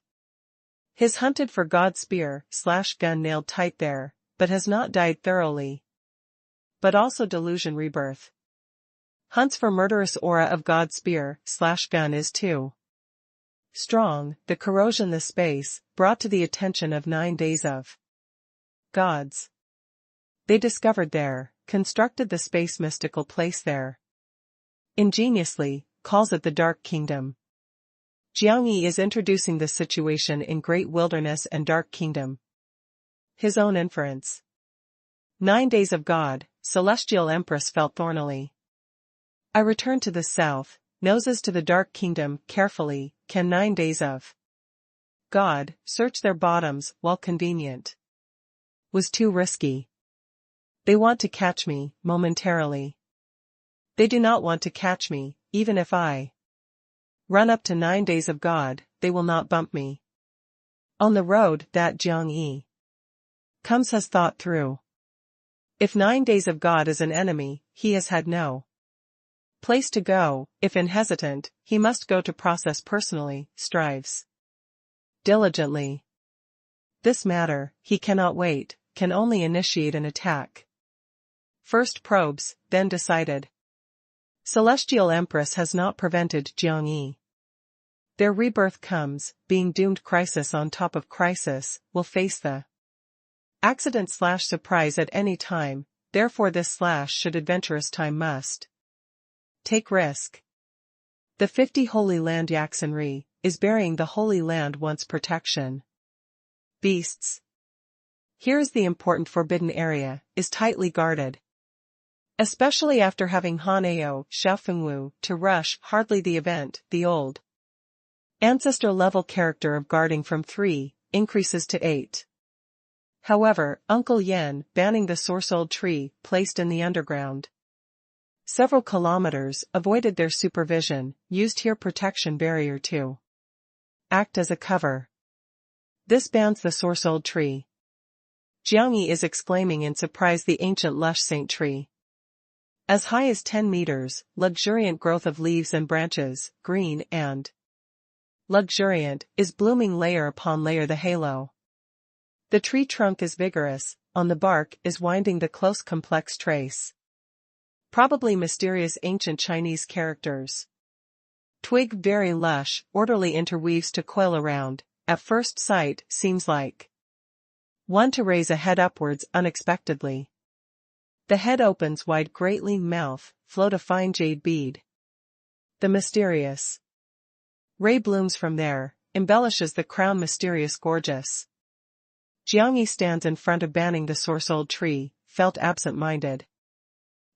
His hunted for God spear/gun nailed tight there, but has not died thoroughly. But also delusion rebirth. Hunts for murderous aura of God spear/gun is too strong, the corrosion the space, brought to the attention of 9 days of gods. They discovered there, constructed the space mystical place there. Ingeniously, calls it the Dark Kingdom. Jiang Yi is introducing the situation in Great Wilderness and Dark Kingdom. His own inference. 9 days of God, Celestial Empress felt thornily. I return to the south, noses to the Dark Kingdom, carefully, can 9 days of God search their bottoms while convenient? Was too risky. They want to catch me, momentarily. They do not want to catch me, even if I run up to 9 days of God, they will not bump me. On the road that Jiang Yi comes has thought through. If 9 days of God is an enemy, he has had no place to go, if hesitant, he must go to process personally, strives diligently. This matter, he cannot wait, can only initiate an attack. First probes, then decided. Celestial Empress has not prevented Jiang Yi Their rebirth comes, being doomed crisis on top of crisis, will face the accident/surprise at any time, therefore this slash should adventurous time must take risk. The 50 Holy Land Yaxanri is burying the Holy Land once protection. Beasts. Here is the important forbidden area, is tightly guarded. Especially after having Han Ao, Xiaofengwu, to rush, hardly the event, the old ancestor level character of guarding from 3, increases to 8. However, Uncle Yen, banning the Source-Old Tree, placed in the underground several kilometers, avoided their supervision, used here protection barrier to act as a cover. This bans the Source-Old Tree. Jiangyi is exclaiming in surprise the ancient lush saint tree. As high as 10 meters, luxuriant growth of leaves and branches, green and luxuriant, is blooming layer upon layer the halo. The tree trunk is vigorous, on the bark is winding the close complex trace. Probably mysterious ancient Chinese characters. Twig very lush, orderly interweaves to coil around, at first sight, seems like one to raise a head upwards unexpectedly. The head opens wide great lean mouth, float a fine jade bead. The mysterious ray blooms from there, embellishes the crown mysterious gorgeous. Jiangyi stands in front of banning the Source-Old Tree, felt absent-minded.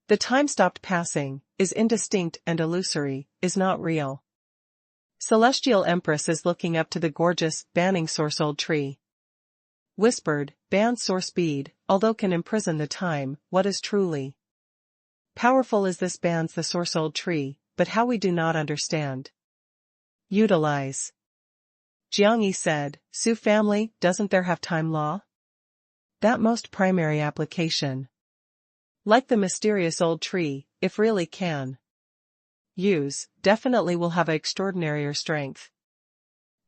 The time stopped passing, is indistinct and illusory, is not real. Celestial Empress is looking up to the gorgeous, banning Source-Old Tree. Whispered, banned source bead, although can imprison the time, what is truly powerful is this bans the Source-Old Tree, but how we do not understand. Utilize. Jiangyi said, Su family, doesn't there have time law? That most primary application. Like the mysterious old tree, if really can use, definitely will have extraordinary strength.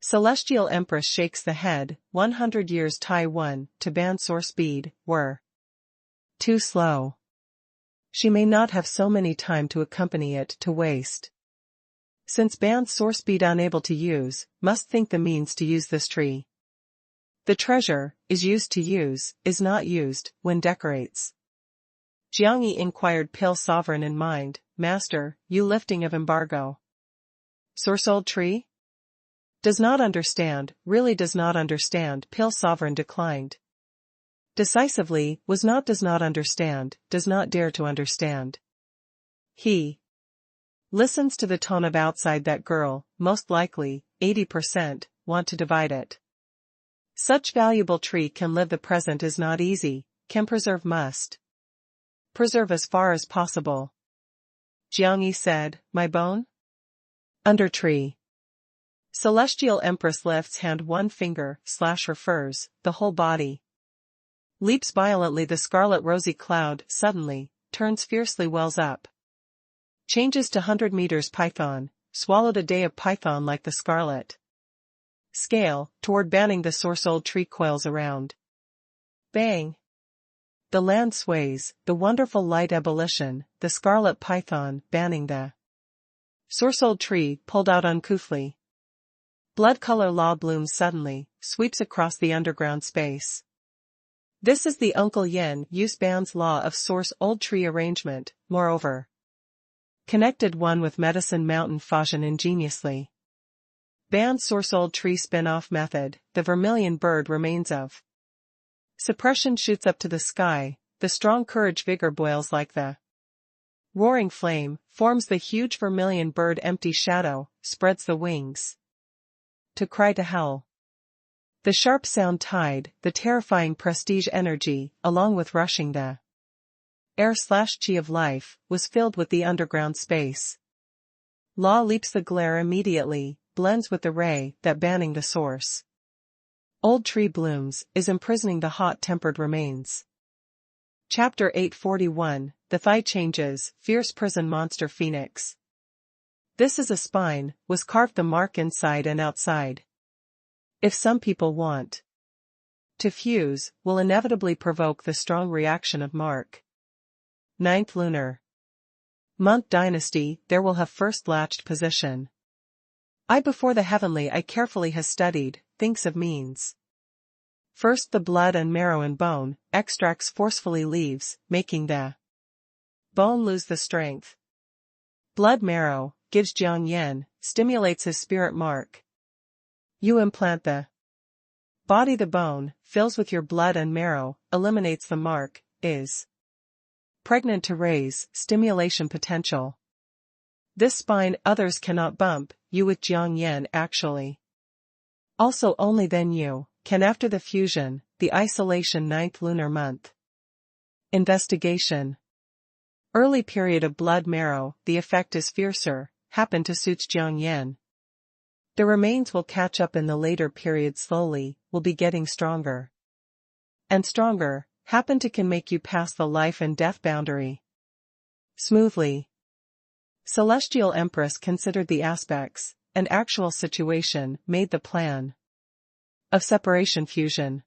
Celestial Empress shakes the head, 100 years Taiwan, to ban source bead, were too slow. She may not have so many time to accompany it to waste. Since banned source bead unable to use, must think the means to use this tree. The treasure, is used to use, is not used, when decorates. Jiangyi inquired Pale Sovereign in mind, Master, you lifting of embargo. Source-Old Tree? Does not understand, really does not understand, Pale Sovereign declined. Decisively, was not does not understand, does not dare to understand. He listens to the tone of outside that girl, most likely, 80%, want to divide it. Such valuable tree can live the present is not easy, can preserve must. Preserve as far as possible. Jiangyi said, my bone? Under tree. Celestial Empress lifts hand one finger, slash refers, the whole body. Leaps violently the scarlet rosy cloud, suddenly, turns fiercely wells up. Changes to 100 meters python, swallowed a day of python like the scarlet scale, toward banning the Source-Old Tree coils around. Bang! The land sways, the wonderful light ebullition, the scarlet python, banning the Source-Old Tree, pulled out uncouthly. Blood color law blooms suddenly, sweeps across the underground space. This is the Uncle Yen use bans law of Source-Old Tree arrangement, moreover. Connected one with Medicine Mountain Fashion ingeniously. Banned Source-Old Tree spin-off method, the vermilion bird remains of suppression shoots up to the sky, the strong courage vigor boils like the roaring flame, forms the huge vermilion bird empty shadow, spreads the wings to cry to hell. The sharp sound tide, the terrifying prestige energy, along with rushing the air/chi of life, was filled with the underground space. Law leaps the glare immediately, blends with the ray, that banning the source. Old tree blooms, is imprisoning the hot-tempered remains. Chapter 841, The Thigh Changes, Fierce Prison Monster Phoenix. This is a spine, was carved the mark inside and outside. If some people want to fuse, will inevitably provoke the strong reaction of mark. 9th lunar month dynasty, there will have first latched position. I before the heavenly I carefully has studied, thinks of means. First the blood and marrow and bone, extracts forcefully leaves, making the bone lose the strength. Blood marrow, gives Jiang Yan, stimulates his spirit mark. You implant the body the bone, fills with your blood and marrow, eliminates the mark, is pregnant to raise, stimulation potential. This spine others cannot bump, you with Jiang Yan actually. Also only then you can after the fusion, the isolation 9th lunar month. Investigation. Early period of blood marrow, the effect is fiercer, happen to suits Jiang Yan. The remains will catch up in the later period slowly, will be getting stronger. And stronger, happen to can make you pass the life and death boundary. Smoothly. Celestial Empress considered the aspects, and actual situation, made the plan of separation fusion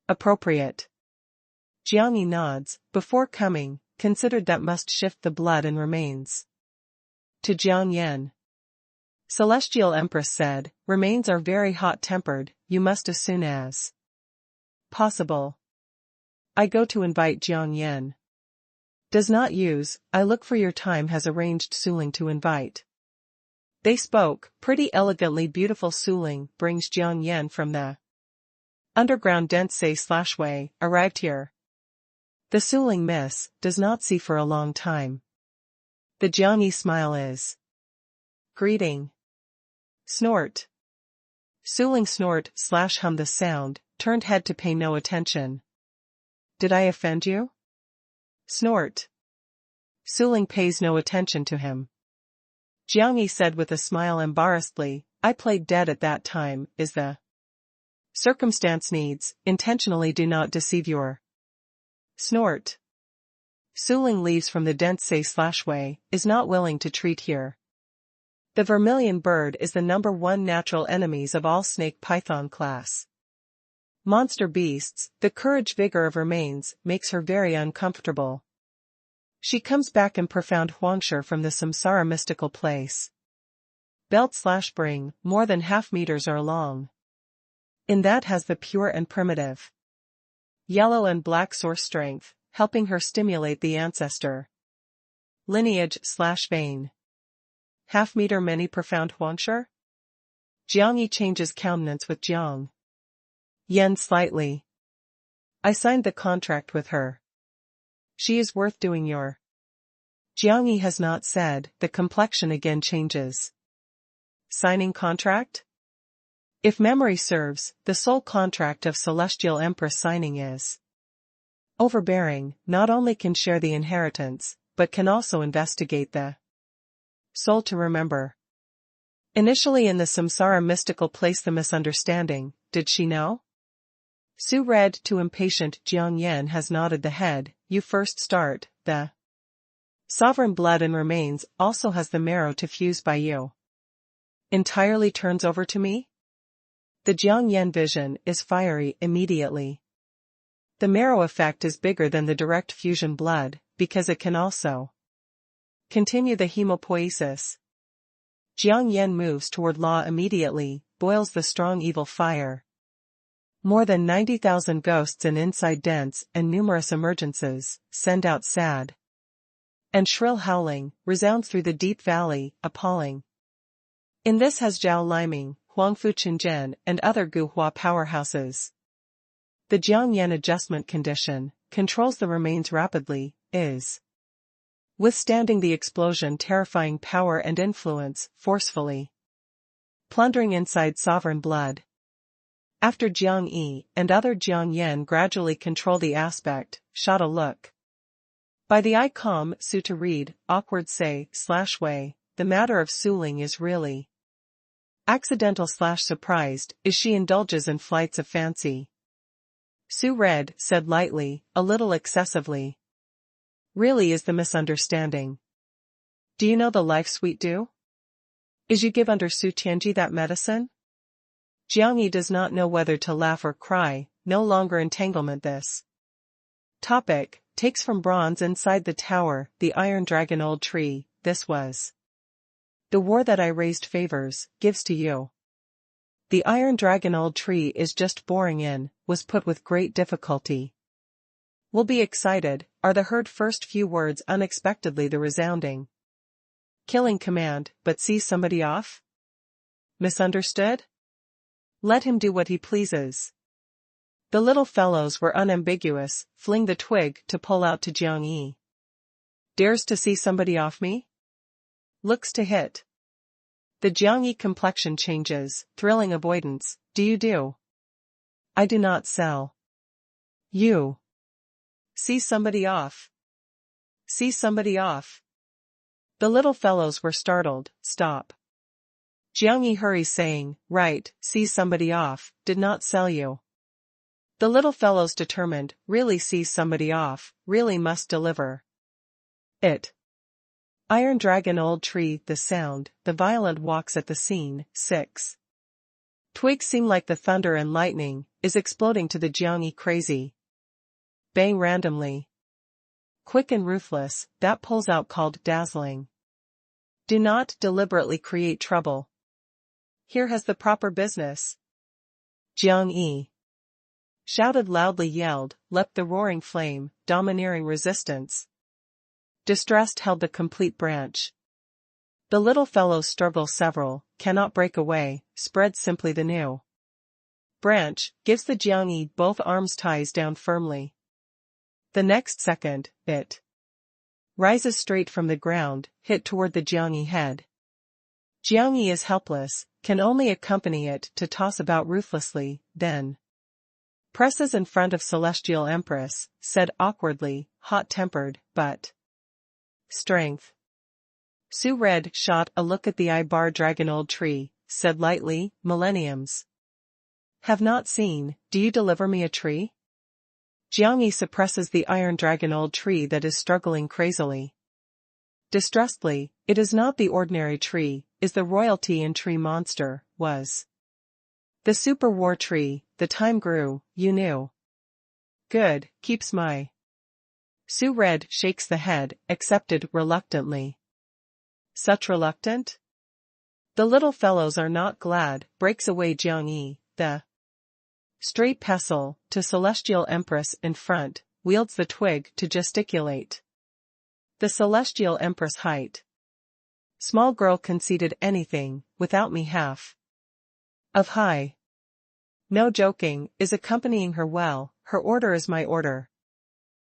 appropriate. Jiang nods, before coming, considered that must shift the blood and remains to Jiang Yan. Celestial Empress said, remains are very hot-tempered, you must as soon as possible. I go to invite Jiang Yan. Does not use, I look for your time has arranged Suling to invite. They spoke, pretty elegantly beautiful Suling brings Jiang Yan from the underground dense/way, arrived here. The Suling miss, does not see for a long time. The Jiang smile is greeting. Snort. Suling snort/hum the sound, turned head to pay no attention. Did I offend you? Snort. Suling pays no attention to him. Jiang said with a smile embarrassedly, I played dead at that time, is the circumstance needs, intentionally do not deceive your snort. Suling leaves from the dense/way, is not willing to treat here. The vermilion bird is the #1 natural enemies of all snake python class monster beasts, the courage vigor of remains, makes her very uncomfortable. She comes back in profound Huangshe from the samsara mystical place. Belt/bring, more than half meters or long. In that has the pure and primitive yellow and black source strength, helping her stimulate the ancestor lineage/vein. Half-meter many profound Huangshe? Jiang changes countenance with Jiang Yan slightly. I signed the contract with her. She is worth doing your. Jiang has not said, the complexion again changes. Signing contract? If memory serves, the sole contract of Celestial Empress signing is overbearing, not only can share the inheritance, but can also investigate the soul to remember. Initially in the samsara mystical place the misunderstanding, did she know? Su read to impatient Jiang Yan has nodded the head, you first start, the sovereign blood and remains also has the marrow to fuse by you. Entirely turns over to me? The Jiang Yan vision is fiery immediately. The marrow effect is bigger than the direct fusion blood, because it can also continue the hemopoiesis. Jiang Yan moves toward law immediately, boils the strong evil fire. More than 90,000 ghosts in inside dents and numerous emergences, send out sad and shrill howling, resounds through the deep valley, appalling. In this has Zhao Liming, Huangfu Qinzhen and other Guhua powerhouses. The Jiang Yan adjustment condition, controls the remains rapidly, is withstanding the explosion terrifying power and influence, forcefully plundering inside sovereign blood. After Jiang Yi and other Jiang Yan gradually control the aspect, shot a look. By the ICOM, Su to read, awkward say/way, the matter of Suling is really accidental/surprised, is she indulges in flights of fancy. Su read, said lightly, a little excessively. Really is the misunderstanding. Do you know the life sweet do? Is you give under Su Tianji that medicine? Jiang Yi does not know whether to laugh or cry, no longer entanglement this topic, takes from bronze inside the tower, the iron dragon old tree, this was The war that I raised favors, gives to you. The Iron Dragon old tree is just boring in, was put with great difficulty. Will be excited, are the heard first few words unexpectedly the resounding killing command, but see somebody off? Misunderstood? Let him do what he pleases. The little fellows were unambiguous, fling the twig to pull out to Jiang Yi. Dares to see somebody off me? Looks to hit. The Jiang Yi complexion changes, thrilling avoidance, do? I do not sell. You. See somebody off. See somebody off. The little fellows were startled, stop. Jiang Yi hurries saying, right, see somebody off, did not sell you. The little fellows determined, really sees somebody off, really must deliver. It. Iron Dragon old tree, the sound, the violent walks at the scene, 6. Twigs seem like the thunder and lightning, is exploding to the Jiang Yi crazy. Bang randomly. Quick and ruthless, that pulls out called dazzling. Do not deliberately create trouble. Here has the proper business. Jiang Yi. Shouted loudly yelled, leapt the roaring flame, domineering resistance. Distressed held the complete branch. The little fellows struggle several, cannot break away, spread simply the new branch, gives the Jiang Yi both arms ties down firmly. The next second, it rises straight from the ground, hit toward the Jiang Yi head. Jiang Yi is helpless, can only accompany it to toss about ruthlessly, then presses in front of Celestial Empress, said awkwardly, hot-tempered, but strength. Su Red shot a look at the Iron Dragon old tree, said lightly, millenniums. Have not seen, do you deliver me a tree? Jiang Yi suppresses the Iron Dragon old tree that is struggling crazily. Distrustedly, it is not the ordinary tree, is the royalty in tree monster, was the super war tree, the time grew, you knew. Good, keeps my. Su Red shakes the head, accepted reluctantly. Such reluctant? The little fellows are not glad, breaks away Jiang Yi, the stray pestle, to Celestial Empress in front, wields the twig to gesticulate. The Celestial Empress height. Small girl conceded anything, without me half of high. No joking, is accompanying her well, her order is my order.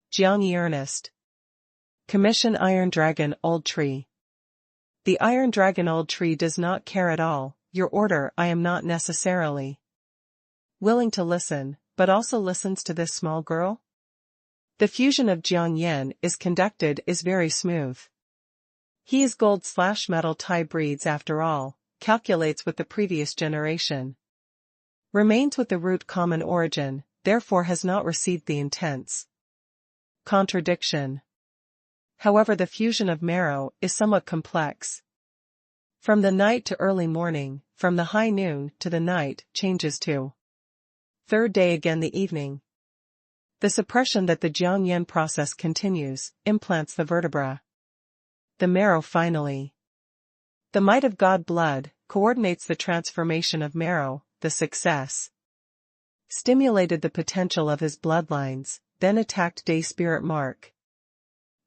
Jiang Yi earnest. Commission Iron Dragon old tree. The Iron Dragon old tree does not care at all, your order I am not necessarily willing to listen, but also listens to this small girl? The fusion of Jiang Yan is conducted is very smooth. He is gold/metal Tai breeds after all, calculates with the previous generation. Remains with the root common origin, therefore has not received the intense contradiction. However, the fusion of marrow is somewhat complex. From the night to early morning, from the high noon to the night, changes to third day again the evening. The suppression that the Jiang Yan process continues, implants the vertebra. The marrow finally. The might of God blood, coordinates the transformation of marrow, the success. Stimulated the potential of his bloodlines, then attacked day Spirit Mark.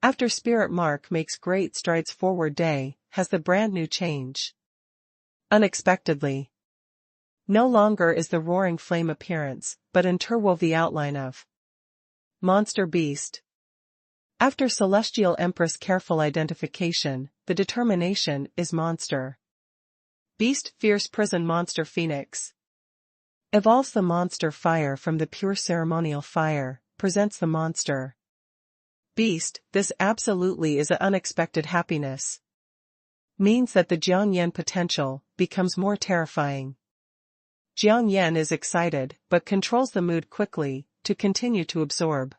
After Spirit Mark makes great strides forward day, has the brand new change. Unexpectedly. No longer is the roaring flame appearance, but interwove the outline of monster beast. After Celestial Empress careful identification, the determination is monster beast fierce prison monster phoenix. Evolves the monster fire from the pure ceremonial fire, presents the monster beast. This absolutely is an unexpected happiness. Means that the Jiang Yan potential becomes more terrifying. Jiang Yan is excited, but controls the mood quickly, to continue to absorb.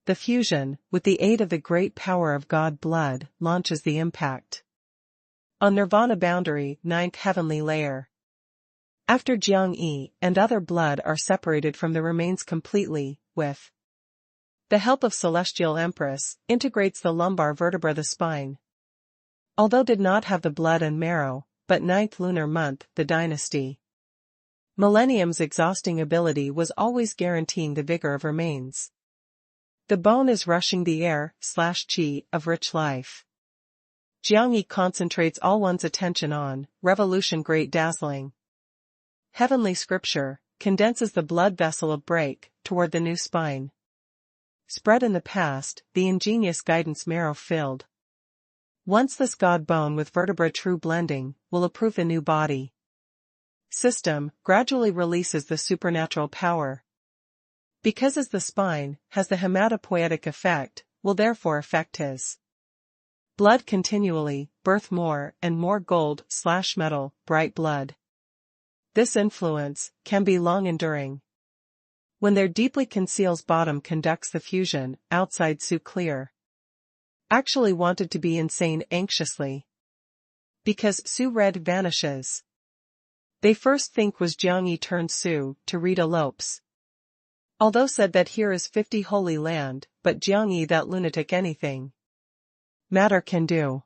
The fusion, with the aid of the great power of God blood, launches the impact. On Nirvana boundary, 9th heavenly layer. After Jiang Yi and other blood are separated from the remains completely, with the help of Celestial Empress, integrates the lumbar vertebra the spine. Although did not have the blood and marrow, but ninth lunar month, the dynasty. Millennium's exhausting ability was always guaranteeing the vigor of remains. The bone is rushing the air/chi of rich life. Jiangyi concentrates all one's attention on, revolution great dazzling. Heavenly scripture, condenses the blood vessel of break, toward the new spine. Spread in the past, the ingenious guidance marrow filled. Once this god bone with vertebra true blending, will approve the new body. System, gradually releases the supernatural power. Because as the spine, has the hematopoietic effect, will therefore affect his blood continually, birth more and more gold/metal, bright blood. This influence, can be long-enduring. When their deeply conceals bottom conducts the fusion, outside Su clear. Actually wanted to be insane anxiously. Because Su red vanishes. They first think was Jiangyi turned Su, to read elopes. Although said that here is 50 holy land, but Jiangyi that lunatic anything matter can do.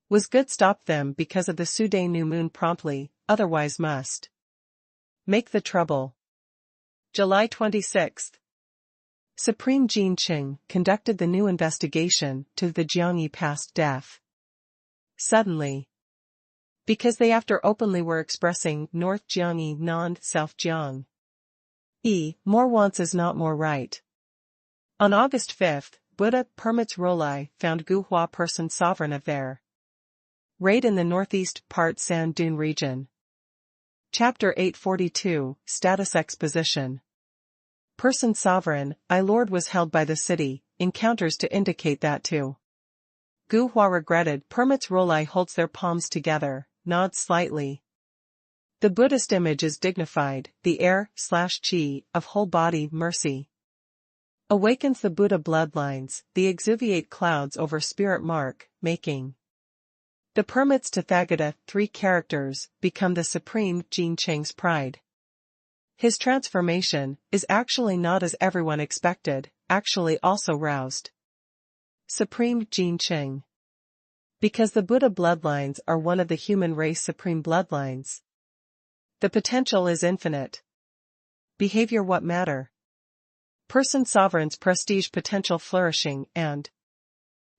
Was good stop them because of the Su day new moon promptly, otherwise must make the trouble. July 26. Supreme Jin Qing conducted the new investigation to the Jiangyi past death. Suddenly. Because they after openly were expressing North Jiangyi non-South Jiang. More wants is not more right. On August 5, Buddha permits Rolai found Guhua person sovereign of their raid in the northeast part Sand Dune region. Chapter 842, Status Exposition. Person sovereign, Lord was held by the city, encounters to indicate that too. Guhua regretted permits Rolai holds their palms together, nods slightly. The Buddhist image is dignified, the air/chi of whole body mercy. Awakens the Buddha bloodlines, the exuviate clouds over spirit mark, making the permits Tathagata, 3 characters, become the supreme Jin Qing's pride. His transformation is actually not as everyone expected, actually also roused. Supreme Jin Qing. Because the Buddha bloodlines are one of the human race supreme bloodlines. The potential is infinite. Behavior what matter? Person sovereign's prestige potential flourishing and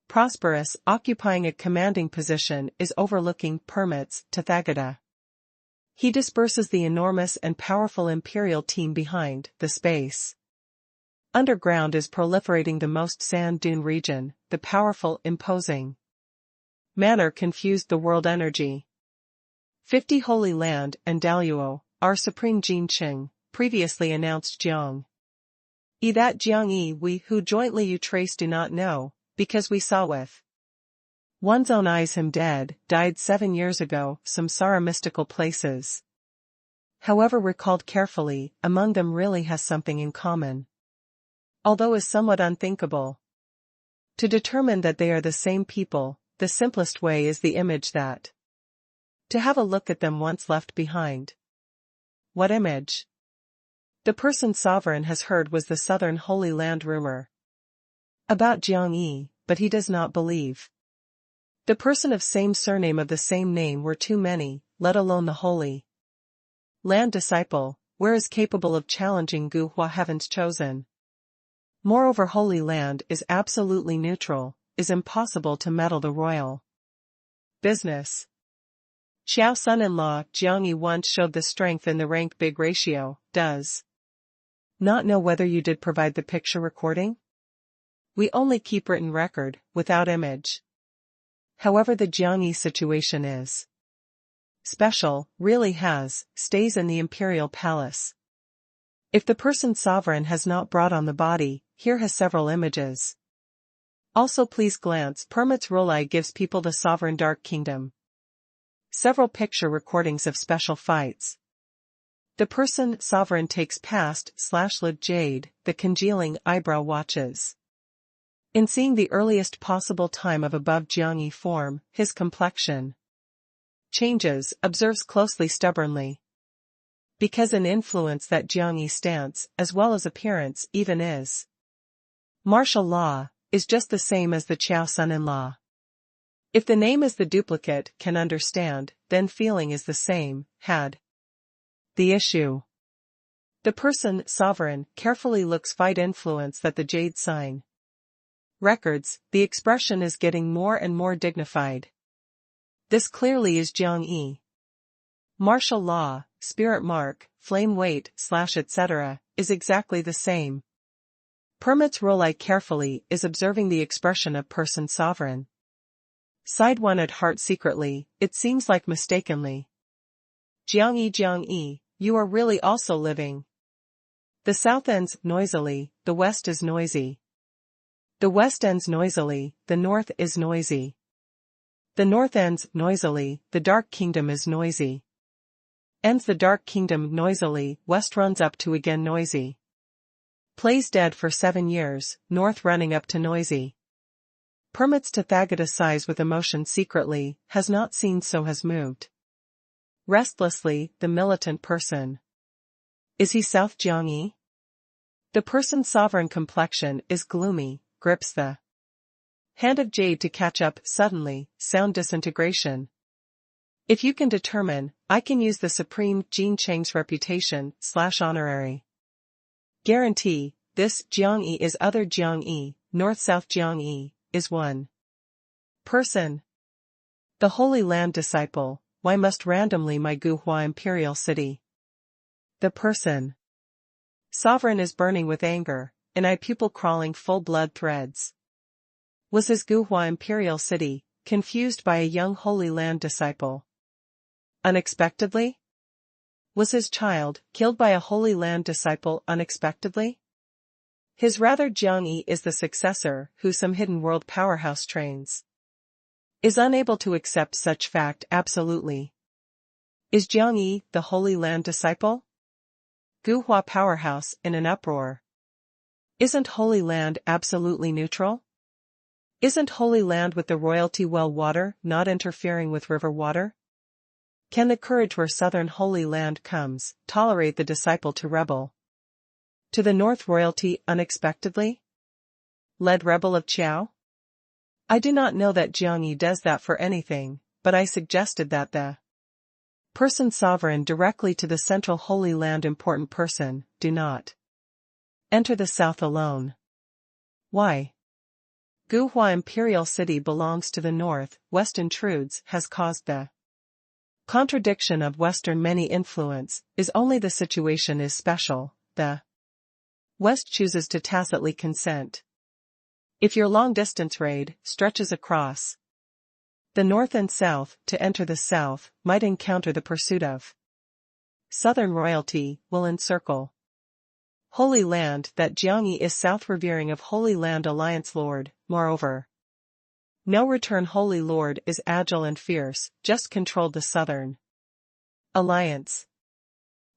prosperous, occupying a commanding position is overlooking permits Tathagata. He disperses the enormous and powerful imperial team behind the space. Underground is proliferating the most sand dune region, the powerful, imposing manner confused the world energy. 50 Holy Land and Daluo, our supreme Jin Qing, previously announced Jiang. That Jiangyi we who jointly you trace do not know, because we saw with one's own eyes him dead, died 7 years ago, samsara mystical places. However recalled carefully, among them really has something in common. Although is somewhat unthinkable. To determine that they are the same people, the simplest way is the image that. To have a look at them once left behind. What image? The person sovereign has heard was the southern Holy Land rumor. About Jiangyi, but he does not believe. The person of same surname of the same name were too many, let alone the Holy Land disciple, where is capable of challenging Guhua heaven's chosen. Moreover Holy Land is absolutely neutral, is impossible to meddle the royal business. Xiao son-in-law Jiangyi once showed the strength in the rank big ratio, does not know whether you did provide the picture recording? We only keep written record, without image. However the Jiangyi situation is special, really stays in the imperial palace. If the person sovereign has not brought on the body, here has several images. Also please glance permits Rolai gives people the sovereign dark kingdom. Several picture recordings of special fights. The person sovereign takes past/lid jade, the congealing eyebrow watches. In seeing the earliest possible time of above Jiangyi form, his complexion changes, observes closely stubbornly. Because an influence that Jiangyi stance, as well as appearance, even is martial law, is just the same as the Qiao son-in-law. If the name is the duplicate can understand, then feeling is the same, had. The issue. The person, sovereign, carefully looks fight influence that the jade sign. Records, the expression is getting more and more dignified. This clearly is Jiang-yi. Martial law, spirit mark, flame weight, / etc., is exactly the same. Permits Rolai carefully is observing the expression of person sovereign. Side 1 at heart secretly, it seems like mistakenly. Jiang-yi, you are really also living. The south ends noisily, the west is noisy. The west ends noisily, the north is noisy. The north ends noisily, the dark kingdom is noisy. Ends the dark kingdom noisily, west runs up to again noisy. Plays dead for 7 years, north running up to noisy. Permits Tathagata sighs with emotion secretly, has not seen so has moved. Restlessly, the militant person. Is he South Jiang-yi? The person's sovereign complexion is gloomy, grips the hand of jade to catch up, suddenly, sound disintegration. If you can determine, I can use the supreme Jin Cheng's reputation, / honorary. Guarantee, this Jiang-yi is other Jiang-yi, north-south Jiang-yi, is one person. The Holy Land disciple, why must randomly my Guhua imperial city? The person. Sovereign is burning with anger, an eye pupil crawling full blood threads. Was his Guhua imperial city, confused by a young Holy Land disciple? Unexpectedly? Was his child, killed by a Holy Land disciple unexpectedly? His rather Jiang-yi is the successor, who some hidden world powerhouse trains. Is unable to accept such fact absolutely. Is Jiang-yi the Holy Land disciple? Guhua powerhouse in an uproar. Isn't Holy Land absolutely neutral? Isn't Holy Land with the royalty well water not interfering with river water? Can the courage where southern Holy Land comes, tolerate the disciple to rebel? To the north royalty unexpectedly? Led rebel of Qiao? I do not know that Jiang-yi does that for anything, but I suggested that the person sovereign directly to the central Holy Land important person, do not enter the south alone. Why? Guhua imperial city belongs to the north, west intrudes, has caused the contradiction of western many influence, is only the situation is special, the west chooses to tacitly consent. If your long-distance raid stretches across the north and south, to enter the south, might encounter the pursuit of southern royalty, will encircle Holy Land that Jiang-yi is south revering of Holy Land Alliance Lord, moreover. No return Holy Lord is agile and fierce, just controlled the southern alliance.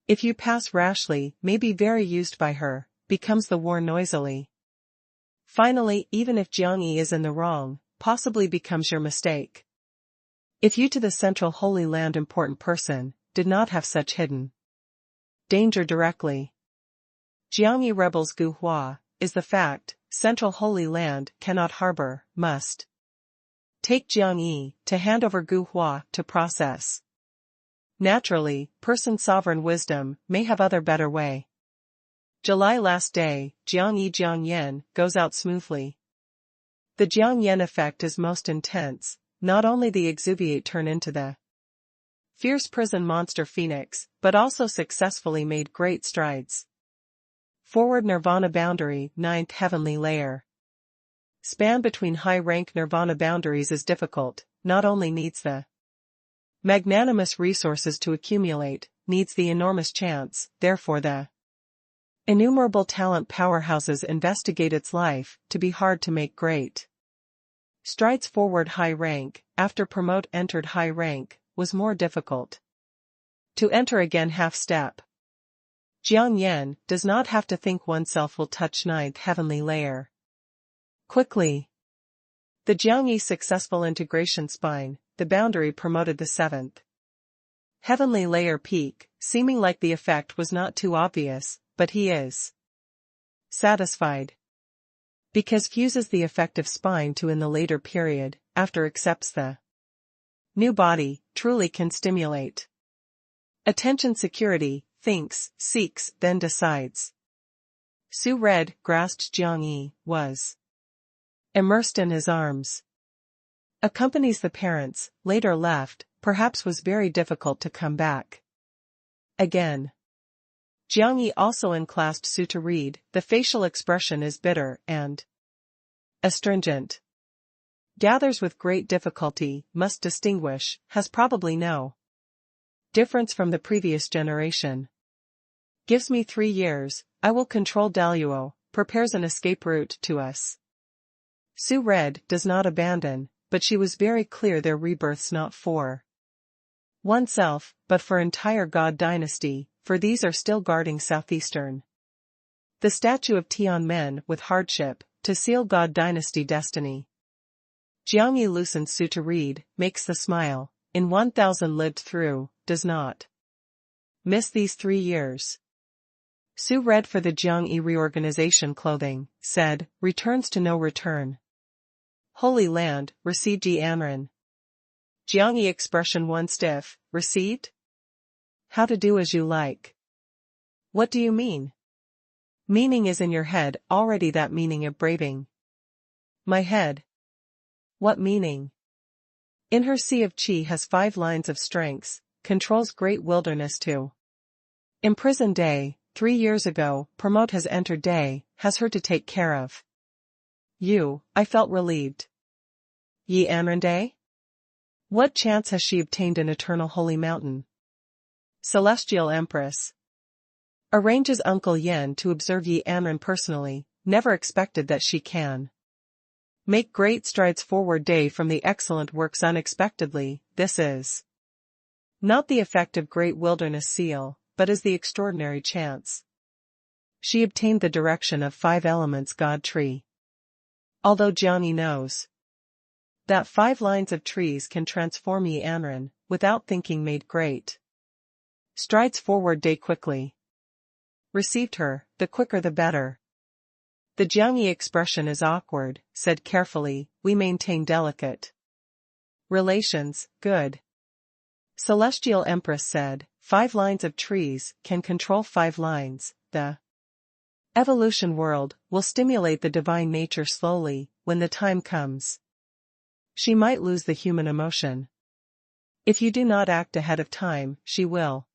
If you pass rashly, may be very used by her, becomes the war noisily. Finally, even if Jiang-yi is in the wrong, possibly becomes your mistake. If you to the central Holy Land important person, did not have such hidden danger directly. Jiang-yi rebels Guhua, is the fact, central Holy Land cannot harbor, must take Jiang-yi, to hand over Guhua, to process. Naturally, person sovereign wisdom, may have other better way. July last day, Jiang-yi Jiang-yen, goes out smoothly. The Jiang-yen effect is most intense, not only the exuviate turn into the fierce prison monster phoenix, but also successfully made great strides. Forward Nirvana boundary, 9th heavenly layer. Span between high-rank Nirvana boundaries is difficult, not only needs the magnanimous resources to accumulate, needs the enormous chance, therefore the innumerable talent powerhouses investigate its life, to be hard to make great strides forward high rank, after promote entered high rank, was more difficult. To enter again half step. Jiang Yan does not have to think oneself will touch 9th heavenly layer quickly. The Jiangyi successful integration spine, the boundary promoted the 7th heavenly layer peak, seeming like the effect was not too obvious, but he is satisfied. Because fuses the effective spine to in the later period, after accepts the new body, truly can stimulate attention security, thinks, seeks, then decides. Su Red grasped Jiang Yi, was immersed in his arms. Accompanies the parents, later left, perhaps was very difficult to come back again. Jiang Yi also unclasped Su to read, the facial expression is bitter and astringent. Gathers with great difficulty, must distinguish, has probably no difference from the previous generation. Gives me 3 years, I will control Daluo, prepares an escape route to us. Su Red does not abandon, but she was very clear their rebirths not for oneself, but for entire God dynasty, for these are still guarding southeastern. The statue of Tianmen with hardship, to seal God dynasty destiny. Jiang Yi loosens Su to read, makes the smile, in 1000 lived through, does not miss these 3 years. Su read for the Jiang Yi reorganization clothing, said, returns to no return. Holy Land, received Yi Anren. Jiang Yi expression 1 stiff, received? How to do as you like. What do you mean? Meaning is in your head, already that meaning of braving. My head. What meaning? In her sea of Qi has 5 lines of strengths, controls great wilderness too. Imprison Day, 3 years ago, Promote has entered Day, has her to take care of. You, I felt relieved. Yi Anren Day? What chance has she obtained an eternal holy mountain? Celestial Empress. Arranges Uncle Yen to observe Yi Anren personally, never expected that she can make great strides forward day from the excellent works unexpectedly. This is not the effect of great wilderness seal, but is the extraordinary chance. She obtained the direction of 5 elements God tree. Although Jiang Yi knows that 5 lines of trees can transform Yi Anren, without thinking made great strides forward day quickly. Received her, the quicker the better. The Jiang Yi expression is awkward, said carefully, we maintain delicate relations, good. Celestial Empress said, 5 lines of trees can control 5 lines, the evolution world will stimulate the divine nature slowly, when the time comes. She might lose the human emotion. If you do not act ahead of time, she will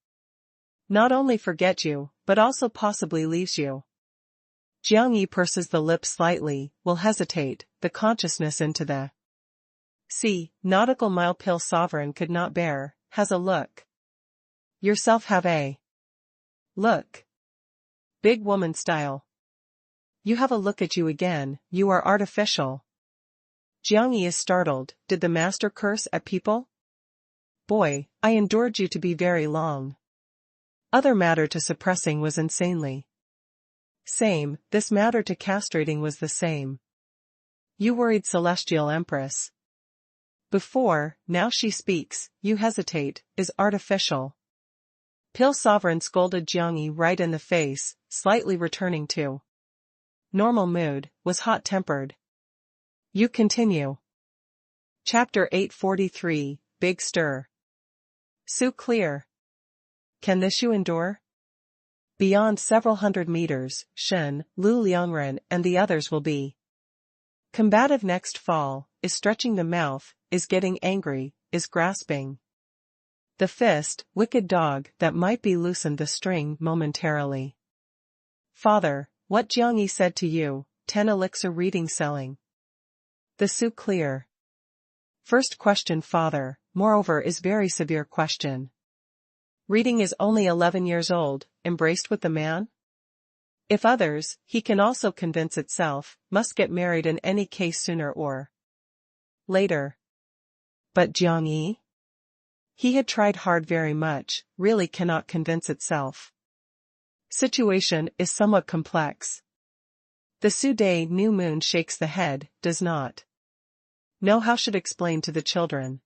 not only forget you, but also possibly leaves you. Jiang Yi purses the lips slightly, will hesitate, the consciousness into the sea, nautical mile pill sovereign could not bear, has a look. Yourself have a look. Big woman style. You have a look at you again, you are artificial. Jiang Yi is startled, did the master curse at people? Boy, I endured you to be very long. Other matter to suppressing was insanely same, this matter to castrating was the same. You worried Celestial Empress. Before, now she speaks, you hesitate, is artificial. Pill Sovereign scolded Jiang Yi right in the face, slightly returning to normal mood, was hot-tempered. You continue. Chapter 843, Big Stir. Su clear. Can this you endure? Beyond several hundred meters, Shen, Lu Liangren and the others will be combative next fall, is stretching the mouth, is getting angry, is grasping the fist, wicked dog, that might be loosened the string momentarily. Father, what Jiang Yi said to you, 10 elixir reading selling. The Su clear. First question father, moreover is very severe question. Reading is only 11 years old, embraced with the man? If others, he can also convince itself, must get married in any case sooner or later. But Jiang Yi? He had tried hard very much, really cannot convince itself. Situation is somewhat complex. The Su Day new moon shakes the head, does not know how should explain to the children.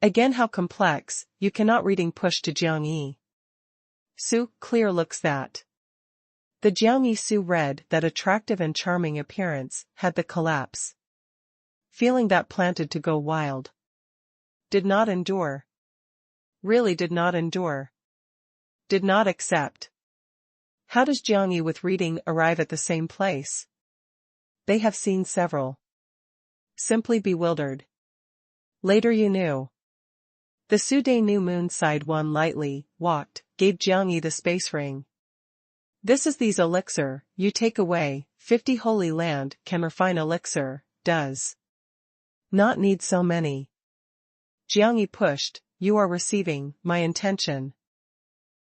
Again how complex, you cannot reading push to Jiang Yi. Su, clear looks that. The Jiang Yi Su read that attractive and charming appearance, had the collapse. feeling that planted to go wild. Did not endure. Really did not endure. Did not accept. How does Jiangyi with reading arrive at the same place? They have seen several. Simply bewildered. Later you knew. The Sude new moon sighed one lightly, walked, gave Jiangyi the space ring. This is these elixir, you take away, 50 holy land can refine elixir, does not need so many. Jiangyi pushed, you are receiving, my intention.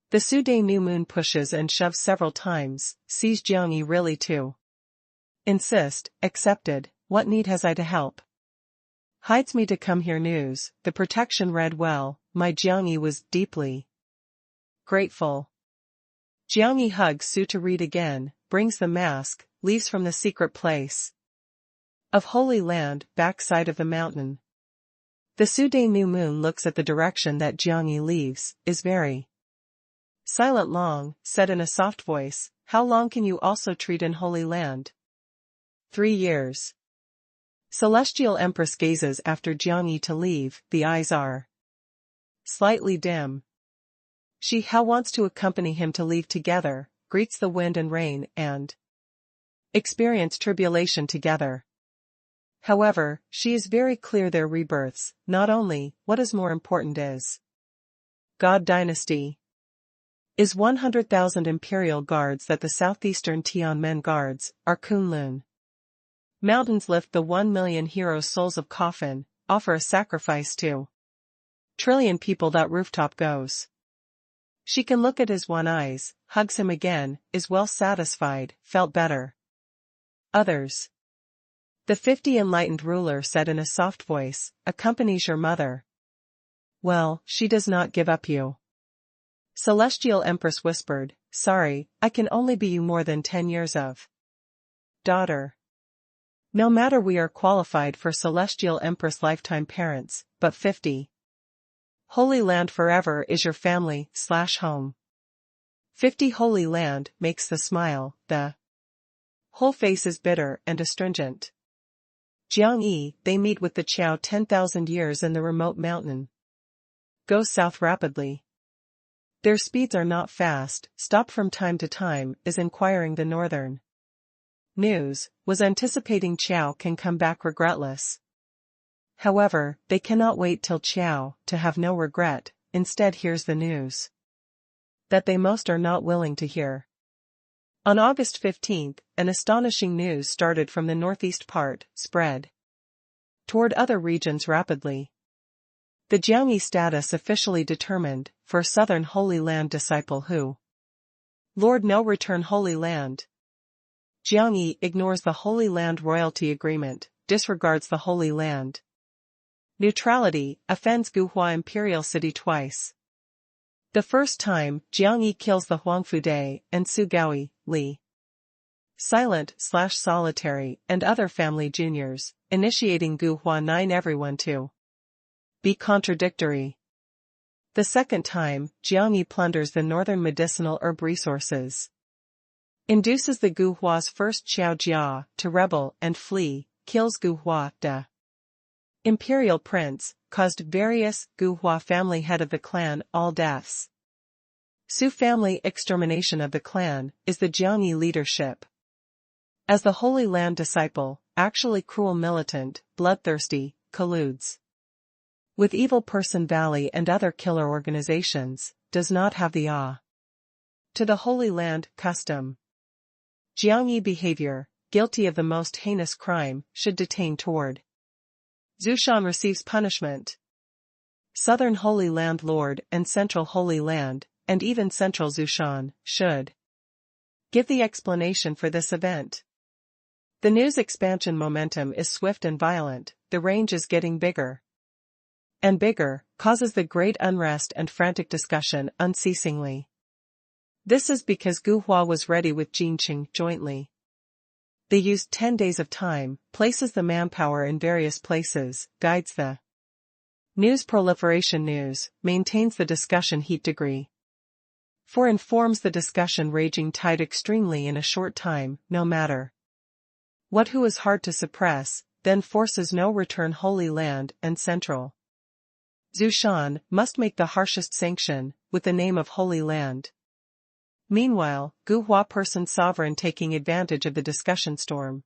The Sude new moon pushes and shoves several times, sees Jiangyi really to insist, accepted, what need has I to help? Hides me to come here news, the protection read well, my Jiangyi was deeply grateful. Jiangyi hugs Su to read again, brings the mask, leaves from the secret place of Holy Land, backside of the mountain. The Sude new moon looks at the direction that Jiangyi leaves, is very silent long, said in a soft voice, how long can you also treat in Holy Land? 3 years. Celestial Empress gazes after Jiangyi to leave, the eyes are slightly dim. She how wants to accompany him to leave together, greets the wind and rain and experience tribulation together. However, she is very clear their rebirths, not only, what is more important is God dynasty is 100,000 imperial guards that the southeastern Tianmen guards, are Kunlun. Mountains lift the 1 million heroes' souls of coffin, offer a sacrifice to trillion people that rooftop goes. She can look at his one eyes, hugs him again, is well satisfied, felt better. Others. The 50 enlightened ruler said in a soft voice, accompanies your mother. Well, she does not give up you. Celestial Empress whispered, sorry, I can only be you more than 10 years of daughter. No matter we are qualified for Celestial Empress lifetime parents, but 50. Holy Land forever is your family/home. 50 Holy Land makes the smile, the whole face is bitter and astringent. Jiangyi, they meet with the Qiao 10,000 years in the remote mountain. Go south rapidly. Their speeds are not fast, stop from time to time, is inquiring the northern news, was anticipating Qiao can come back regretless. However, they cannot wait till Qiao, to have no regret, instead hears the news that they most are not willing to hear. On August 15th, an astonishing news started from the northeast part, spread toward other regions rapidly. The Jiangyi status officially determined, for Southern Holy Land disciple who Lord no return Holy Land. Jiangyi ignores the Holy Land royalty agreement, disregards the Holy Land neutrality, offends Guhua Imperial City twice. The first time, Jiangyi kills the Huangfude and Su Gaoi, Li Silent/Solitary, and other family juniors, initiating Guhua 9 everyone to be contradictory. The second time, Jiangyi plunders the northern medicinal herb resources. Induces the Guhua's first Qiao Jia to rebel and flee, kills Guhua de Imperial Prince, caused various Guhua family head of the clan all deaths. Su family extermination of the clan, is the Jiangyi leadership. As the Holy Land disciple, actually cruel militant, bloodthirsty, colludes with Evil Person Valley and other killer organizations, does not have the to the Holy Land custom. Jiangyi behavior, guilty of the most heinous crime, should detain toward Zushan receives punishment. Southern Holy Land Lord and Central Holy Land, and even Central Zushan, should give the explanation for this event. The news expansion momentum is swift and violent, the range is getting bigger and bigger, causes the great unrest and frantic discussion unceasingly. This is because Guhua was ready with Jinqing jointly. They used 10 days of time, places the manpower in various places, guides the news proliferation news, maintains the discussion heat degree. For informs the discussion raging tide extremely in a short time, no matter what who is hard to suppress, then forces no return Holy Land and Central. Zhu Shan must make the harshest sanction, with the name of Holy Land. Meanwhile, Gu Hua person sovereign taking advantage of the discussion storm.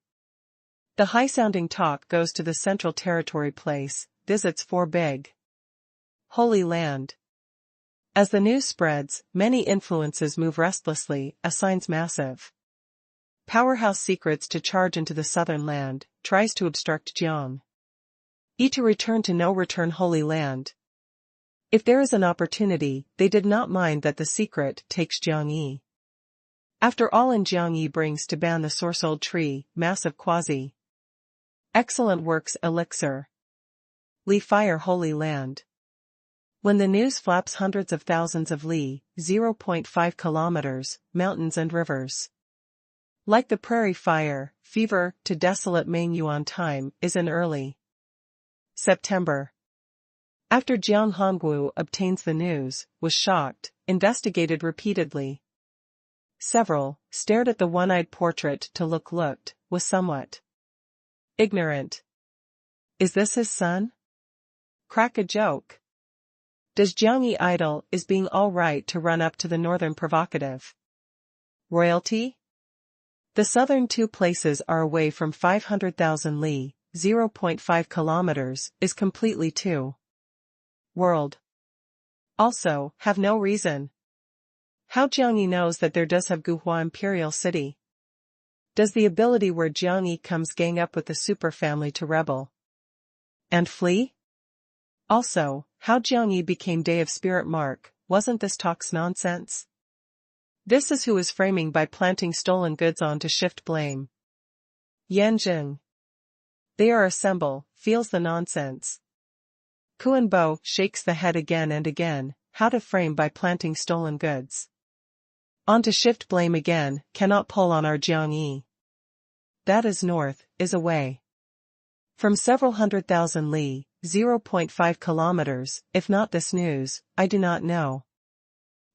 The high-sounding talk goes to the Central Territory place, visits for big Holy Land. As the news spreads, many influences move restlessly, assigns massive powerhouse secrets to charge into the southern land, tries to obstruct Jiang Yi to return to no-return Holy Land. If there is an opportunity, they did not mind that the secret takes Jiang Yi. After all, in Jiang Yi brings to ban the Sorsold tree, massive quasi excellent works elixir. Li fire Holy Land. When the news flaps hundreds of thousands of li, 0.5 kilometers, mountains and rivers. Like the prairie fire, fever, to desolate Meng Yuan time, is in early September. After Jiang Hongwu obtains the news, was shocked, investigated repeatedly. Several, stared at the one-eyed portrait to looked, was somewhat ignorant. Is this his son? Crack a joke. Does Jiang Yi idol is being all right to run up to the northern provocative royalty? The southern two places are away from 500,000 li, 0.5 kilometers, is completely two world. Also, have no reason. How Jiang Yi knows that there does have Guhua Imperial City? Does the ability where Jiang Yi comes gang up with the super family to rebel and flee? Also, how Jiang Yi became Day of Spirit Mark, wasn't this talk's nonsense? This is who is framing by planting stolen goods on to shift blame. Yan Jing. They are assemble, feels the nonsense. Kuan Bo shakes the head again and again, how to frame by planting stolen goods on to shift blame again, cannot pull on our Jiang Yi. That is north, is away from several 100,000 li, 0.5 kilometers, if not this news, I do not know.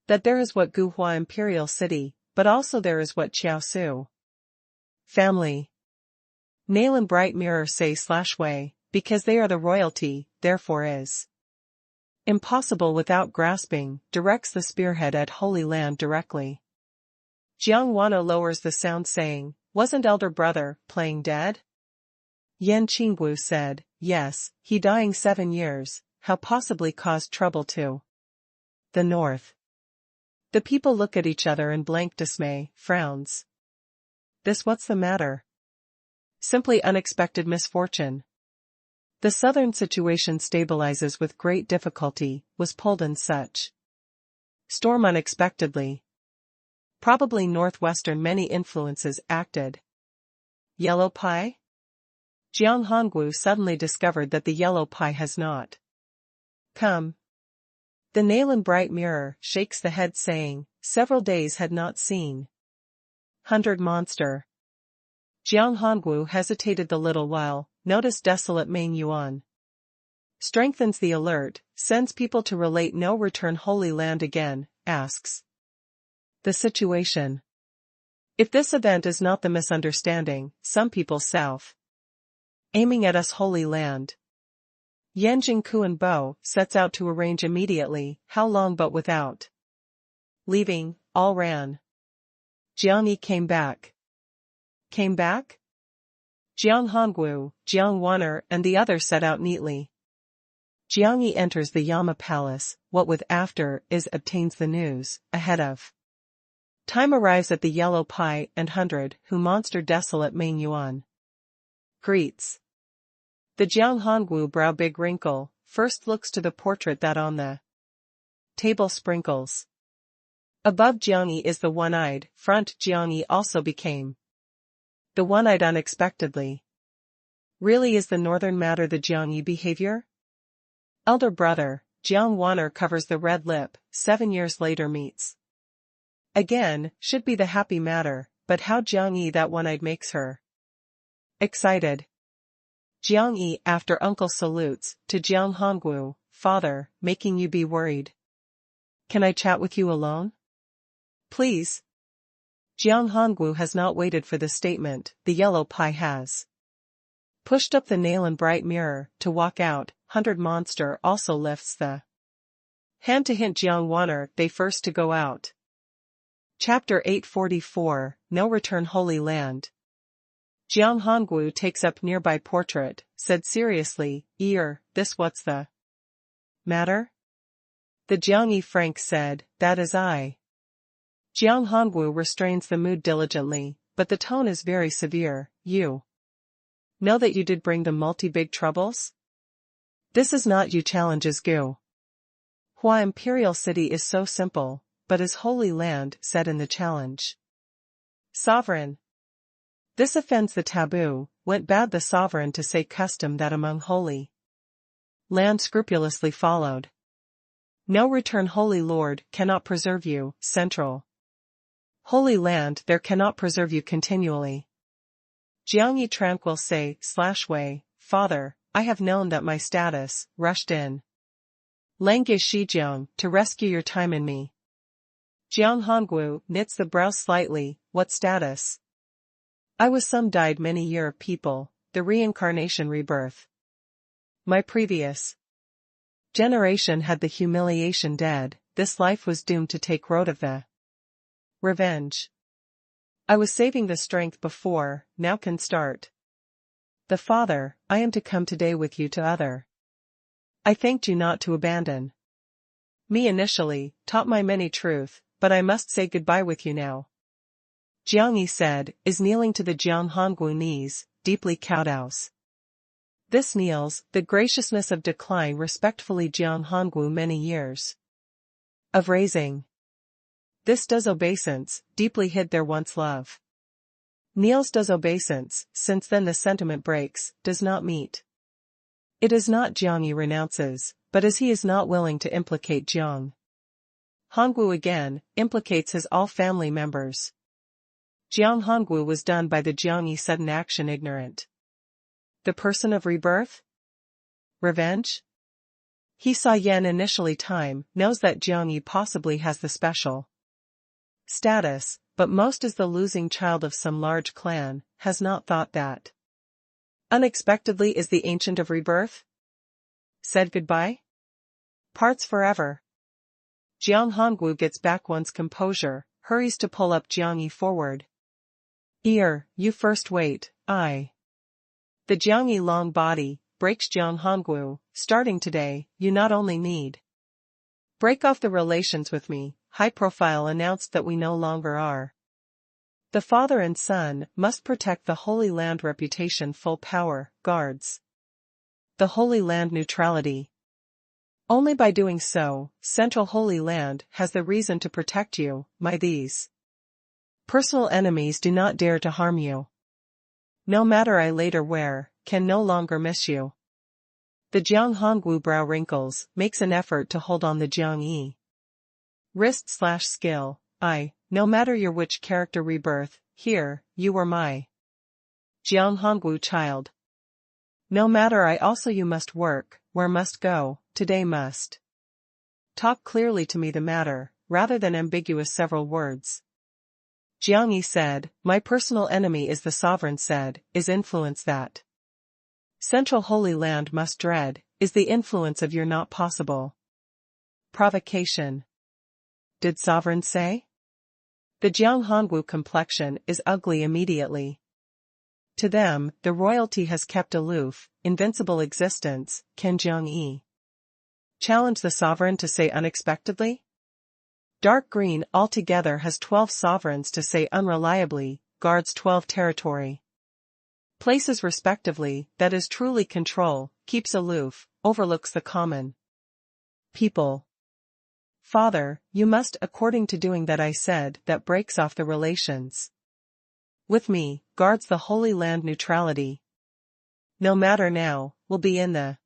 That there is what Guhua Imperial City, but also there is what Chiaosu family. Nail and Bright Mirror say /way, because they are the royalty, therefore is impossible without grasping, directs the spearhead at Holy Land directly. Jiang Wano lowers the sound saying, wasn't elder brother playing dead? Yan Qingwu said, yes, he dying 7 years, how possibly caused trouble to the north. The people look at each other in blank dismay, frowns. This what's the matter? Simply unexpected misfortune. The southern situation stabilizes with great difficulty, was pulled in such storm unexpectedly. Probably northwestern many influences acted. Yellow pie? Jiang Hongwu suddenly discovered that the yellow pie has not come. The Nail and Bright Mirror shakes the head saying, several days had not seen 100 monster. Jiang Hongwu hesitated the little while, noticed desolate Meng Yuan. Strengthens the alert, sends people to relate no return Holy Land again, asks the situation. If this event is not the misunderstanding, some people south aiming at us Holy Land. Yanjing Kuan Bo sets out to arrange immediately, how long but without leaving, all ran. Jiang Yi came back. Came back? Jiang Hongwu, Jiang Waner and the others set out neatly. Jiang Yi enters the Yama Palace, what with after is obtains the news, ahead of time arrives at the Yellow Pie and 100 who monster desolate Meng Yuan. Greets. The Jiang Hongwu brow big wrinkle, first looks to the portrait that on the table sprinkles. Above Jiang Yi is the one-eyed, front Jiang Yi also became the one-eyed unexpectedly. Really is the northern matter the Jiang Yi behavior? Elder brother, Jiang Waner covers the red lip, 7 years later meets again, should be the happy matter, but how Jiang Yi that one-eyed makes her excited. Jiang Yi after uncle salutes, to Jiang Hongwu, father, making you be worried. Can I chat with you alone? Please. Jiang Hongwu has not waited for the statement, the yellow pie has Pushed up the nail and bright mirror, to walk out, 100 monster also lifts the hand to hint Jiang Wan'er they first to go out. Chapter 844, No Return Holy Land. Jiang Hongwu takes up nearby portrait, said seriously, this what's the matter? The Jiangyi Frank said, that is I. Jiang Hongwu restrains the mood diligently, but the tone is very severe. You know that you did bring them multi-big troubles? This is not you challenges Gu. Hua Imperial City is so simple, but is Holy Land said in the challenge. Sovereign. This offends the taboo, went bad the sovereign to say custom that among Holy Land scrupulously followed. No return Holy Lord cannot preserve you, Central Holy Land there cannot preserve you continually. Jiangyi tranquil say, /way, Father, I have known that my status, rushed in. Langye Shijiang, to rescue your time in me. Jiang Hongwu knits the brows slightly, what status? I was some died many year of people, the reincarnation rebirth. My previous generation had the humiliation dead, this life was doomed to take road of the revenge. I was saving the strength before, now can start. The Father, I am to come today with you to other. I thanked you not to abandon me initially, taught my many truth, but I must say goodbye with you now. Jiangyi said, is kneeling to the Jiang Hongwu knees, deeply kowtows. This kneels, the graciousness of decline respectfully Jiang Hongwu many years of raising. This does obeisance, deeply hid their once love. Kneels does obeisance, since then the sentiment breaks, does not meet. It is not Jiangyi renounces, but as he is not willing to implicate Jiang Hongwu again, implicates his all family members. Jiang Hongwu was done by the Jiangyi sudden action ignorant. The person of rebirth? Revenge? He saw Yan initially time, knows that Jiangyi possibly has the special status, but most is the losing child of some large clan, has not thought that. Unexpectedly is the ancient of rebirth? Said goodbye? Parts forever. Jiang Hongwu gets back one's composure, hurries to pull up Jiangyi forward. You first wait, I. The Jiangyi long body, breaks Jiang Hongwu, starting today, you not only need break off the relations with me, high profile announced that we no longer are. The father and son must protect the Holy Land reputation full power, guards. The Holy Land neutrality. Only by doing so, Central Holy Land has the reason to protect you, these personal enemies do not dare to harm you. No matter I later where, can no longer miss you. The Jiang Hongwu brow wrinkles, makes an effort to hold on the Jiangyi wrist/skill, no matter your which character rebirth, here, you were my Jiang Hongwu child. No matter I also you must work, where must go, today must. Talk clearly to me the matter, rather than ambiguous several words. Jiangyi said, my personal enemy is the sovereign said, is influence that. Central Holy Land must dread, is the influence of your not possible. Provocation. Did sovereign say? The Jiang Hongwu complexion is ugly immediately. To them, the royalty has kept aloof, invincible existence, can Jiangyi challenge the sovereign to say unexpectedly? Dark green altogether has 12 sovereigns to say unreliably, guards 12 territory. Places respectively, that is truly control, keeps aloof, overlooks the common people. Father, you must according to doing that I said that breaks off the relations. With me, guards the Holy Land neutrality. No matter now, will be in the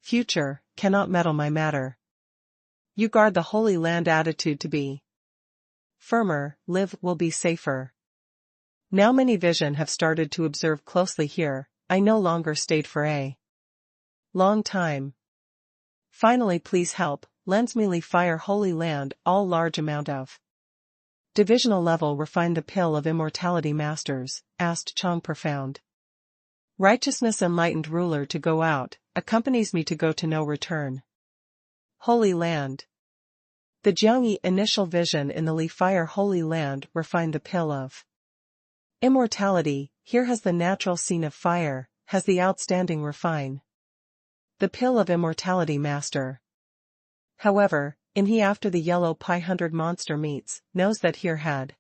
future, cannot meddle my matter. You guard the Holy Land attitude to be firmer, live will be safer. Now many vision have started to observe closely here, I no longer stayed for a long time. Finally please help, lends me fire Holy Land all large amount of divisional level refine the pill of immortality masters, asked Chong profound. Righteousness enlightened ruler to go out, accompanies me to go to no return. Holy Land. The Jiangyi initial vision in the Li Fire Holy Land refined the pill of immortality. Here has the natural scene of fire, has the outstanding refine. The pill of immortality master. However, in he after the yellow pi 100 monster meets, knows that here had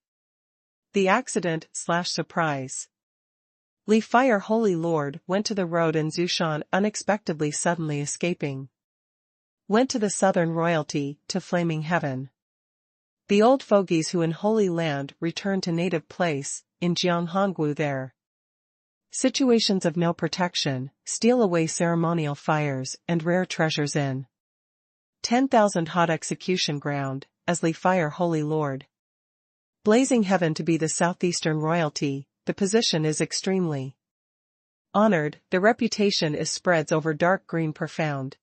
the accident/surprise. Li Fire Holy Lord went to the road in Zushan unexpectedly suddenly escaping. Went to the southern royalty, to flaming heaven. The old fogies who in Holy Land returned to native place, in Jianghongwu there. Situations of no protection, steal away ceremonial fires and rare treasures in 10,000 hot execution ground, as Li Fire Holy Lord. Blazing heaven to be the southeastern royalty, the position is extremely honored, the reputation is spreads over dark green profound.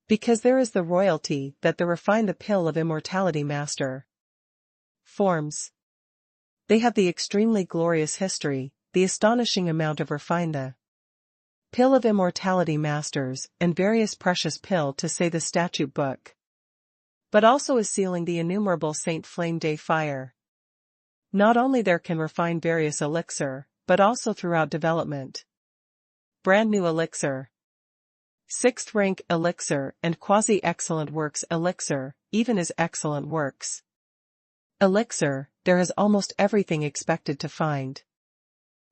Because there is the royalty that the refine the pill of immortality master forms. They have the extremely glorious history, the astonishing amount of refine the pill of immortality masters, and various precious pill to say the statute book. But also is sealing the innumerable Saint Flame Day fire. Not only there can refine various elixir, but also throughout development. Brand new elixir. 6th rank elixir and quasi-excellent works elixir, even as excellent works. Elixir, there is almost everything expected to find.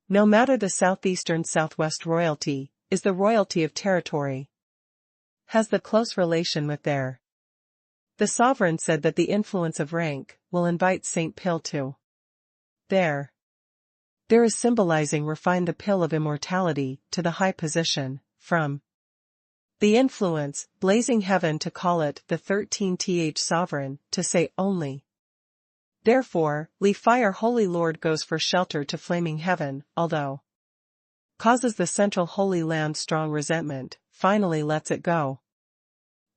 No matter the southeastern southwest royalty, is the royalty of territory. Has the close relation with their. The sovereign said that the influence of rank will invite Saint Pill to there. There is symbolizing refine the pill of immortality to the high position, from the influence, blazing heaven to call it the 13th sovereign, to say only. Therefore, Li Fire Holy Lord goes for shelter to flaming heaven, although causes the central Holy Land strong resentment, finally lets it go.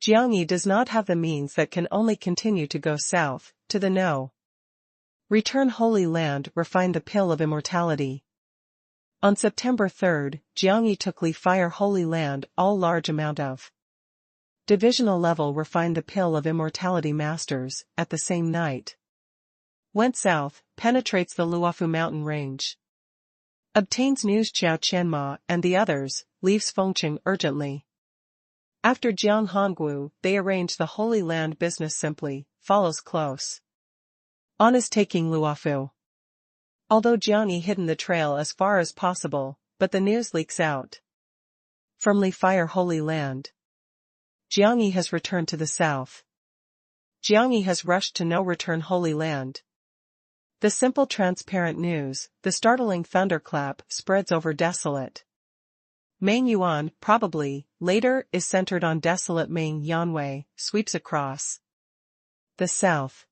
Jiangyi does not have the means that can only continue to go south, to the no. Return Holy Land refine the pill of immortality. On September 3, Jiangyi took Li Fire Holy Land all large amount of divisional level refined the pill of immortality masters, at the same night. Went south, penetrates the Luofu mountain range. Obtains news Qiao Qianma and the others, leaves Fengqing urgently. After Jianghongwu, they arrange the Holy Land business simply, follows close. On is taking Luofu. Although Jiangyi hidden the trail as far as possible, but the news leaks out. From Li Fire Holy Land. Jiangyi has returned to the south. Jiangyi has rushed to no return Holy Land. The simple transparent news, the startling thunderclap, spreads over desolate Main Yuan, probably, later, is centered on desolate Main Yanwei, sweeps across the south.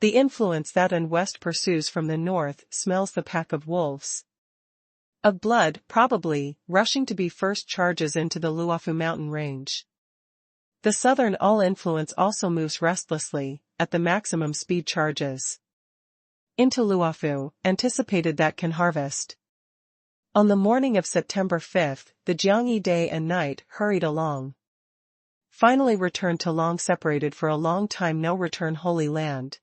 The influence that and west pursues from the north smells the pack of wolves. Of blood, probably, rushing to be first charges into the Luofu mountain range. The southern all influence also moves restlessly, at the maximum speed charges. Into Luofu, anticipated that can harvest. On the morning of September 5, the Jiangyi day and night hurried along. Finally returned to long separated for a long time no return Holy Land.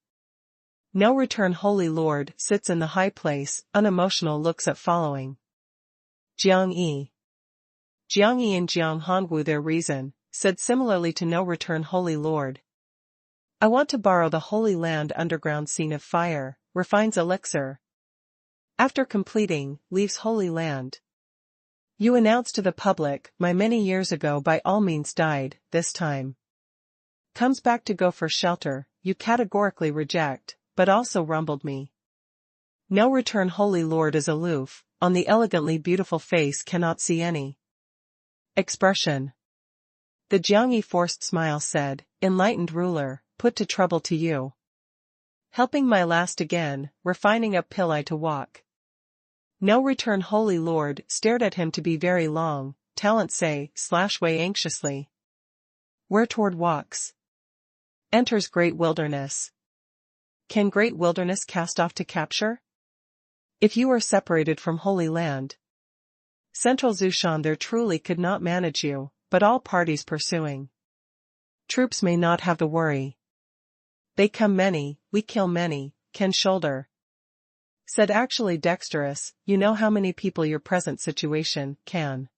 No return Holy Lord sits in the high place, unemotional looks at following. Jiangyi. Jiangyi and Jianghongwu their reason, said similarly to no return Holy Lord. I want to borrow the Holy Land underground scene of fire, refines elixir. After completing, leaves Holy Land. You announced to the public, my many years ago by all means died, this time. Comes back to go for shelter, you categorically reject, but also rumbled me. No return Holy Lord is aloof, on the elegantly beautiful face cannot see any expression. The Jiangyi forced smile said, enlightened ruler, put to trouble to you. Helping my last again, refining up Pillai to walk. No return Holy Lord stared at him to be very long, talent say, /way anxiously. Where toward walks? Enters great wilderness. Can great wilderness cast off to capture? If you are separated from Holy Land. Central Zushan there truly could not manage you, but all parties pursuing troops may not have the worry. They come many, we kill many, can shoulder. Said actually dexterous, you know how many people your present situation can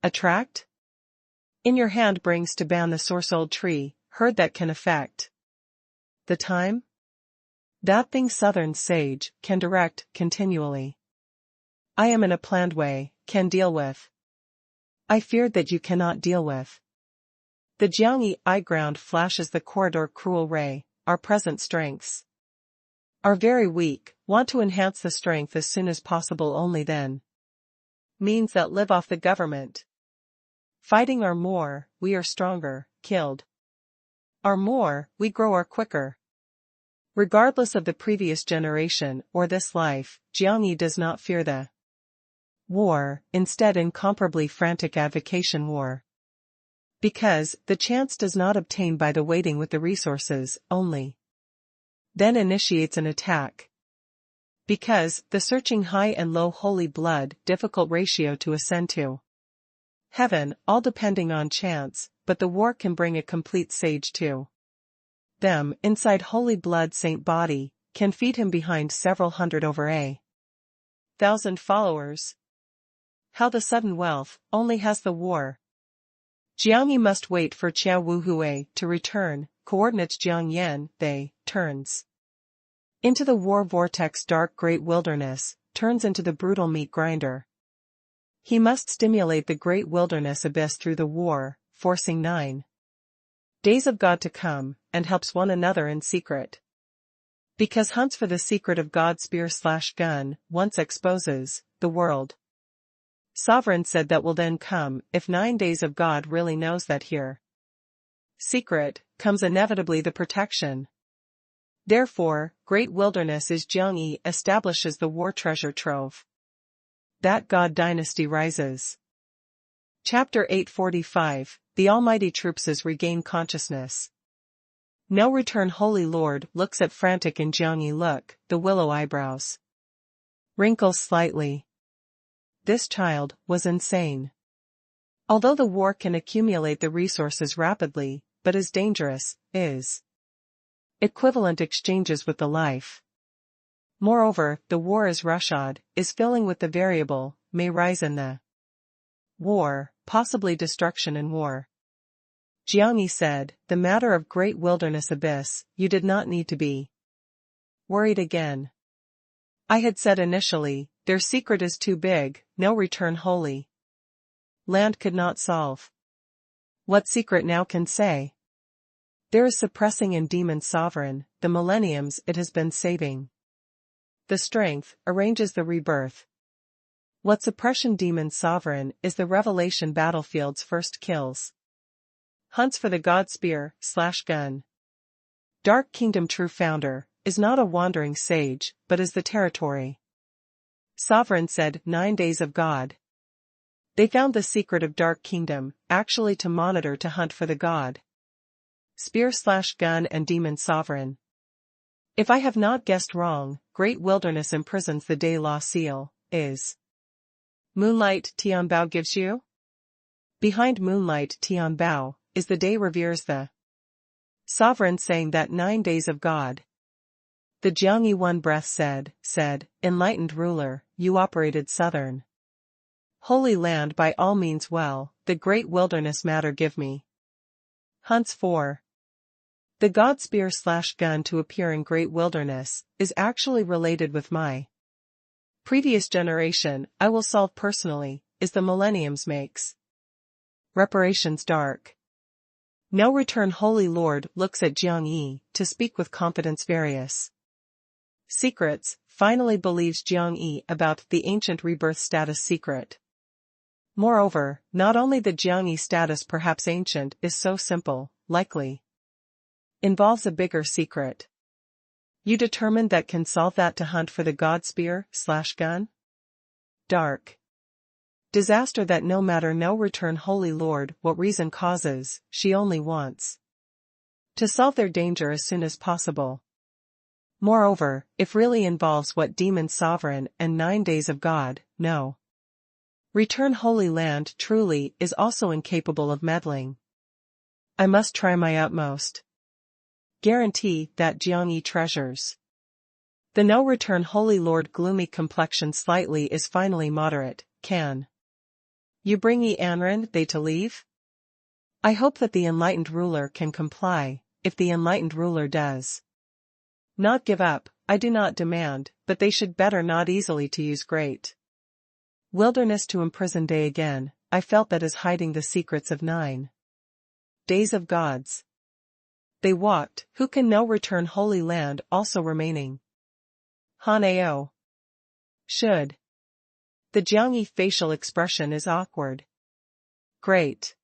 attract? In your hand brings to ban the source old tree, heard that can affect the time? That thing southern sage, can direct, continually. I am in a planned way, can deal with. I feared that you cannot deal with. The Jiangyi eye ground flashes the corridor cruel ray, our present strengths are very weak, want to enhance the strength as soon as possible only then. Means that live off the government. Fighting are more, we are stronger, killed are more, we grow are quicker. Regardless of the previous generation or this life, Jiangyi does not fear the war, instead incomparably frantic avocation war. Because, the chance does not obtain by the waiting with the resources, only. Then initiates an attack. Because, the searching high and low holy blood, difficult ratio to ascend to heaven, all depending on chance, but the war can bring a complete sage to them, inside holy blood saint body, can feed him behind several hundred over a thousand followers. How the sudden wealth, only has the war. Jiangyi must wait for Qiao Wuhui to return, coordinates Jiangyan, they, turns into the war vortex dark great wilderness, turns into the brutal meat grinder. He must stimulate the great wilderness abyss through the war, forcing 9 days of God to come, and helps one another in secret. Because hunts for the secret of God's spear/gun, once exposes, the world. Sovereign said that will then come, if 9 days of God really knows that here. Secret, comes inevitably the protection. Therefore, great wilderness is Jiangyi establishes the war treasure trove. That God dynasty rises. Chapter 845, The Almighty Troopses regain consciousness. No return Holy Lord looks at frantic in Jiangyi look, the willow eyebrows wrinkles slightly. This child was insane. Although the war can accumulate the resources rapidly, but is dangerous, is equivalent exchanges with the life. Moreover, the war is rushad, is filling with the variable, may rise in the war, possibly destruction in war. Jiangyi said, the matter of great wilderness abyss, you did not need to be worried again. I had said initially, their secret is too big, no return holy land could not solve. What secret now can say? There is suppressing in demon sovereign, the millenniums it has been saving. The strength, arranges the rebirth. What suppression demon sovereign is the revelation battlefield's first kills. Hunts for the God spear/gun. Dark Kingdom true founder, is not a wandering sage, but is the territory. Sovereign said, 9 days of God. They found the secret of Dark Kingdom, actually to monitor to hunt for the God spear/gun and demon sovereign. If I have not guessed wrong, great wilderness imprisons the day law seal, is moonlight Tianbao gives you? Behind moonlight Tianbao, is the day reveres the sovereign saying that 9 days of God. The Jiangyi one breath said, enlightened ruler, you operated southern Holy Land by all means well, the great wilderness matter give me. Hunts for the God spear/gun to appear in great wilderness, is actually related with my previous generation, I will solve personally, is the millenniums makes reparations dark. No return Holy Lord looks at Jiangyi, to speak with confidence various secrets, finally believes Jiangyi about the ancient rebirth status secret. Moreover, not only the Jiangyi status perhaps ancient is so simple, likely involves a bigger secret. You determined that can solve that to hunt for the God spear/gun? Dark disaster that no matter no return Holy Lord what reason causes, she only wants to solve their danger as soon as possible. Moreover, if really involves what demon sovereign and 9 days of God, no Return Holy Land truly is also incapable of meddling. I must try my utmost. Guarantee that Jiangyi treasures. The no return Holy Lord gloomy complexion slightly is finally moderate. Can you bring Yi Anren they to leave? I hope that the enlightened ruler can comply. If the enlightened ruler does not give up, I do not demand, but they should better not easily to use great wilderness to imprison day again. I felt that is hiding the secrets of 9 days of gods. They walked, who can know return Holy Land also remaining. Hanao. Should. The Jiangyi facial expression is awkward. Great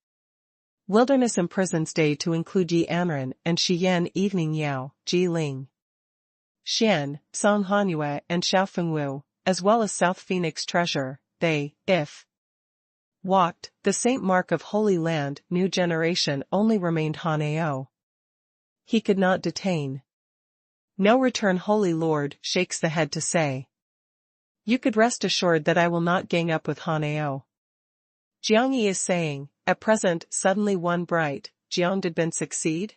wilderness imprisons day to include Yi Anren and Shiyan evening Yao, Ji Ling, Xian, Song Hanyue and Xiaofengwu, as well as South Phoenix treasure. They, if walked, the Saint Mark of Holy Land new generation only remained Hanao. He could not detain. No return Holy Lord shakes the head to say. You could rest assured that I will not gang up with Hanao. Jiangyi is saying, at present suddenly one bright, Jiang did Ben succeed?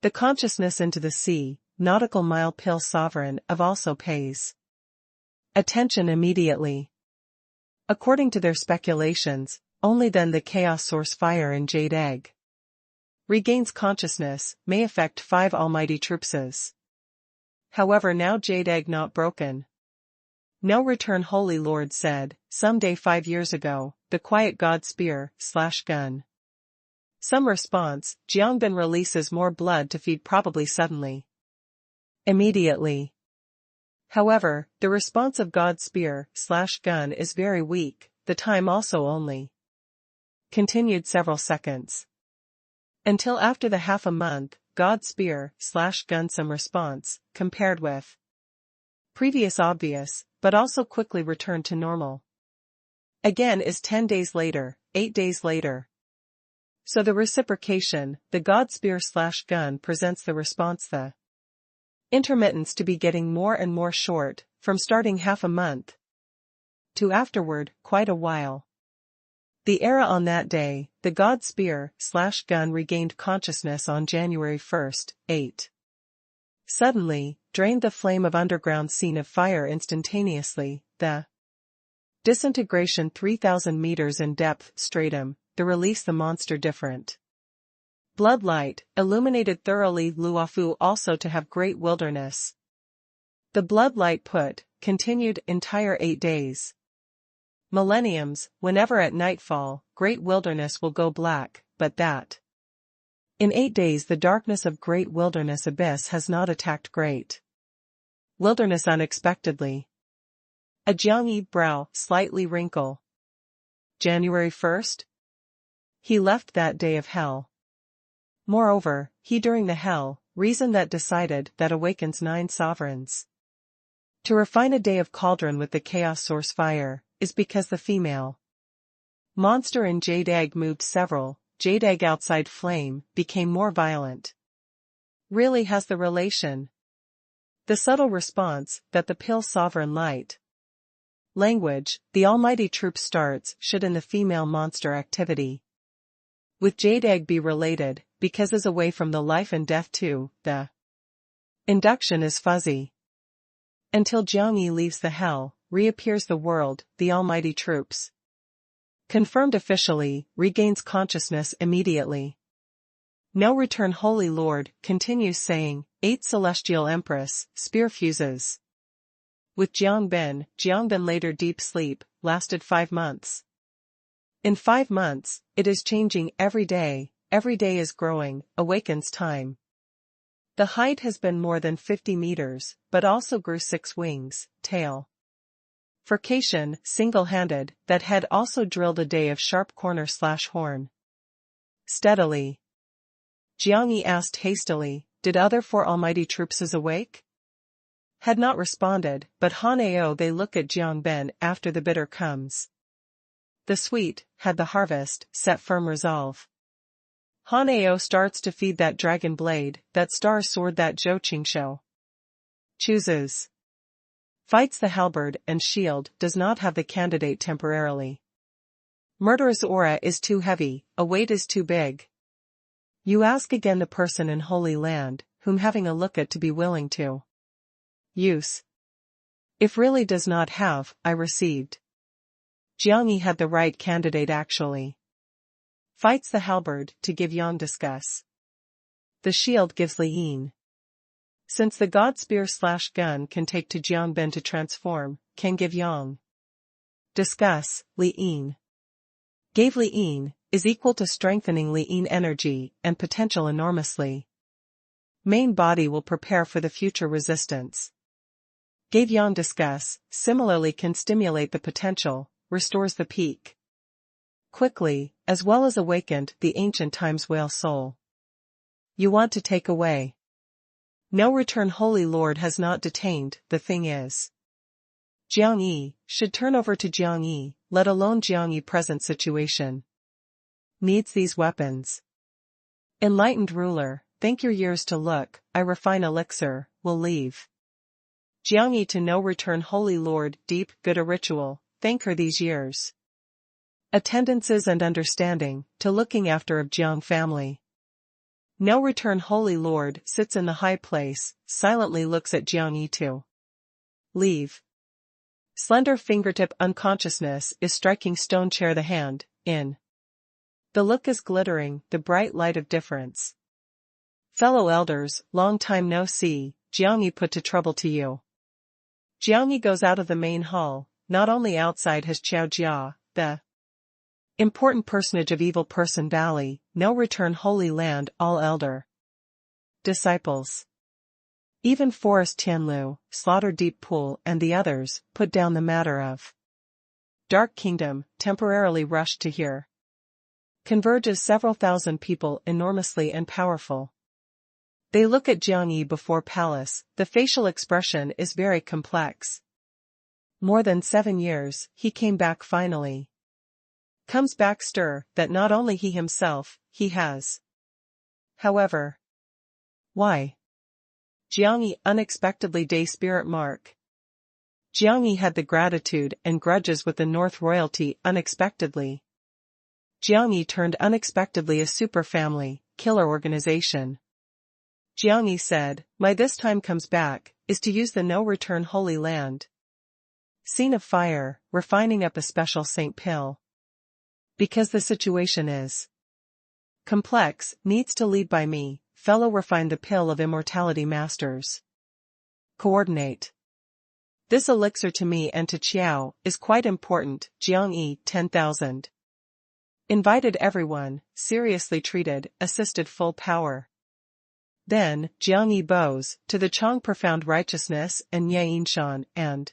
The consciousness into the sea, nautical mile pill sovereign of also pays attention immediately. According to their speculations, only then the chaos source fire in Jade Egg regains consciousness, may affect 5 almighty troopses. However now Jade Egg not broken. No return Holy Lord said, someday 5 years ago, the quiet god spear/gun. Some response, Jiangbin releases more blood to feed probably suddenly. Immediately. However, the response of god spear/gun is very weak, the time also only continued several seconds. Until after the half a month, god spear/gun some response, compared with previous obvious, but also quickly returned to normal. Again is 10 days later, 8 days later. So the reciprocation, the god spear/gun presents the response the intermittence to be getting more and more short, from starting half a month to afterward, quite a while. The era on that day, the god spear/gun regained consciousness on January 1st, 8. Suddenly, drained the flame of underground scene of fire instantaneously, the disintegration 3,000 meters in depth stratum, the release the monster different. Bloodlight, illuminated thoroughly Luofu also to have great wilderness. The bloodlight put, continued entire 8 days. Millenniums, whenever at nightfall, great wilderness will go black, but that. In 8 days the darkness of great wilderness abyss has not attacked great wilderness unexpectedly. A Jiangyi brow slightly wrinkle. January 1st? He left that day of hell. Moreover, he during the hell, reason that decided that awakens 9 sovereigns. To refine a day of cauldron with the chaos source fire, is because the female monster in Jade Egg moved several, Jade Egg outside flame, became more violent. Really has the relation. The subtle response, that the pill sovereign light. Language, the almighty troop starts should in the female monster activity. With Jade Egg be related, because is away from the life and death too, the induction is fuzzy. Until Jiangyi leaves the hell, reappears the world, the almighty troops. Confirmed officially, regains consciousness immediately. No return Holy Lord, continues saying, 8 Celestial Empress, spear fuses. With Jiangbin later deep sleep, lasted 5 months. In 5 months, it is changing every day is growing, awakens time. The height has been more than 50 meters, but also grew 6 wings, tail. Furcation, single-handed, that head also drilled a day of sharp corner/horn. Steadily. Jiangyi asked hastily, did other 4 almighty troopses awake? Had not responded, but Hanao they look at Jiangbin after the bitter comes. The sweet, had the harvest, set firm resolve. Hanao starts to feed that dragon blade, that star sword that Zhou Qingshou chooses. Fights the halberd and shield does not have the candidate temporarily. Murderous aura is too heavy, a weight is too big. You ask again the person in Holy Land, whom having a look at to be willing to use. If really does not have, I received. Jiang Yi had the right candidate actually. Fights the halberd to give Yang discuss. The shield gives Li Yin. Since the god spear/gun can take to Jiang Ben to transform, can give Yang discuss, Li Yin. Gave Li Yin, is equal to strengthening Li Yin energy and potential enormously. Main body will prepare for the future resistance. Gave Yang discuss, similarly can stimulate the potential, restores the peak. Quickly, as well as awakened the ancient times whale soul. You want to take away. No return Holy Lord has not detained, the thing is. Jiang Yi, should turn over to Jiang Yi, let alone Jiang Yi present situation. Needs these weapons. Enlightened ruler, think your years to look, I refine elixir, will leave. Jiang Yi to no return Holy Lord, deep, good a ritual, thank her these years. Attendances and understanding, to looking after of Jiang family. No return Holy Lord sits in the high place, silently looks at Jiang Yi to leave. Slender fingertip unconsciousness is striking stone chair the hand, in. The look is glittering, the bright light of difference. Fellow elders, long time no see, Jiang Yi put to trouble to you. Jiang Yi goes out of the main hall, not only outside has Qiao Jia, the important personage of Evil Person Valley, no return Holy Land all elder disciples. Even Forest Tianlu, Slaughter Deep Pool and the others, put down the matter of Dark Kingdom, temporarily rushed to hear. Converges several thousand people enormously and powerful. They look at Jiang Yi before palace, the facial expression is very complex. More than 7 years, he came back finally. Comes back stir, that not only he himself, he has. However. Why? Jiang Yi unexpectedly day spirit mark. Jiang Yi had the gratitude and grudges with the North royalty unexpectedly. Jiang Yi turned unexpectedly a super family, killer organization. Jiang Yi said, my this time comes back, is to use the no return Holy Land. Scene of fire, refining up a special Saint pill. Because the situation is complex, needs to lead by me, fellow refine the pill of immortality masters. Coordinate. This elixir to me and to Qiao, is quite important, Jiang Yi 10,000. Invited everyone, seriously treated, assisted full power. Then, Jiang Yi bows, to the Chang profound righteousness and Ye Yinshan and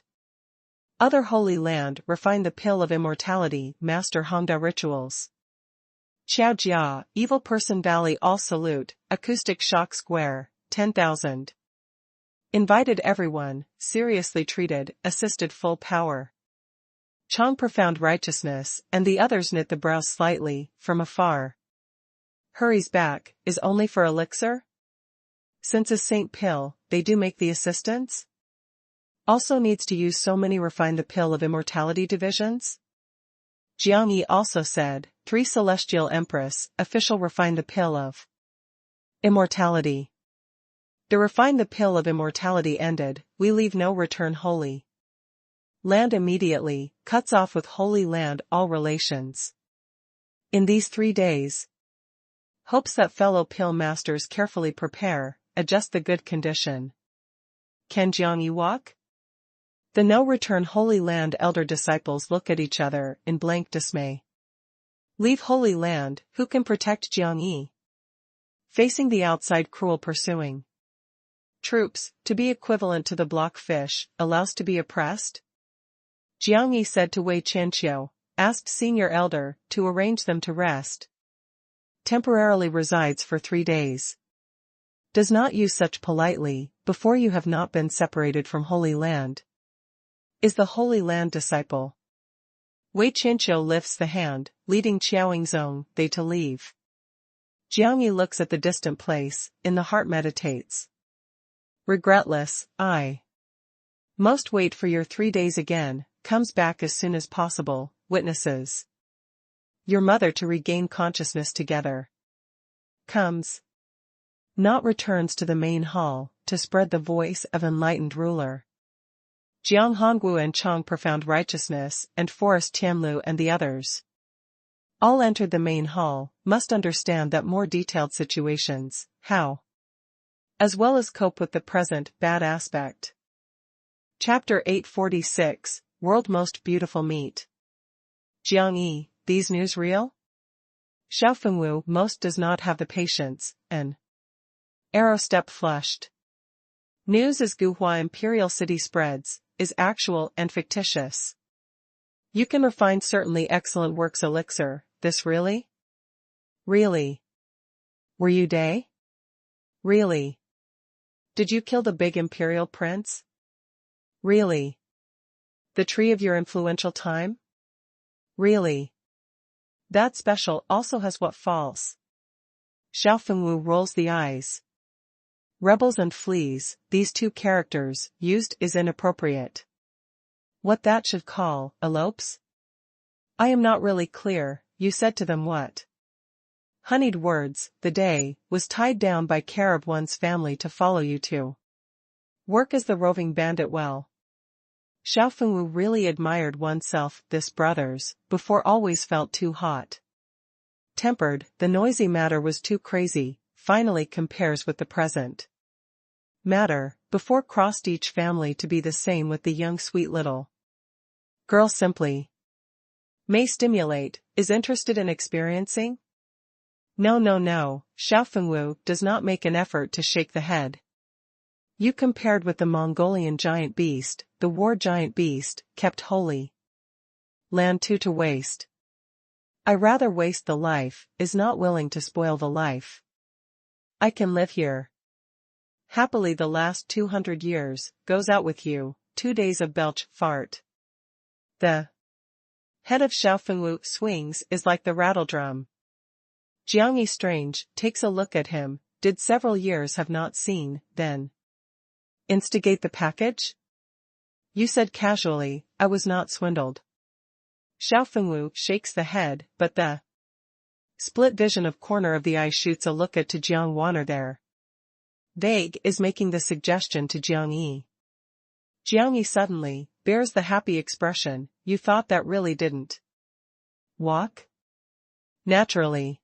other Holy Land refine the pill of immortality, master Hongda rituals. Qiao Jia, Evil Person Valley all salute, acoustic shock square, 10,000. Invited everyone, seriously treated, assisted full power. Chang profound righteousness, and the others knit the brows slightly, from afar. Hurries back, is only for elixir? Since a saint pill, they do make the assistance? Also needs to use so many refine the pill of immortality divisions? Jiang Yi also said, 3 celestial empress, official refine the pill of immortality. The refine the pill of immortality ended, we leave no return Holy Land immediately, cuts off with Holy Land all relations. In these 3 days, hopes that fellow pill masters carefully prepare, adjust the good condition. Can Jiang Yi walk? The no return Holy Land elder disciples look at each other in blank dismay. Leave Holy Land, who can protect Jiang Yi? Facing the outside cruel pursuing troops, to be equivalent to the block fish, allows to be oppressed? Jiang Yi said to Wei Qianqiu, asked senior elder, to arrange them to rest. Temporarily resides for 3 days. Does not use such politely, before you have not been separated from Holy Land. Is the Holy Land disciple. Wei Qianqiu lifts the hand, leading Qiaoyingzong, they to leave. Jiang Yi looks at the distant place, in the heart meditates. Regretless, I most wait for your 3 days again, comes back as soon as possible, witnesses. your mother to regain consciousness together. Comes. Not returns to the main hall, to spread the voice of enlightened ruler. Jiang Hongwu and Chong Profound Righteousness and Forest Tianlu and the others. All entered the main hall, must understand that more detailed situations, how, as well as cope with the present bad aspect. Chapter 846, World Most Beautiful Meat. Jiang Yi, these news real? Xiao Fengwu most does not have the patience, and Arrow Step flushed. News as Guhua Imperial City spreads, is actual and fictitious. You can refine certainly excellent works elixir, this really? Really? Were you Day? Really? Did you kill the big imperial prince? Really? The tree of your influential time? Really? That special also has what false? Xiao Fengwu rolls the eyes. Rebels and fleas, these two characters, used is inappropriate. What that should call, elopes? I am not really clear, you said to them what? Honeyed words, the day, was tied down by care of one's family to follow you to work as the roving bandit well. Xiao Fengwu really admired oneself, this brothers, before always felt too hot. Tempered, the noisy matter was too crazy, finally compares with the present matter, before crossed each family to be the same with the young sweet little girl simply may stimulate, is interested in experiencing? No, Xiao Fengwu does not make an effort to shake the head. You compared with the Mongolian giant beast, the war giant beast, kept holy land too to waste. I rather waste the life, is not willing to spoil the life. I can live here. Happily the last 200 years, goes out with you, 2 days of belch, fart. The head of Xiao Fengwu swings is like the rattledrum. Jiang Yi strange, takes a look at him, did several years have not seen, then instigate the package? You said casually, I was not swindled. Xiao Fengwu shakes the head, but the split vision of corner of the eye shoots a look at to Jiang Waner there. Vague is making the suggestion to Jiang Yi. Jiang Yi suddenly bears the happy expression, you thought that really didn't walk? Naturally.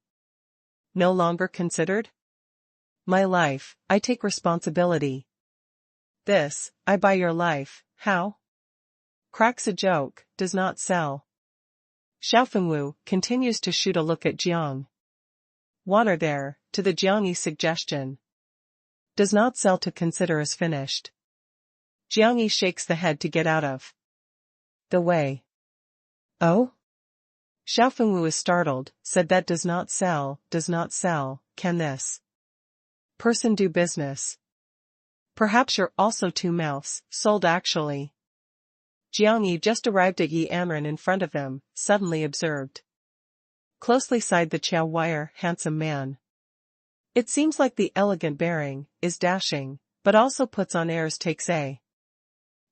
No longer considered? My life, I take responsibility. This, I buy your life, how? Cracks a joke, does not sell. Xiao Fengwu continues to shoot a look at Jiang Waner there, to the Jiang Yi suggestion. Does not sell to consider as finished. Jiang Yi shakes the head to get out of the way. Oh? Xiao Fengwu is startled, said that does not sell, can this person do business? Perhaps you're also two mouths, sold actually. Jiang Yi just arrived at Yi Amren in front of them, suddenly observed. Closely side the Chow Wire, handsome man. It seems like the elegant bearing, is dashing, but also puts on airs takes a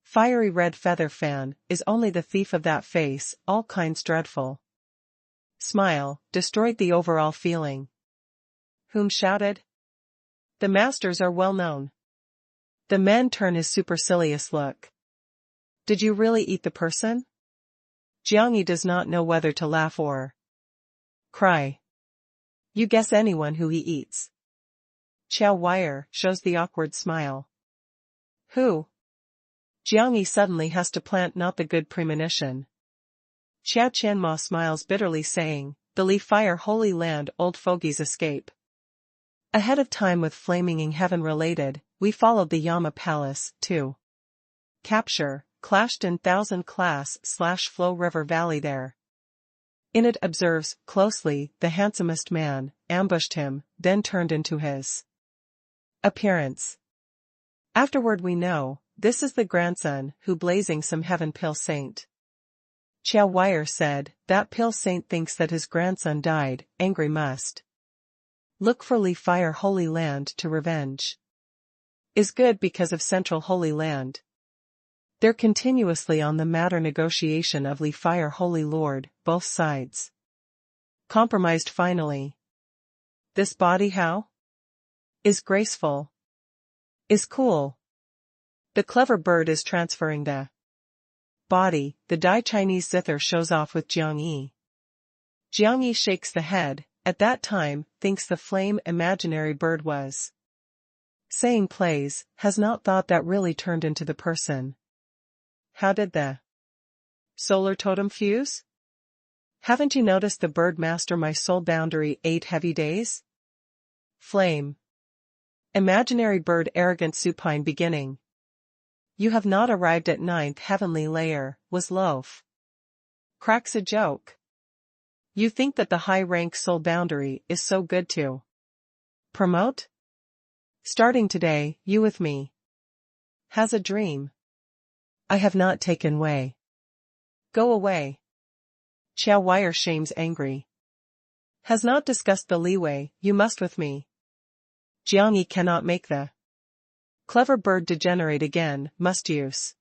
fiery red feather fan, is only the thief of that face, all kinds dreadful. Smile, destroyed the overall feeling. Whom shouted? The masters are well known. The men turn his supercilious look. Did you really eat the person? Jiang Yi does not know whether to laugh or cry. You guess anyone who he eats. Chow Wire shows the awkward smile. Who? Jiang Yi suddenly has to plant not the good premonition. Chow Qianma smiles bitterly saying, the Li Fire Holy Land old fogies escape. Ahead of time with flaming heaven related, we followed the Yama Palace, to capture, clashed in 1000 class/Flow River Valley there. In it observes, closely, the handsomest man, ambushed him, then turned into his appearance. Afterward we know, this is the grandson who blazing some heaven pill saint. Chow Wire said, that pill saint thinks that his grandson died, angry must look for Li Fire Holy Land to revenge. Is good because of Central Holy Land. They're continuously on the matter negotiation of Li Fire Holy Lord, both sides. Compromised finally. This body how? Is graceful. Is cool. The clever bird is transferring the body, the Dai Chinese zither shows off with Jiang Yi. Jiang Yi shakes the head, at that time, thinks the flame imaginary bird was saying plays, has not thought that really turned into the person. How did the solar totem fuse? Haven't you noticed the bird master my soul boundary 8 heavy days? Flame. Imaginary bird arrogant supine beginning. You have not arrived at 9th heavenly layer, was loaf. Cracks a joke. You think that the high rank soul boundary is so good to promote? Starting today, you with me. Has a dream. I have not taken way. Go away. Chow Wire shames angry. Has not discussed the leeway, you must with me. Jiang Yi cannot make the clever bird degenerate again, must use.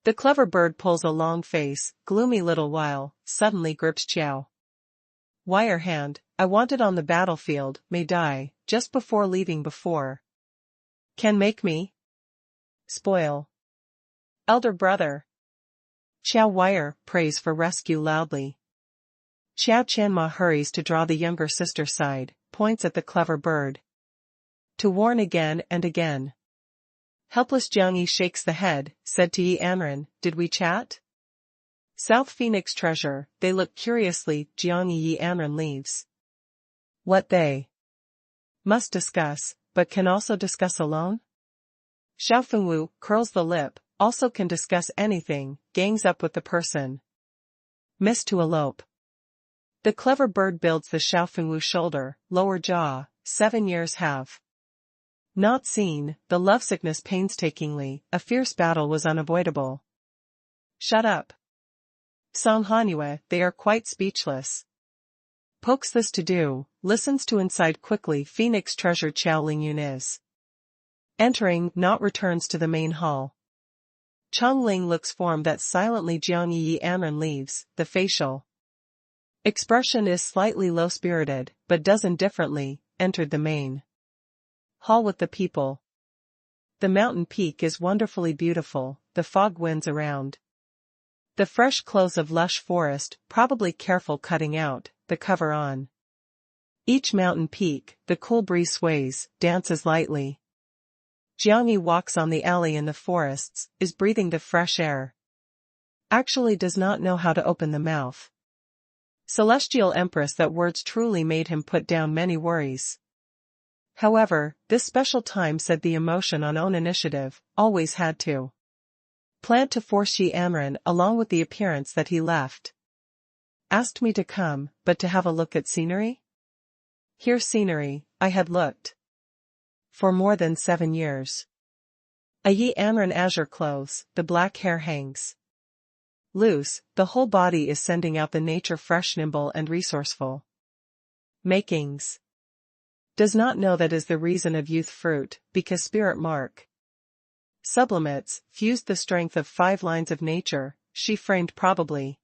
The clever bird pulls a long face, gloomy little while, suddenly grips Chow Wire hand, I want it on the battlefield, may die, just before leaving before. Can make me? Spoil. Elder brother. Chow Wire prays for rescue loudly. Chow Chanma hurries to draw the younger sister side, points at the clever bird. To warn again and again. Helpless Jiang Yi shakes the head, said to Yi Anren, did we chat? South Phoenix treasure, they look curiously, Jiang Yi Anren leaves. What they must discuss, but can also discuss alone? Xiao Fengwu curls the lip, also can discuss anything, gangs up with the person. Miss to elope. The clever bird builds the Xiao Fengwu shoulder, lower jaw, 7 years have not seen, the lovesickness painstakingly, a fierce battle was unavoidable. Shut up. Song Hanyue, they are quite speechless. Pokes this to do, listens to inside quickly Phoenix treasure Chao Lingyun is. Entering, not returns to the main hall. Chong Ling looks form that silently Jiang Yi Anren leaves, the facial expression is slightly low-spirited, but does indifferently, entered the main hall with the people. The mountain peak is wonderfully beautiful, the fog winds around. The fresh clothes of lush forest, probably careful cutting out, the cover on. Each mountain peak, the cool breeze sways, dances lightly. Jiang Yi walks on the alley in the forests, is breathing the fresh air. Actually does not know how to open the mouth. Celestial Empress, that words truly made him put down many worries. However, this special time said the emotion on own initiative, always had to. Planned to force Yi Anren along with the appearance that he left. Asked me to come, but to have a look at scenery? Here scenery, I had looked. For more than 7 years. A Yi Anren azure clothes, the black hair hangs loose, the whole body is sending out the nature fresh, nimble and resourceful makings. Does not know that is the reason of youth fruit, because spirit mark. Sublimates, fused the strength of 5 lines of nature, she framed probably.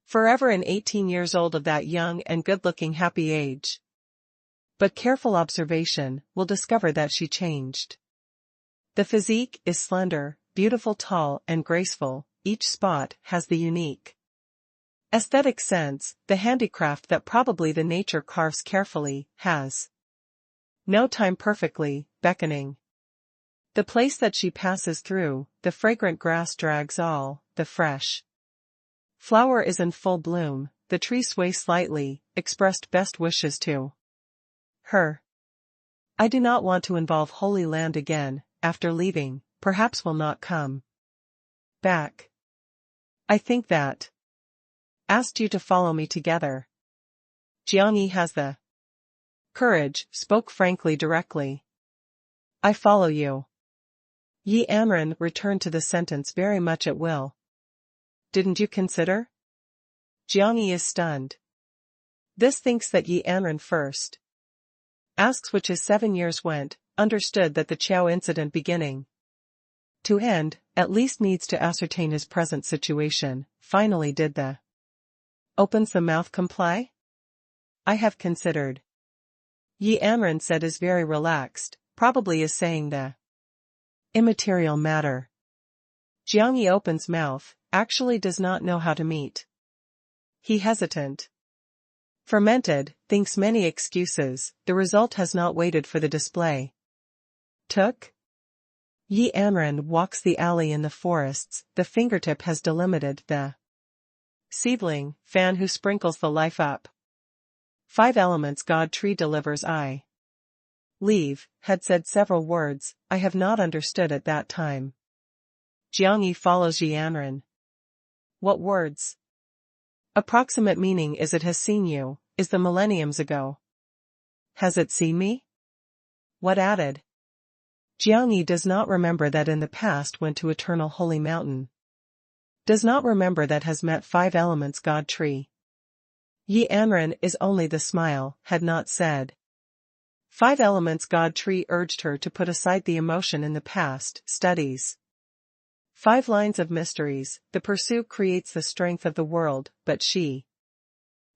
Forever in 18 years old of that young and good-looking happy age. But careful observation will discover that she changed. The physique is slender, beautiful, tall and graceful, each spot has the unique aesthetic sense, the handicraft that probably the nature carves carefully, has no time perfectly, beckoning. The place that she passes through, the fragrant grass drags all, the fresh flower is in full bloom, the tree sway slightly, expressed best wishes to her. I do not want to involve Holy Land again, after leaving, perhaps will not come back. I think that asked you to follow me together. Jiang Yi has the courage, spoke frankly directly. I follow you. Yi Anren returned to the sentence very much at will. Didn't you consider? Jiang Yi is stunned. This thinks that Yi Anren first. Asks which his 7 years went, understood that the Chao incident beginning to end, at least needs to ascertain his present situation, finally did the opens the mouth comply? I have considered. Yi Anren said is very relaxed, probably is saying the immaterial matter. Jiang Yi opens mouth, actually does not know how to meet. He hesitant. Fermented, thinks many excuses, the result has not waited for the display. Took? Yi Anren walks the alley in the forests, the fingertip has delimited the seedling, fan who sprinkles the life up. 5 elements God tree delivers I. Leave, had said several words, I have not understood at that time. Jiang Yi follows Yi Anren. What words? Approximate meaning is it has seen you, is the millenniums ago. Has it seen me? What added? Jiang Yi does not remember that in the past went to eternal holy mountain. Does not remember that has met 5 elements God tree. Yi Anren is only the smile, had not said. 5 elements God tree urged her to put aside the emotion in the past, studies. 5 lines of mysteries, the pursuit creates the strength of the world, but she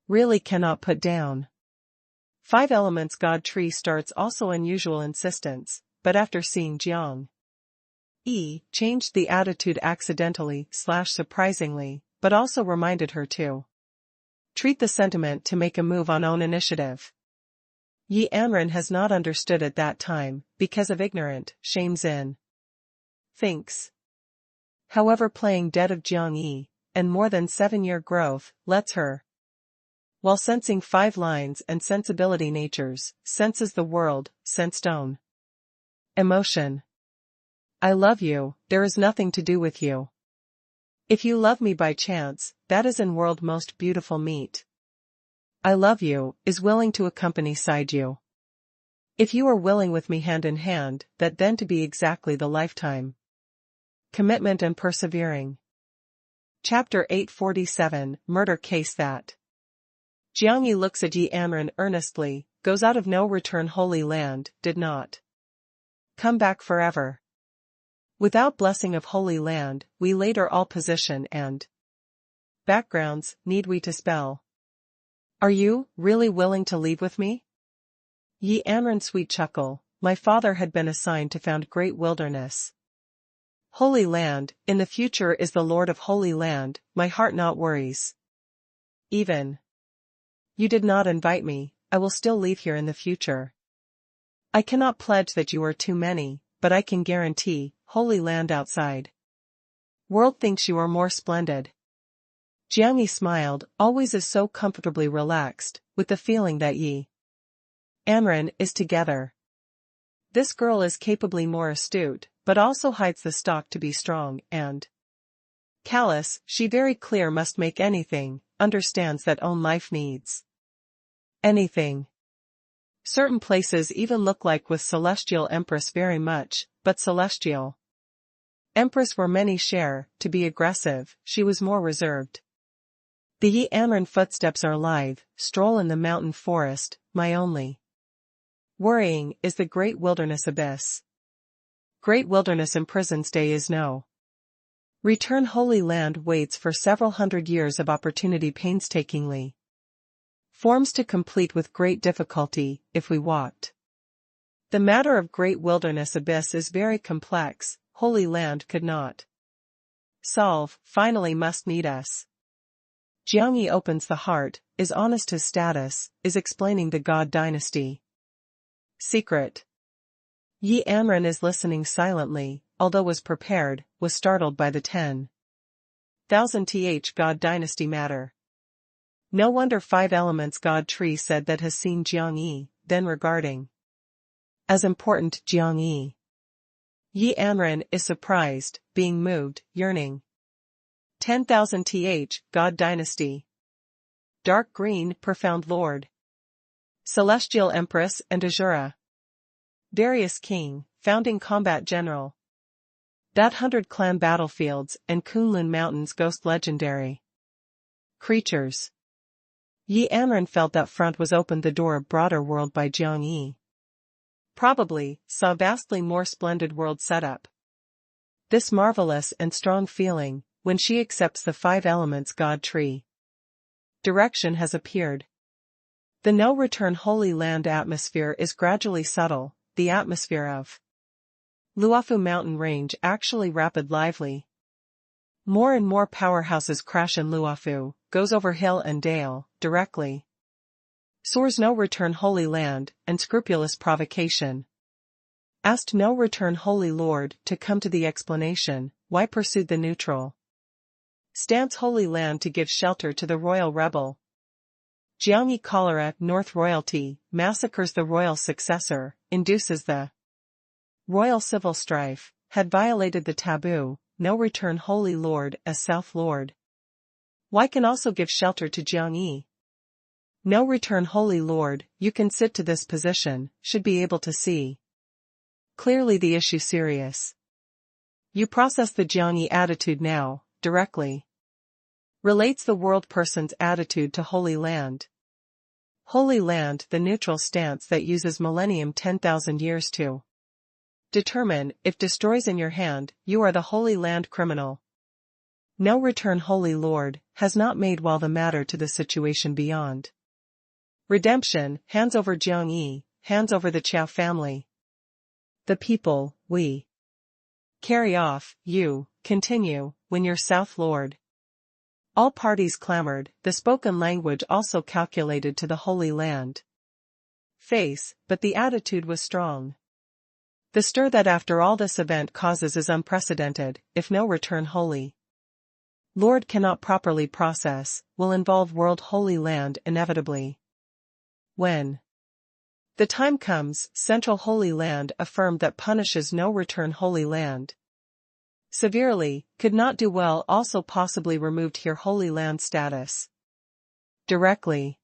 really cannot put down. 5 elements God tree starts also unusual insistence, but after seeing Jiang Yi, changed the attitude accidentally/surprisingly, but also reminded her to treat the sentiment to make a move on own initiative. Yi Anren has not understood at that time, because of ignorant, shames in. Thinks. However, playing dead of Jiang Yi, and more than 7-year growth, lets her. While sensing 5 lines and sensibility natures, senses the world, sensed own. Emotion. I love you, there is nothing to do with you. If you love me by chance, that is in world most beautiful meet. I love you, is willing to accompany side you. If you are willing with me hand in hand, that then to be exactly the lifetime. Commitment and persevering. Chapter 847, Murder Case that. Jiang Yi looks at Yi Anren earnestly, goes out of no return holy land, did not come back forever. Without blessing of holy land, we later all position and backgrounds, need we to spell. Are you, really willing to leave with me? Yi Anren sweet chuckle, my father had been assigned to found great wilderness. Holy land, in the future is the Lord of Holy Land, my heart not worries. Even. You did not invite me, I will still leave here in the future. I cannot pledge that you are too many, but I can guarantee, Holy Land outside. World thinks you are more splendid. Jiang Yi smiled, always is so comfortably relaxed, with the feeling that Yi Anren is together. This girl is capably more astute, but also hides the stock to be strong and callous, she very clear must make anything, understands that own life needs anything. Certain places even look like with Celestial Empress very much, but Celestial Empress were many share, to be aggressive, she was more reserved. The Yi Anren footsteps are live, stroll in the mountain forest, my only worrying is the great wilderness abyss. Great wilderness imprisoned stay is no return holy land waits for several hundred years of opportunity painstakingly. Forms to complete with great difficulty, if we walked. The matter of great wilderness abyss is very complex, holy land could not solve, finally must need us. Jiang Yi opens the heart, is honest his status, is explaining the God dynasty. Secret. Yi Anren is listening silently, although was prepared, was startled by the 10,000 th God dynasty matter. No wonder 5 elements God tree said that has seen Jiang Yi, then regarding as important Jiang Yi. Yi Anren is surprised, being moved, yearning. 10,000 th God dynasty. Dark green, profound lord. Celestial Empress and Azura. Darius King, founding combat general. That 100 clan battlefields and Kunlun Mountains ghost legendary creatures. Yi Anren felt that front was opened the door of broader world by Jiang Yi. Probably, saw vastly more splendid world setup. This marvelous and strong feeling, when she accepts the 5 elements God tree. Direction has appeared. The no-return Holy Land atmosphere is gradually subtle, the atmosphere of Luofu mountain range actually rapid lively. More and more powerhouses crash in Luofu, goes over hill and dale, directly. Soars no return Holy Land, and scrupulous provocation. Asked no return Holy Lord to come to the explanation, why pursued the neutral stance Holy Land to give shelter to the royal rebel. Jiangyi cholera North royalty, massacres the royal successor, induces the royal civil strife, had violated the taboo, no return Holy Lord as South Lord. Why can also give shelter to Jiangyi? No return Holy Lord, you can sit to this position, should be able to see clearly the issue serious. You process the Jiangyi attitude now, directly. Relates the world person's attitude to Holy Land. Holy Land, the neutral stance that uses millennium 10,000 years to determine, if destroys in your hand, you are the Holy Land criminal. No return Holy Lord, has not made well the matter to the situation beyond redemption, hands over Jiangyi, hands over the Qiao family. The people, we carry off, you, continue, when you're South Lord. All parties clamored, the spoken language also calculated to the Holy Land face, but the attitude was strong. The stir that after all this event causes is unprecedented, if no return Holy Lord cannot properly process, will involve world Holy Land inevitably. When the time comes, Central Holy Land affirmed that punishes no return Holy Land severely, could not do well also possibly removed here Holy Land status directly.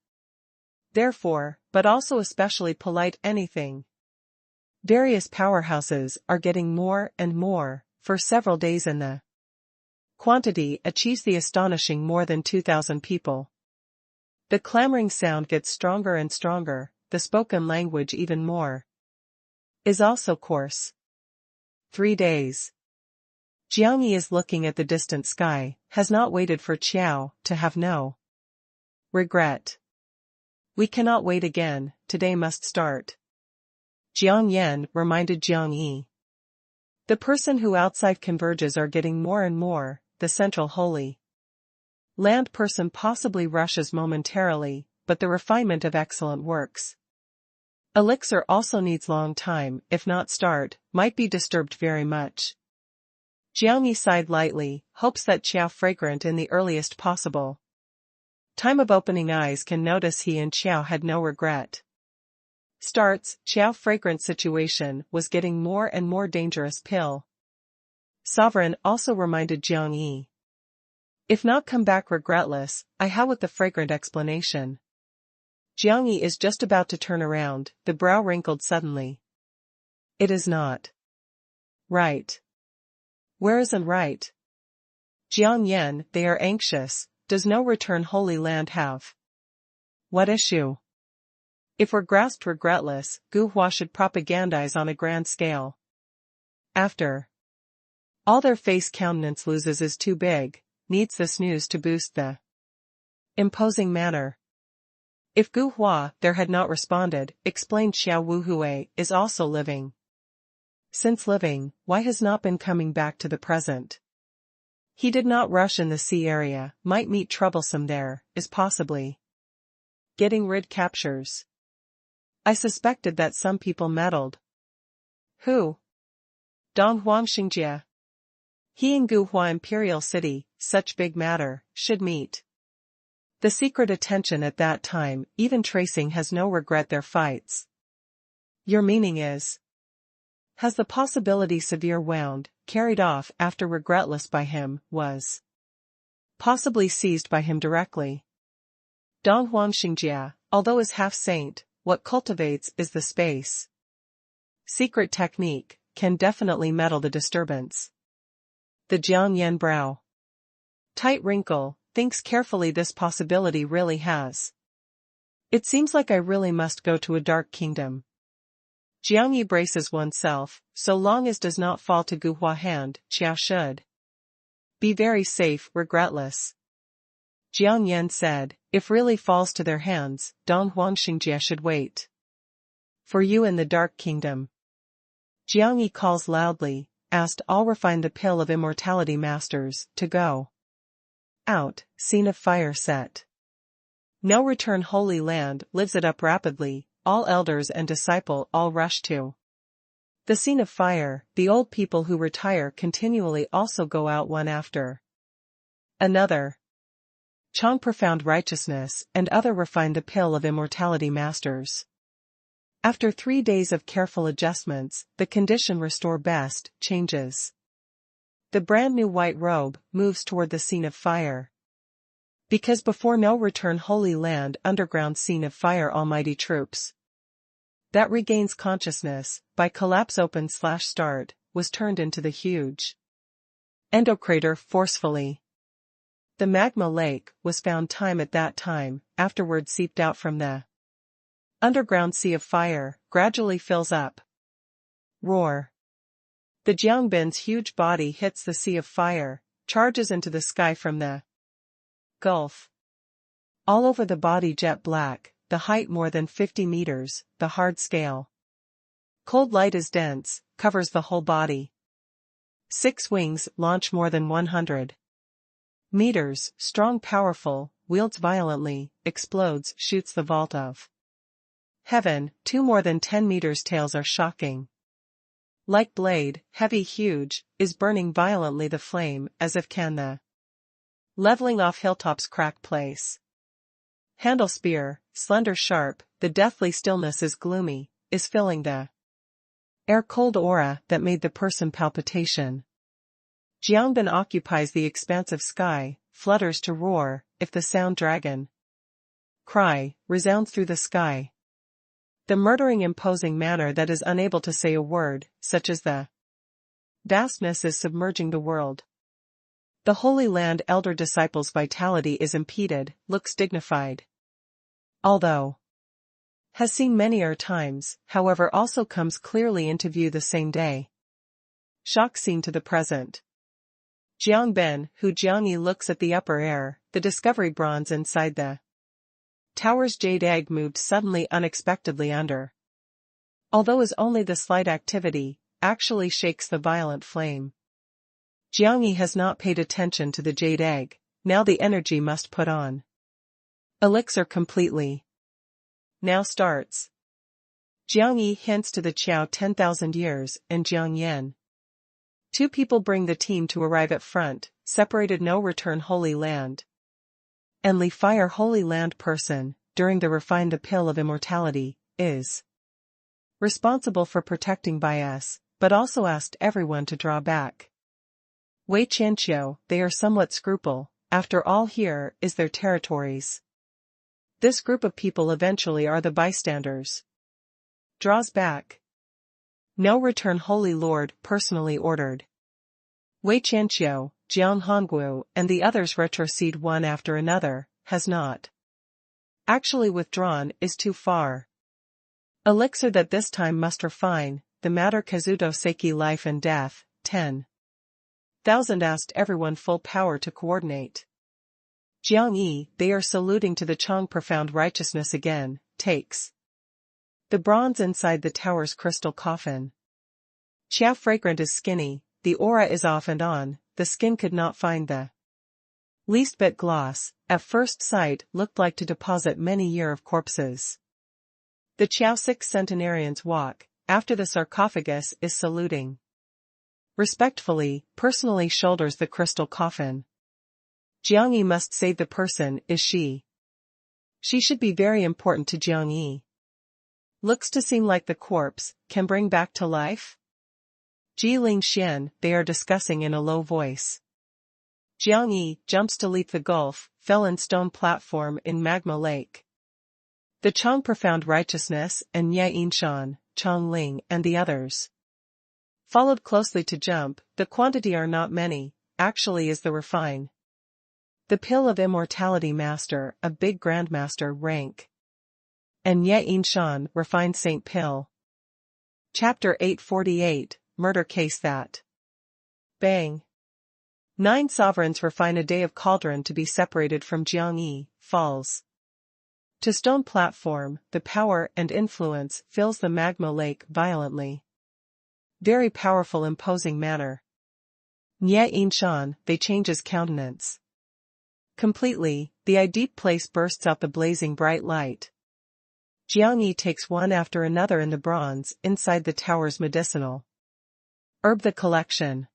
Therefore, but also especially polite anything. Various powerhouses are getting more and more, for several days in the quantity achieves the astonishing more than 2,000 people. The clamoring sound gets stronger and stronger, the spoken language even more. Is also coarse. 3 days. Jiangyi is looking at the distant sky, has not waited for Qiao to have no regret. We cannot wait again, today must start. Jiang Yan reminded Jiangyi. The person who outside converges are getting more and more, the Central Holy Land person possibly rushes momentarily, but the refinement of excellent works. Elixir also needs long time, if not start, might be disturbed very much. Jiangyi sighed lightly, hopes that Qiao fragrant in the earliest possible time of opening eyes can notice he and Qiao had no regret. Starts, Qiao fragrant situation was getting more and more dangerous pill. Sovereign also reminded Jiangyi. If not come back regretless, I how with the fragrant explanation. Jiangyi is just about to turn around, the brow wrinkled suddenly. It is not right. Where isn't right? Jiang Yan, they are anxious, does no return Holy Land have? What issue? If we're grasped regretless, Gu Hua should propagandize on a grand scale. After all their face countenance loses is too big, needs this news to boost the imposing manner. If Gu Hua there had not responded, explained Xiao Wuhui, is also living. Since living, why has not been coming back to the present? He did not rush in the sea area, might meet troublesome there, is possibly getting rid captures. I suspected that some people meddled. Who? Dong Huang Xingjie. He and Gu Hua Imperial City, such big matter, should meet. The secret attention at that time, even tracing has no regret their fights. Your meaning is? Has the possibility severe wound, carried off after regretless by him, was possibly seized by him directly. Dong Huang Xingjie, although is half saint, what cultivates is the space. Secret technique, can definitely meddle the disturbance. The Jiang Yan brow tight wrinkle, thinks carefully this possibility really has. It seems like I really must go to a dark kingdom. Jiangyi braces oneself, so long as does not fall to Gu Hua hand, Qiao should be very safe, regretless. Jiang Yan said, If really falls to their hands, Dong Huangxingjie should wait for you in the Dark Kingdom. Jiang Yi calls loudly, asked all refine the pill of immortality masters to go out. Scene of fire set. No return. Holy Land lives it up rapidly, all elders and disciple all rush to the scene of fire. The old people who retire continually also go out one after another. Chang profound righteousness and other refine the pill of immortality masters. After 3 days of careful adjustments, the condition restore best changes. The brand new white robe moves toward the scene of fire. Because before no return. Holy Land underground scene of fire. Almighty troops that regains consciousness by collapse open/start was turned into the huge endocrater forcefully. The magma lake was found time at that time, afterward seeped out from the underground sea of fire, gradually fills up. Roar. The Jiangbin's huge body hits the sea of fire, charges into the sky from the gulf. All over the body jet black, the height more than 50 meters, the hard scale. Cold light is dense, covers the whole body. 6 wings launch more than 100 meters, strong powerful, wields violently, explodes, shoots the vault of heaven. 2 more than 10 meters tails are shocking. Like blade, heavy huge, is burning violently the flame as if can the leveling off hilltops crack place. Handle spear, slender sharp, the deathly stillness is gloomy, is filling the air cold aura that made the person palpitation. Jiangbin occupies the expansive sky, flutters to roar, if the sound dragon cry, resounds through the sky. The murdering imposing manner that is unable to say a word, such as the vastness is submerging the world. The Holy Land elder disciple's vitality is impeded, looks dignified. Although has seen many times, however also comes clearly into view the same day. Shock scene to the present. Jiangbin, who Jiang Yi looks at the upper air, the discovery bronze inside the tower's jade egg moved suddenly unexpectedly under. Although is only the slight activity, actually shakes the violent flame. Jiang Yi has not paid attention to the jade egg, now the energy must put on elixir completely. Now starts. Jiang Yi hints to the Qiao 10,000 years and Jiang Yan. 2 people bring the team to arrive at front, separated no return Holy Land. And Li Fire Holy Land person, during the refine the pill of immortality, is responsible for protecting by us, but also asked everyone to draw back. Wei Qianqiu, they are somewhat scruple, after all here is their territories. This group of people eventually are the bystanders. Draws back. No return Holy Lord personally ordered. Wei Qianqiu, Jiang Hongwu, and the others retrocede one after another, has not actually withdrawn, is too far. Elixir that this time must refine, the matter Kazuto Seiki life and death, 10,000 asked everyone full power to coordinate. Jiang Yi, they are saluting to the Chang profound righteousness again, takes the bronze inside the tower's crystal coffin. Qiao fragrant is skinny, the aura is off and on, the skin could not find the least bit gloss, at first sight looked like to deposit many year of corpses. The Qiao 6 centenarians walk, after the sarcophagus is saluting. Respectfully, personally shoulders the crystal coffin. Jiang Yi must save the person, is she? She should be very important to Jiang Yi. Looks to seem like the corpse, can bring back to life? Ji Ling Xian, they are discussing in a low voice. Jiang Yi jumps to leap the gulf, fell in stone platform in magma lake. The Chang profound righteousness and Ye Yinshan, Chang Ling and the others followed closely to jump, the quantity are not many, actually is the refine. The pill of immortality master, a big grandmaster rank. And Ye Yinshan, refined Saint Pill. Chapter 848, Murder Case that. Bang. 9 sovereigns refine a day of cauldron to be separated from Jiangyi, falls to stone platform. The power and influence fills the magma lake violently. Very powerful, imposing manner. Nye Inshan, they change his countenance. Completely, the deep place bursts out the blazing bright light. Jiangyi takes one after another in the bronze inside the tower's medicinal herb. The collection.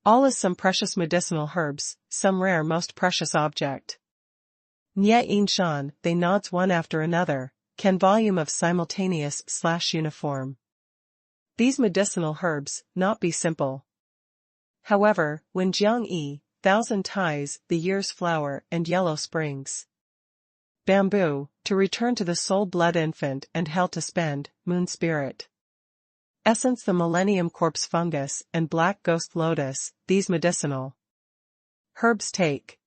All is some precious medicinal herbs, some rare most precious object. Nye Inshan, they nods one after another, can volume of simultaneous/uniform. These medicinal herbs, not be simple. However, when Jiangyi, thousand ties, the year's flower and yellow springs. Bamboo, to return to the soul blood infant and hell to spend, moon spirit. Essence the millennium corpse fungus and black ghost lotus, these medicinal herbs take.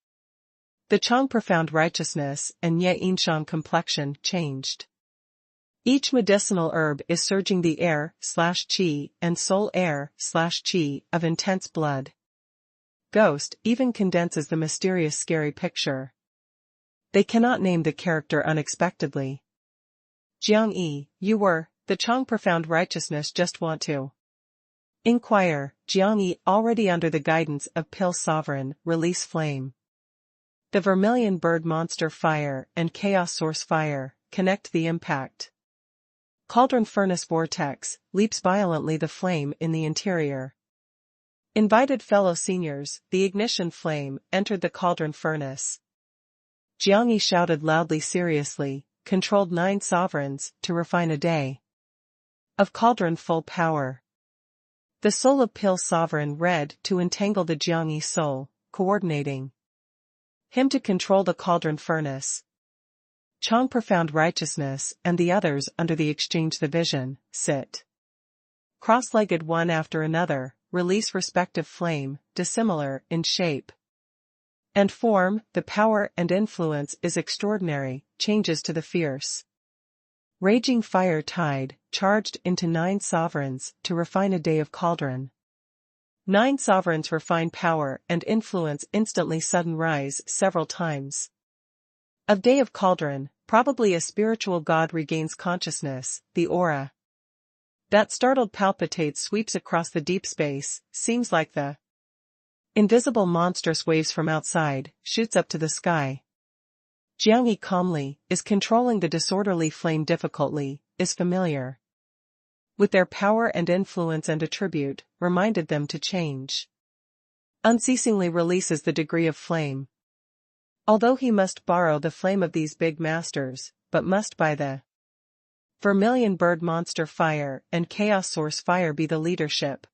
The Chang profound righteousness and Nye Inshan complexion changed. Each medicinal herb is surging the air/qi and soul air/qi of intense blood. Ghost even condenses the mysterious scary picture. They cannot name the character unexpectedly. Jiangyi, you were, the Chang profound righteousness just want to inquire. Jiangyi, already under the guidance of Pill Sovereign, release flame. The vermilion bird monster fire and chaos source fire, connect the impact. Cauldron furnace vortex, leaps violently the flame in the interior. Invited fellow seniors, the ignition flame, entered the cauldron furnace. Jiangyi shouted loudly seriously, controlled 9 sovereigns, to refine a day of cauldron full power. The soul of Pill Sovereign read to entangle the Jiangyi soul, coordinating him to control the cauldron furnace. Chang profound righteousness and the others under the exchange the vision, sit cross-legged one after another, release respective flame, dissimilar in shape and form. The power and influence is extraordinary, changes to the fierce raging fire tide, charged into 9 sovereigns, to refine a day of cauldron. 9 sovereigns refine power and influence instantly, sudden rise several times. Of day of cauldron, probably a spiritual god regains consciousness, the aura that startled palpitates sweeps across the deep space, seems like the invisible monstrous waves from outside, shoots up to the sky. Jiangyi calmly, is controlling the disorderly flame difficultly, is familiar with their power and influence and attribute, reminded them to change. Unceasingly releases the degree of flame. Although he must borrow the flame of these big masters, but must by the vermilion bird monster fire and chaos source fire be the leadership.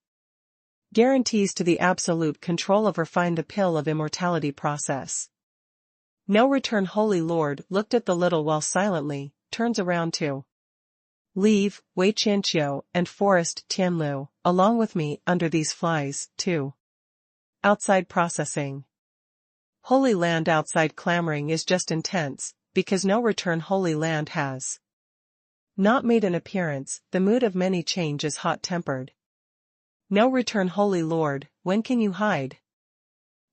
Guarantees to the absolute control of refine the pill of immortality process. No return. Holy Lord looked at the little while silently, turns around to leave, Wei Qianqiu and Forest Tianlu, along with me under these flies, too. Outside processing. Holy Land outside clamoring is just intense, because no return. Holy Land has not made an appearance, the mood of many change is hot-tempered. No return. Holy Lord, when can you hide?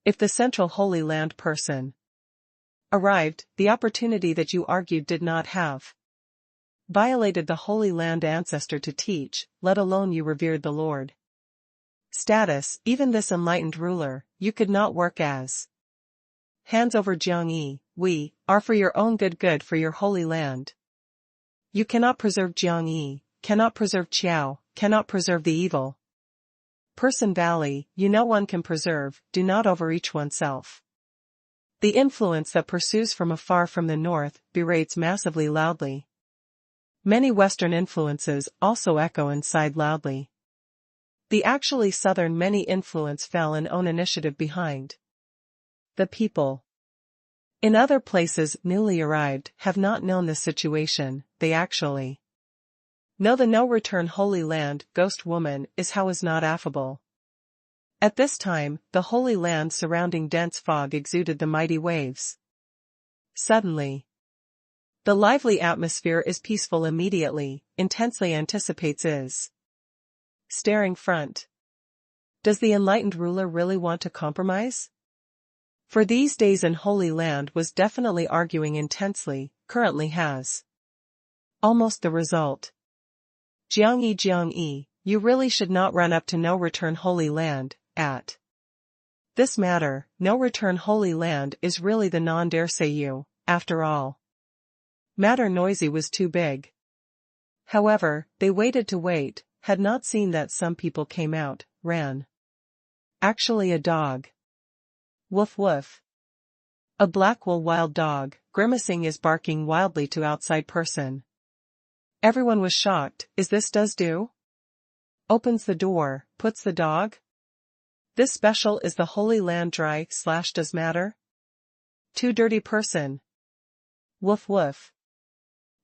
If the central Holy Land person arrived, the opportunity that you argued did not have violated the Holy Land ancestor to teach, let alone you revered the Lord. Status, even this enlightened ruler, you could not work as hands over Jiangyi. We are for your own good for your Holy Land. You cannot preserve Jiangyi, cannot preserve Qiao, cannot preserve the evil person valley, you no one can preserve, do not overreach oneself. The influence that pursues from afar from the north, berates massively loudly. Many Western influences also echo and sighed loudly. The actually southern many influence fell in own initiative behind the people. In other places newly arrived have not known this situation, they actually know the no return Holy Land ghost woman is how is not affable. At this time, the Holy Land surrounding dense fog exuded the mighty waves. Suddenly, the lively atmosphere is peaceful immediately, intensely anticipates is staring front. Does the enlightened ruler really want to compromise? For these days in Holy Land was definitely arguing intensely, currently has. Almost the result. Jiang Yi, you really should not run up to No Return Holy Land, at this matter, No Return Holy Land is really the non-dare say you, after all. Matter noisy was too big. However, they waited to wait, had not seen that some people came out, ran. Actually a dog. Woof woof. A black wool wild dog, grimacing is barking wildly to outside person. Everyone was shocked, is this does do? Opens the door, puts the dog? This special is the Holy Land dry / does matter? Too dirty person. Woof woof.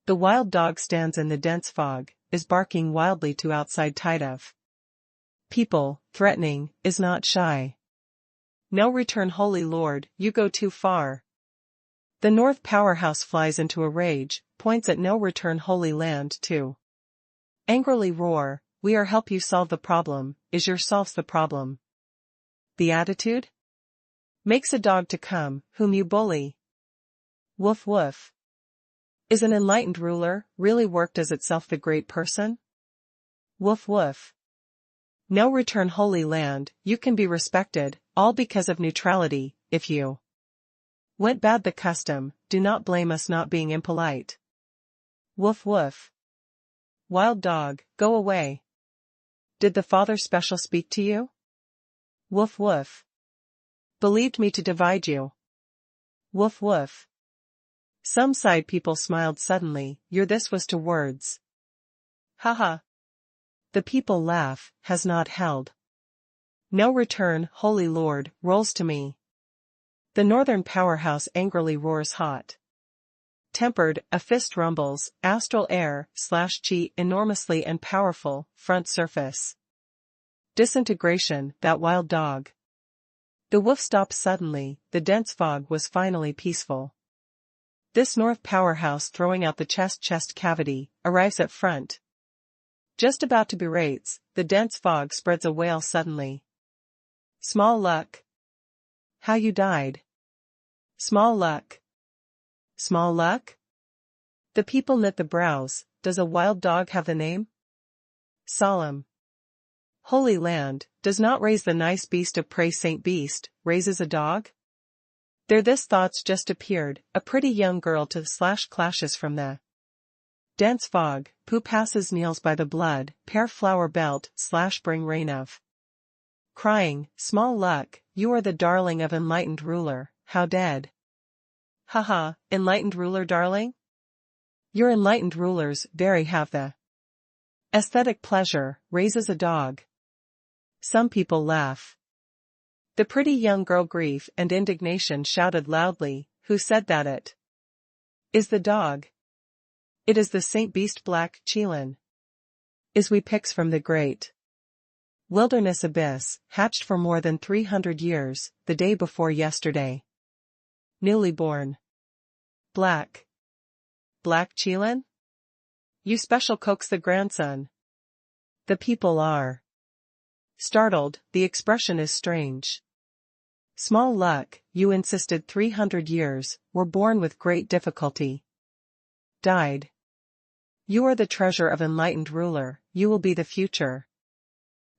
The wild dog stands in the dense fog, is barking wildly to outside tide of people, threatening, is not shy. No return Holy Lord, you go too far. The North Powerhouse flies into a rage, points at No Return Holy Land too. Angrily roar, we are help you solve the problem, is your solves the problem. The attitude? Makes a dog to come, whom you bully. Woof woof. Is an enlightened ruler really worked as itself the great person? Woof woof. No Return Holy Land, you can be respected, all because of neutrality, if you went bad the custom, do not blame us not being impolite. Woof woof. Wild dog, go away. Did the Father Special speak to you? Woof woof. Believed me to divide you. Woof woof. Some side people smiled suddenly, your this was to words. Haha. The people laugh, has not held. No Return, Holy Lord, rolls to me. The Northern Powerhouse angrily roars hot. Tempered, a fist rumbles, astral air, / chi enormously and powerful, front surface. Disintegration, that wild dog. The woof stopped suddenly, the dense fog was finally peaceful. This North Powerhouse throwing out the chest cavity, arrives at front. Just about to berates, the dense fog spreads a wail suddenly. Small luck. How you died. Small luck. Small luck? The people knit the brows, does a wild dog have the name? Solemn. Holy Land, does not raise the nice beast of prey Saint Beast, raises a dog? There this thoughts just appeared, a pretty young girl to / clashes from the dense fog, who passes kneels by the blood, pear flower belt / bring rain of. Crying, small luck, you are the darling of enlightened ruler, how dead. Haha, enlightened ruler darling? Your enlightened rulers very have the aesthetic pleasure, raises a dog. Some people laugh. The pretty young girl grief and indignation shouted loudly, who said that it is the dog? It is the Saint Beast Black Chelan. Is we picks from the great wilderness abyss, hatched for more than 300 years, the day before yesterday. Newly born. Black Chelan? You special coax the grandson. The people are startled, the expression is strange. Small luck, you insisted 300 years, were born with great difficulty. Died. You are the treasure of enlightened ruler, you will be the future.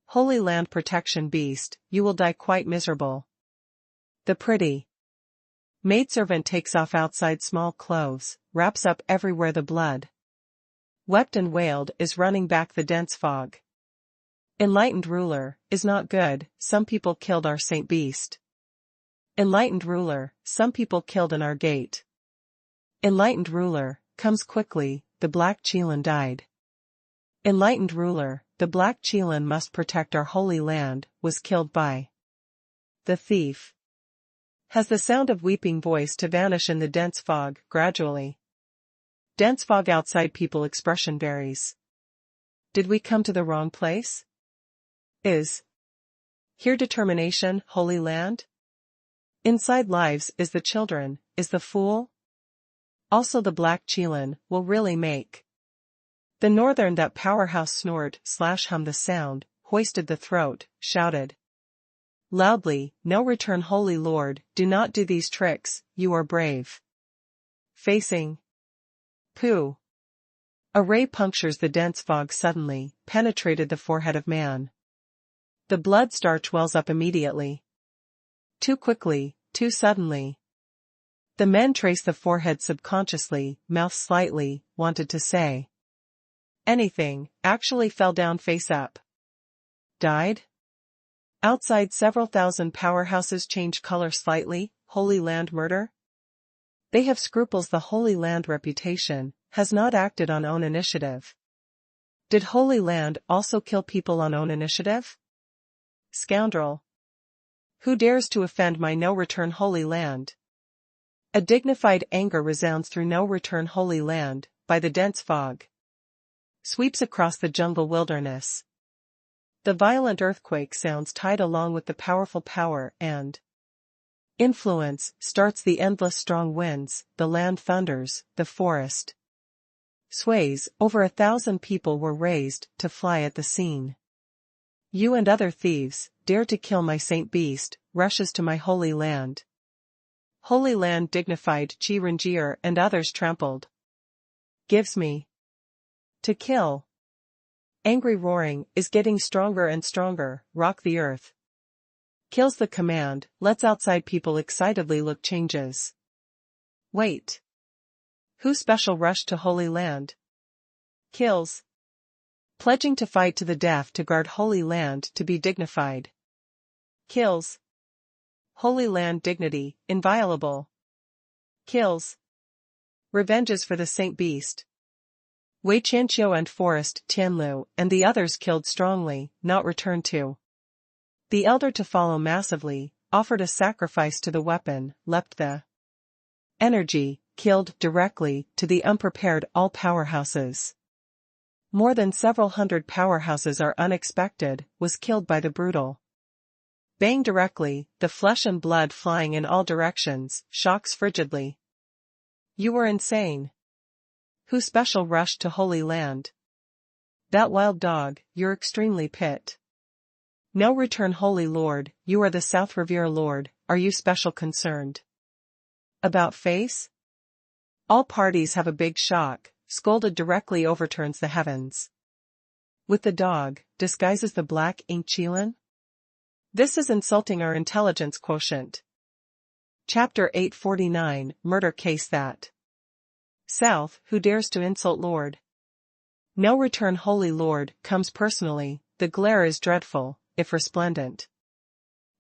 Holy Land protection beast, you will die quite miserable. The pretty maidservant takes off outside small clothes, wraps up everywhere the blood. Wept and wailed is running back the dense fog. Enlightened ruler, is not good, some people killed our Saint Beast. Enlightened ruler, some people killed in our gate. Enlightened ruler, comes quickly, the Black Chelan died. Enlightened ruler, the Black Chelan must protect our Holy Land, was killed by the thief. Has the sound of weeping voice to vanish in the dense fog, gradually. Dense fog outside people expression varies. Did we come to the wrong place? Is here determination, Holy Land? Inside lives is the children, is the fool? Also the Black Chelan, will really make. The Northern that powerhouse snored / hum the sound, hoisted the throat, shouted. Loudly, no return Holy Lord, do not do these tricks, you are brave. Facing. Pooh. A ray punctures the dense fog suddenly, penetrated the forehead of man. The blood starch wells up immediately. Too quickly, too suddenly. The men trace the forehead subconsciously, mouth slightly, wanted to say anything, actually fell down face up. Died? Outside several thousand powerhouses change color slightly, Holy Land murder? They have scruples. The Holy Land reputation has not acted on own initiative. Did Holy Land also kill people on own initiative? Scoundrel. Who dares to offend my no-return Holy Land? A dignified anger resounds through no-return Holy Land, by the dense fog. Sweeps across the jungle wilderness. The violent earthquake sounds tied along with the powerful power and influence, starts the endless strong winds, the land thunders, the forest sways, over 1,000 people were raised to fly at the scene. You and other thieves, dare to kill my saint beast, rushes to my Holy Land. Holy Land dignified Chiranjir and others trampled. Gives me to kill. Angry roaring, is getting stronger and stronger, rock the earth. Kills the command, lets outside people excitedly look changes. Wait. Who special rush to Holy Land? Kills. Pledging to fight to the death to guard Holy Land to be dignified. Kills. Holy Land dignity, inviolable. Kills. Revenges for the Saint Beast. Wei Chanqiu and Forest Tianlu and the others killed strongly, not returned to. The elder to follow massively, offered a sacrifice to the weapon, leapt the energy, killed directly to the unprepared all powerhouses. More than several hundred powerhouses are unexpected, was killed by the brutal bang directly, the flesh and blood flying in all directions, shocks frigidly. You were insane. Who special rushed to Holy Land? That wild dog, you're extremely pit. No return Holy Lord, you are the South Revere Lord, are you special concerned? About face? All parties have a big shock, scolded directly overturns the heavens. With the dog, disguises the black ink Chilan? This is insulting our intelligence quotient. Chapter 849, Murder Case That South, who dares to insult Lord? No return Holy Lord, comes personally, the glare is dreadful, if resplendent.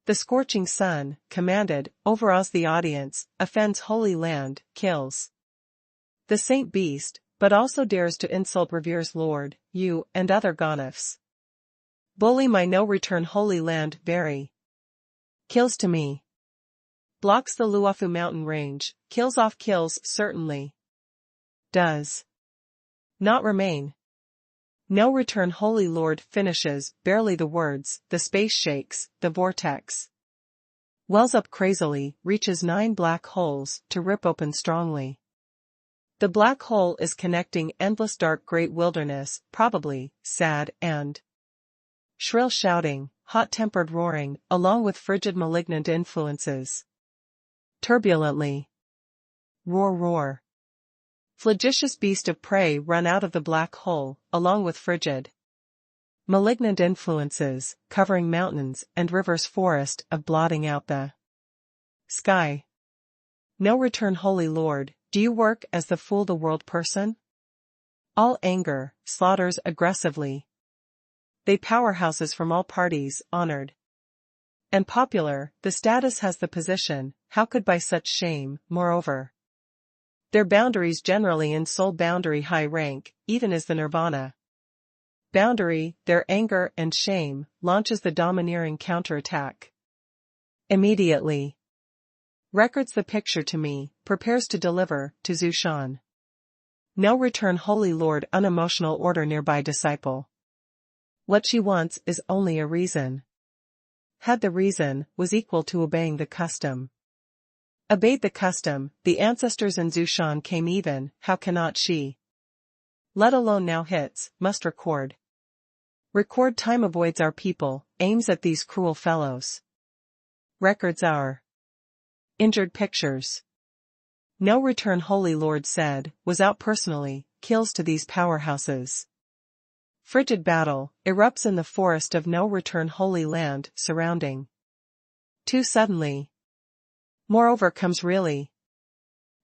The scorching sun, commanded, overawes the audience, offends Holy Land, kills the Saint Beast, but also dares to insult Revere's Lord, you, and other Ganefs. Bully my no-return Holy Land very. Kills to me. Blocks the Luofu mountain range, kills off kills certainly. Does not remain. No return Holy Lord finishes, barely the words, the space shakes, the vortex wells up crazily, reaches 9 black holes, to rip open strongly. The black hole is connecting endless dark great wilderness, probably, sad and shrill shouting, hot-tempered roaring, along with frigid malignant influences. Turbulently. Roar roar. Flagitious beast of prey run out of the black hole, along with frigid malignant influences, covering mountains and rivers forest of blotting out the sky. No return Holy Lord, do you work as the fool the world person? All anger, slaughters aggressively. They powerhouses from all parties, honored and popular, the status has the position, how could by such shame, moreover? Their boundaries generally in soul boundary high rank, even as the nirvana. Boundary, their anger and shame, launches the domineering counterattack. Immediately. Records the picture to me, prepares to deliver, to Zushan. No return Holy Lord unemotional order nearby disciple. What she wants is only a reason. Had the reason, was equal to obeying the custom. Obeyed the custom, the ancestors in Zushan came even, how cannot she? Let alone now hits, must record. Record time avoids our people, aims at these cruel fellows. Records are injured pictures. No Return Holy Lord said, was out personally, kills to these powerhouses. Frigid battle, erupts in the forest of No Return Holy Land, surrounding. Too suddenly. Moreover comes really.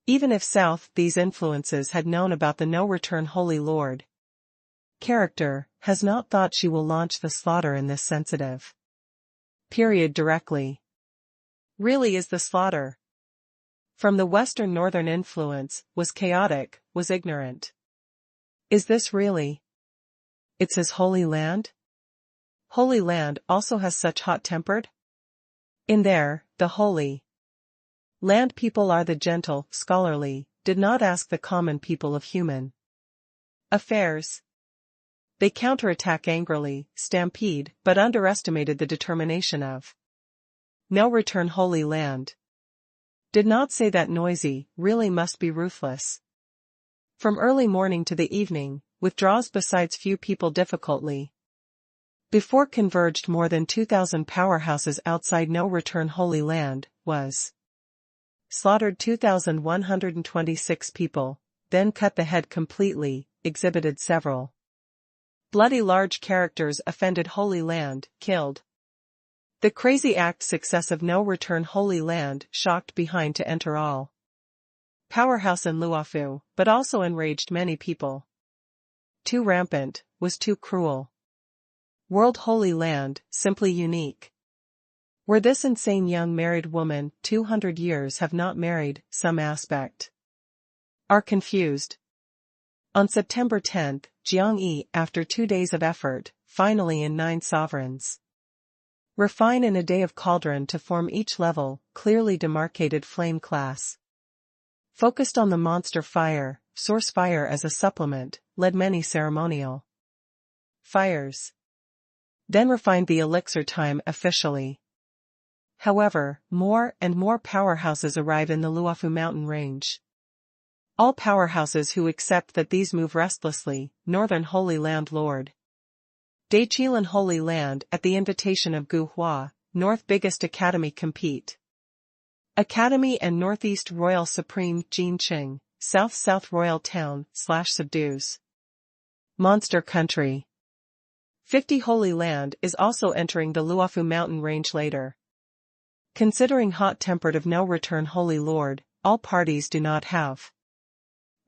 Even if South these influences had known about the No Return Holy Lord. Character, has not thought she will launch the slaughter in this sensitive. Period directly. Really is the slaughter. From the Western Northern influence, was chaotic, was ignorant. Is this really? It's his Holy Land? Holy Land also has such hot-tempered? In there, the Holy Land people are the gentle, scholarly, did not ask the common people of human affairs. They counterattack angrily, stampede, but underestimated the determination of No Return Holy Land. Did not say that noisy, really must be ruthless. From early morning to the evening, withdraws besides few people difficultly. Before converged more than 2,000 powerhouses outside No Return Holy Land, was slaughtered 2,126 people, then cut the head completely, exhibited several bloody large characters offended Holy Land, killed. The crazy act success of No Return Holy Land shocked behind to enter all. Powerhouse in Luofu, but also enraged many people. Too rampant, was too cruel. World Holy Land, simply unique. Were this insane young married woman 200 years have not married, some aspect. Are confused. On September 10, Jiang Yi, after 2 days of effort, finally in 9 sovereigns. Refine in a day of cauldron to form each level, clearly demarcated flame class. Focused on the monster fire, source fire as a supplement, led many ceremonial fires. Then refined the elixir time officially. However, more and more powerhouses arrive in the Luofu mountain range. All powerhouses who accept that these move restlessly, Northern Holy Land Lord. Daiqilan Holy Land at the invitation of Gu Hua, North biggest academy compete. Academy and Northeast Royal Supreme Jin Qing, South Royal Town /subdues. Monster Country. 50 Holy Land is also entering the Luofu mountain range later. Considering hot-tempered of No Return Holy Lord, all parties do not have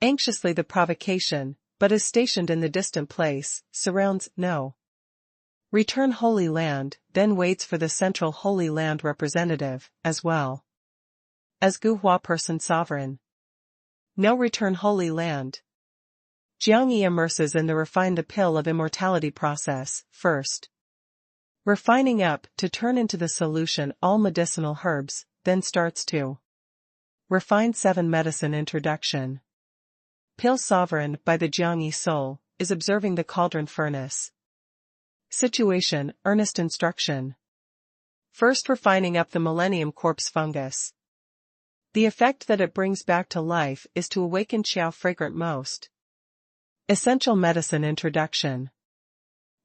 anxiously the provocation, but is stationed in the distant place, surrounds No Return Holy Land, then waits for the central Holy Land representative, as well as Gu Hua person sovereign. No Return Holy Land. Jiang Yi immerses in the refined appeal of immortality process, first refining up to turn into the solution all medicinal herbs, then starts to refine 7 medicine introduction. Pill sovereign by the Jiang Yi soul, is observing the cauldron furnace. Situation, earnest instruction. First refining up the Millennium Corpse fungus. The effect that it brings back to life is to awaken Qiao fragrant most. Essential medicine introduction.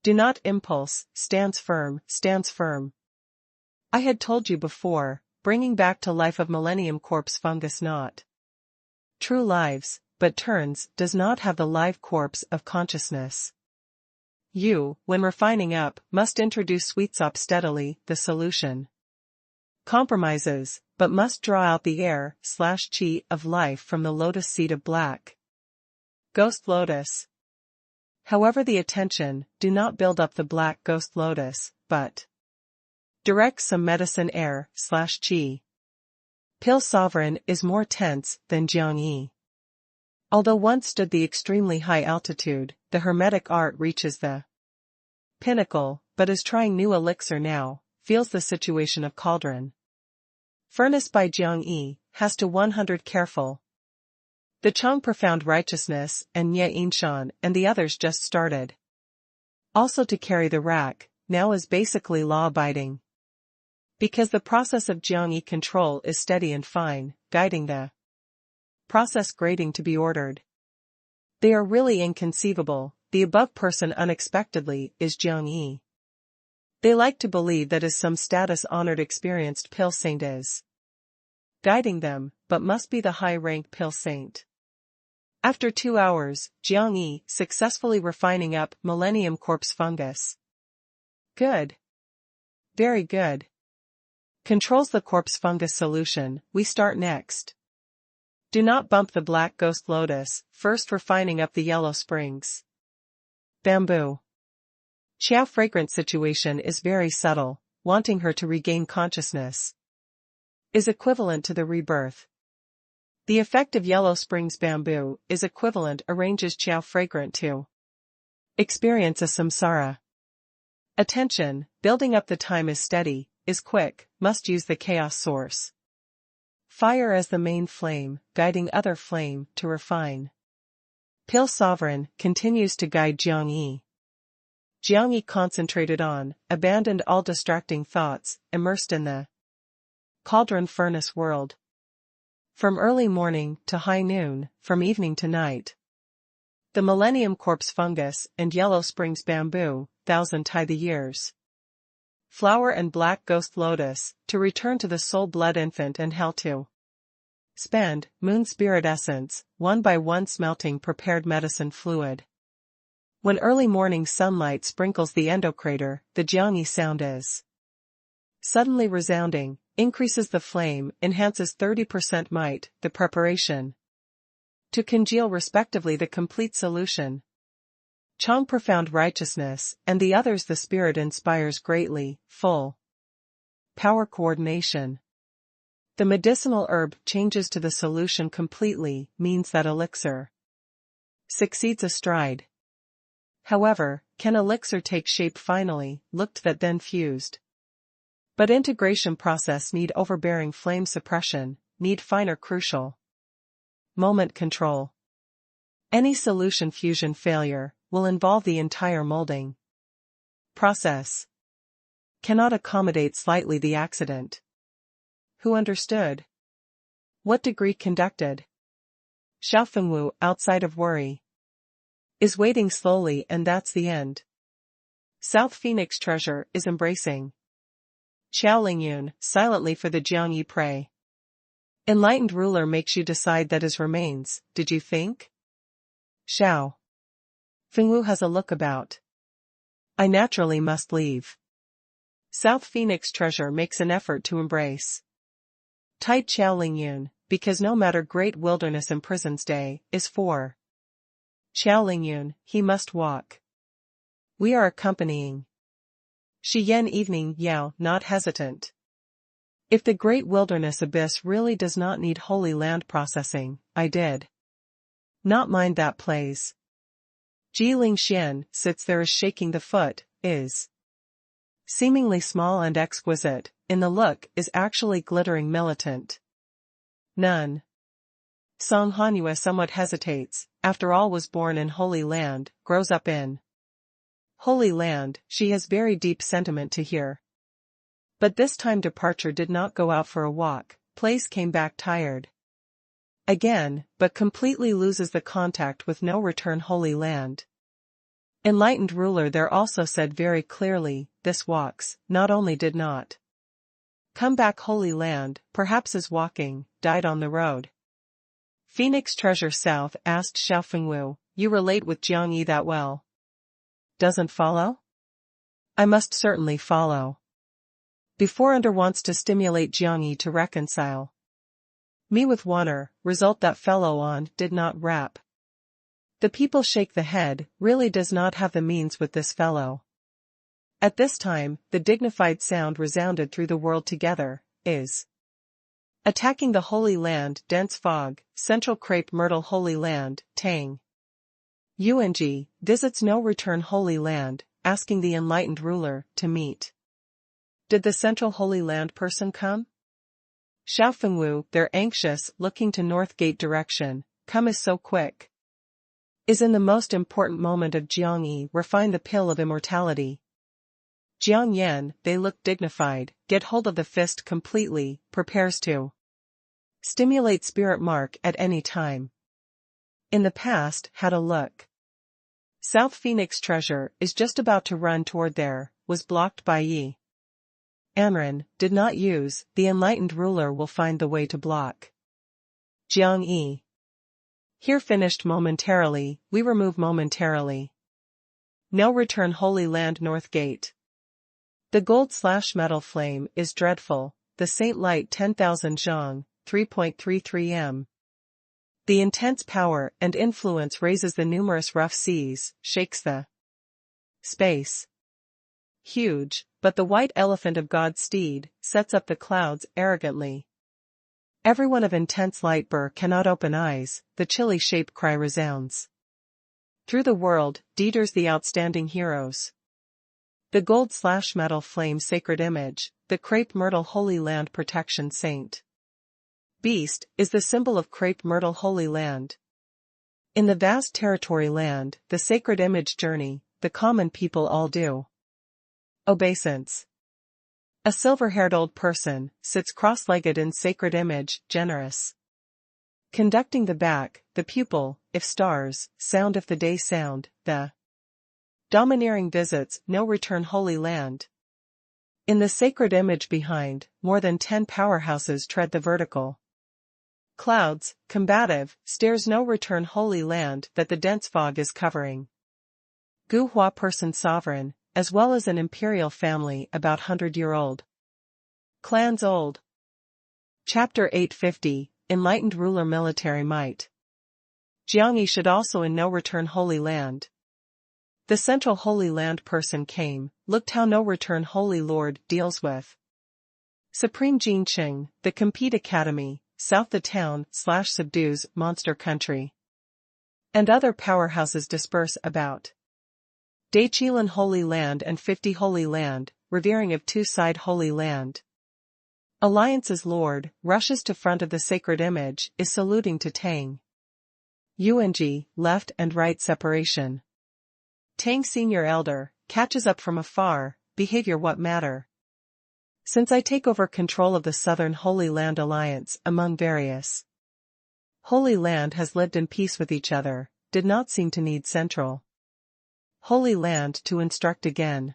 Do not impulse, stands firm. I had told you before, bringing back to life of Millennium Corpse fungus not true lives, but turns, does not have the live corpse of consciousness. You, when refining up, must introduce sweetsop steadily, the solution. Compromises, but must draw out the air/chi of life from the lotus seed of black ghost lotus. However the attention, do not build up the black ghost lotus, but direct some medicine air/chi. Pill sovereign is more tense than Jiang Yi. Although once stood the extremely high altitude, the hermetic art reaches the pinnacle, but is trying new elixir now, feels the situation of cauldron furnace by Jiang Yi, has to 100 careful. The Chang profound righteousness, and Nye Inshan, and the others just started. Also to carry the rack, now is basically law-abiding. Because the process of Jiang Yi control is steady and fine, guiding the process grading to be ordered. They are really inconceivable, the above person unexpectedly is Jiang Yi. They like to believe that is some status-honored experienced pill saint is guiding them, but must be the high-rank pill saint. After 2 hours, Jiang Yi successfully refining up Millennium Corpse fungus. Good. Very good. Controls the corpse fungus solution. We start next. Do not bump the black ghost lotus, first refining up the yellow springs. Bamboo. Qiao fragrant situation is very subtle, wanting her to regain consciousness. Is equivalent to the rebirth. The effect of yellow springs bamboo is equivalent arranges Qiao fragrant to experience a samsara. Attention, building up the time is steady, is quick, must use the chaos source. Fire as the main flame, guiding other flame to refine. Pill sovereign continues to guide Jiang Yi. Jiang Yi concentrated on, abandoned all distracting thoughts, immersed in the cauldron furnace world. From early morning to high noon, from evening to night. The Millennium Corpse fungus and Yellow Springs bamboo, 1,000 tie the years. Flower and black ghost lotus, to return to the soul blood infant and hell to spend, moon spirit essence, one by one smelting prepared medicine fluid. When early morning sunlight sprinkles the endocrater, the Jiang Yi sound is suddenly resounding, increases the flame, enhances 30% might, the preparation to congeal respectively the complete solution. Chang profound righteousness, and the others the spirit inspires greatly, full power coordination. The medicinal herb changes to the solution completely, means that elixir succeeds astride. However, can elixir take shape finally, looked that then fused. But integration process need overbearing flame suppression, need finer crucial moment control. Any solution fusion failure will involve the entire molding process. Cannot accommodate slightly the accident. Who understood? What degree conducted? Xiao Fengwu, outside of worry, is waiting slowly, and that's the end. South Phoenix treasure is embracing. Qiao Lingyun, silently for the Jiang Yi pray. Enlightened ruler makes you decide that his remains, did you think? Xiao Fengwu has a look about. I naturally must leave. South Phoenix treasure makes an effort to embrace. Tight Qiao Lingyun, because no matter great wilderness imprisons day, is for Qiao Lingyun, he must walk. We are accompanying. Shi Yan evening Yao, not hesitant. If the great wilderness abyss really does not need holy land processing, I did not mind that plays. Ji Ling Xian sits there as shaking the foot, is seemingly small and exquisite, in the look is actually glittering militant. None. Song Hanyue somewhat hesitates, after all was born in Holy Land, grows up in Holy Land, she has very deep sentiment to hear. But this time departure did not go out for a walk, place came back tired. Again, but completely loses the contact with no return Holy Land. Enlightened ruler there also said very clearly, this walks, not only did not come back Holy Land, perhaps is walking, died on the road. Phoenix treasure south asked Xiao Fengwu, you relate with Jiang Yi that well. Doesn't follow? I must certainly follow. Before under wants to stimulate Jiang Yi to reconcile me with Wanner, result that fellow on did not rap. The people shake the head, really does not have the means with this fellow. At this time, the dignified sound resounded through the world together, is attacking the Holy Land, dense fog, central crepe myrtle Holy Land, Tang. UNG, visits no return Holy Land, asking the enlightened ruler to meet. Did the central Holy Land person come? Xiao Fengwu, they're anxious, looking to North Gate direction, come is so quick. Is in the most important moment of Jiang Yi, refine the pill of immortality. Jiang Yan, they look dignified, get hold of the fist completely, prepares to stimulate spirit mark at any time. In the past, had a look. South Phoenix treasure is just about to run toward there, was blocked by Yi. Anren, did not use, the enlightened ruler will find the way to block. Jiang Yi. Here finished momentarily, we remove momentarily. No return Holy Land North Gate. The gold/metal flame is dreadful, the saint light 10,000 zhang, 3.33 m. The intense power and influence raises the numerous rough seas, shakes the space. Huge, but the white elephant of God's steed, sets up the clouds arrogantly. Everyone of intense light burr cannot open eyes, the chilly shape cry resounds. Through the world, Dieter's the outstanding heroes. The gold/metal flame sacred image, the crepe myrtle Holy Land protection saint. Beast, is the symbol of crepe myrtle Holy Land. In the vast territory land, the sacred image journey, the common people all do. Obeisance. A silver-haired old person, sits cross-legged in sacred image, generous. Conducting the back, the pupil, if stars, sound if the day sound, the domineering visits, no return Holy Land. In the sacred image behind, more than 10 powerhouses tread the vertical. Clouds, combative, stares no return Holy Land that the dense fog is covering. Gu Hua person sovereign, as well as an imperial family about 100-year-old. Clans old. Chapter 850, Enlightened Ruler Military Might. Jiang Yi should also in no return Holy Land. The central Holy Land person came, looked how no return Holy Lord deals with. Supreme Jin Qing, the Compete Academy, south the town/subdues monster country. And other powerhouses disperse about. Daiqilan Holy Land and 50 Holy Land, revering of two-side Holy Land. Alliance's Lord, rushes to front of the sacred image, is saluting to Tang. Yuanji, left and right separation. Tang senior elder, catches up from afar, behavior what matter. Since I take over control of the Southern Holy Land Alliance among various Holy Land has lived in peace with each other, did not seem to need Central Holy Land to instruct again.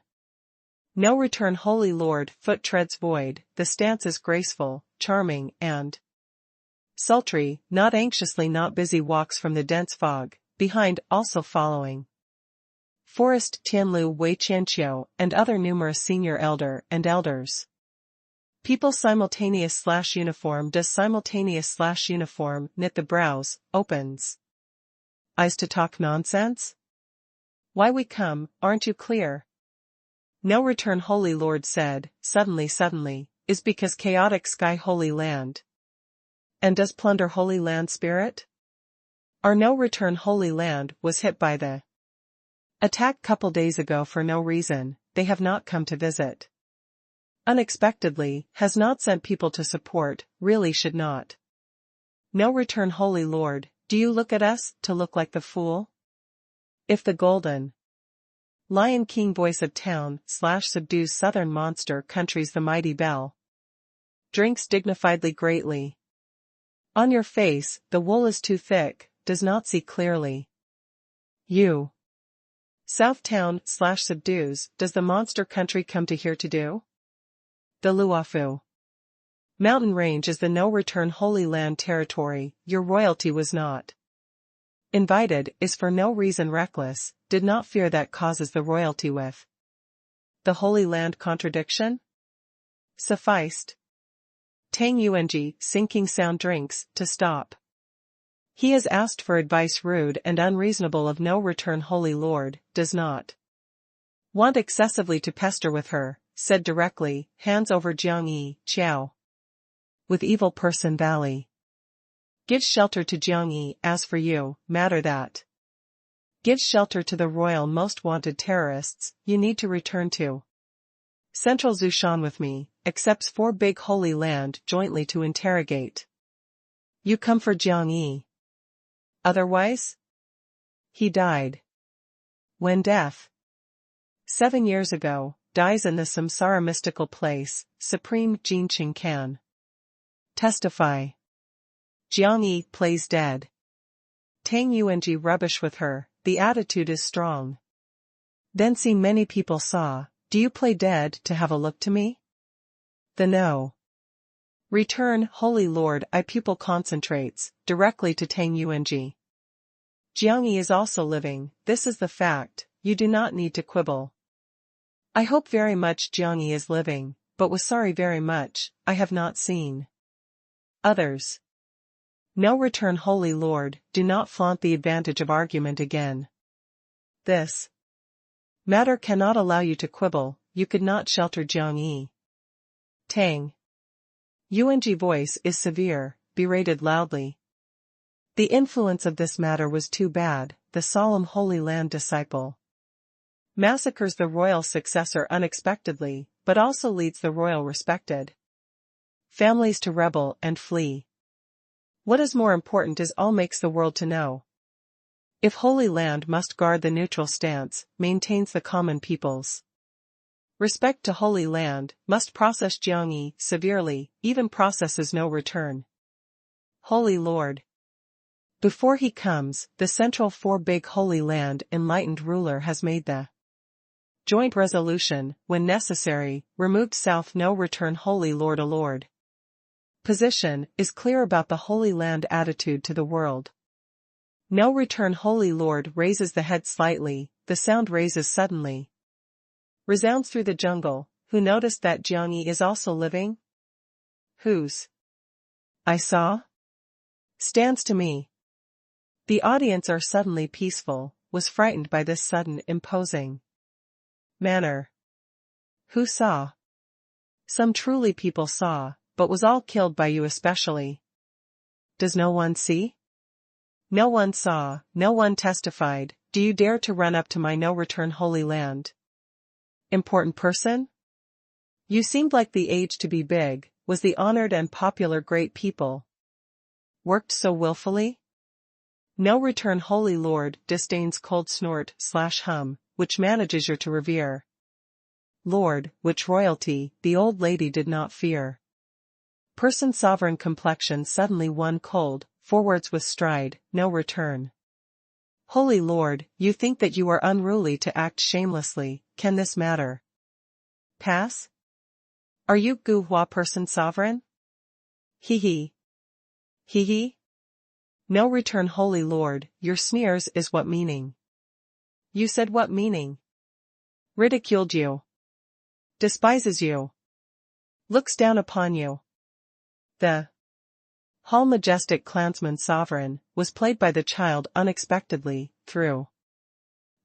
No return Holy Lord, foot treads void, the stance is graceful, charming, and sultry, not anxiously not busy walks from the dense fog, behind also following. Forest Tianlu Wei Qianqiu and other numerous senior elder and elders. People simultaneous/uniform does simultaneous/uniform knit the brows, opens eyes to talk nonsense? Why we come, aren't you clear? No return Holy Lord said, suddenly, is because chaotic sky Holy Land. And does plunder Holy Land spirit? Our no return Holy Land was hit by the attack couple days ago for no reason, they have not come to visit. Unexpectedly, has not sent people to support, really should not. No return Holy Lord, do you look at us, to look like the fool? If the golden Lion King voice of town/subdues southern monster countries the mighty bell. Drinks dignifiedly greatly. On your face, the wool is too thick, does not see clearly. You. South town/subdues, does the monster country come to here to do? The Luofu mountain range is the no return Holy Land territory, your royalty was not invited, is for no reason reckless, did not fear that causes the royalty with the Holy Land contradiction? Sufficed. Tang Yuanji, sinking sound drinks, to stop. He has asked for advice rude and unreasonable of no return Holy Lord, does not want excessively to pester with her, said directly, hands over Jiang Yi, Qiao. With evil person valley. Gives shelter to Jiang Yi, as for you, matter that. Gives shelter to the royal most wanted terrorists, you need to return to Central Zushan with me, accepts 4 big Holy Land jointly to interrogate. You come for Jiang Yi. Otherwise? He died. When death 7 years ago, dies in the samsara mystical place, Supreme Jin Qing can testify. Jiang Yi plays dead. Tang Yuanji rubbish with her, the attitude is strong. Then see many people saw, Do you play dead to have a look to me? The no. Return, Holy Lord, I pupil concentrates, directly to Tang Yuanji. Jiangyi is also living, this is the fact, you do not need to quibble. I hope very much Jiangyi is living, but was sorry very much, I have not seen. Others. No, return, Holy Lord, do not flaunt the advantage of argument again. This matter cannot allow you to quibble, you could not shelter Jiangyi. Tang Yuanji voice is severe, berated loudly. The influence of this matter was too bad, the solemn Holy Land disciple massacres the royal successor unexpectedly, but also leads the royal respected families to rebel and flee. What is more important is all makes the world to know. If Holy Land must guard the neutral stance, maintains the common people's respect to Holy Land, must process Jiangyi severely, even processes no return. Holy Lord. Before he comes, the Central Four Big Holy Land enlightened ruler has made the joint resolution, when necessary, removed South no return Holy Lord. A Lord position is clear about the Holy Land attitude to the world. No return Holy Lord raises the head slightly, the sound raises suddenly. Resounds through the jungle, who noticed that Jiangyi is also living? Whose I saw stands to me. The audience are suddenly peaceful, was frightened by this sudden imposing manner. Who saw? Some truly people saw, but was all killed by you especially. Does no one see? No one saw, no one testified, do you dare to run up to my no return Holy Land? Important person? You seemed like the age to be big, was the honored and popular great people. Worked so willfully? No return Holy Lord disdains cold snort/hum, which manages your to revere. Lord, which royalty, the old lady did not fear. Person sovereign complexion suddenly one cold, forwards with stride, no return. Holy Lord, you think that you are unruly to act shamelessly, can this matter pass? Are you Gu Hua person sovereign? He he. He he. No return Holy Lord, your sneers is what meaning? You said what meaning? Ridiculed you. Despises you. Looks down upon you. The Hall majestic clansman sovereign, was played by the child unexpectedly, through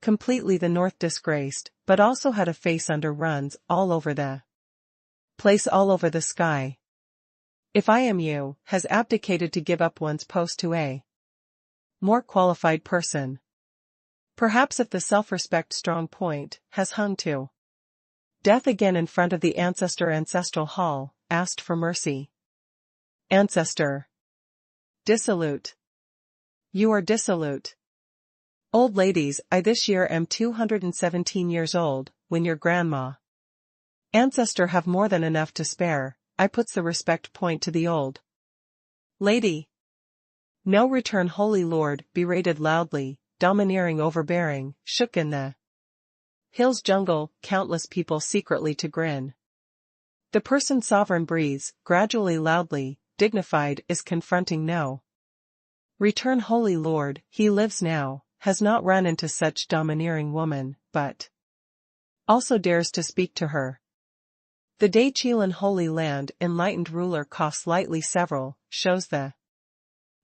completely the north disgraced, but also had a face under runs all over the place all over the sky. If I am you, has abdicated to give up one's post to a more qualified person. Perhaps if the self-respect strong point, has hung to death again in front of the ancestral hall, asked for mercy. Ancestor. Dissolute. You are dissolute. Old ladies, I this year am 217 years old, when your grandma ancestor have more than enough to spare, I puts the respect point to the old lady. No return Holy Lord, berated loudly, domineering overbearing, shook in the hills jungle, countless people secretly to grin. The person sovereign breathes, gradually loudly, dignified is confronting no return Holy Lord, he lives now, has not run into such domineering woman, but also dares to speak to her. The Day Chilan Holy Land enlightened ruler coughs lightly several, shows the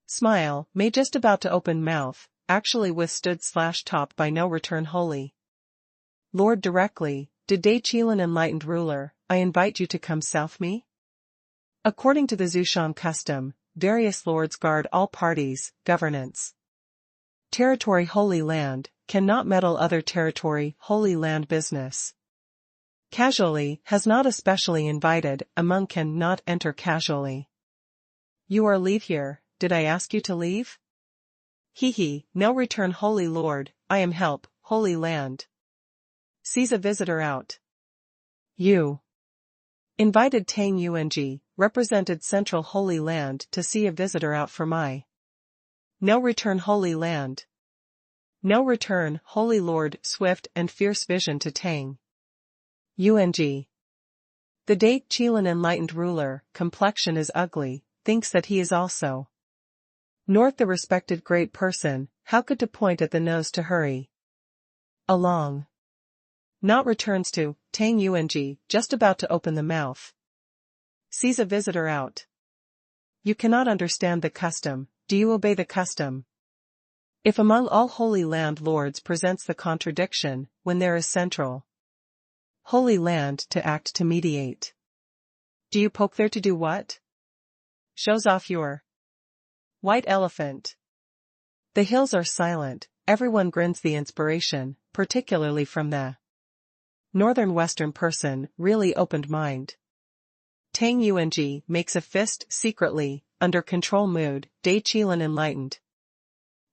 smile, may just about to open mouth, actually withstood/top by no return Holy Lord directly, did Day Chilan enlightened ruler, I invite you to come south me? According to the Zhoushan custom, various lords guard all parties, governance. Territory Holy Land, cannot meddle other territory Holy Land business. Casually, has not especially invited, among can not enter casually. You are leave here, did I ask you to leave? He he, no return Holy Lord, I am help, Holy Land. Sees a visitor out. You. Invited Tang Yuanji, represented Central Holy Land to see a visitor out for my no return Holy Land. No return, Holy Lord, swift and fierce vision to Tang UNG. The Date Chilan enlightened ruler, complexion is ugly, thinks that he is also. North the respected great person, how could to point at the nose to hurry along. Not returns to, Tang Yung, just about to open the mouth. Sees a visitor out. You cannot understand the custom, do you obey the custom? If among all Holy Land lords presents the contradiction, when there is central Holy Land to act to mediate. Do you poke there to do what? Shows off your white elephant. The hills are silent, everyone grins the inspiration, particularly from the northern western person, really opened mind. Tang Yung makes a fist, secretly, under control mood, Date Chilan enlightened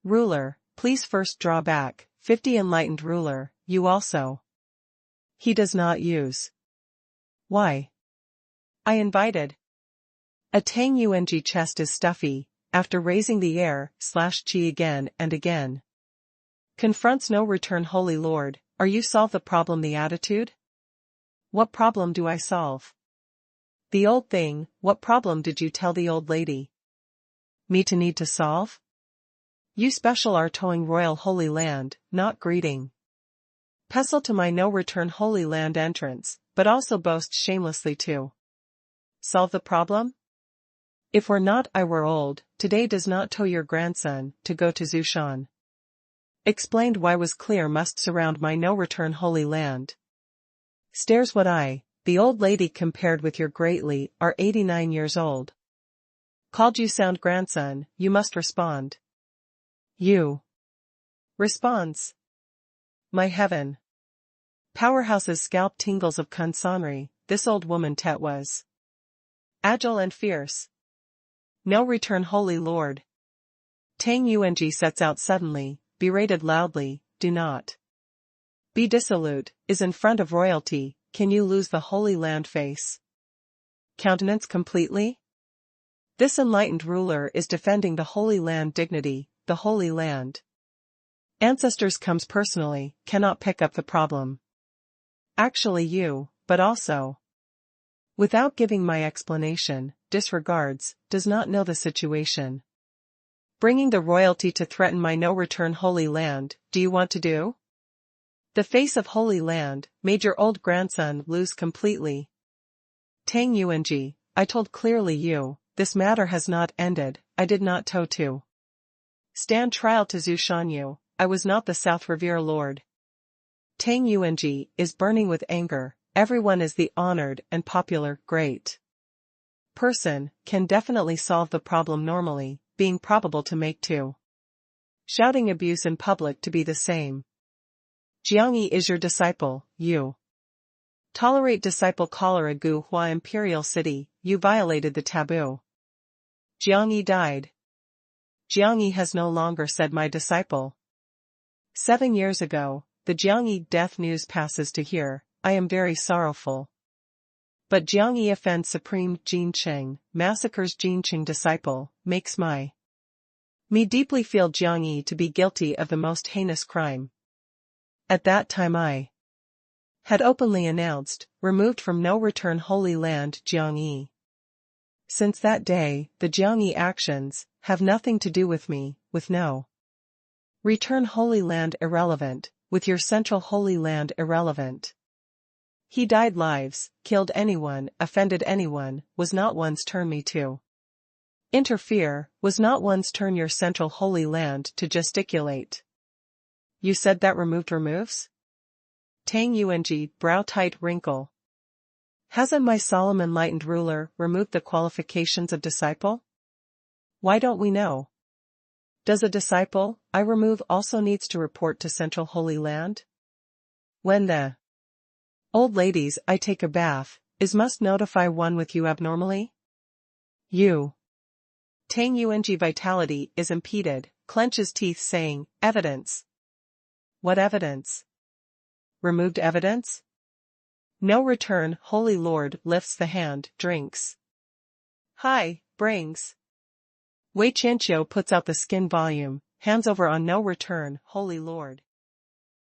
ruler, please first draw back, 50 enlightened ruler, you also. He does not use. Why? I invited. A Tang Yung chest is stuffy, after raising the air, chi again and again. Confronts no return Holy Lord, are you solve the problem the attitude? What problem do I solve? The old thing, what problem did you tell the old lady? Me to need to solve? You special are towing royal Holy Land, not greeting. Pestle to my no return Holy Land entrance, but also boast shamelessly to solve the problem? If were not I were old, today does not tow your grandson, to go to Zushan. Explained why was clear must surround my no return Holy Land. Stares what I, the old lady compared with your greatly, are 89 years old. Called you sound grandson, you must respond. You. Responds. My heaven. Powerhouse's scalp tingles of Kansanri, this old woman Tet was agile and fierce. No return Holy Lord. Tang Yung sets out suddenly, berated loudly, do not be dissolute, is in front of royalty, can you lose the Holy Land face? Countenance completely? This enlightened ruler is defending the Holy Land dignity, the Holy Land. Ancestors comes personally, cannot pick up the problem. Actually you, but also. Without giving my explanation, disregards, does not know the situation. Bringing the royalty to threaten my no return Holy Land, do you want to do? The face of Holy Land, made your old grandson lose completely. Tang Yung, I told clearly you, this matter has not ended, I did not tow to stand trial to Zushan you, I was not the South Revere Lord. Tang Yung is burning with anger, everyone is the honored and popular, great person, can definitely solve the problem normally, being probable to make two. Shouting abuse in public to be the same. Jiangyi is your disciple, you. Tolerate disciple cholera Gu Hua Imperial City, you violated the taboo. Jiangyi died. Jiangyi has no longer said my disciple. 7 years ago, the Jiangyi death news passes to here, I am very sorrowful. But Jiangyi offends Supreme Jin Cheng, massacres Jin Cheng disciple, makes me deeply feel Jiangyi to be guilty of the most heinous crime. At that time I had openly announced, removed from no return Holy Land Jiangyi. Since that day, the Jiangyi actions have nothing to do with me, with no return Holy Land irrelevant, with your central Holy Land irrelevant. He died lives, killed anyone, offended anyone, was not one's turn me to interfere, was not one's turn your central Holy Land to gesticulate. You said that removes? Tang Yung, brow tight wrinkle. Hasn't my solemn enlightened ruler removed the qualifications of disciple? Why don't we know? Does a disciple, I remove also needs to report to Central Holy Land? When the old ladies I take a bath, is must notify one with you abnormally? You. Tang Yung vitality is impeded, clenches teeth saying, evidence. What evidence? Removed evidence? No return, Holy Lord lifts the hand, drinks. Hi, brings. Wei Qianqiu puts out the skin volume, hands over on no return, Holy Lord.